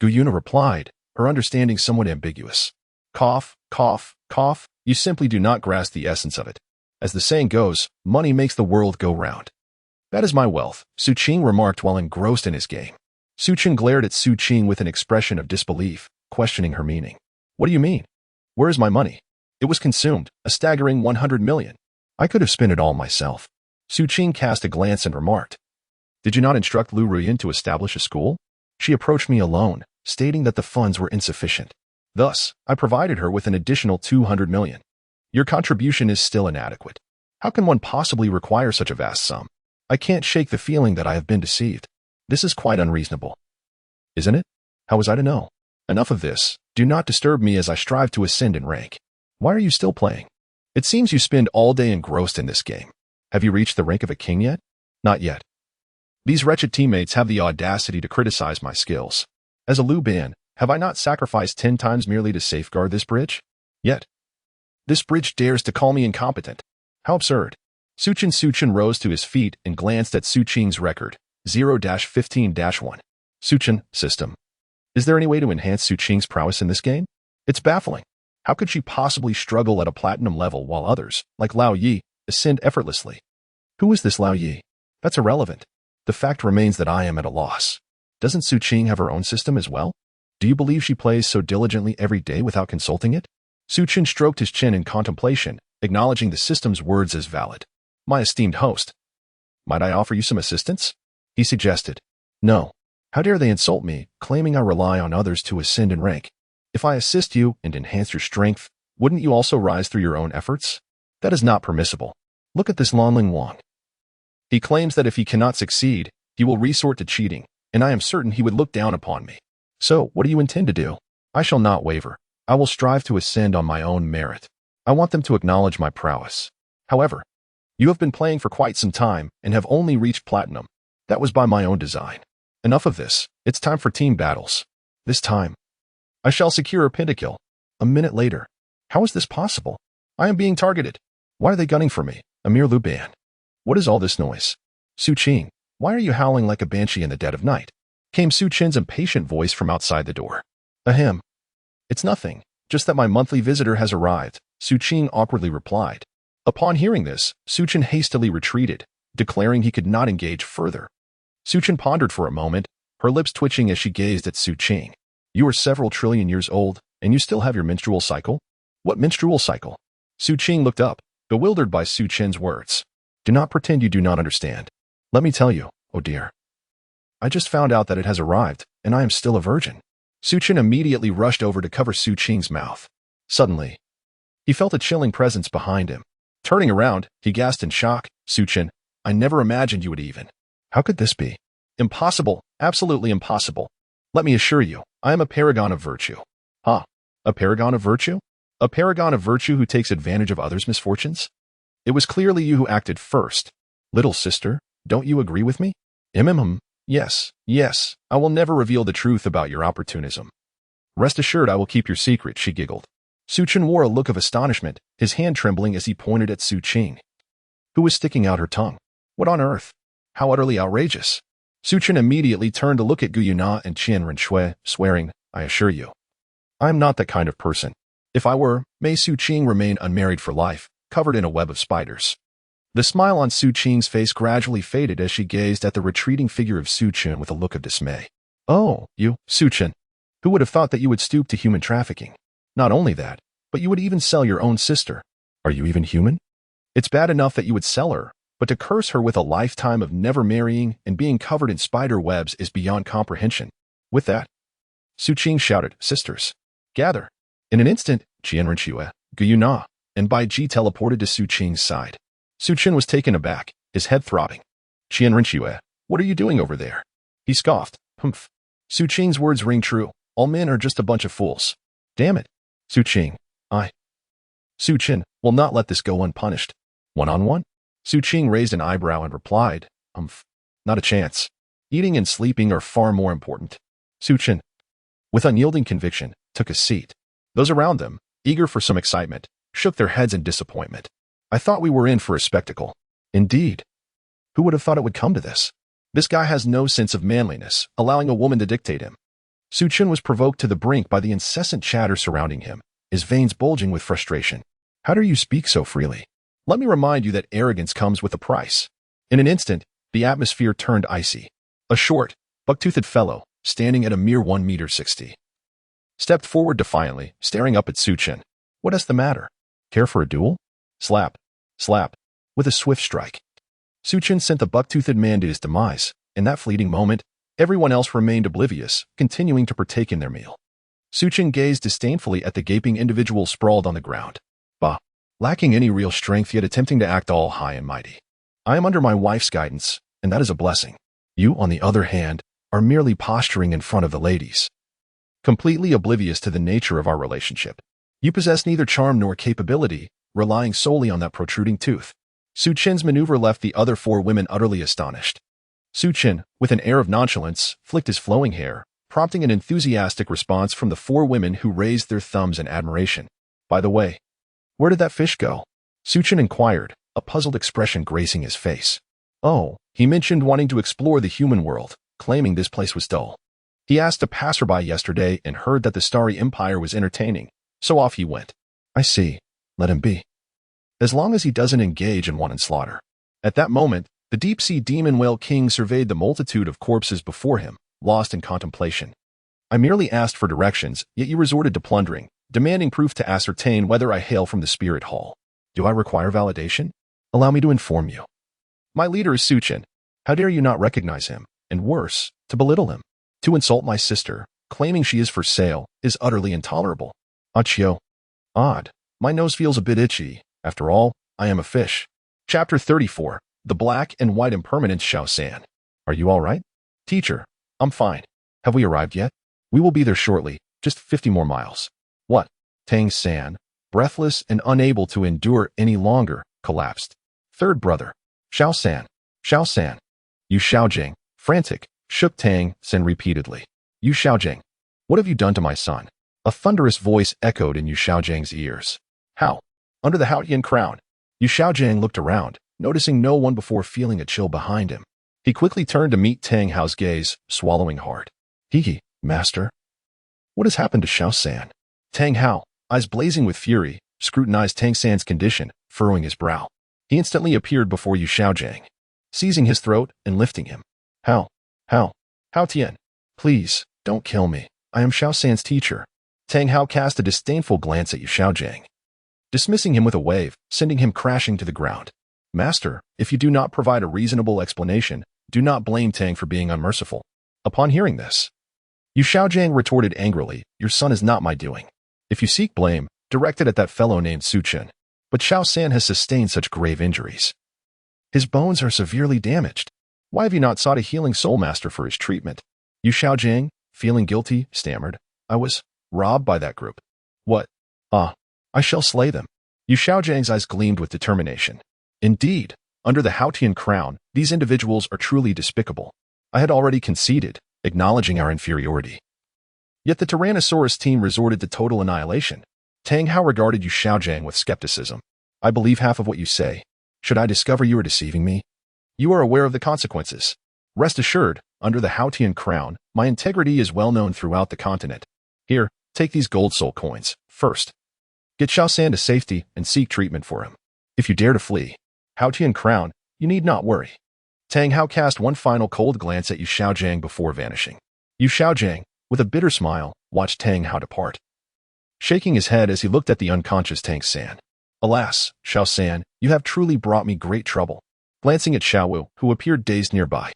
Gu Yuna replied, her understanding somewhat ambiguous. Cough, cough, cough, you simply do not grasp the essence of it. As the saying goes, money makes the world go round. That is my wealth, Su Qing remarked while engrossed in his game. Su Chen glared at Su Qing with an expression of disbelief, questioning her meaning. What do you mean? Where is my money? It was consumed, a staggering 100 million. I could have spent it all myself. Su Qing cast a glance and remarked. Did you not instruct Lu Ruyin to establish a school? She approached me alone, stating that the funds were insufficient. Thus, I provided her with an additional 200 million. Your contribution is still inadequate. How can one possibly require such a vast sum? I can't shake the feeling that I have been deceived. This is quite unreasonable. Isn't it? How was I to know? Enough of this. Do not disturb me as I strive to ascend in rank. Why are you still playing? It seems you spend all day engrossed in this game. Have you reached the rank of a king yet? Not yet. These wretched teammates have the audacity to criticize my skills. As a Liu Ban, have I not sacrificed 10 times merely to safeguard this bridge? Yet. This bridge dares to call me incompetent. How absurd. Su Chen rose to his feet and glanced at Su Qing's record, 0-15-1. Su Chen, system. Is there any way to enhance Su Qing's prowess in this game? It's baffling. How could she possibly struggle at a platinum level while others, like Lao Yi, ascend effortlessly? Who is this Lao Yi? That's irrelevant. The fact remains that I am at a loss. Doesn't Su Qing have her own system as well? Do you believe she plays so diligently every day without consulting it? Su Chen stroked his chin in contemplation, acknowledging the system's words as valid. My esteemed host. Might I offer you some assistance? He suggested. No. How dare they insult me, claiming I rely on others to ascend in rank? If I assist you and enhance your strength, wouldn't you also rise through your own efforts? That is not permissible. Look at this Lanling Wang. He claims that if he cannot succeed, he will resort to cheating, and I am certain he would look down upon me. So, what do you intend to do? I shall not waver. I will strive to ascend on my own merit. I want them to acknowledge my prowess. However, you have been playing for quite some time and have only reached platinum. That was by my own design. Enough of this. It's time for team battles. This time, I shall secure a pentakill. A minute later. How is this possible? I am being targeted. Why are they gunning for me? A mere Liu Ban. What is all this noise? Su Qing, why are you howling like a banshee in the dead of night? Came Su Chen's impatient voice from outside the door. Ahem. It's nothing. Just that my monthly visitor has arrived, Su Qing awkwardly replied. Upon hearing this, Su Chen hastily retreated, declaring he could not engage further. Su Chen pondered for a moment, her lips twitching as she gazed at Su Qing. You are several trillion years old, and you still have your menstrual cycle? What menstrual cycle? Su Qing looked up, bewildered by Su Chen's words. Do not pretend you do not understand. Let me tell you, oh dear. I just found out that it has arrived, and I am still a virgin. Su Chen immediately rushed over to cover Su Qing's mouth. Suddenly, he felt a chilling presence behind him. Turning around, he gasped in shock. Su Chen, I never imagined you would even. How could this be? Impossible, absolutely impossible. Let me assure you, I am a paragon of virtue. Huh? A paragon of virtue? A paragon of virtue who takes advantage of others' misfortunes? It was clearly you who acted first. Little sister, don't you agree with me? Yes, yes, I will never reveal the truth about your opportunism. Rest assured I will keep your secret, she giggled. Su Chen wore a look of astonishment, his hand trembling as he pointed at Su Qing, who was sticking out her tongue. What on earth? How utterly outrageous. Su Chen immediately turned to look at Gu Yuna and Qian Renshui, swearing, I assure you, I am not that kind of person. If I were, may Su Qing remain unmarried for life, covered in a web of spiders. The smile on Su Qing's face gradually faded as she gazed at the retreating figure of Su Chen with a look of dismay. Oh, you, Su Chen. Who would have thought that you would stoop to human trafficking? Not only that, but you would even sell your own sister. Are you even human? It's bad enough that you would sell her, but to curse her with a lifetime of never marrying and being covered in spider webs is beyond comprehension. With that, Su Qing shouted, Sisters, gather. In an instant, Qian Renshui, Gu Yuna, and Bai Ji teleported to Su Qing's side. Su Qing was taken aback, his head throbbing. Qian Rinxue, what are you doing over there? He scoffed. Humph. Su Qing's words ring true. All men are just a bunch of fools. Damn it. Su Qing, Su Qing will not let this go unpunished. One-on-one? Su Qing raised an eyebrow and replied, not a chance. Eating and sleeping are far more important. Su Qing, with unyielding conviction, took a seat. Those around them, eager for some excitement, shook their heads in disappointment. I thought we were in for a spectacle. Indeed. Who would have thought it would come to this? This guy has no sense of manliness, allowing a woman to dictate him. Su Qing was provoked to the brink by the incessant chatter surrounding him, his veins bulging with frustration. How dare you speak so freely? Let me remind you that arrogance comes with a price. In an instant, the atmosphere turned icy. A short, buck-toothed fellow, standing at a mere 1.60 meters, stepped forward defiantly, staring up at Su Qing. What is the matter? Care for a duel? Slap, slap, with a swift strike. Su Qing sent the buck-toothed man to his demise. In that fleeting moment, everyone else remained oblivious, continuing to partake in their meal. Su Qing gazed disdainfully at the gaping individual sprawled on the ground. Bah, lacking any real strength yet attempting to act all high and mighty. I am under my wife's guidance, and that is a blessing. You, on the other hand, are merely posturing in front of the ladies. Completely oblivious to the nature of our relationship. You possess neither charm nor capability, relying solely on that protruding tooth. Su Qing's maneuver left the other 4 women utterly astonished. Su Qing, with an air of nonchalance, flicked his flowing hair, prompting an enthusiastic response from the 4 women who raised their thumbs in admiration. By the way, where did that fish go? Su Qing inquired, a puzzled expression gracing his face. Oh, he mentioned wanting to explore the human world, claiming this place was dull. He asked a passerby yesterday and heard that the Starry Empire was entertaining, so off he went. I see. Let him be. As long as he doesn't engage in wanton slaughter. At that moment, the deep-sea demon whale king surveyed the multitude of corpses before him, lost in contemplation. I merely asked for directions, yet you resorted to plundering, demanding proof to ascertain whether I hail from the spirit hall. Do I require validation? Allow me to inform you. My leader is Su Qing. How dare you not recognize him, and worse, to belittle him? To insult my sister, claiming she is for sale, is utterly intolerable. Achio. Odd. My nose feels a bit itchy. After all, I am a fish. Chapter 34. The Black and White Impermanence Xiao San. Are you all right? Teacher, I'm fine. Have we arrived yet? We will be there shortly, just 50 more miles. What? Tang San, breathless and unable to endure any longer, collapsed. Third brother. Xiao San. Xiao San. Yu Xiaojing, frantic, shook Tang San repeatedly. Yu Xiaojing, what have you done to my son? A thunderous voice echoed in Yu Xiaojing's ears. How? Under the Haotian crown. Yu Xiaojing looked around, noticing no one before feeling a chill behind him. He quickly turned to meet Tang Hao's gaze, swallowing hard. Hee, master. What has happened to Xiao San? Tang Hao, eyes blazing with fury, scrutinized Tang San's condition, furrowing his brow. He instantly appeared before Yu Xiaojing, seizing his throat and lifting him. Hao Tian, please, don't kill me. I am Xiao San's teacher. Tang Hao cast a disdainful glance at Yu Xiaojing, dismissing him with a wave, sending him crashing to the ground. Master, if you do not provide a reasonable explanation, do not blame Tang for being unmerciful. Upon hearing this, Yu Xiaojing retorted angrily, your son is not my doing. If you seek blame, direct it at that fellow named Su Qing. But Xiao San has sustained such grave injuries. His bones are severely damaged. Why have you not sought a healing soul master for his treatment? Yu Xiaojing, feeling guilty, stammered. I was robbed by that group. What? I shall slay them. Yu Xiaojing's eyes gleamed with determination. Indeed, under the Haotian crown, these individuals are truly despicable. I had already conceded, acknowledging our inferiority. Yet the Tyrannosaurus team resorted to total annihilation. Tang Hao regarded Yu Xiaojing with skepticism. I believe half of what you say. Should I discover you are deceiving me? You are aware of the consequences. Rest assured, under the Haotian crown, my integrity is well known throughout the continent. Here, take these gold soul coins. First, get Xiao San to safety and seek treatment for him. If you dare to flee, Haotian crown, you need not worry. Tang Hao cast one final cold glance at Yu Xiaojing before vanishing. Yu Xiaojing, with a bitter smile, watched Tang Hao depart, shaking his head as he looked at the unconscious Tang San. Alas, Xiao San, you have truly brought me great trouble. Glancing at Xiaowu, who appeared dazed nearby,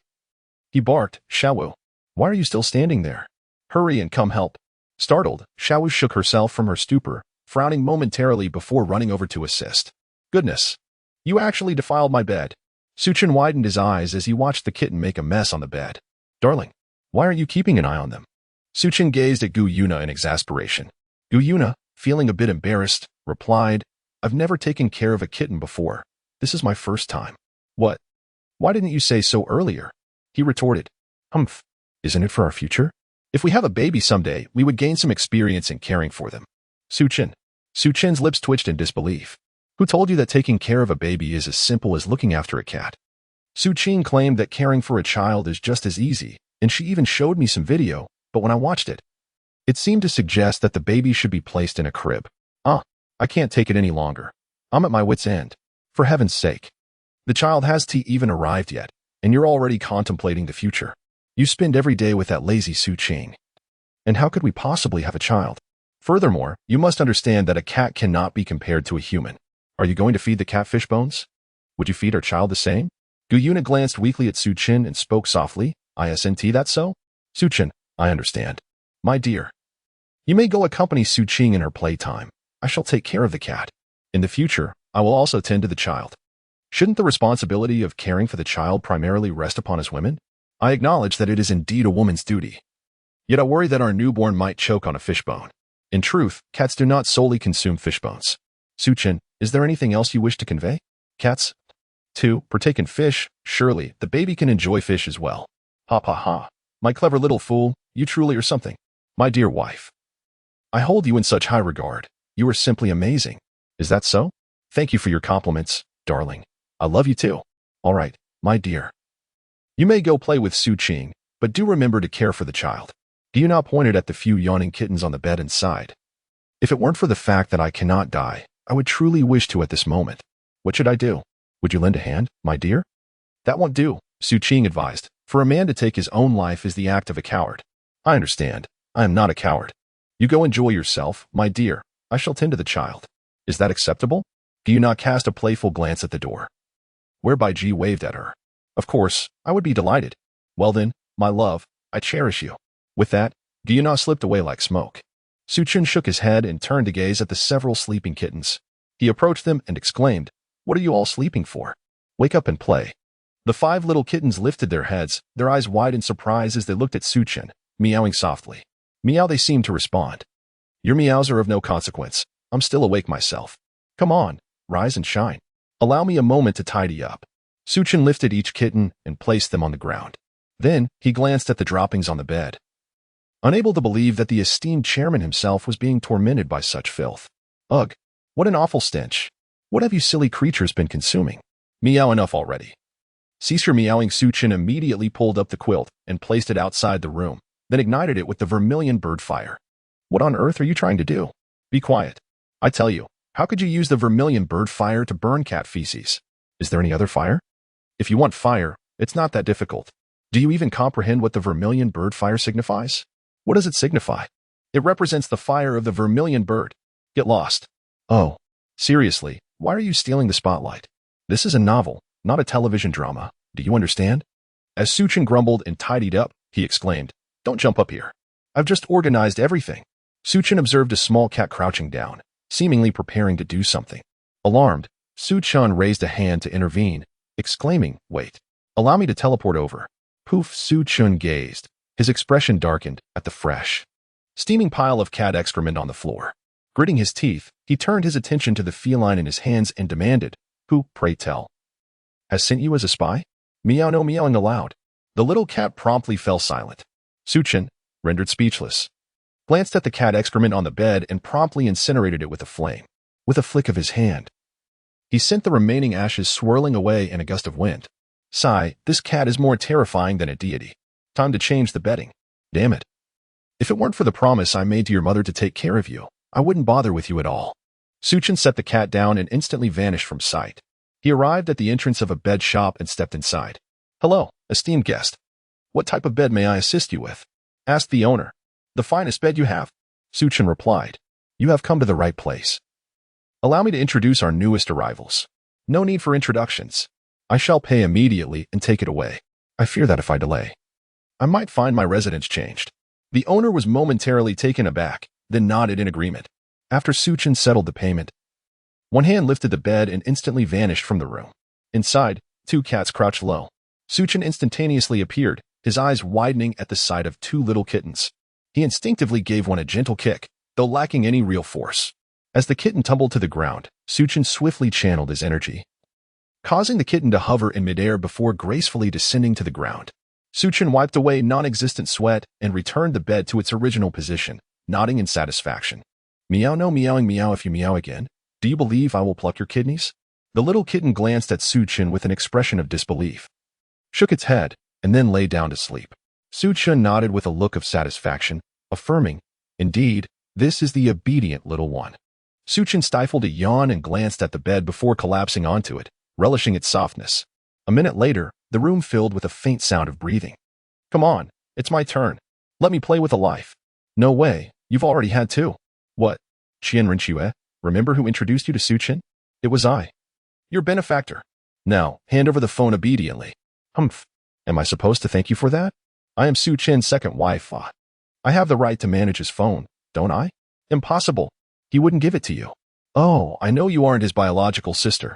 he barked, Xiaowu, why are you still standing there? Hurry and come help. Startled, Xiaowu shook herself from her stupor, frowning momentarily before running over to assist. Goodness, you actually defiled my bed. Suchin widened his eyes as he watched the kitten make a mess on the bed. Darling, why aren't you keeping an eye on them? Suchin gazed at Gu Yuna in exasperation. Gu Yuna, feeling a bit embarrassed, replied, I've never taken care of a kitten before. This is my first time. What? Why didn't you say so earlier? He retorted. Humph. Isn't it for our future? If we have a baby someday, we would gain some experience in caring for them. Suchin's lips twitched in disbelief. Who told you that taking care of a baby is as simple as looking after a cat? Suchin claimed that caring for a child is just as easy, and she even showed me some video, but when I watched it, it seemed to suggest that the baby should be placed in a crib. I can't take it any longer. I'm at my wit's end. For heaven's sake. The child hasn't even arrived yet, and you're already contemplating the future. You spend every day with that lazy Suchin. And how could we possibly have a child? Furthermore, you must understand that a cat cannot be compared to a human. Are you going to feed the cat fish bones? Would you feed our child the same? Gu Yuna glanced weakly at Suchin and spoke softly. Isn't that so? Suchin, I understand. My dear. You may go accompany Suchin in her playtime. I shall take care of the cat. In the future, I will also tend to the child. Shouldn't the responsibility of caring for the child primarily rest upon us women? I acknowledge that it is indeed a woman's duty. Yet I worry that our newborn might choke on a fishbone. In truth, cats do not solely consume fishbones. Suchin, is there anything else you wish to convey? Cats, too, partake in fish. Surely, the baby can enjoy fish as well. Ha ha ha. My clever little fool, you truly are something. My dear wife. I hold you in such high regard. You are simply amazing. Is that so? Thank you for your compliments, darling. I love you too. All right, my dear. You may go play with Suchin, but do remember to care for the child. Do you not pointed at the few yawning kittens on the bed inside? If it weren't for the fact that I cannot die, I would truly wish to at this moment. What should I do? Would you lend a hand, my dear? That won't do, Suchin advised. For a man to take his own life is the act of a coward. I understand. I am not a coward. You go enjoy yourself, my dear. I shall tend to the child. Is that acceptable? Do you not cast a playful glance at the door? Whereby G waved at her. Of course, I would be delighted. Well then, my love, I cherish you. With that, Gu Yuna slipped away like smoke. Suchin shook his head and turned to gaze at the several sleeping kittens. He approached them and exclaimed, What are you all sleeping for? Wake up and play. The 5 little kittens lifted their heads, their eyes wide in surprise as they looked at Suchin, meowing softly. Meow they seemed to respond. Your meows are of no consequence. I'm still awake myself. Come on, rise and shine. Allow me a moment to tidy up. Suchin lifted each kitten and placed them on the ground. Then, he glanced at the droppings on the bed. Unable to believe that the esteemed chairman himself was being tormented by such filth. Ugh, what an awful stench. What have you silly creatures been consuming? Meow enough already. Cease your meowing. Suchin immediately pulled up the quilt and placed it outside the room, then ignited it with the vermilion bird fire. What on earth are you trying to do? Be quiet. I tell you, how could you use the vermilion bird fire to burn cat feces? Is there any other fire? If you want fire, it's not that difficult. Do you even comprehend what the vermilion bird fire signifies? What does it signify? It represents the fire of the vermilion bird. Get lost. Oh, seriously, why are you stealing the spotlight? This is a novel, not a television drama. Do you understand? As Suchin grumbled and tidied up, he exclaimed, Don't jump up here. I've just organized everything. Suchin observed a small cat crouching down, seemingly preparing to do something. Alarmed, Suchin raised a hand to intervene, exclaiming, Wait, allow me to teleport over. Poof, Suchin gazed. His expression darkened at the fresh, steaming pile of cat excrement on the floor. Gritting his teeth, he turned his attention to the feline in his hands and demanded, Who, pray tell, has sent you as a spy? Meow no meowing aloud. The little cat promptly fell silent. Suchin, rendered speechless, glanced at the cat excrement on the bed and promptly incinerated it with a flame. With a flick of his hand, he sent the remaining ashes swirling away in a gust of wind. Sigh, this cat is more terrifying than a deity. Time to change the bedding. Damn it. If it weren't for the promise I made to your mother to take care of you, I wouldn't bother with you at all. Suchin set the cat down and instantly vanished from sight. He arrived at the entrance of a bed shop and stepped inside. Hello, esteemed guest. What type of bed may I assist you with? Asked the owner. The finest bed you have, Suchin replied. You have come to the right place. Allow me to introduce our newest arrivals. No need for introductions. I shall pay immediately and take it away. I fear that if I delay, I might find my residence changed. The owner was momentarily taken aback, then nodded in agreement. After Suchin settled the payment, one hand lifted the bed and instantly vanished from the room. Inside, two cats crouched low. Suchin instantaneously appeared, his eyes widening at the sight of two little kittens. He instinctively gave one a gentle kick, though lacking any real force. As the kitten tumbled to the ground, Suchin swiftly channeled his energy, causing the kitten to hover in midair before gracefully descending to the ground. Suchin wiped away non-existent sweat and returned the bed to its original position, nodding in satisfaction. Meow, no meowing, meow. If you meow again, do you believe I will pluck your kidneys? The little kitten glanced at Suchin with an expression of disbelief, shook its head, and then lay down to sleep. Suchin nodded with a look of satisfaction, affirming, indeed, this is the obedient little one. Suchin stifled a yawn and glanced at the bed before collapsing onto it, relishing its softness. A minute later, the room filled with a faint sound of breathing. Come on, it's my turn. Let me play with a life. No way, you've already had two. What? Qian Rinxue, remember who introduced you to Suchin? It was I. Your benefactor. Now, hand over the phone obediently. Humph. Am I supposed to thank you for that? I am Suchin's second wife. I have the right to manage his phone, don't I? Impossible. He wouldn't give it to you. Oh, I know you aren't his biological sister.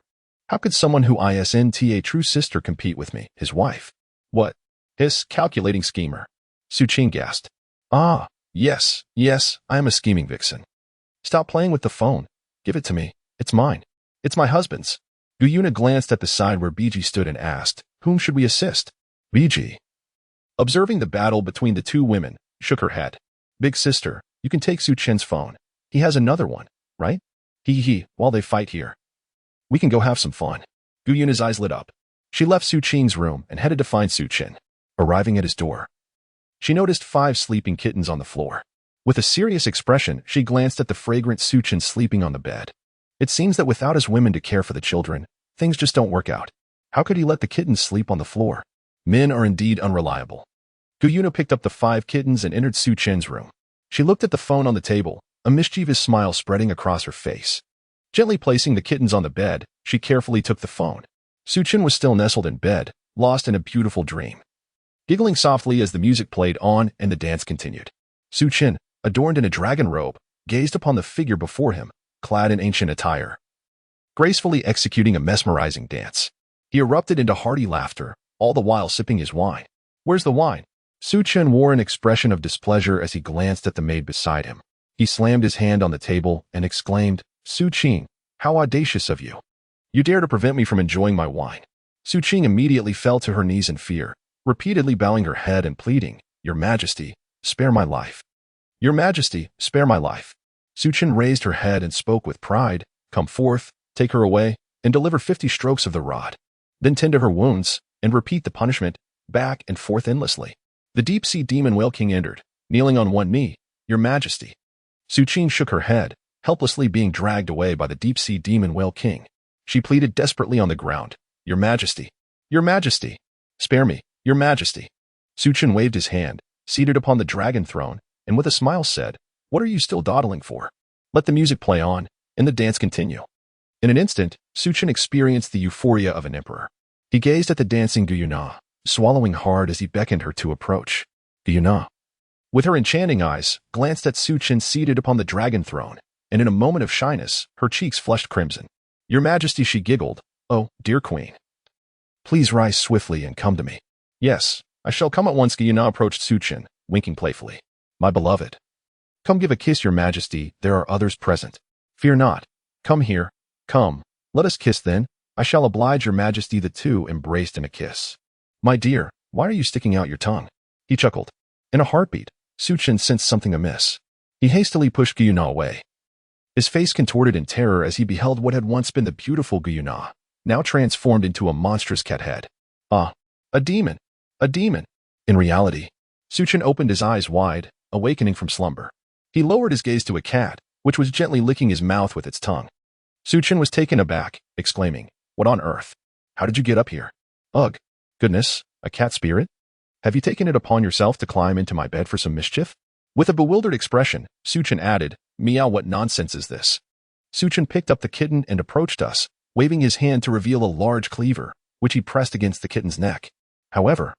How could someone who isn't a true sister compete with me, his wife? What? His calculating schemer. Suchin gasped. Ah, yes, I am a scheming vixen. Stop playing with the phone. Give it to me. It's mine. It's my husband's. Guyuna glanced at the side where Biji stood and asked, whom should we assist? Biji, observing the battle between the two women, shook her head. Big sister, you can take Suchin's phone. He has another one, right? While they fight here, we can go have some fun. Guyuna's eyes lit up. She left Suchin's room and headed to find Suchin. Arriving at his door, she noticed 5 sleeping kittens on the floor. With a serious expression, she glanced at the fragrant Suchin sleeping on the bed. It seems that without his women to care for the children, things just don't work out. How could he let the kittens sleep on the floor? Men are indeed unreliable. Guyuna picked up the 5 kittens and entered Suchin's room. She looked at the phone on the table, a mischievous smile spreading across her face. Gently placing the kittens on the bed, she carefully took the phone. Suchin was still nestled in bed, lost in a beautiful dream. Giggling softly as the music played on and the dance continued. Suchin, adorned in a dragon robe, gazed upon the figure before him, clad in ancient attire, gracefully executing a mesmerizing dance. He erupted into hearty laughter, all the while sipping his wine. Where's the wine? Suchin wore an expression of displeasure as he glanced at the maid beside him. He slammed his hand on the table and exclaimed, Suchin, how audacious of you. You dare to prevent me from enjoying my wine. Suchin immediately fell to her knees in fear, repeatedly bowing her head and pleading, Your Majesty, spare my life. Your Majesty, spare my life. Suchin raised her head and spoke with pride, Come forth, take her away, and deliver 50 strokes of the rod. Then tend to her wounds, and repeat the punishment, back and forth endlessly. The deep-sea demon whale king entered, kneeling on one knee, Your Majesty. Suchin shook her head, helplessly being dragged away by the deep-sea demon whale king. She pleaded desperately on the ground, Your Majesty, Your Majesty, spare me, Your Majesty. Suchin waved his hand, seated upon the dragon throne, and with a smile said, What are you still dawdling for? Let the music play on, and the dance continue. In an instant, Suchin experienced the euphoria of an emperor. He gazed at the dancing Guyuna, swallowing hard as he beckoned her to approach. Guyuna, with her enchanting eyes, glanced at Suchin seated upon the dragon throne, and in a moment of shyness, her cheeks flushed crimson. Your Majesty, she giggled, Oh, dear Queen. Please rise swiftly and come to me. Yes, I shall come at once. Guyuna approached Suchin, winking playfully. My beloved. Come give a kiss, Your Majesty, there are others present. Fear not. Come here. Come, let us kiss then. I shall oblige Your Majesty. The two embraced in a kiss. My dear, why are you sticking out your tongue? He chuckled. In a heartbeat, Suchin sensed something amiss. He hastily pushed Guyuna away. His face contorted in terror as he beheld what had once been the beautiful Guyuna, now transformed into a monstrous cat head. Ah, a demon! A demon! In reality, Suchin opened his eyes wide, awakening from slumber. He lowered his gaze to a cat, which was gently licking his mouth with its tongue. Suchin was taken aback, exclaiming, What on earth? How did you get up here? Ugh! Goodness, a cat spirit? Have you taken it upon yourself to climb into my bed for some mischief? With a bewildered expression, Suchin added, Meow, what nonsense is this? Suchin picked up the kitten and approached us, waving his hand to reveal a large cleaver, which he pressed against the kitten's neck. However,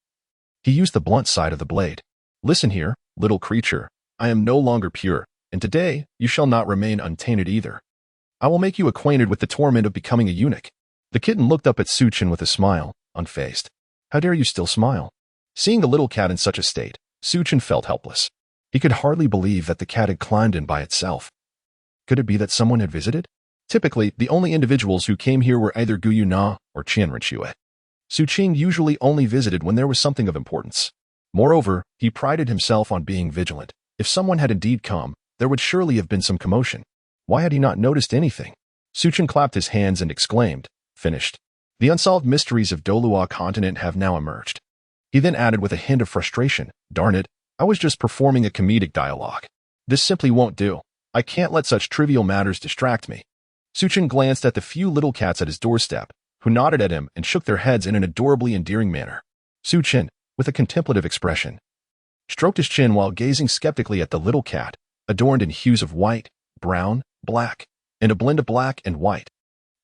he used the blunt side of the blade. Listen here, little creature, I am no longer pure, and today you shall not remain untainted either. I will make you acquainted with the torment of becoming a eunuch." The kitten looked up at Suchin with a smile, unfazed. "How dare you still smile?" Seeing the little cat in such a state, Suchin felt helpless. He could hardly believe that the cat had climbed in by itself. Could it be that someone had visited? Typically, the only individuals who came here were either Guyu Na or Qianrenxue. Suqing usually only visited when there was something of importance. Moreover, he prided himself on being vigilant. If someone had indeed come, there would surely have been some commotion. Why had he not noticed anything? Suchin clapped his hands and exclaimed, "Finished. The unsolved mysteries of Douluo continent have now emerged." He then added with a hint of frustration, "Darn it, I was just performing a comedic dialogue. This simply won't do. I can't let such trivial matters distract me." Suchin glanced at the few little cats at his doorstep, who nodded at him and shook their heads in an adorably endearing manner. Suchin, with a contemplative expression, stroked his chin while gazing skeptically at the little cat, adorned in hues of white, brown, black, and a blend of black and white.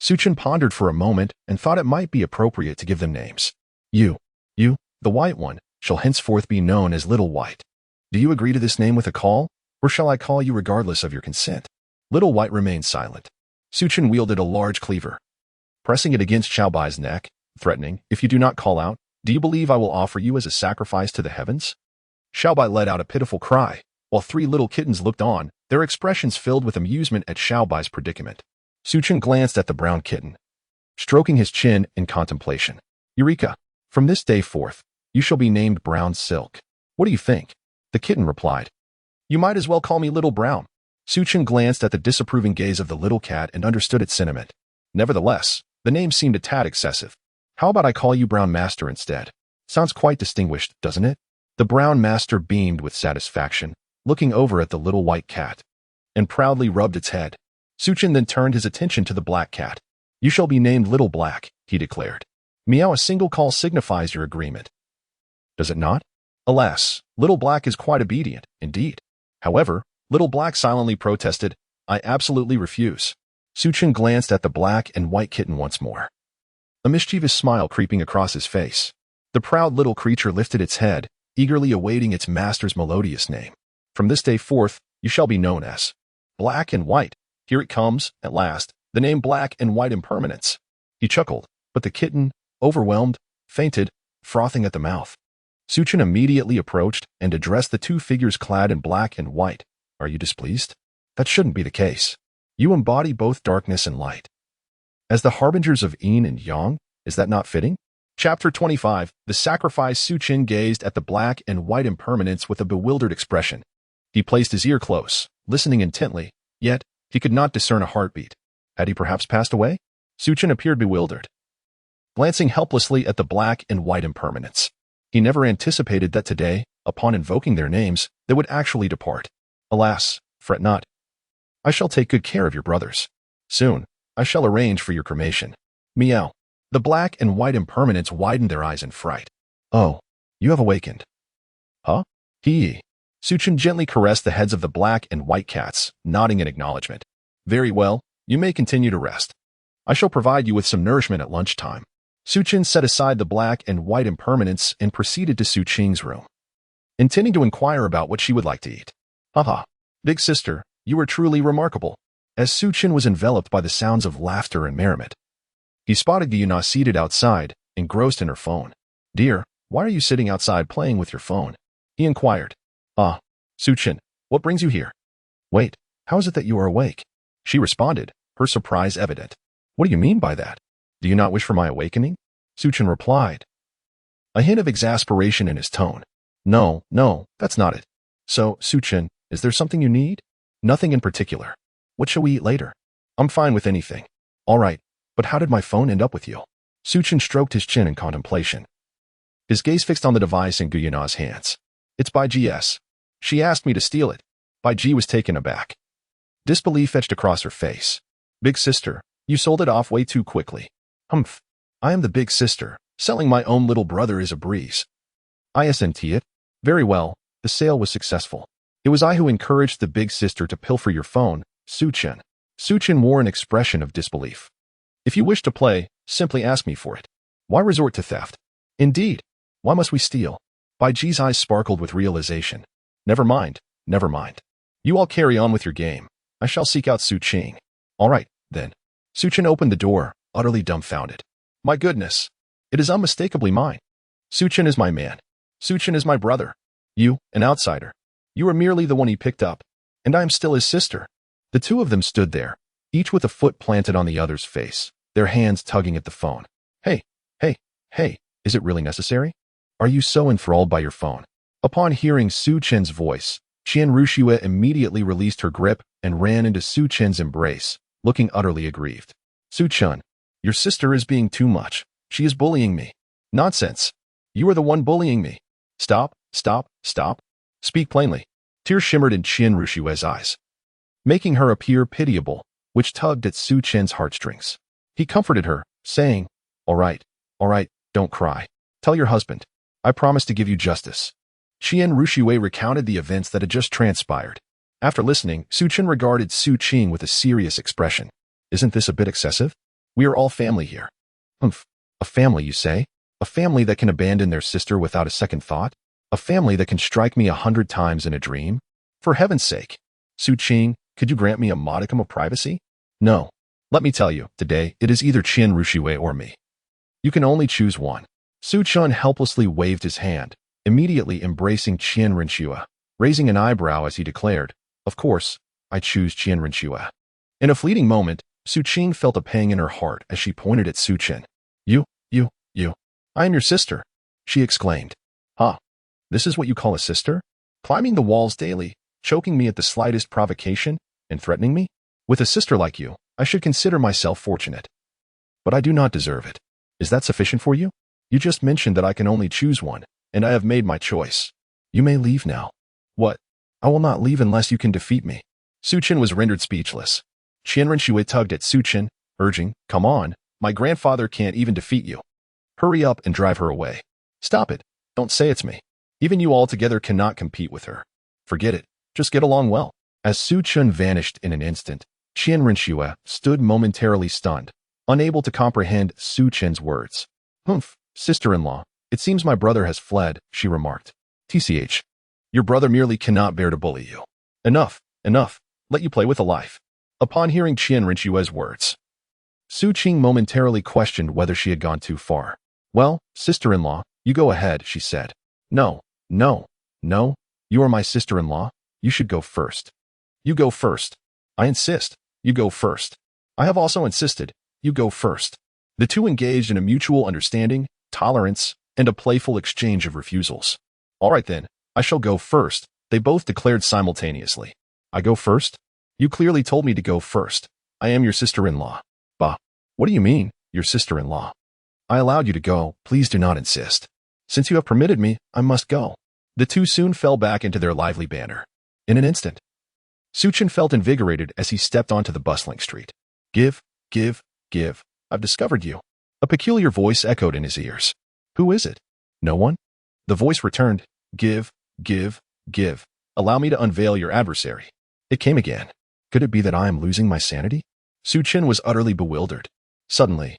Suchin pondered for a moment and thought it might be appropriate to give them names. You, the white one, shall henceforth be known as Little White. Do you agree to this name with a call, or shall I call you regardless of your consent? Little White remained silent. Suchin wielded a large cleaver, pressing it against Xiaobai's neck, threatening, "If you do not call out, do you believe I will offer you as a sacrifice to the heavens?" Xiaobai let out a pitiful cry, while three little kittens looked on, their expressions filled with amusement at Xiaobai's predicament. Suchin glanced at the brown kitten, stroking his chin in contemplation. "Eureka! From this day forth, you shall be named Brown Silk. What do you think?" The kitten replied, "You might as well call me Little Brown." Suchin glanced at the disapproving gaze of the little cat and understood its sentiment. Nevertheless, the name seemed a tad excessive. "How about I call you Brown Master instead? Sounds quite distinguished, doesn't it?" The Brown Master beamed with satisfaction, looking over at the little white cat, and proudly rubbed its head. Suchin then turned his attention to the black cat. "You shall be named Little Black," he declared. "Meow, a single call signifies your agreement. Does it not?" Alas, Little Black is quite obedient, indeed. However, Little Black silently protested, "I absolutely refuse." Suchin glanced at the black and white kitten once more, a mischievous smile creeping across his face. The proud little creature lifted its head, eagerly awaiting its master's melodious name. "From this day forth, you shall be known as Black and White. Here it comes, at last, the name Black and White Impermanence." He chuckled, but the kitten, overwhelmed, fainted, frothing at the mouth. Suchin immediately approached and addressed the two figures clad in black and white. "Are you displeased? That shouldn't be the case. You embody both darkness and light. As the harbingers of yin and yang, is that not fitting?" Chapter 25, The Sacrifice. Suchin gazed at the black and white impermanence with a bewildered expression. He placed his ear close, listening intently, yet he could not discern a heartbeat. Had he perhaps passed away? Suchin appeared bewildered, glancing helplessly at the black and white impermanence. He never anticipated that today, upon invoking their names, they would actually depart. "Alas, fret not. I shall take good care of your brothers. Soon, I shall arrange for your cremation." Meow. The black and white impermanents widened their eyes in fright. "Oh, you have awakened." "Huh? Hee." Suchin gently caressed the heads of the black and white cats, nodding in acknowledgement. "Very well, you may continue to rest. I shall provide you with some nourishment at lunchtime." Suchin set aside the black and white impermanence and proceeded to Suqing's room, intending to inquire about what she would like to eat. "Haha, big sister, you are truly remarkable." As Suchin was enveloped by the sounds of laughter and merriment, he spotted Gyuna seated outside, engrossed in her phone. "Dear, why are you sitting outside playing with your phone?" he inquired. "Ah, Suchin, what brings you here?" "Wait, how is it that you are awake?" she responded, her surprise evident. "What do you mean by that? Do you not wish for my awakening?" Suchin replied, a hint of exasperation in his tone. No, that's not it." "So, Suchin, is there something you need?" "Nothing in particular. What shall we eat later?" "I'm fine with anything." "All right, but how did my phone end up with you?" Suchin stroked his chin in contemplation, his gaze fixed on the device in Guyuna's hands. "It's by GS. She asked me to steal it." Bai Ji was taken aback. Disbelief etched across her face. "Big sister, you sold it off way too quickly." "Humph. I am the big sister. Selling my own little brother is a breeze." "Isn't it? Very well, the sale was successful. It was I who encouraged the big sister to pilfer your phone, Suchin." Suchin wore an expression of disbelief. "If you wish to play, simply ask me for it. Why resort to theft?" "Indeed. Why must we steal?" Bai Ji's eyes sparkled with realization. Never mind. You all carry on with your game. I shall seek out Su Qing. All right, then. Su Chen opened the door, utterly dumbfounded. My goodness. It is unmistakably mine. Su Chen is my man. Su Chen is my brother. You, an outsider. You are merely the one he picked up, and I am still his sister. The two of them stood there, each with a foot planted on the other's face, their hands tugging at the phone. Hey, is it really necessary? Are you so enthralled by your phone? Upon hearing Su Chen's voice, Qian Ruxue immediately released her grip and ran into Su Chen's embrace, looking utterly aggrieved. Su Chen, your sister is being too much. She is bullying me. Nonsense. You are the one bullying me. Stop. Speak plainly. Tears shimmered in Qian Rushue's eyes, making her appear pitiable, which tugged at Su Chen's heartstrings. He comforted her, saying, All right, don't cry. Tell your husband. I promise to give you justice. Qian Ruxue recounted the events that had just transpired. After listening, Su Chen regarded Su Qing with a serious expression. Isn't this a bit excessive? We are all family here. Humph. A family, you say? A family that can abandon their sister without a second thought? A family that can strike me 100 times in a dream? For heaven's sake. Su Qing, could you grant me a modicum of privacy? No. Let me tell you, today, it is either Qian Ruxue or me. You can only choose one. Su Chen helplessly waved his hand, immediately embracing Qian Ruxue, raising an eyebrow as he declared, Of course, I choose Qian Ruxue. In a fleeting moment, Su Qing felt a pang in her heart as she pointed at Su Chen. You. I am your sister, she exclaimed. Huh? This is what you call a sister? Climbing the walls daily, choking me at the slightest provocation, and threatening me? With a sister like you, I should consider myself fortunate. But I do not deserve it. Is that sufficient for you? You just mentioned that I can only choose one, and I have made my choice. You may leave now. What? I will not leave unless you can defeat me. Su Chen was rendered speechless. Qian Ruxue tugged at Su Chen, urging, Come on, my grandfather can't even defeat you. Hurry up and drive her away. Stop it. Don't say it's me. Even you altogether cannot compete with her. Forget it. Just get along well. As Su Chen vanished in an instant, Qian Ruxue stood momentarily stunned, unable to comprehend Su Chen's words. Humph, sister-in-law, it seems my brother has fled, she remarked. TCH. Your brother merely cannot bear to bully you. Enough. Let you play with a life. Upon hearing Qian Ruxue's words, Su Qing momentarily questioned whether she had gone too far. Well, sister-in-law, you go ahead, she said. No. You are my sister-in-law. You should go first. You go first. I insist. You go first. I have also insisted. You go first. The two engaged in a mutual understanding, tolerance, and a playful exchange of refusals. All right then, I shall go first, they both declared simultaneously. I go first? You clearly told me to go first. I am your sister-in-law. Bah. What do you mean, your sister-in-law? I allowed you to go. Please do not insist. Since you have permitted me, I must go. The two soon fell back into their lively banter. In an instant, Su Chen felt invigorated as he stepped onto the bustling street. Give. I've discovered you. A peculiar voice echoed in his ears. Who is it? No one? The voice returned. Give. Allow me to unveil your adversary. It came again. Could it be that I am losing my sanity? Su Chen was utterly bewildered. Suddenly,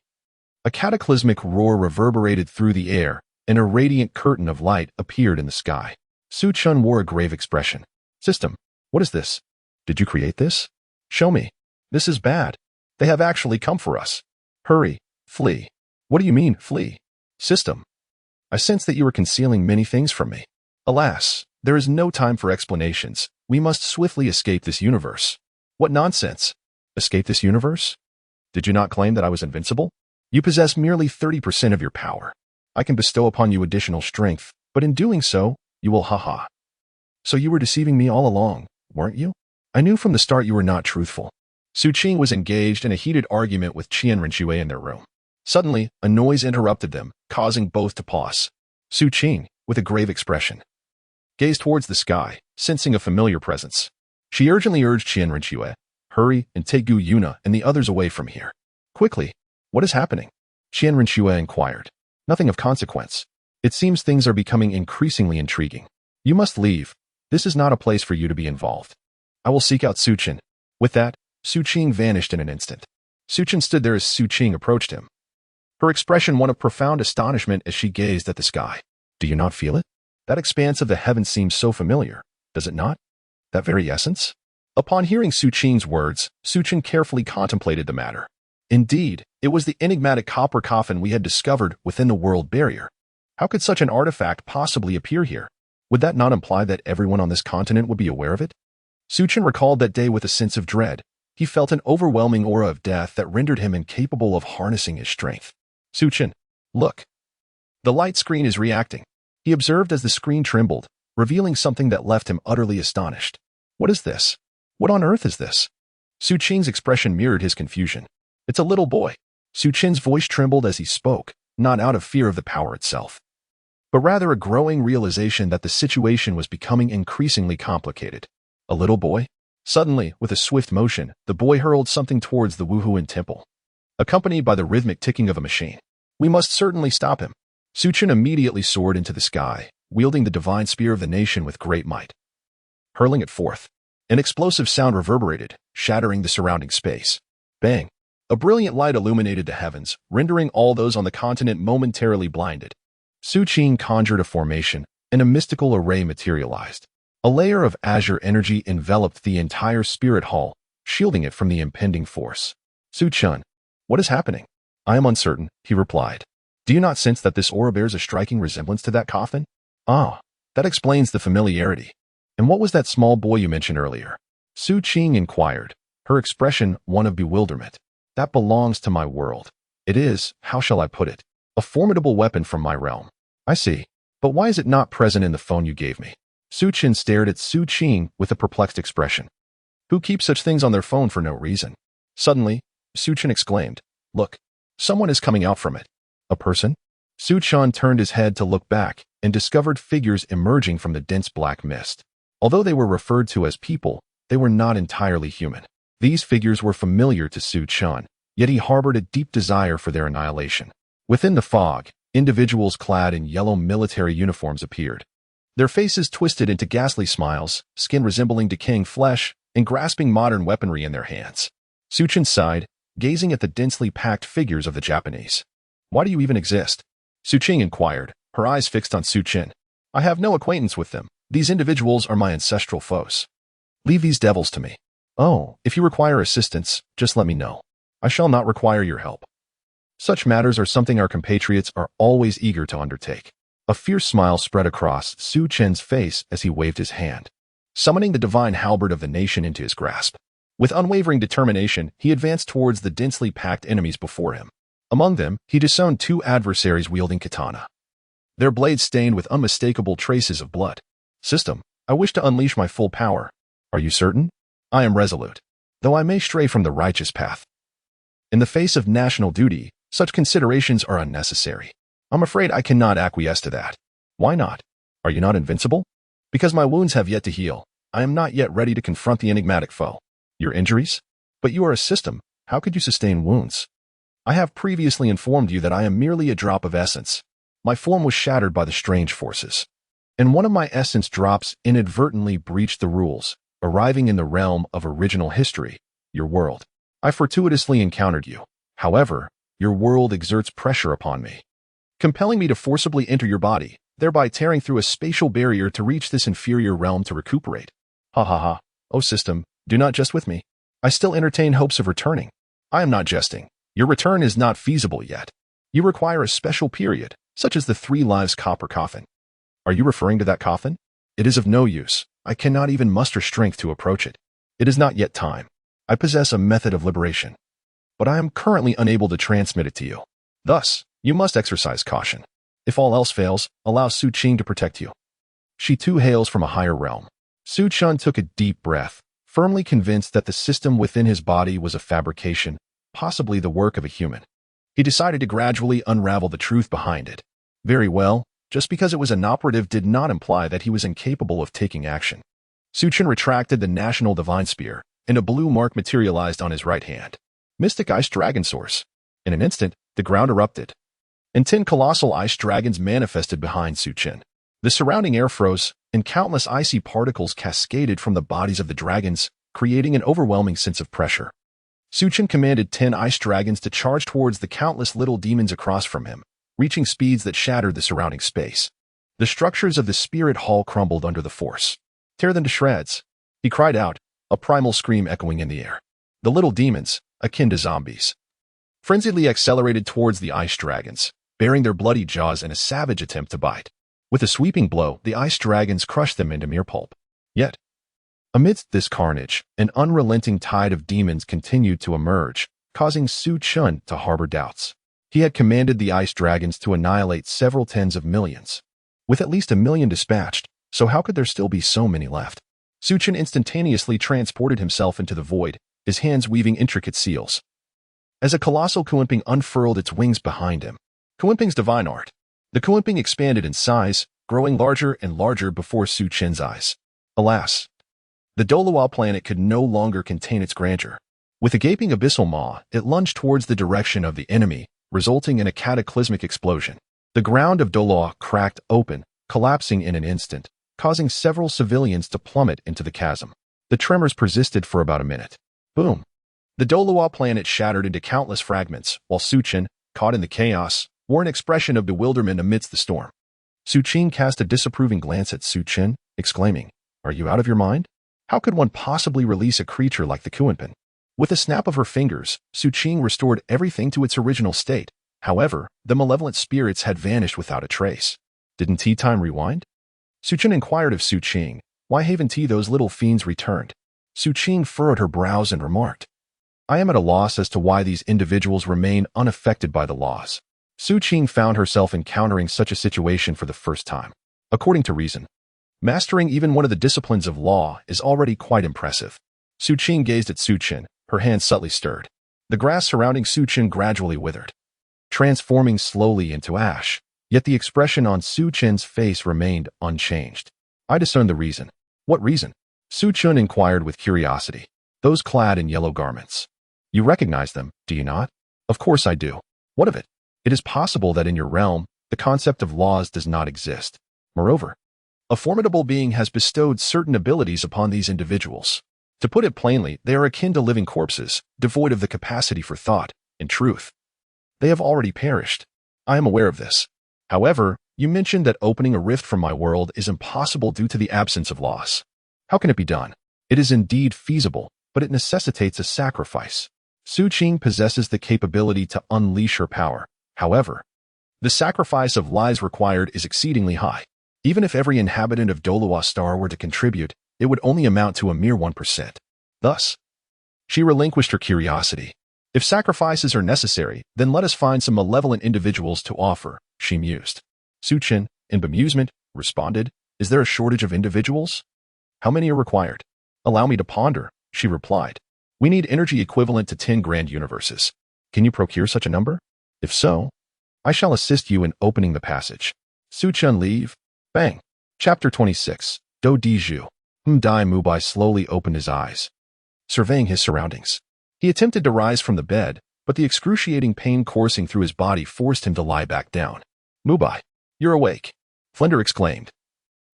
a cataclysmic roar reverberated through the air, and a radiant curtain of light appeared in the sky. Su Chen wore a grave expression. System, what is this? Did you create this? Show me. This is bad. They have actually come for us. Hurry. Flee. What do you mean, flee? System. I sense that you are concealing many things from me. Alas, there is no time for explanations. We must swiftly escape this universe. What nonsense. Escape this universe? Did you not claim that I was invincible? You possess merely 30% of your power. I can bestow upon you additional strength, but in doing so, you will ha-ha. So you were deceiving me all along, weren't you? I knew from the start you were not truthful. Su Qing was engaged in a heated argument with Qian Ruxue in their room. Suddenly, a noise interrupted them, causing both to pause. Su Qing, with a grave expression, gazed towards the sky, sensing a familiar presence. She urgently urged Qian Ruxue, hurry and take Gu Yuna and the others away from here. Quickly. What is happening? Qian Ruxue inquired. Nothing of consequence. It seems things are becoming increasingly intriguing. You must leave. This is not a place for you to be involved. I will seek out Su Chen. With that, Su Qing vanished in an instant. Su Chen stood there as Su Qing approached him. Her expression one of profound astonishment as she gazed at the sky. Do you not feel it? That expanse of the heavens seems so familiar, does it not? That very essence? Upon hearing Su Qing's words, Su Chen carefully contemplated the matter. Indeed, it was the enigmatic copper coffin we had discovered within the world barrier. How could such an artifact possibly appear here? Would that not imply that everyone on this continent would be aware of it? Su Chen recalled that day with a sense of dread. He felt an overwhelming aura of death that rendered him incapable of harnessing his strength. Su Chen, look. The light screen is reacting. He observed as the screen trembled, revealing something that left him utterly astonished. What is this? What on earth is this? Su Qing's expression mirrored his confusion. It's a little boy. Su Chen's voice trembled as he spoke, not out of fear of the power itself, but rather a growing realization that the situation was becoming increasingly complicated. A little boy? Suddenly, with a swift motion, the boy hurled something towards the Wuhuan temple, accompanied by the rhythmic ticking of a machine. We must certainly stop him. Su Chen immediately soared into the sky, wielding the divine spear of the nation with great might. Hurling it forth, an explosive sound reverberated, shattering the surrounding space. Bang! A brilliant light illuminated the heavens, rendering all those on the continent momentarily blinded. Su Qing conjured a formation, and a mystical array materialized. A layer of azure energy enveloped the entire spirit hall, shielding it from the impending force. Su Chen, what is happening? I am uncertain, he replied. Do you not sense that this aura bears a striking resemblance to that coffin? Ah, that explains the familiarity. And what was that small boy you mentioned earlier? Su Qing inquired, her expression one of bewilderment. That belongs to my world. It is, how shall I put it, a formidable weapon from my realm. I see. But why is it not present in the phone you gave me? Su Chen stared at Su Qing with a perplexed expression. Who keeps such things on their phone for no reason? Suddenly, Su Chen exclaimed, Look, someone is coming out from it. A person? Su Chen turned his head to look back and discovered figures emerging from the dense black mist. Although they were referred to as people, they were not entirely human. These figures were familiar to Su Chen, yet he harbored a deep desire for their annihilation. Within the fog, individuals clad in yellow military uniforms appeared. Their faces twisted into ghastly smiles, skin resembling decaying flesh, and grasping modern weaponry in their hands. Su Chen sighed, gazing at the densely packed figures of the Japanese. Why do you even exist? Su Qing inquired, her eyes fixed on Su Chen. I have no acquaintance with them. These individuals are my ancestral foes. Leave these devils to me. Oh, if you require assistance, just let me know. I shall not require your help. Such matters are something our compatriots are always eager to undertake. A fierce smile spread across Su Chen's face as he waved his hand, summoning the divine halberd of the nation into his grasp. With unwavering determination, he advanced towards the densely packed enemies before him. Among them, he disowned two adversaries wielding katana, their blades stained with unmistakable traces of blood. System, I wish to unleash my full power. Are you certain? I am resolute, though I may stray from the righteous path. In the face of national duty, such considerations are unnecessary. I'm afraid I cannot acquiesce to that. Why not? Are you not invincible? Because my wounds have yet to heal. I am not yet ready to confront the enigmatic foe. Your injuries? But you are a system. How could you sustain wounds? I have previously informed you that I am merely a drop of essence. My form was shattered by the strange forces, and one of my essence drops inadvertently breached the rules, arriving in the realm of original history, your world. I fortuitously encountered you. However, your world exerts pressure upon me, compelling me to forcibly enter your body, thereby tearing through a spatial barrier to reach this inferior realm to recuperate. Ha ha ha. Oh system, do not jest with me. I still entertain hopes of returning. I am not jesting. Your return is not feasible yet. You require a special period, such as the 3 lives copper coffin. Are you referring to that coffin? It is of no use. I cannot even muster strength to approach it. It is not yet time. I possess a method of liberation, but I am currently unable to transmit it to you. Thus, you must exercise caution. If all else fails, allow Su Qing to protect you. She too hails from a higher realm. Su Chen took a deep breath, firmly convinced that the system within his body was a fabrication, possibly the work of a human. He decided to gradually unravel the truth behind it. Very well, just because it was inoperative did not imply that he was incapable of taking action. Su Chen retracted the national divine spear, and a blue mark materialized on his right hand. Mystic Ice Dragon Source. In an instant, the ground erupted, and 10 colossal ice dragons manifested behind Su Chen. The surrounding air froze, and countless icy particles cascaded from the bodies of the dragons, creating an overwhelming sense of pressure. Su Chen commanded 10 ice dragons to charge towards the countless little demons across from him, reaching speeds that shattered the surrounding space. The structures of the spirit hall crumbled under the force. Tear them to shreds. He cried out, a primal scream echoing in the air. The little demons, akin to zombies, frenziedly accelerated towards the ice dragons, baring their bloody jaws in a savage attempt to bite. With a sweeping blow, the ice dragons crushed them into mere pulp. Yet, amidst this carnage, an unrelenting tide of demons continued to emerge, causing Su Chun to harbor doubts. He had commanded the ice dragons to annihilate several tens of millions, with at least 1 million dispatched, so how could there still be so many left? Su Chun instantaneously transported himself into the void, his hands weaving intricate seals. As a colossal Kuenping unfurled its wings behind him, Kuenping's divine art, the Kuenping expanded in size, growing larger and larger before Su Chun's eyes. Alas, the Douluo planet could no longer contain its grandeur. With a gaping abyssal maw, it lunged towards the direction of the enemy, resulting in a cataclysmic explosion. The ground of Douluo cracked open, collapsing in an instant, causing several civilians to plummet into the chasm. The tremors persisted for about a minute. Boom! The Douluo planet shattered into countless fragments, while Su Chun, caught in the chaos, wore an expression of bewilderment amidst the storm. Su Chun cast a disapproving glance at Su Chun, exclaiming, "Are you out of your mind? How could one possibly release a creature like the Kuenping?" With a snap of her fingers, Su Chun restored everything to its original state. However, the malevolent spirits had vanished without a trace. Didn't tea time rewind? Su Chun inquired of Su Chun, "Why haven't those little fiends returned?" Su Chun furrowed her brows and remarked, "I am at a loss as to why these individuals remain unaffected by the laws." Su Chun found herself encountering such a situation for the first time. According to reason, mastering even one of the disciplines of law is already quite impressive. Su Chun gazed at Su Chun, her hands subtly stirred. The grass surrounding Su Chun gradually withered, transforming slowly into ash, yet the expression on Su Chun's face remained unchanged. I discerned the reason. What reason? Su Chun inquired with curiosity. Those clad in yellow garments. You recognize them, do you not? Of course I do. What of it? It is possible that in your realm, the concept of laws does not exist. Moreover, a formidable being has bestowed certain abilities upon these individuals. To put it plainly, they are akin to living corpses, devoid of the capacity for thought. In truth, they have already perished. I am aware of this. However, you mentioned that opening a rift from my world is impossible due to the absence of laws. How can it be done? It is indeed feasible, but it necessitates a sacrifice. Su Chun possesses the capability to unleash her power. However, the sacrifice of lives required is exceedingly high. Even if every inhabitant of Douluo Star were to contribute, it would only amount to a mere 1%. Thus, she relinquished her curiosity. If sacrifices are necessary, then let us find some malevolent individuals to offer, she mused. Su Chun, in bemusement, responded, "Is there a shortage of individuals? How many are required?" "Allow me to ponder," she replied. "We need energy equivalent to 10 grand universes. Can you procure such a number? If so, I shall assist you in opening the passage." Su Chun leave. Bang. Chapter 26. Do Diju. Dai Mubai slowly opened his eyes, surveying his surroundings. He attempted to rise from the bed, but the excruciating pain coursing through his body forced him to lie back down. "Mubai, you're awake," Flender exclaimed,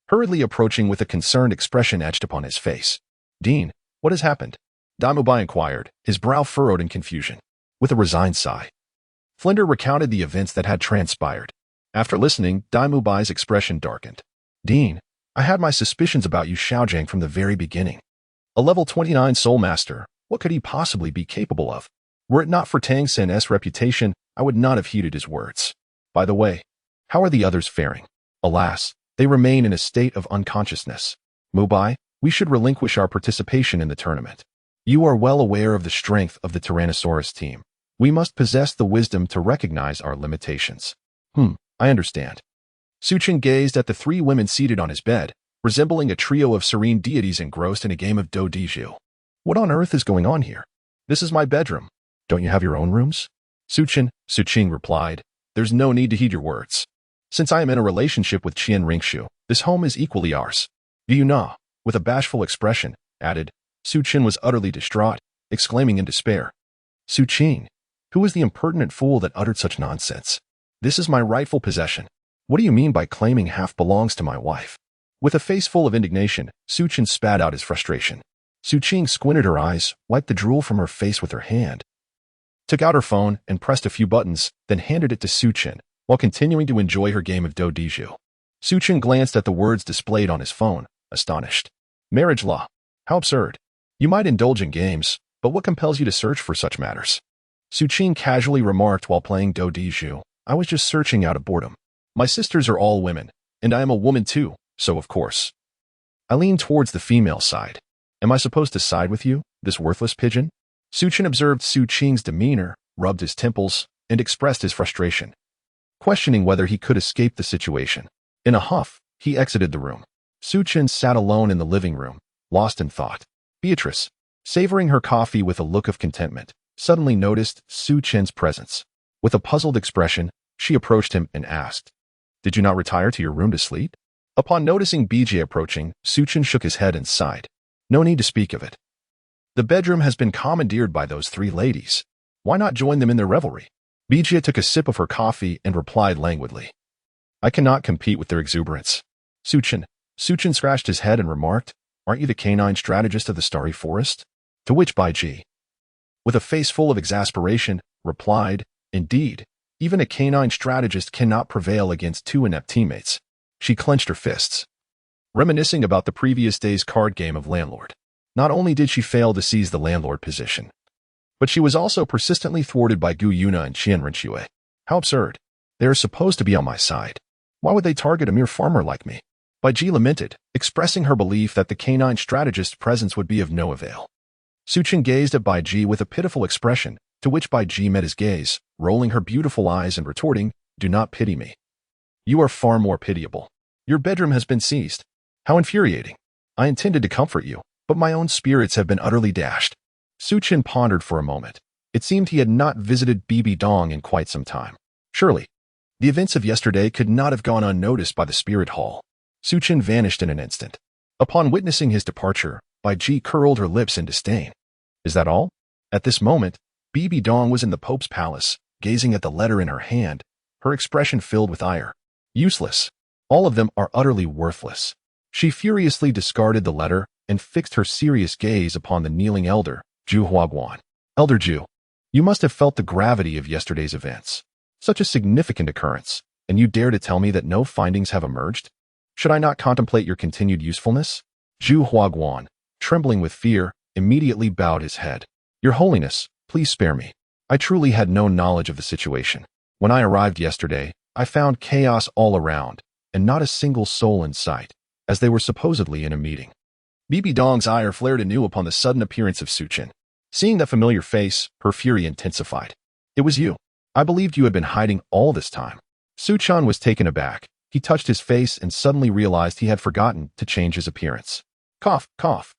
hurriedly approaching with a concerned expression etched upon his face. "Dean, what has happened?" Dai Mubai inquired, his brow furrowed in confusion. With a resigned sigh, Flender recounted the events that had transpired. After listening, Dai Mubai's expression darkened. "Dean, I had my suspicions about you Xiaojang from the very beginning. A level 29 Soul Master, what could he possibly be capable of? Were it not for Tang Sen's reputation, I would not have heeded his words. By the way, how are the others faring?" "Alas, they remain in a state of unconsciousness. Mubai, we should relinquish our participation in the tournament. You are well aware of the strength of the Tyrannosaurus team. We must possess the wisdom to recognize our limitations." I understand." Su Chun gazed at the 3 women seated on his bed, resembling a trio of serene deities engrossed in a game of Do Diju. "What on earth is going on here? This is my bedroom. Don't you have your own rooms?" Su Chun replied, "There's no need to heed your words. Since I am in a relationship with Qian Ringshu, this home is equally ours. Do you know?" With a bashful expression, added. Su Chun was utterly distraught, exclaiming in despair, "Su Chun, who was the impertinent fool that uttered such nonsense? This is my rightful possession. What do you mean by claiming half belongs to my wife?" With a face full of indignation, Su Chun spat out his frustration. Su Chun squinted her eyes, wiped the drool from her face with her hand, took out her phone and pressed a few buttons, then handed it to Su Chun, while continuing to enjoy her game of Do Diju. Su Chun glanced at the words displayed on his phone, astonished. "Marriage law. How absurd. You might indulge in games, but what compels you to search for such matters? Su Qing casually remarked while playing Douluo. I was just searching out of boredom. My sisters are all women, and I am a woman too, so of course. I leaned towards the female side. Am I supposed to side with you, this worthless pigeon? Su Qing observed Su Qing's demeanor, rubbed his temples, and expressed his frustration, questioning whether he could escape the situation. In a huff, he exited the room. Su Qing sat alone in the living room, lost in thought. Beatrice, savoring her coffee with a look of contentment, suddenly noticed Su Qing's presence. With a puzzled expression, she approached him and asked, "Did you not retire to your room to sleep?" Upon noticing BJ approaching, Su Qing shook his head and sighed. No need to speak of it. The bedroom has been commandeered by those three ladies. Why not join them in their revelry? BJ took a sip of her coffee and replied languidly, I cannot compete with their exuberance. Su Qing scratched his head and remarked, Aren't you the canine strategist of the Starry Forest? To which Bai Ji, with a face full of exasperation, replied, Indeed, even a canine strategist cannot prevail against two inept teammates. She clenched her fists, reminiscing about the previous day's card game of landlord. Not only did she fail to seize the landlord position, but she was also persistently thwarted by Gu Yuna and Qian Renxue. How absurd. They are supposed to be on my side. Why would they target a mere farmer like me? Bai Ji lamented, expressing her belief that the canine strategist's presence would be of no avail. Su Qing gazed at Bai Ji with a pitiful expression, to which Bai Ji met his gaze, rolling her beautiful eyes and retorting, Do not pity me. You are far more pitiable. Your bedroom has been seized. How infuriating. I intended to comfort you, but my own spirits have been utterly dashed. Su Qing pondered for a moment. It seemed he had not visited Bibi Dong in quite some time. Surely, the events of yesterday could not have gone unnoticed by the spirit hall. Su Qing vanished in an instant. Upon witnessing his departure, Bai Ji curled her lips in disdain. Is that all? At this moment, Bibi Dong was in the Pope's palace, gazing at the letter in her hand, her expression filled with ire. Useless. All of them are utterly worthless. She furiously discarded the letter and fixed her serious gaze upon the kneeling elder, Zhu Huaguan. Elder Zhu, you must have felt the gravity of yesterday's events. Such a significant occurrence, and you dare to tell me that no findings have emerged? Should I not contemplate your continued usefulness? Zhu Huaguan, trembling with fear, immediately bowed his head. Your Holiness, please spare me. I truly had no knowledge of the situation. When I arrived yesterday, I found chaos all around, and not a single soul in sight, as they were supposedly in a meeting. Bibi Dong's ire flared anew upon the sudden appearance of Su Qing. Seeing that familiar face, her fury intensified. It was you. I believed you had been hiding all this time. Su Qing was taken aback. He touched his face and suddenly realized he had forgotten to change his appearance. Cough, cough,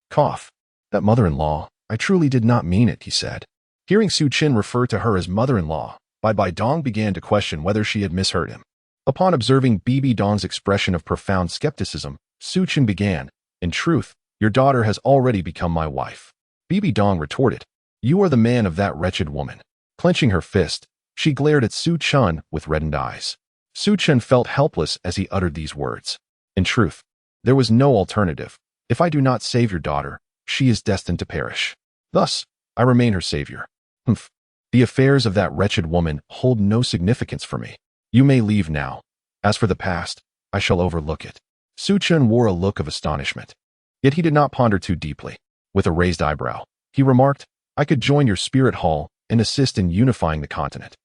cough. That mother-in-law, I truly did not mean it, he said. Hearing Su Qing refer to her as mother-in-law, Bai Dong began to question whether she had misheard him. Upon observing Bibi Dong's expression of profound skepticism, Su Qing began, In truth, your daughter has already become my wife. Bibi Dong retorted, You are the man of that wretched woman. Clenching her fist, she glared at Su Qing with reddened eyes. Su Qing felt helpless as he uttered these words. In truth, there was no alternative. If I do not save your daughter, she is destined to perish. Thus, I remain her savior. Humph. The affairs of that wretched woman hold no significance for me. You may leave now. As for the past, I shall overlook it. Su Qing wore a look of astonishment. Yet he did not ponder too deeply. With a raised eyebrow, he remarked, I could join your spirit hall and assist in unifying the continent.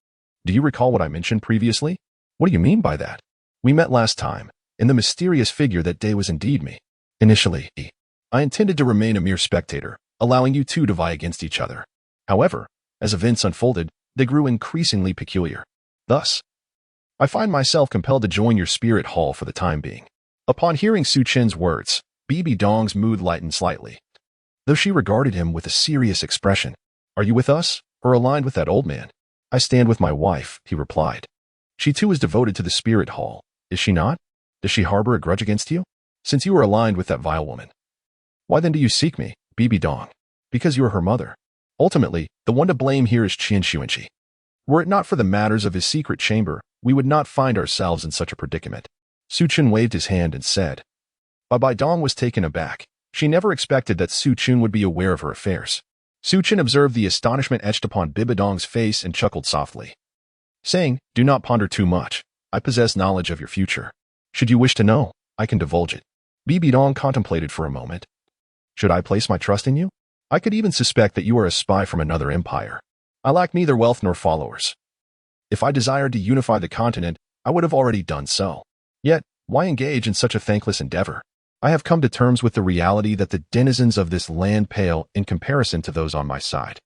Do you recall what I mentioned previously? What do you mean by that? We met last time, and the mysterious figure that day was indeed me. Initially, I intended to remain a mere spectator, allowing you two to vie against each other. However, as events unfolded, they grew increasingly peculiar. Thus, I find myself compelled to join your spirit hall for the time being. Upon hearing Su Qing's words, Bibi Dong's mood lightened slightly, though she regarded him with a serious expression. Are you with us, or aligned with that old man? I stand with my wife, he replied. She too is devoted to the spirit hall, is she not? Does she harbor a grudge against you? Since you are aligned with that vile woman. Why then do you seek me, Bibi Dong? Because you are her mother. Ultimately, the one to blame here is Qian Xuanqi. Were it not for the matters of his secret chamber, we would not find ourselves in such a predicament. Su Qing waved his hand and said. Bai Dong was taken aback. She never expected that Su Qing would be aware of her affairs. Su Qing observed the astonishment etched upon Bibi Dong's face and chuckled softly, saying, Do not ponder too much. I possess knowledge of your future. Should you wish to know, I can divulge it. Bibi Dong contemplated for a moment. Should I place my trust in you? I could even suspect that you are a spy from another empire. I lack neither wealth nor followers. If I desired to unify the continent, I would have already done so. Yet, why engage in such a thankless endeavor? I have come to terms with the reality that the denizens of this land pale in comparison to those on my side.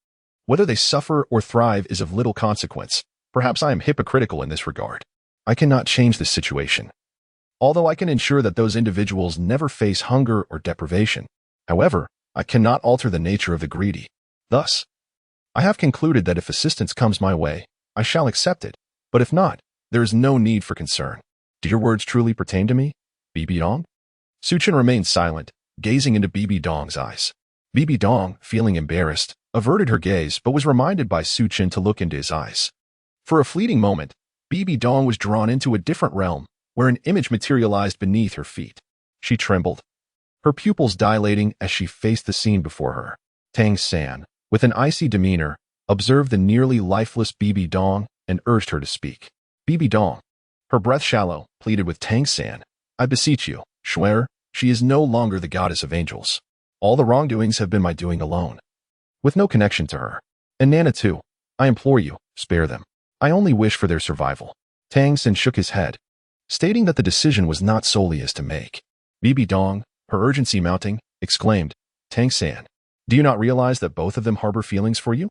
Whether they suffer or thrive is of little consequence. Perhaps I am hypocritical in this regard. I cannot change this situation. Although I can ensure that those individuals never face hunger or deprivation. However, I cannot alter the nature of the greedy. Thus, I have concluded that if assistance comes my way, I shall accept it, but if not, there is no need for concern. Do your words truly pertain to me, Bibi Dong? Suchin remained silent, gazing into Bibi Dong's eyes. Bibi Dong, feeling embarrassed, averted her gaze but was reminded by Suchin to look into his eyes. For a fleeting moment, Bibi Dong was drawn into a different realm, where an image materialized beneath her feet. She trembled, her pupils dilating as she faced the scene before her. Tang San, with an icy demeanor, observed the nearly lifeless Bibi Dong and urged her to speak. Bibi Dong, her breath shallow, pleaded with Tang San. I beseech you, swear, she is no longer the goddess of angels. All the wrongdoings have been my doing alone, with no connection to her. And Nana too. I implore you, spare them. I only wish for their survival. Tang San shook his head, stating that the decision was not solely his to make. Bibi Dong, her urgency mounting, exclaimed, Tang San, do you not realize that both of them harbor feelings for you?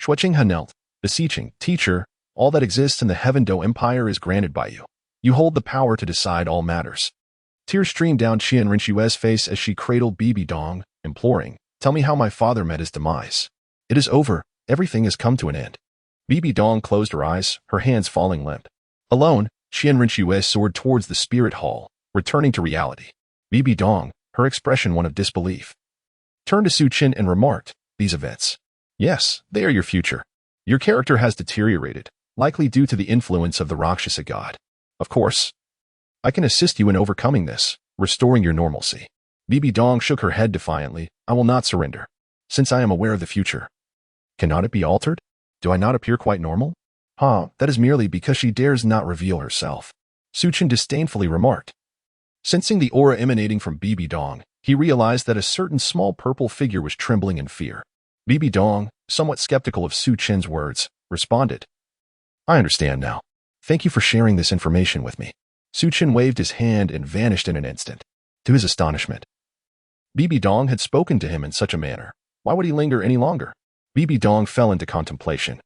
Shuqing Hanelt, beseeching, teacher, all that exists in the Heaven Do Empire is granted by you. You hold the power to decide all matters. Tears streamed down Qian Rinxue's face as she cradled Bibi Dong, imploring, tell me how my father met his demise. It is over, everything has come to an end. Bibi Dong closed her eyes, her hands falling limp. Alone, Qian Rinxue soared towards the spirit hall, returning to reality. Bibi Dong, her expression one of disbelief, turned to Suchin and remarked, these events. Yes, they are your future. Your character has deteriorated, likely due to the influence of the Rakshasa god. Of course, I can assist you in overcoming this, restoring your normalcy. Bibi Dong shook her head defiantly. I will not surrender, since I am aware of the future. Cannot it be altered? Do I not appear quite normal? That is merely because she dares not reveal herself. Suchin disdainfully remarked. Sensing the aura emanating from Bibi Dong, he realized that a certain small purple figure was trembling in fear. Bibi Dong, somewhat skeptical of Suchin's words, responded. I understand now. Thank you for sharing this information with me. Suchin waved his hand and vanished in an instant. To his astonishment, Bibi Dong had spoken to him in such a manner. Why would he linger any longer? Bibi Dong fell into contemplation,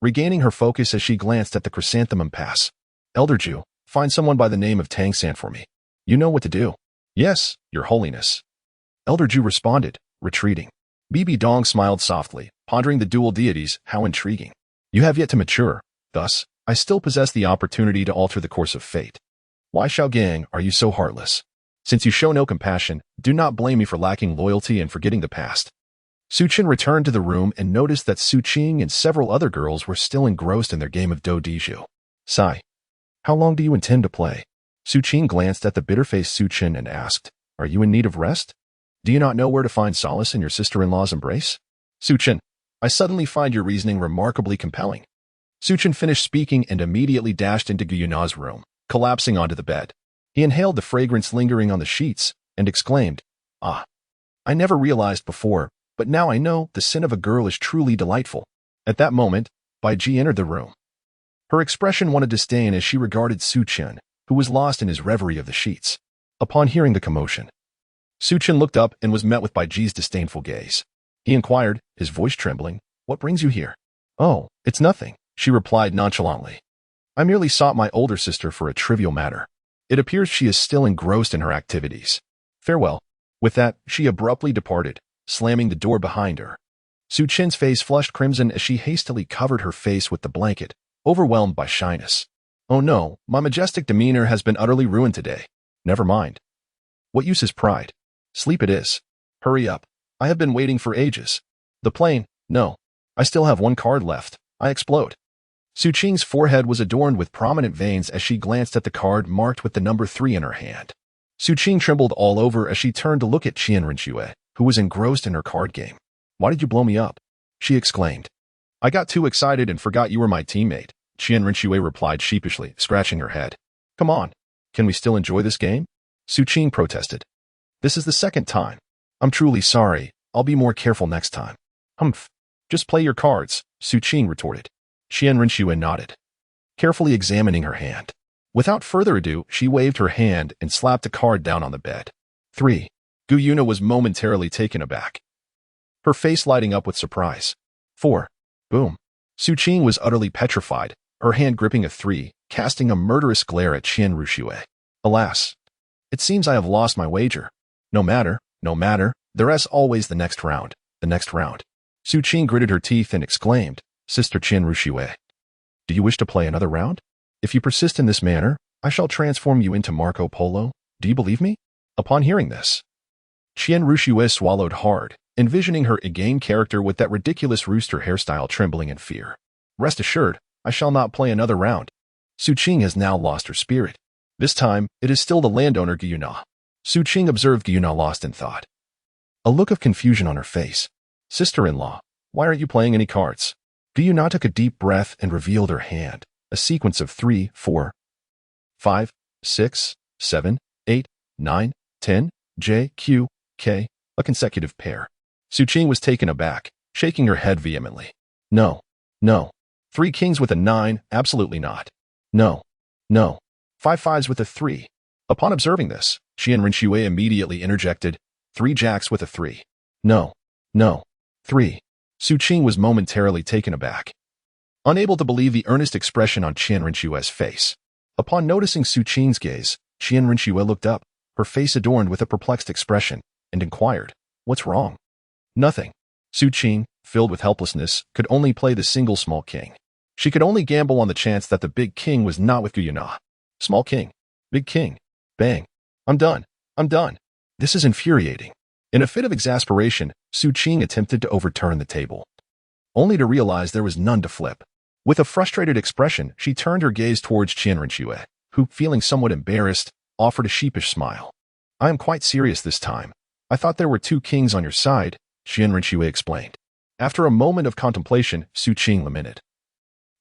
regaining her focus as she glanced at the chrysanthemum pass. Elder Jew, find someone by the name of Tang San for me. You know what to do. Yes, Your Holiness. Elder Jew responded, retreating. Bibi Dong smiled softly, pondering the dual deities. How intriguing. You have yet to mature. Thus, I still possess the opportunity to alter the course of fate. Why, Xiaogang, are you so heartless? Since you show no compassion, do not blame me for lacking loyalty and forgetting the past. Suchin returned to the room and noticed that Suqing and several other girls were still engrossed in their game of Do Diju. Sai, how long do you intend to play? Suqing glanced at the bitter-faced Suchin and asked, are you in need of rest? Do you not know where to find solace in your sister-in-law's embrace? Suchin, I suddenly find your reasoning remarkably compelling. Suchin finished speaking and immediately dashed into Guyuna's room, collapsing onto the bed. He inhaled the fragrance lingering on the sheets and exclaimed, I never realized before, but now I know the sin of a girl is truly delightful. At that moment, Bai Ji entered the room. Her expression one of disdain as she regarded Suchin, who was lost in his reverie of the sheets. Upon hearing the commotion, Suchin looked up and was met with Bai Ji's disdainful gaze. He inquired, his voice trembling, what brings you here? Oh, it's nothing, she replied nonchalantly. I merely sought my older sister for a trivial matter. It appears she is still engrossed in her activities. Farewell. With that, she abruptly departed, slamming the door behind her. Suchin's face flushed crimson as she hastily covered her face with the blanket, overwhelmed by shyness. Oh no, my majestic demeanor has been utterly ruined today. Never mind. What use is pride? Sleep it is. Hurry up. I have been waiting for ages. The plane, no. I still have one card left. I explode. Suqing's forehead was adorned with prominent veins as she glanced at the card marked with the number 3 in her hand. Suqing trembled all over as she turned to look at Qian Rinxue, who was engrossed in her card game. Why did you blow me up? She exclaimed. I got too excited and forgot you were my teammate, Qian Rinxue replied sheepishly, scratching her head. Come on. Can we still enjoy this game? Suqing protested. This is the second time. I'm truly sorry. I'll be more careful next time. Humph. Just play your cards, Su Qing retorted. Qian Rinxue nodded, carefully examining her hand. Without further ado, she waved her hand and slapped a card down on the bed. 3. Gu Yuna was momentarily taken aback, her face lighting up with surprise. 4. Boom. Su Qing was utterly petrified, her hand gripping a 3, casting a murderous glare at Qian Rinxue. Alas, it seems I have lost my wager. No matter, there is always the next round. Su Qing gritted her teeth and exclaimed, Sister Qian Rinxue, do you wish to play another round? If you persist in this manner, I shall transform you into Marco Polo. Do you believe me? Upon hearing this, Qian Rinxue swallowed hard, envisioning her in-game character with that ridiculous rooster hairstyle trembling in fear. Rest assured, I shall not play another round. Su Qing has now lost her spirit. This time, it is still the landowner Gu Yuna. Su Qing observed Gu Yuna lost in thought, a look of confusion on her face. Sister-in-law, why aren't you playing any cards? Gu Yuna took a deep breath and revealed her hand, a sequence of 3, 4, 5, 6, 7, 8, 9, 10, J, Q, K, a consecutive pair. Su Qing was taken aback, shaking her head vehemently. No. 3 kings with a 9, absolutely not. No. 5 fives with a 3. Upon observing this, Qian Rinxue immediately interjected, 3 jacks with a 3. No. 3. Su Qing was momentarily taken aback, unable to believe the earnest expression on Qian Rinxue's face. Upon noticing Su Qing's gaze, Qian Rinxue looked up, her face adorned with a perplexed expression, and inquired, what's wrong? Nothing. Su Qing, filled with helplessness, could only play the single small king. She could only gamble on the chance that the big king was not with Gu Yuna. Small king. Big king. Bang. I'm done. This is infuriating. In a fit of exasperation, Su Qing attempted to overturn the table, only to realize there was none to flip. With a frustrated expression, she turned her gaze towards Qian Rinxue, who, feeling somewhat embarrassed, offered a sheepish smile. I am quite serious this time. I thought there were 2 kings on your side, Qian Rinxue explained. After a moment of contemplation, Su Qing lamented.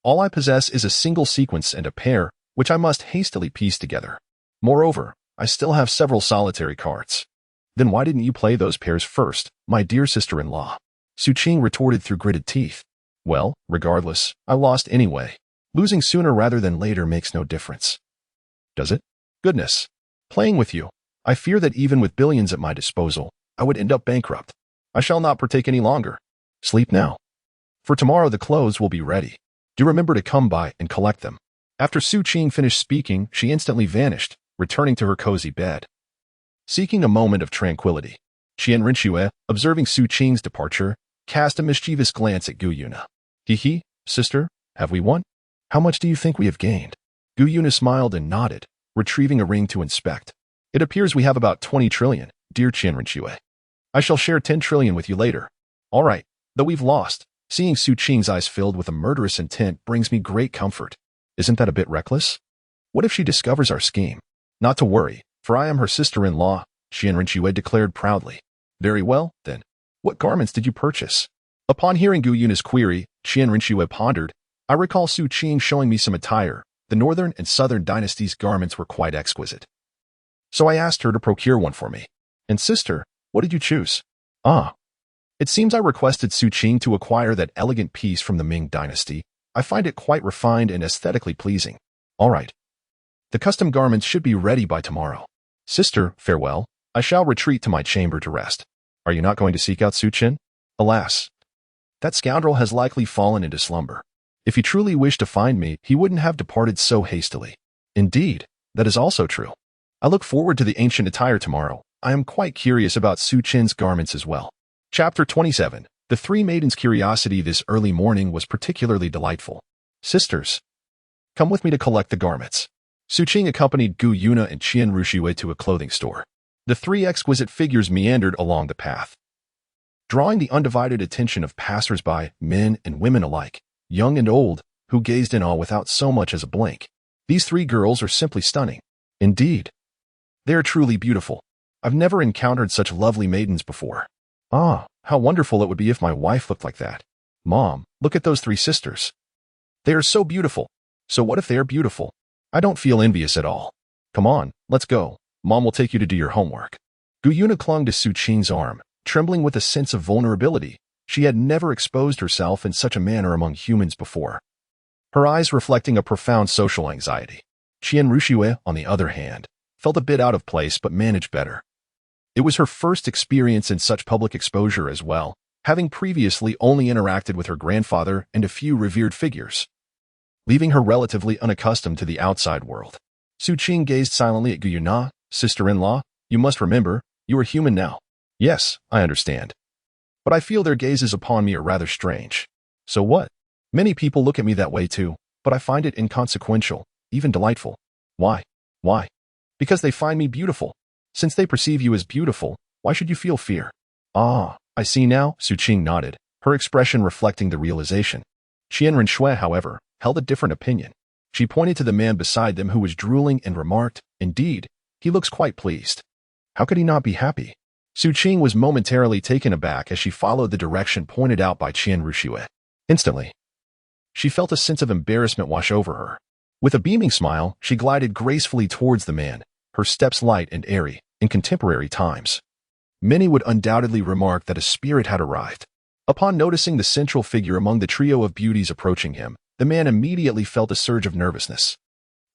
All I possess is a single sequence and a pair, which I must hastily piece together. Moreover, I still have several solitary cards. Then why didn't you play those pairs first, my dear sister-in-law? Su Qing retorted through gritted teeth. Well, regardless, I lost anyway. Losing sooner rather than later makes no difference. Does it? Goodness. Playing with you. I fear that even with billions at my disposal, I would end up bankrupt. I shall not partake any longer. Sleep now. For tomorrow the clothes will be ready. Do remember to come by and collect them. After Su Qing finished speaking, she instantly vanished, returning to her cozy bed. Seeking a moment of tranquility, Qian Rinxue, observing Su Qing's departure, cast a mischievous glance at Gu Yuna. Hee, sister, have we won? How much do you think we have gained? Gu Yuna smiled and nodded, retrieving a ring to inspect. It appears we have about 20 trillion, dear Qian Rinxue. I shall share 10 trillion with you later. All right, though we've lost, seeing Su Qing's eyes filled with a murderous intent brings me great comfort. Isn't that a bit reckless? What if she discovers our scheme? Not to worry, for I am her sister-in-law, Qian Rinxue declared proudly. Very well, then. What garments did you purchase? Upon hearing Gu Yuna's query, Qian Rinxue pondered. I recall Su Qing showing me some attire. The northern and southern dynasties' garments were quite exquisite. So I asked her to procure one for me. And sister, what did you choose? It seems I requested Su Qing to acquire that elegant piece from the Ming dynasty. I find it quite refined and aesthetically pleasing. All right. The custom garments should be ready by tomorrow. Sister, farewell. I shall retreat to my chamber to rest. Are you not going to seek out Su Qin? Alas, that scoundrel has likely fallen into slumber. If he truly wished to find me, he wouldn't have departed so hastily. Indeed, that is also true. I look forward to the ancient attire tomorrow. I am quite curious about Su Qin's garments as well. Chapter 27. The 3 maidens' curiosity this early morning was particularly delightful. Sisters, come with me to collect the garments. Su Qing accompanied Gu Yuna and Qian Rinxue to a clothing store. The 3 exquisite figures meandered along the path, drawing the undivided attention of passers-by, men and women alike, young and old, who gazed in awe without so much as a blink. These 3 girls are simply stunning. Indeed, they are truly beautiful. I've never encountered such lovely maidens before. How wonderful it would be if my wife looked like that. Mom, look at those 3 sisters. They are so beautiful. So what if they are beautiful? I don't feel envious at all. Come on, let's go. Mom will take you to do your homework. Gu Yuna clung to Su Qing's arm, Trembling with a sense of vulnerability, she had never exposed herself in such a manner among humans before, her eyes reflecting a profound social anxiety. Qian Ruxue, on the other hand, felt a bit out of place but managed better. It was her first experience in such public exposure as well, having previously only interacted with her grandfather and a few revered figures, leaving her relatively unaccustomed to the outside world. Su Qing gazed silently at Gu Yuna. Sister-in-law, you must remember, you are human now. Yes, I understand. But I feel their gazes upon me are rather strange. So what? Many people look at me that way too, but I find it inconsequential, even delightful. Why? Why? Because they find me beautiful. Since they perceive you as beautiful, why should you feel fear? Ah, I see now, Su Qing nodded, her expression reflecting the realization. Qian Renxue, however, held a different opinion. She pointed to the man beside them who was drooling and remarked, indeed, he looks quite pleased. How could he not be happy? Su Qing was momentarily taken aback as she followed the direction pointed out by Qian Ruxue. Instantly, she felt a sense of embarrassment wash over her. With a beaming smile, she glided gracefully towards the man, her steps light and airy. In contemporary times, many would undoubtedly remark that a spirit had arrived. Upon noticing the central figure among the trio of beauties approaching him, the man immediately felt a surge of nervousness.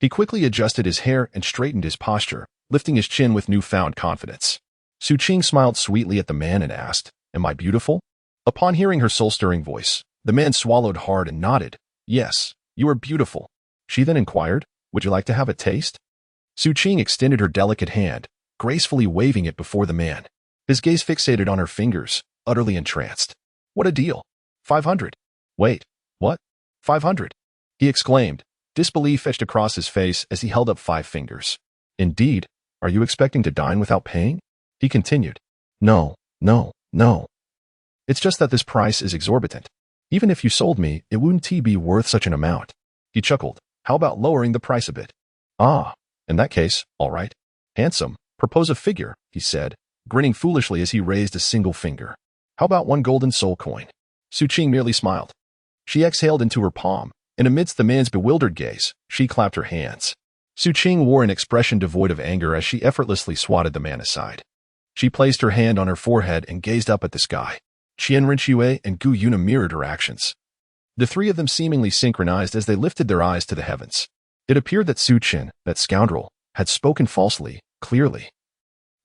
He quickly adjusted his hair and straightened his posture, lifting his chin with newfound confidence. Su Qing smiled sweetly at the man and asked, Am I beautiful? Upon hearing her soul-stirring voice, the man swallowed hard and nodded. Yes, you are beautiful. She then inquired, Would you like to have a taste? Su Qing extended her delicate hand, gracefully waving it before the man. His gaze fixated on her fingers, utterly entranced. What a deal! 500. Wait, what? 500? He exclaimed, disbelief etched across his face as he held up 5 fingers. Indeed, are you expecting to dine without paying? He continued. No. It's just that this price is exorbitant. Even if you sold me, it wouldn't be worth such an amount. He chuckled. How about lowering the price a bit? Ah, in that case, all right. Handsome. Propose a figure, he said, grinning foolishly as he raised a single finger. How about 1 golden soul coin? Su Qing merely smiled. She exhaled into her palm, and amidst the man's bewildered gaze, she clapped her hands. Su Qing wore an expression devoid of anger as she effortlessly swatted the man aside. She placed her hand on her forehead and gazed up at the sky. Qian Renxue and Gu Yuna mirrored her actions. The 3 of them seemingly synchronized as they lifted their eyes to the heavens. It appeared that Su Qin, that scoundrel, had spoken falsely, clearly.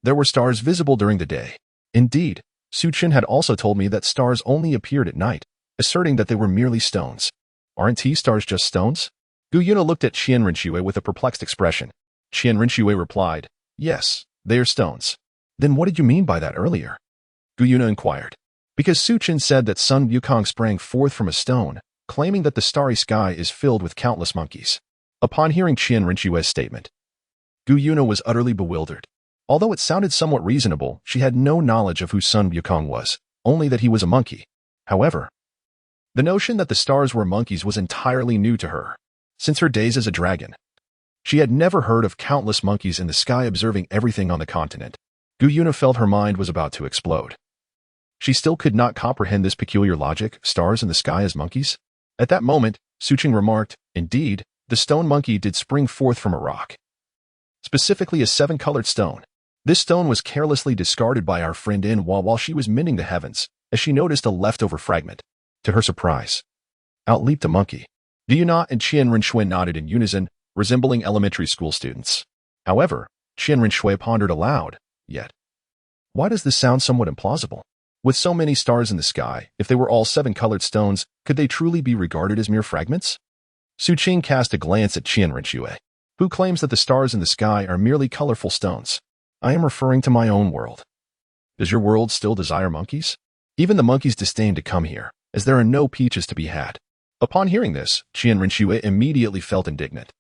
There were stars visible during the day. Indeed, Su Qin had also told me that stars only appeared at night, asserting that they were merely stones. Aren't stars just stones? Gu Yuna looked at Qian Renxue with a perplexed expression. Qian Renxue replied, Yes, they are stones. Then what did you mean by that earlier? Gu Yuna inquired. Because Su Qin said that Sun Wukong sprang forth from a stone, claiming that the starry sky is filled with countless monkeys. Upon hearing Qian Renxue's statement, Gu Yuna was utterly bewildered. Although it sounded somewhat reasonable, she had no knowledge of who Sun Wukong was, only that he was a monkey. However, the notion that the stars were monkeys was entirely new to her. Since her days as a dragon, she had never heard of countless monkeys in the sky observing everything on the continent. Gu Yuna felt her mind was about to explode. She still could not comprehend this peculiar logic, stars in the sky as monkeys. At that moment, Su Qing remarked, Indeed, the stone monkey did spring forth from a rock. Specifically a 7-colored stone. This stone was carelessly discarded by our friend In while she was mending the heavens, as she noticed a leftover fragment. To her surprise, out leaped a monkey. Gu Yuna and Qian Renxue nodded in unison, resembling elementary school students. However, Qian Renxue pondered aloud, Yet, why does this sound somewhat implausible? With so many stars in the sky, if they were all 7-colored stones, could they truly be regarded as mere fragments? Su Qing cast a glance at Qian Renxue, who claims that the stars in the sky are merely colorful stones. I am referring to my own world. Does your world still desire monkeys? Even the monkeys disdain to come here, as there are no peaches to be had. Upon hearing this, Qian Renxue immediately felt indignant.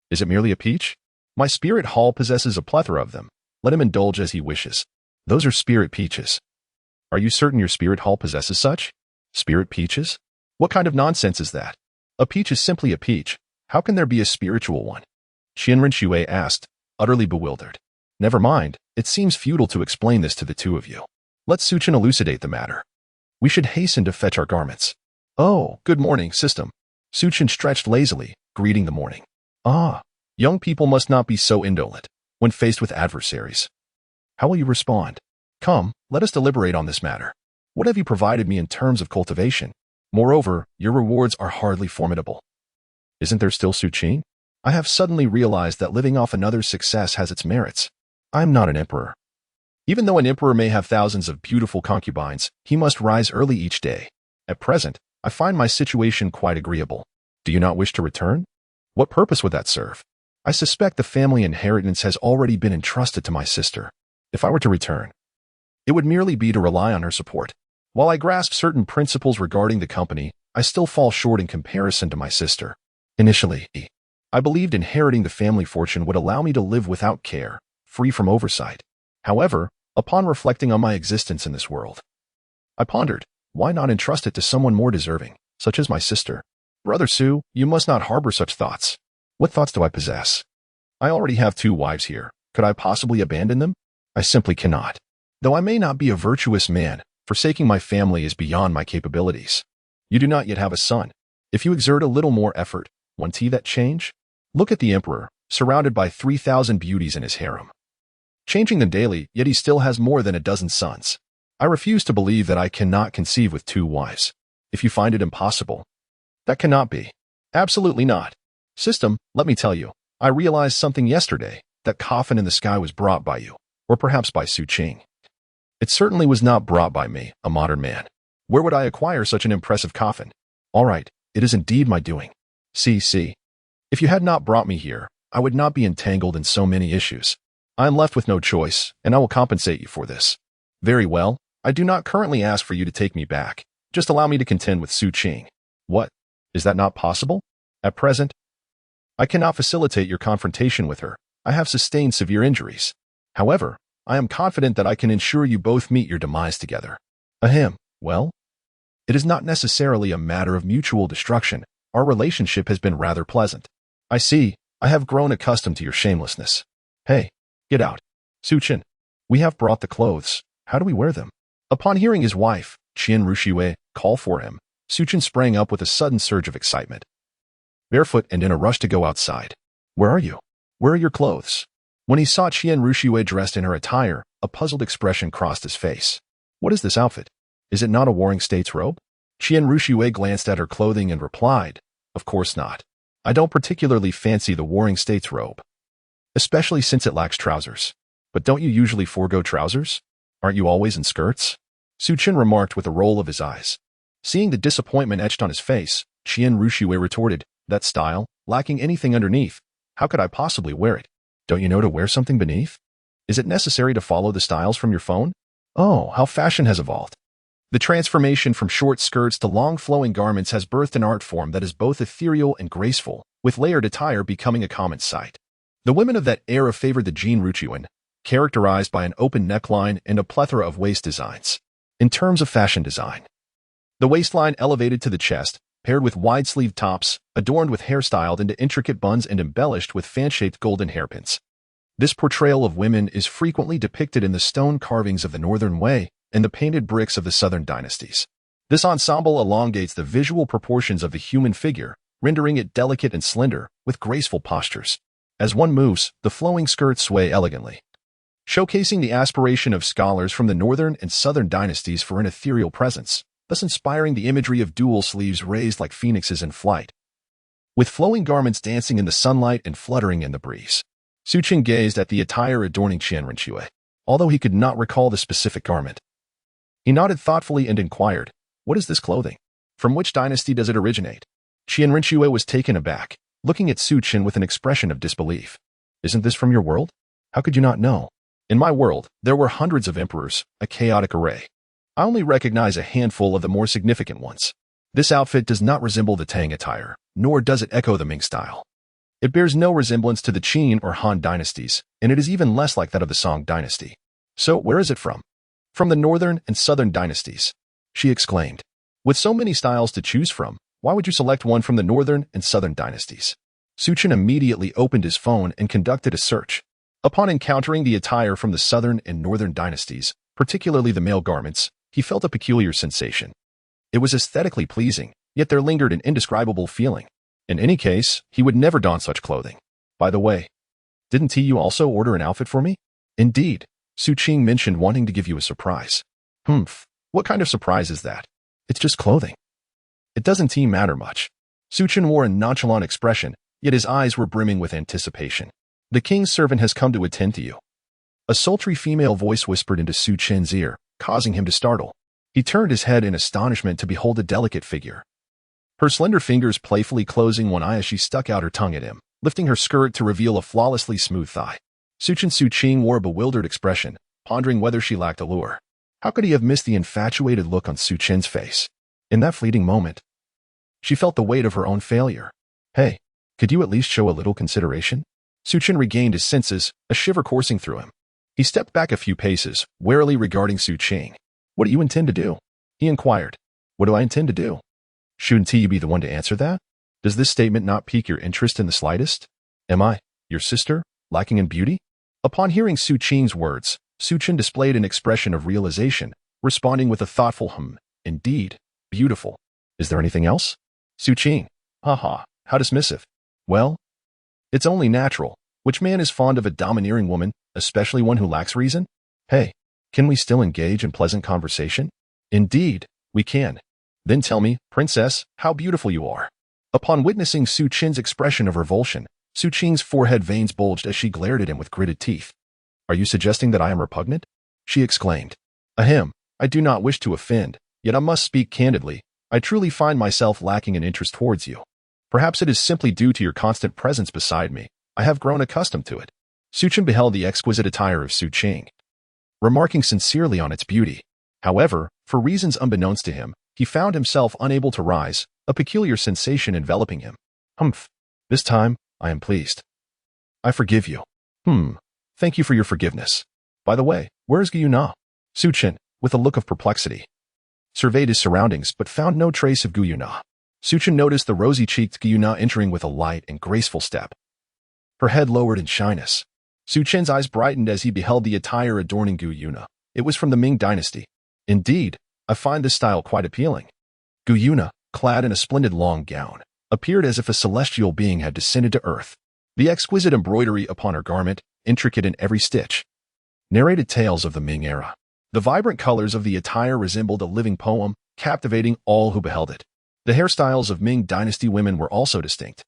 Is it merely a peach? My spirit hall possesses a plethora of them. Let him indulge as he wishes. Those are spirit peaches. Are you certain your spirit hall possesses such? Spirit peaches? What kind of nonsense is that? A peach is simply a peach. How can there be a spiritual one? Qian Renxue asked, utterly bewildered. Never mind, it seems futile to explain this to the 2 of you. Let Su Qin elucidate the matter. We should hasten to fetch our garments. Oh, good morning, system. Su Qin stretched lazily, greeting the morning. Ah, young people must not be so indolent when faced with adversaries. How will you respond? Come, let us deliberate on this matter. What have you provided me in terms of cultivation? Moreover, your rewards are hardly formidable. Isn't there still Suqing? I have suddenly realized that living off another's success has its merits. I am not an emperor. Even though an emperor may have thousands of beautiful concubines, he must rise early each day. At present, I find my situation quite agreeable. Do you not wish to return? What purpose would that serve? I suspect the family inheritance has already been entrusted to my sister. If I were to return, it would merely be to rely on her support. While I grasp certain principles regarding the company, I still fall short in comparison to my sister. Initially, I believed inheriting the family fortune would allow me to live without care, free from oversight. However, upon reflecting on my existence in this world, I pondered, why not entrust it to someone more deserving, such as my sister? Brother Su, you must not harbor such thoughts. What thoughts do I possess? I already have 2 wives here. Could I possibly abandon them? I simply cannot. Though I may not be a virtuous man, forsaking my family is beyond my capabilities. You do not yet have a son. If you exert a little more effort, won't he that change? Look at the emperor, surrounded by 3,000 beauties in his harem. Changing them daily, yet he still has more than a dozen sons. I refuse to believe that I cannot conceive with 2 wives. If you find it impossible, that cannot be. Absolutely not. System, let me tell you, I realized something yesterday. That coffin in the sky was brought by you, or perhaps by Suqing. It certainly was not brought by me, a modern man. Where would I acquire such an impressive coffin? All right, it is indeed my doing. See. If you had not brought me here, I would not be entangled in so many issues. I am left with no choice, and I will compensate you for this. Very well, I do not currently ask for you to take me back. Just allow me to contend with Suqing. What? Is that not possible? At present, I cannot facilitate your confrontation with her. I have sustained severe injuries. However, I am confident that I can ensure you both meet your demise together. Ahem. Well, it is not necessarily a matter of mutual destruction. Our relationship has been rather pleasant. I see. I have grown accustomed to your shamelessness. Hey, get out. Suqing, we have brought the clothes. How do we wear them? Upon hearing his wife, Qian Rushiwei, call for him, Suqing sprang up with a sudden surge of excitement. Barefoot and in a rush to go outside. Where are you? Where are your clothes? When he saw Qian Rushiwei dressed in her attire, a puzzled expression crossed his face. What is this outfit? Is it not a warring state's robe? Qian Rushiwei glanced at her clothing and replied, Of course not. I don't particularly fancy the warring state's robe, especially since it lacks trousers. But don't you usually forego trousers? Aren't you always in skirts? Suqing remarked with a roll of his eyes. Seeing the disappointment etched on his face, Qian Rushiwei retorted, That style, lacking anything underneath, how could I possibly wear it? Don't you know to wear something beneath? Is it necessary to follow the styles from your phone? Oh, how fashion has evolved. The transformation from short skirts to long flowing garments has birthed an art form that is both ethereal and graceful, with layered attire becoming a common sight. The women of that era favored the jean ruchuan, characterized by an open neckline and a plethora of waist designs. In terms of fashion design, the waistline elevated to the chest, paired with wide-sleeved tops, adorned with hairstyled into intricate buns and embellished with fan-shaped golden hairpins. This portrayal of women is frequently depicted in the stone carvings of the Northern Wei and the painted bricks of the Southern dynasties. This ensemble elongates the visual proportions of the human figure, rendering it delicate and slender, with graceful postures. As one moves, the flowing skirts sway elegantly, showcasing the aspiration of scholars from the Northern and Southern dynasties for an ethereal presence, thus inspiring the imagery of dual sleeves raised like phoenixes in flight, with flowing garments dancing in the sunlight and fluttering in the breeze. Suqing gazed at the attire adorning Qian Rushiwei, although he could not recall the specific garment. He nodded thoughtfully and inquired, What is this clothing? From which dynasty does it originate? Qian Rushiwei was taken aback, looking at Suqing with an expression of disbelief. Isn't this from your world? How could you not know? In my world, there were hundreds of emperors, a chaotic array. I only recognize a handful of the more significant ones. This outfit does not resemble the Tang attire, nor does it echo the Ming style. It bears no resemblance to the Qin or Han dynasties, and it is even less like that of the Song dynasty. So where is it from? From the Northern and Southern dynasties, she exclaimed. With so many styles to choose from, why would you select one from the Northern and Southern dynasties? Suqing immediately opened his phone and conducted a search. Upon encountering the attire from the Southern and Northern dynasties, particularly the male garments, he felt a peculiar sensation. It was aesthetically pleasing, yet there lingered an indescribable feeling. In any case, he would never don such clothing. By the way, didn't you also order an outfit for me? Indeed. Su Qing mentioned wanting to give you a surprise. Humph. What kind of surprise is that? It's just clothing. It doesn't matter much. Su Chen wore a nonchalant expression, yet his eyes were brimming with anticipation. The king's servant has come to attend to you. A sultry female voice whispered into Su Chen's ear, causing him to startle. He turned his head in astonishment to behold a delicate figure. Her slender fingers playfully closing one eye as she stuck out her tongue at him, lifting her skirt to reveal a flawlessly smooth thigh. Su Qing wore a bewildered expression, pondering whether she lacked allure. How could he have missed the infatuated look on Su Chen's face? In that fleeting moment, she felt the weight of her own failure. Hey, could you at least show a little consideration? Su Chen regained his senses, a shiver coursing through him. He stepped back a few paces, warily regarding Su Qing. What do you intend to do? He inquired. What do I intend to do? Shouldn't you be the one to answer that? Does this statement not pique your interest in the slightest? Am I, your sister, lacking in beauty? Upon hearing Su Qing's words, Su Chen displayed an expression of realization, responding with a thoughtful Indeed, beautiful. Is there anything else? Su Qing. Haha, how dismissive. Well, it's only natural. Which man is fond of a domineering woman, especially one who lacks reason? Hey, can we still engage in pleasant conversation? Indeed, we can. Then tell me, princess, how beautiful you are. Upon witnessing Su Chen's expression of revulsion, Su Qing's forehead veins bulged as she glared at him with gritted teeth. Are you suggesting that I am repugnant? She exclaimed. Ahem, I do not wish to offend, yet I must speak candidly. I truly find myself lacking in interest towards you. Perhaps it is simply due to your constant presence beside me. I have grown accustomed to it. Su Chen beheld the exquisite attire of Su Qing, remarking sincerely on its beauty. However, for reasons unbeknownst to him, he found himself unable to rise, a peculiar sensation enveloping him. Humph. This time, I am pleased. I forgive you. Thank you for your forgiveness. By the way, where is Guyuna? Su Chen, with a look of perplexity, surveyed his surroundings but found no trace of Guyuna. Su Chen noticed the rosy-cheeked Guyuna entering with a light and graceful step, her head lowered in shyness. Su Chen's eyes brightened as he beheld the attire adorning Guyuna. It was from the Ming dynasty. Indeed, I find this style quite appealing. Guyuna, clad in a splendid long gown, appeared as if a celestial being had descended to earth. The exquisite embroidery upon her garment, intricate in every stitch, narrated tales of the Ming era. The vibrant colors of the attire resembled a living poem, captivating all who beheld it. The hairstyles of Ming dynasty women were also distinct,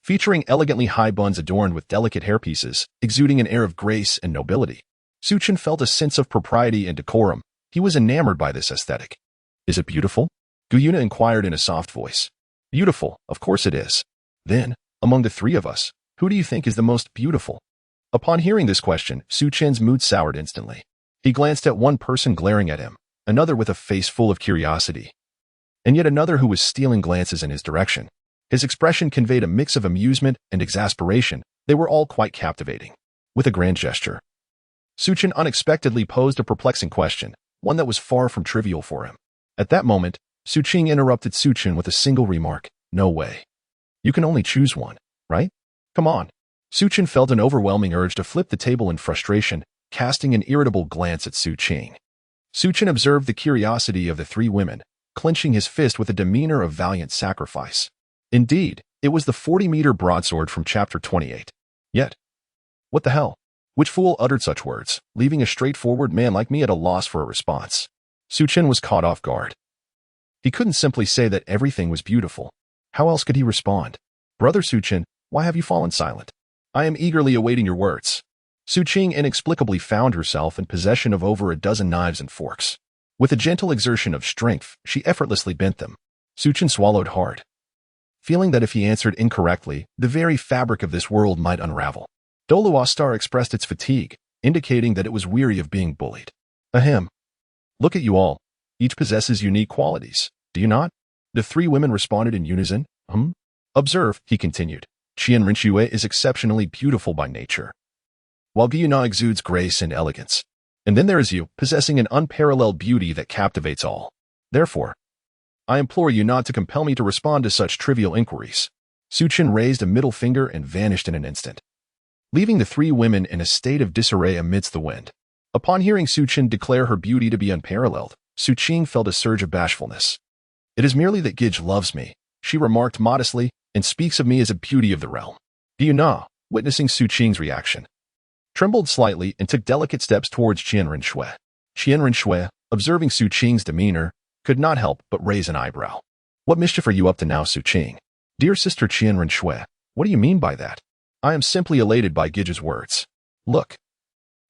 featuring elegantly high buns adorned with delicate hairpieces, exuding an air of grace and nobility. Su Chen felt a sense of propriety and decorum. He was enamored by this aesthetic. Is it beautiful? Guyuna inquired in a soft voice. Beautiful, of course it is. Then, among the three of us, who do you think is the most beautiful? Upon hearing this question, Su Chen's mood soured instantly. He glanced at one person glaring at him, another with a face full of curiosity, and yet another who was stealing glances in his direction. His expression conveyed a mix of amusement and exasperation. They were all quite captivating. With a grand gesture, Su Chen unexpectedly posed a perplexing question, one that was far from trivial for him. At that moment, Su Qing interrupted Su Chen with a single remark. No way. You can only choose one, right? Come on. Su Chen felt an overwhelming urge to flip the table in frustration, casting an irritable glance at Su Qing. Su Chen observed the curiosity of the three women, clenching his fist with a demeanor of valiant sacrifice. Indeed, it was the 40-meter broadsword from Chapter 28. Yet, what the hell? Which fool uttered such words, leaving a straightforward man like me at a loss for a response? Su Chen was caught off guard. He couldn't simply say that everything was beautiful. How else could he respond? Brother Su Chen, why have you fallen silent? I am eagerly awaiting your words. Su Qing inexplicably found herself in possession of over a dozen knives and forks. With a gentle exertion of strength, she effortlessly bent them. Su Chen swallowed hard, feeling that if he answered incorrectly, the very fabric of this world might unravel. Douluo star expressed its fatigue, indicating that it was weary of being bullied. Ahem. Look at you all. Each possesses unique qualities, do you not? The three women responded in unison. Observe, he continued. Qian Rinxue is exceptionally beautiful by nature, while Guyuna exudes grace and elegance. And then there is you, possessing an unparalleled beauty that captivates all. Therefore, I implore you not to compel me to respond to such trivial inquiries. Su Chen raised a middle finger and vanished in an instant, leaving the three women in a state of disarray amidst the wind. Upon hearing Su Chen declare her beauty to be unparalleled, Su Qing felt a surge of bashfulness. It is merely that Gij loves me, she remarked modestly, and speaks of me as a beauty of the realm. Guyuna, witnessing Su Qing's reaction, trembled slightly and took delicate steps towards Qian Renshui. Qian Renshui, observing Su Qing's demeanor, could not help but raise an eyebrow. What mischief are you up to now, Su Qing? Dear sister Qian Renshui, what do you mean by that? I am simply elated by Gija's words. Look.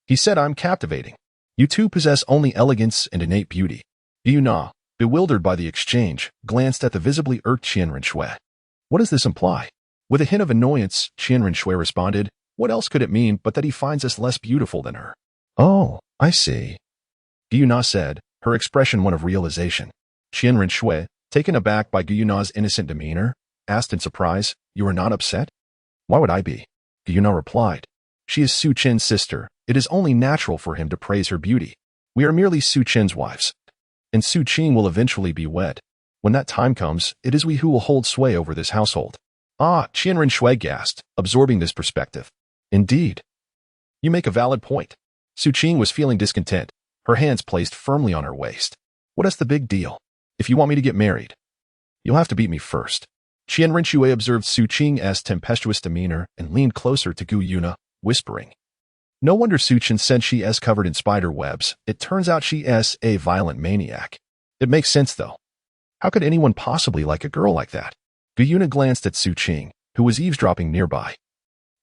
He said I'm captivating. You two possess only elegance and innate beauty. Yuna, bewildered by the exchange, glanced at the visibly irked Qian Renshui. What does this imply? With a hint of annoyance, Qian Renshui responded, what else could it mean but that he finds us less beautiful than her? Oh, I see. Yuna said, her expression one of realization. Qian Renshui, taken aback by Gyuna's innocent demeanor, asked in surprise, you are not upset? Why would I be? Gyuna replied. She is Su Qin's sister. It is only natural for him to praise her beauty. We are merely Su Qin's wives. And Su Qing will eventually be wed. When that time comes, it is we who will hold sway over this household. Ah, Qian Renshui gasped, absorbing this perspective. Indeed. You make a valid point. Su Qing was feeling discontent, her hands placed firmly on her waist. What is the big deal? If you want me to get married, you'll have to beat me first. Qian Renshui observed Su Qing's tempestuous demeanor and leaned closer to Gu Yuna, whispering. No wonder Su Qin said she is covered in spider webs. It turns out she is a violent maniac. It makes sense, though. How could anyone possibly like a girl like that? Gu Yuna glanced at Su Qing, who was eavesdropping nearby.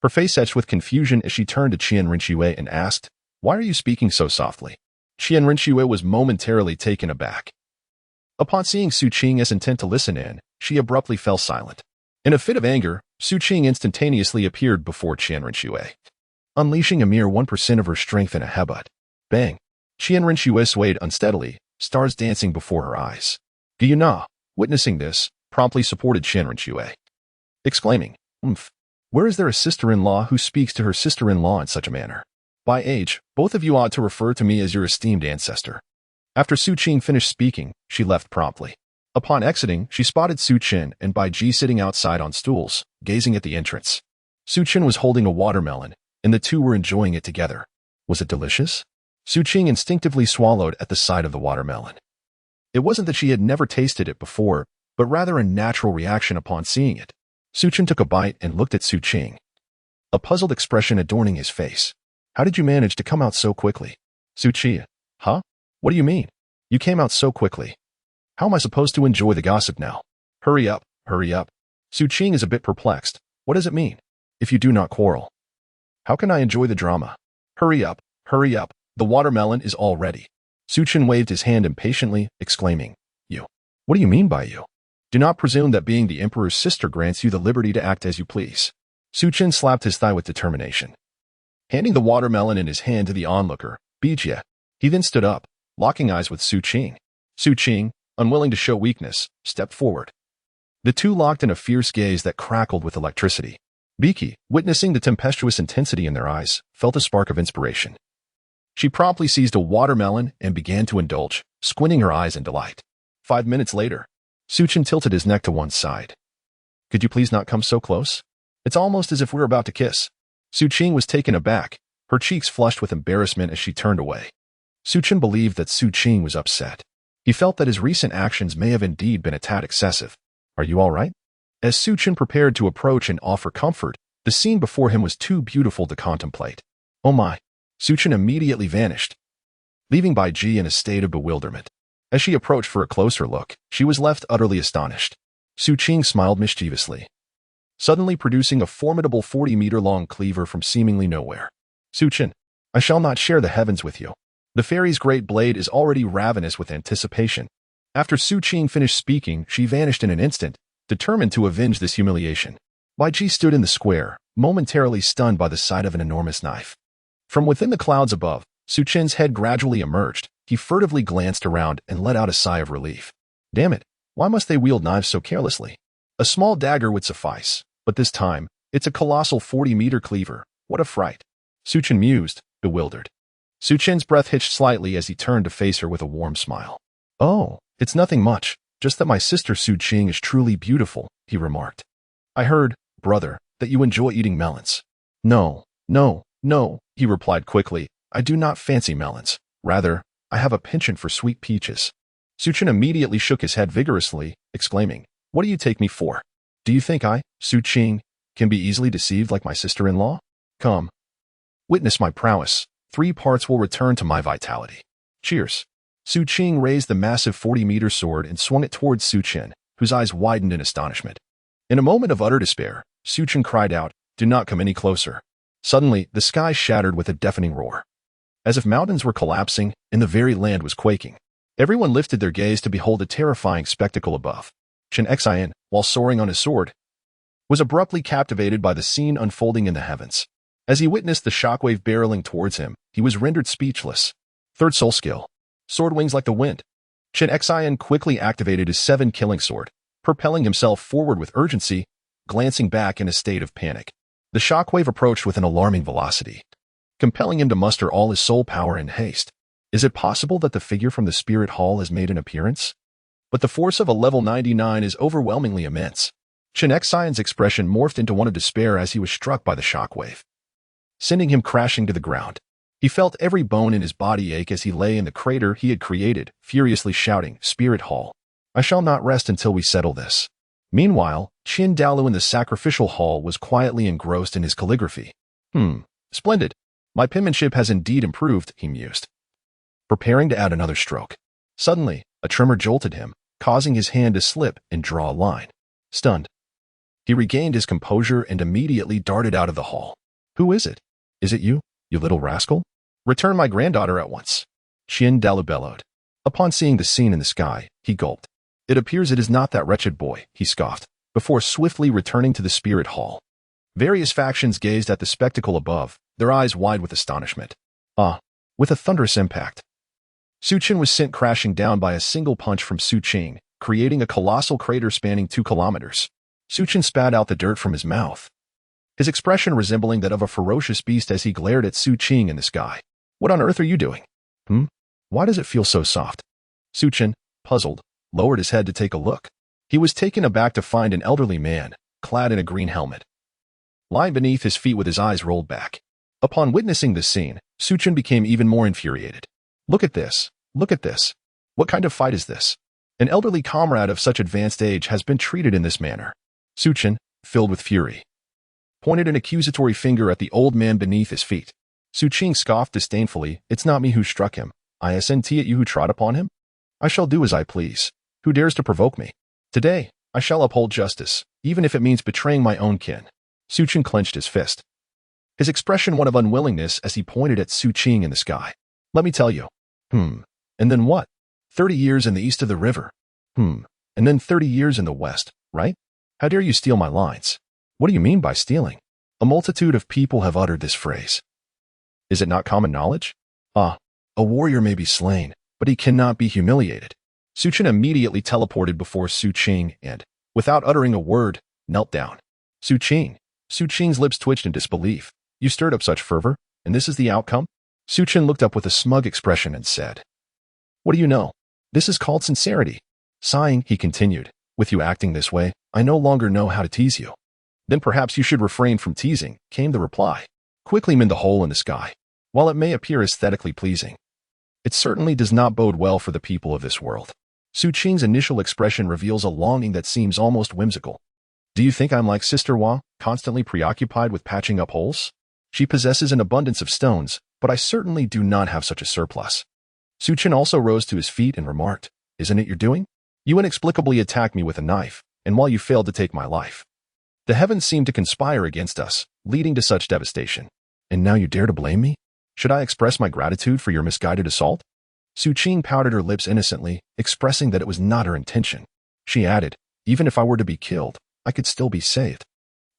Her face etched with confusion as she turned to Qian Renshui and asked, why are you speaking so softly? Qian Renshui was momentarily taken aback. Upon seeing Su Qing's intent to listen in, she abruptly fell silent. In a fit of anger, Su Qing instantaneously appeared before Qian Renshui, unleashing a mere 1% of her strength in a headbutt. Bang! Qian Renshui swayed unsteadily, stars dancing before her eyes. Gyuna, witnessing this, promptly supported Qian Renshui, exclaiming, where is there a sister-in-law who speaks to her sister-in-law in such a manner? By age, both of you ought to refer to me as your esteemed ancestor. After Su Qing finished speaking, she left promptly. Upon exiting, she spotted Su Qin and Bai Ji sitting outside on stools, gazing at the entrance. Su Qin was holding a watermelon, and the two were enjoying it together. Was it delicious? Su Qing instinctively swallowed at the sight of the watermelon. It wasn't that she had never tasted it before, but rather a natural reaction upon seeing it. Su Qin took a bite and looked at Su Qing, a puzzled expression adorning his face. How did you manage to come out so quickly? Su Qi, huh? What do you mean? You came out so quickly. How am I supposed to enjoy the gossip now? Hurry up, hurry up. Su Qing is a bit perplexed. What does it mean? If you do not quarrel. How can I enjoy the drama? Hurry up, hurry up. The watermelon is all ready. Su Qin waved his hand impatiently, exclaiming, you. What do you mean by you? Do not presume that being the emperor's sister grants you the liberty to act as you please. Su Qin slapped his thigh with determination. Handing the watermelon in his hand to the onlooker, Bijie, he then stood up, locking eyes with Su Qing. Su Qing, unwilling to show weakness, stepped forward. The two locked in a fierce gaze that crackled with electricity. Biki, witnessing the tempestuous intensity in their eyes, felt a spark of inspiration. She promptly seized a watermelon and began to indulge, squinting her eyes in delight. 5 minutes later, Su Qin tilted his neck to one side. Could you please not come so close? It's almost as if we're about to kiss. Su Qing was taken aback, her cheeks flushed with embarrassment as she turned away. Su Qin believed that Su Qing was upset. He felt that his recent actions may have indeed been a tad excessive. Are you all right? As Su Qin prepared to approach and offer comfort, the scene before him was too beautiful to contemplate. Oh my! Su Qin immediately vanished, leaving Bai Ji in a state of bewilderment. As she approached for a closer look, she was left utterly astonished. Su Qing smiled mischievously, suddenly producing a formidable 40-meter-long cleaver from seemingly nowhere. Su Qin, I shall not share the heavens with you. The fairy's great blade is already ravenous with anticipation. After Su Qing finished speaking, she vanished in an instant, determined to avenge this humiliation. Bai Ji stood in the square, momentarily stunned by the sight of an enormous knife. From within the clouds above, Su Qin's head gradually emerged. He furtively glanced around and let out a sigh of relief. Damn it, why must they wield knives so carelessly? A small dagger would suffice, but this time, it's a colossal 40-meter cleaver. What a fright. Su Qin mused, bewildered. Su Qin's breath hitched slightly as he turned to face her with a warm smile. Oh, it's nothing much, just that my sister Su Qing is truly beautiful, he remarked. I heard, brother, that you enjoy eating melons. No, he replied quickly. I do not fancy melons. Rather, I have a penchant for sweet peaches. Su Qin immediately shook his head vigorously, exclaiming, what do you take me for? Do you think I, Su Qing, can be easily deceived like my sister-in-law? Come. Witness my prowess. 3 parts will return to my vitality. Cheers. Su Qing raised the massive 40-meter sword and swung it towards Su Chen, whose eyes widened in astonishment. In a moment of utter despair, Su Chen cried out, "Do not come any closer." Suddenly, the sky shattered with a deafening roar. As if mountains were collapsing and the very land was quaking. Everyone lifted their gaze to behold a terrifying spectacle above. Chen Xian, while soaring on his sword, was abruptly captivated by the scene unfolding in the heavens. As he witnessed the shockwave barreling towards him, he was rendered speechless. Third soul skill. Sword wings like the wind. Chen Xian quickly activated his 7 killing sword, propelling himself forward with urgency, glancing back in a state of panic. The shockwave approached with an alarming velocity, compelling him to muster all his soul power in haste. Is it possible that the figure from the spirit hall has made an appearance? But the force of a level 99 is overwhelmingly immense. Chen Xian's expression morphed into one of despair as he was struck by the shockwave, sending him crashing to the ground. He felt every bone in his body ache as he lay in the crater he had created, furiously shouting, "Spirit Hall! I shall not rest until we settle this." Meanwhile, Qin Douluo in the sacrificial hall was quietly engrossed in his calligraphy. Splendid. My penmanship has indeed improved, he mused, preparing to add another stroke. Suddenly, a tremor jolted him, causing his hand to slip and draw a line. Stunned, he regained his composure and immediately darted out of the hall. "Who is it? Is it you, you little rascal? Return my granddaughter at once." Qin Douluo bellowed. Upon seeing the scene in the sky, he gulped. "It appears it is not that wretched boy," he scoffed, before swiftly returning to the spirit hall. Various factions gazed at the spectacle above, their eyes wide with astonishment. With a thunderous impact, Su Chen was sent crashing down by a single punch from Su Qing, creating a colossal crater spanning 2 kilometers. Su Chen spat out the dirt from his mouth, his expression resembling that of a ferocious beast as he glared at Su Qing in the sky. "What on earth are you doing? Why does it feel so soft?" Su Chen, puzzled, lowered his head to take a look. He was taken aback to find an elderly man, clad in a green helmet, lying beneath his feet with his eyes rolled back. Upon witnessing this scene, Su Chen became even more infuriated. Look at this. Look at this. What kind of fight is this? An elderly comrade of such advanced age has been treated in this manner." Su Chen, filled with fury, pointed an accusatory finger at the old man beneath his feet. Su Qing scoffed disdainfully, "It's not me who struck him. Isn't it you who trod upon him? I shall do as I please. Who dares to provoke me? Today, I shall uphold justice, even if it means betraying my own kin." Su Chen clenched his fist, his expression one of unwillingness as he pointed at Su Qing in the sky. "Let me tell you. And then what? 30 years in the east of the river. And then 30 years in the west, right? How dare you steal my lines? What do you mean by stealing?" A multitude of people have uttered this phrase. Is it not common knowledge? A warrior may be slain, but he cannot be humiliated. Su Chen immediately teleported before Su Qing and, without uttering a word, knelt down. Su Qing's lips twitched in disbelief. "You stirred up such fervor, and this is the outcome?" Su Chen looked up with a smug expression and said, "What do you know? This is called sincerity." Sighing, he continued, "With you acting this way, I no longer know how to tease you." "Then perhaps you should refrain from teasing," came the reply. "Quickly mend the hole in the sky. While it may appear aesthetically pleasing, it certainly does not bode well for the people of this world." Su Qing's initial expression reveals a longing that seems almost whimsical. "Do you think I'm like Sister Wang, constantly preoccupied with patching up holes? She possesses an abundance of stones, but I certainly do not have such a surplus." Su Chen also rose to his feet and remarked, "Isn't it your doing? You inexplicably attacked me with a knife, and while you failed to take my life, the heavens seemed to conspire against us, leading to such devastation. And now you dare to blame me? Should I express my gratitude for your misguided assault?" Su Qing pouted her lips innocently, expressing that it was not her intention. She added, "Even if I were to be killed, I could still be saved."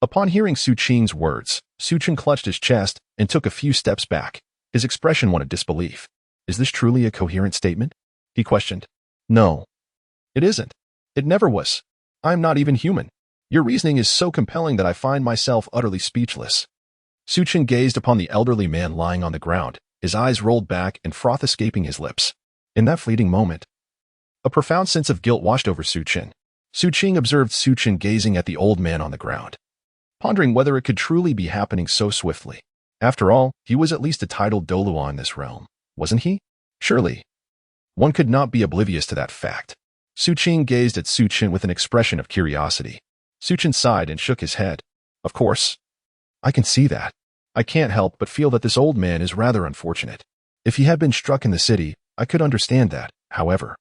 Upon hearing Su Qing's words, Su Chen clutched his chest and took a few steps back, his expression one of disbelief. "Is this truly a coherent statement?" he questioned. "No, it isn't. It never was. I am not even human. Your reasoning is so compelling that I find myself utterly speechless." Su Chen gazed upon the elderly man lying on the ground, his eyes rolled back and froth escaping his lips. In that fleeting moment, a profound sense of guilt washed over Su Chen. Su Qing observed Su Chen gazing at the old man on the ground, pondering whether it could truly be happening so swiftly. After all, he was at least a titled Douluo in this realm, wasn't he? Surely, one could not be oblivious to that fact. Su Qing gazed at Su Chen with an expression of curiosity. Su Chen sighed and shook his head. "Of course. I can see that. I can't help but feel that this old man is rather unfortunate. If he had been struck in the city, I could understand that, however.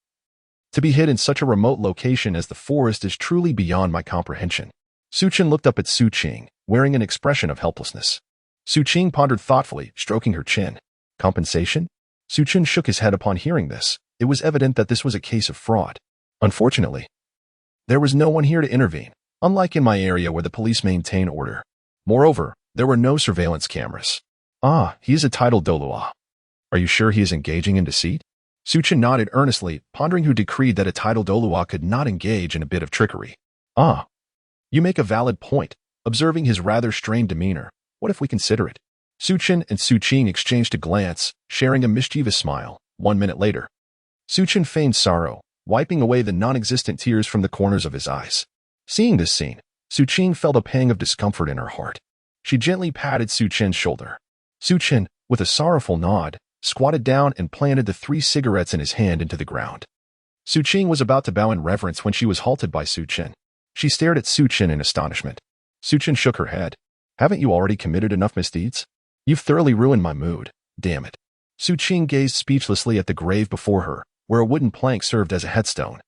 To be hit in such a remote location as the forest is truly beyond my comprehension. Suchin looked up at Su Qing, wearing an expression of helplessness. Su Qing pondered thoughtfully, stroking her chin. Compensation? Suchin shook his head upon hearing this. It was evident that this was a case of fraud. Unfortunately, there was no one here to intervene, unlike in my area where the police maintain order. Moreover, there were no surveillance cameras. Ah, he is a titled Douluo. Are you sure he is engaging in deceit? Suchin nodded earnestly, pondering who decreed that a titled Douluo could not engage in a bit of trickery. Ah, you make a valid point. Observing his rather strained demeanor, what if we consider it? Suchin and Su Qing exchanged a glance, sharing a mischievous smile. 1 minute later, Suchin feigned sorrow, wiping away the non-existent tears from the corners of his eyes. Seeing this scene, Su Qing felt a pang of discomfort in her heart. She gently patted Su Qin's shoulder. Su Qin, with a sorrowful nod, squatted down and planted the 3 cigarettes in his hand into the ground. Su Qing was about to bow in reverence when she was halted by Su Qin. She stared at Su Qin in astonishment. Su Qin shook her head. Haven't you already committed enough misdeeds? You've thoroughly ruined my mood. Damn it. Su Qing gazed speechlessly at the grave before her, where a wooden plank served as a headstone.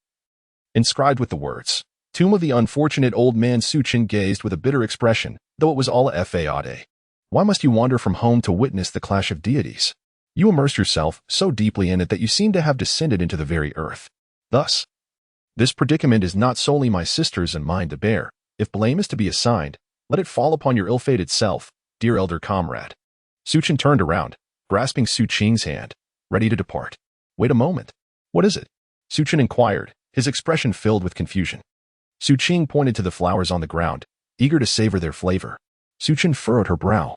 Inscribed with the words, Tomb of the Unfortunate Old Man. Su Qin gazed with a bitter expression, though it was all a fade. Why must you wander from home to witness the clash of deities? You immerse yourself so deeply in it that you seem to have descended into the very earth. Thus, this predicament is not solely my sister's and mine to bear. If blame is to be assigned, let it fall upon your ill-fated self, dear elder comrade. Su Qin turned around, grasping Su Qing's hand, ready to depart. Wait a moment. What is it? Su Qin inquired, his expression filled with confusion. Su Qing pointed to the flowers on the ground, eager to savor their flavor. Su Qin furrowed her brow,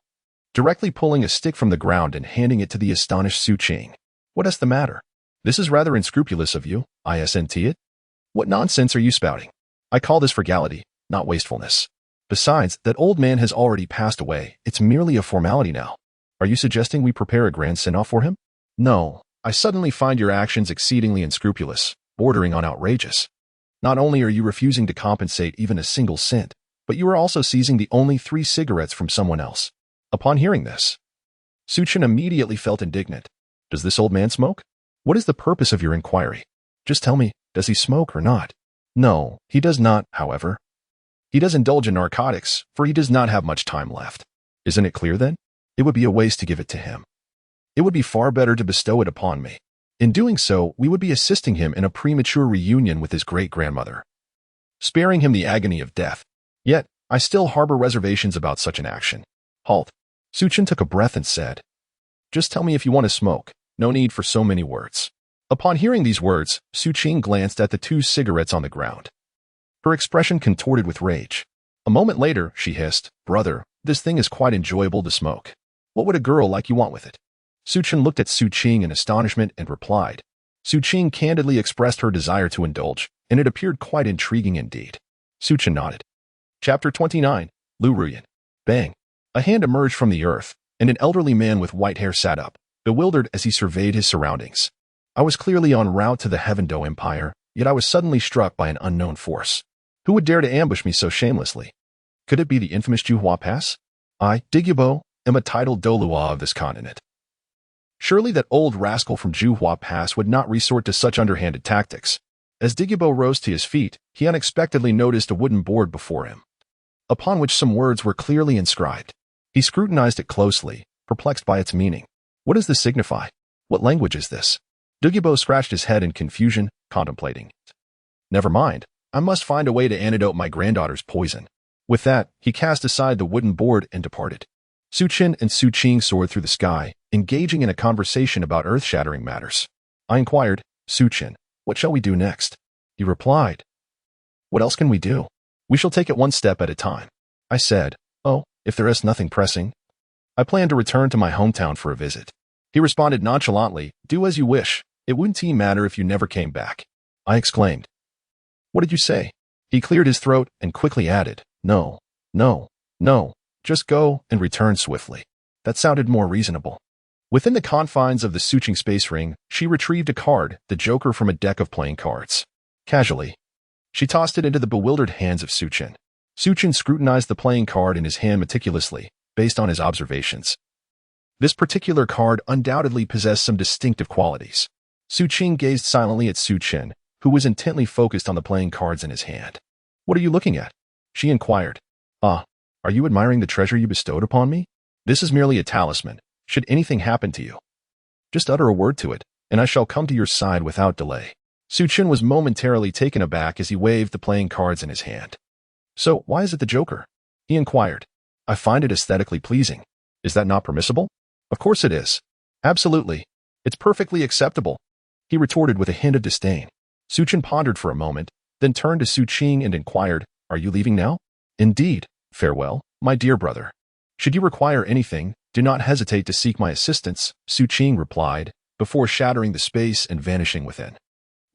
directly pulling a stick from the ground and handing it to the astonished Su Qing. What is the matter? This is rather unscrupulous of you, isn't it? What nonsense are you spouting? I call this frugality, not wastefulness. Besides, that old man has already passed away. It's merely a formality now. Are you suggesting we prepare a grand send-off for him? No, I suddenly find your actions exceedingly unscrupulous, bordering on outrageous. Not only are you refusing to compensate even a single cent, but you are also seizing the only 3 cigarettes from someone else. Upon hearing this, Su Qin immediately felt indignant. Does this old man smoke? What is the purpose of your inquiry? Just tell me, does he smoke or not? No, he does not, however. He does indulge in narcotics, for he does not have much time left. Isn't it clear then? It would be a waste to give it to him. It would be far better to bestow it upon me. In doing so, we would be assisting him in a premature reunion with his great-grandmother, sparing him the agony of death. Yet, I still harbor reservations about such an action. Halt. Su Qin took a breath and said, Just tell me if you want to smoke. No need for so many words. Upon hearing these words, Su Qing glanced at the 2 cigarettes on the ground. Her expression contorted with rage. A moment later, she hissed, Brother, this thing is quite enjoyable to smoke. What would a girl like you want with it? Su Qin looked at Su Qing in astonishment and replied. Su Qing candidly expressed her desire to indulge, and it appeared quite intriguing indeed. Su Qin nodded. Chapter 29, Lu Ruyan. Bang. A hand emerged from the earth, and an elderly man with white hair sat up, bewildered as he surveyed his surroundings. I was clearly en route to the Heavendo Empire, yet I was suddenly struck by an unknown force. Who would dare to ambush me so shamelessly? Could it be the infamous Juhua Pass? I, Douluo, am a titled Douluo of this continent. Surely that old rascal from Juhua Pass would not resort to such underhanded tactics. As Douluo rose to his feet, he unexpectedly noticed a wooden board before him, upon which some words were clearly inscribed. He scrutinized it closely, perplexed by its meaning. What does this signify? What language is this? Douluo scratched his head in confusion, contemplating it. Never mind. I must find a way to antidote my granddaughter's poison. With that, he cast aside the wooden board and departed. Su Qin and Su Qing soared through the sky, engaging in a conversation about earth-shattering matters. I inquired, Su Qin, what shall we do next? He replied, What else can we do? We shall take it one step at a time. I said, Oh, if there is nothing pressing. I plan to return to my hometown for a visit. He responded nonchalantly, Do as you wish. It wouldn't matter if you never came back. I exclaimed, What did you say? He cleared his throat and quickly added, No, no, no, just go and return swiftly. That sounded more reasonable. Within the confines of the Suching space ring, she retrieved a card, the Joker from a deck of playing cards. Casually, she tossed it into the bewildered hands of Suchin. Suchin scrutinized the playing card in his hand meticulously, based on his observations. This particular card undoubtedly possessed some distinctive qualities. Su Qing gazed silently at Su Chen, who was intently focused on the playing cards in his hand. "What are you looking at?" she inquired. "Ah, are you admiring the treasure you bestowed upon me? This is merely a talisman. Should anything happen to you, just utter a word to it, and I shall come to your side without delay." Su Chen was momentarily taken aback as he waved the playing cards in his hand. "So, why is it the Joker?" he inquired. "I find it aesthetically pleasing. Is that not permissible?" "Of course it is. Absolutely. It's perfectly acceptable," he retorted with a hint of disdain. Su Chen pondered for a moment, then turned to Su Qing and inquired, "Are you leaving now?" "Indeed. Farewell, my dear brother. Should you require anything, do not hesitate to seek my assistance," Su Qing replied, before shattering the space and vanishing within.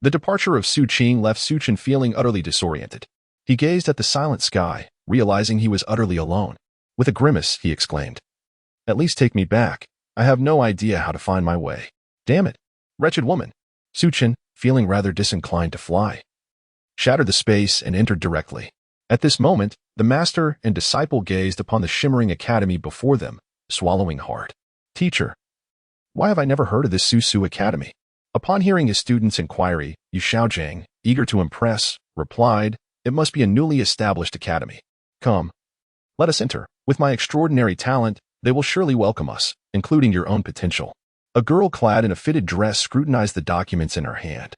The departure of Su Qing left Su Chen feeling utterly disoriented. He gazed at the silent sky, realizing he was utterly alone. With a grimace, he exclaimed, "At least take me back. I have no idea how to find my way. Damn it, wretched woman." Su Chen, feeling rather disinclined to fly, shattered the space and entered directly. At this moment, the master and disciple gazed upon the shimmering academy before them, swallowing hard. "Teacher, why have I never heard of this Su Academy?" Upon hearing his student's inquiry, Yu Xiaojiang, eager to impress, replied, "It must be a newly established academy. Come, let us enter. With my extraordinary talent, they will surely welcome us, including your own potential." A girl clad in a fitted dress scrutinized the documents in her hand,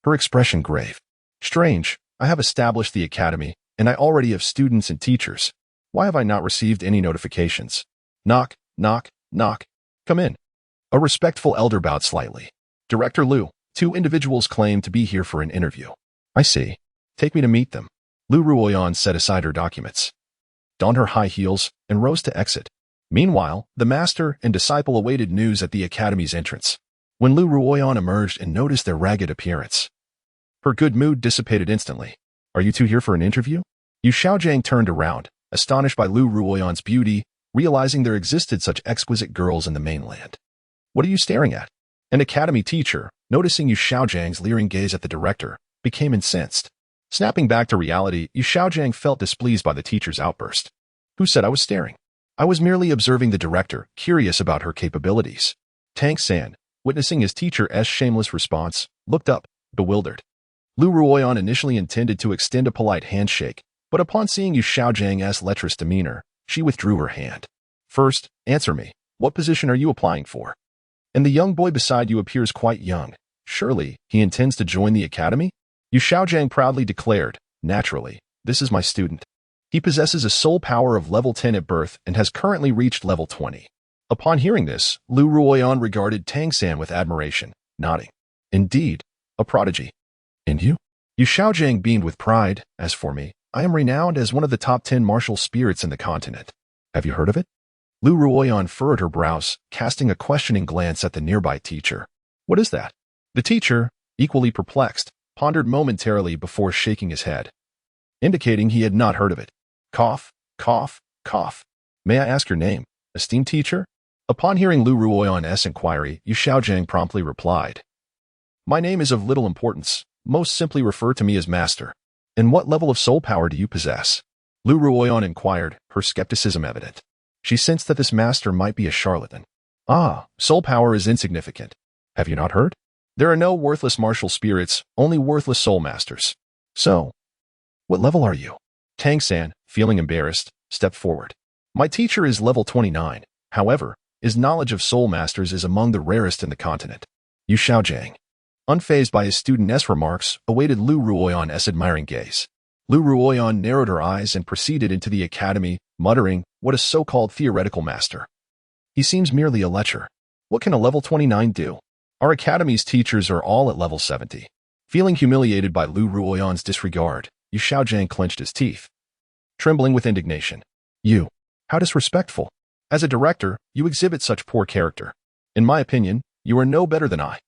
her expression grave. "Strange, I have established the academy, and I already have students and teachers. Why have I not received any notifications?" Knock, knock, knock. "Come in." A respectful elder bowed slightly. "Director Liu, two individuals claim to be here for an interview." "I see. Take me to meet them." Lu Ruoyan set aside her documents, donned her high heels, and rose to exit. Meanwhile, the master and disciple awaited news at the academy's entrance. When Lu Ruoyan emerged and noticed their ragged appearance, her good mood dissipated instantly. "Are you two here for an interview?" Yu Xiaojiang turned around, astonished by Lu Ruoyan's beauty, realizing there existed such exquisite girls in the mainland. "What are you staring at?" An academy teacher, noticing Yu Xiaojiang's leering gaze at the director, became incensed. Snapping back to reality, Yu Xiaojiang felt displeased by the teacher's outburst. "Who said I was staring? I was merely observing the director, curious about her capabilities." Tang San, witnessing his teacher's shameless response, looked up, bewildered. Lu Ruoyan initially intended to extend a polite handshake, but upon seeing Yu Xiaojiang's lecherous demeanor, she withdrew her hand. "First, answer me. What position are you applying for? And the young boy beside you appears quite young. Surely, he intends to join the academy?" Yu Xiaojiang proudly declared, "Naturally, this is my student. He possesses a soul power of level 10 at birth and has currently reached level 20. Upon hearing this, Lu Ruoyan regarded Tang San with admiration, nodding. "Indeed, a prodigy." "And you?" Yu Xiaojiang beamed with pride. "As for me, I am renowned as one of the top 10 martial spirits in the continent. Have you heard of it?" Lu Ruoyan furrowed her brows, casting a questioning glance at the nearby teacher. "What is that?" The teacher, equally perplexed, pondered momentarily before shaking his head, indicating he had not heard of it. Cough, cough, cough. "May I ask your name, esteemed teacher?" Upon hearing Lu Ruoyan's inquiry, Yu Xiaojiang promptly replied, "My name is of little importance. Most simply refer to me as Master." "And what level of soul power do you possess?" Lu Ruoyan inquired, her skepticism evident. She sensed that this master might be a charlatan. "Ah, soul power is insignificant. Have you not heard? There are no worthless martial spirits, only worthless soul masters." "So, what level are you?" Tang San, feeling embarrassed, stepped forward. "My teacher is level 29. However, his knowledge of soul masters is among the rarest in the continent." Yu Xiaojiang, unfazed by his student's remarks, awaited Lu Ruoyan's admiring gaze. Lu Ruoyan narrowed her eyes and proceeded into the academy, muttering, "What a so-called theoretical master. He seems merely a lecher. What can a level 29 do? Our academy's teachers are all at level 70. Feeling humiliated by Lu Ruoyan's disregard, Yu Xiaojiang clenched his teeth, trembling with indignation. "You, how disrespectful. As a director, you exhibit such poor character. In my opinion, you are no better than I."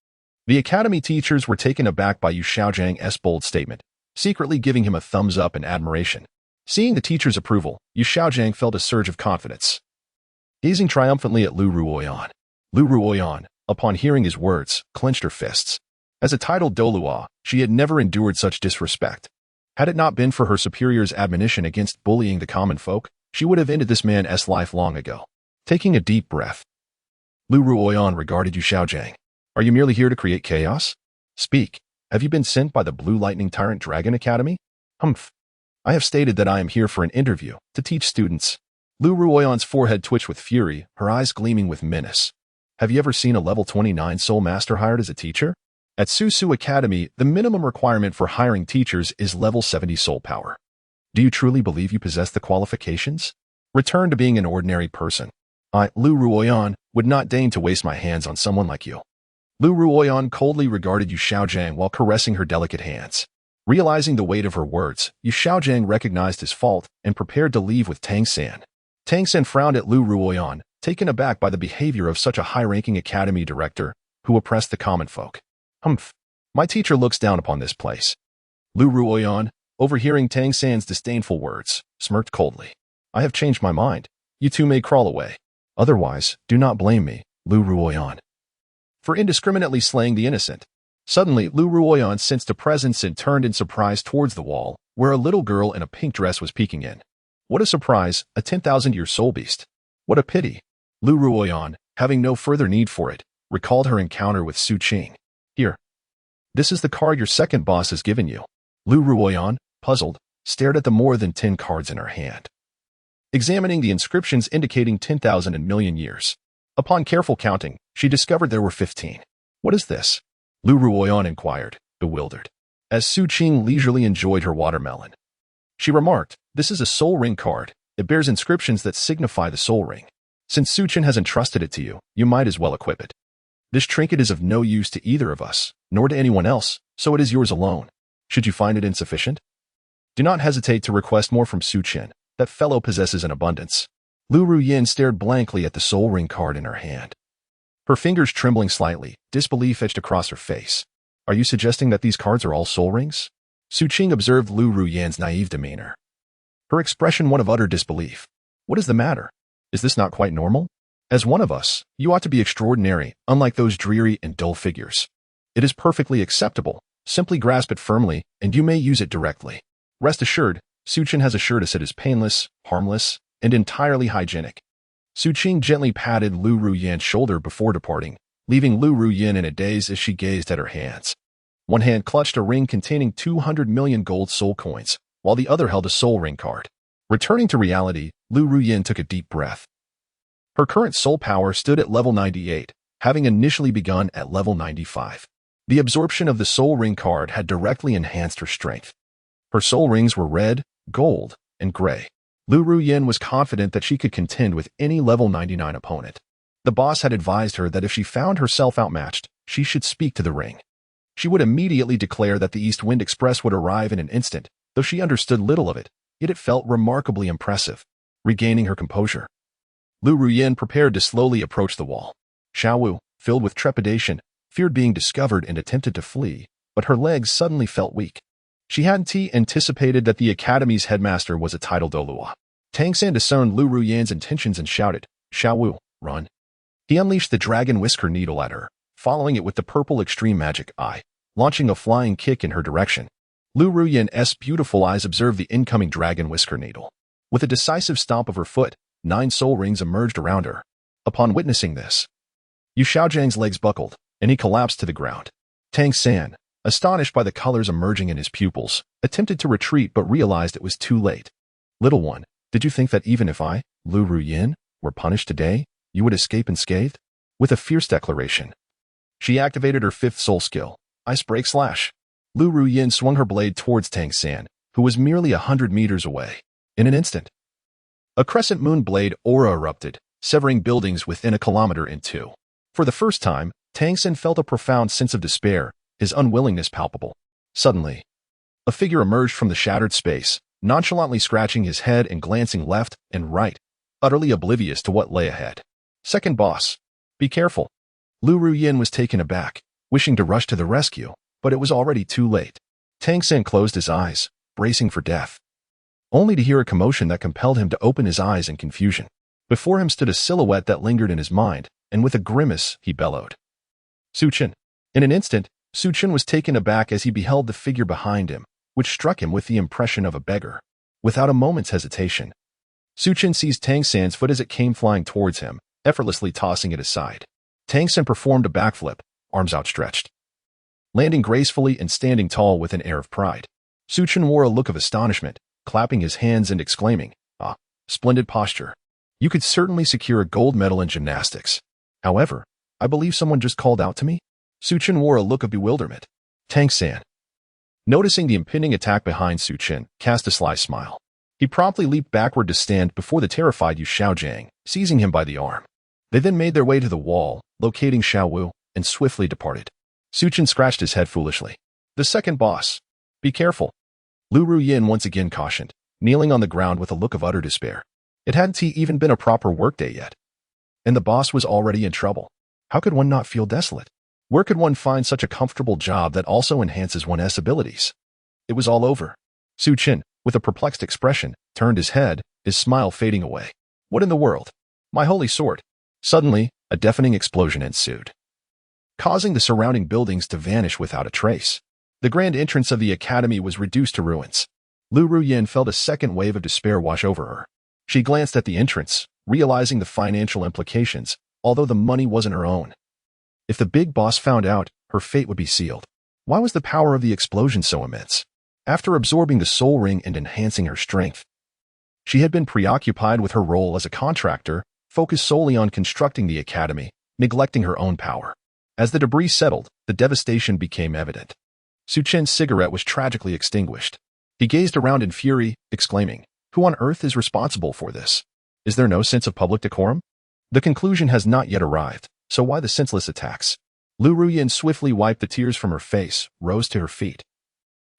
The academy teachers were taken aback by Yu Xiaojiang's bold statement, secretly giving him a thumbs up in admiration. Seeing the teacher's approval, Yu Xiaojiang felt a surge of confidence. Gazing triumphantly at Lu Ruoyan, upon hearing his words, clenched her fists. As a titled Douluo, she had never endured such disrespect. Had it not been for her superior's admonition against bullying the common folk, she would have ended this man's life long ago. Taking a deep breath, Lu Ruoyan regarded Yu Xiaojiang. Are you merely here to create chaos? Speak. Have you been sent by the Blue Lightning Tyrant Dragon Academy? Humph. I have stated that I am here for an interview, to teach students. Lu Ruoyan's forehead twitched with fury, her eyes gleaming with menace. Have you ever seen a level 29 soul master hired as a teacher? At Susu Academy, the minimum requirement for hiring teachers is level 70 soul power. Do you truly believe you possess the qualifications? Return to being an ordinary person. I, Lu Ruoyan, would not deign to waste my hands on someone like you. Lu Ruoyan coldly regarded Yu Xiaojiang while caressing her delicate hands. Realizing the weight of her words, Yu Xiaojiang recognized his fault and prepared to leave with Tang San. Tang San frowned at Lu Ruoyan, taken aback by the behavior of such a high-ranking academy director who oppressed the common folk. Humph. My teacher looks down upon this place. Lu Ruoyan, overhearing Tang San's disdainful words, smirked coldly. I have changed my mind. You two may crawl away. Otherwise, do not blame me, Lu Ruoyan, for indiscriminately slaying the innocent. Suddenly, Lu Ruoyan sensed a presence and turned in surprise towards the wall, where a little girl in a pink dress was peeking in. What a surprise, a 10,000-year soul beast. What a pity. Lu Ruoyan, having no further need for it, recalled her encounter with Su Qing. Here. This is the card your second boss has given you. Lu Ruoyan, puzzled, stared at the more than 10 cards in her hand, examining the inscriptions indicating 10,000 and million years. Upon careful counting, she discovered there were 15. What is this? Lu Ruoyan inquired, bewildered, as Su Qing leisurely enjoyed her watermelon. She remarked, this is a soul ring card. It bears inscriptions that signify the soul ring. Since Su Qing has entrusted it to you, you might as well equip it. This trinket is of no use to either of us, nor to anyone else, so it is yours alone. Should you find it insufficient, do not hesitate to request more from Su Qing. That fellow possesses an abundance. Lu Ruoyan stared blankly at the soul ring card in her hand, her fingers trembling slightly, disbelief etched across her face. Are you suggesting that these cards are all soul rings? Su Qing observed Lu Ruoyan's naive demeanor, her expression one of utter disbelief. What is the matter? Is this not quite normal? As one of us, you ought to be extraordinary, unlike those dreary and dull figures. It is perfectly acceptable. Simply grasp it firmly, and you may use it directly. Rest assured, Su Qing has assured us it is painless, harmless, and entirely hygienic. Su Qing gently patted Lu Ruoyan's shoulder before departing, leaving Lu Ruoyan in a daze as she gazed at her hands. One hand clutched a ring containing 200 million gold soul coins, while the other held a soul ring card. Returning to reality, Lu Ruoyan took a deep breath. Her current soul power stood at level 98, having initially begun at level 95. The absorption of the soul ring card had directly enhanced her strength. Her soul rings were red, gold, and gray. Lu Ruoyan was confident that she could contend with any level 99 opponent. The boss had advised her that if she found herself outmatched, she should speak to the ring. She would immediately declare that the East Wind Express would arrive in an instant, though she understood little of it, yet it felt remarkably impressive. Regaining her composure, Lu Ruoyan prepared to slowly approach the wall. Xiaowu, filled with trepidation, feared being discovered and attempted to flee, but her legs suddenly felt weak. She hadn't anticipated that the academy's headmaster was a titled Douluo. Tang San discerned Lu Ruoyan's intentions and shouted, Xiaowu, run. He unleashed the dragon whisker needle at her, following it with the purple extreme magic eye, launching a flying kick in her direction. Lu Ruoyan's beautiful eyes observed the incoming dragon whisker needle. With a decisive stomp of her foot, 9 soul rings emerged around her. Upon witnessing this, Yu Xiaojiang's legs buckled, and he collapsed to the ground. Tang San, astonished by the colors emerging in his pupils, attempted to retreat but realized it was too late. Little one, did you think that even if I, Lu Ruoyan, were punished today, you would escape unscathed? With a fierce declaration, she activated her 5th soul skill, Ice Break Slash. Lu Ruoyan swung her blade towards Tang San, who was merely 100 meters away. In an instant, a crescent moon blade aura erupted, severing buildings within a kilometer in two. For the first time, Tang San felt a profound sense of despair, his unwillingness palpable. Suddenly, a figure emerged from the shattered space, nonchalantly scratching his head and glancing left and right, utterly oblivious to what lay ahead. Second boss. Be careful. Lu Ruoyan was taken aback, wishing to rush to the rescue, but it was already too late. Tang San closed his eyes, bracing for death, only to hear a commotion that compelled him to open his eyes in confusion. Before him stood a silhouette that lingered in his mind, and with a grimace, he bellowed, Su Qing. In an instant, Su Qing was taken aback as he beheld the figure behind him, which struck him with the impression of a beggar. Without a moment's hesitation, Su Chen seized Tang San's foot as it came flying towards him, effortlessly tossing it aside. Tang San performed a backflip, arms outstretched, landing gracefully and standing tall with an air of pride. Su Chen wore a look of astonishment, clapping his hands and exclaiming, "Ah, splendid posture. You could certainly secure a gold medal in gymnastics. However, I believe someone just called out to me?" Su Chen wore a look of bewilderment. Tang San, noticing the impending attack behind Su Chen, cast a sly smile. He promptly leaped backward to stand before the terrified Yu Xiaojiang, seizing him by the arm. They then made their way to the wall, locating Xiao Wu, and swiftly departed. Su Chen scratched his head foolishly. "The second boss. Be careful," Lu Ruyin once again cautioned, kneeling on the ground with a look of utter despair. It hadn't even been a proper workday yet, and the boss was already in trouble. How could one not feel desolate? Where could one find such a comfortable job that also enhances one's abilities? It was all over. Su Chen, with a perplexed expression, turned his head, his smile fading away. What in the world? My holy sword! Suddenly, a deafening explosion ensued, causing the surrounding buildings to vanish without a trace. The grand entrance of the academy was reduced to ruins. Lu Ruyin felt a second wave of despair wash over her. She glanced at the entrance, realizing the financial implications, although the money wasn't her own. If the big boss found out, her fate would be sealed. Why was the power of the explosion so immense? After absorbing the soul ring and enhancing her strength, she had been preoccupied with her role as a contractor, focused solely on constructing the academy, neglecting her own power. As the debris settled, the devastation became evident. Su Chen's cigarette was tragically extinguished. He gazed around in fury, exclaiming, "Who on earth is responsible for this? Is there no sense of public decorum? The conclusion has not yet arrived, so why the senseless attacks?" Lu Ruyin swiftly wiped the tears from her face, rose to her feet,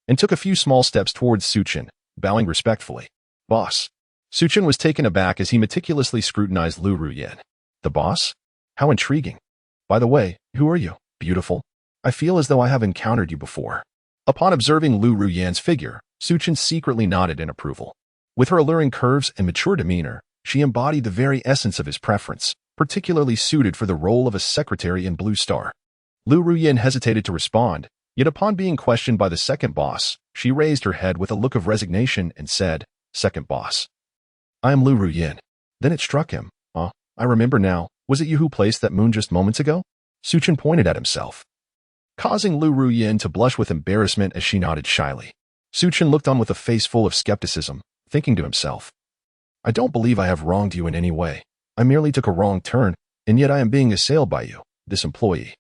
and took a few small steps towards Su Chen, bowing respectfully. "Boss." Su Chen was taken aback as he meticulously scrutinized Lu Ruyin. "The boss? How intriguing. By the way, who are you, beautiful? I feel as though I have encountered you before." Upon observing Lu Ruyin's figure, Su Chen secretly nodded in approval. With her alluring curves and mature demeanor, she embodied the very essence of his preference, particularly suited for the role of a secretary in Blue Star. Lu Ruyin hesitated to respond, yet upon being questioned by the second boss, she raised her head with a look of resignation and said, "Second boss. I am Lu Ruyin." Then it struck him. I remember now. Was it you who placed that moon just moments ago?" Su Chen pointed at himself, causing Lu Ruyin to blush with embarrassment as she nodded shyly. Su Chen looked on with a face full of skepticism, thinking to himself, "I don't believe I have wronged you in any way. I merely took a wrong turn, and yet I am being assailed by you, this employee."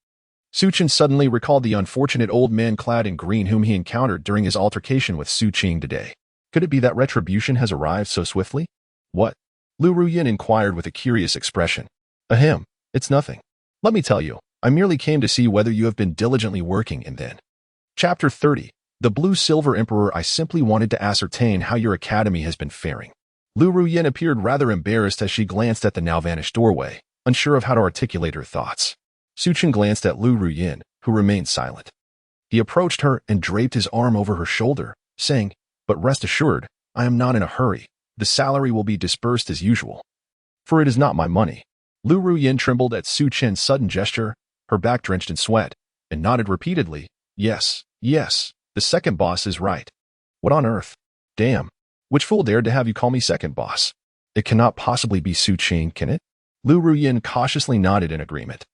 Su Chen suddenly recalled the unfortunate old man clad in green whom he encountered during his altercation with Su Qing today. Could it be that retribution has arrived so swiftly? "What?" Lu Ruyin inquired with a curious expression. "Ahem, it's nothing. Let me tell you, I merely came to see whether you have been diligently working and then." Chapter 30. The Blue-Silver Emperor. I simply wanted to ascertain how your academy has been faring. Lu Ruyin appeared rather embarrassed as she glanced at the now-vanished doorway, unsure of how to articulate her thoughts. Su Chen glanced at Lu Ruyin, who remained silent. He approached her and draped his arm over her shoulder, saying, "But rest assured, I am not in a hurry. The salary will be disbursed as usual, for it is not my money." Lu Ruyin trembled at Su Chen's sudden gesture, her back drenched in sweat, and nodded repeatedly, "Yes, yes, the second boss is right." "What on earth? Damn. Which fool dared to have you call me second boss? It cannot possibly be Su Chen, can it?" Lu Ruyin cautiously nodded in agreement.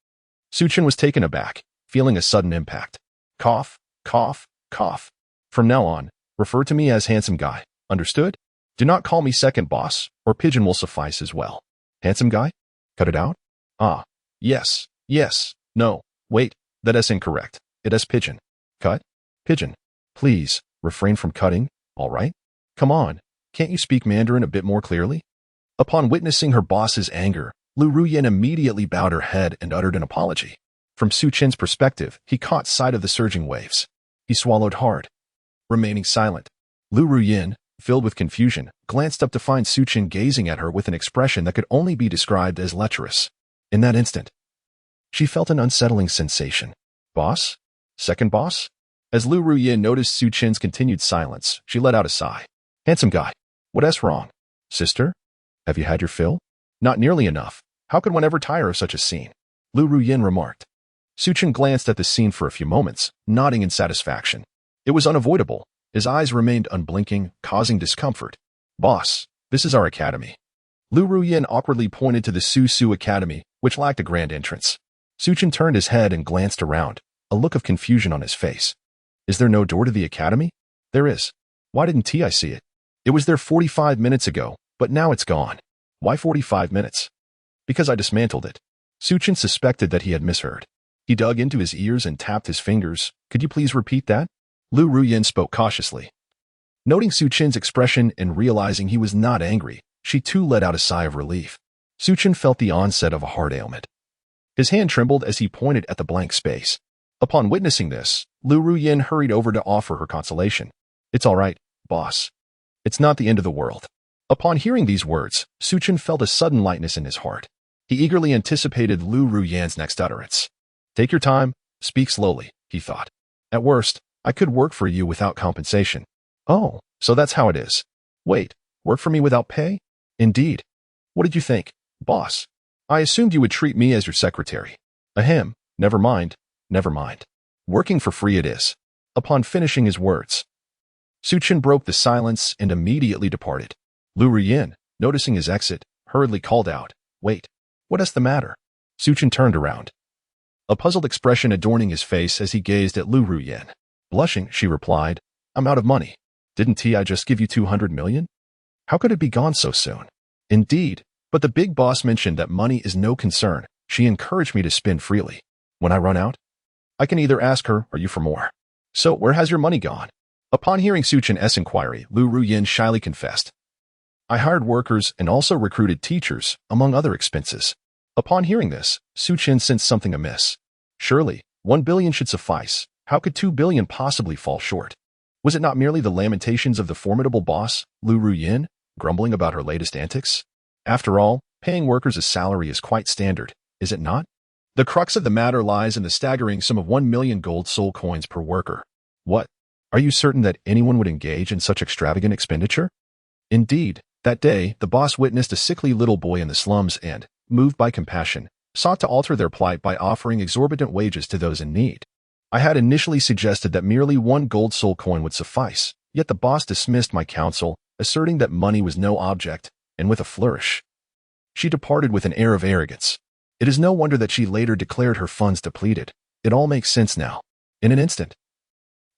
Su Chen was taken aback, feeling a sudden impact. "Cough, cough, cough. From now on, refer to me as handsome guy. Understood? Do not call me second boss, or pigeon will suffice as well." "Handsome guy? Cut it out?" "Ah, yes, yes, no, wait, that is incorrect. It is pigeon." "Cut? Pigeon. Please, refrain from cutting, all right? Come on, can't you speak Mandarin a bit more clearly?" Upon witnessing her boss's anger, Lu Ruyin immediately bowed her head and uttered an apology. From Su Chen's perspective, he caught sight of the surging waves. He swallowed hard, remaining silent. Lu Ruyin, filled with confusion, glanced up to find Su Chen gazing at her with an expression that could only be described as lecherous. In that instant, she felt an unsettling sensation. "Boss? Second boss?" As Lu Ruyin noticed Su Chen's continued silence, she let out a sigh. "Handsome guy, what's wrong? Sister? Have you had your fill?" "Not nearly enough. How could one ever tire of such a scene?" Lu Ruyin remarked. Su Chen glanced at the scene for a few moments, nodding in satisfaction. It was unavoidable. His eyes remained unblinking, causing discomfort. "Boss, this is our academy. Lu Ruyin awkwardly pointed to the Su Academy, which lacked a grand entrance. Suchin turned his head and glanced around, a look of confusion on his face. Is there no door to the academy? There is. Why didn't I see it? It was there 45 minutes ago, but now it's gone. Why 45 minutes? Because I dismantled it. Suchin suspected that he had misheard. He dug into his ears and tapped his fingers. Could you please repeat that? Lu Ruyin spoke cautiously. Noting Suchin's expression and realizing he was not angry, she too let out a sigh of relief. Suchin felt the onset of a heart ailment. His hand trembled as he pointed at the blank space. Upon witnessing this, Lu Ruyin hurried over to offer her consolation. It's all right, boss. It's not the end of the world. Upon hearing these words, Suchin felt a sudden lightness in his heart. He eagerly anticipated Lu Ruyin's next utterance. Take your time, speak slowly, he thought. At worst, I could work for you without compensation. Oh, so that's how it is. Wait, work for me without pay? Indeed. What did you think, boss? I assumed you would treat me as your secretary. Ahem, never mind, never mind. Working for free it is. Upon finishing his words, Suchin broke the silence and immediately departed. Lu Ruyin, noticing his exit, hurriedly called out, Wait, what is the matter? Suchin turned around, a puzzled expression adorning his face as he gazed at Lu Ruyin. Blushing, she replied, I'm out of money. Didn't I just give you 200 million? How could it be gone so soon? Indeed, but the big boss mentioned that money is no concern. She encouraged me to spend freely. When I run out, I can either ask her or you for more. So where has your money gone? Upon hearing Suchin's inquiry, Lu Ruyin shyly confessed. I hired workers and also recruited teachers, among other expenses. Upon hearing this, Suchin sensed something amiss. Surely, 1 billion should suffice. How could 2 billion possibly fall short? Was it not merely the lamentations of the formidable boss, Lu Ruyin, grumbling about her latest antics? After all, paying workers a salary is quite standard, is it not? The crux of the matter lies in the staggering sum of 1 million gold soul coins per worker. What? Are you certain that anyone would engage in such extravagant expenditure? Indeed, that day, the boss witnessed a sickly little boy in the slums and, moved by compassion, sought to alter their plight by offering exorbitant wages to those in need. I had initially suggested that merely 1 gold soul coin would suffice, yet the boss dismissed my counsel, asserting that money was no object, and with a flourish, she departed with an air of arrogance. It is no wonder that she later declared her funds depleted. It all makes sense now. In an instant,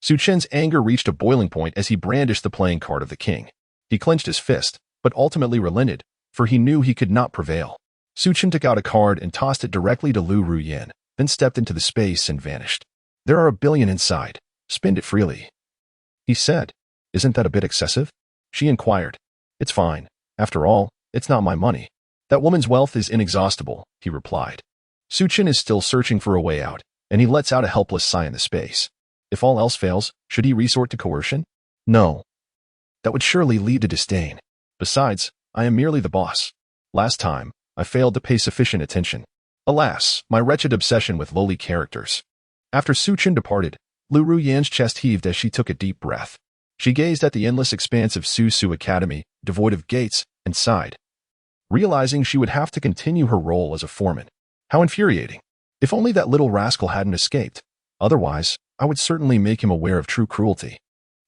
Suchin's anger reached a boiling point as he brandished the playing card of the king. He clenched his fist, but ultimately relented, for he knew he could not prevail. Suchin took out a card and tossed it directly to Lu Ruyin, then stepped into the space and vanished. There are 1 billion inside. Spend it freely, he said. Isn't that a bit excessive? She inquired. It's fine. After all, it's not my money. That woman's wealth is inexhaustible, he replied. Suchin is still searching for a way out, and he lets out a helpless sigh in the space. If all else fails, should he resort to coercion? No. That would surely lead to disdain. Besides, I am merely the boss. Last time, I failed to pay sufficient attention. Alas, my wretched obsession with lowly characters. After Suchin departed, Lu Ruyin's chest heaved as she took a deep breath. She gazed at the endless expanse of Su Academy, devoid of gates, and sighed, realizing she would have to continue her role as a foreman. How infuriating. If only that little rascal hadn't escaped. Otherwise, I would certainly make him aware of true cruelty.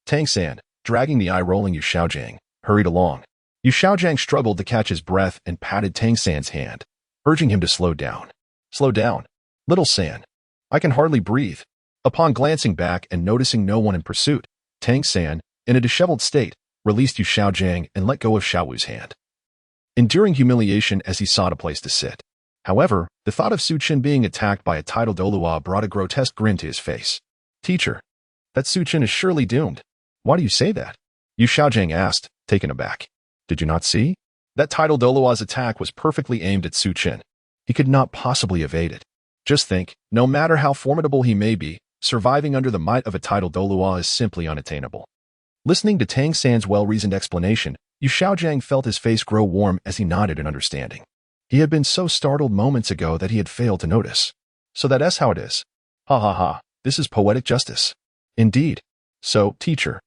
Tang San, dragging the eye-rolling Yu Xiaojiang, hurried along. Yu Xiaojiang struggled to catch his breath and patted Tang San's hand, urging him to slow down. Slow down. Little San. I can hardly breathe. Upon glancing back and noticing no one in pursuit, Tang San, in a disheveled state, released Yu Xiaojiang and let go of Xiaowu's hand, enduring humiliation as he sought a place to sit. However, the thought of Suchin being attacked by a tidal Douluo brought a grotesque grin to his face. Teacher, that Suchin is surely doomed. Why do you say that? Yu Xiaojiang asked, taken aback. Did you not see? That tidal Douluo's attack was perfectly aimed at Suchin. He could not possibly evade it. Just think, no matter how formidable he may be, surviving under the might of a tidal Douluo is simply unattainable. Listening to Tang San's well-reasoned explanation, Yu Xiaojiang felt his face grow warm as he nodded in understanding. He had been so startled moments ago that he had failed to notice. So that's how it is. Ha ha ha, this is poetic justice. Indeed. So, teacher,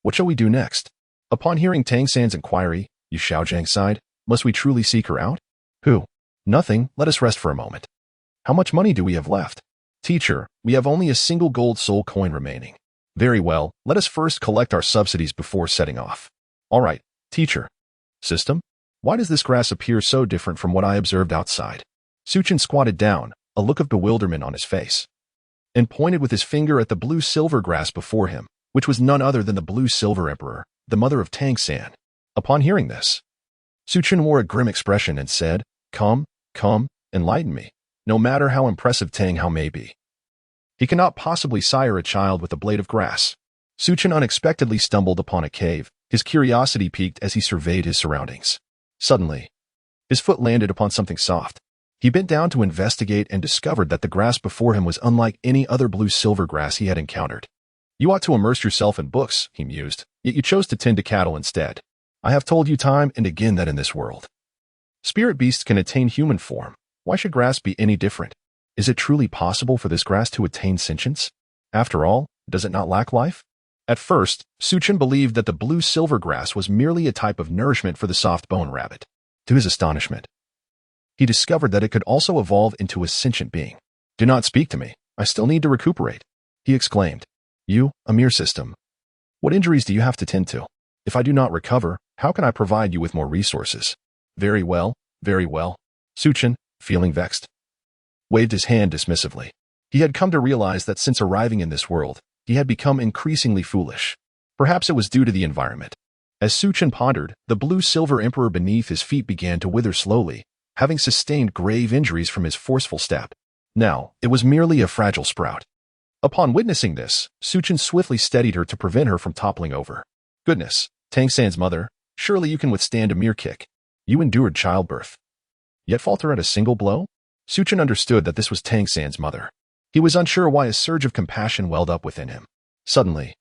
what shall we do next? Upon hearing Tang San's inquiry, Yu Xiaojiang sighed. Must we truly seek her out? Who? Nothing, let us rest for a moment. How much money do we have left? Teacher, we have only a single gold soul coin remaining. Very well, let us first collect our subsidies before setting off. All right, teacher. System? Why does this grass appear so different from what I observed outside? Suchin squatted down, a look of bewilderment on his face, and pointed with his finger at the blue-silver grass before him, which was none other than the blue-silver emperor, the mother of Tang-san. Upon hearing this, Suchin wore a grim expression and said, Come, enlighten me. No matter how impressive Tang Hao may be, he cannot possibly sire a child with a blade of grass. Suchin unexpectedly stumbled upon a cave, his curiosity piqued as he surveyed his surroundings. Suddenly, his foot landed upon something soft. He bent down to investigate and discovered that the grass before him was unlike any other blue-silver grass he had encountered. You ought to immerse yourself in books, he mused, yet you chose to tend to cattle instead. I have told you time and again that in this world, spirit beasts can attain human form. Why should grass be any different? Is it truly possible for this grass to attain sentience? After all, does it not lack life? At first, Suchin believed that the blue-silver grass was merely a type of nourishment for the soft-bone rabbit. To his astonishment, he discovered that it could also evolve into a sentient being. Do not speak to me. I still need to recuperate, he exclaimed. You, a mere system. What injuries do you have to tend to? If I do not recover, how can I provide you with more resources? Very well, very well. Suchin, feeling vexed, waved his hand dismissively. He had come to realize that since arriving in this world, he had become increasingly foolish. Perhaps it was due to the environment. As Suchin pondered, the blue-silver emperor beneath his feet began to wither slowly, having sustained grave injuries from his forceful step. Now, it was merely a fragile sprout. Upon witnessing this, Suchin swiftly steadied her to prevent her from toppling over. Goodness, Tang-san's mother, surely you can withstand a mere kick. You endured childbirth, yet falter at a single blow? Suchin understood that this was Tang-san's mother. He was unsure why a surge of compassion welled up within him. Suddenly,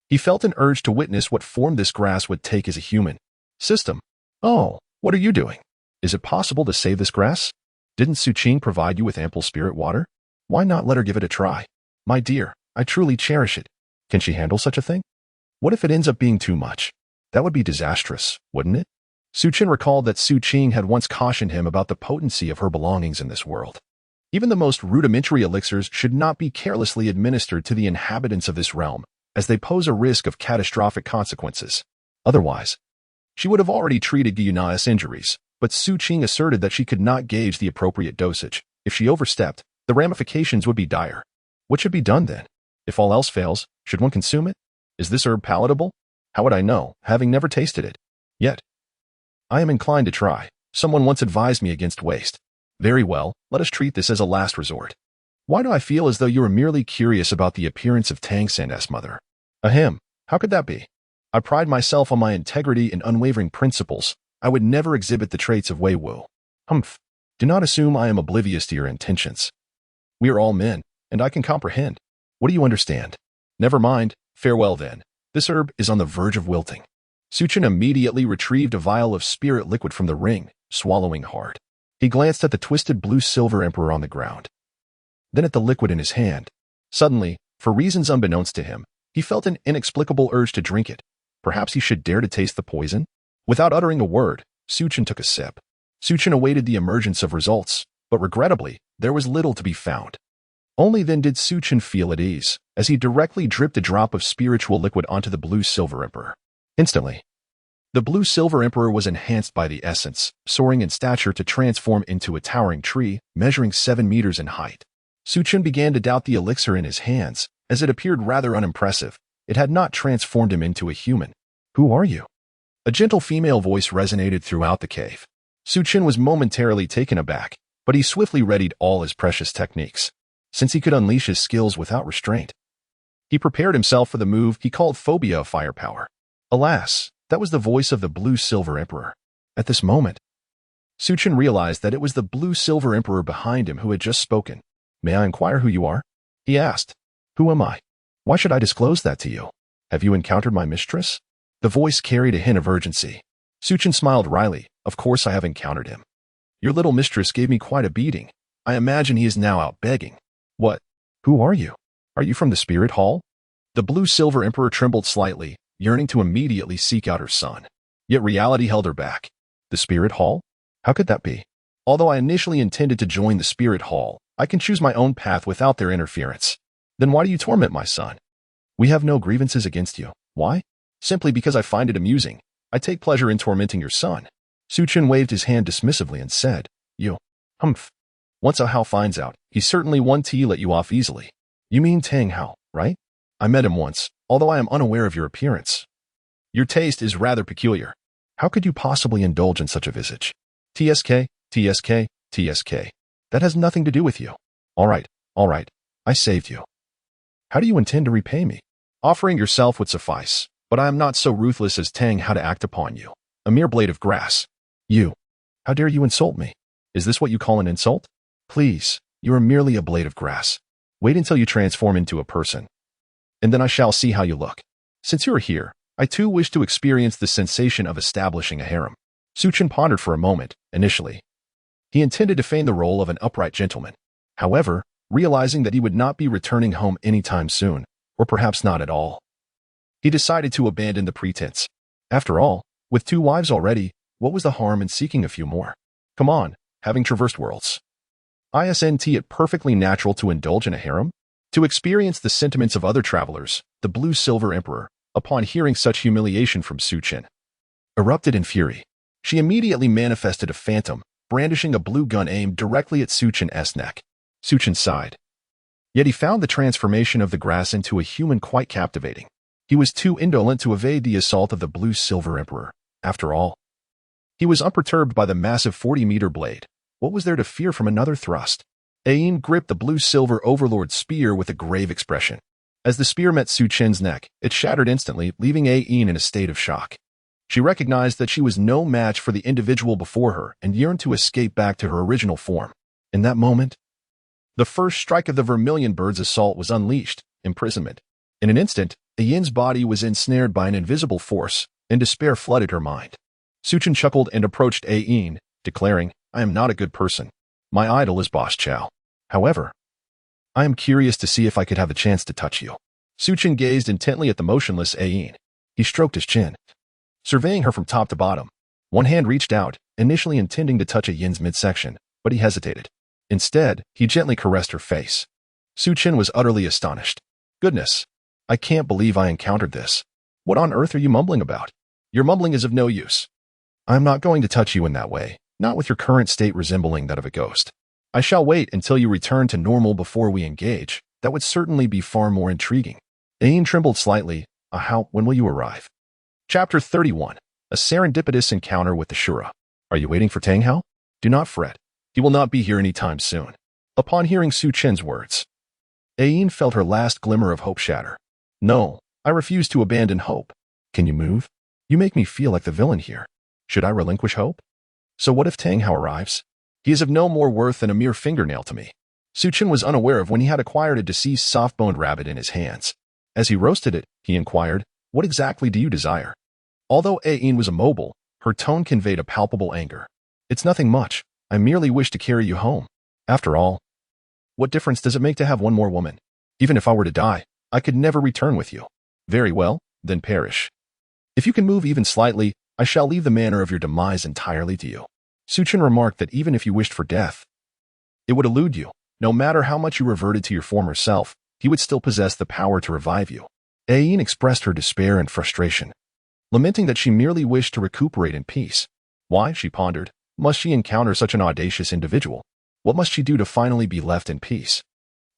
he felt an urge to witness what form this grass would take as a human system. Oh, what are you doing? Is it possible to save this grass? Didn't Suchin provide you with ample spirit water? Why not let her give it a try? My dear, I truly cherish it. Can she handle such a thing? What if it ends up being too much? That would be disastrous, wouldn't it? Suchin recalled that Suchin had once cautioned him about the potency of her belongings in this world. Even the most rudimentary elixirs should not be carelessly administered to the inhabitants of this realm, as they pose a risk of catastrophic consequences. Otherwise, she would have already treated Gyuna's injuries, but Suchin asserted that she could not gauge the appropriate dosage. If she overstepped, the ramifications would be dire. What should be done then? If all else fails, should one consume it? Is this herb palatable? How would I know, having never tasted it? Yet, I am inclined to try. Someone once advised me against waste. Very well, let us treat this as a last resort. Why do I feel as though you are merely curious about the appearance of Tang-san's mother? Ahem, how could that be? I pride myself on my integrity and unwavering principles. I would never exhibit the traits of Wei Wu. Humph. Do not assume I am oblivious to your intentions. We are all men, and I can comprehend. What do you understand? Never mind. Farewell then. This herb is on the verge of wilting. Suchin immediately retrieved a vial of spirit liquid from the ring, swallowing hard. He glanced at the twisted blue-silver emperor on the ground, then at the liquid in his hand. Suddenly, for reasons unbeknownst to him, he felt an inexplicable urge to drink it. Perhaps he should dare to taste the poison? Without uttering a word, Suchin took a sip. Suchin awaited the emergence of results, but regrettably, there was little to be found. Only then did Suchin feel at ease, as he directly dripped a drop of spiritual liquid onto the blue-silver emperor. Instantly, the blue-silver emperor was enhanced by the essence, soaring in stature to transform into a towering tree, measuring 7 meters in height. Suchin began to doubt the elixir in his hands, as it appeared rather unimpressive. It had not transformed him into a human. Who are you? A gentle female voice resonated throughout the cave. Suchin was momentarily taken aback, but he swiftly readied all his precious techniques, since he could unleash his skills without restraint. He prepared himself for the move he called Phobia of Firepower. Alas, that was the voice of the blue-silver emperor. At this moment, Suchin realized that it was the blue-silver emperor behind him who had just spoken. May I inquire who you are? He asked. Who am I? Why should I disclose that to you? Have you encountered my mistress? The voice carried a hint of urgency. Suchin smiled wryly. Of course I have encountered him. Your little mistress gave me quite a beating. I imagine he is now out begging. What? Who are you? Are you from the spirit hall? The blue-silver emperor trembled slightly, yearning to immediately seek out her son. Yet reality held her back. The spirit hall? How could that be? Although I initially intended to join the spirit hall, I can choose my own path without their interference. Then why do you torment my son? We have no grievances against you. Why? Simply because I find it amusing. I take pleasure in tormenting your son. Suchin waved his hand dismissively and said, You, humph. Once a Hao finds out, he certainly won't let you off easily. You mean Tang Hao, right? I met him once, although I am unaware of your appearance. Your taste is rather peculiar. How could you possibly indulge in such a visage? TSK, TSK, TSK. That has nothing to do with you. All right, I saved you. How do you intend to repay me? Offering yourself would suffice, but I am not so ruthless as Tang Hao to act upon you. A mere blade of grass. You. How dare you insult me? Is this what you call an insult? Please, you are merely a blade of grass. Wait until you transform into a person. And then I shall see how you look. Since you are here, I too wish to experience the sensation of establishing a harem. Suchin pondered for a moment, initially. He intended to feign the role of an upright gentleman. However, realizing that he would not be returning home anytime soon, or perhaps not at all, he decided to abandon the pretense. After all, with 2 wives already, what was the harm in seeking a few more? Come on, having traversed worlds. Isn't it perfectly natural to indulge in a harem? To experience the sentiments of other travelers, the Blue Silver Emperor, upon hearing such humiliation from Suchin, erupted in fury. She immediately manifested a phantom, brandishing a blue gun aimed directly at Suchin's neck. Suchin sighed. Yet he found the transformation of the grass into a human quite captivating. He was too indolent to evade the assault of the Blue Silver Emperor. After all, he was unperturbed by the massive 40-meter blade. What was there to fear from another thrust? Ain gripped the Blue-Silver Overlord's spear with a grave expression. As the spear met Suchin's neck, it shattered instantly, leaving Ain in a state of shock. She recognized that she was no match for the individual before her and yearned to escape back to her original form. In that moment, the first strike of the Vermilion Bird's assault was unleashed, imprisonment. In an instant, Ain's body was ensnared by an invisible force, and despair flooded her mind. Suchin chuckled and approached Ain, declaring, I am not a good person. My idol is Boss Chow. However, I am curious to see if I could have a chance to touch you. Suchin gazed intently at the motionless Ain. He stroked his chin, surveying her from top to bottom. One hand reached out, initially intending to touch Ain's midsection, but he hesitated. Instead, he gently caressed her face. Suchin was utterly astonished. Goodness, I can't believe I encountered this. What on earth are you mumbling about? Your mumbling is of no use. I am not going to touch you in that way, not with your current state resembling that of a ghost. I shall wait until you return to normal before we engage. That would certainly be far more intriguing. Ain trembled slightly. When will you arrive? Chapter 31. A serendipitous encounter with the Shura. Are you waiting for Tang Hao? Do not fret. He will not be here any time soon. Upon hearing Suchin's words, Ain felt her last glimmer of hope shatter. No, I refuse to abandon hope. Can you move? You make me feel like the villain here. Should I relinquish hope? So what if Tang Hao arrives? He is of no more worth than a mere fingernail to me. Suchin was unaware of when he had acquired a deceased soft-boned rabbit in his hands. As he roasted it, he inquired, What exactly do you desire? Although Ain was immobile, her tone conveyed a palpable anger. It's nothing much. I merely wish to carry you home. After all, what difference does it make to have one more woman? Even if I were to die, I could never return with you. Very well, then perish. If you can move even slightly, I shall leave the manner of your demise entirely to you. Suchin remarked that even if you wished for death, it would elude you. No matter how much you reverted to your former self, he would still possess the power to revive you. Ain expressed her despair and frustration, lamenting that she merely wished to recuperate in peace. Why, she pondered, must she encounter such an audacious individual? What must she do to finally be left in peace?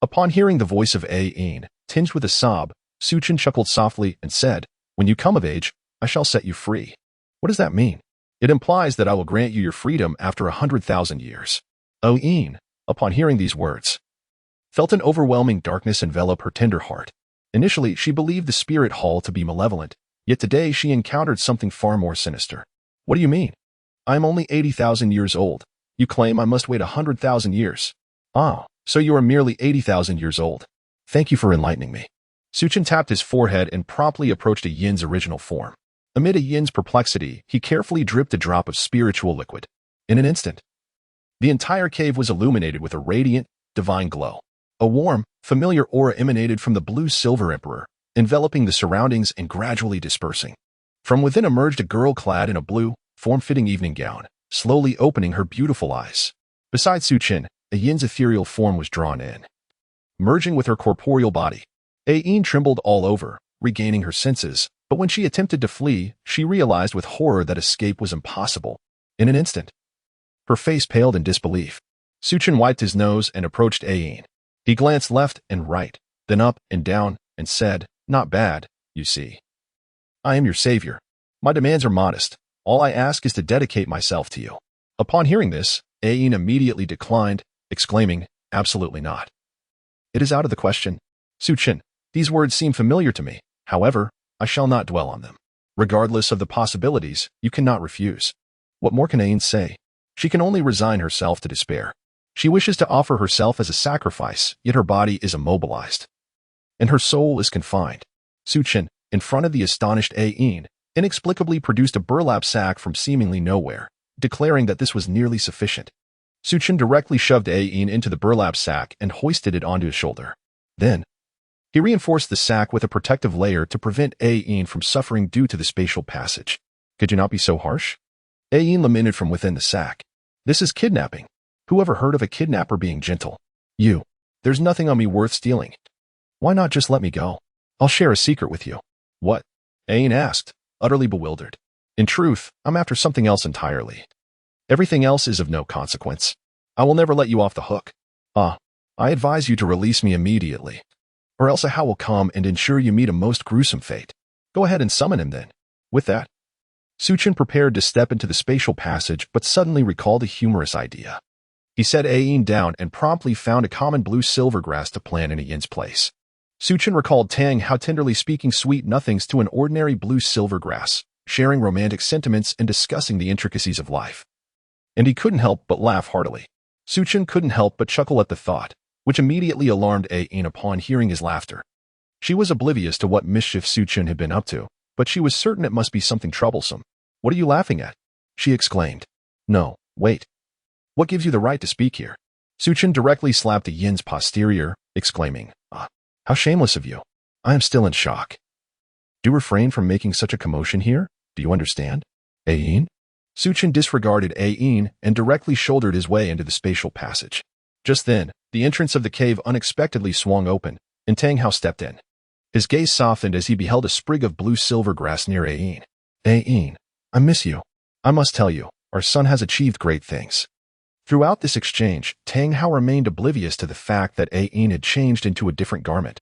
Upon hearing the voice of Ain, tinged with a sob, Suchin chuckled softly and said, When you come of age, I shall set you free. What does that mean? It implies that I will grant you your freedom after 100,000 years. Ain, upon hearing these words, felt an overwhelming darkness envelop her tender heart. Initially, she believed the spirit hall to be malevolent, yet today she encountered something far more sinister. What do you mean? I am only 80,000 years old. You claim I must wait 100,000 years. Ah, so you are merely 80,000 years old. Thank you for enlightening me. Suchin tapped his forehead and promptly approached Yin's original form. Amid Yin's perplexity, he carefully dripped a drop of spiritual liquid. In an instant, the entire cave was illuminated with a radiant, divine glow. A warm, familiar aura emanated from the Blue Silver Emperor, enveloping the surroundings and gradually dispersing. From within emerged a girl clad in a blue, form-fitting evening gown, slowly opening her beautiful eyes. Beside Suchin, Yin's ethereal form was drawn in, merging with her corporeal body. Ain trembled all over, regaining her senses, but when she attempted to flee, she realized with horror that escape was impossible. In an instant, her face paled in disbelief. Suchin wiped his nose and approached Ayin. He glanced left and right, then up and down, and said, "Not bad, you see. I am your savior. My demands are modest. All I ask is to dedicate myself to you." Upon hearing this, Ayin immediately declined, exclaiming, "Absolutely not. It is out of the question. Suchin, these words seem familiar to me. However, I shall not dwell on them. Regardless of the possibilities, you cannot refuse." What more can Ayin say? She can only resign herself to despair. She wishes to offer herself as a sacrifice, yet her body is immobilized, and her soul is confined. Suchin, in front of the astonished Ayin, inexplicably produced a burlap sack from seemingly nowhere, declaring that this was nearly sufficient. Suchin directly shoved Ayin into the burlap sack and hoisted it onto his shoulder. Then, he reinforced the sack with a protective layer to prevent Ayin from suffering due to the spatial passage. "Could you not be so harsh?" Ayin lamented from within the sack. "This is kidnapping. Who ever heard of a kidnapper being gentle? There's nothing on me worth stealing. Why not just let me go? I'll share a secret with you." "What?" Ayin asked, utterly bewildered. "In truth, I'm after something else entirely. Everything else is of no consequence. I will never let you off the hook. I advise you to release me immediately, or else Ahau will come and ensure you meet a most gruesome fate. Go ahead and summon him then." With that, Suchin prepared to step into the spatial passage but suddenly recalled a humorous idea. He set Ayin down and promptly found a common blue silvergrass to plant in Ayin's place. Suchin recalled Tang how tenderly speaking sweet nothings to an ordinary blue silvergrass, sharing romantic sentiments and discussing the intricacies of life. And he couldn't help but laugh heartily. Suchin couldn't help but chuckle at the thought, which immediately alarmed Ayin upon hearing his laughter. She was oblivious to what mischief Suchin had been up to, but she was certain it must be something troublesome. "What are you laughing at?" she exclaimed. "No, wait. What gives you the right to speak here?" Suchin directly slapped Ayin's posterior, exclaiming, "How shameless of you. I am still in shock. Do refrain from making such a commotion here. Do you understand?" "Ayin?" Suchin disregarded Ayin and directly shouldered his way into the spatial passage. Just then, the entrance of the cave unexpectedly swung open, and Tang Hao stepped in. His gaze softened as he beheld a sprig of blue silvergrass near Ayin. "Ayin, I miss you. I must tell you, our son has achieved great things." Throughout this exchange, Tang Hao remained oblivious to the fact that Ayin had changed into a different garment.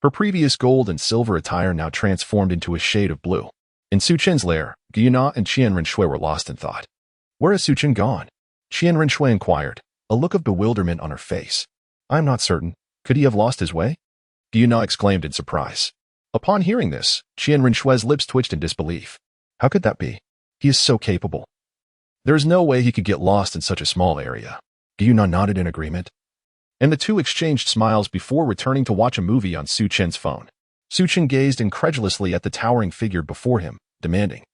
Her previous gold and silver attire now transformed into a shade of blue. In Suchin's lair, Guyana and Qian Renshui were lost in thought. "Where has Suchin gone?" Qian Renshui inquired, a look of bewilderment on her face. "I am not certain. Could he have lost his way?" Guyana exclaimed in surprise. Upon hearing this, Qian Renshui's lips twitched in disbelief. "How could that be? He is so capable. There is no way he could get lost in such a small area." Guyana nodded in agreement, and the two exchanged smiles before returning to watch a movie on Suchin's phone. Suchin gazed incredulously at the towering figure before him, demanding,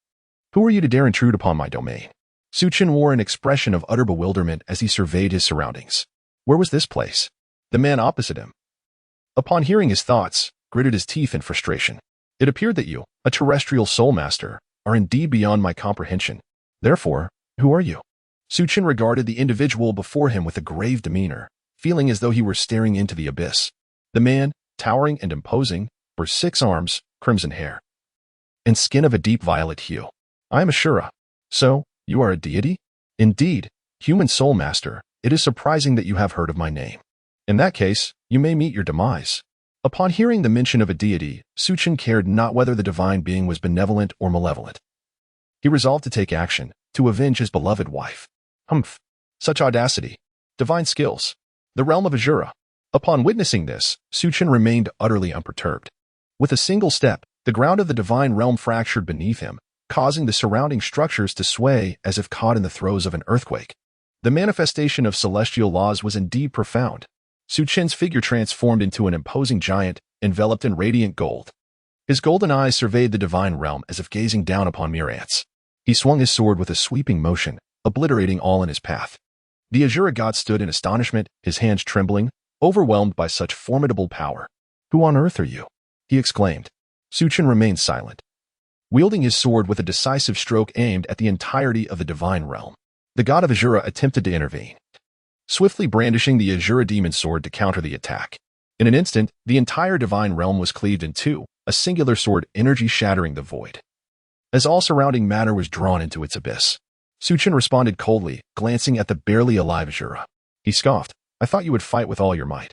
"Who are you to dare intrude upon my domain?" Suchin wore an expression of utter bewilderment as he surveyed his surroundings. Where was this place? The man opposite him, upon hearing his thoughts, gritted his teeth in frustration. "It appeared that you, a terrestrial soul master, are indeed beyond my comprehension. Therefore, who are you?" Suchin regarded the individual before him with a grave demeanor, feeling as though he were staring into the abyss. The man, towering and imposing, bore 6 arms, crimson hair, and skin of a deep violet hue. "I am Ashura. So, you are a deity?" "Indeed, human soul master, it is surprising that you have heard of my name. In that case, you may meet your demise." Upon hearing the mention of a deity, Suchin cared not whether the divine being was benevolent or malevolent. He resolved to take action, to avenge his beloved wife. Humph! Such audacity! Divine skills! The realm of Ashura! Upon witnessing this, Suchin remained utterly unperturbed. With a single step, the ground of the divine realm fractured beneath him, causing the surrounding structures to sway as if caught in the throes of an earthquake. The manifestation of celestial laws was indeed profound. Suchin's figure transformed into an imposing giant, enveloped in radiant gold. His golden eyes surveyed the divine realm as if gazing down upon mere ants. He swung his sword with a sweeping motion, obliterating all in his path. The Ashura god stood in astonishment, his hands trembling, overwhelmed by such formidable power. "Who on earth are you?" he exclaimed. Suchin remained silent, wielding his sword with a decisive stroke aimed at the entirety of the divine realm. The god of Ashura attempted to intervene, swiftly brandishing the Ashura demon sword to counter the attack. In an instant, the entire divine realm was cleaved in two, a singular sword energy shattering the void, as all surrounding matter was drawn into its abyss. Suchin responded coldly, glancing at the barely alive Azura. He scoffed. I thought you would fight with all your might.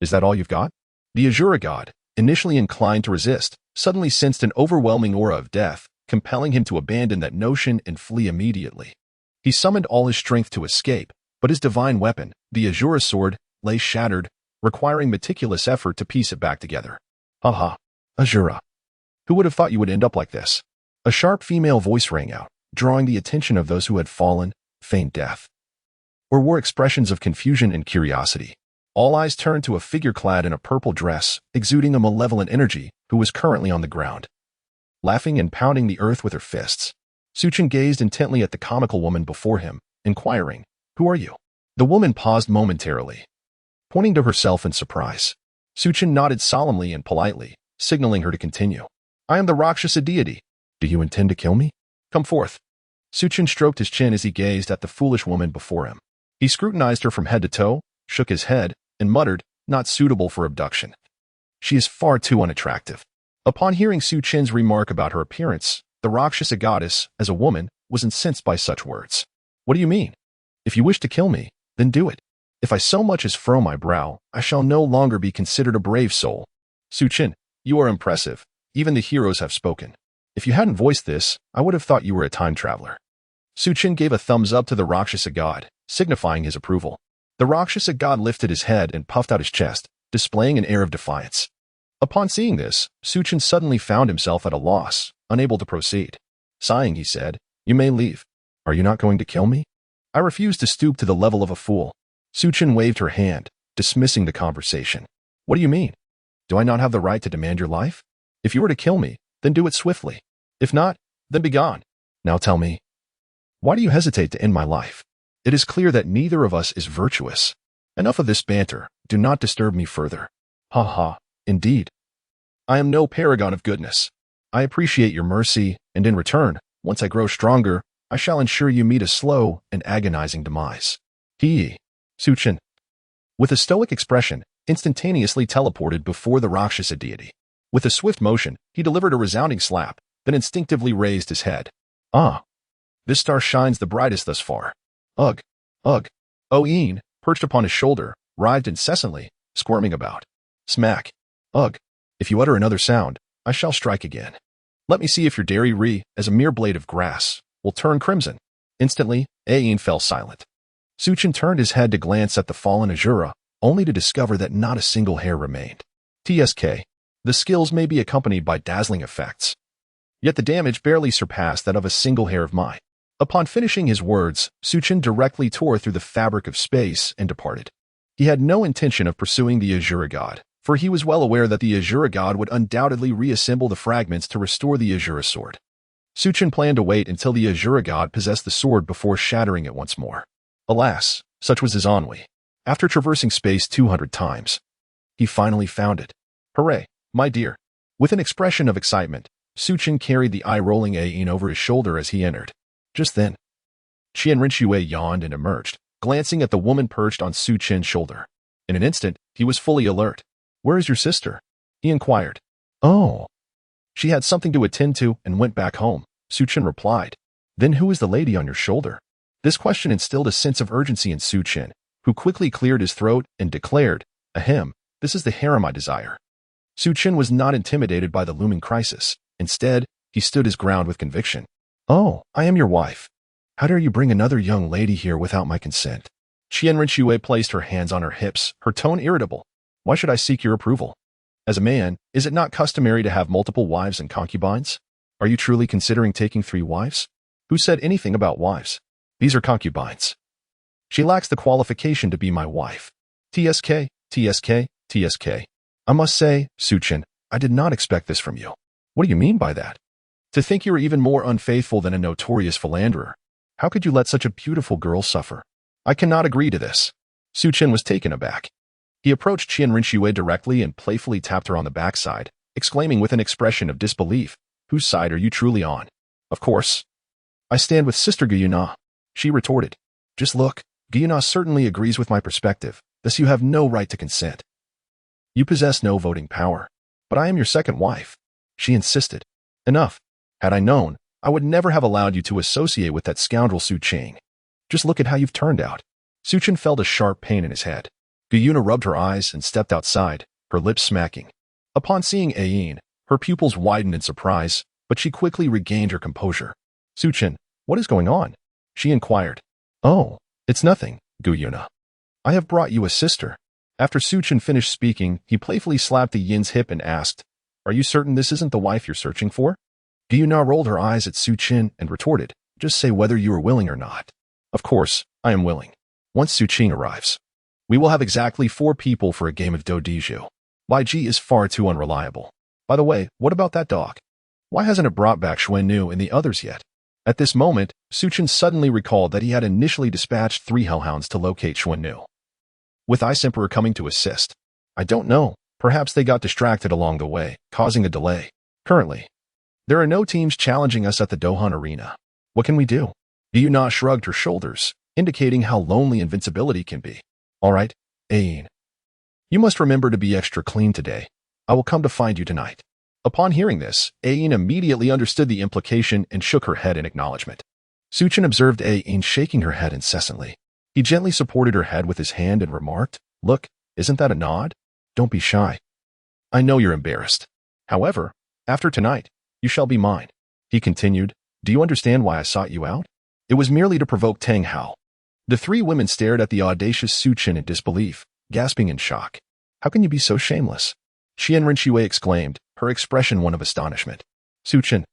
Is that all you've got? The Azura god, initially inclined to resist, suddenly sensed an overwhelming aura of death, compelling him to abandon that notion and flee immediately. He summoned all his strength to escape, but his divine weapon, the Azura sword, lay shattered, requiring meticulous effort to piece it back together. Haha, Azura. Who would have thought you would end up like this? A sharp female voice rang out, drawing the attention of those who had fallen, feigned death, or wore expressions of confusion and curiosity. All eyes turned to a figure clad in a purple dress, exuding a malevolent energy, who was currently on the ground, laughing and pounding the earth with her fists. Suchin gazed intently at the comical woman before him, inquiring, Who are you? The woman paused momentarily, pointing to herself in surprise. Suchin nodded solemnly and politely, signaling her to continue. I am the Rakshasa deity. Do you intend to kill me? Come forth. Suchin stroked his chin as he gazed at the foolish woman before him. He scrutinized her from head to toe, shook his head, and muttered, Not suitable for abduction. She is far too unattractive. Upon hearing Suchin's remark about her appearance, the Rakshasa goddess, as a woman, was incensed by such words. What do you mean? If you wish to kill me, then do it. If I so much as furrow my brow, I shall no longer be considered a brave soul. Suchin, you are impressive. Even the heroes have spoken. If you hadn't voiced this, I would have thought you were a time traveler. Suchin gave a thumbs up to the Rakshasa god, signifying his approval. The Rakshasa god lifted his head and puffed out his chest, displaying an air of defiance. Upon seeing this, Suchin suddenly found himself at a loss, unable to proceed. Sighing, he said, You may leave. Are you not going to kill me? I refuse to stoop to the level of a fool. Suchin waved her hand, dismissing the conversation. What do you mean? Do I not have the right to demand your life? If you were to kill me, then do it swiftly. If not, then begone. Now tell me, why do you hesitate to end my life? It is clear that neither of us is virtuous. Enough of this banter. Do not disturb me further. Ha ha, indeed. I am no paragon of goodness. I appreciate your mercy, and in return, once I grow stronger, I shall ensure you meet a slow and agonizing demise. He, Suchin, with a stoic expression, instantaneously teleported before the Rakshasa deity. With a swift motion, he delivered a resounding slap, then instinctively raised his head. Ah, this star shines the brightest thus far. Ugh, ugh. Oin, perched upon his shoulder, writhed incessantly, squirming about. Smack. Ugh. If you utter another sound, I shall strike again. Let me see if your dairy as a mere blade of grass, will turn crimson. Instantly, Ain fell silent. Suchin turned his head to glance at the fallen Azura, only to discover that not a single hair remained. TSK. The skills may be accompanied by dazzling effects, yet the damage barely surpassed that of a single hair of mine. Upon finishing his words, Suchin directly tore through the fabric of space and departed. He had no intention of pursuing the Azura god, for he was well aware that the Azura god would undoubtedly reassemble the fragments to restore the Azura sword. Suchin planned to wait until the Azura god possessed the sword before shattering it once more. Alas, such was his ennui. After traversing space 200 times, he finally found it. Hooray, my dear. With an expression of excitement, Suchin carried the eye-rolling Ain over his shoulder as he entered. Just then, Qian Rinxue yawned and emerged, glancing at the woman perched on Suchin's shoulder. In an instant, he was fully alert. Where is your sister? He inquired. Oh. She had something to attend to and went back home, Suchin replied. Then who is the lady on your shoulder? This question instilled a sense of urgency in Suchin, who quickly cleared his throat and declared, Ahem, this is the harem I desire. Suchin was not intimidated by the looming crisis. Instead, he stood his ground with conviction. Oh, I am your wife. How dare you bring another young lady here without my consent? Qian Rinxue placed her hands on her hips, her tone irritable. Why should I seek your approval? As a man, is it not customary to have multiple wives and concubines? Are you truly considering taking 3 wives? Who said anything about wives? These are concubines. She lacks the qualification to be my wife. TSK, TSK, TSK. I must say, Suchin, I did not expect this from you. What do you mean by that? To think you are even more unfaithful than a notorious philanderer. How could you let such a beautiful girl suffer? I cannot agree to this. Suchin was taken aback. He approached Qian Rinxue directly and playfully tapped her on the backside, exclaiming with an expression of disbelief, Whose side are you truly on? Of course. I stand with Sister Guyuna, she retorted. Just look, Guyuna certainly agrees with my perspective, thus you have no right to consent. You possess no voting power, but I am your second wife. She insisted. Enough. Had I known, I would never have allowed you to associate with that scoundrel Su Ching. Just look at how you've turned out. Su Chen felt a sharp pain in his head. Guyuna rubbed her eyes and stepped outside, her lips smacking. Upon seeing Ayin, her pupils widened in surprise, but she quickly regained her composure. Su Chen, what is going on? She inquired. Oh, it's nothing, Guyuna. I have brought you a sister. After Su Chen finished speaking, he playfully slapped the Yin's hip and asked, Are you certain this isn't the wife you're searching for? Guyuna rolled her eyes at Su Chen and retorted, Just say whether you are willing or not. Of course, I am willing. Once Su Qing arrives, we will have exactly 4 people for a game of Douluo. YG is far too unreliable. By the way, what about that dog? Why hasn't it brought back Xuannu and the others yet? At this moment, Su Chen suddenly recalled that he had initially dispatched 3 hellhounds to locate Xuannu, with Ice Emperor coming to assist. I don't know. Perhaps they got distracted along the way, causing a delay. Currently, there are no teams challenging us at the Dohan Arena. What can we do? Yuna shrugged her shoulders, indicating how lonely invincibility can be. All right, Ayin. You must remember to be extra clean today. I will come to find you tonight. Upon hearing this, Ayin immediately understood the implication and shook her head in acknowledgement. Su Chen observed Ayin shaking her head incessantly. He gently supported her head with his hand and remarked, Look, isn't that a nod? Don't be shy. I know you're embarrassed. However, after tonight, you shall be mine. He continued, Do you understand why I sought you out? It was merely to provoke Tang Hao. The 3 women stared at the audacious Su Chen in disbelief, gasping in shock. How can you be so shameless? Qian Rinxue exclaimed, her expression one of astonishment. Su Chen,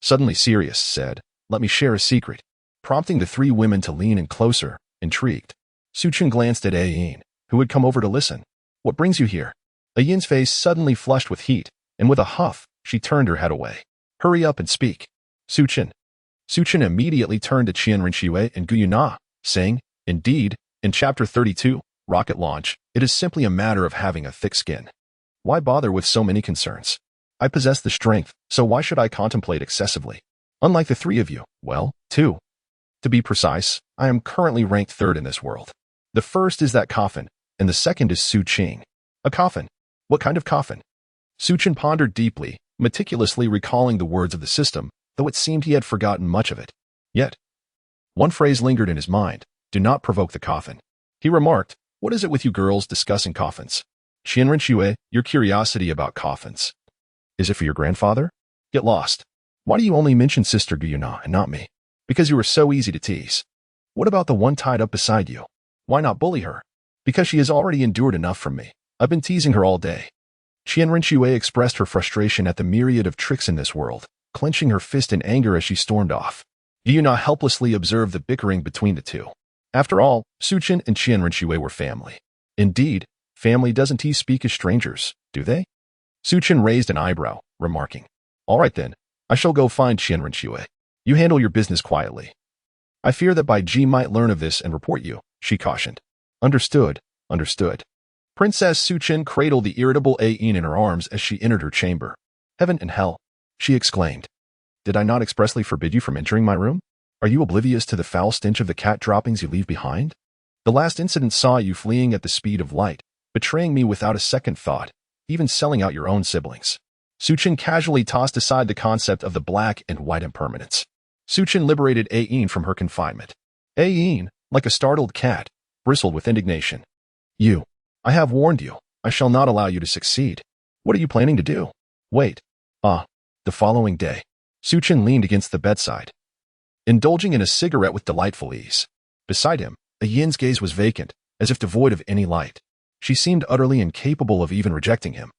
suddenly serious, said, Let me share a secret, prompting the 3 women to lean in closer, intrigued. Su Chen glanced at Ayin, who had come over to listen. What brings you here? Ayin's face suddenly flushed with heat, and with a huff, she turned her head away. Hurry up and speak. Su Chen. Su Chen immediately turned to Qian Rinxue and Guyuna, saying, Indeed, in Chapter 32, Rocket Launch, it is simply a matter of having a thick skin. Why bother with so many concerns? I possess the strength, so why should I contemplate excessively? Unlike the 3 of you, well, 2. To be precise, I am currently ranked 3rd in this world. The first is that coffin, and the second is Su Qing. A coffin? What kind of coffin? Su Chen pondered deeply, meticulously recalling the words of the system, though it seemed he had forgotten much of it. Yet, one phrase lingered in his mind, Do not provoke the coffin. He remarked, What is it with you girls discussing coffins? Qian Rinxue, your curiosity about coffins. Is it for your grandfather? Get lost. Why do you only mention Sister Guyuna and not me? Because you are so easy to tease. What about the one tied up beside you? Why not bully her? Because she has already endured enough from me. I've been teasing her all day. Qian Rinxue expressed her frustration at the myriad of tricks in this world, clenching her fist in anger as she stormed off. Guyuna helplessly observed the bickering between the 2. After all, Su Chen and Qian Rinxue were family. Indeed, family doesn't speak as strangers, do they? Su Chen raised an eyebrow, remarking, All right then, I shall go find Qian Rinxue. You handle your business quietly. I fear that Bai Ji might learn of this and report you, she cautioned. Understood, understood. Princess Su Chen cradled the irritable Ayin in her arms as she entered her chamber. Heaven and hell, she exclaimed. Did I not expressly forbid you from entering my room? Are you oblivious to the foul stench of the cat droppings you leave behind? The last incident saw you fleeing at the speed of light, betraying me without a second thought, even selling out your own siblings. Su Chen casually tossed aside the concept of the black and white impermanence. Su Chen liberated Ayin from her confinement. Ayin, like a startled cat, bristled with indignation. I have warned you. I shall not allow you to succeed. What are you planning to do? Wait. The following day, Su Chen leaned against the bedside, indulging in a cigarette with delightful ease. Beside him, Ayin's gaze was vacant, as if devoid of any light. She seemed utterly incapable of even rejecting him,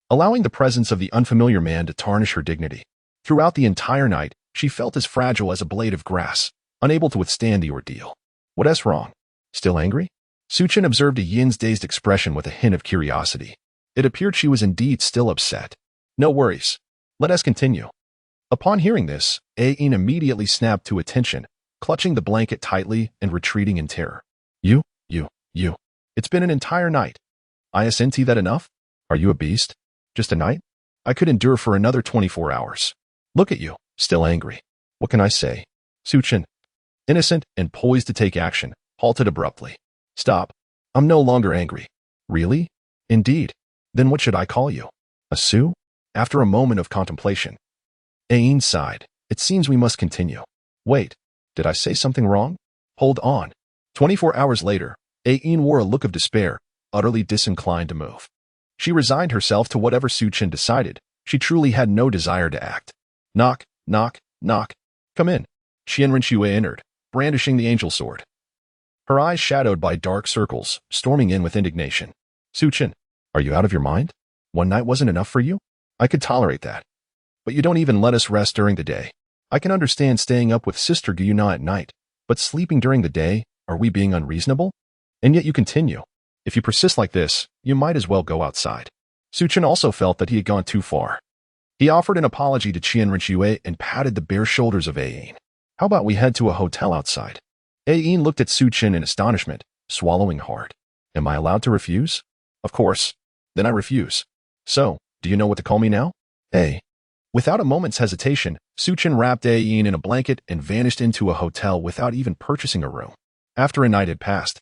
allowing the presence of the unfamiliar man to tarnish her dignity. Throughout the entire night, she felt as fragile as a blade of grass, unable to withstand the ordeal. What's wrong? Still angry? Su Chen observed Ayin's dazed expression with a hint of curiosity. It appeared she was indeed still upset. No worries. Let us continue. Upon hearing this, Ayin immediately snapped to attention, clutching the blanket tightly and retreating in terror. You. It's been an entire night. Isn't that enough? Are you a beast? Just a night? I could endure for another 24 hours. Look at you, still angry. What can I say? Su Chen, innocent and poised to take action, halted abruptly. Stop. I'm no longer angry. Really? Indeed. Then what should I call you? A Su? After a moment of contemplation, Ayin sighed, It seems we must continue. Wait, did I say something wrong? Hold on. 24 hours later, Ain wore a look of despair, utterly disinclined to move. She resigned herself to whatever Suchin decided. She truly had no desire to act. Knock, knock, knock. Come in. Qianren Xue entered, brandishing the angel sword. Her eyes shadowed by dark circles, storming in with indignation. Suchin, are you out of your mind? One night wasn't enough for you? I could tolerate that. But you don't even let us rest during the day. I can understand staying up with Sister Gyuna at night, but sleeping during the day, are we being unreasonable? And yet you continue. If you persist like this, you might as well go outside. Suchin also felt that he had gone too far. He offered an apology to Qianren Xue and patted the bare shoulders of Ain. How about we head to a hotel outside? Ain looked at Suchin in astonishment, swallowing hard. Am I allowed to refuse? Of course. Then I refuse. So, do you know what to call me now? A. Without a moment's hesitation, Suchin wrapped Ain in a blanket and vanished into a hotel without even purchasing a room. After a night had passed,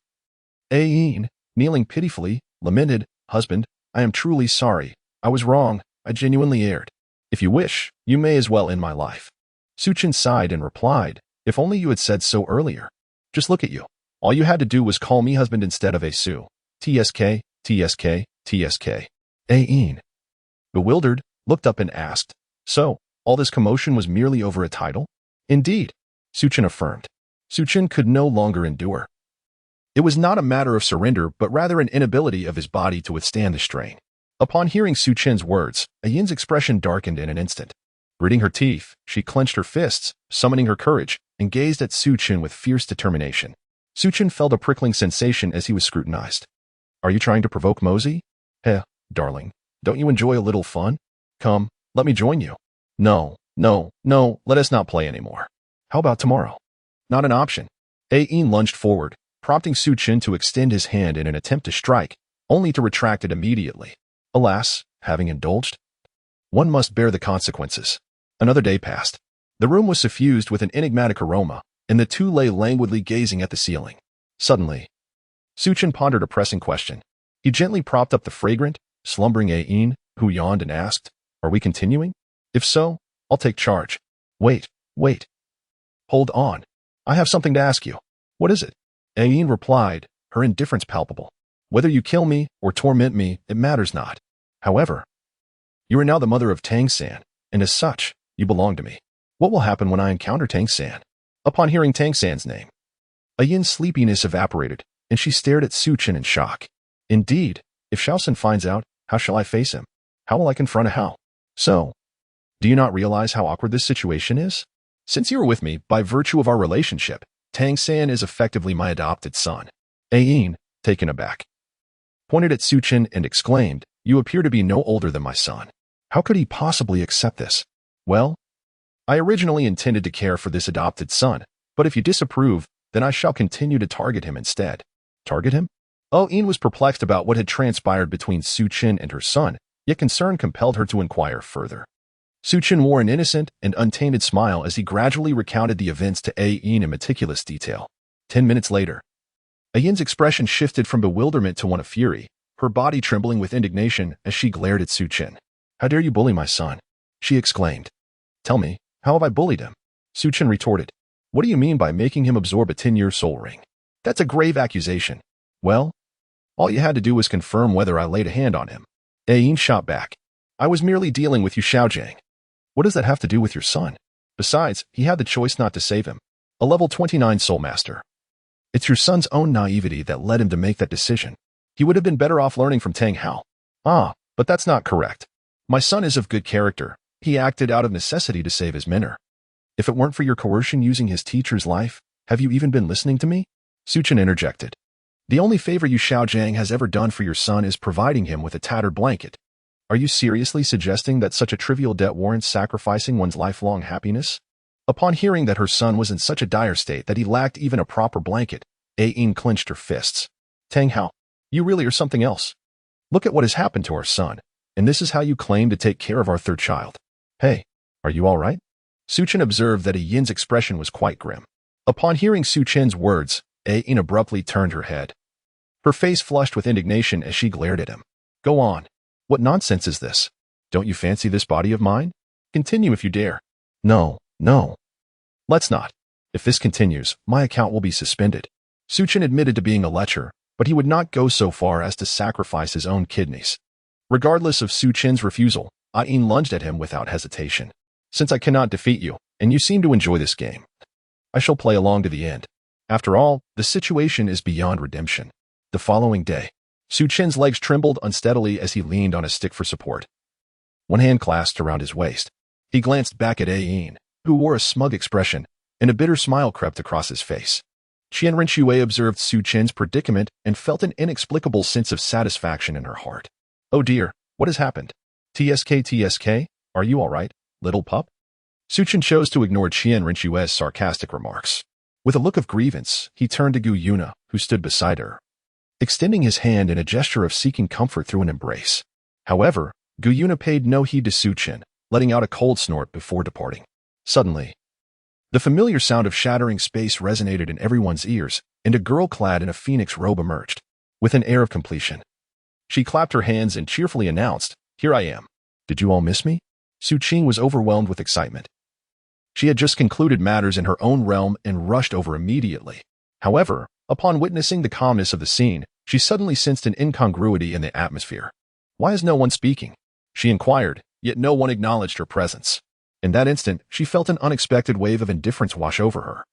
Ain, kneeling pitifully, lamented, Husband, I am truly sorry. I was wrong. I genuinely erred. If you wish, you may as well end my life. Suchin sighed and replied, If only you had said so earlier. Just look at you. All you had to do was call me husband instead of a Su. TSK, TSK, TSK. Ain, bewildered, looked up and asked, So, all this commotion was merely over a title? Indeed, Suchin affirmed. Suchin could no longer endure. It was not a matter of surrender, but rather an inability of his body to withstand the strain. Upon hearing Suchin's words, Ayin's expression darkened in an instant. Gritting her teeth, she clenched her fists, summoning her courage, and gazed at Suchin with fierce determination. Suchin felt a prickling sensation as he was scrutinized. Are you trying to provoke Mosey? Darling, don't you enjoy a little fun? Come, let me join you. No, let us not play anymore. How about tomorrow? Not an option. Ain lunged forward, prompting Suchin to extend his hand in an attempt to strike, only to retract it immediately. Alas, having indulged, one must bear the consequences. Another day passed. The room was suffused with an enigmatic aroma, and the two lay languidly gazing at the ceiling. Suddenly, Suchin pondered a pressing question. He gently propped up the fragrant, slumbering Ain, who yawned and asked, Are we continuing? If so, I'll take charge. Wait. Hold on. I have something to ask you. What is it? Ain replied, her indifference palpable. Whether you kill me or torment me, it matters not. However, you are now the mother of Tang San, and as such, you belong to me. What will happen when I encounter Tang San? Upon hearing Tang San's name, Ayin's sleepiness evaporated, and she stared at Suchin in shock. Indeed, if Shaoxin finds out, how shall I face him? How will I confront a Hao? So, do you not realize how awkward this situation is? Since you are with me, by virtue of our relationship, Tang San is effectively my adopted son. Ain, taken aback, pointed at Suchin and exclaimed, You appear to be no older than my son. How could he possibly accept this? Well, I originally intended to care for this adopted son, but if you disapprove, then I shall continue to target him instead. Target him? Ain was perplexed about what had transpired between Suchin and her son, yet concern compelled her to inquire further. Suchin wore an innocent and untainted smile as he gradually recounted the events to Ain in meticulous detail. 10 minutes later, Ayin's expression shifted from bewilderment to one of fury, her body trembling with indignation as she glared at Suchin. How dare you bully my son? She exclaimed. Tell me, how have I bullied him? Suchin retorted. What do you mean by making him absorb a 10-year soul ring? That's a grave accusation. Well, all you had to do was confirm whether I laid a hand on him. Ain shot back. I was merely dealing with Yu Xiaojiang. What does that have to do with your son? Besides, he had the choice not to save him. A level 29 soul master. It's your son's own naivety that led him to make that decision. He would have been better off learning from Tang Hao. But that's not correct. My son is of good character. He acted out of necessity to save his mentor. If it weren't for your coercion using his teacher's life, have you even been listening to me? Suchin interjected. The only favor Yu Xiaojiang has ever done for your son is providing him with a tattered blanket. Are you seriously suggesting that such a trivial debt warrants sacrificing one's lifelong happiness? Upon hearing that her son was in such a dire state that he lacked even a proper blanket, Ain clenched her fists. Tang Hao, you really are something else. Look at what has happened to our son, and this is how you claim to take care of our third child. Hey, are you all right? Suchin observed that Ayin's expression was quite grim. Upon hearing Suchin's words, Ain abruptly turned her head. Her face flushed with indignation as she glared at him. Go on. What nonsense is this? Don't you fancy this body of mine? Continue if you dare. No, No. Let's not. If this continues, my account will be suspended. Suchin admitted to being a lecher, but he would not go so far as to sacrifice his own kidneys. Regardless of Suchin's refusal, Ayin lunged at him without hesitation. Since I cannot defeat you, and you seem to enjoy this game, I shall play along to the end. After all, the situation is beyond redemption. The following day, Suchin's legs trembled unsteadily as he leaned on a stick for support. One hand clasped around his waist. He glanced back at Ayin, who wore a smug expression, and a bitter smile crept across his face. Qian Rinxue observed Suchin's predicament and felt an inexplicable sense of satisfaction in her heart. Oh dear, what has happened? TSK, are you all right, little pup? Suchin chose to ignore Qian Rinxue's sarcastic remarks. With a look of grievance, he turned to Gu Yuna, who stood beside her, extending his hand in a gesture of seeking comfort through an embrace. However, Gu Yuna paid no heed to Suchin, letting out a cold snort before departing. Suddenly, the familiar sound of shattering space resonated in everyone's ears, and a girl clad in a phoenix robe emerged. With an air of completion, she clapped her hands and cheerfully announced, "Here I am. Did you all miss me?" Suchin was overwhelmed with excitement. She had just concluded matters in her own realm and rushed over immediately. However, upon witnessing the calmness of the scene, she suddenly sensed an incongruity in the atmosphere. "Why is no one speaking?" she inquired, yet no one acknowledged her presence. In that instant, she felt an unexpected wave of indifference wash over her,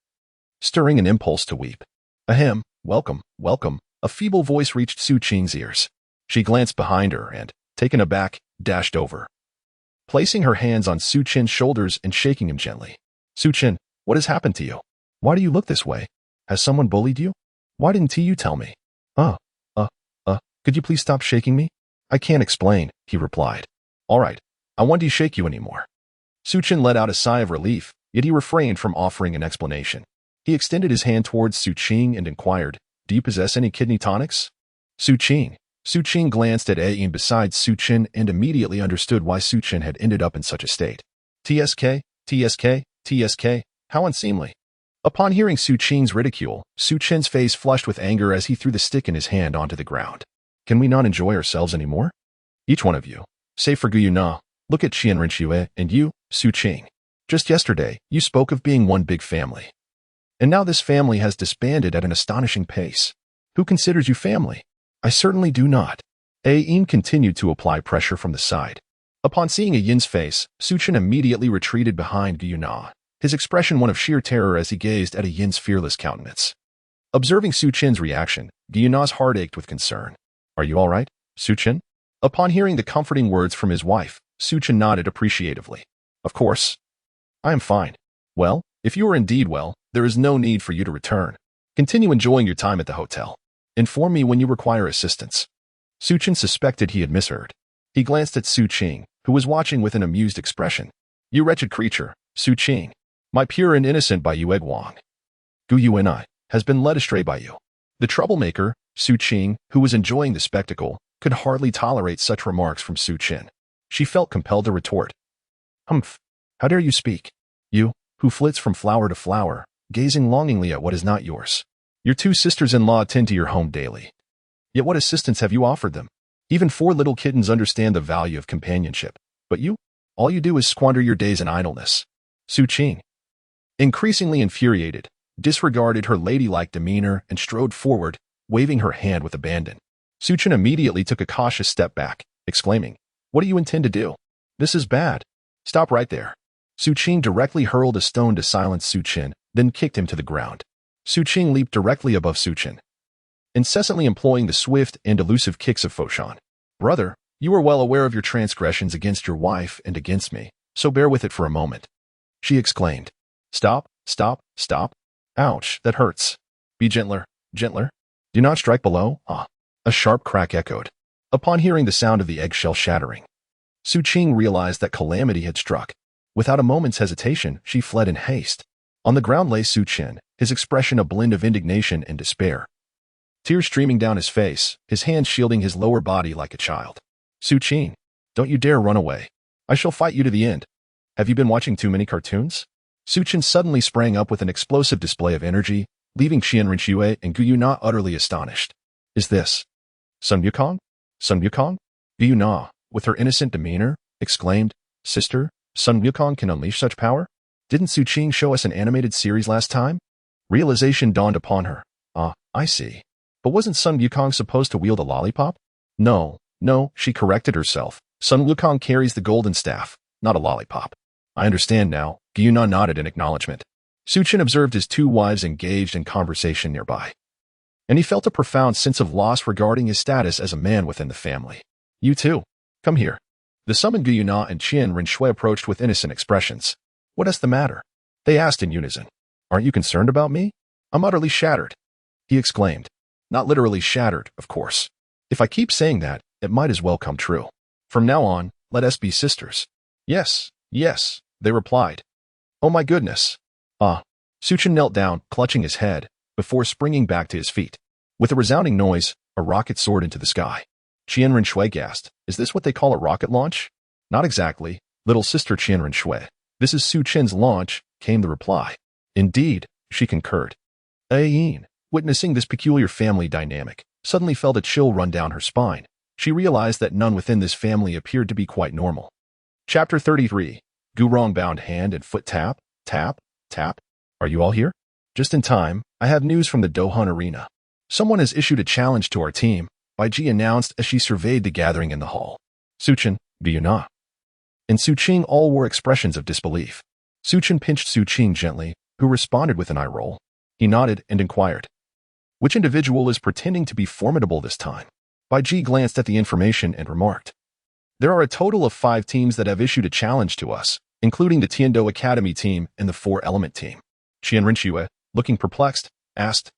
stirring an impulse to weep. Ahem, welcome, welcome, a feeble voice reached Suchin's ears. She glanced behind her and, taken aback, dashed over, placing her hands on Suchin's shoulders and shaking him gently. "Suchin, what has happened to you? Why do you look this way? Has someone bullied you? Why didn't you tell me?" Could you please stop shaking me?" "I can't explain," he replied. "All right, I won't shake you anymore." Suchin let out a sigh of relief, yet he refrained from offering an explanation. He extended his hand towards Suchin and inquired, "Do you possess any kidney tonics?" Suchin glanced at Ayin beside Suchin and immediately understood why Suchin had ended up in such a state. TSK, how unseemly. Upon hearing Suchin's ridicule, Suchin's face flushed with anger as he threw the stick in his hand onto the ground. "Can we not enjoy ourselves anymore? Each one of you, save for Gu Yuna, look at Qian Rinxue, and you, Suchin. Just yesterday, you spoke of being one big family. And now this family has disbanded at an astonishing pace. Who considers you family? I certainly do not." Ayin continued to apply pressure from the side. Upon seeing Ayin's face, Suchin immediately retreated behind Gu Yuna, his expression one of sheer terror as he gazed at Ayin's fearless countenance. Observing Suchin's reaction, Gu Yuna's heart ached with concern. "Are you all right, Suchin?" Upon hearing the comforting words from his wife, Suchin nodded appreciatively. "Of course. I am fine. Well, if you are indeed well, there is no need for you to return. Continue enjoying your time at the hotel. Inform me when you require assistance." Suchin suspected he had misheard. He glanced at Suchin, who was watching with an amused expression. "You wretched creature, Suchin, my pure and innocent Bai Yue Guang. Gu Yuna has been led astray by you." The troublemaker, Suchin, who was enjoying the spectacle, could hardly tolerate such remarks from Suchin. She felt compelled to retort. "Humph! How dare you speak? You, who flits from flower to flower, gazing longingly at what is not yours. Your two sisters-in-law attend to your home daily. Yet what assistance have you offered them? Even 4 little kittens understand the value of companionship. But you? All you do is squander your days in idleness." Suchin, increasingly infuriated, disregarded her ladylike demeanor and strode forward, waving her hand with abandon. Suchin immediately took a cautious step back, exclaiming, "What do you intend to do? This is bad. Stop right there." Suchin directly hurled a stone to silence Suchin, then kicked him to the ground. Suchin leaped directly above Suchin, incessantly employing the swift and elusive kicks of Foshan. "Brother, you are well aware of your transgressions against your wife and against me, so bear with it for a moment," she exclaimed. Stop. Ouch, that hurts. Be gentler. Do not strike below." A sharp crack echoed. Upon hearing the sound of the eggshell shattering, Suchin realized that calamity had struck. Without a moment's hesitation, she fled in haste. On the ground lay Suchin, his expression a blend of indignation and despair. Tears streaming down his face, his hands shielding his lower body like a child. "Suchin, don't you dare run away. I shall fight you to the end. Have you been watching too many cartoons?" Suchin suddenly sprang up with an explosive display of energy, leaving Qian Rinxue and Gu Yuna utterly astonished. "Is this Sun Wukong? Gu Yuna, with her innocent demeanor, exclaimed, "Sister, Sun Wukong can unleash such power?" Didn't Su Qing show us an animated series last time? Realization dawned upon her. Ah, I see. But wasn't Sun Wukong supposed to wield a lollipop? No, she corrected herself. Sun Wukong carries the golden staff, not a lollipop. I understand now. Gyuna nodded in acknowledgement. Su Qin observed his two wives engaged in conversation nearby, and he felt a profound sense of loss regarding his status as a man within the family. You too. Come here. The summoned Gyuna and Qian Renshui approached with innocent expressions. What is the matter? They asked in unison. Aren't you concerned about me? I'm utterly shattered, he exclaimed. Not literally shattered, of course. If I keep saying that, it might as well come true. From now on, let us be sisters. Yes, they replied. Oh my goodness. Su Qin knelt down, clutching his head, before springing back to his feet. With a resounding noise, a rocket soared into the sky. Qian Renshui gasped. Is this what they call a rocket launch? Not exactly, little sister Qian Renshui. This is Su Qin's launch, came the reply. Indeed, she concurred. Ayin, witnessing this peculiar family dynamic, suddenly felt a chill run down her spine. She realized that none within this family appeared to be quite normal. Chapter 33. Gurong bound hand and foot tap, tap, tap. Are you all here? Just in time, I have news from the Dohun arena. Someone has issued a challenge to our team, Bai Ji announced as she surveyed the gathering in the hall. Su Qin, do you not? And Su Qing all wore expressions of disbelief. Su Qin pinched Su Qing gently, who responded with an eye roll. He nodded and inquired. Which individual is pretending to be formidable this time? Bai Ji glanced at the information and remarked. There are a total of 5 teams that have issued a challenge to us, including the Tiando Academy team and the 4-element team. Qian Renshui, looking perplexed, asked,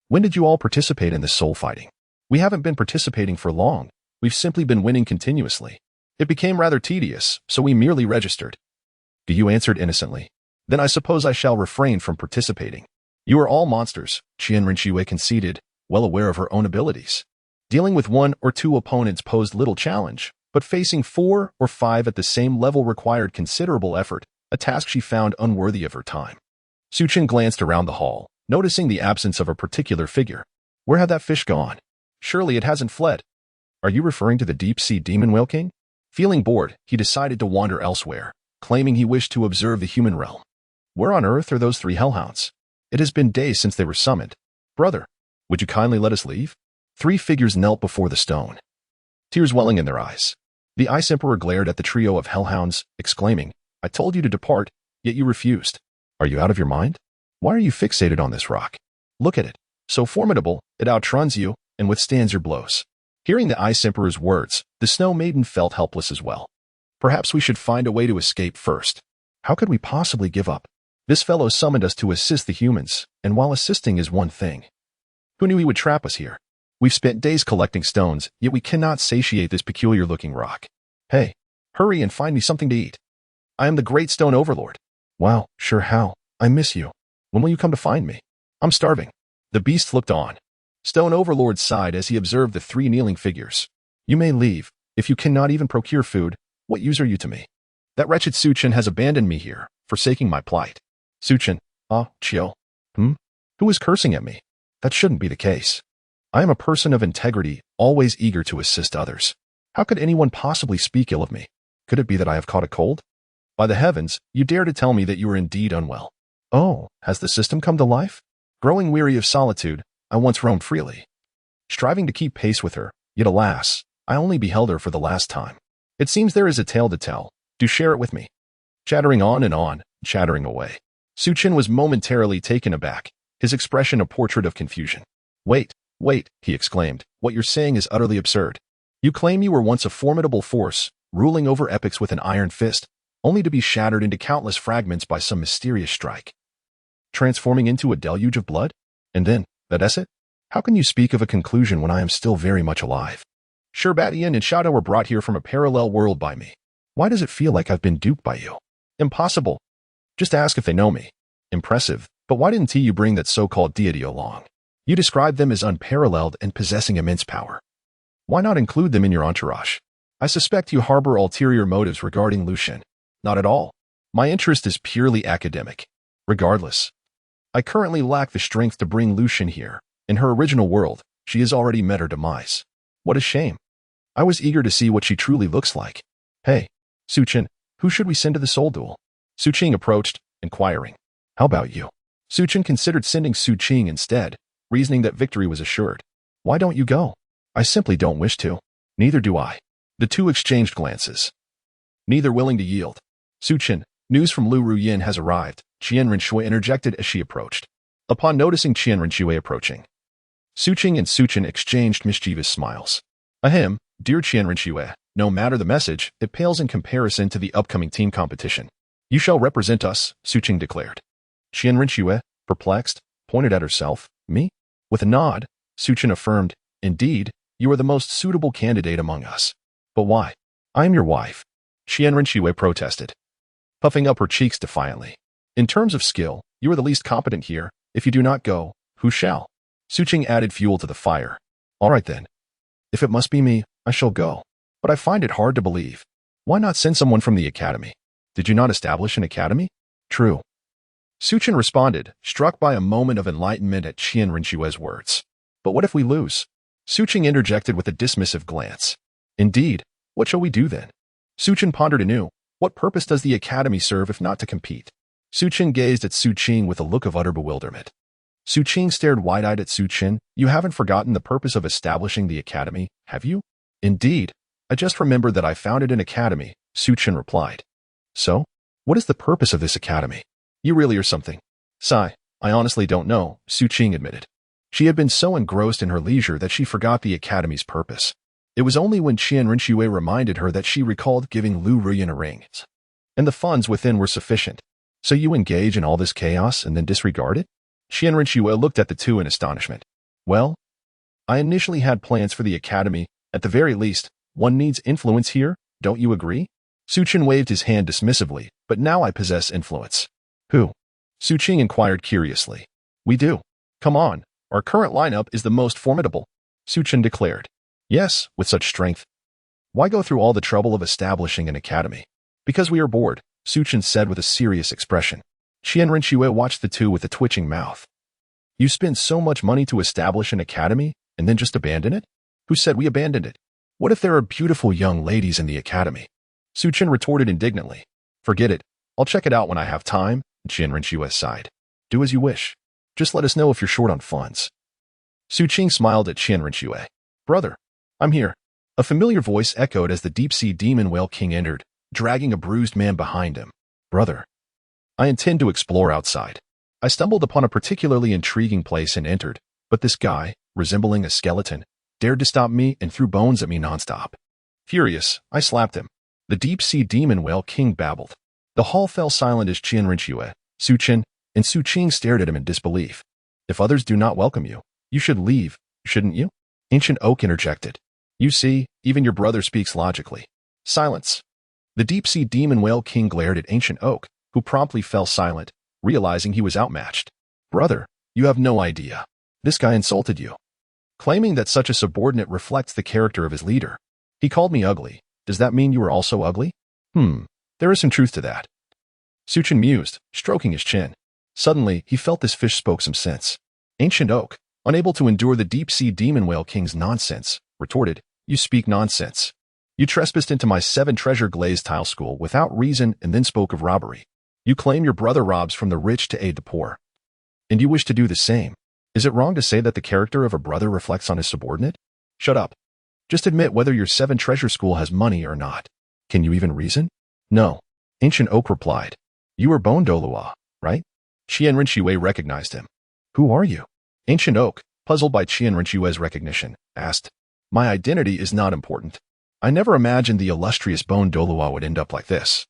when did you all participate in this soul fighting? We haven't been participating for long. We've simply been winning continuously. It became rather tedious, so we merely registered. Yu answered innocently. Then I suppose I shall refrain from participating. You are all monsters, Qian Renshui conceded, well aware of her own abilities. Dealing with 1 or 2 opponents posed little challenge, but facing 4 or 5 at the same level required considerable effort, a task she found unworthy of her time. Su Qin glanced around the hall, noticing the absence of a particular figure. Where had that fish gone? Surely it hasn't fled. Are you referring to the deep-sea demon whale king? Feeling bored, he decided to wander elsewhere, claiming he wished to observe the human realm. Where on earth are those 3 hellhounds? It has been days since they were summoned. Brother, would you kindly let us leave? 3 figures knelt before the stone, tears welling in their eyes. The Ice Emperor glared at the trio of hellhounds, exclaiming, I told you to depart, yet you refused. Are you out of your mind? Why are you fixated on this rock? Look at it. So formidable, it outruns you and withstands your blows. Hearing the Ice Emperor's words, the Snow Maiden felt helpless as well. Perhaps we should find a way to escape first. How could we possibly give up? This fellow summoned us to assist the humans, and while assisting is one thing. Who knew he would trap us here? We've spent days collecting stones, yet we cannot satiate this peculiar-looking rock. Hey, hurry and find me something to eat. I am the Great Stone Overlord. Wow, sure how. I miss you. When will you come to find me? I'm starving. The beast looked on. Stone Overlord sighed as he observed the 3 kneeling figures. You may leave. If you cannot even procure food, what use are you to me? That wretched Su Qin has abandoned me here, forsaking my plight. Su Qin, chill. Who is cursing at me? That shouldn't be the case. I am a person of integrity, always eager to assist others. How could anyone possibly speak ill of me? Could it be that I have caught a cold? By the heavens, you dare to tell me that you are indeed unwell. Oh, has the system come to life? Growing weary of solitude, I once roamed freely, striving to keep pace with her, yet alas, I only beheld her for the last time. It seems there is a tale to tell. Do share it with me. Chattering on and on, chattering away. Su Qin was momentarily taken aback, his expression a portrait of confusion. Wait, he exclaimed. What you're saying is utterly absurd. You claim you were once a formidable force, ruling over epics with an iron fist, only to be shattered into countless fragments by some mysterious strike, transforming into a deluge of blood? And then, that's it? How can you speak of a conclusion when I am still very much alive? Sure, Batian and Shadow were brought here from a parallel world by me. Why does it feel like I've been duped by you? Impossible. Just ask if they know me. Impressive, but why didn't you bring that so-called deity along? You described them as unparalleled and possessing immense power. Why not include them in your entourage? I suspect you harbor ulterior motives regarding Lucian. Not at all. My interest is purely academic. Regardless, I currently lack the strength to bring Lucian here. In her original world, she has already met her demise. What a shame. I was eager to see what she truly looks like. Hey, Su Qin, who should we send to the soul duel? Su Qing approached, inquiring, "How about you?" Suchin considered sending Su Qing instead, reasoning that victory was assured. "Why don't you go?" "I simply don't wish to." "Neither do I." The two exchanged glances, neither willing to yield. "Suchin, news from Lu Ruyin has arrived," Qian Renshui interjected as she approached. Upon noticing Qian Renshui approaching, Suqing and Suchin exchanged mischievous smiles. "Ahem, dear Qian Renshui, no matter the message, it pales in comparison to the upcoming team competition. You shall represent us," Suqing declared. Qian Renshui, perplexed, pointed at herself. "Me?" With a nod, Suchin affirmed, "Indeed, you are the most suitable candidate among us." "But why?" "I am your wife," Qian Renshui protested, puffing up her cheeks defiantly. "In terms of skill, you are the least competent here. If you do not go, who shall?" Suqing added fuel to the fire. "All right then. If it must be me, I shall go. But I find it hard to believe. Why not send someone from the academy? Did you not establish an academy?" "True." Suchin responded, struck by a moment of enlightenment at Qian Renshui's words. "But what if we lose?" Suqing interjected with a dismissive glance. "Indeed, what shall we do then?" Suchin pondered anew. What purpose does the academy serve if not to compete? Suchin gazed at Suqing with a look of utter bewilderment. Suqing stared wide-eyed at Suchin. "You haven't forgotten the purpose of establishing the academy, have you?" "Indeed, I just remembered that I founded an academy," Suchin replied. "So, what is the purpose of this academy?" "You really are something." "Sigh, I honestly don't know," Suqing admitted. She had been so engrossed in her leisure that she forgot the academy's purpose. It was only when Qian Renshui reminded her that she recalled giving Lu Ruyin a ring, and the funds within were sufficient. "So you engage in all this chaos and then disregard it?" Qian Renshui looked at the two in astonishment. "Well, I initially had plans for the academy. At the very least, one needs influence here, don't you agree?" Suchin waved his hand dismissively, "But now I possess influence." "Who?" Suqing inquired curiously. "We do. Come on, our current lineup is the most formidable," Suchin declared. "Yes, with such strength. Why go through all the trouble of establishing an academy?" "Because we are bored," Suchin said with a serious expression. Qian Renshui watched the two with a twitching mouth. "You spend so much money to establish an academy and then just abandon it? Who said we abandoned it? What if there are beautiful young ladies in the academy?" Suchin retorted indignantly. "Forget it. I'll check it out when I have time," Qian Renshui sighed. "Do as you wish. Just let us know if you're short on funds." Suqing smiled at Qian Renshui. "Brother, I'm here." A familiar voice echoed as the deep-sea demon whale king entered, dragging a bruised man behind him. "Brother, I intend to explore outside. I stumbled upon a particularly intriguing place and entered, but this guy, resembling a skeleton, dared to stop me and threw bones at me nonstop. Furious, I slapped him." The deep-sea demon whale king babbled. The hall fell silent as Qian Renshui, Suchin, and Suqing stared at him in disbelief. "If others do not welcome you, you should leave, shouldn't you?" Ancient Oak interjected. "You see, even your brother speaks logically." Silence. The deep-sea demon whale king glared at Ancient Oak, who promptly fell silent, realizing he was outmatched. "Brother, you have no idea. This guy insulted you." Claiming that such a subordinate reflects the character of his leader. "He called me ugly. Does that mean you are also ugly?" There is some truth to that." Suchin mused, stroking his chin. Suddenly, he felt this fish spoke some sense. Ancient Oak, unable to endure the deep-sea demon whale king's nonsense, retorted, "You speak nonsense. You trespassed into my 7-treasure glazed tile school without reason and then spoke of robbery. You claim your brother robs from the rich to aid the poor. And you wish to do the same. Is it wrong to say that the character of a brother reflects on his subordinate? Shut up. Just admit whether your 7-treasure school has money or not. Can you even reason?" "No," Ancient Oak replied. "You are Douluo, right?" Qian Renshui recognized him. "Who are you?" Ancient Oak, puzzled by Qian Renshui's recognition, asked. "My identity is not important. I never imagined the illustrious Douluo would end up like this,"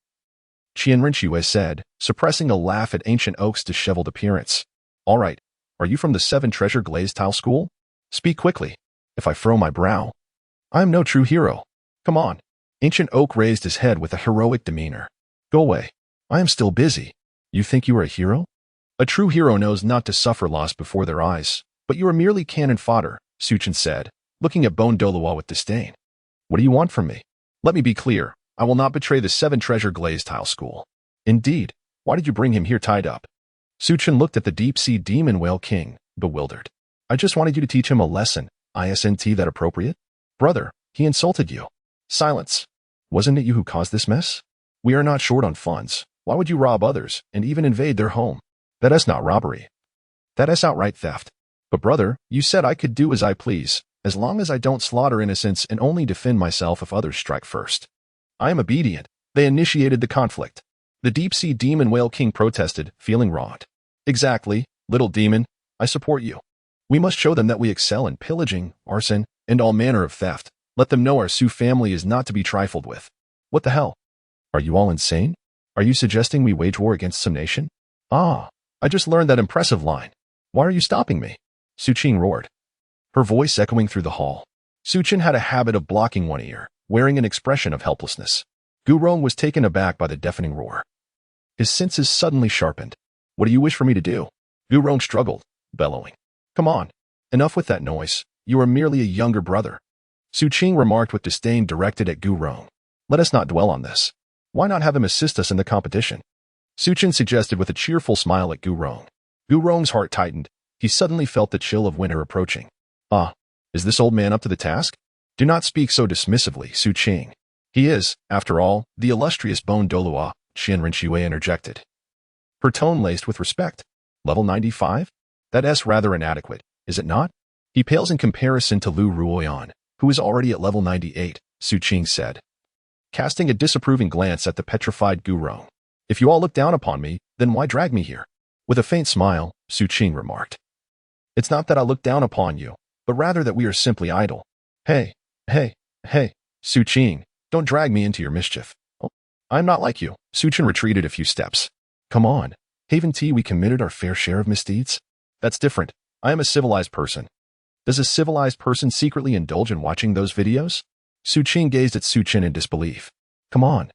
Qian Renshui said, suppressing a laugh at Ancient Oak's disheveled appearance. "All right, are you from the 7-treasure glazed tile school? Speak quickly. If I furrow my brow, I am no true hero. Come on." Ancient Oak raised his head with a heroic demeanor. "Go away. I am still busy. You think you are a hero? A true hero knows not to suffer loss before their eyes, but you are merely cannon fodder," Suchin said, looking at Douluo with disdain. "What do you want from me? Let me be clear. I will not betray the 7-treasure glazed tile school." "Indeed, why did you bring him here tied up?" Suchin looked at the deep-sea demon whale king, bewildered. "I just wanted you to teach him a lesson. Isn't that appropriate?" "Brother, he insulted you." Silence. "Wasn't it you who caused this mess?" "We are not short on funds. Why would you rob others and even invade their home? That is not robbery. That is outright theft. But brother, you said I could do as I please, as long as I don't slaughter innocents and only defend myself if others strike first. I am obedient. They initiated the conflict. The deep-sea demon whale king protested, feeling wronged. Exactly, little demon, I support you. We must show them that we excel in pillaging, arson, and all manner of theft. Let them know our Sioux family is not to be trifled with. What the hell? Are you all insane? Are you suggesting we wage war against some nation? Ah, I just learned that impressive line. Why are you stopping me? Su Qing roared, her voice echoing through the hall. Su Qin had a habit of blocking one ear, wearing an expression of helplessness. Gu Rong was taken aback by the deafening roar. His senses suddenly sharpened. What do you wish for me to do? Gu Rong struggled, bellowing. Come on, enough with that noise. You are merely a younger brother. Su Qing remarked with disdain directed at Gu Rong. Let us not dwell on this. Why not have him assist us in the competition? Su Qin suggested with a cheerful smile at Gu Rong. Gu Rong's heart tightened. He suddenly felt the chill of winter approaching. Ah, is this old man up to the task? Do not speak so dismissively, Su Qing. He is, after all, the illustrious Bone Douluo, Qian Rinxue interjected. Her tone laced with respect. Level 95? That's rather inadequate, is it not? He pales in comparison to Lu Ruoyan, who is already at level 98, Su Qing said, casting a disapproving glance at the petrified Gu Rong. If you all look down upon me, then why drag me here? With a faint smile, Su Qing remarked. It's not that I look down upon you, but rather that we are simply idle. Hey, Su Qing, don't drag me into your mischief. Oh, I'm not like you. Su Qin retreated a few steps. Come on, haven't we committed our fair share of misdeeds? That's different. I am a civilized person. Does a civilized person secretly indulge in watching those videos? Su Qing gazed at Su Qin in disbelief. Come on.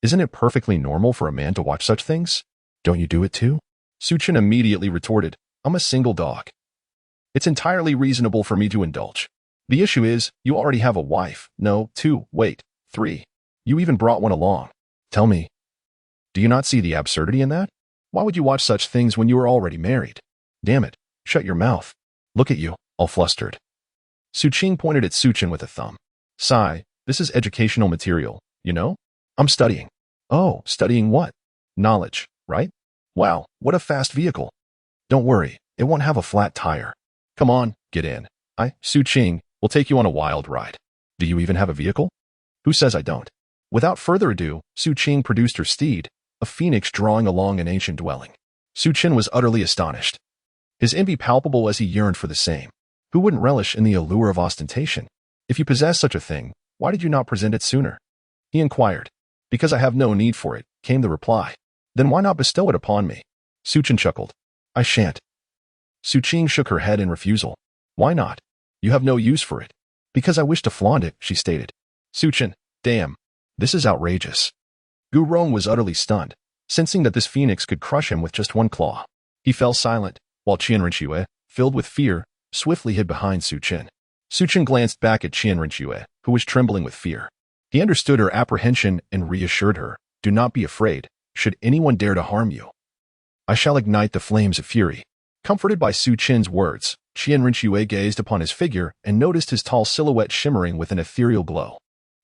Isn't it perfectly normal for a man to watch such things? Don't you do it too? Su Qin immediately retorted, I'm a single dog. It's entirely reasonable for me to indulge. The issue is, you already have a wife. No, 2, wait, 3. You even brought one along. Tell me, do you not see the absurdity in that? Why would you watch such things when you are already married? Damn it, shut your mouth. Look at you, all flustered. Su Qing pointed at Su Qin with a thumb. Sigh, this is educational material, you know? I'm studying. Oh, studying what? Knowledge, right? Wow, what a fast vehicle. Don't worry, it won't have a flat tire. Come on, get in. Su Qing, will take you on a wild ride. Do you even have a vehicle? Who says I don't? Without further ado, Su Qing produced her steed, a phoenix drawing along an ancient dwelling. Su Qin was utterly astonished. His envy palpable as he yearned for the same. Who wouldn't relish in the allure of ostentation? If you possess such a thing, why did you not present it sooner? He inquired. Because I have no need for it, came the reply. Then why not bestow it upon me? Su Qin chuckled. I shan't. Su Qing shook her head in refusal. Why not? You have no use for it. Because I wish to flaunt it, she stated. Su Qin, damn. This is outrageous. Gu Rong was utterly stunned, sensing that this phoenix could crush him with just one claw. He fell silent, while Qian Rinxue, filled with fear, swiftly hid behind Su Qin. Su Qin glanced back at Qian Rinxue, who was trembling with fear. He understood her apprehension and reassured her, do not be afraid, should anyone dare to harm you. I shall ignite the flames of fury. Comforted by Su Qin's words, Qian Rinxue gazed upon his figure and noticed his tall silhouette shimmering with an ethereal glow.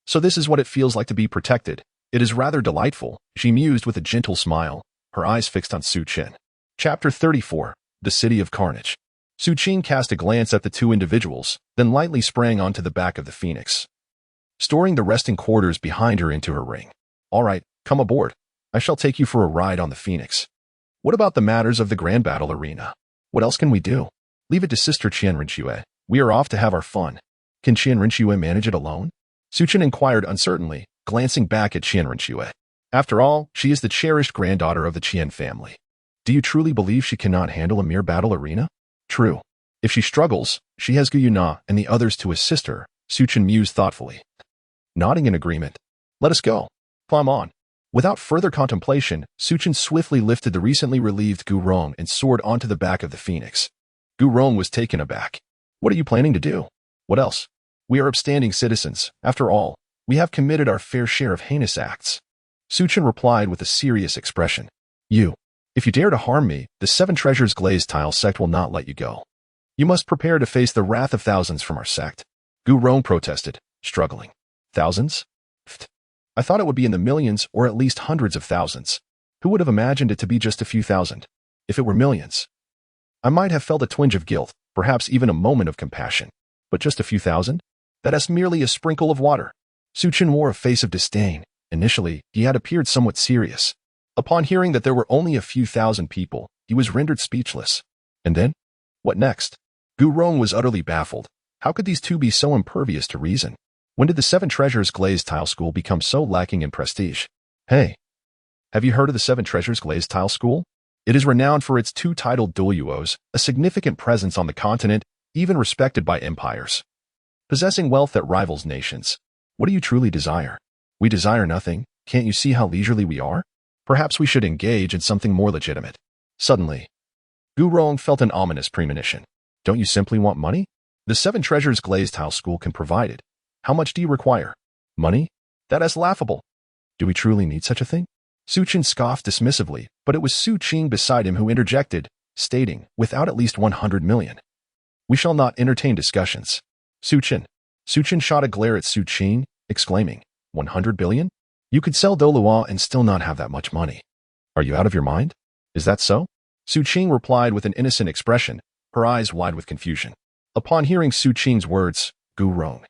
So this is what it feels like to be protected. It is rather delightful, she mused with a gentle smile, her eyes fixed on Su Qin. Chapter 34, The City of Carnage. Su Qin cast a glance at the two individuals, then lightly sprang onto the back of the phoenix, storing the resting quarters behind her into her ring. All right, come aboard. I shall take you for a ride on the phoenix. What about the matters of the grand battle arena? What else can we do? Leave it to Sister Qian Rinxue. We are off to have our fun. Can Qian Rinxue manage it alone? Su Qin inquired uncertainly, glancing back at Qian Rinxue. After all, she is the cherished granddaughter of the Qian family. Do you truly believe she cannot handle a mere battle arena? True. If she struggles, she has Gu Yuna and the others to assist her, Su Qin mused thoughtfully. Nodding in agreement. Let us go. Climb on. Without further contemplation, Su Qin swiftly lifted the recently relieved Gu Rong and soared onto the back of the phoenix. Gu Rong was taken aback. What are you planning to do? What else? We are upstanding citizens. After all, we have committed our fair share of heinous acts. Su Qin replied with a serious expression. If you dare to harm me, the Seven Treasures Glazed Tile sect will not let you go. You must prepare to face the wrath of thousands from our sect. Gu Rong protested, struggling. Thousands? Pfft. I thought it would be in the millions or at least hundreds of thousands. Who would have imagined it to be just a few thousand? If it were millions, I might have felt a twinge of guilt, perhaps even a moment of compassion. But just a few thousand? That is merely a sprinkle of water. Suchin wore a face of disdain. Initially, he had appeared somewhat serious. Upon hearing that there were only a few thousand people, he was rendered speechless. And then? What next? Gu Rong was utterly baffled. How could these two be so impervious to reason? When did the Seven Treasures Glazed Tile School become so lacking in prestige? Hey, have you heard of the Seven Treasures Glazed Tile School? It is renowned for its two titled Douluos, a significant presence on the continent, even respected by empires. Possessing wealth that rivals nations. What do you truly desire? We desire nothing. Can't you see how leisurely we are? Perhaps we should engage in something more legitimate. Suddenly, Gu Rong felt an ominous premonition. Don't you simply want money? The Seven Treasures Glazed Tile School can provide it. How much do you require? Money? That is laughable. Do we truly need such a thing? Suchin scoffed dismissively, but it was Su Qing beside him who interjected, stating, without at least 100 million. We shall not entertain discussions. Suchin shot a glare at Su Qing, exclaiming, 100 billion? You could sell Douluo and still not have that much money. Are you out of your mind? Is that so? Su Qing replied with an innocent expression, her eyes wide with confusion. Upon hearing Su Qing's words, Gu Rong,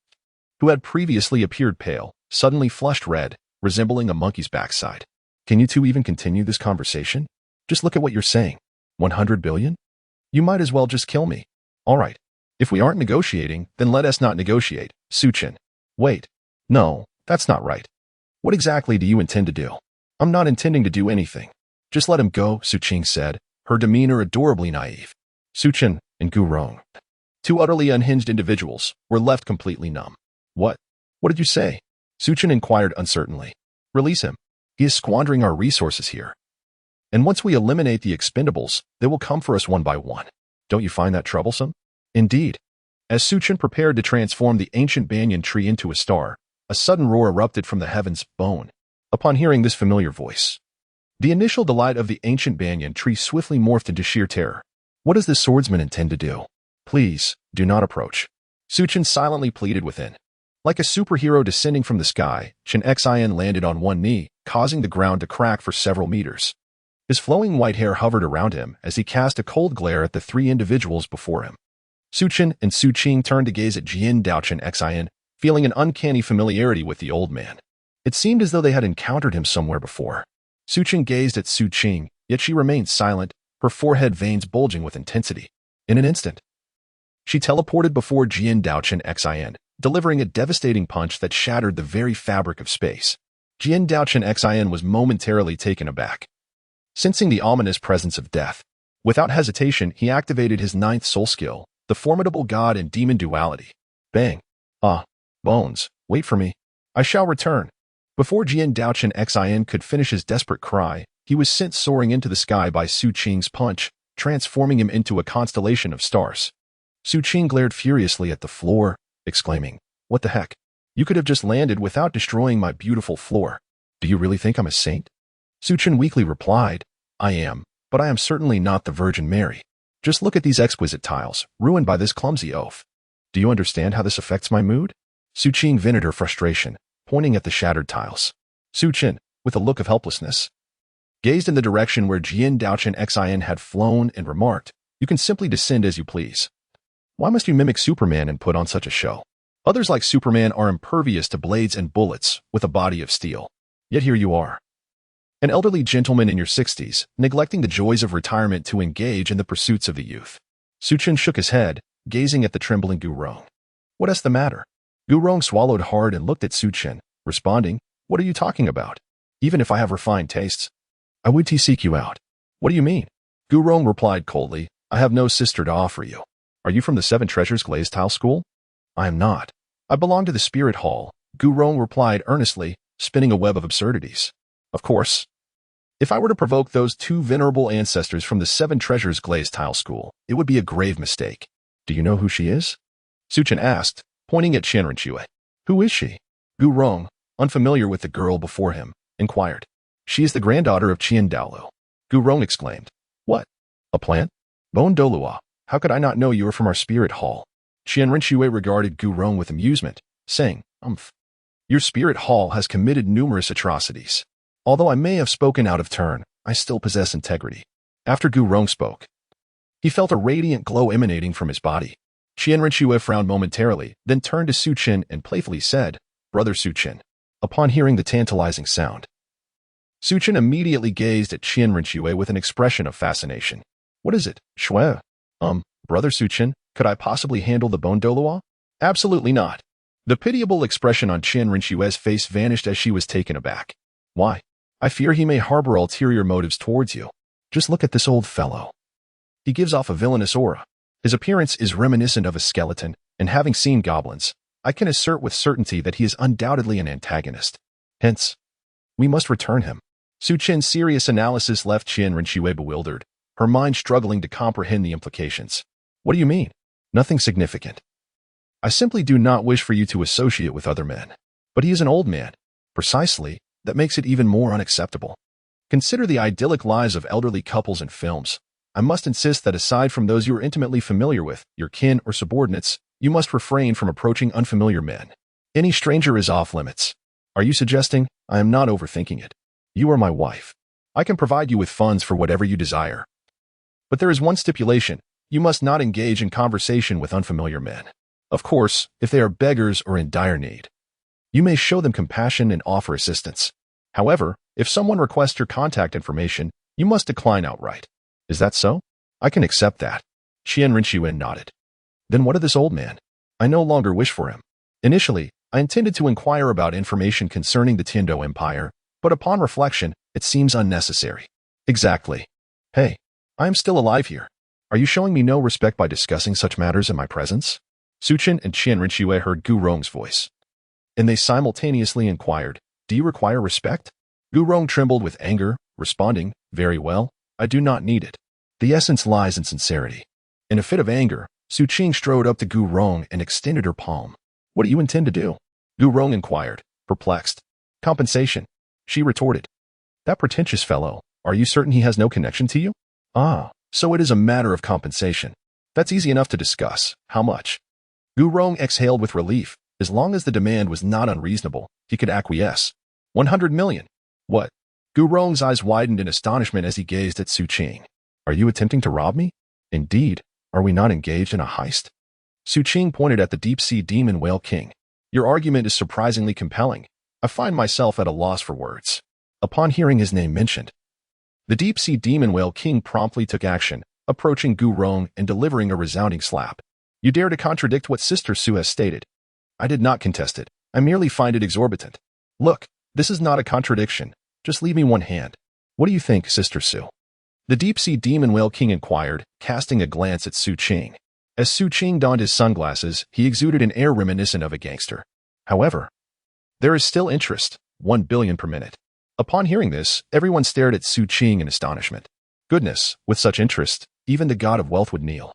who had previously appeared pale, suddenly flushed red, resembling a monkey's backside. Can you two even continue this conversation? Just look at what you're saying. 100 billion? You might as well just kill me. All right. If we aren't negotiating, then let us not negotiate. Suchin. Wait. No, that's not right. What exactly do you intend to do? I'm not intending to do anything. Just let him go, Su Qing said, her demeanor adorably naive. Suchin and Gu Rong, two utterly unhinged individuals, were left completely numb. What? What did you say? Suchin inquired uncertainly. Release him. He is squandering our resources here. And once we eliminate the expendables, they will come for us one by one. Don't you find that troublesome? Indeed. As Suchin prepared to transform the ancient banyan tree into a star, a sudden roar erupted from the heavens. Bone. Upon hearing this familiar voice, the initial delight of the ancient banyan tree swiftly morphed into sheer terror. What does this swordsman intend to do? Please, do not approach. Suchin silently pleaded within. Like a superhero descending from the sky, Chen Xin landed on one knee, causing the ground to crack for several meters. His flowing white hair hovered around him as he cast a cold glare at the three individuals before him. Suchin and Su Qing turned to gaze at Jian Dao Chen Xin, feeling an uncanny familiarity with the old man. It seemed as though they had encountered him somewhere before. Suchin gazed at Su Qing, yet she remained silent, her forehead veins bulging with intensity. In an instant, she teleported before Jian Dao Chen Xin, delivering a devastating punch that shattered the very fabric of space. Jian Dao Chen Xin was momentarily taken aback. Sensing the ominous presence of death, without hesitation, he activated his ninth soul skill, the formidable god and demon duality. Bang. Ah, bones, wait for me. I shall return. Before Jian Dao Chen Xin could finish his desperate cry, he was sent soaring into the sky by Su Qing's punch, transforming him into a constellation of stars. Su Qing glared furiously at the floor, exclaiming, What the heck? You could have just landed without destroying my beautiful floor. Do you really think I'm a saint? Suchin weakly replied, I am, but I am certainly not the Virgin Mary. Just look at these exquisite tiles, ruined by this clumsy oaf. Do you understand how this affects my mood? Su Qing vented her frustration, pointing at the shattered tiles. Suchin, with a look of helplessness, gazed in the direction where Jian Dao Chen Xin had flown and remarked, You can simply descend as you please. Why must you mimic Superman and put on such a show? Others like Superman are impervious to blades and bullets with a body of steel. Yet here you are, an elderly gentleman in your 60s, neglecting the joys of retirement to engage in the pursuits of the youth. Suchin shook his head, gazing at the trembling Gu Rong. What is the matter? Gu Rong swallowed hard and looked at Suchin, responding, What are you talking about? Even if I have refined tastes, I would seek you out. What do you mean? Gu Rong replied coldly, I have no sister to offer you. Are you from the Seven Treasures Glazed Tile School? I am not. I belong to the Spirit Hall, Gu Rong replied earnestly, spinning a web of absurdities. Of course. If I were to provoke those two venerable ancestors from the Seven Treasures Glazed Tile School, it would be a grave mistake. Do you know who she is? Suchin asked, pointing at Qianren Chue. Who is she? Gu Rong, unfamiliar with the girl before him, inquired. She is the granddaughter of Qian Douluo. Gu Rong exclaimed. What? A plant? Bone Douluo. How could I not know you are from our Spirit Hall? Qianren Chue regarded Gu Rong with amusement, saying, Your Spirit Hall has committed numerous atrocities. Although I may have spoken out of turn, I still possess integrity. After Gu Rong spoke, he felt a radiant glow emanating from his body. Qian Rinxue frowned momentarily, then turned to Su Qin and playfully said, "Brother Su Qin." Upon hearing the tantalizing sound, Su Qin immediately gazed at Qian Rinxue with an expression of fascination. "What is it, Shui? Brother Su Qin, could I possibly handle the bone Douluo?" "Absolutely not." The pitiable expression on Qian Rinxue's face vanished as she was taken aback. "Why? I fear he may harbor ulterior motives towards you. Just look at this old fellow. He gives off a villainous aura. His appearance is reminiscent of a skeleton, and having seen goblins, I can assert with certainty that he is undoubtedly an antagonist. Hence, we must return him." Su Qin's serious analysis left Qian Rinxue bewildered, her mind struggling to comprehend the implications. "What do you mean?" "Nothing significant. I simply do not wish for you to associate with other men. But he is an old man. Precisely, that makes it even more unacceptable. Consider the idyllic lives of elderly couples in films. I must insist that aside from those you are intimately familiar with, your kin or subordinates, you must refrain from approaching unfamiliar men. Any stranger is off limits. Are you suggesting? I am not overthinking it. You are my wife. I can provide you with funds for whatever you desire. But there is one stipulation. You must not engage in conversation with unfamiliar men. Of course, if they are beggars or in dire need, you may show them compassion and offer assistance. However, if someone requests your contact information, you must decline outright. Is that so? I can accept that. Qian Rinxue nodded. Then what of this old man? I no longer wish for him. Initially, I intended to inquire about information concerning the Tiando Empire, but upon reflection, it seems unnecessary. Exactly. Hey, I am still alive here. Are you showing me no respect by discussing such matters in my presence? Su Qin and Qian Rinxue heard Gu Rong's voice, and they simultaneously inquired, "Do you require respect?" Gu Rong trembled with anger, responding, "Very well, I do not need it. The essence lies in sincerity." In a fit of anger, Su Qing strode up to Gu Rong and extended her palm. "What do you intend to do?" Gu Rong inquired, perplexed. "Compensation," she retorted. "That pretentious fellow, are you certain he has no connection to you?" "Ah, so it is a matter of compensation. That's easy enough to discuss. How much?" Gu Rong exhaled with relief. As long as the demand was not unreasonable, he could acquiesce. 100 million. What? Gu Rong's eyes widened in astonishment as he gazed at Su Qing. "Are you attempting to rob me? Indeed, are we not engaged in a heist?" Su Qing pointed at the deep-sea demon whale king. "Your argument is surprisingly compelling. I find myself at a loss for words." Upon hearing his name mentioned, the deep-sea demon whale king promptly took action, approaching Gu Rong and delivering a resounding slap. "You dare to contradict what Sister Su has stated?" "I did not contest it. I merely find it exorbitant." "Look, this is not a contradiction. Just leave me one hand." "What do you think, Sister Su?" The deep-sea demon whale king inquired, casting a glance at Su Qing. As Su Qing donned his sunglasses, he exuded an air reminiscent of a gangster. However, there is still interest, 1 billion per minute. Upon hearing this, everyone stared at Su Qing in astonishment. Goodness, with such interest, even the god of wealth would kneel.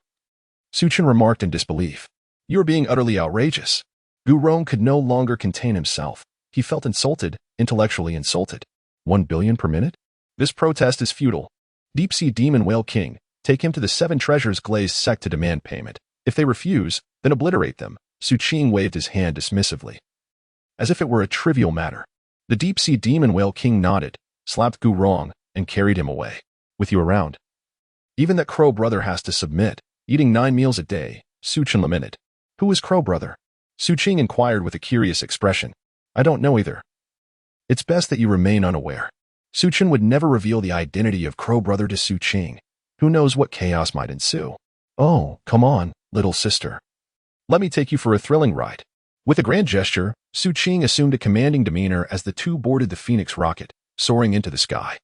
Su Qin remarked in disbelief. "You are being utterly outrageous." Gu Rong could no longer contain himself. He felt insulted, intellectually insulted. 1 billion per minute? This protest is futile. Deep-sea demon whale king, take him to the 7 treasures glazed sect to demand payment. If they refuse, then obliterate them. Su Qing waved his hand dismissively, as if it were a trivial matter. The deep-sea demon whale king nodded, slapped Gu Rong, and carried him away. "With you around, even that crow brother has to submit, eating 9 meals a day," Su Qin lamented. "Who is crow brother?" Su Qing inquired with a curious expression. "I don't know either. It's best that you remain unaware." Su Qin would never reveal the identity of crow brother to Su Qing. Who knows what chaos might ensue? "Oh, come on, little sister. Let me take you for a thrilling ride." With a grand gesture, Su Qing assumed a commanding demeanor as the two boarded the Phoenix rocket, soaring into the sky.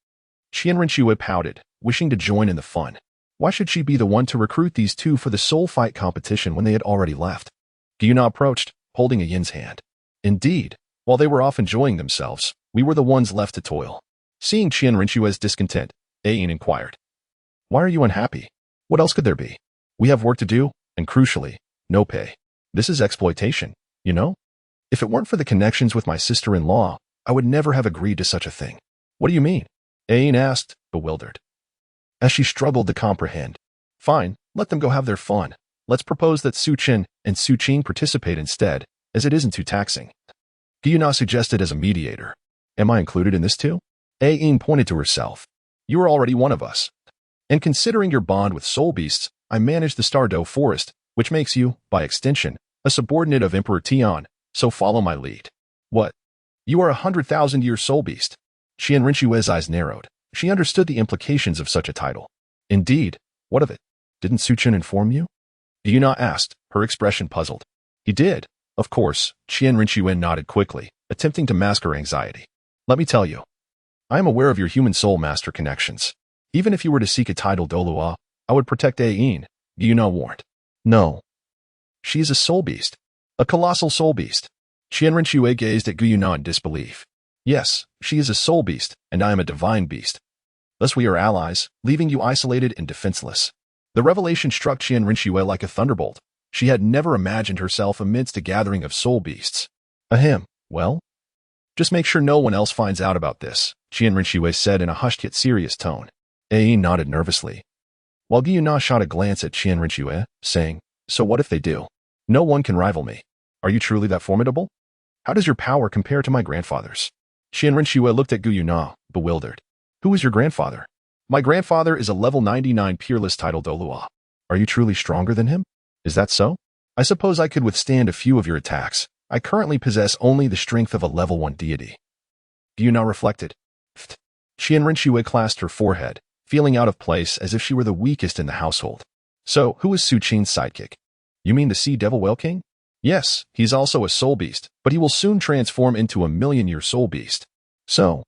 Qian Rinxue pouted, wishing to join in the fun. Why should she be the one to recruit these two for the soul fight competition when they had already left? Gyuna approached, holding a yin's hand. "Indeed, while they were off enjoying themselves, we were the ones left to toil." Seeing Qian Rinxue's discontent, Ayin inquired, "Why are you unhappy? What else could there be? We have work to do, and crucially, no pay. This is exploitation, you know? If it weren't for the connections with my sister-in-law, I would never have agreed to such a thing." "What do you mean?" Ayin asked, bewildered, as she struggled to comprehend. "Fine, let them go have their fun. Let's propose that Su Qin and Su Qing participate instead, as it isn't too taxing." Gyuna suggested as a mediator. "Am I included in this too?" Ayin pointed to herself. You are already one of us. And considering your bond with soul beasts, I manage the Stardow Forest, which makes you, by extension, a subordinate of Emperor Tian, so follow my lead. What? You are 100,000-year soul beast. Qian Rinxue's eyes narrowed. She understood the implications of such a title. Indeed, what of it? Didn't Suchen inform you? Yuna asked, her expression puzzled. He did. Of course, Qian Rinxue nodded quickly, attempting to mask her anxiety. Let me tell you. I am aware of your human soul master connections. Even if you were to seek a title Douluo, I would protect Ain, Yuna warned. No. She is a soul beast. A colossal soul beast. Qian Rinxue gazed at Yuna in disbelief. Yes, she is a soul beast, and I am a divine beast. Thus we are allies, leaving you isolated and defenseless. The revelation struck Qian Rinxue like a thunderbolt. She had never imagined herself amidst a gathering of soul beasts. Ahem, well? Just make sure no one else finds out about this, Qian Rinxue said in a hushed yet serious tone. Ain nodded nervously, while Yuna shot a glance at Qian Rinxue, saying, So what if they do? No one can rival me. Are you truly that formidable? How does your power compare to my grandfather's? Qian Rinxue looked at Yuna, bewildered. Who is your grandfather? My grandfather is a level 99 peerless title Douluo. Are you truly stronger than him? Is that so? I suppose I could withstand a few of your attacks. I currently possess only the strength of a level 1 deity. Yuna reflected. Qian Rinxue clasped her forehead, feeling out of place as if she were the weakest in the household. So, who is Su Qing's sidekick? You mean the Sea Devil Whale King? Yes, he's also a soul beast, but he will soon transform into a million-year soul beast. So,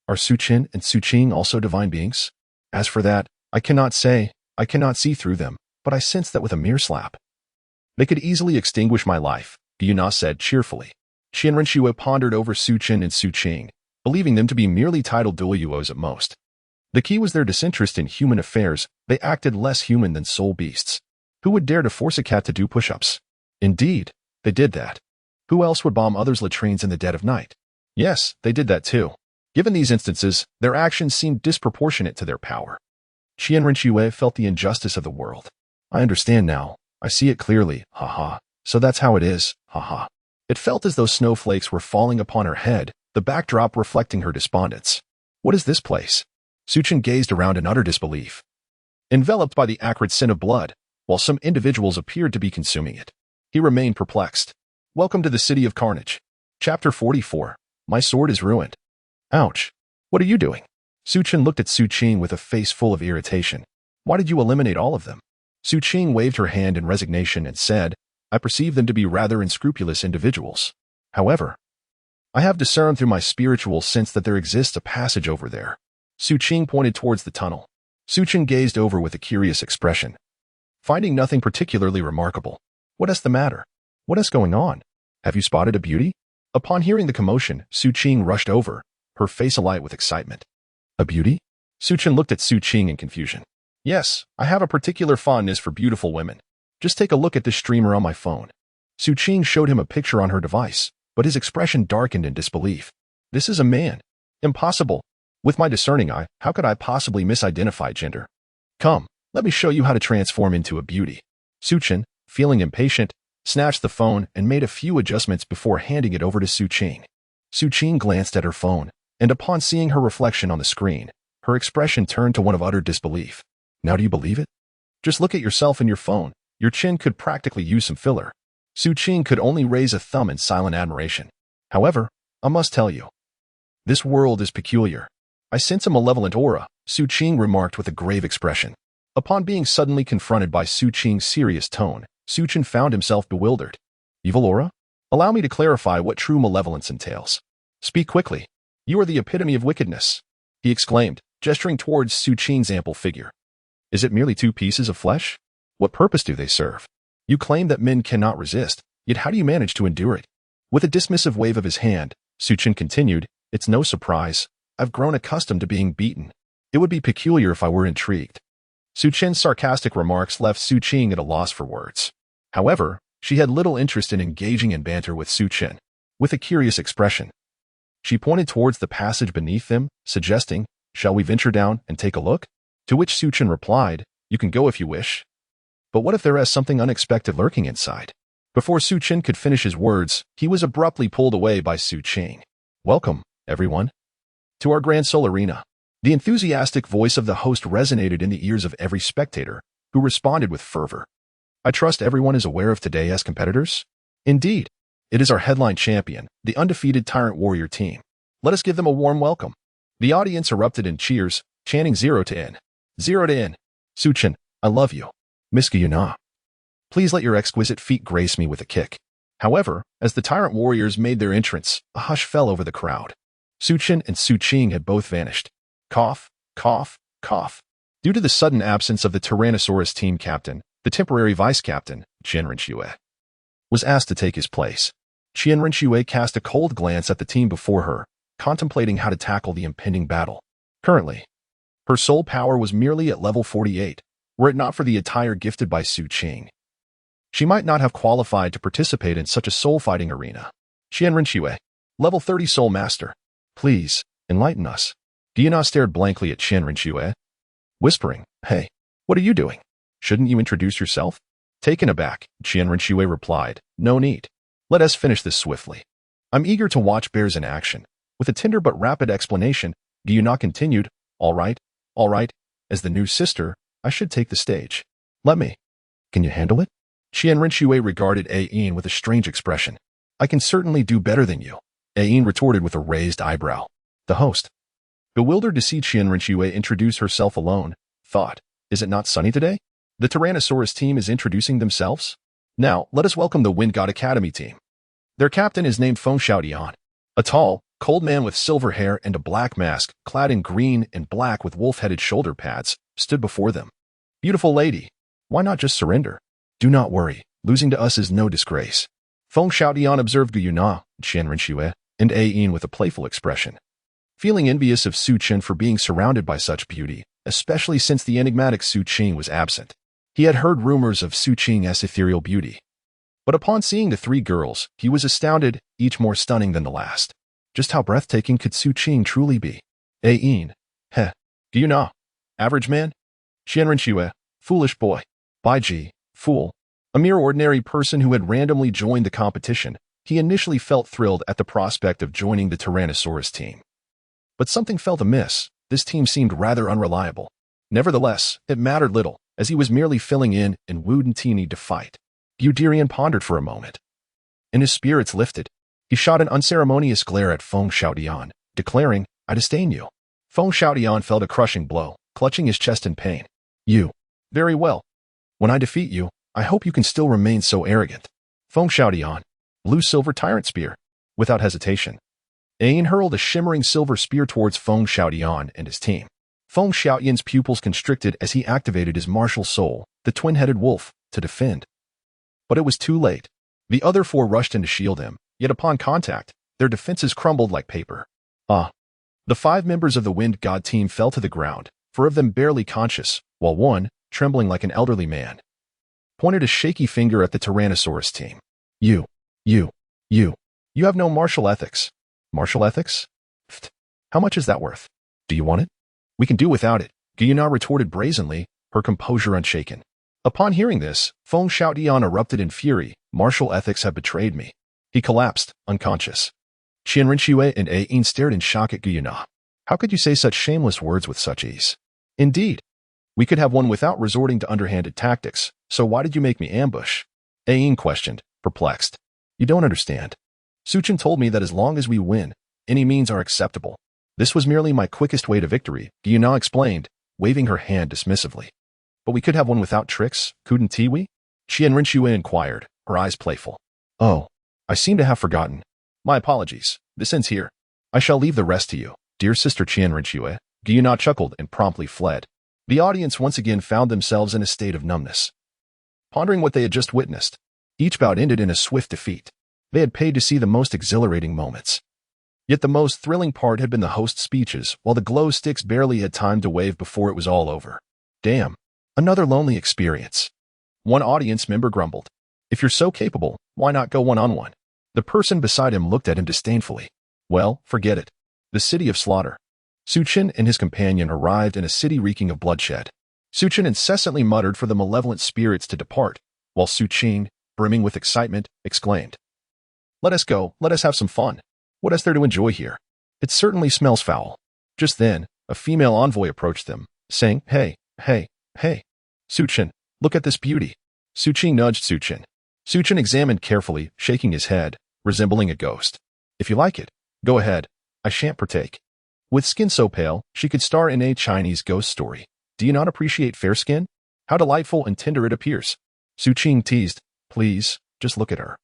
are Su Qin and Su Qing also divine beings? As for that, I cannot say. I cannot see through them, but I sense that with a mere slap. They could easily extinguish my life, Yuna said cheerfully. Qian Rinxue pondered over Su Qin and Su Qing, believing them to be merely titled Douluos at most. The key was their disinterest in human affairs. They acted less human than soul beasts. Who would dare to force a cat to do push-ups? Indeed, they did that. Who else would bomb others' latrines in the dead of night? Yes, they did that too. Given these instances, their actions seemed disproportionate to their power. Qian Rinxue felt the injustice of the world. I understand now. I see it clearly, haha. So that's how it is, haha. It felt as though snowflakes were falling upon her head, the backdrop reflecting her despondence. What is this place? Suchen gazed around in utter disbelief, enveloped by the acrid scent of blood, while some individuals appeared to be consuming it. He remained perplexed. Welcome to the City of Carnage. Chapter 44. My sword is ruined. Ouch. What are you doing? Suchen looked at Su Qing with a face full of irritation. Why did you eliminate all of them? Su Qing waved her hand in resignation and said, I perceive them to be rather unscrupulous individuals. However, I have discerned through my spiritual sense that there exists a passage over there. Su Qing pointed towards the tunnel. Suchen gazed over with a curious expression, finding nothing particularly remarkable. What is the matter? What is going on? Have you spotted a beauty? Upon hearing the commotion, Su Qing rushed over, her face alight with excitement. A beauty? Suchen looked at Su Qing in confusion. Yes, I have a particular fondness for beautiful women. Just take a look at this streamer on my phone. Su Qing showed him a picture on her device, but his expression darkened in disbelief. This is a man. Impossible. With my discerning eye, how could I possibly misidentify gender? Come, let me show you how to transform into a beauty. Suchen, feeling impatient, snatched the phone and made a few adjustments before handing it over to Su Qing. Su Qing glanced at her phone, and upon seeing her reflection on the screen, her expression turned to one of utter disbelief. Now do you believe it? Just look at yourself in your phone. Your chin could practically use some filler. Su Qing could only raise a thumb in silent admiration. However, I must tell you, this world is peculiar. I sense a malevolent aura, Su Qing remarked with a grave expression. Upon being suddenly confronted by Su Qing's serious tone, Suchen found himself bewildered. Evil aura? Allow me to clarify what true malevolence entails. Speak quickly. You are the epitome of wickedness, he exclaimed, gesturing towards Su Qing's ample figure. Is it merely 2 pieces of flesh? What purpose do they serve? You claim that men cannot resist, yet how do you manage to endure it? With a dismissive wave of his hand, Suchen continued, It's no surprise. I've grown accustomed to being beaten. It would be peculiar if I were intrigued. Suchen's sarcastic remarks left Su Qing at a loss for words. However, she had little interest in engaging in banter with Suchen. With a curious expression, she pointed towards the passage beneath them, suggesting, Shall we venture down and take a look? To which Suchen replied, You can go if you wish. But what if there is something unexpected lurking inside? Before Suchen could finish his words, he was abruptly pulled away by Su Qing. Welcome, everyone, to our Grand Soul Arena. The enthusiastic voice of the host resonated in the ears of every spectator, who responded with fervor. I trust everyone is aware of today's competitors? Indeed, it is our headline champion, the undefeated Tyrant Warrior team. Let us give them a warm welcome. The audience erupted in cheers, chanting 0 to N. 0 to N. Suchin, I love you. Miss Yuna. Please let your exquisite feet grace me with a kick. However, as the Tyrant Warriors made their entrance, a hush fell over the crowd. Suchin and Suqing had both vanished. Cough, cough, cough. Due to the sudden absence of the Tyrannosaurus team captain, the temporary vice-captain, Qian Renxue, was asked to take his place. Qian Renxue cast a cold glance at the team before her, contemplating how to tackle the impending battle. Currently, her soul power was merely at level 48, were it not for the attire gifted by Suqing. She might not have qualified to participate in such a soul-fighting arena. Qian Renxue, level 30 soul master. Please, enlighten us. Yuna stared blankly at Qian Renxue, whispering, Hey, what are you doing? Shouldn't you introduce yourself? Taken aback, Qian Renxue replied, No need. Let us finish this swiftly. I'm eager to watch bears in action. With a tender but rapid explanation, Yuna continued, All right. As the new sister, I should take the stage. Let me. Can you handle it? Qian Renxue regarded Ain with a strange expression. I can certainly do better than you. Ain retorted with a raised eyebrow. The host, bewildered to see Qian Renxue introduce herself alone, thought, Is it not sunny today? The Tyrannosaurus team is introducing themselves? Now, let us welcome the Wind God Academy team. Their captain is named Feng Xiaodian, a tall, cold man with silver hair and a black mask, clad in green and black with wolf-headed shoulder pads, stood before them. Beautiful lady, why not just surrender? Do not worry, losing to us is no disgrace. Feng Xiaodian observed Yuna, Qian Renxue, and Ain with a playful expression. Feeling envious of Su Chen for being surrounded by such beauty, especially since the enigmatic Su Qing was absent. He had heard rumors of Su Qing's ethereal beauty. But upon seeing the three girls, he was astounded, each more stunning than the last. Just how breathtaking could Su Qing truly be? Ain. Yuna. Average man? Qian Renxue. Foolish boy. Baiji. Fool. A mere ordinary person who had randomly joined the competition, he initially felt thrilled at the prospect of joining the Tyrannosaurus team. But something felt amiss. This team seemed rather unreliable. Nevertheless, it mattered little, as he was merely filling in and Wu Dantini to fight. Guderian pondered for a moment. And his spirits lifted. He shot an unceremonious glare at Feng Xiaodian, declaring, I disdain you. Feng Xiaodian felt a crushing blow, clutching his chest in pain. You. Very well. When I defeat you, I hope you can still remain so arrogant. Feng Xiaodian. Blue-silver tyrant spear. Without hesitation, Ain hurled a shimmering silver spear towards Feng Xiaodian and his team. Feng Xiaodian's pupils constricted as he activated his martial soul, the twin-headed wolf, to defend. But it was too late. The other four rushed in to shield him, yet upon contact, their defenses crumbled like paper. The 5 members of the Wind God team fell to the ground, 4 of them barely conscious, while one, trembling like an elderly man, pointed a shaky finger at the Tyrannosaurus team. You have no martial ethics. Martial ethics? Pfft. How much is that worth? Do you want it? We can do without it, Yuna retorted brazenly, her composure unshaken. Upon hearing this, Feng Xiaodian erupted in fury. Martial ethics have betrayed me. He collapsed, unconscious. Qian Renxue and Ain stared in shock at Yuna. How could you say such shameless words with such ease? Indeed. We could have won without resorting to underhanded tactics, so why did you make me ambush? Ain questioned, perplexed. You don't understand. Suchin told me that as long as we win, any means are acceptable. This was merely my quickest way to victory, Yuna explained, waving her hand dismissively. But we could have won without tricks, couldn't we? Qian Renxue inquired, her eyes playful. Oh, I seem to have forgotten. My apologies. This ends here. I shall leave the rest to you, dear sister Qian Renxue. Yuna chuckled and promptly fled. The audience once again found themselves in a state of numbness, pondering what they had just witnessed. Each bout ended in a swift defeat. They had paid to see the most exhilarating moments. Yet the most thrilling part had been the host's speeches, while the glow sticks barely had time to wave before it was all over. Damn. Another lonely experience. One audience member grumbled. If you're so capable, why not go one-on-one? The person beside him looked at him disdainfully. Well, forget it. The city of slaughter. Suchin and his companion arrived in a city reeking of bloodshed. Suchin incessantly muttered for the malevolent spirits to depart, while Suqing, brimming with excitement, exclaimed, Let us go, let us have some fun. What is there to enjoy here? It certainly smells foul. Just then, A female envoy approached them, saying, "Hey, hey, hey, Suchin, look at this beauty." Suchi nudged Suchin. Suchin examined carefully, shaking his head, resembling a ghost. "If you like it, go ahead. I shan't partake." With skin so pale, she could star in a Chinese ghost story. Do you not appreciate fair skin? How delightful and tender it appears. Suchin teased, "Please, just look at her.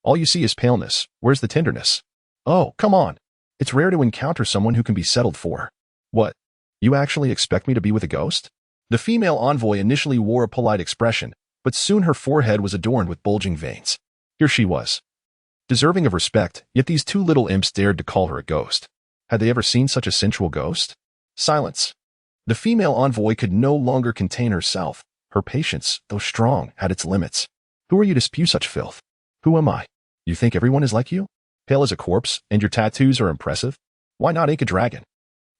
All you see is paleness. Where's the tenderness? Oh, come on. It's rare to encounter someone who can be settled for." "What? You actually expect me to be with a ghost?" The female envoy initially wore a polite expression, but soon her forehead was adorned with bulging veins. Here she was, deserving of respect, yet these two little imps dared to call her a ghost. Had they ever seen such a sensual ghost? Silence. The female envoy could no longer contain herself. Her patience, though strong, had its limits. "Who are you to spew such filth? Who am I? You think everyone is like you? Pale as a corpse, and your tattoos are impressive? Why not ink a dragon?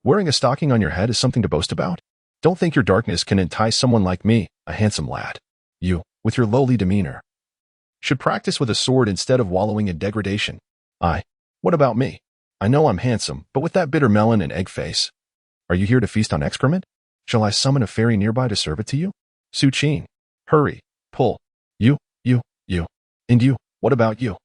Wearing a stocking on your head is something to boast about? Don't think your darkness can entice someone like me, a handsome lad. You, with your lowly demeanor, should practice with a sword instead of wallowing in degradation. What about me? I know I'm handsome, but with that bitter melon and egg face. Are you here to feast on excrement? Shall I summon a fairy nearby to serve it to you? Suchin, hurry, pull. You, and you, what about you?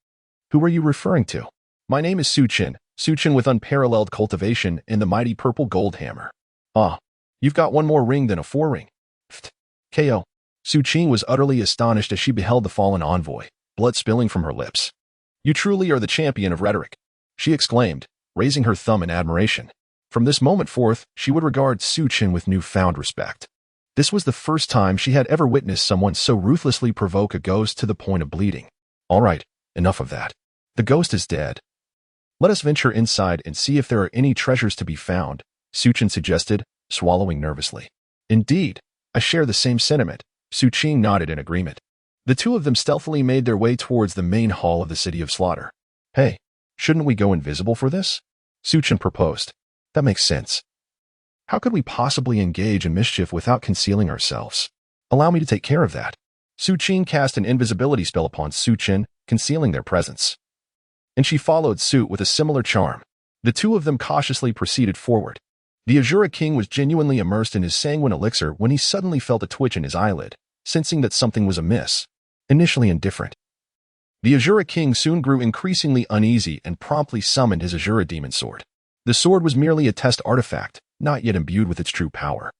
Who are you referring to? My name is Suchin, Suchin with unparalleled cultivation in the mighty purple gold hammer. Ah, you've got one more ring than a four-ring. Pfft. Ko. Suchin was utterly astonished as she beheld the fallen envoy, blood spilling from her lips. You truly are the champion of rhetoric, she exclaimed, raising her thumb in admiration. From this moment forth, she would regard Suchin with newfound respect. This was the first time she had ever witnessed someone so ruthlessly provoke a ghost to the point of bleeding. All right, enough of that. The ghost is dead. Let us venture inside and see if there are any treasures to be found, Suchin suggested, swallowing nervously. Indeed, I share the same sentiment. Suchin nodded in agreement. The two of them stealthily made their way towards the main hall of the City of Slaughter. Hey, shouldn't we go invisible for this? Suchin proposed. That makes sense. How could we possibly engage in mischief without concealing ourselves? Allow me to take care of that. Suchin cast an invisibility spell upon Suchin, concealing their presence. And she followed suit with a similar charm. The two of them cautiously proceeded forward. The Azura King was genuinely immersed in his sanguine elixir when he suddenly felt a twitch in his eyelid, sensing that something was amiss. Initially indifferent, the Azura King soon grew increasingly uneasy and promptly summoned his Azura demon sword. The sword was merely a test artifact, not yet imbued with its true power.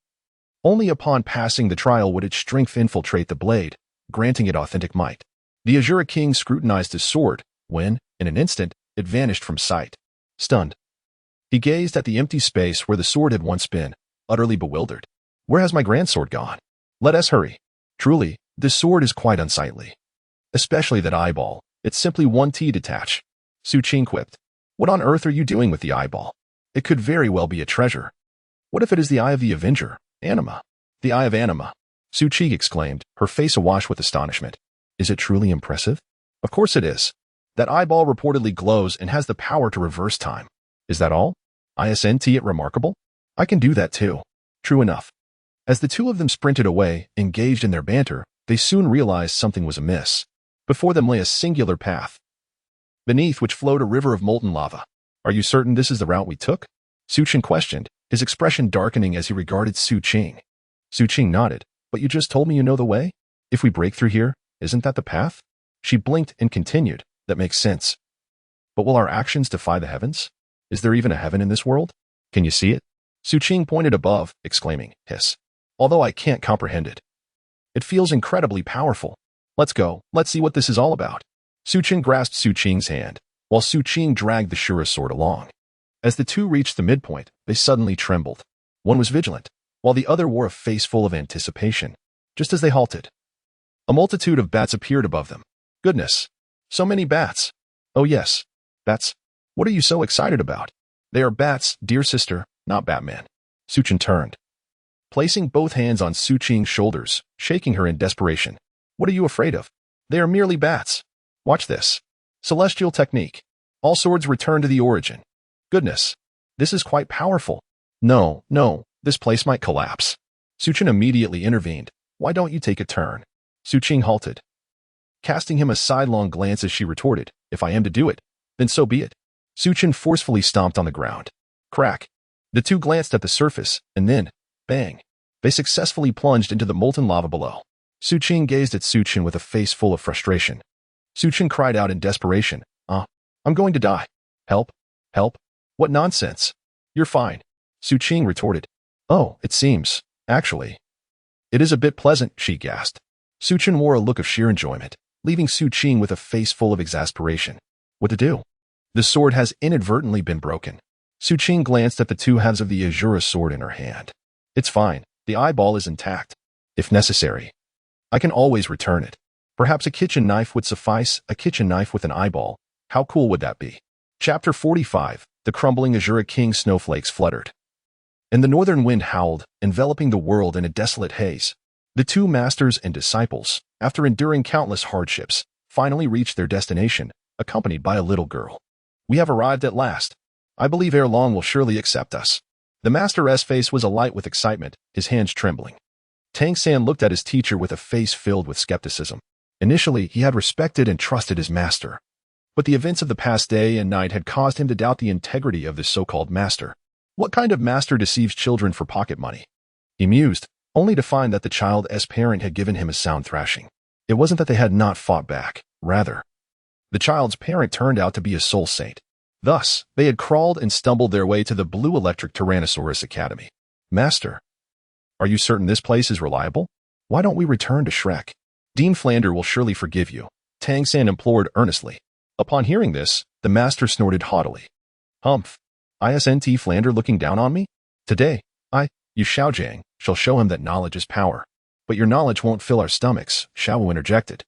Only upon passing the trial would its strength infiltrate the blade, granting it authentic might. The Azura King scrutinized his sword, when, in an instant, it vanished from sight. Stunned, he gazed at the empty space where the sword had once been, utterly bewildered. Where has my grand sword gone? Let us hurry. Truly, this sword is quite unsightly. Especially that eyeball. It's simply one T detach. Suchin quipped. What on earth are you doing with the eyeball? It could very well be a treasure. What if it is the eye of the Avenger, Anima? The eye of Anima, Suchi exclaimed, her face awash with astonishment. Is it truly impressive? Of course it is. That eyeball reportedly glows and has the power to reverse time. Is that all? Isn't it remarkable? I can do that too. True enough. As the two of them sprinted away, engaged in their banter, they soon realized something was amiss. Before them lay a singular path, beneath which flowed a river of molten lava. Are you certain this is the route we took? Suchin questioned, his expression darkening as he regarded Suchin. Suchin nodded. But you just told me you know the way? If we break through here, isn't that the path? She blinked and continued. That makes sense. But will our actions defy the heavens? Is there even a heaven in this world? Can you see it? Suchin pointed above, exclaiming, hiss. Although I can't comprehend it. It feels incredibly powerful. Let's go. Let's see what this is all about. Suchin grasped Suchin's hand, while Suchin dragged the Shura sword along. As the two reached the midpoint, they suddenly trembled. One was vigilant, while the other wore a face full of anticipation. Just as they halted, a multitude of bats appeared above them. Goodness! So many bats! Oh yes, bats. What are you so excited about? They are bats, dear sister, not Batman. Suchin turned, placing both hands on Suchin's shoulders, shaking her in desperation. What are you afraid of? They are merely bats. Watch this. Celestial technique. All swords return to the origin. Goodness. This is quite powerful. No, this place might collapse. Suchin immediately intervened. Why don't you take a turn? Suchin halted, casting him a sidelong glance as she retorted, if I am to do it, then so be it. Suchin forcefully stomped on the ground. Crack. The two glanced at the surface, and then, bang, they successfully plunged into the molten lava below. Su Qing gazed at Su Chen with a face full of frustration. Su Chen cried out in desperation, I'm going to die. Help, help. What nonsense. You're fine. Su Qing retorted. Oh, it seems, actually. It is a bit pleasant, she gasped. Su Chen wore a look of sheer enjoyment, leaving Su Qing with a face full of exasperation. What to do? The sword has inadvertently been broken. Su Qing glanced at the two halves of the Azura sword in her hand. It's fine. The eyeball is intact. If necessary, I can always return it. Perhaps a kitchen knife would suffice, a kitchen knife with an eyeball. How cool would that be? Chapter 45. The crumbling Azura King snowflakes fluttered. And the northern wind howled, enveloping the world in a desolate haze. The two masters and disciples, after enduring countless hardships, finally reached their destination, accompanied by a little girl. We have arrived at last. I believe ere long will surely accept us. The master's face was alight with excitement, his hands trembling. Tang San looked at his teacher with a face filled with skepticism. Initially, he had respected and trusted his master. But the events of the past day and night had caused him to doubt the integrity of this so-called master. What kind of master deceives children for pocket money? He mused, only to find that the child's parent had given him a sound thrashing. It wasn't that they had not fought back. Rather, the child's parent turned out to be a soul saint. Thus, they had crawled and stumbled their way to the Blue Electric Tyrannosaurus Academy. Master, are you certain this place is reliable? Why don't we return to Shrek? Dean Flander will surely forgive you, Tang San implored earnestly. Upon hearing this, the master snorted haughtily. Humph! Isn't Flander looking down on me? Today, you Xiaojiang, shall show him that knowledge is power. But your knowledge won't fill our stomachs, Xiaowu interjected.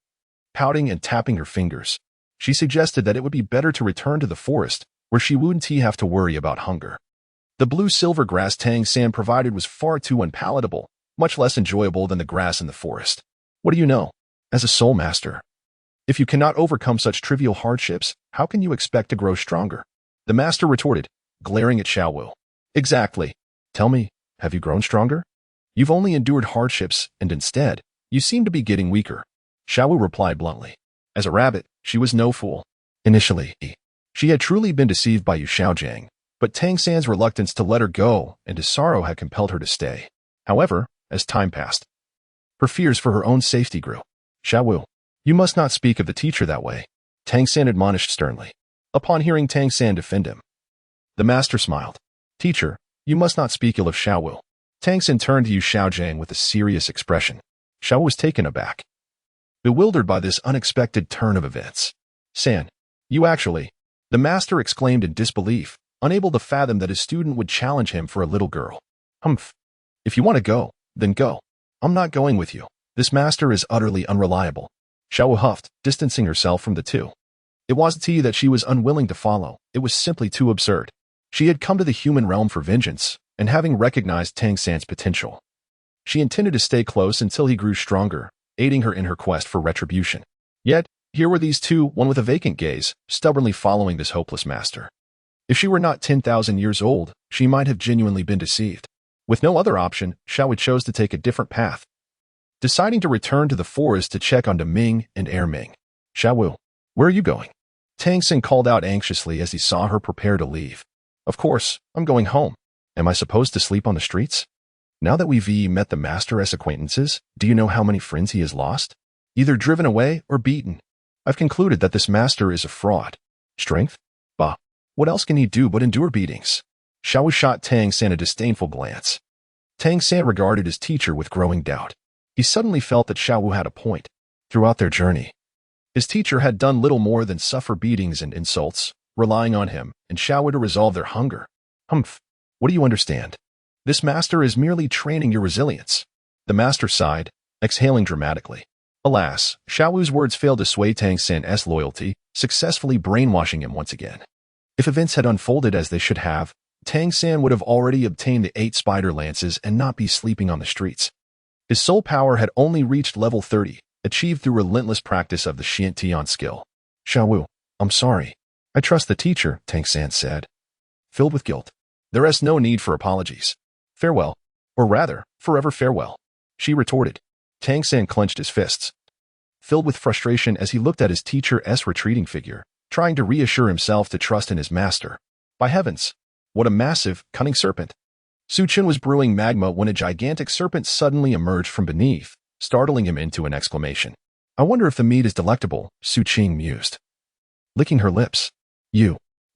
Pouting and tapping her fingers, she suggested that it would be better to return to the forest, where she wouldn't have to worry about hunger. The blue-silver grass Tang San provided was far too unpalatable, much less enjoyable than the grass in the forest. What do you know? As a soul master, if you cannot overcome such trivial hardships, how can you expect to grow stronger? The master retorted, glaring at Xiaowu. Exactly. Tell me, have you grown stronger? You've only endured hardships, and instead, you seem to be getting weaker. Xiaowu replied bluntly. As a rabbit, she was no fool. Initially, she had truly been deceived by Yu Xiaojiang, but Tang San's reluctance to let her go and his sorrow had compelled her to stay. However, as time passed, her fears for her own safety grew. Xiaowu, you must not speak of the teacher that way, Tang San admonished sternly. Upon hearing Tang San defend him, the master smiled. Teacher, you must not speak ill of Xiaowu. Tang San turned to Yu Xiaojiang with a serious expression. Xiaowu was taken aback, bewildered by this unexpected turn of events. San, you actually, the master exclaimed in disbelief, unable to fathom that his student would challenge him for a little girl. Humph. If you want to go, then go. I'm not going with you. This master is utterly unreliable. Xiaowu huffed, distancing herself from the two. It wasn't that she was unwilling to follow, it was simply too absurd. She had come to the human realm for vengeance, and having recognized Tang San's potential, she intended to stay close until he grew stronger, aiding her in her quest for retribution. Yet, here were these two, one with a vacant gaze, stubbornly following this hopeless master. If she were not 10,000 years old, she might have genuinely been deceived. With no other option, Xiaowu chose to take a different path, deciding to return to the forest to check on Ming and Ming. Xiaowu, where are you going? Tang San called out anxiously as he saw her prepare to leave. Of course, I'm going home. Am I supposed to sleep on the streets? Now that we've met the master as acquaintances, do you know how many friends he has lost? Either driven away or beaten. I've concluded that this master is a fraud. Strength? Bah. What else can he do but endure beatings? Xiaowu shot Tang San a disdainful glance. Tang San regarded his teacher with growing doubt. He suddenly felt that Xiaowu had a point. Throughout their journey, his teacher had done little more than suffer beatings and insults, relying on him and Xiaowu to resolve their hunger. Humph. What do you understand? This master is merely training your resilience. The master sighed, exhaling dramatically. Alas, Xiaowu's words failed to sway Tang San's loyalty, successfully brainwashing him once again. If events had unfolded as they should have, Tang San would have already obtained the 8 spider lances and not be sleeping on the streets. His soul power had only reached level 30, achieved through relentless practice of the Xiantian skill. Xiaowu, I'm sorry. I trust the teacher, Tang San said, filled with guilt. There is no need for apologies. Farewell. Or rather, forever farewell. She retorted. Tang San clenched his fists, filled with frustration as he looked at his teacher's retreating figure, trying to reassure himself to trust in his master. By heavens, What a massive, cunning serpent. Su Chen was brewing magma when a gigantic serpent suddenly emerged from beneath, startling him into an exclamation. I wonder if the meat is delectable, Su Qing mused. Licking her lips.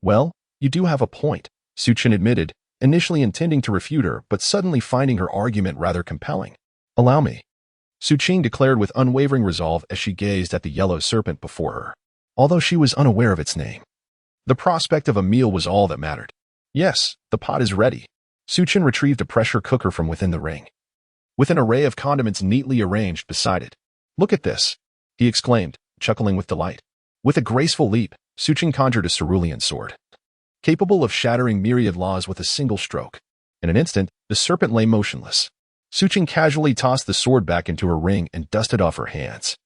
Well, you do have a point, Su Chen admitted, initially intending to refute her, but suddenly finding her argument rather compelling. Allow me. Su Qing declared with unwavering resolve as she gazed at the yellow serpent before her, although she was unaware of its name. The prospect of a meal was all that mattered. Yes, the pot is ready. Su Chen retrieved a pressure cooker from within the ring, with an array of condiments neatly arranged beside it. Look at this, he exclaimed, chuckling with delight. With a graceful leap, Su Chen conjured a cerulean sword, capable of shattering myriad laws with a single stroke. In an instant, the serpent lay motionless. Su Chen casually tossed the sword back into her ring and dusted off her hands.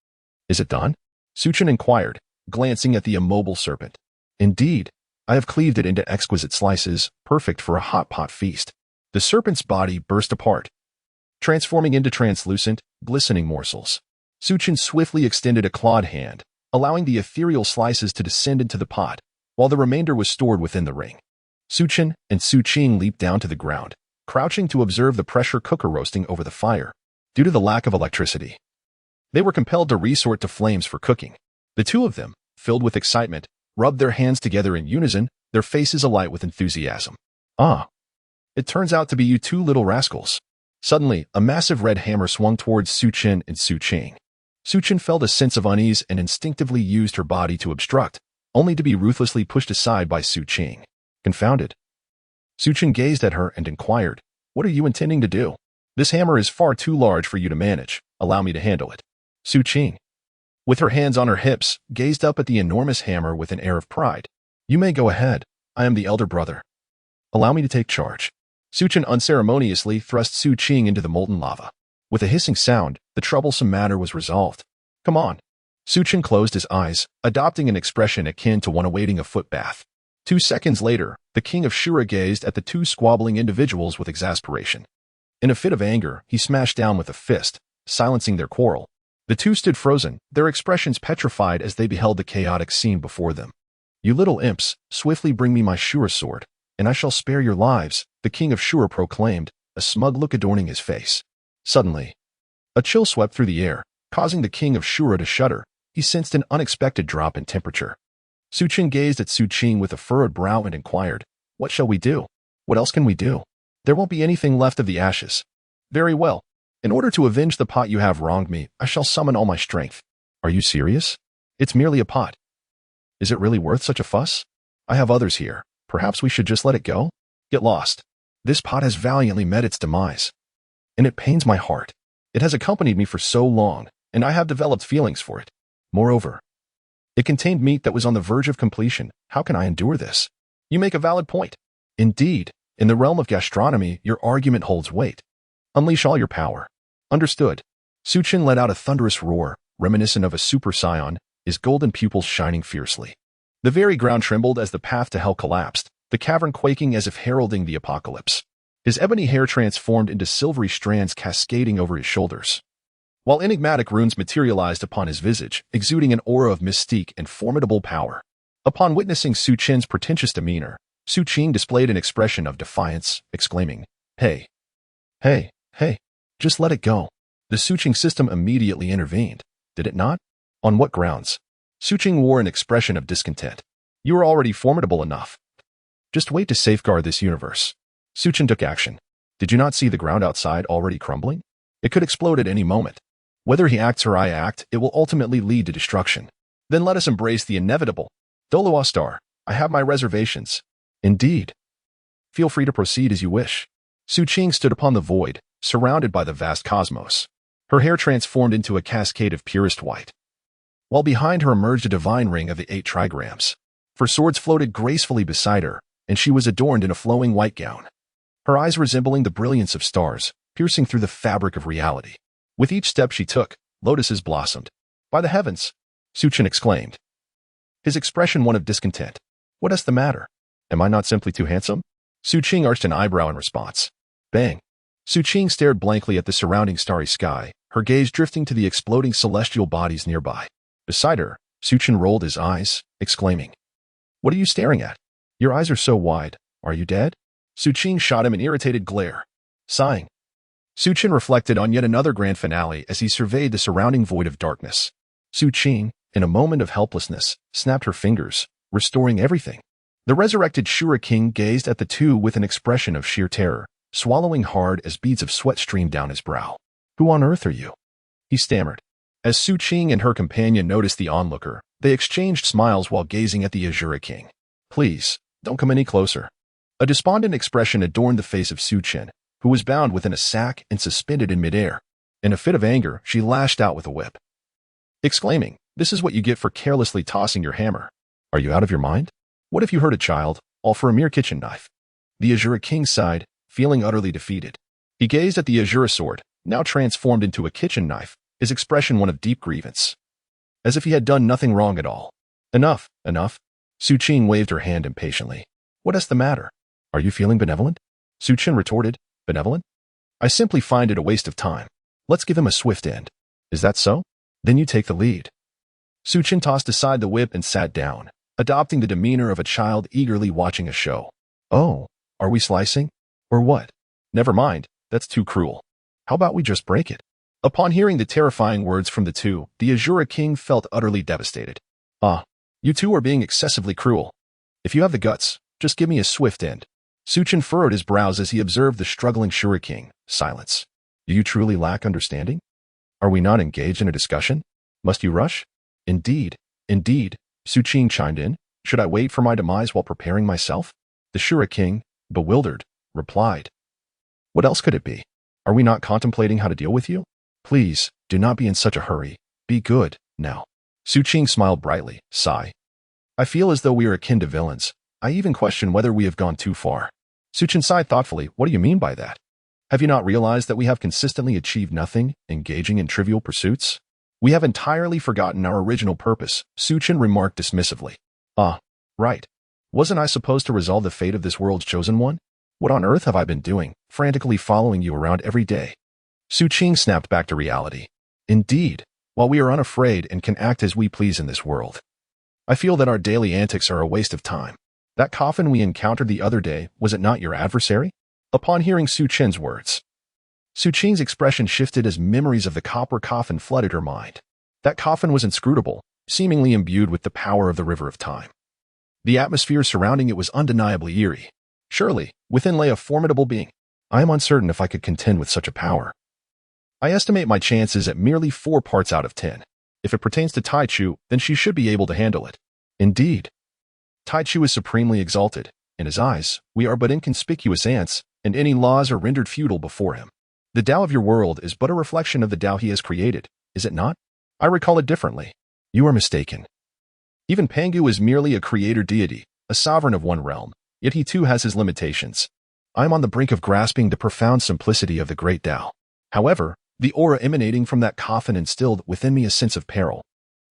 Is it done? Su Chen inquired, glancing at the immobile serpent. Indeed, I have cleaved it into exquisite slices, perfect for a hot pot feast. The serpent's body burst apart, transforming into translucent, glistening morsels. Su Chen swiftly extended a clawed hand, allowing the ethereal slices to descend into the pot, while the remainder was stored within the ring. Su Chen and Su Qing leaped down to the ground, crouching to observe the pressure cooker roasting over the fire. Due to the lack of electricity, they were compelled to resort to flames for cooking. The two of them, filled with excitement, rubbed their hands together in unison, their faces alight with enthusiasm. Ah! It turns out to be you two little rascals. Suddenly, a massive red hammer swung towards Su Chen and Su Qing. Su Chen felt a sense of unease and instinctively used her body to obstruct, only to be ruthlessly pushed aside by Su Qing. Confounded, Su Chen gazed at her and inquired, What are you intending to do? This hammer is far too large for you to manage. Allow me to handle it. Su Qing, with her hands on her hips, gazed up at the enormous hammer with an air of pride. You may go ahead. I am the elder brother. Allow me to take charge. Su Chen unceremoniously thrust Su Qing into the molten lava. With a hissing sound, the troublesome matter was resolved. Come on. Su Chen closed his eyes, adopting an expression akin to one awaiting a foot bath. 2 seconds later, the king of Shura gazed at the two squabbling individuals with exasperation. In a fit of anger, he smashed down with a fist, silencing their quarrel. The two stood frozen, their expressions petrified as they beheld the chaotic scene before them. You little imps, swiftly bring me my Shura sword, and I shall spare your lives, the king of Shura proclaimed, a smug look adorning his face. Suddenly, a chill swept through the air, causing the king of Shura to shudder. He sensed an unexpected drop in temperature. Su Chen gazed at Su Qing with a furrowed brow and inquired, What shall we do? What else can we do? There won't be anything left of the ashes. Very well. In order to avenge the pot you have wronged me, I shall summon all my strength. Are you serious? It's merely a pot. Is it really worth such a fuss? I have others here. Perhaps we should just let it go? Get lost. This pot has valiantly met its demise. And it pains my heart. It has accompanied me for so long, and I have developed feelings for it. Moreover, it contained meat that was on the verge of completion. How can I endure this? You make a valid point. Indeed, in the realm of gastronomy, your argument holds weight. Unleash all your power. Understood. Su Chen let out a thunderous roar, reminiscent of a super scion, his golden pupils shining fiercely. The very ground trembled as the path to hell collapsed, the cavern quaking as if heralding the apocalypse. His ebony hair transformed into silvery strands cascading over his shoulders, while enigmatic runes materialized upon his visage, exuding an aura of mystique and formidable power. Upon witnessing Su Chen's pretentious demeanor, Su Qing displayed an expression of defiance, exclaiming, Hey, just let it go. The Su Qing system immediately intervened, did it not? On what grounds? Su Qing wore an expression of discontent. You are already formidable enough. Just wait to safeguard this universe. Su Chen took action. Did you not see the ground outside already crumbling? It could explode at any moment. Whether he acts or I act, it will ultimately lead to destruction. Then let us embrace the inevitable. Douluo Star, I have my reservations. Indeed. Feel free to proceed as you wish. Su Qing stood upon the void, surrounded by the vast cosmos. Her hair transformed into a cascade of purest white, while behind her emerged a divine ring of the 8 trigrams. Her swords floated gracefully beside her, and she was adorned in a flowing white gown, her eyes resembling the brilliance of stars, piercing through the fabric of reality. With each step she took, lotuses blossomed. By the heavens! Su Chen exclaimed, his expression one of discontent. What is the matter? Am I not simply too handsome? Su Qing arched an eyebrow in response. Bang! Su Qing stared blankly at the surrounding starry sky, her gaze drifting to the exploding celestial bodies nearby. Beside her, Su Chen rolled his eyes, exclaiming, What are you staring at? Your eyes are so wide. Are you dead? Su Qing shot him an irritated glare. Sighing, Su Qin reflected on yet another grand finale as he surveyed the surrounding void of darkness. Su Qing, in a moment of helplessness, snapped her fingers, restoring everything. The resurrected Shura King gazed at the two with an expression of sheer terror, swallowing hard as beads of sweat streamed down his brow. "Who on earth are you?" he stammered. As Su Qing and her companion noticed the onlooker, they exchanged smiles while gazing at the Azura King. "Please, don't come any closer." A despondent expression adorned the face of Su Qin, who was bound within a sack and suspended in midair. In a fit of anger, she lashed out with a whip, exclaiming, "This is what you get for carelessly tossing your hammer. Are you out of your mind? What if you hurt a child, all for a mere kitchen knife?" The Azura King sighed, feeling utterly defeated. He gazed at the Azura sword, now transformed into a kitchen knife, his expression one of deep grievance, as if he had done nothing wrong at all. "Enough, enough." Su Qing waved her hand impatiently. "What is the matter? Are you feeling benevolent?" Su Qin retorted, "Benevolent? I simply find it a waste of time. Let's give him a swift end." "Is that so? Then you take the lead." Su Qin tossed aside the whip and sat down, adopting the demeanor of a child eagerly watching a show. "Oh, are we slicing? Or what? Never mind, that's too cruel. How about we just break it?" Upon hearing the terrifying words from the two, the Azura King felt utterly devastated. "Ah, you two are being excessively cruel. If you have the guts, just give me a swift end." Su Qin furrowed his brows as he observed the struggling Shura King. Silence. "Do you truly lack understanding? Are we not engaged in a discussion? Must you rush?" Indeed, Su Qing chimed in. "Should I wait for my demise while preparing myself?" The Shura King, bewildered, replied, "What else could it be? Are we not contemplating how to deal with you? Please, do not be in such a hurry. Be good, now." Su Qing smiled brightly, sigh. "I feel as though we are akin to villains. I even question whether we have gone too far." Su Qin sighed thoughtfully. "What do you mean by that? Have you not realized that we have consistently achieved nothing, engaging in trivial pursuits? We have entirely forgotten our original purpose," Su Qin remarked dismissively. "Ah, right. Wasn't I supposed to resolve the fate of this world's chosen one? What on earth have I been doing, frantically following you around every day?" Su Qing snapped back to reality. "Indeed, while we are unafraid and can act as we please in this world, I feel that our daily antics are a waste of time. That coffin we encountered the other day, was it not your adversary?" Upon hearing Su Qin's words, Su Qing's expression shifted as memories of the copper coffin flooded her mind. That coffin was inscrutable, seemingly imbued with the power of the river of time. The atmosphere surrounding it was undeniably eerie. Surely, within lay a formidable being. "I am uncertain if I could contend with such a power. I estimate my chances at merely 4 parts out of 10. If it pertains to Tai Chu, then she should be able to handle it." Indeed, Tai Chu is supremely exalted. In his eyes, we are but inconspicuous ants, and any laws are rendered futile before him. The Tao of your world is but a reflection of the Tao he has created, is it not? I recall it differently. You are mistaken. Even Pangu is merely a creator deity, a sovereign of one realm, yet he too has his limitations. I am on the brink of grasping the profound simplicity of the great Tao. However, the aura emanating from that coffin instilled within me a sense of peril.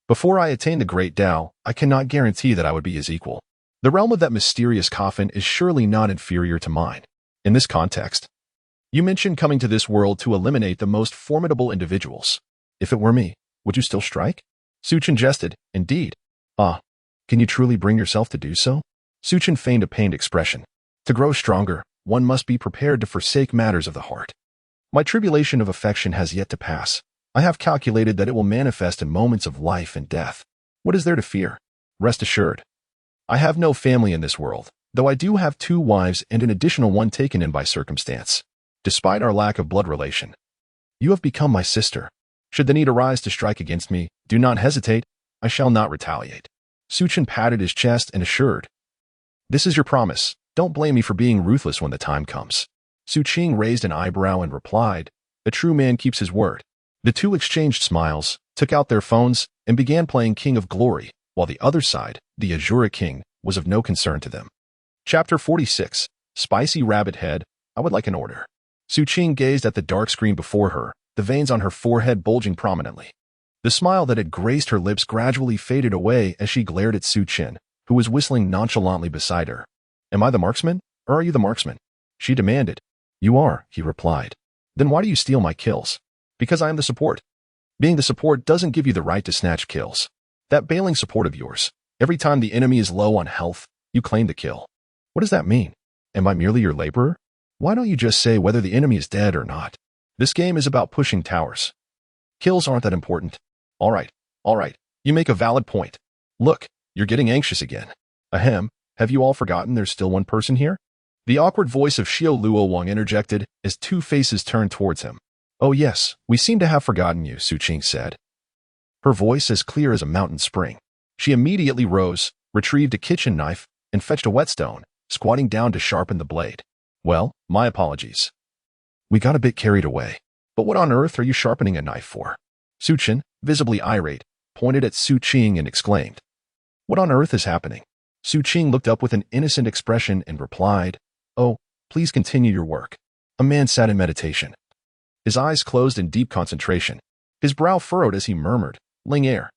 Before I attain the great Tao, I cannot guarantee that I would be his equal. The realm of that mysterious coffin is surely not inferior to mine. In this context, you mentioned coming to this world to eliminate the most formidable individuals. If it were me, would you still strike? Su Qin jested. Indeed. Ah, can you truly bring yourself to do so? Su Qin feigned a pained expression. To grow stronger, one must be prepared to forsake matters of the heart. My tribulation of affection has yet to pass. I have calculated that it will manifest in moments of life and death. What is there to fear? Rest assured. I have no family in this world, though I do have 2 wives and an additional one taken in by circumstance. Despite our lack of blood relation, you have become my sister. Should the need arise to strike against me, do not hesitate. I shall not retaliate. Su Qin patted his chest and assured. This is your promise. Don't blame me for being ruthless when the time comes. Su Qing raised an eyebrow and replied, a true man keeps his word. The two exchanged smiles, took out their phones, and began playing King of Glory, while the other side, the Azura King, was of no concern to them. Chapter 46. Spicy Rabbit Head, I would like an order. Su Qing gazed at the dark screen before her, the veins on her forehead bulging prominently. The smile that had graced her lips gradually faded away as she glared at Su Qin, who was whistling nonchalantly beside her. Am I the marksman, or are you the marksman? She demanded. You are, he replied. Then why do you steal my kills? Because I am the support. Being the support doesn't give you the right to snatch kills. That bailing support of yours, every time the enemy is low on health, you claim the kill. What does that mean? Am I merely your laborer? Why don't you just say whether the enemy is dead or not? This game is about pushing towers. Kills aren't that important. All right. You make a valid point. Look, you're getting anxious again. Ahem, have you all forgotten there's still one person here? The awkward voice of Xiao Luowang interjected as two faces turned towards him. Oh yes, we seem to have forgotten you, Su Qing said. Her voice as clear as a mountain spring. She immediately rose, retrieved a kitchen knife, and fetched a whetstone, squatting down to sharpen the blade. Well, my apologies. We got a bit carried away. But what on earth are you sharpening a knife for? Su Qin, visibly irate, pointed at Su Qing and exclaimed. What on earth is happening? Su Qing looked up with an innocent expression and replied, Oh, please continue your work. A man sat in meditation. His eyes closed in deep concentration. His brow furrowed as he murmured, Ling Er.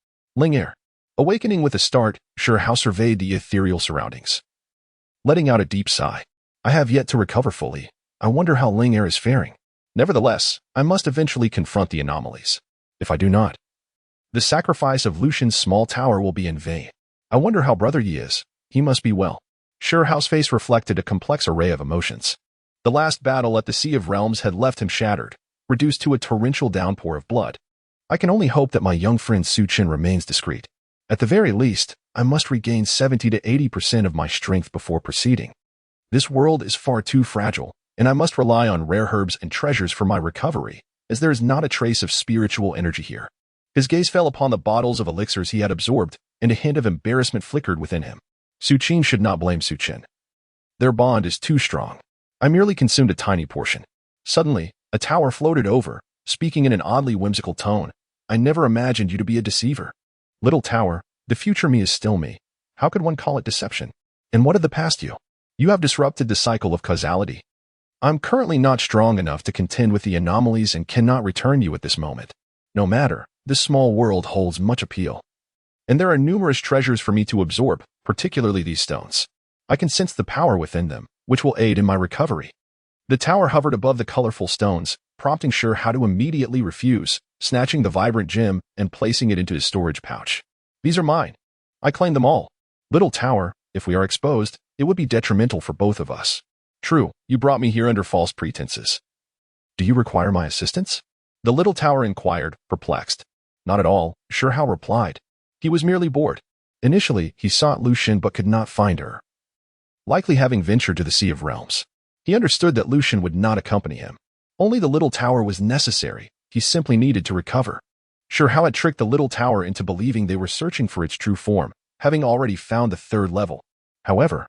Awakening with a start, Shi Hao surveyed the ethereal surroundings. Letting out a deep sigh. I have yet to recover fully. I wonder how Ling Er is faring. Nevertheless, I must eventually confront the anomalies. If I do not, the sacrifice of Lucian's small tower will be in vain. I wonder how Brother Yi is. He must be well. Shi Hao's face reflected a complex array of emotions. The last battle at the Sea of Realms had left him shattered, reduced to a torrential downpour of blood. I can only hope that my young friend Su Qin remains discreet. At the very least, I must regain 70 to 80% of my strength before proceeding. This world is far too fragile, and I must rely on rare herbs and treasures for my recovery, as there is not a trace of spiritual energy here. His gaze fell upon the bottles of elixirs he had absorbed, and a hint of embarrassment flickered within him. Su Qin should not blame Su Qin. Their bond is too strong. I merely consumed a tiny portion. Suddenly, a tower floated over, speaking in an oddly whimsical tone. I never imagined you to be a deceiver. Little tower, the future me is still me. How could one call it deception? And what of the past you? You have disrupted the cycle of causality. I'm currently not strong enough to contend with the anomalies and cannot return you at this moment. No matter, this small world holds much appeal. And there are numerous treasures for me to absorb, particularly these stones. I can sense the power within them, which will aid in my recovery. The tower hovered above the colorful stones, prompting Shi Hao to immediately refuse, snatching the vibrant gem and placing it into his storage pouch. These are mine. I claim them all. Little tower, if we are exposed, it would be detrimental for both of us. True, you brought me here under false pretenses. Do you require my assistance? The little tower inquired, perplexed. Not at all, Shi Hao replied. He was merely bored. Initially, he sought Lucian but could not find her. Likely having ventured to the Sea of Realms. He understood that Lucian would not accompany him. Only the little tower was necessary. He simply needed to recover. Shi Hao had tricked the little tower into believing they were searching for its true form, having already found the third level. However,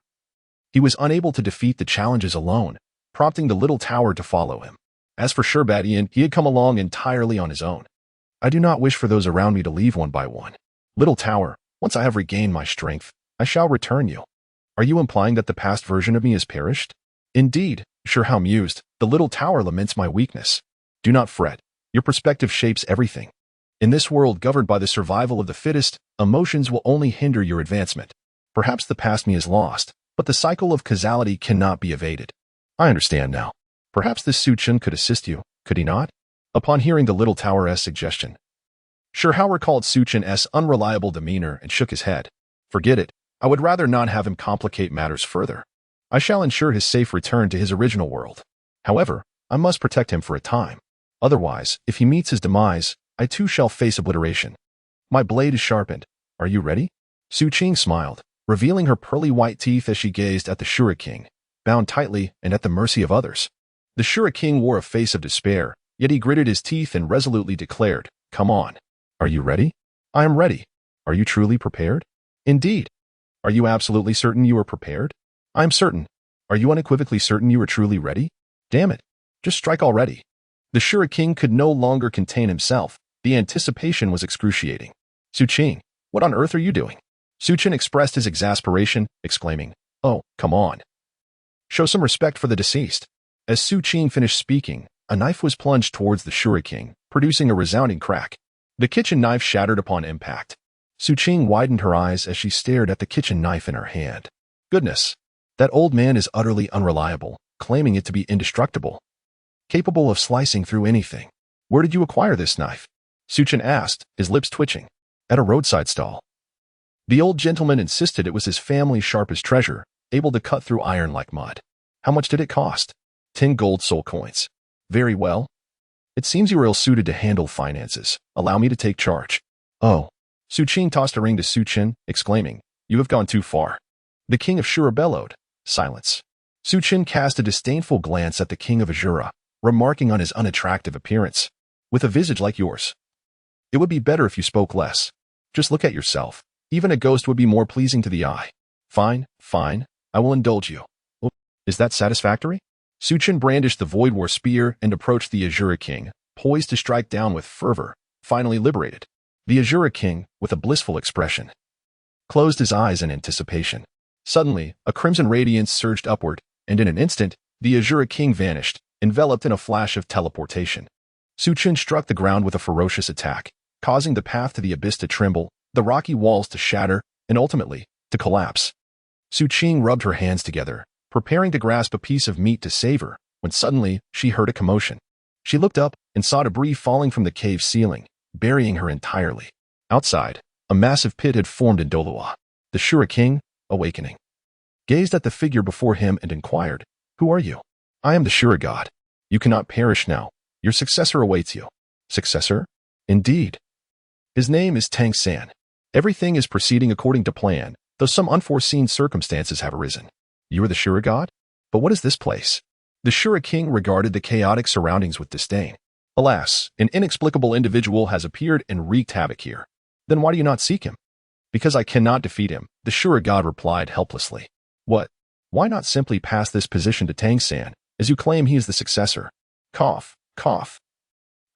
he was unable to defeat the challenges alone, prompting the little tower to follow him. As for Sherbatian, he had come along entirely on his own. I do not wish for those around me to leave one by one. Little tower, once I have regained my strength, I shall return you. Are you implying that the past version of me has perished? Indeed, Shi Hao mused, the little tower laments my weakness. Do not fret. Your perspective shapes everything. In this world governed by the survival of the fittest, emotions will only hinder your advancement. Perhaps the past me is lost, but the cycle of causality cannot be evaded. I understand now. Perhaps this Su Qin could assist you, could he not? Upon hearing the little tower's suggestion, Shi Hao recalled Su Qin's unreliable demeanor and shook his head. Forget it. I would rather not have him complicate matters further. I shall ensure his safe return to his original world. However, I must protect him for a time. Otherwise, if he meets his demise, I too shall face obliteration. My blade is sharpened. Are you ready? Su Qing smiled, revealing her pearly white teeth as she gazed at the Shura King, bound tightly and at the mercy of others. The Shura King wore a face of despair, yet he gritted his teeth and resolutely declared, Come on. Are you ready? I am ready. Are you truly prepared? Indeed. Are you absolutely certain you are prepared? I am certain. Are you unequivocally certain you are truly ready? Damn it. Just strike already. The Shura King could no longer contain himself. The anticipation was excruciating. Su Qing, what on earth are you doing? Su Qin expressed his exasperation, exclaiming, Oh, come on. Show some respect for the deceased. As Su Qing finished speaking, a knife was plunged towards the Shura King, producing a resounding crack. The kitchen knife shattered upon impact. Su Qing widened her eyes as she stared at the kitchen knife in her hand. Goodness, that old man is utterly unreliable, claiming it to be indestructible. Capable of slicing through anything. Where did you acquire this knife? Su Qin asked, his lips twitching. At a roadside stall. The old gentleman insisted it was his family's sharpest treasure, able to cut through iron like mud. How much did it cost? 10 gold soul coins. Very well. It seems you are ill-suited to handle finances. Allow me to take charge. Oh. Su Qing tossed a ring to Su Chen, exclaiming, You have gone too far. The king of Shura bellowed. Silence. Su Chen cast a disdainful glance at the king of Azura, remarking on his unattractive appearance. With a visage like yours, it would be better if you spoke less. Just look at yourself. Even a ghost would be more pleasing to the eye. Fine, fine. I will indulge you. Oh, is that satisfactory? Su Chen brandished the Void War spear and approached the Azura king, poised to strike down with fervor, finally liberated. The Azura king, with a blissful expression, closed his eyes in anticipation. Suddenly, a crimson radiance surged upward, and in an instant, the Azura king vanished, enveloped in a flash of teleportation. Su Chen struck the ground with a ferocious attack, causing the path to the abyss to tremble, the rocky walls to shatter, and ultimately, to collapse. Su Qing rubbed her hands together, preparing to grasp a piece of meat to savor, when suddenly she heard a commotion. She looked up and saw debris falling from the cave ceiling, burying her entirely. Outside, a massive pit had formed in Douluo. The Shura king, awakening, gazed at the figure before him and inquired, Who are you? I am the Shura god. You cannot perish now. Your successor awaits you. Successor? Indeed. His name is Tang San. Everything is proceeding according to plan, though some unforeseen circumstances have arisen. You are the Shura god? But what is this place? The Shura king regarded the chaotic surroundings with disdain. Alas, an inexplicable individual has appeared and wreaked havoc here. Then why do you not seek him? Because I cannot defeat him, the Shura god replied helplessly. What? Why not simply pass this position to Tang San, as you claim he is the successor? Cough, cough.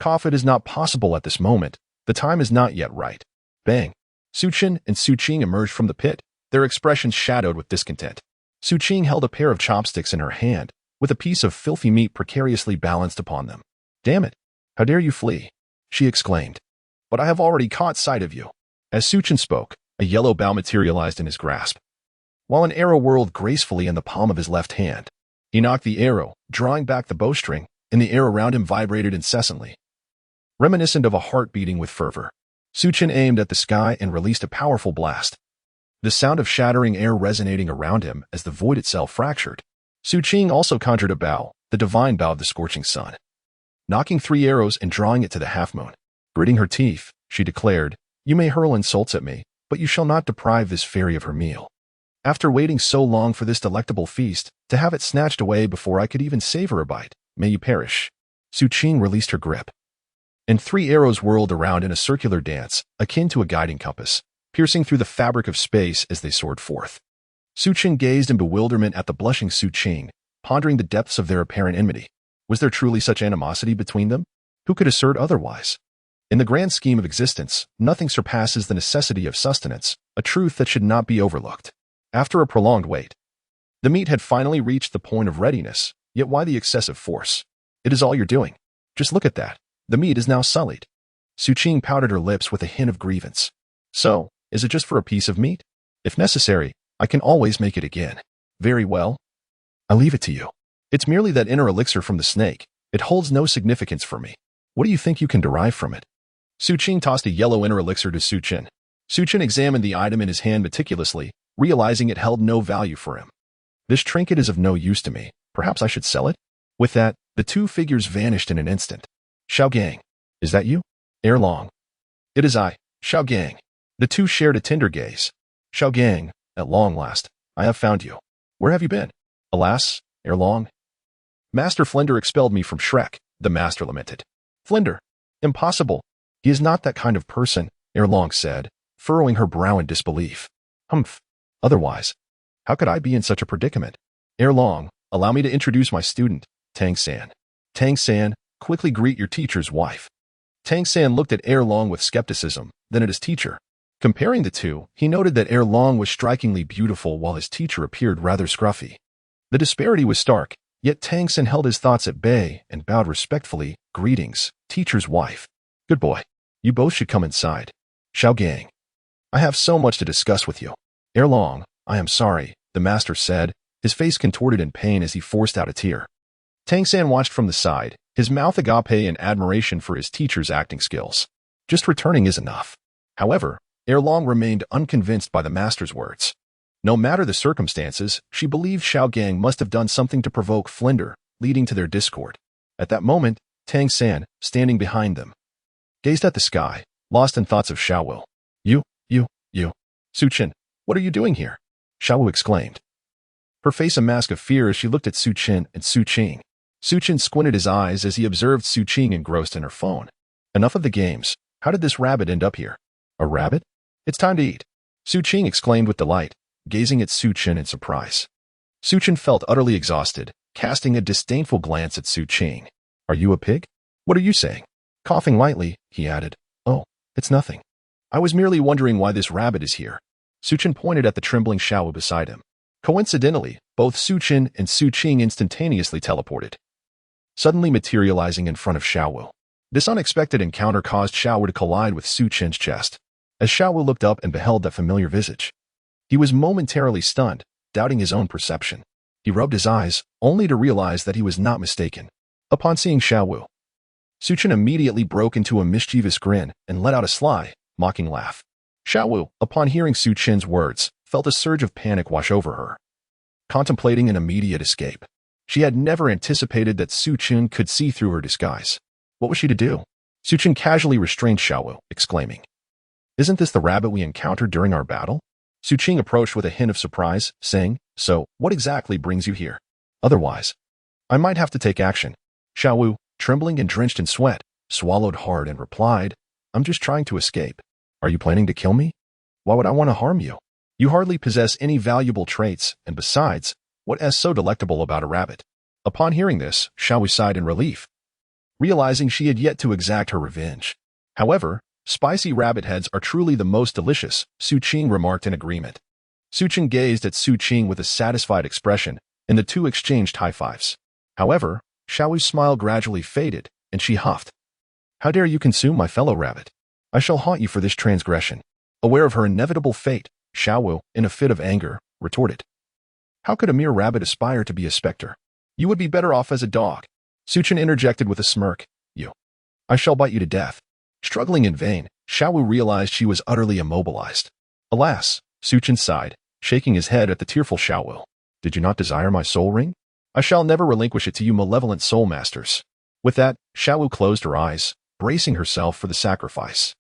Cough, it is not possible at this moment. The time is not yet right. Bang. Su Chen and Su Qing emerged from the pit, their expressions shadowed with discontent. Su Qing held a pair of chopsticks in her hand, with a piece of filthy meat precariously balanced upon them. Damn it! How dare you flee? She exclaimed. But I have already caught sight of you. As Su Chen spoke, a yellow bow materialized in his grasp, while an arrow whirled gracefully in the palm of his left hand. He knocked the arrow, drawing back the bowstring, and the air around him vibrated incessantly, reminiscent of a heart beating with fervor. Su Chen aimed at the sky and released a powerful blast, the sound of shattering air resonating around him as the void itself fractured. Su Qing also conjured a bow, the divine bow of the scorching sun, knocking 3 arrows and drawing it to the half-moon. Gritting her teeth, she declared, You may hurl insults at me, but you shall not deprive this fairy of her meal. After waiting so long for this delectable feast, to have it snatched away before I could even savor a bite, may you perish. Su Qing released her grip, and 3 arrows whirled around in a circular dance, akin to a guiding compass, piercing through the fabric of space as they soared forth. Su Chen gazed in bewilderment at the blushing Su Qing, pondering the depths of their apparent enmity. Was there truly such animosity between them? Who could assert otherwise? In the grand scheme of existence, nothing surpasses the necessity of sustenance, a truth that should not be overlooked. After a prolonged wait, the meat had finally reached the point of readiness, yet why the excessive force? It is all you're doing. Just look at that. The meat is now sullied. Su Qing pouted her lips with a hint of grievance. So, is it just for a piece of meat? If necessary, I can always make it again. Very well. I leave it to you. It's merely that inner elixir from the snake. It holds no significance for me. What do you think you can derive from it? Su Qing tossed a yellow inner elixir to Su Chen. Su Chen examined the item in his hand meticulously, realizing it held no value for him. This trinket is of no use to me. Perhaps I should sell it? With that, the 2 figures vanished in an instant. Xiao Gang. Is that you? Ere long. It is I, Xiao Gang. The 2 shared a tender gaze. Xiao Gang, at long last, I have found you. Where have you been? Alas, ere long. Master Flinder expelled me from Shrek, the master lamented. Flinder? Impossible. He is not that kind of person, ere long said, furrowing her brow in disbelief. Humph. Otherwise, how could I be in such a predicament? Ere long, allow me to introduce my student, Tang San. Tang San, quickly greet your teacher's wife. Tang San looked at Ere Long with skepticism, then at his teacher. Comparing the two, he noted that Ere Long was strikingly beautiful while his teacher appeared rather scruffy. The disparity was stark, yet Tang San held his thoughts at bay and bowed respectfully. Greetings, teacher's wife. Good boy. You both should come inside. Xiao Gang. I have so much to discuss with you. Ere Long, I am sorry, the master said, his face contorted in pain as he forced out a tear. Tang San watched from the side, his mouth agape in admiration for his teacher's acting skills. Just returning is enough. However, Ere Long remained unconvinced by the master's words. No matter the circumstances, she believed Xiao Gang must have done something to provoke Flinder, leading to their discord. At that moment, Tang San, standing behind them, gazed at the sky, lost in thoughts of Xiaowu. You. Su Qin, what are you doing here? Xiaowu exclaimed. Her face a mask of fear as she looked at Su Qin and Su Qing. Su Qin squinted his eyes as he observed Su Qing engrossed in her phone. Enough of the games. How did this rabbit end up here? A rabbit? It's time to eat. Su Qing exclaimed with delight, gazing at Su Qin in surprise. Su Qin felt utterly exhausted, casting a disdainful glance at Su Qing. Are you a pig? What are you saying? Coughing lightly, he added. Oh, it's nothing. I was merely wondering why this rabbit is here. Su Qin pointed at the trembling Xiaowu beside him. Coincidentally, both Su Qin and Su Qing instantaneously teleported, suddenly materializing in front of Xiaowu. This unexpected encounter caused Xiaowu to collide with Su Qin's chest. As Xiaowu looked up and beheld that familiar visage, he was momentarily stunned, doubting his own perception. He rubbed his eyes, only to realize that he was not mistaken. Upon seeing Xiaowu, Su Qin immediately broke into a mischievous grin and let out a sly, mocking laugh. Xiaowu, upon hearing Su Qin's words, felt a surge of panic wash over her, contemplating an immediate escape. She had never anticipated that Su Qin could see through her disguise. What was she to do? Su Qin casually restrained Xiaowu, exclaiming, Isn't this the rabbit we encountered during our battle? Su Qing approached with a hint of surprise, saying, So, what exactly brings you here? Otherwise, I might have to take action. Xiaowu, trembling and drenched in sweat, swallowed hard and replied, I'm just trying to escape. Are you planning to kill me? Why would I want to harm you? You hardly possess any valuable traits, and besides, what is so delectable about a rabbit? Upon hearing this, Xiaowu sighed in relief, realizing she had yet to exact her revenge. However, spicy rabbit heads are truly the most delicious, Su Qing remarked in agreement. Su Qing gazed at Su Qing with a satisfied expression, and the two exchanged high fives. However, Xiaowu's smile gradually faded, and she huffed. How dare you consume my fellow rabbit? I shall haunt you for this transgression. Aware of her inevitable fate, Xiaowu, in a fit of anger, retorted. How could a mere rabbit aspire to be a specter? You would be better off as a dog. Su Qin interjected with a smirk. I shall bite you to death. Struggling in vain, Xiaowu realized she was utterly immobilized. Alas, Su Qin sighed, shaking his head at the tearful Xiaowu. Did you not desire my soul ring? I shall never relinquish it to you malevolent soul masters. With that, Xiaowu closed her eyes, bracing herself for the sacrifice.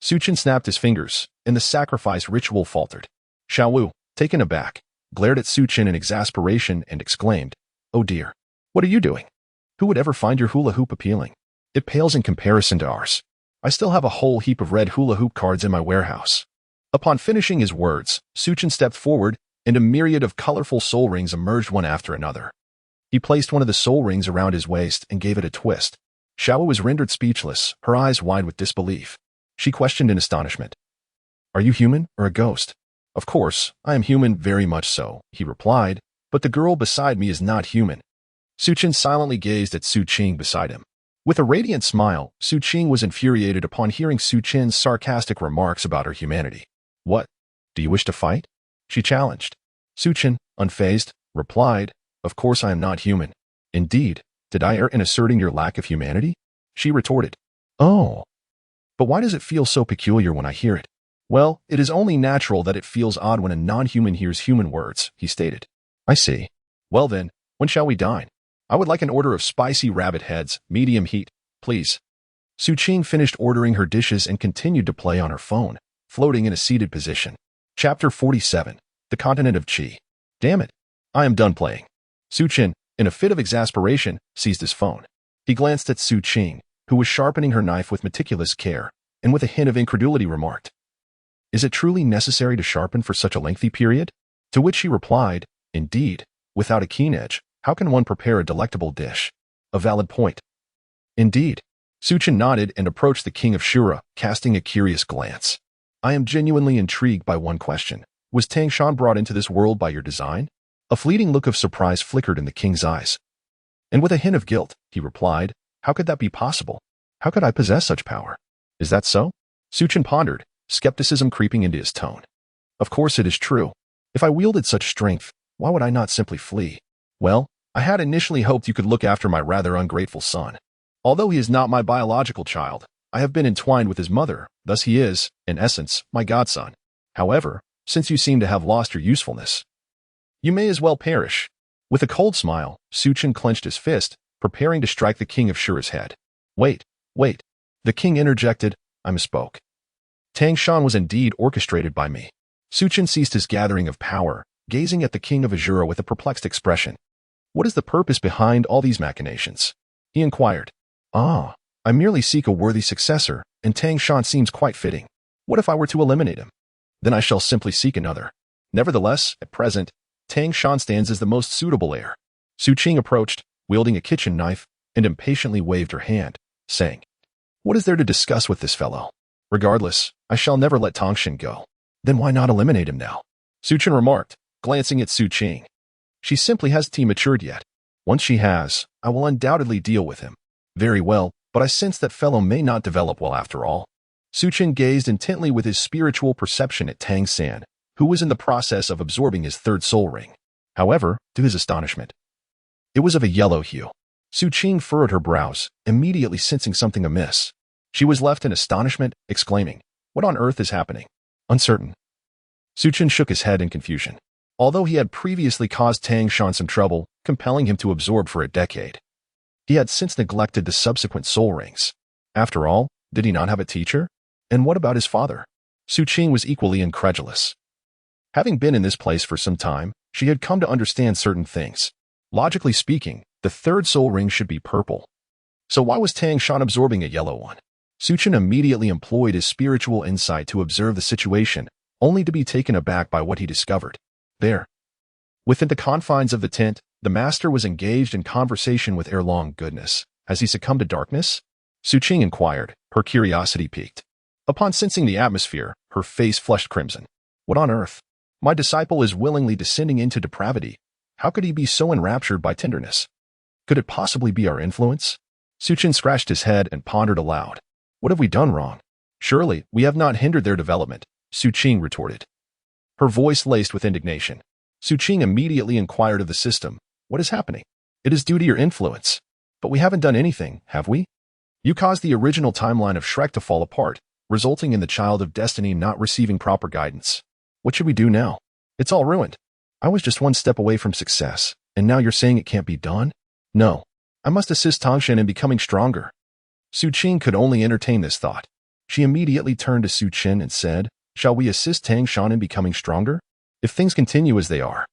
Su Qin snapped his fingers, and the sacrifice ritual faltered. Xiaowu, taken aback, glared at Su Qin in exasperation and exclaimed, Oh dear, what are you doing? Who would ever find your hula hoop appealing? It pales in comparison to ours. I still have a whole heap of red hula hoop cards in my warehouse. Upon finishing his words, Su Qin stepped forward, and a myriad of colorful soul rings emerged one after another. He placed one of the soul rings around his waist and gave it a twist. Xiaowu was rendered speechless, her eyes wide with disbelief. She questioned in astonishment. Are you human or a ghost? Of course, I am human, very much so, he replied, but the girl beside me is not human. Su Qin silently gazed at Su Qing beside him. With a radiant smile, Su Qing was infuriated upon hearing Su Qin's sarcastic remarks about her humanity. What? Do you wish to fight? She challenged. Su Qin, unfazed, replied, Of course I am not human. Indeed, did I err in asserting your lack of humanity? She retorted. Oh. But why does it feel so peculiar when I hear it? Well, it is only natural that it feels odd when a non-human hears human words, he stated. I see. Well then, when shall we dine? I would like an order of spicy rabbit heads, medium heat, please. Su Qing finished ordering her dishes and continued to play on her phone, floating in a seated position. Chapter 47. The Continent of Qi. Damn it. I am done playing. Su Qin, in a fit of exasperation, seized his phone. He glanced at Su Qing, who was sharpening her knife with meticulous care, and with a hint of incredulity remarked, Is it truly necessary to sharpen for such a lengthy period? To which she replied, Indeed, without a keen edge, how can one prepare a delectable dish? A valid point. Indeed. Su Qin nodded and approached the king of Shura, casting a curious glance. I am genuinely intrigued by one question. Was Tang Shan brought into this world by your design? A fleeting look of surprise flickered in the king's eyes. And with a hint of guilt, he replied, How could that be possible? How could I possess such power? Is that so? Su Qin pondered, skepticism creeping into his tone. Of course it is true. If I wielded such strength, why would I not simply flee? Well, I had initially hoped you could look after my rather ungrateful son. Although he is not my biological child, I have been entwined with his mother, thus he is, in essence, my godson. However, since you seem to have lost your usefulness. You may as well perish. With a cold smile, Su Chen clenched his fist, preparing to strike the king of Shura's head. Wait. The king interjected. I misspoke. Tang Shan was indeed orchestrated by me. Su Chen ceased his gathering of power, gazing at the king of Azura with a perplexed expression. What is the purpose behind all these machinations? He inquired. I merely seek a worthy successor, and Tang Shan seems quite fitting. What if I were to eliminate him? Then I shall simply seek another. Nevertheless, at present, Tang Shan stands as the most suitable heir. Su Qing approached, wielding a kitchen knife, and impatiently waved her hand, saying, What is there to discuss with this fellow? Regardless, I shall never let Tangshan go. Then why not eliminate him now? Su Chen remarked, glancing at Su Qing. She simply hasn't matured yet. Once she has, I will undoubtedly deal with him. Very well, but I sense that fellow may not develop well after all. Su Chen gazed intently with his spiritual perception at Tang San, who was in the process of absorbing his third soul ring. However, to his astonishment, it was of a yellow hue. Su Qing furrowed her brows, immediately sensing something amiss. She was left in astonishment, exclaiming, What on earth is happening? Uncertain. Su Chen shook his head in confusion. Although he had previously caused Tang Shan some trouble, compelling him to absorb for a decade, he had since neglected the subsequent soul rings. After all, did he not have a teacher? And what about his father? Su Qing was equally incredulous. Having been in this place for some time, she had come to understand certain things. Logically speaking, the third soul ring should be purple. So why was Tang Shan absorbing a yellow one? Su Chen immediately employed his spiritual insight to observe the situation, only to be taken aback by what he discovered. There, within the confines of the tent, the master was engaged in conversation with Erlong Goodness. Has he succumbed to darkness? Su Qing inquired, her curiosity piqued. Upon sensing the atmosphere, her face flushed crimson. What on earth? My disciple is willingly descending into depravity. How could he be so enraptured by tenderness? Could it possibly be our influence? Su Chen scratched his head and pondered aloud. What have we done wrong? Surely, we have not hindered their development, Su Qing retorted. Her voice laced with indignation. Su Qing immediately inquired of the system. What is happening? It is due to your influence. But we haven't done anything, have we? You caused the original timeline of Shrek to fall apart, resulting in the child of destiny not receiving proper guidance. What should we do now? It's all ruined. I was just one step away from success, and now you're saying it can't be done? No. I must assist Tangshan in becoming stronger. Su Qing could only entertain this thought. She immediately turned to Su Chen and said, Shall we assist Tang Shan in becoming stronger? If things continue as they are,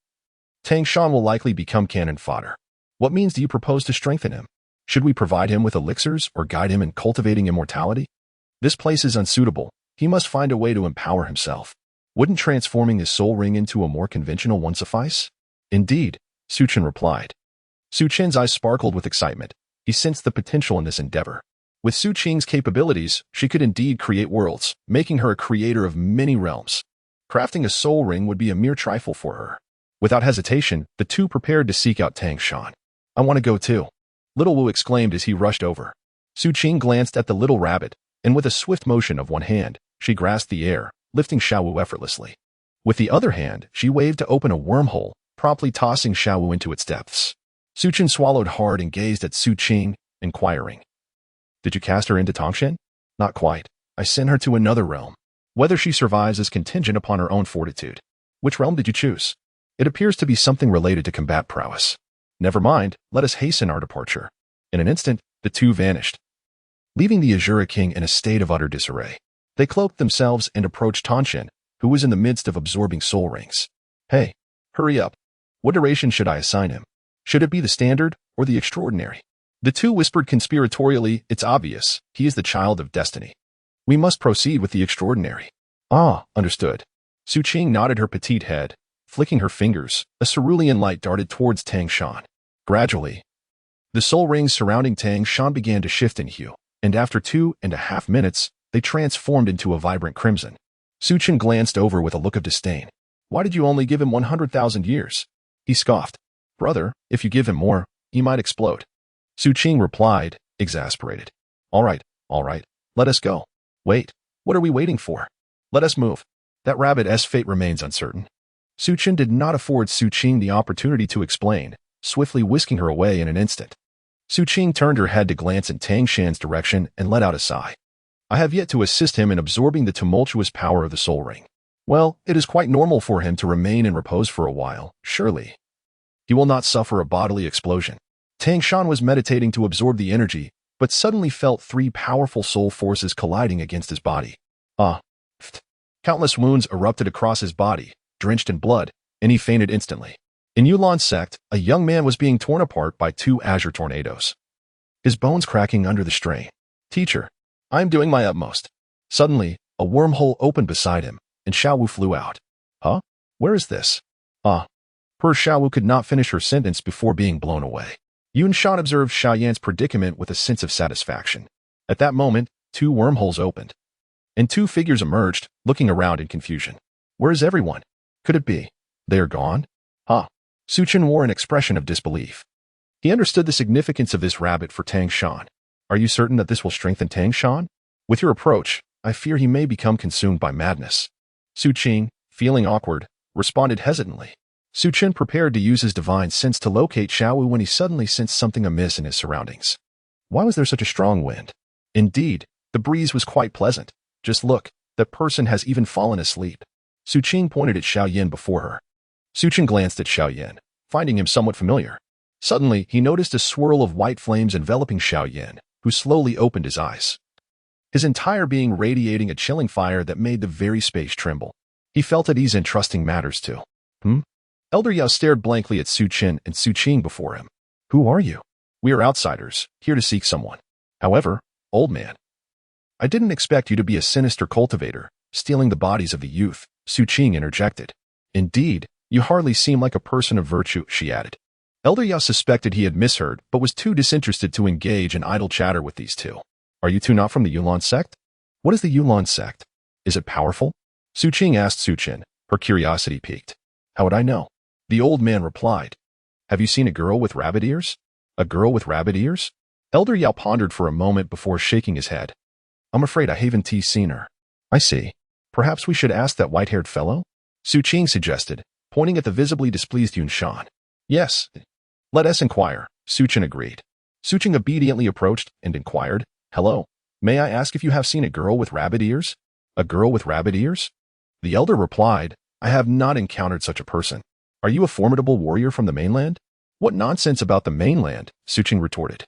Tang Shan will likely become cannon fodder. What means do you propose to strengthen him? Should we provide him with elixirs or guide him in cultivating immortality? This place is unsuitable. He must find a way to empower himself. Wouldn't transforming his soul ring into a more conventional one suffice? Indeed, Su Chen replied. Su Chen's eyes sparkled with excitement. He sensed the potential in this endeavor. With Su Qing's capabilities, she could indeed create worlds, making her a creator of many realms. Crafting a soul ring would be a mere trifle for her. Without hesitation, the two prepared to seek out Tang Shan. I want to go too, Little Wu exclaimed as he rushed over. Su Qing glanced at the little rabbit, and with a swift motion of one hand, she grasped the air, lifting Xiaowu effortlessly. With the other hand, she waved to open a wormhole, promptly tossing Xiaowu into its depths. Su Chen swallowed hard and gazed at Su Qing, inquiring. Did you cast her into Tangshan? Not quite. I sent her to another realm. Whether she survives is contingent upon her own fortitude. Which realm did you choose? It appears to be something related to combat prowess. Never mind, let us hasten our departure. In an instant, the two vanished, leaving the Azura King in a state of utter disarray. They cloaked themselves and approached Tangshan, who was in the midst of absorbing soul rings. Hey, hurry up. What duration should I assign him? Should it be the standard or the extraordinary? The two whispered conspiratorially, It's obvious, he is the child of destiny. We must proceed with the extraordinary. Understood. Su Qing nodded her petite head. Flicking her fingers, a cerulean light darted towards Tang Shan. Gradually, the soul rings surrounding Tang Shan began to shift in hue, and after 2.5 minutes, they transformed into a vibrant crimson. Su Chen glanced over with a look of disdain. Why did you only give him 100,000 years? He scoffed. Brother, if you give him more, he might explode. Su Qing replied, exasperated. All right, let us go. Wait, what are we waiting for? Let us move. That rabbit's fate remains uncertain. Su Chen did not afford Su Qing the opportunity to explain, swiftly whisking her away in an instant. Su Qing turned her head to glance in Tang Shan's direction and let out a sigh. I have yet to assist him in absorbing the tumultuous power of the soul ring. Well, it is quite normal for him to remain in repose for a while, surely. He will not suffer a bodily explosion. Tang Shan was meditating to absorb the energy, but suddenly felt three powerful soul forces colliding against his body. Countless wounds erupted across his body, drenched in blood, and he fainted instantly. In Yulan's sect, a young man was being torn apart by two azure tornadoes, his bones cracking under the strain. Teacher, I am doing my utmost. Suddenly, a wormhole opened beside him, and Xiaowu flew out. Huh? Where is this? Poor Xiaowu could not finish her sentence before being blown away. Yun Shan observed Xiaoyan's predicament with a sense of satisfaction. At that moment, two wormholes opened, and two figures emerged, looking around in confusion. Where is everyone? Could it be they are gone? Suchen wore an expression of disbelief. He understood the significance of this rabbit for Tang Shan. Are you certain that this will strengthen Tang Shan? With your approach, I fear he may become consumed by madness. Su Qing, feeling awkward, responded hesitantly. Su Chen prepared to use his divine sense to locate Xiaowu when he suddenly sensed something amiss in his surroundings. Why was there such a strong wind? Indeed, the breeze was quite pleasant. Just look, that person has even fallen asleep. Su Qing pointed at Xiaoyan before her. Su Chen glanced at Xiaoyan, finding him somewhat familiar. Suddenly, he noticed a swirl of white flames enveloping Xiaoyan, who slowly opened his eyes, his entire being radiating a chilling fire that made the very space tremble. He felt at ease entrusting matters to. Elder Yao stared blankly at Su Chen and Su Qing before him. Who are you? We are outsiders, here to seek someone. However, old man, I didn't expect you to be a sinister cultivator, stealing the bodies of the youth, Su Qing interjected. Indeed, you hardly seem like a person of virtue, she added. Elder Yao suspected he had misheard, but was too disinterested to engage in idle chatter with these two. Are you two not from the Yulan sect? What is the Yulan sect? Is it powerful? Su Qing asked Su Chen, her curiosity piqued. How would I know? The old man replied. Have you seen a girl with rabbit ears? A girl with rabbit ears? Elder Yao pondered for a moment before shaking his head. I'm afraid I haven't seen her. I see. Perhaps we should ask that white-haired fellow? Su Qing suggested, pointing at the visibly displeased Yun Shan. Yes. Let us inquire, Su Chen agreed. Su Qing obediently approached and inquired, Hello, may I ask if you have seen a girl with rabbit ears? A girl with rabbit ears? The elder replied, I have not encountered such a person. Are you a formidable warrior from the mainland? What nonsense about the mainland, Su Qing retorted.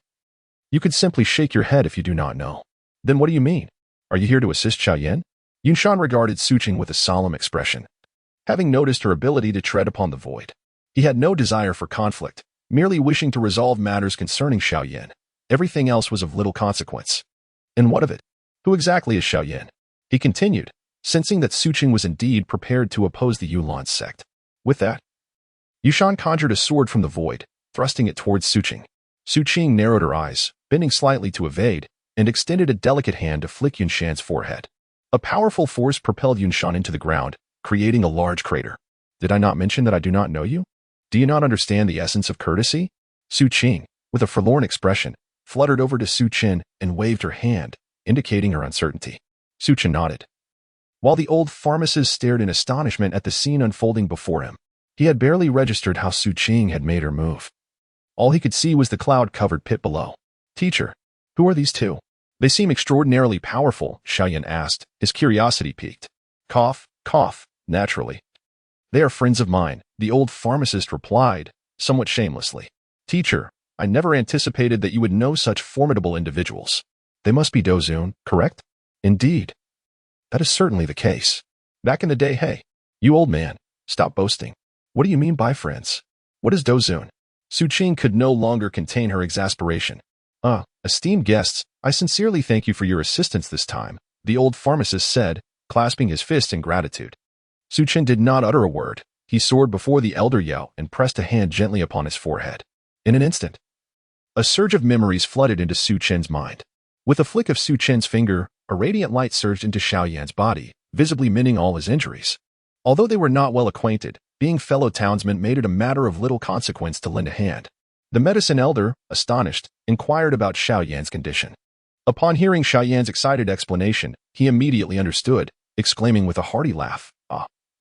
You could simply shake your head if you do not know. Then what do you mean? Are you here to assist Xiaoyan? Yun Shan regarded Su Qing with a solemn expression. Having noticed her ability to tread upon the void, he had no desire for conflict, merely wishing to resolve matters concerning Xiaoyan. Everything else was of little consequence. And what of it? Who exactly is Xiaoyan? He continued, sensing that Su Qing was indeed prepared to oppose the Yulan sect. With that, Yushan conjured a sword from the void, thrusting it towards Su Qing. Su Qing narrowed her eyes, bending slightly to evade, and extended a delicate hand to flick Yun Shan's forehead. A powerful force propelled Yun Shan into the ground, creating a large crater. Did I not mention that I do not know you? Do you not understand the essence of courtesy? Su Qing, with a forlorn expression, fluttered over to Su Chen and waved her hand, indicating her uncertainty. Su Chen nodded, while the old pharmacist stared in astonishment at the scene unfolding before him. He had barely registered how Su Qing had made her move. All he could see was the cloud-covered pit below. Teacher, who are these two? They seem extraordinarily powerful, Xiaoyan asked, his curiosity piqued. Cough, cough, naturally. They are friends of mine, the old pharmacist replied, somewhat shamelessly. Teacher, I never anticipated that you would know such formidable individuals. They must be Douluo, correct? Indeed. That is certainly the case. Back in the day, hey, you old man, stop boasting. What do you mean by friends? What is Douluo? Su Qing could no longer contain her exasperation. Esteemed guests, I sincerely thank you for your assistance this time, the old pharmacist said, clasping his fist in gratitude. Su Chen did not utter a word. He soared before the elder Yao and pressed a hand gently upon his forehead. In an instant, a surge of memories flooded into Su Chen's mind. With a flick of Su Chen's finger, a radiant light surged into Xiaoyan's body, visibly mending all his injuries. Although they were not well acquainted, being fellow townsmen made it a matter of little consequence to lend a hand. The medicine elder, astonished, inquired about Xiaoyan's condition. Upon hearing Xiaoyan's excited explanation, he immediately understood, exclaiming with a hearty laugh,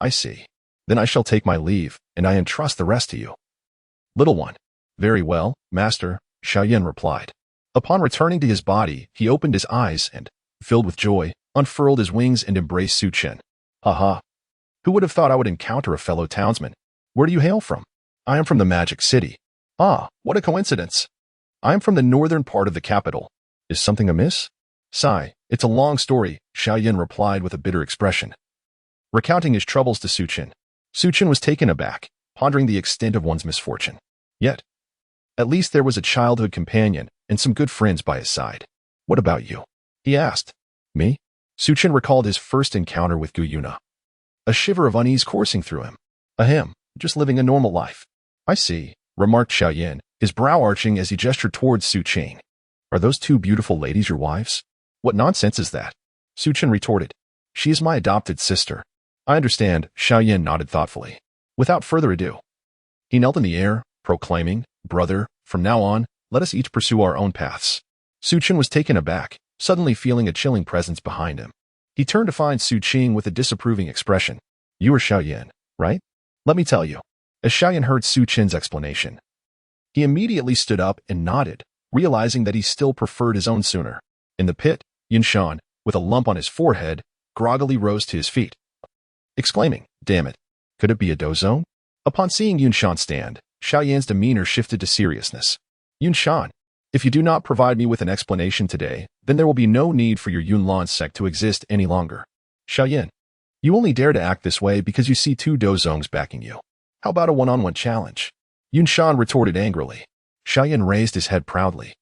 I see. Then I shall take my leave, and I entrust the rest to you. Little one. Very well, master, Xiaoyan replied. Upon returning to his body, he opened his eyes and, filled with joy, unfurled his wings and embraced Su Chen. Ha ha. Who would have thought I would encounter a fellow townsman? Where do you hail from? I am from the Magic City. Ah, what a coincidence. I am from the northern part of the capital. Is something amiss? Sigh, it's a long story, Xiaoyan replied with a bitter expression, recounting his troubles to Su Chen. Su Chen was taken aback, pondering the extent of one's misfortune. Yet, at least there was a childhood companion and some good friends by his side. What about you? He asked. Me? Su Chen recalled his first encounter with Gu Yuna. A shiver of unease coursing through him. Him, just living a normal life. I see, remarked Xiaoyan, his brow arching as he gestured towards Su Qing. Are those two beautiful ladies your wives? What nonsense is that? Su Chen retorted. She is my adopted sister. I understand, Xiaoyan nodded thoughtfully. Without further ado, he knelt in the air, proclaiming, Brother, from now on, let us each pursue our own paths. Su Chen was taken aback, suddenly feeling a chilling presence behind him. He turned to find Su Qing with a disapproving expression. You are Xiaoyan, right? Let me tell you. As Xiaoyan heard Su Chen's explanation, he immediately stood up and nodded, realizing that he still preferred his own sooner. In the pit, Yunshan, with a lump on his forehead, groggily rose to his feet, exclaiming, Damn it, could it be a Douluo? Upon seeing Yunshan stand, Xiaoyan's demeanor shifted to seriousness. Yunshan, if you do not provide me with an explanation today, then there will be no need for your Yunlan sect to exist any longer. Xiaoyan, you only dare to act this way because you see two Douzongs backing you. How about a one-on-one challenge? Yunshan retorted angrily. Xiaoyan raised his head proudly,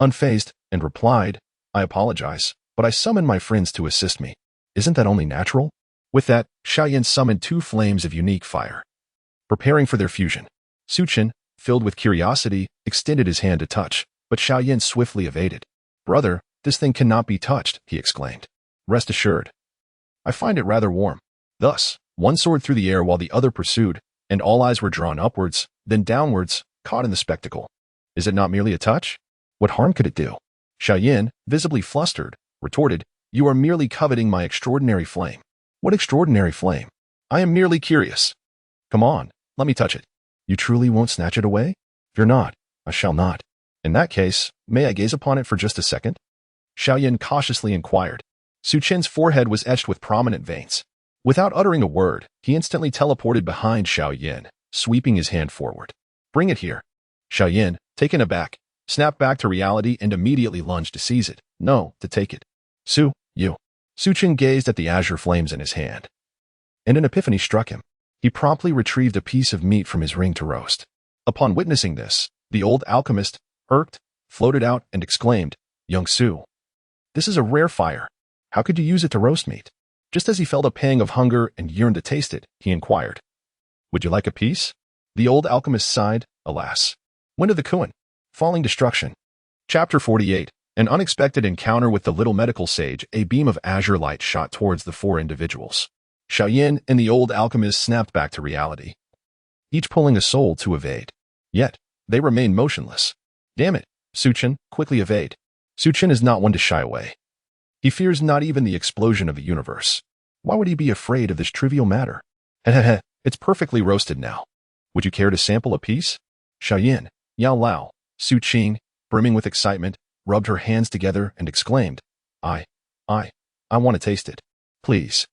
unfazed, and replied, I apologize, but I summoned my friends to assist me. Isn't that only natural? With that, Xiaoyan summoned two flames of unique fire, preparing for their fusion. Su Chen, filled with curiosity, extended his hand to touch, but Xiaoyan swiftly evaded. Brother, this thing cannot be touched, he exclaimed. Rest assured. I find it rather warm. Thus, one soared through the air while the other pursued, and all eyes were drawn upwards, then downwards, caught in the spectacle. Is it not merely a touch? What harm could it do? Xiaoyan, visibly flustered, retorted, You are merely coveting my extraordinary flame. What extraordinary flame? I am merely curious. Come on, let me touch it. You truly won't snatch it away? Fear not, I shall not. In that case, may I gaze upon it for just a second? Xiaoyan cautiously inquired. Su Chen's forehead was etched with prominent veins. Without uttering a word, he instantly teleported behind Xiaoyan, sweeping his hand forward. Bring it here. Xiaoyan, taken aback, snapped back to reality and immediately lunged to seize it. No, to take it. Su Chen gazed at the azure flames in his hand, and an epiphany struck him. He promptly retrieved a piece of meat from his ring to roast. Upon witnessing this, the old alchemist, irked, floated out and exclaimed, Young Su, this is a rare fire. How could you use it to roast meat? Just as he felt a pang of hunger and yearned to taste it, he inquired, Would you like a piece? The old alchemist sighed, Alas. When did the Kuan? Falling Destruction. Chapter 48. An unexpected encounter with the little medical sage. A beam of azure light shot towards the four individuals. Xiaoyan and the old alchemist snapped back to reality, each pulling a soul to evade. Yet, they remained motionless. Damn it, Su Chen, quickly evade. Su Chen is not one to shy away. He fears not even the explosion of the universe. Why would he be afraid of this trivial matter? Hehehe, it's perfectly roasted now. Would you care to sample a piece? Xiaoyan, Yao Lao, Su Qing, brimming with excitement, rubbed her hands together and exclaimed, I want to taste it. Please.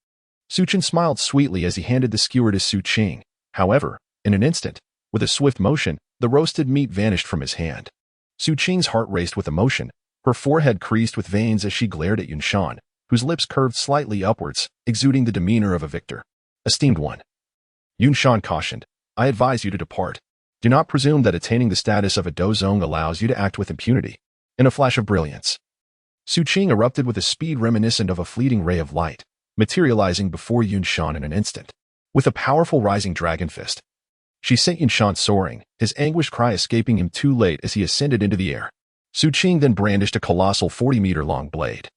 Su Chen smiled sweetly as he handed the skewer to Su Qing. However, in an instant, with a swift motion, the roasted meat vanished from his hand. Su Qing's heart raced with emotion, her forehead creased with veins as she glared at Yunshan, whose lips curved slightly upwards, exuding the demeanor of a victor. Esteemed one. Yunshan cautioned, I advise you to depart. Do not presume that attaining the status of a Douzong allows you to act with impunity. In a flash of brilliance, Su Qing erupted with a speed reminiscent of a fleeting ray of light, materializing before Yunshan in an instant. With a powerful rising dragon fist, she sent Yunshan soaring, his anguished cry escaping him too late as he ascended into the air. Su Qing then brandished a colossal 40-meter-long blade,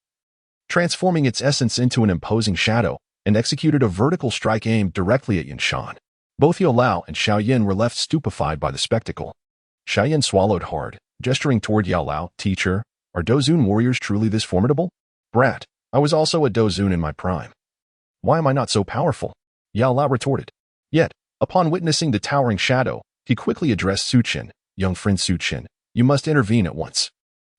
transforming its essence into an imposing shadow, and executed a vertical strike aimed directly at Yunshan. Both Yao Lao and Xiaoyan were left stupefied by the spectacle. Xiaoyan swallowed hard, gesturing toward Yao Lao. Teacher, are Douzun warriors truly this formidable? Brat, I was also a Douzun in my prime. Why am I not so powerful? Yao Lao retorted. Yet, upon witnessing the towering shadow, he quickly addressed Su Chen. Young friend Su Chen, you must intervene at once.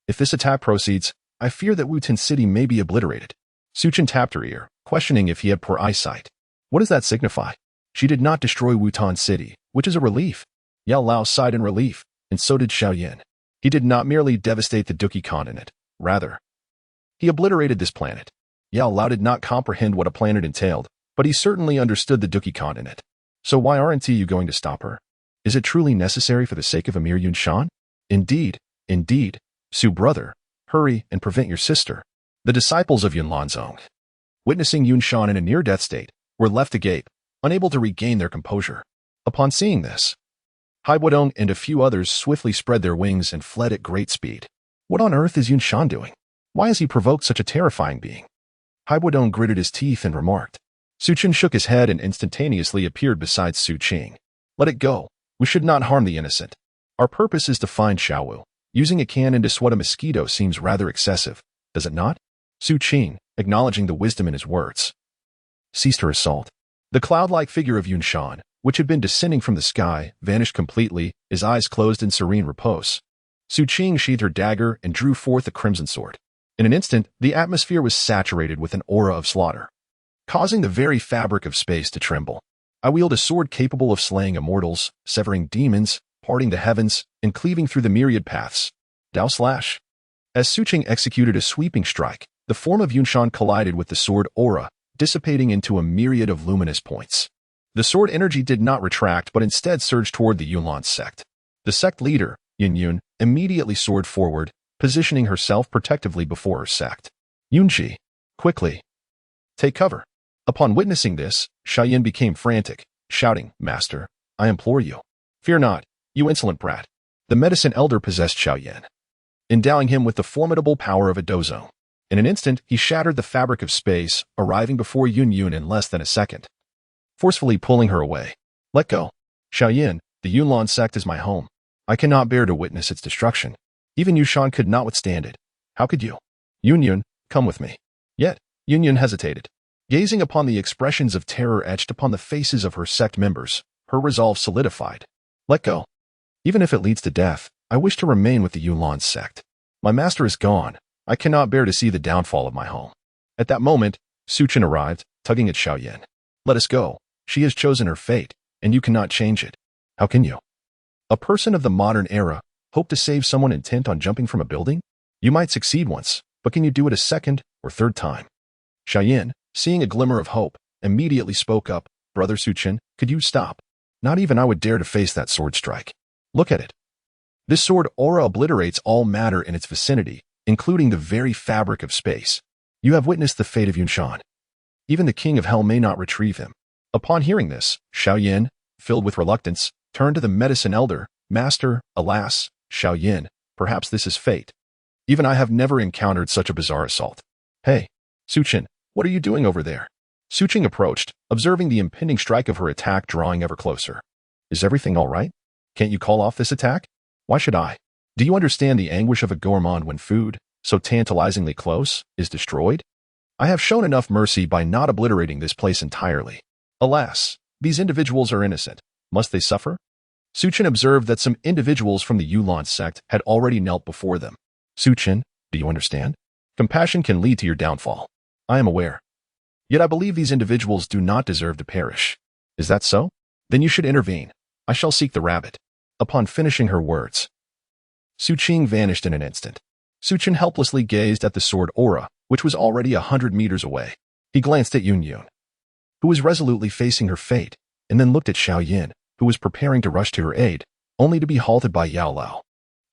If this attack proceeds, I fear that Wutan City may be obliterated. Su Chen tapped her ear, questioning if he had poor eyesight. What does that signify? She did not destroy Wutan City, which is a relief. Yao Lao sighed in relief, and so did Xiaoyan. He did not merely devastate the Duki continent. Rather, he obliterated this planet. Yao Lao did not comprehend what a planet entailed, but he certainly understood the Duki continent. So why aren't you going to stop her? Is it truly necessary for the sake of Emir Yunshan? Indeed. Su brother, hurry and prevent your sister. The disciples of Yunlanzong, witnessing Yunshan in a near-death state, were left agape, unable to regain their composure. Upon seeing this, Haibuodong and a few others swiftly spread their wings and fled at great speed. What on earth is Yunshan doing? Why has he provoked such a terrifying being? Haibuodong gritted his teeth and remarked. Su Chen shook his head and instantaneously appeared beside Su Qing. Let it go. We should not harm the innocent. Our purpose is to find Xiaowu. Using a cannon to swat a mosquito seems rather excessive, does it not? Su Qing, acknowledging the wisdom in his words, ceased her assault. The cloud-like figure of Yunshan, which had been descending from the sky, vanished completely, his eyes closed in serene repose. Su Qing sheathed her dagger and drew forth the crimson sword. In an instant, the atmosphere was saturated with an aura of slaughter, causing the very fabric of space to tremble. I wield a sword capable of slaying immortals, severing demons, parting the heavens, and cleaving through the myriad paths. Dao slash. As Su Qing executed a sweeping strike, the form of Yunshan collided with the sword aura, dissipating into a myriad of luminous points. The sword energy did not retract but instead surged toward the Yunlan sect. The sect leader, Yun, immediately soared forward, positioning herself protectively before her sect. Yunji, quickly, take cover. Upon witnessing this, Xiaoyan became frantic, shouting, Master, I implore you. Fear not, you insolent brat. The medicine elder possessed Xiaoyan, endowing him with the formidable power of a dozo. In an instant, he shattered the fabric of space, arriving before Yun in less than a second, forcefully pulling her away. Let go. Xiaoyan, the Yunlan sect is my home. I cannot bear to witness its destruction. Even Yunshan could not withstand it. How could you? Yun, come with me. Yet, Yun hesitated. Gazing upon the expressions of terror etched upon the faces of her sect members, her resolve solidified. Let go. Even if it leads to death, I wish to remain with the Yunlan sect. My master is gone. I cannot bear to see the downfall of my home. At that moment, Su Chen arrived, tugging at Xiaoyan. Let us go. She has chosen her fate, and you cannot change it. How can you? A person of the modern era hope to save someone intent on jumping from a building? You might succeed once, but can you do it a second or third time? Xiaoyan, seeing a glimmer of hope, immediately spoke up. Brother Su Chen, could you stop? Not even I would dare to face that sword strike. Look at it. This sword aura obliterates all matter in its vicinity, including the very fabric of space. You have witnessed the fate of Yunshan. Even the king of hell may not retrieve him. Upon hearing this, Xiaoyan, filled with reluctance, turned to the medicine elder. Master, alas, Xiaoyan, perhaps this is fate. Even I have never encountered such a bizarre assault. Hey, Su Chen, what are you doing over there? Su Qing approached, observing the impending strike of her attack drawing ever closer. Is everything all right? Can't you call off this attack? Why should I? Do you understand the anguish of a gourmand when food, so tantalizingly close, is destroyed? I have shown enough mercy by not obliterating this place entirely. Alas, these individuals are innocent. Must they suffer? Su Chen observed that some individuals from the Yunlan sect had already knelt before them. Su Chen, do you understand? Compassion can lead to your downfall. I am aware. Yet I believe these individuals do not deserve to perish. Is that so? Then you should intervene. I shall seek the rabbit. Upon finishing her words, Su Qing vanished in an instant. Su Chen helplessly gazed at the sword aura, which was already 100 meters away. He glanced at Yun, who was resolutely facing her fate, and then looked at Xiaoyan, who was preparing to rush to her aid, only to be halted by Yao Lao.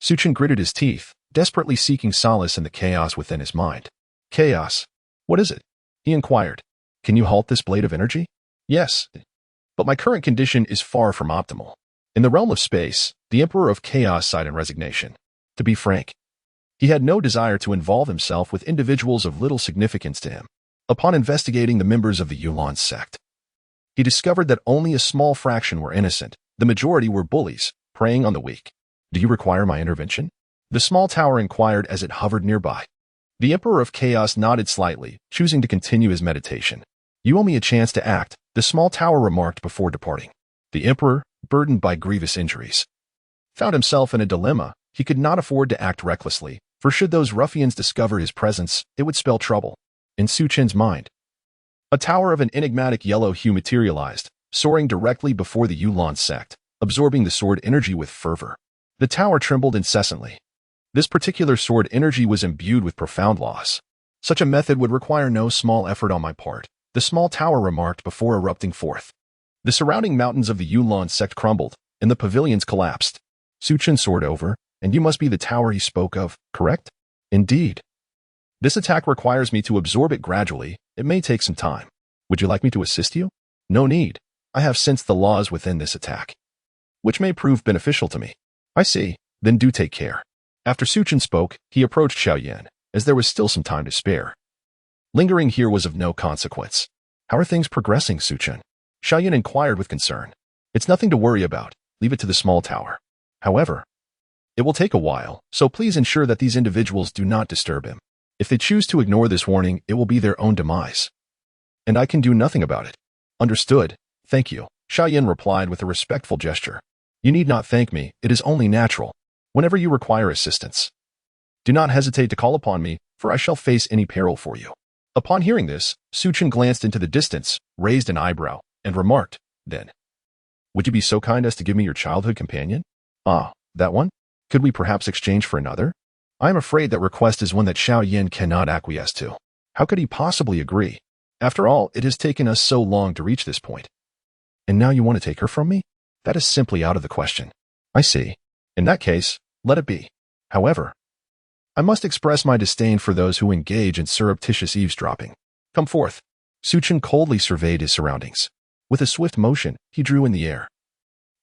Su Chen gritted his teeth, desperately seeking solace in the chaos within his mind. Chaos? What is it? He inquired. Can you halt this blade of energy? Yes, but my current condition is far from optimal. In the realm of space, the Emperor of Chaos sighed in resignation. To be frank, he had no desire to involve himself with individuals of little significance to him. Upon investigating the members of the Yunlan sect, he discovered that only a small fraction were innocent. The majority were bullies, preying on the weak. Do you require my intervention? The small tower inquired as it hovered nearby. The Emperor of Chaos nodded slightly, choosing to continue his meditation. You owe me a chance to act, the small tower remarked before departing. The Emperor, burdened by grievous injuries, found himself in a dilemma. He could not afford to act recklessly, for should those ruffians discover his presence, it would spell trouble. In Su Chen's mind, A tower of an enigmatic yellow hue materialized, soaring directly before the Yulon sect, absorbing the sword energy with fervor. The tower trembled incessantly. This particular sword energy was imbued with profound loss. Such a method would require no small effort on my part, the small tower remarked before erupting forth. The surrounding mountains of the Yulon sect crumbled, and the pavilions collapsed. Suchen soared over, and you must be the tower he spoke of, correct? Indeed. This attack requires me to absorb it gradually. It may take some time. Would you like me to assist you? No need. I have sensed the laws within this attack, which may prove beneficial to me. I see. Then do take care. After Suchen spoke, he approached Xiaoyan, as there was still some time to spare. Lingering here was of no consequence. How are things progressing, Suchen? Xiaoyan inquired with concern. It's nothing to worry about. Leave it to the small tower. However, it will take a while, so please ensure that these individuals do not disturb him. If they choose to ignore this warning, it will be their own demise. And I can do nothing about it. Understood. Thank you, Xiaoyan replied with a respectful gesture. You need not thank me, it is only natural. Whenever you require assistance, do not hesitate to call upon me, for I shall face any peril for you. Upon hearing this, Suchen glanced into the distance, raised an eyebrow, and remarked, then, would you be so kind as to give me your childhood companion? Ah, that one? Could we perhaps exchange for another? I am afraid that request is one that Xiaoyan cannot acquiesce to. How could he possibly agree? After all, it has taken us so long to reach this point. And now you want to take her from me? That is simply out of the question. I see. In that case, let it be. However, I must express my disdain for those who engage in surreptitious eavesdropping. Come forth. Suchen coldly surveyed his surroundings. With a swift motion, he drew in the air.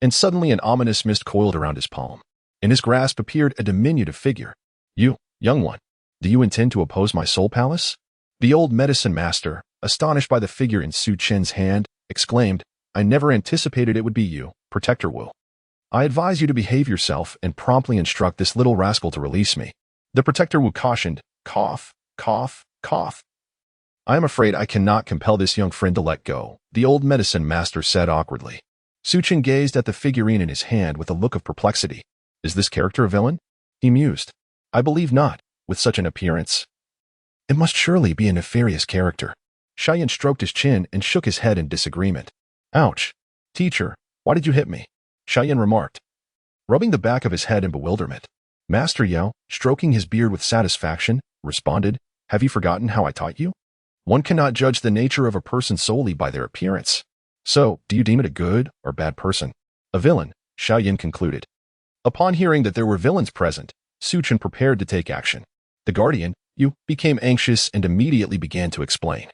And suddenly an ominous mist coiled around his palm. In his grasp appeared a diminutive figure. You, young one, do you intend to oppose my soul palace? The old medicine master, astonished by the figure in Suchen's hand, exclaimed, I never anticipated it would be you, Protector Wu. I advise you to behave yourself and promptly instruct this little rascal to release me. The Protector Wu cautioned, cough, cough, cough. I am afraid I cannot compel this young friend to let go, the old medicine master said awkwardly. Suchen gazed at the figurine in his hand with a look of perplexity. Is this character a villain? He mused. I believe not, with such an appearance. It must surely be a nefarious character. Xiaoyan stroked his chin and shook his head in disagreement. Ouch. Teacher, why did you hit me? Xiaoyan remarked, rubbing the back of his head in bewilderment. Master Yao, stroking his beard with satisfaction, responded, have you forgotten how I taught you? One cannot judge the nature of a person solely by their appearance. So, do you deem it a good or bad person? A villain, Xiaoyan concluded. Upon hearing that there were villains present, Suchen prepared to take action. The guardian, Yu, became anxious and immediately began to explain,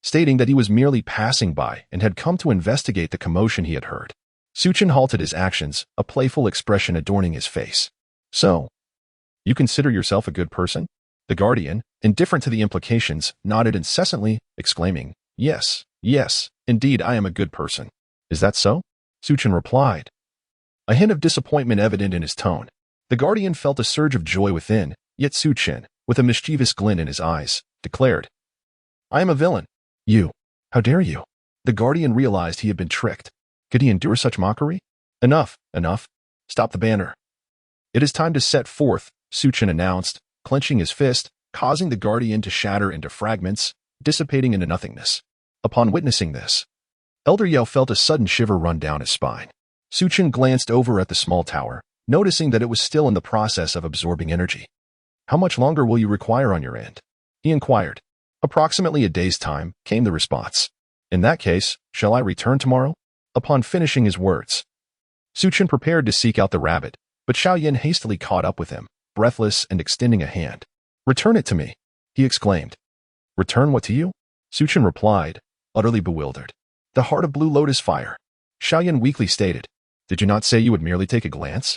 stating that he was merely passing by and had come to investigate the commotion he had heard. Suchen halted his actions, a playful expression adorning his face. So, you consider yourself a good person? The guardian, indifferent to the implications, nodded incessantly, exclaiming, Yes, yes, indeed I am a good person. Is that so? Suchen replied, a hint of disappointment evident in his tone. The guardian felt a surge of joy within, yet Suchen, with a mischievous glint in his eyes, declared, I am a villain. You. How dare you? The guardian realized he had been tricked. Could he endure such mockery? Enough, enough. Stop the banner. It is time to set forth, Suchen announced, clenching his fist, causing the guardian to shatter into fragments, dissipating into nothingness. Upon witnessing this, Elder Yao felt a sudden shiver run down his spine. Suchen glanced over at the small tower, noticing that it was still in the process of absorbing energy. How much longer will you require on your end? He inquired. Approximately a day's time, came the response. In that case, shall I return tomorrow? Upon finishing his words, Suchen prepared to seek out the rabbit, but Xiaoyan hastily caught up with him, breathless and extending a hand. Return it to me, he exclaimed. Return what to you? Suchen replied, utterly bewildered. The heart of Blue Lotus fire. Xiaoyan weakly stated, Did you not say you would merely take a glance?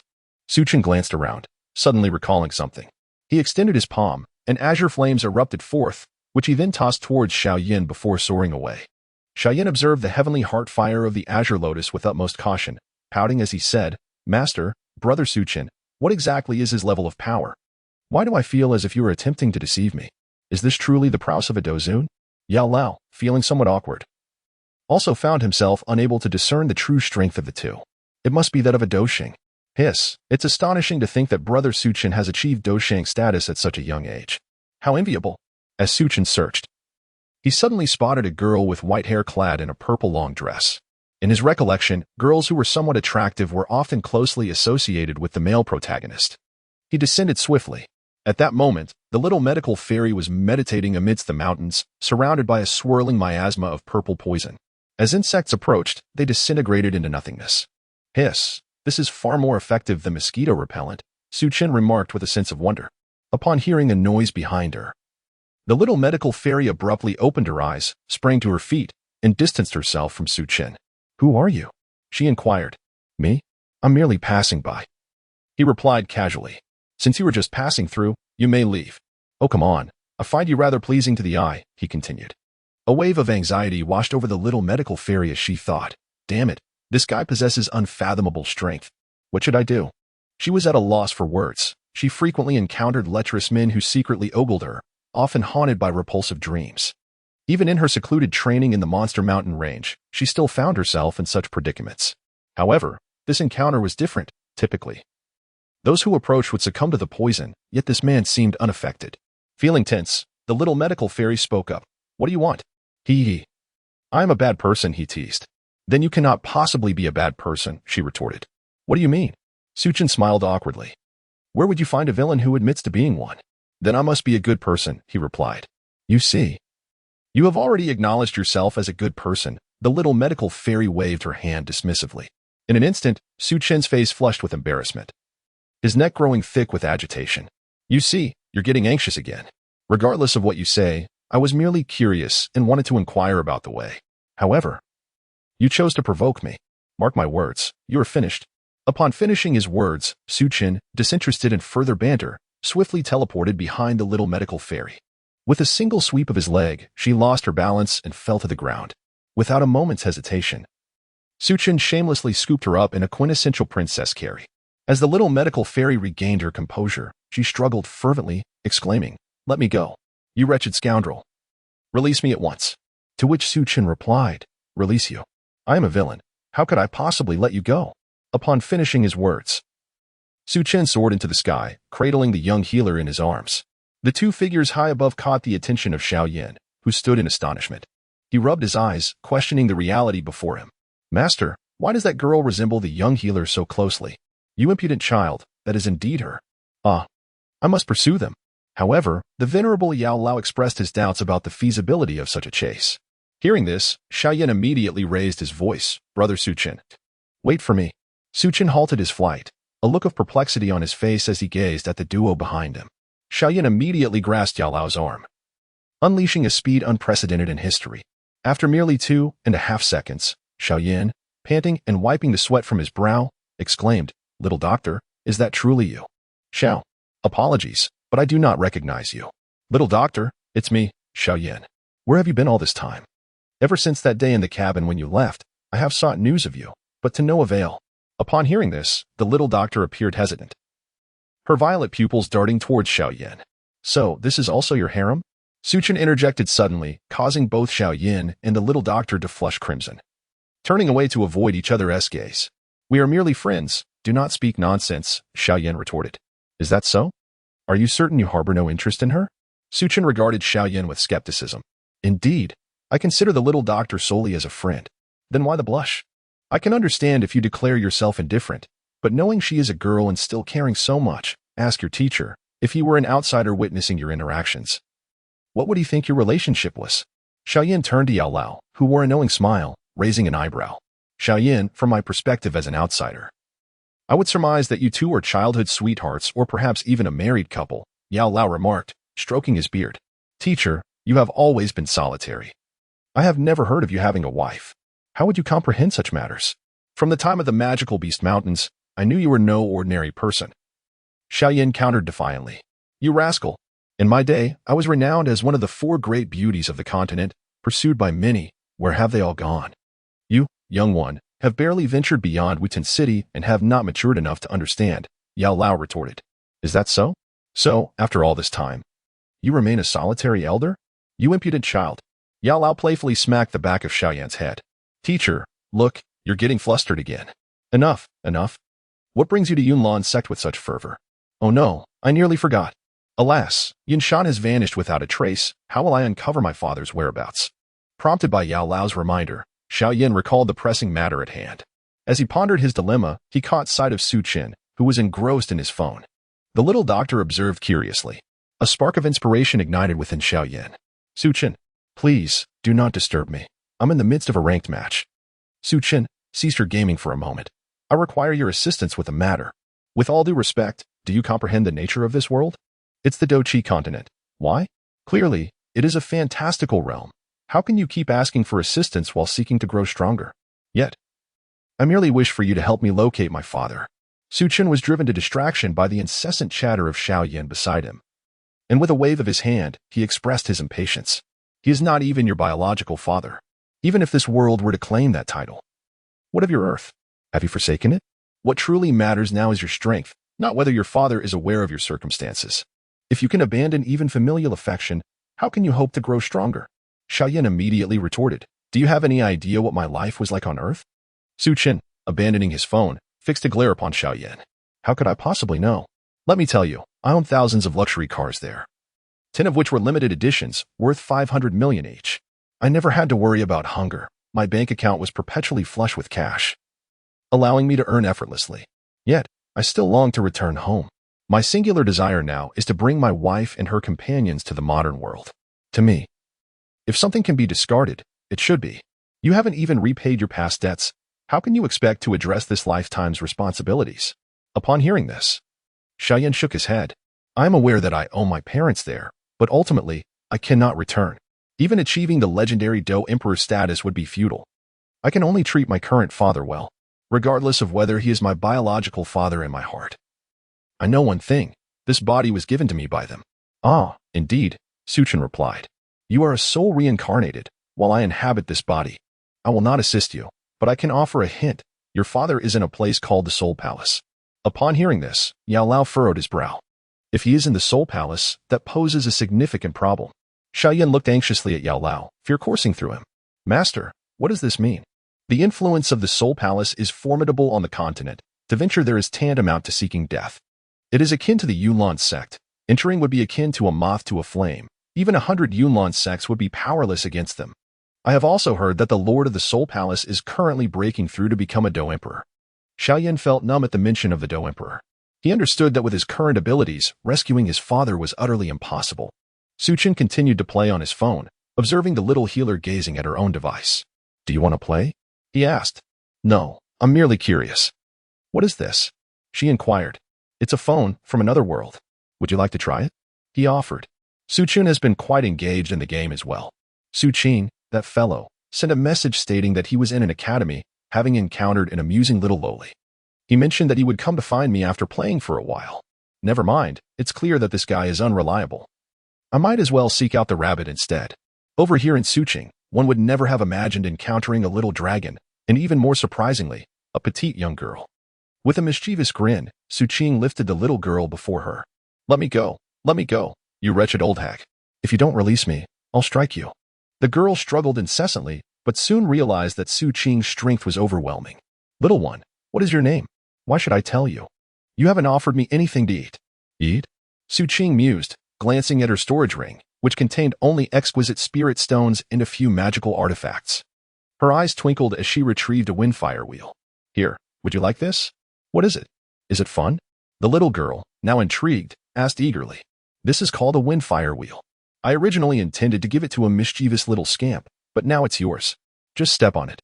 Suchen glanced around, suddenly recalling something. He extended his palm, and azure flames erupted forth, which he then tossed towards Xiaoyan before soaring away. Xiaoyan observed the heavenly heart fire of the azure lotus with utmost caution, pouting as he said, Master, Brother Suchen, what exactly is his level of power? Why do I feel as if you are attempting to deceive me? Is this truly the prowess of a Dozun? Yao Lao, feeling somewhat awkward, also found himself unable to discern the true strength of the two. It must be that of a Dosheng. Hiss, it's astonishing to think that Brother Suchen has achieved Dosheng status at such a young age. How enviable! As Suchen searched He suddenly spotted a girl with white hair clad in a purple long dress. In his recollection, girls who were somewhat attractive were often closely associated with the male protagonist. He descended swiftly. At that moment, the little medical fairy was meditating amidst the mountains, surrounded by a swirling miasma of purple poison. As insects approached, they disintegrated into nothingness. Hiss, this is far more effective than mosquito repellent, Su Chen remarked with a sense of wonder. Upon hearing a noise behind her, the little medical fairy abruptly opened her eyes, sprang to her feet, and distanced herself from Su Chen. Who are you? She inquired. Me? I'm merely passing by. He replied casually. Since you were just passing through, you may leave. Oh, come on. I find you rather pleasing to the eye, he continued. A wave of anxiety washed over the little medical fairy as she thought, damn it, this guy possesses unfathomable strength. What should I do? She was at a loss for words. She frequently encountered lecherous men who secretly ogled her, often haunted by repulsive dreams. Even in her secluded training in the Monster Mountain range, she still found herself in such predicaments. However, this encounter was different, typically. Those who approached would succumb to the poison, yet this man seemed unaffected. Feeling tense, the little medical fairy spoke up. What do you want? He. I am a bad person, he teased. Then you cannot possibly be a bad person, she retorted. What do you mean? Su Chen smiled awkwardly. Where would you find a villain who admits to being one? Then I must be a good person, he replied. You see. You have already acknowledged yourself as a good person. The little medical fairy waved her hand dismissively. In an instant, Su Chen's face flushed with embarrassment, his neck growing thick with agitation. You see, you're getting anxious again. Regardless of what you say, I was merely curious and wanted to inquire about the way. However, you chose to provoke me. Mark my words, you are finished. Upon finishing his words, Su Chen, disinterested in further banter, swiftly teleported behind the little medical fairy. With a single sweep of his leg, she lost her balance and fell to the ground. Without a moment's hesitation, Su Chen shamelessly scooped her up in a quintessential princess carry. As the little medical fairy regained her composure, she struggled fervently, exclaiming, Let me go. You wretched scoundrel. Release me at once. To which Su Chen replied, Release you? I am a villain. How could I possibly let you go? Upon finishing his words, Su Chen soared into the sky, cradling the young healer in his arms. The two figures high above caught the attention of Xiao Yin, who stood in astonishment. He rubbed his eyes, questioning the reality before him. Master, why does that girl resemble the young healer so closely? You impudent child, that is indeed her. Ah, I must pursue them. However, the venerable Yao Lao expressed his doubts about the feasibility of such a chase. Hearing this, Xiao Yin immediately raised his voice. Brother Su Chen. Wait for me. Su Chen halted his flight, a look of perplexity on his face as he gazed at the duo behind him. Xiao Yin immediately grasped Yao Lao's arm, unleashing a speed unprecedented in history. After merely 2.5 seconds, Xiao Yin, panting and wiping the sweat from his brow, exclaimed, Little doctor, is that truly you? Xiao, apologies, but I do not recognize you. Little doctor, it's me, Xiao Yin. Where have you been all this time? Ever since that day in the cabin when you left, I have sought news of you, but to no avail. Upon hearing this, the little doctor appeared hesitant, her violet pupils darting towards Xiao Yin. So, this is also your harem? Su Chen interjected suddenly, causing both Xiao Yin and the little doctor to flush crimson, turning away to avoid each other's gaze. We are merely friends. Do not speak nonsense, Xiao Yin retorted. Is that so? Are you certain you harbor no interest in her? Su Chen regarded Xiao Yin with skepticism. Indeed, I consider the little doctor solely as a friend. Then why the blush? I can understand if you declare yourself indifferent, but knowing she is a girl and still caring so much, ask your teacher, if he were an outsider witnessing your interactions, what would he think your relationship was? Xiao Yin turned to Yao Lao, who wore a knowing smile, raising an eyebrow. Xiao Yin, from my perspective as an outsider, I would surmise that you two are childhood sweethearts or perhaps even a married couple, Yao Lao remarked, stroking his beard. Teacher, you have always been solitary. I have never heard of you having a wife. How would you comprehend such matters? From the time of the magical Beast Mountains, I knew you were no ordinary person. Xiao Yin countered defiantly. You rascal. In my day, I was renowned as one of the 4 great beauties of the continent, pursued by many. Where have they all gone? You, young one, have barely ventured beyond Wuten City and have not matured enough to understand, Yao Lao retorted. Is that so? So, after all this time, you remain a solitary elder? You impudent child. Yao Lao playfully smacked the back of Xiao Yan's head. Teacher, look, you're getting flustered again. Enough, enough. What brings you to Yunlan's sect with such fervor? Oh no, I nearly forgot. Alas, Yinshan has vanished without a trace. How will I uncover my father's whereabouts? Prompted by Yao Lao's reminder, Xiaoyan recalled the pressing matter at hand. As he pondered his dilemma, he caught sight of Su Qin, who was engrossed in his phone. The little doctor observed curiously. A spark of inspiration ignited within Xiaoyan. Su Qin, please, do not disturb me. I'm in the midst of a ranked match. Su Qin ceased her gaming for a moment. I require your assistance with a matter. With all due respect, do you comprehend the nature of this world? It's the Dochi continent. Why? Clearly, it is a fantastical realm. How can you keep asking for assistance while seeking to grow stronger? Yet, I merely wish for you to help me locate my father. Su Qin was driven to distraction by the incessant chatter of Xiaoyan beside him. And with a wave of his hand, he expressed his impatience. He is not even your biological father, even if this world were to claim that title. What of your Earth? Have you forsaken it? What truly matters now is your strength, not whether your father is aware of your circumstances. If you can abandon even familial affection, how can you hope to grow stronger? Xiaoyan immediately retorted, do you have any idea what my life was like on Earth? Su Qin, abandoning his phone, fixed a glare upon Xiaoyan. How could I possibly know? Let me tell you, I own thousands of luxury cars there, 10 of which were limited editions, worth 500 million each. I never had to worry about hunger. My bank account was perpetually flush with cash, allowing me to earn effortlessly. Yet, I still long to return home. My singular desire now is to bring my wife and her companions to the modern world. To me, if something can be discarded, it should be. You haven't even repaid your past debts. How can you expect to address this lifetime's responsibilities? Upon hearing this, Xiaoyan shook his head. I am aware that I owe my parents there, but ultimately, I cannot return. Even achieving the legendary Do Emperor status would be futile. I can only treat my current father well, regardless of whether he is my biological father in my heart. I know one thing. This body was given to me by them. Ah, indeed, Su Qin replied. You are a soul reincarnated, while I inhabit this body. I will not assist you, but I can offer a hint. Your father is in a place called the Soul Palace. Upon hearing this, Yao Lao furrowed his brow. If he is in the Soul Palace, that poses a significant problem. Xiaoyan looked anxiously at Yao Lao, fear coursing through him. Master, what does this mean? The influence of the Soul Palace is formidable on the continent. To venture there is tantamount to seeking death. It is akin to the Yunlan sect. Entering would be akin to a moth to a flame. Even 100 Yunlan sects would be powerless against them. I have also heard that the Lord of the Soul Palace is currently breaking through to become a Do Emperor. Xiaoyan felt numb at the mention of the Do Emperor. He understood that with his current abilities, rescuing his father was utterly impossible. Su Qin continued to play on his phone, observing the little healer gazing at her own device. Do you want to play? He asked. No, I'm merely curious. What is this? She inquired. It's a phone from another world. Would you like to try it? He offered. Su Qin has been quite engaged in the game as well. Su Qin, that fellow, sent a message stating that he was in an academy, having encountered an amusing little loli. He mentioned that he would come to find me after playing for a while. Never mind, it's clear that this guy is unreliable. I might as well seek out the rabbit instead. Over here in Suqing, one would never have imagined encountering a little dragon, and even more surprisingly, a petite young girl. With a mischievous grin, Su Qing lifted the little girl before her. Let me go, you wretched old hag. If you don't release me, I'll strike you. The girl struggled incessantly, but soon realized that Su Qing's strength was overwhelming. Little one, what is your name? Why should I tell you? You haven't offered me anything to eat. Eat? Su Qing mused, glancing at her storage ring, which contained only exquisite spirit stones and a few magical artifacts. Her eyes twinkled as she retrieved a windfire wheel. Here, would you like this? What is it? Is it fun? The little girl, now intrigued, asked eagerly. This is called a windfire wheel. I originally intended to give it to a mischievous little scamp, but now it's yours. Just step on it.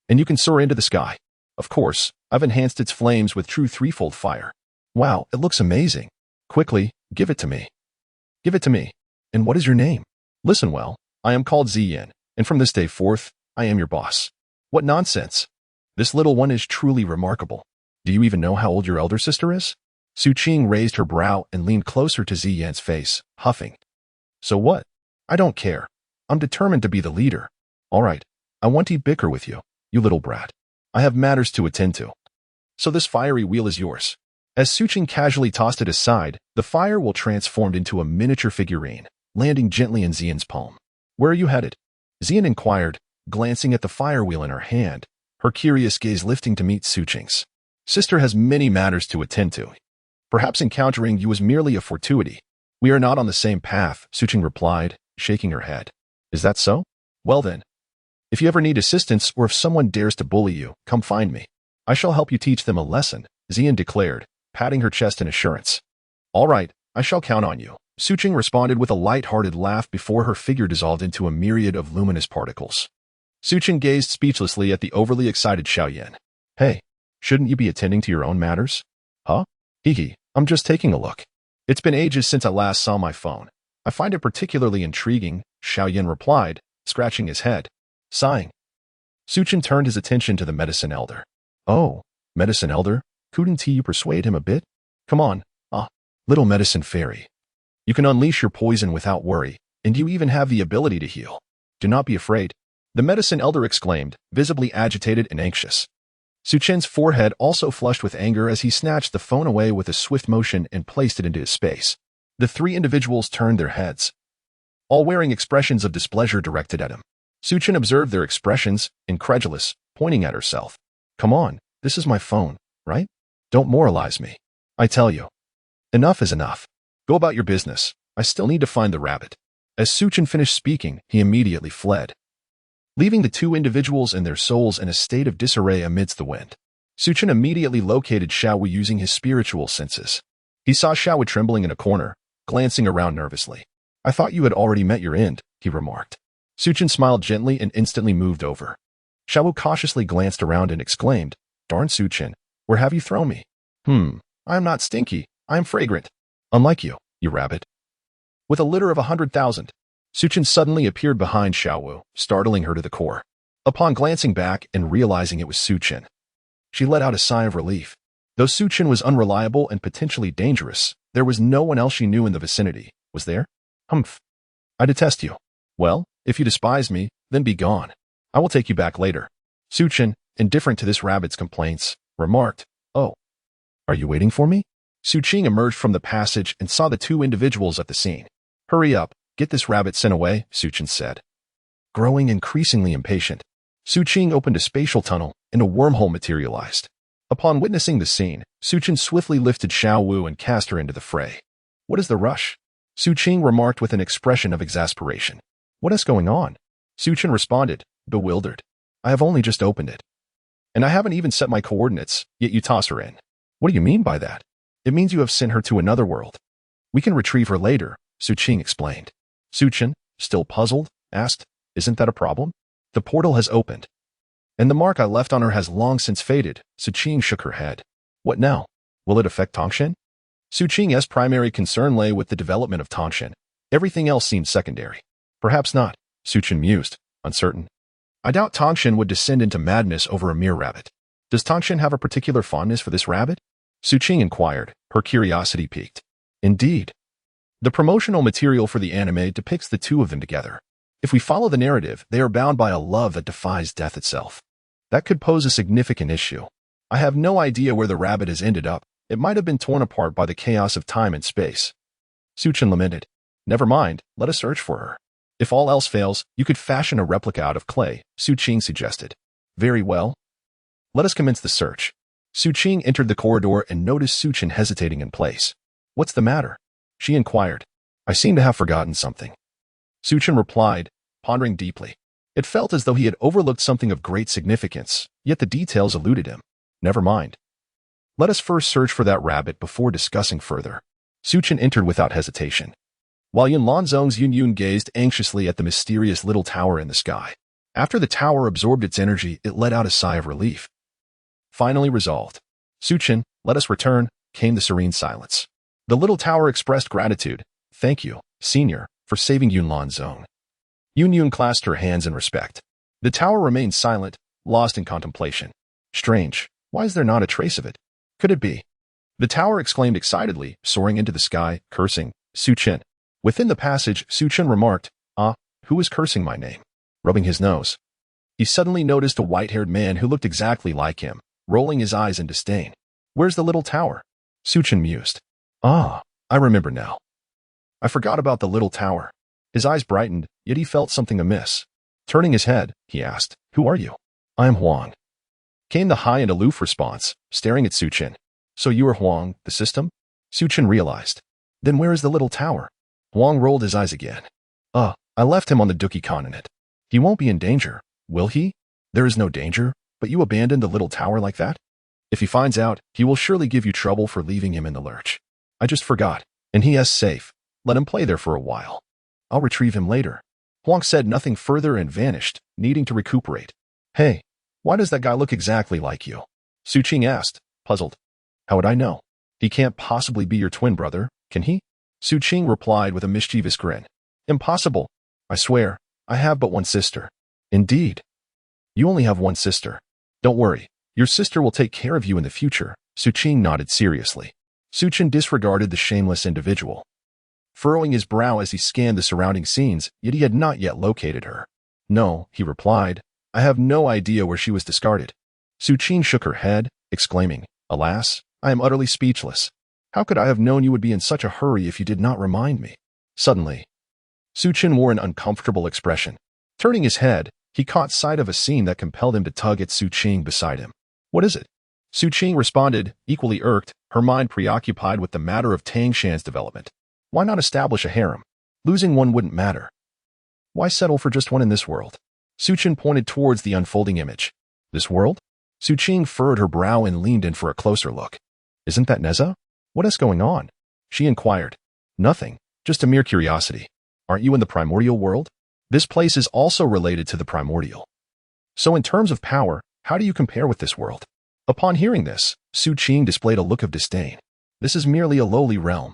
And you can soar into the sky. Of course, I've enhanced its flames with true threefold fire. Wow, it looks amazing. Quickly, give it to me. Give it to me. And what is your name? Listen well, I am called Ziyin, and from this day forth, I am your boss. What nonsense. This little one is truly remarkable. Do you even know how old your elder sister is? Su Qing raised her brow and leaned closer to Ziyin's face, huffing. So what? I don't care. I'm determined to be the leader. All right, I want to bicker with you, you little brat. I have matters to attend to. So this fiery wheel is yours. As Su Qing casually tossed it aside, the fire wheel transformed into a miniature figurine, landing gently in Ziyin's palm. Where are you headed? Ziyin inquired, glancing at the fire wheel in her hand, her curious gaze lifting to meet Su Qing's. Sister has many matters to attend to. Perhaps encountering you was merely a fortuity. We are not on the same path, Suching replied, shaking her head. Is that so? Well then. If you ever need assistance or if someone dares to bully you, come find me. I shall help you teach them a lesson, Xian declared, patting her chest in assurance. All right, I shall count on you. Suching responded with a light-hearted laugh before her figure dissolved into a myriad of luminous particles. Suching gazed speechlessly at the overly excited Xiaoyan. Hey, shouldn't you be attending to your own matters? Huh? Hee, I'm just taking a look. It's been ages since I last saw my phone. I find it particularly intriguing, Xiaoyan replied, scratching his head. Sighing. Suching turned his attention to the medicine elder. Oh, medicine elder? Couldn't you persuade him a bit? Come on, little medicine fairy. You can unleash your poison without worry, and you even have the ability to heal. Do not be afraid. The medicine elder exclaimed, visibly agitated and anxious. Suchen's forehead also flushed with anger as he snatched the phone away with a swift motion and placed it into his space. The three individuals turned their heads, all wearing expressions of displeasure directed at him. Suchen observed their expressions, incredulous, pointing at herself. Come on, this is my phone, right? Don't moralize me. I tell you. Enough is enough. Go about your business. I still need to find the rabbit. As Suchen finished speaking, he immediately fled, leaving the two individuals and their souls in a state of disarray amidst the wind. Suchen immediately located Xiaowu using his spiritual senses. He saw Xiaowu trembling in a corner, glancing around nervously. I thought you had already met your end, he remarked. Suchen smiled gently and instantly moved over. Xiaowu cautiously glanced around and exclaimed, Darn Suchen, where have you thrown me? I am not stinky, I am fragrant. Unlike you, you rabbit. With a litter of 100,000, Suchen suddenly appeared behind Xiaowu, startling her to the core. Upon glancing back and realizing it was Suchen, she let out a sigh of relief. Though Suchen was unreliable and potentially dangerous, there was no one else she knew in the vicinity, was there? Humph. I detest you. Well, if you despise me, then be gone. I will take you back later. Suchen, indifferent to this rabbit's complaints, remarked, Oh, are you waiting for me? Suching emerged from the passage and saw the two individuals at the scene. Hurry up, get this rabbit sent away, Suchen said. Growing increasingly impatient, Suching opened a spatial tunnel and a wormhole materialized. Upon witnessing the scene, Suchen swiftly lifted Xiaowu and cast her into the fray. What is the rush? Suching remarked with an expression of exasperation. What is going on? Suchen responded, bewildered. I have only just opened it. And I haven't even set my coordinates, yet you toss her in. What do you mean by that? It means you have sent her to another world. We can retrieve her later, Suching explained. Suchen, still puzzled, asked, Isn't that a problem? The portal has opened. And the mark I left on her has long since faded, Suching shook her head. What now? Will it affect Tongshan? Suching's primary concern lay with the development of Tongshan. Everything else seemed secondary. Perhaps not, Suchen mused, uncertain. I doubt Tongshan would descend into madness over a mere rabbit. Does Tongshan have a particular fondness for this rabbit? Suching inquired, her curiosity piqued. Indeed. The promotional material for the anime depicts the two of them together. If we follow the narrative, they are bound by a love that defies death itself. That could pose a significant issue. I have no idea where the rabbit has ended up. It might have been torn apart by the chaos of time and space. Suchen lamented. Never mind, let us search for her. If all else fails, you could fashion a replica out of clay, Suching suggested. Very well. Let us commence the search. Suching entered the corridor and noticed Suchen hesitating in place. What's the matter? She inquired. I seem to have forgotten something. Suchen replied, pondering deeply. It felt as though he had overlooked something of great significance, yet the details eluded him. Never mind. Let us first search for that rabbit before discussing further. Suchen entered without hesitation, while Yunlanzong's Yunyun gazed anxiously at the mysterious little tower in the sky. After the tower absorbed its energy, it let out a sigh of relief. Finally resolved. Suchen, let us return, came the serene silence. The little tower expressed gratitude. Thank you, senior, for saving Yunlanzong. Yunyun clasped her hands in respect. The tower remained silent, lost in contemplation. Strange, why is there not a trace of it? Could it be? The tower exclaimed excitedly, soaring into the sky, cursing, Suchen. Within the passage, Suchen remarked, who is cursing my name? Rubbing his nose. He suddenly noticed a white-haired man who looked exactly like him, rolling his eyes in disdain. Where's the little tower? Suchen mused. I remember now. I forgot about the little tower. His eyes brightened, yet he felt something amiss. Turning his head, he asked, Who are you? I am Huang. Came the high and aloof response, staring at Suchen. So you are Huang, the system? Suchen realized. Then where is the little tower? Huang rolled his eyes again. I left him on the Duki continent. He won't be in danger, will he? There is no danger, but you abandoned the little tower like that? If he finds out, he will surely give you trouble for leaving him in the lurch. I just forgot, and he is safe. Let him play there for a while. I'll retrieve him later. Huang said nothing further and vanished, needing to recuperate. Hey, why does that guy look exactly like you? Su Qing asked, puzzled. How would I know? He can't possibly be your twin brother, can he? Su Qing replied with a mischievous grin. Impossible. I swear, I have but one sister. Indeed. You only have one sister. Don't worry, your sister will take care of you in the future. Su Qing nodded seriously. Su Qing disregarded the shameless individual, furrowing his brow as he scanned the surrounding scenes, yet he had not yet located her. No, he replied, I have no idea where she was discarded. Su Qing shook her head, exclaiming, Alas, I am utterly speechless. How could I have known you would be in such a hurry if you did not remind me? Suddenly, Su Qing wore an uncomfortable expression. Turning his head, he caught sight of a scene that compelled him to tug at Su Qing beside him. What is it? Su Qing responded, equally irked, her mind preoccupied with the matter of Tang Shan's development. Why not establish a harem? Losing one wouldn't matter. Why settle for just one in this world? Su Qing pointed towards the unfolding image. This world? Su Qing furrowed her brow and leaned in for a closer look. Isn't that Neza? What is going on? She inquired. Nothing, just a mere curiosity. Aren't you in the primordial world? This place is also related to the primordial. So in terms of power, how do you compare with this world? Upon hearing this, Su Qing displayed a look of disdain. This is merely a lowly realm.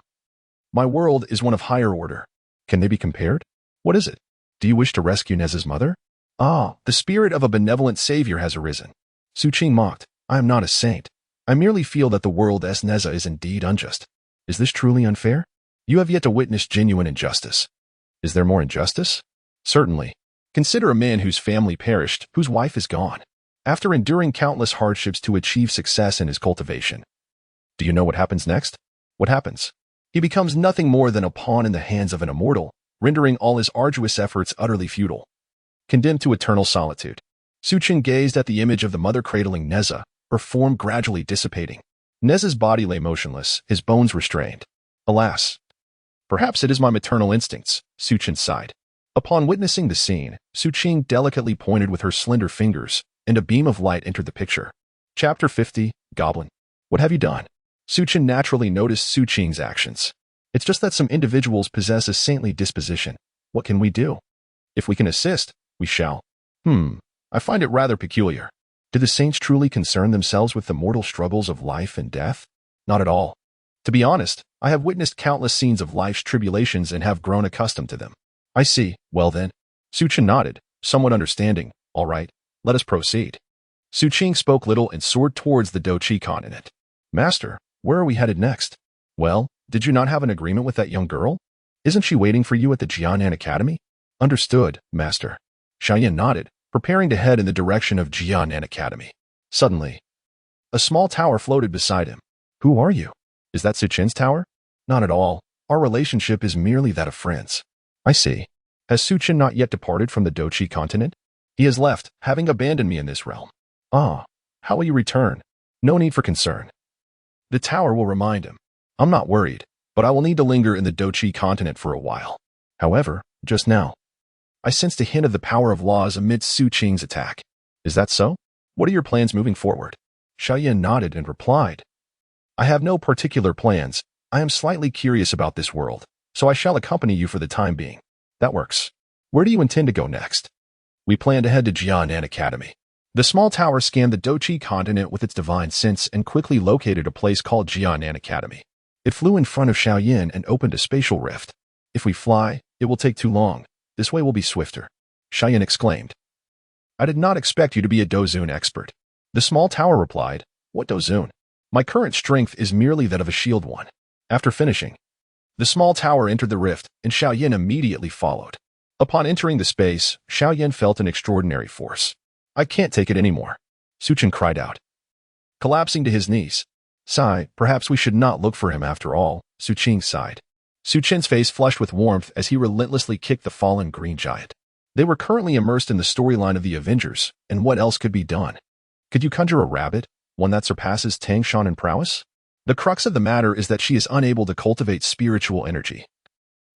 My world is one of higher order. Can they be compared? What is it? Do you wish to rescue Neza's mother? Ah, the spirit of a benevolent savior has arisen. Su Qing mocked. I am not a saint. I merely feel that the world as Neza is indeed unjust. Is this truly unfair? You have yet to witness genuine injustice. Is there more injustice? Certainly. Consider a man whose family perished, whose wife is gone, after enduring countless hardships to achieve success in his cultivation. Do you know what happens next? What happens? He becomes nothing more than a pawn in the hands of an immortal, rendering all his arduous efforts utterly futile. Condemned to eternal solitude. Su Qing gazed at the image of the mother cradling Neza, her form gradually dissipating. Neza's body lay motionless, his bones restrained. Alas! Perhaps it is my maternal instincts, Su Qing sighed. Upon witnessing the scene, Su Qing delicately pointed with her slender fingers, and a beam of light entered the picture. Chapter 50, Goblin. What have you done? Su Qing naturally noticed Su Qing's actions. It's just that some individuals possess a saintly disposition. What can we do? If we can assist, we shall. I find it rather peculiar. Do the saints truly concern themselves with the mortal struggles of life and death? Not at all. To be honest, I have witnessed countless scenes of life's tribulations and have grown accustomed to them. I see. Well then. Su Qing nodded, somewhat understanding. All right, let us proceed. Su Qing spoke little and soared towards the Dochi continent. Master, where are we headed next? Well, did you not have an agreement with that young girl? Isn't she waiting for you at the Jianan Academy? Understood, Master. Xiaoyan nodded, preparing to head in the direction of Jianan Academy. Suddenly, a small tower floated beside him. Who are you? Is that Su Qing's tower? Not at all. Our relationship is merely that of friends. I see. Has Su Qing not yet departed from the Dochi continent? He has left, having abandoned me in this realm. Ah, how will you return? No need for concern. The tower will remind him. I'm not worried, but I will need to linger in the Dochi continent for a while. However, just now, I sensed a hint of the power of laws amidst Su Qing's attack. Is that so? What are your plans moving forward? Xiaoyan nodded and replied. I have no particular plans. I am slightly curious about this world, so I shall accompany you for the time being. That works. Where do you intend to go next? We plan to head to Jianan Academy. The small tower scanned the Dochi continent with its divine sense and quickly located a place called Jianan Academy. It flew in front of Xiaoyan and opened a spatial rift. If we fly, it will take too long. This way will be swifter. Xiaoyan exclaimed. I did not expect you to be a Dozun expert. The small tower replied, What Dozun? My current strength is merely that of a shield one. After finishing, the small tower entered the rift, and Xiaoyan immediately followed. Upon entering the space, Xiaoyan felt an extraordinary force. I can't take it anymore. Su Qing cried out, collapsing to his knees. Sigh, perhaps we should not look for him after all, Su Qing sighed. Su Qing's face flushed with warmth as he relentlessly kicked the fallen green giant. They were currently immersed in the storyline of the Avengers, and what else could be done? Could you conjure a rabbit, one that surpasses Tang Shan in prowess? The crux of the matter is that she is unable to cultivate spiritual energy.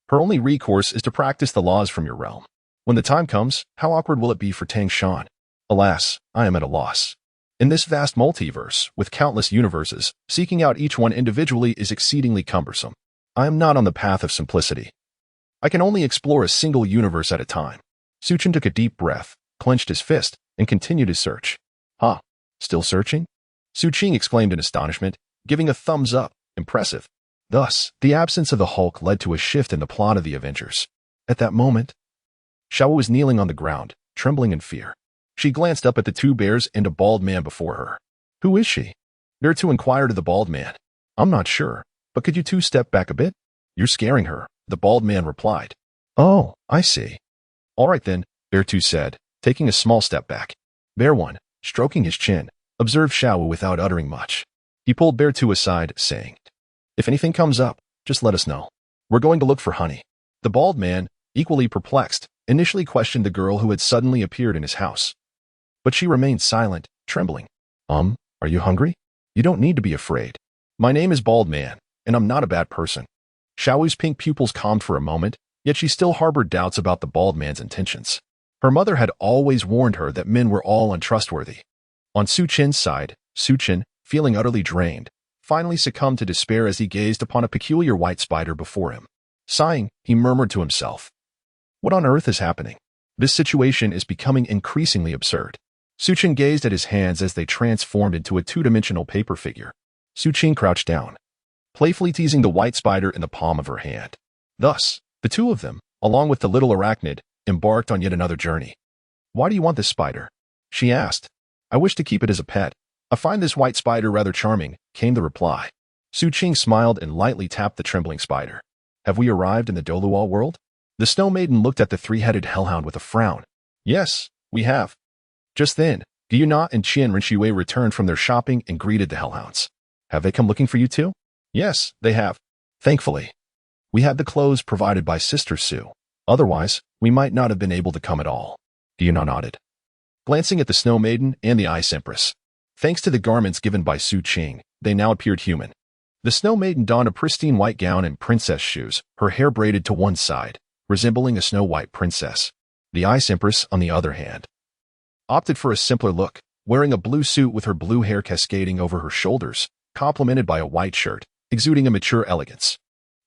Her only recourse is to practice the laws from your realm. When the time comes, how awkward will it be for Tang Shan? Alas, I am at a loss. In this vast multiverse, with countless universes, seeking out each one individually is exceedingly cumbersome. I am not on the path of simplicity. I can only explore a single universe at a time. Suchin took a deep breath, clenched his fist, and continued his search. Huh? Still searching? Su Qing exclaimed in astonishment, giving a thumbs up. Impressive. Thus, the absence of the Hulk led to a shift in the plot of the Avengers. At that moment, Xiao was kneeling on the ground, trembling in fear. She glanced up at the two bears and a bald man before her. Who is she? Bear-2 inquired of the bald man. I'm not sure, but could you two step back a bit? You're scaring her, the bald man replied. Oh, I see. All right then, Bear-2 said, taking a small step back. Bear-1, stroking his chin, observed Xiao without uttering much. He pulled Bear-2 aside, saying, If anything comes up, just let us know. We're going to look for honey. The bald man, equally perplexed, initially questioned the girl who had suddenly appeared in his house. But she remained silent, trembling. Are you hungry? You don't need to be afraid. My name is Bald Man, and I'm not a bad person. Xiao's pink pupils calmed for a moment, yet she still harbored doubts about the bald man's intentions. Her mother had always warned her that men were all untrustworthy. On Su Qin's side, Su Qin, feeling utterly drained, finally succumbed to despair as he gazed upon a peculiar white spider before him. Sighing, he murmured to himself, What on earth is happening? This situation is becoming increasingly absurd. Su Qin gazed at his hands as they transformed into a two-dimensional paper figure. Su Qin crouched down, playfully teasing the white spider in the palm of her hand. Thus, the two of them, along with the little arachnid, embarked on yet another journey. Why do you want this spider? She asked. I wish to keep it as a pet. I find this white spider rather charming, came the reply. Su Qing smiled and lightly tapped the trembling spider. Have we arrived in the Douluo world? The Snow Maiden looked at the three-headed hellhound with a frown. Yes, we have. Just then, Gyuna and Qian Rinxue returned from their shopping and greeted the hellhounds. Have they come looking for you too? Yes, they have. Thankfully. We had the clothes provided by Sister Su. Otherwise, we might not have been able to come at all. Gyuna nodded, glancing at the Snow Maiden and the Ice Empress. Thanks to the garments given by Su Qing, they now appeared human. The Snow Maiden donned a pristine white gown and princess shoes, her hair braided to one side, resembling a snow-white princess. The Ice Empress, on the other hand, opted for a simpler look, wearing a blue suit with her blue hair cascading over her shoulders, complemented by a white shirt, exuding a mature elegance.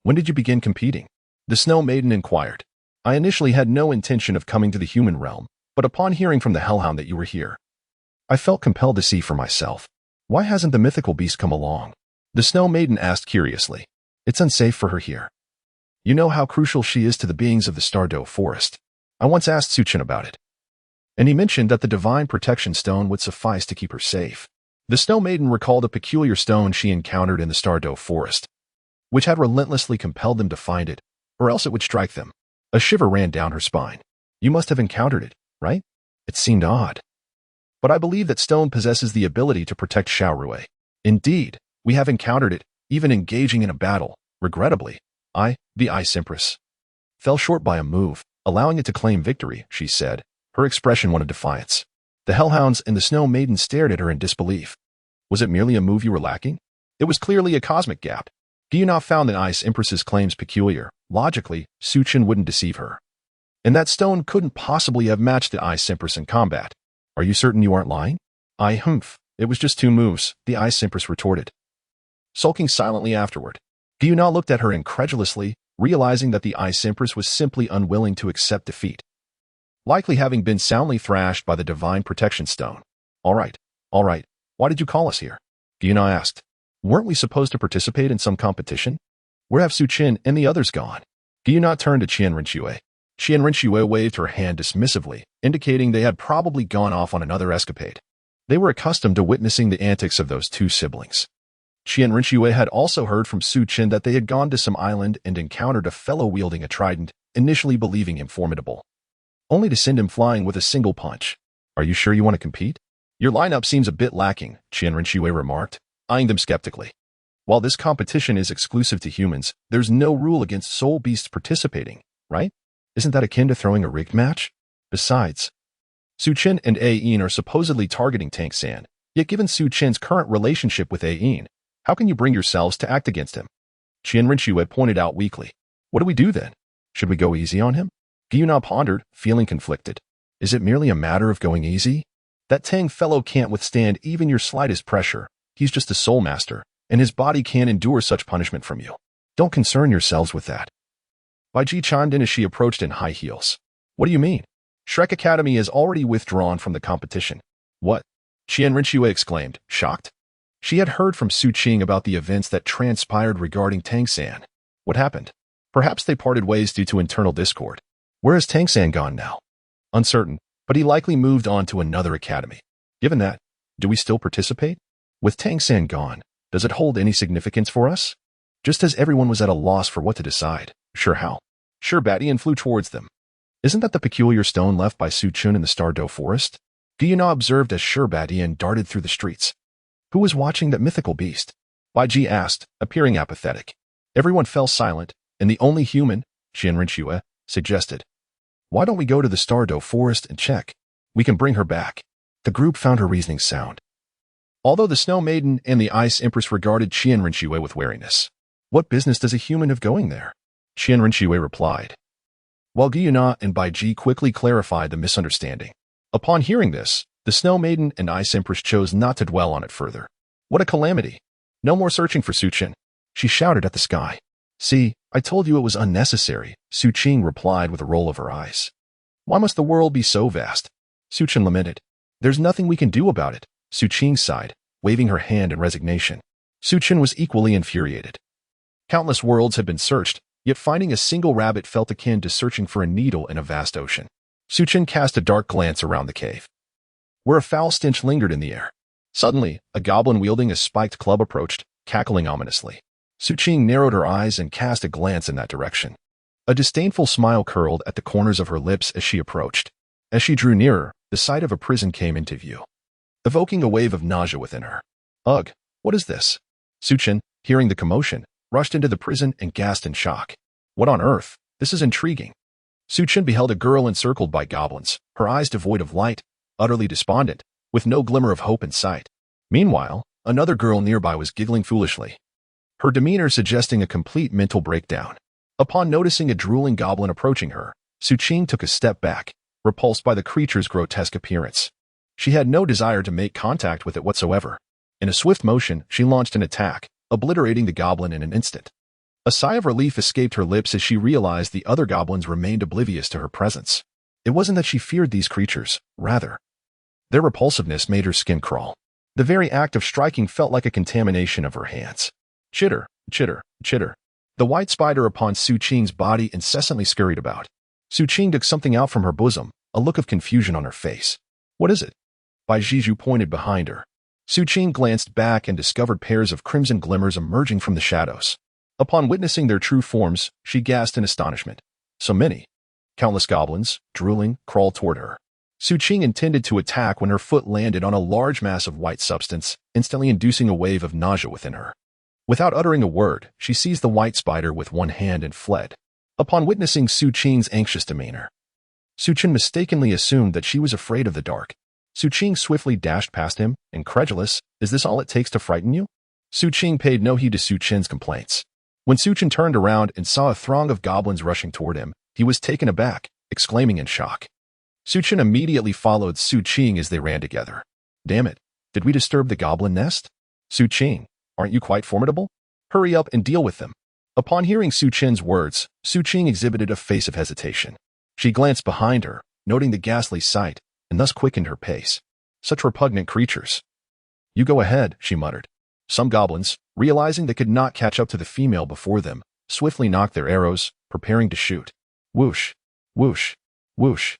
When did you begin competing? The Snow Maiden inquired. I initially had no intention of coming to the human realm, but upon hearing from the hellhound that you were here, I felt compelled to see for myself. Why hasn't the mythical beast come along? The Snow Maiden asked curiously. It's unsafe for her here. You know how crucial she is to the beings of the Stardow Forest. I once asked Suchin about it, and he mentioned that the divine protection stone would suffice to keep her safe. The Snow Maiden recalled a peculiar stone she encountered in the Stardow Forest, which had relentlessly compelled them to find it, or else it would strike them. A shiver ran down her spine. You must have encountered it, right? It seemed odd. But I believe that stone possesses the ability to protect Xiaorui. Indeed, we have encountered it, even engaging in a battle. Regrettably, the Ice Empress, fell short by a move, allowing it to claim victory, she said, her expression one of defiance. The hellhounds and the Snow Maiden stared at her in disbelief. Was it merely a move you were lacking? It was clearly a cosmic gap. Gyuna found the Ice Empress's claims peculiar. Logically, Suchin wouldn't deceive her. And that stone couldn't possibly have matched the Ice Empress in combat. Are you certain you aren't lying? It was just 2 moves, the Ice Empress retorted, sulking silently afterward. Gyuna looked at her incredulously, realizing that the Ice Empress was simply unwilling to accept defeat, likely having been soundly thrashed by the divine protection stone. All right. Why did you call us here? Gyuna asked. Weren't we supposed to participate in some competition? Where have Su Qin and the others gone? Gyuna turned to Qian Rinxue. Qian Rinxue waved her hand dismissively, indicating they had probably gone off on another escapade. They were accustomed to witnessing the antics of those 2 siblings. Qian Rinxue had also heard from Su Qin that they had gone to some island and encountered a fellow wielding a trident, initially believing him formidable, only to send him flying with a single punch. Are you sure you want to compete? Your lineup seems a bit lacking, Qian Rinxue remarked, eyeing them skeptically. While this competition is exclusive to humans, there's no rule against soul beasts participating, right? Isn't that akin to throwing a rigged match? Besides, Su Qin and Ayin are supposedly targeting Tank San, yet given Su Qin's current relationship with Ayin, How can you bring yourselves to act against him? Qian Rinxue pointed out weakly. What do we do then? Should we go easy on him? Guiyuna pondered, feeling conflicted. Is it merely a matter of going easy? That Tang fellow can't withstand even your slightest pressure. He's just a soul master, and his body can't endure such punishment from you. Don't concern yourselves with that. Baiji chimed in as she approached in high heels. What do you mean? Shrek Academy has already withdrawn from the competition. What? Qian Rinxue exclaimed, shocked. She had heard from Su Qing about the events that transpired regarding Tang San. What happened? Perhaps they parted ways due to internal discord. Where has Tang San gone now? Uncertain, but he likely moved on to another academy. Given that, do we still participate? With Tang San gone, does it hold any significance for us? Just as everyone was at a loss for what to decide. Sure how? Sure Batian flew towards them. Isn't that the peculiar stone left by Su Chun in the Douluo forest? Guiyuna observed as Sure Batian darted through the streets. Who was watching that mythical beast? Baiji asked, appearing apathetic. Everyone fell silent, and the only human, Qian Rinxue, suggested. Why don't we go to the Douluo forest and check? We can bring her back. The group found her reasoning sound. Although the Snow Maiden and the Ice Empress regarded Qian Rinxue with wariness. What business does a human have going there? Qian Rinxue replied. While Guiyuna and Baiji quickly clarified the misunderstanding. Upon hearing this, the Snow Maiden and Ice Empress chose not to dwell on it further. What a calamity! No more searching for Su Qin. She shouted at the sky. See, I told you it was unnecessary, Su Qing replied with a roll of her eyes. Why must the world be so vast? Su Qin lamented. There's nothing we can do about it, Su Qing sighed, waving her hand in resignation. Su Qin was equally infuriated. Countless worlds had been searched, yet finding a single rabbit felt akin to searching for a needle in a vast ocean. Su Qin cast a dark glance around the cave, where a foul stench lingered in the air. Suddenly, a goblin wielding a spiked club approached, cackling ominously. Su Qing narrowed her eyes and cast a glance in that direction. A disdainful smile curled at the corners of her lips as she approached. As she drew nearer, the sight of a prison came into view, evoking a wave of nausea within her. Ugh, what is this? Su Qin, hearing the commotion, rushed into the prison and gasped in shock. What on earth? This is intriguing. Su Qin beheld a girl encircled by goblins, her eyes devoid of light, utterly despondent, with no glimmer of hope in sight. Meanwhile, another girl nearby was giggling foolishly, her demeanor suggesting a complete mental breakdown. Upon noticing a drooling goblin approaching her, Su Qing took a step back, repulsed by the creature's grotesque appearance. She had no desire to make contact with it whatsoever. In a swift motion, she launched an attack, obliterating the goblin in an instant. A sigh of relief escaped her lips as she realized the other goblins remained oblivious to her presence. It wasn't that she feared these creatures, rather. Their repulsiveness made her skin crawl. The very act of striking felt like a contamination of her hands. Chitter, chitter, chitter. The white spider upon Su Qing's body incessantly scurried about. Su Qing took something out from her bosom, a look of confusion on her face. What is it? Baiji pointed behind her. Su Qing glanced back and discovered pairs of crimson glimmers emerging from the shadows. Upon witnessing their true forms, she gasped in astonishment. So many. Countless goblins, drooling, crawled toward her. Su Qing intended to attack when her foot landed on a large mass of white substance, instantly inducing a wave of nausea within her. Without uttering a word, she seized the white spider with one hand and fled. Upon witnessing Su Qing's anxious demeanor, Su Qin mistakenly assumed that she was afraid of the dark. Su Qing swiftly dashed past him, incredulous. Is this all it takes to frighten you? Su Qing paid no heed to Su Qin's complaints. When Su Qin turned around and saw a throng of goblins rushing toward him, he was taken aback, exclaiming in shock. Su Qin immediately followed Su Qing as they ran together. Damn it, did we disturb the goblin nest? Su Qing, aren't you quite formidable? Hurry up and deal with them. Upon hearing Su Qin's words, Su Qing exhibited a face of hesitation. She glanced behind her, noting the ghastly sight, and thus quickened her pace. Such repugnant creatures. You go ahead, she muttered. Some goblins, realizing they could not catch up to the female before them, swiftly knocked their arrows, preparing to shoot. Whoosh, whoosh, whoosh.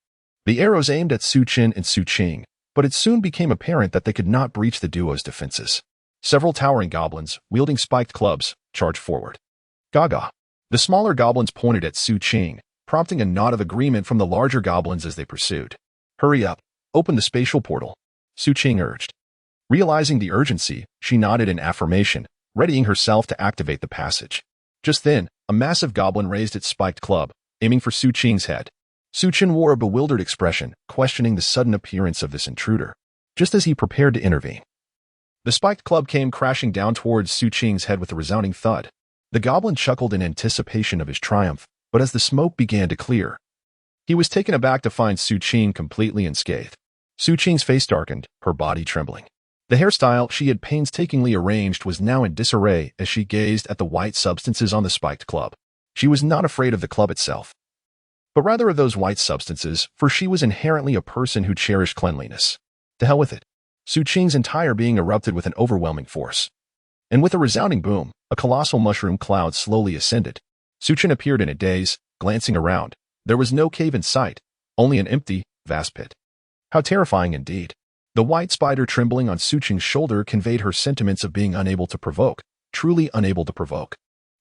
The arrows aimed at Su Qin and Su Qing, but it soon became apparent that they could not breach the duo's defenses. Several towering goblins, wielding spiked clubs, charged forward. Gaga. The smaller goblins pointed at Su Qing, prompting a nod of agreement from the larger goblins as they pursued. Hurry up, open the spatial portal, Su Qing urged. Realizing the urgency, she nodded in affirmation, readying herself to activate the passage. Just then, a massive goblin raised its spiked club, aiming for Su Qing's head. Su Qin wore a bewildered expression, questioning the sudden appearance of this intruder. Just as he prepared to intervene, The spiked club came crashing down towards Su Qing's head with a resounding thud. The goblin chuckled in anticipation of his triumph, but as the smoke began to clear, he was taken aback to find Su Qing completely unscathed. Su Qing's face darkened, her body trembling. The hairstyle she had painstakingly arranged was now in disarray as she gazed at the white substances on the spiked club. She was not afraid of the club itself, but rather of those white substances, for she was inherently a person who cherished cleanliness. To hell with it. Su Qing's entire being erupted with an overwhelming force. And with a resounding boom, a colossal mushroom cloud slowly ascended. Su Qing appeared in a daze, glancing around. There was no cave in sight, only an empty, vast pit. How terrifying indeed. The white spider trembling on Su Qing's shoulder conveyed her sentiments of being unable to provoke, truly unable to provoke.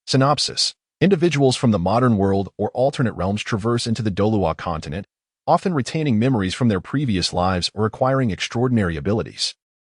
Synopsis. Individuals from the modern world or alternate realms traverse into the Douluo continent, often retaining memories from their previous lives or acquiring extraordinary abilities.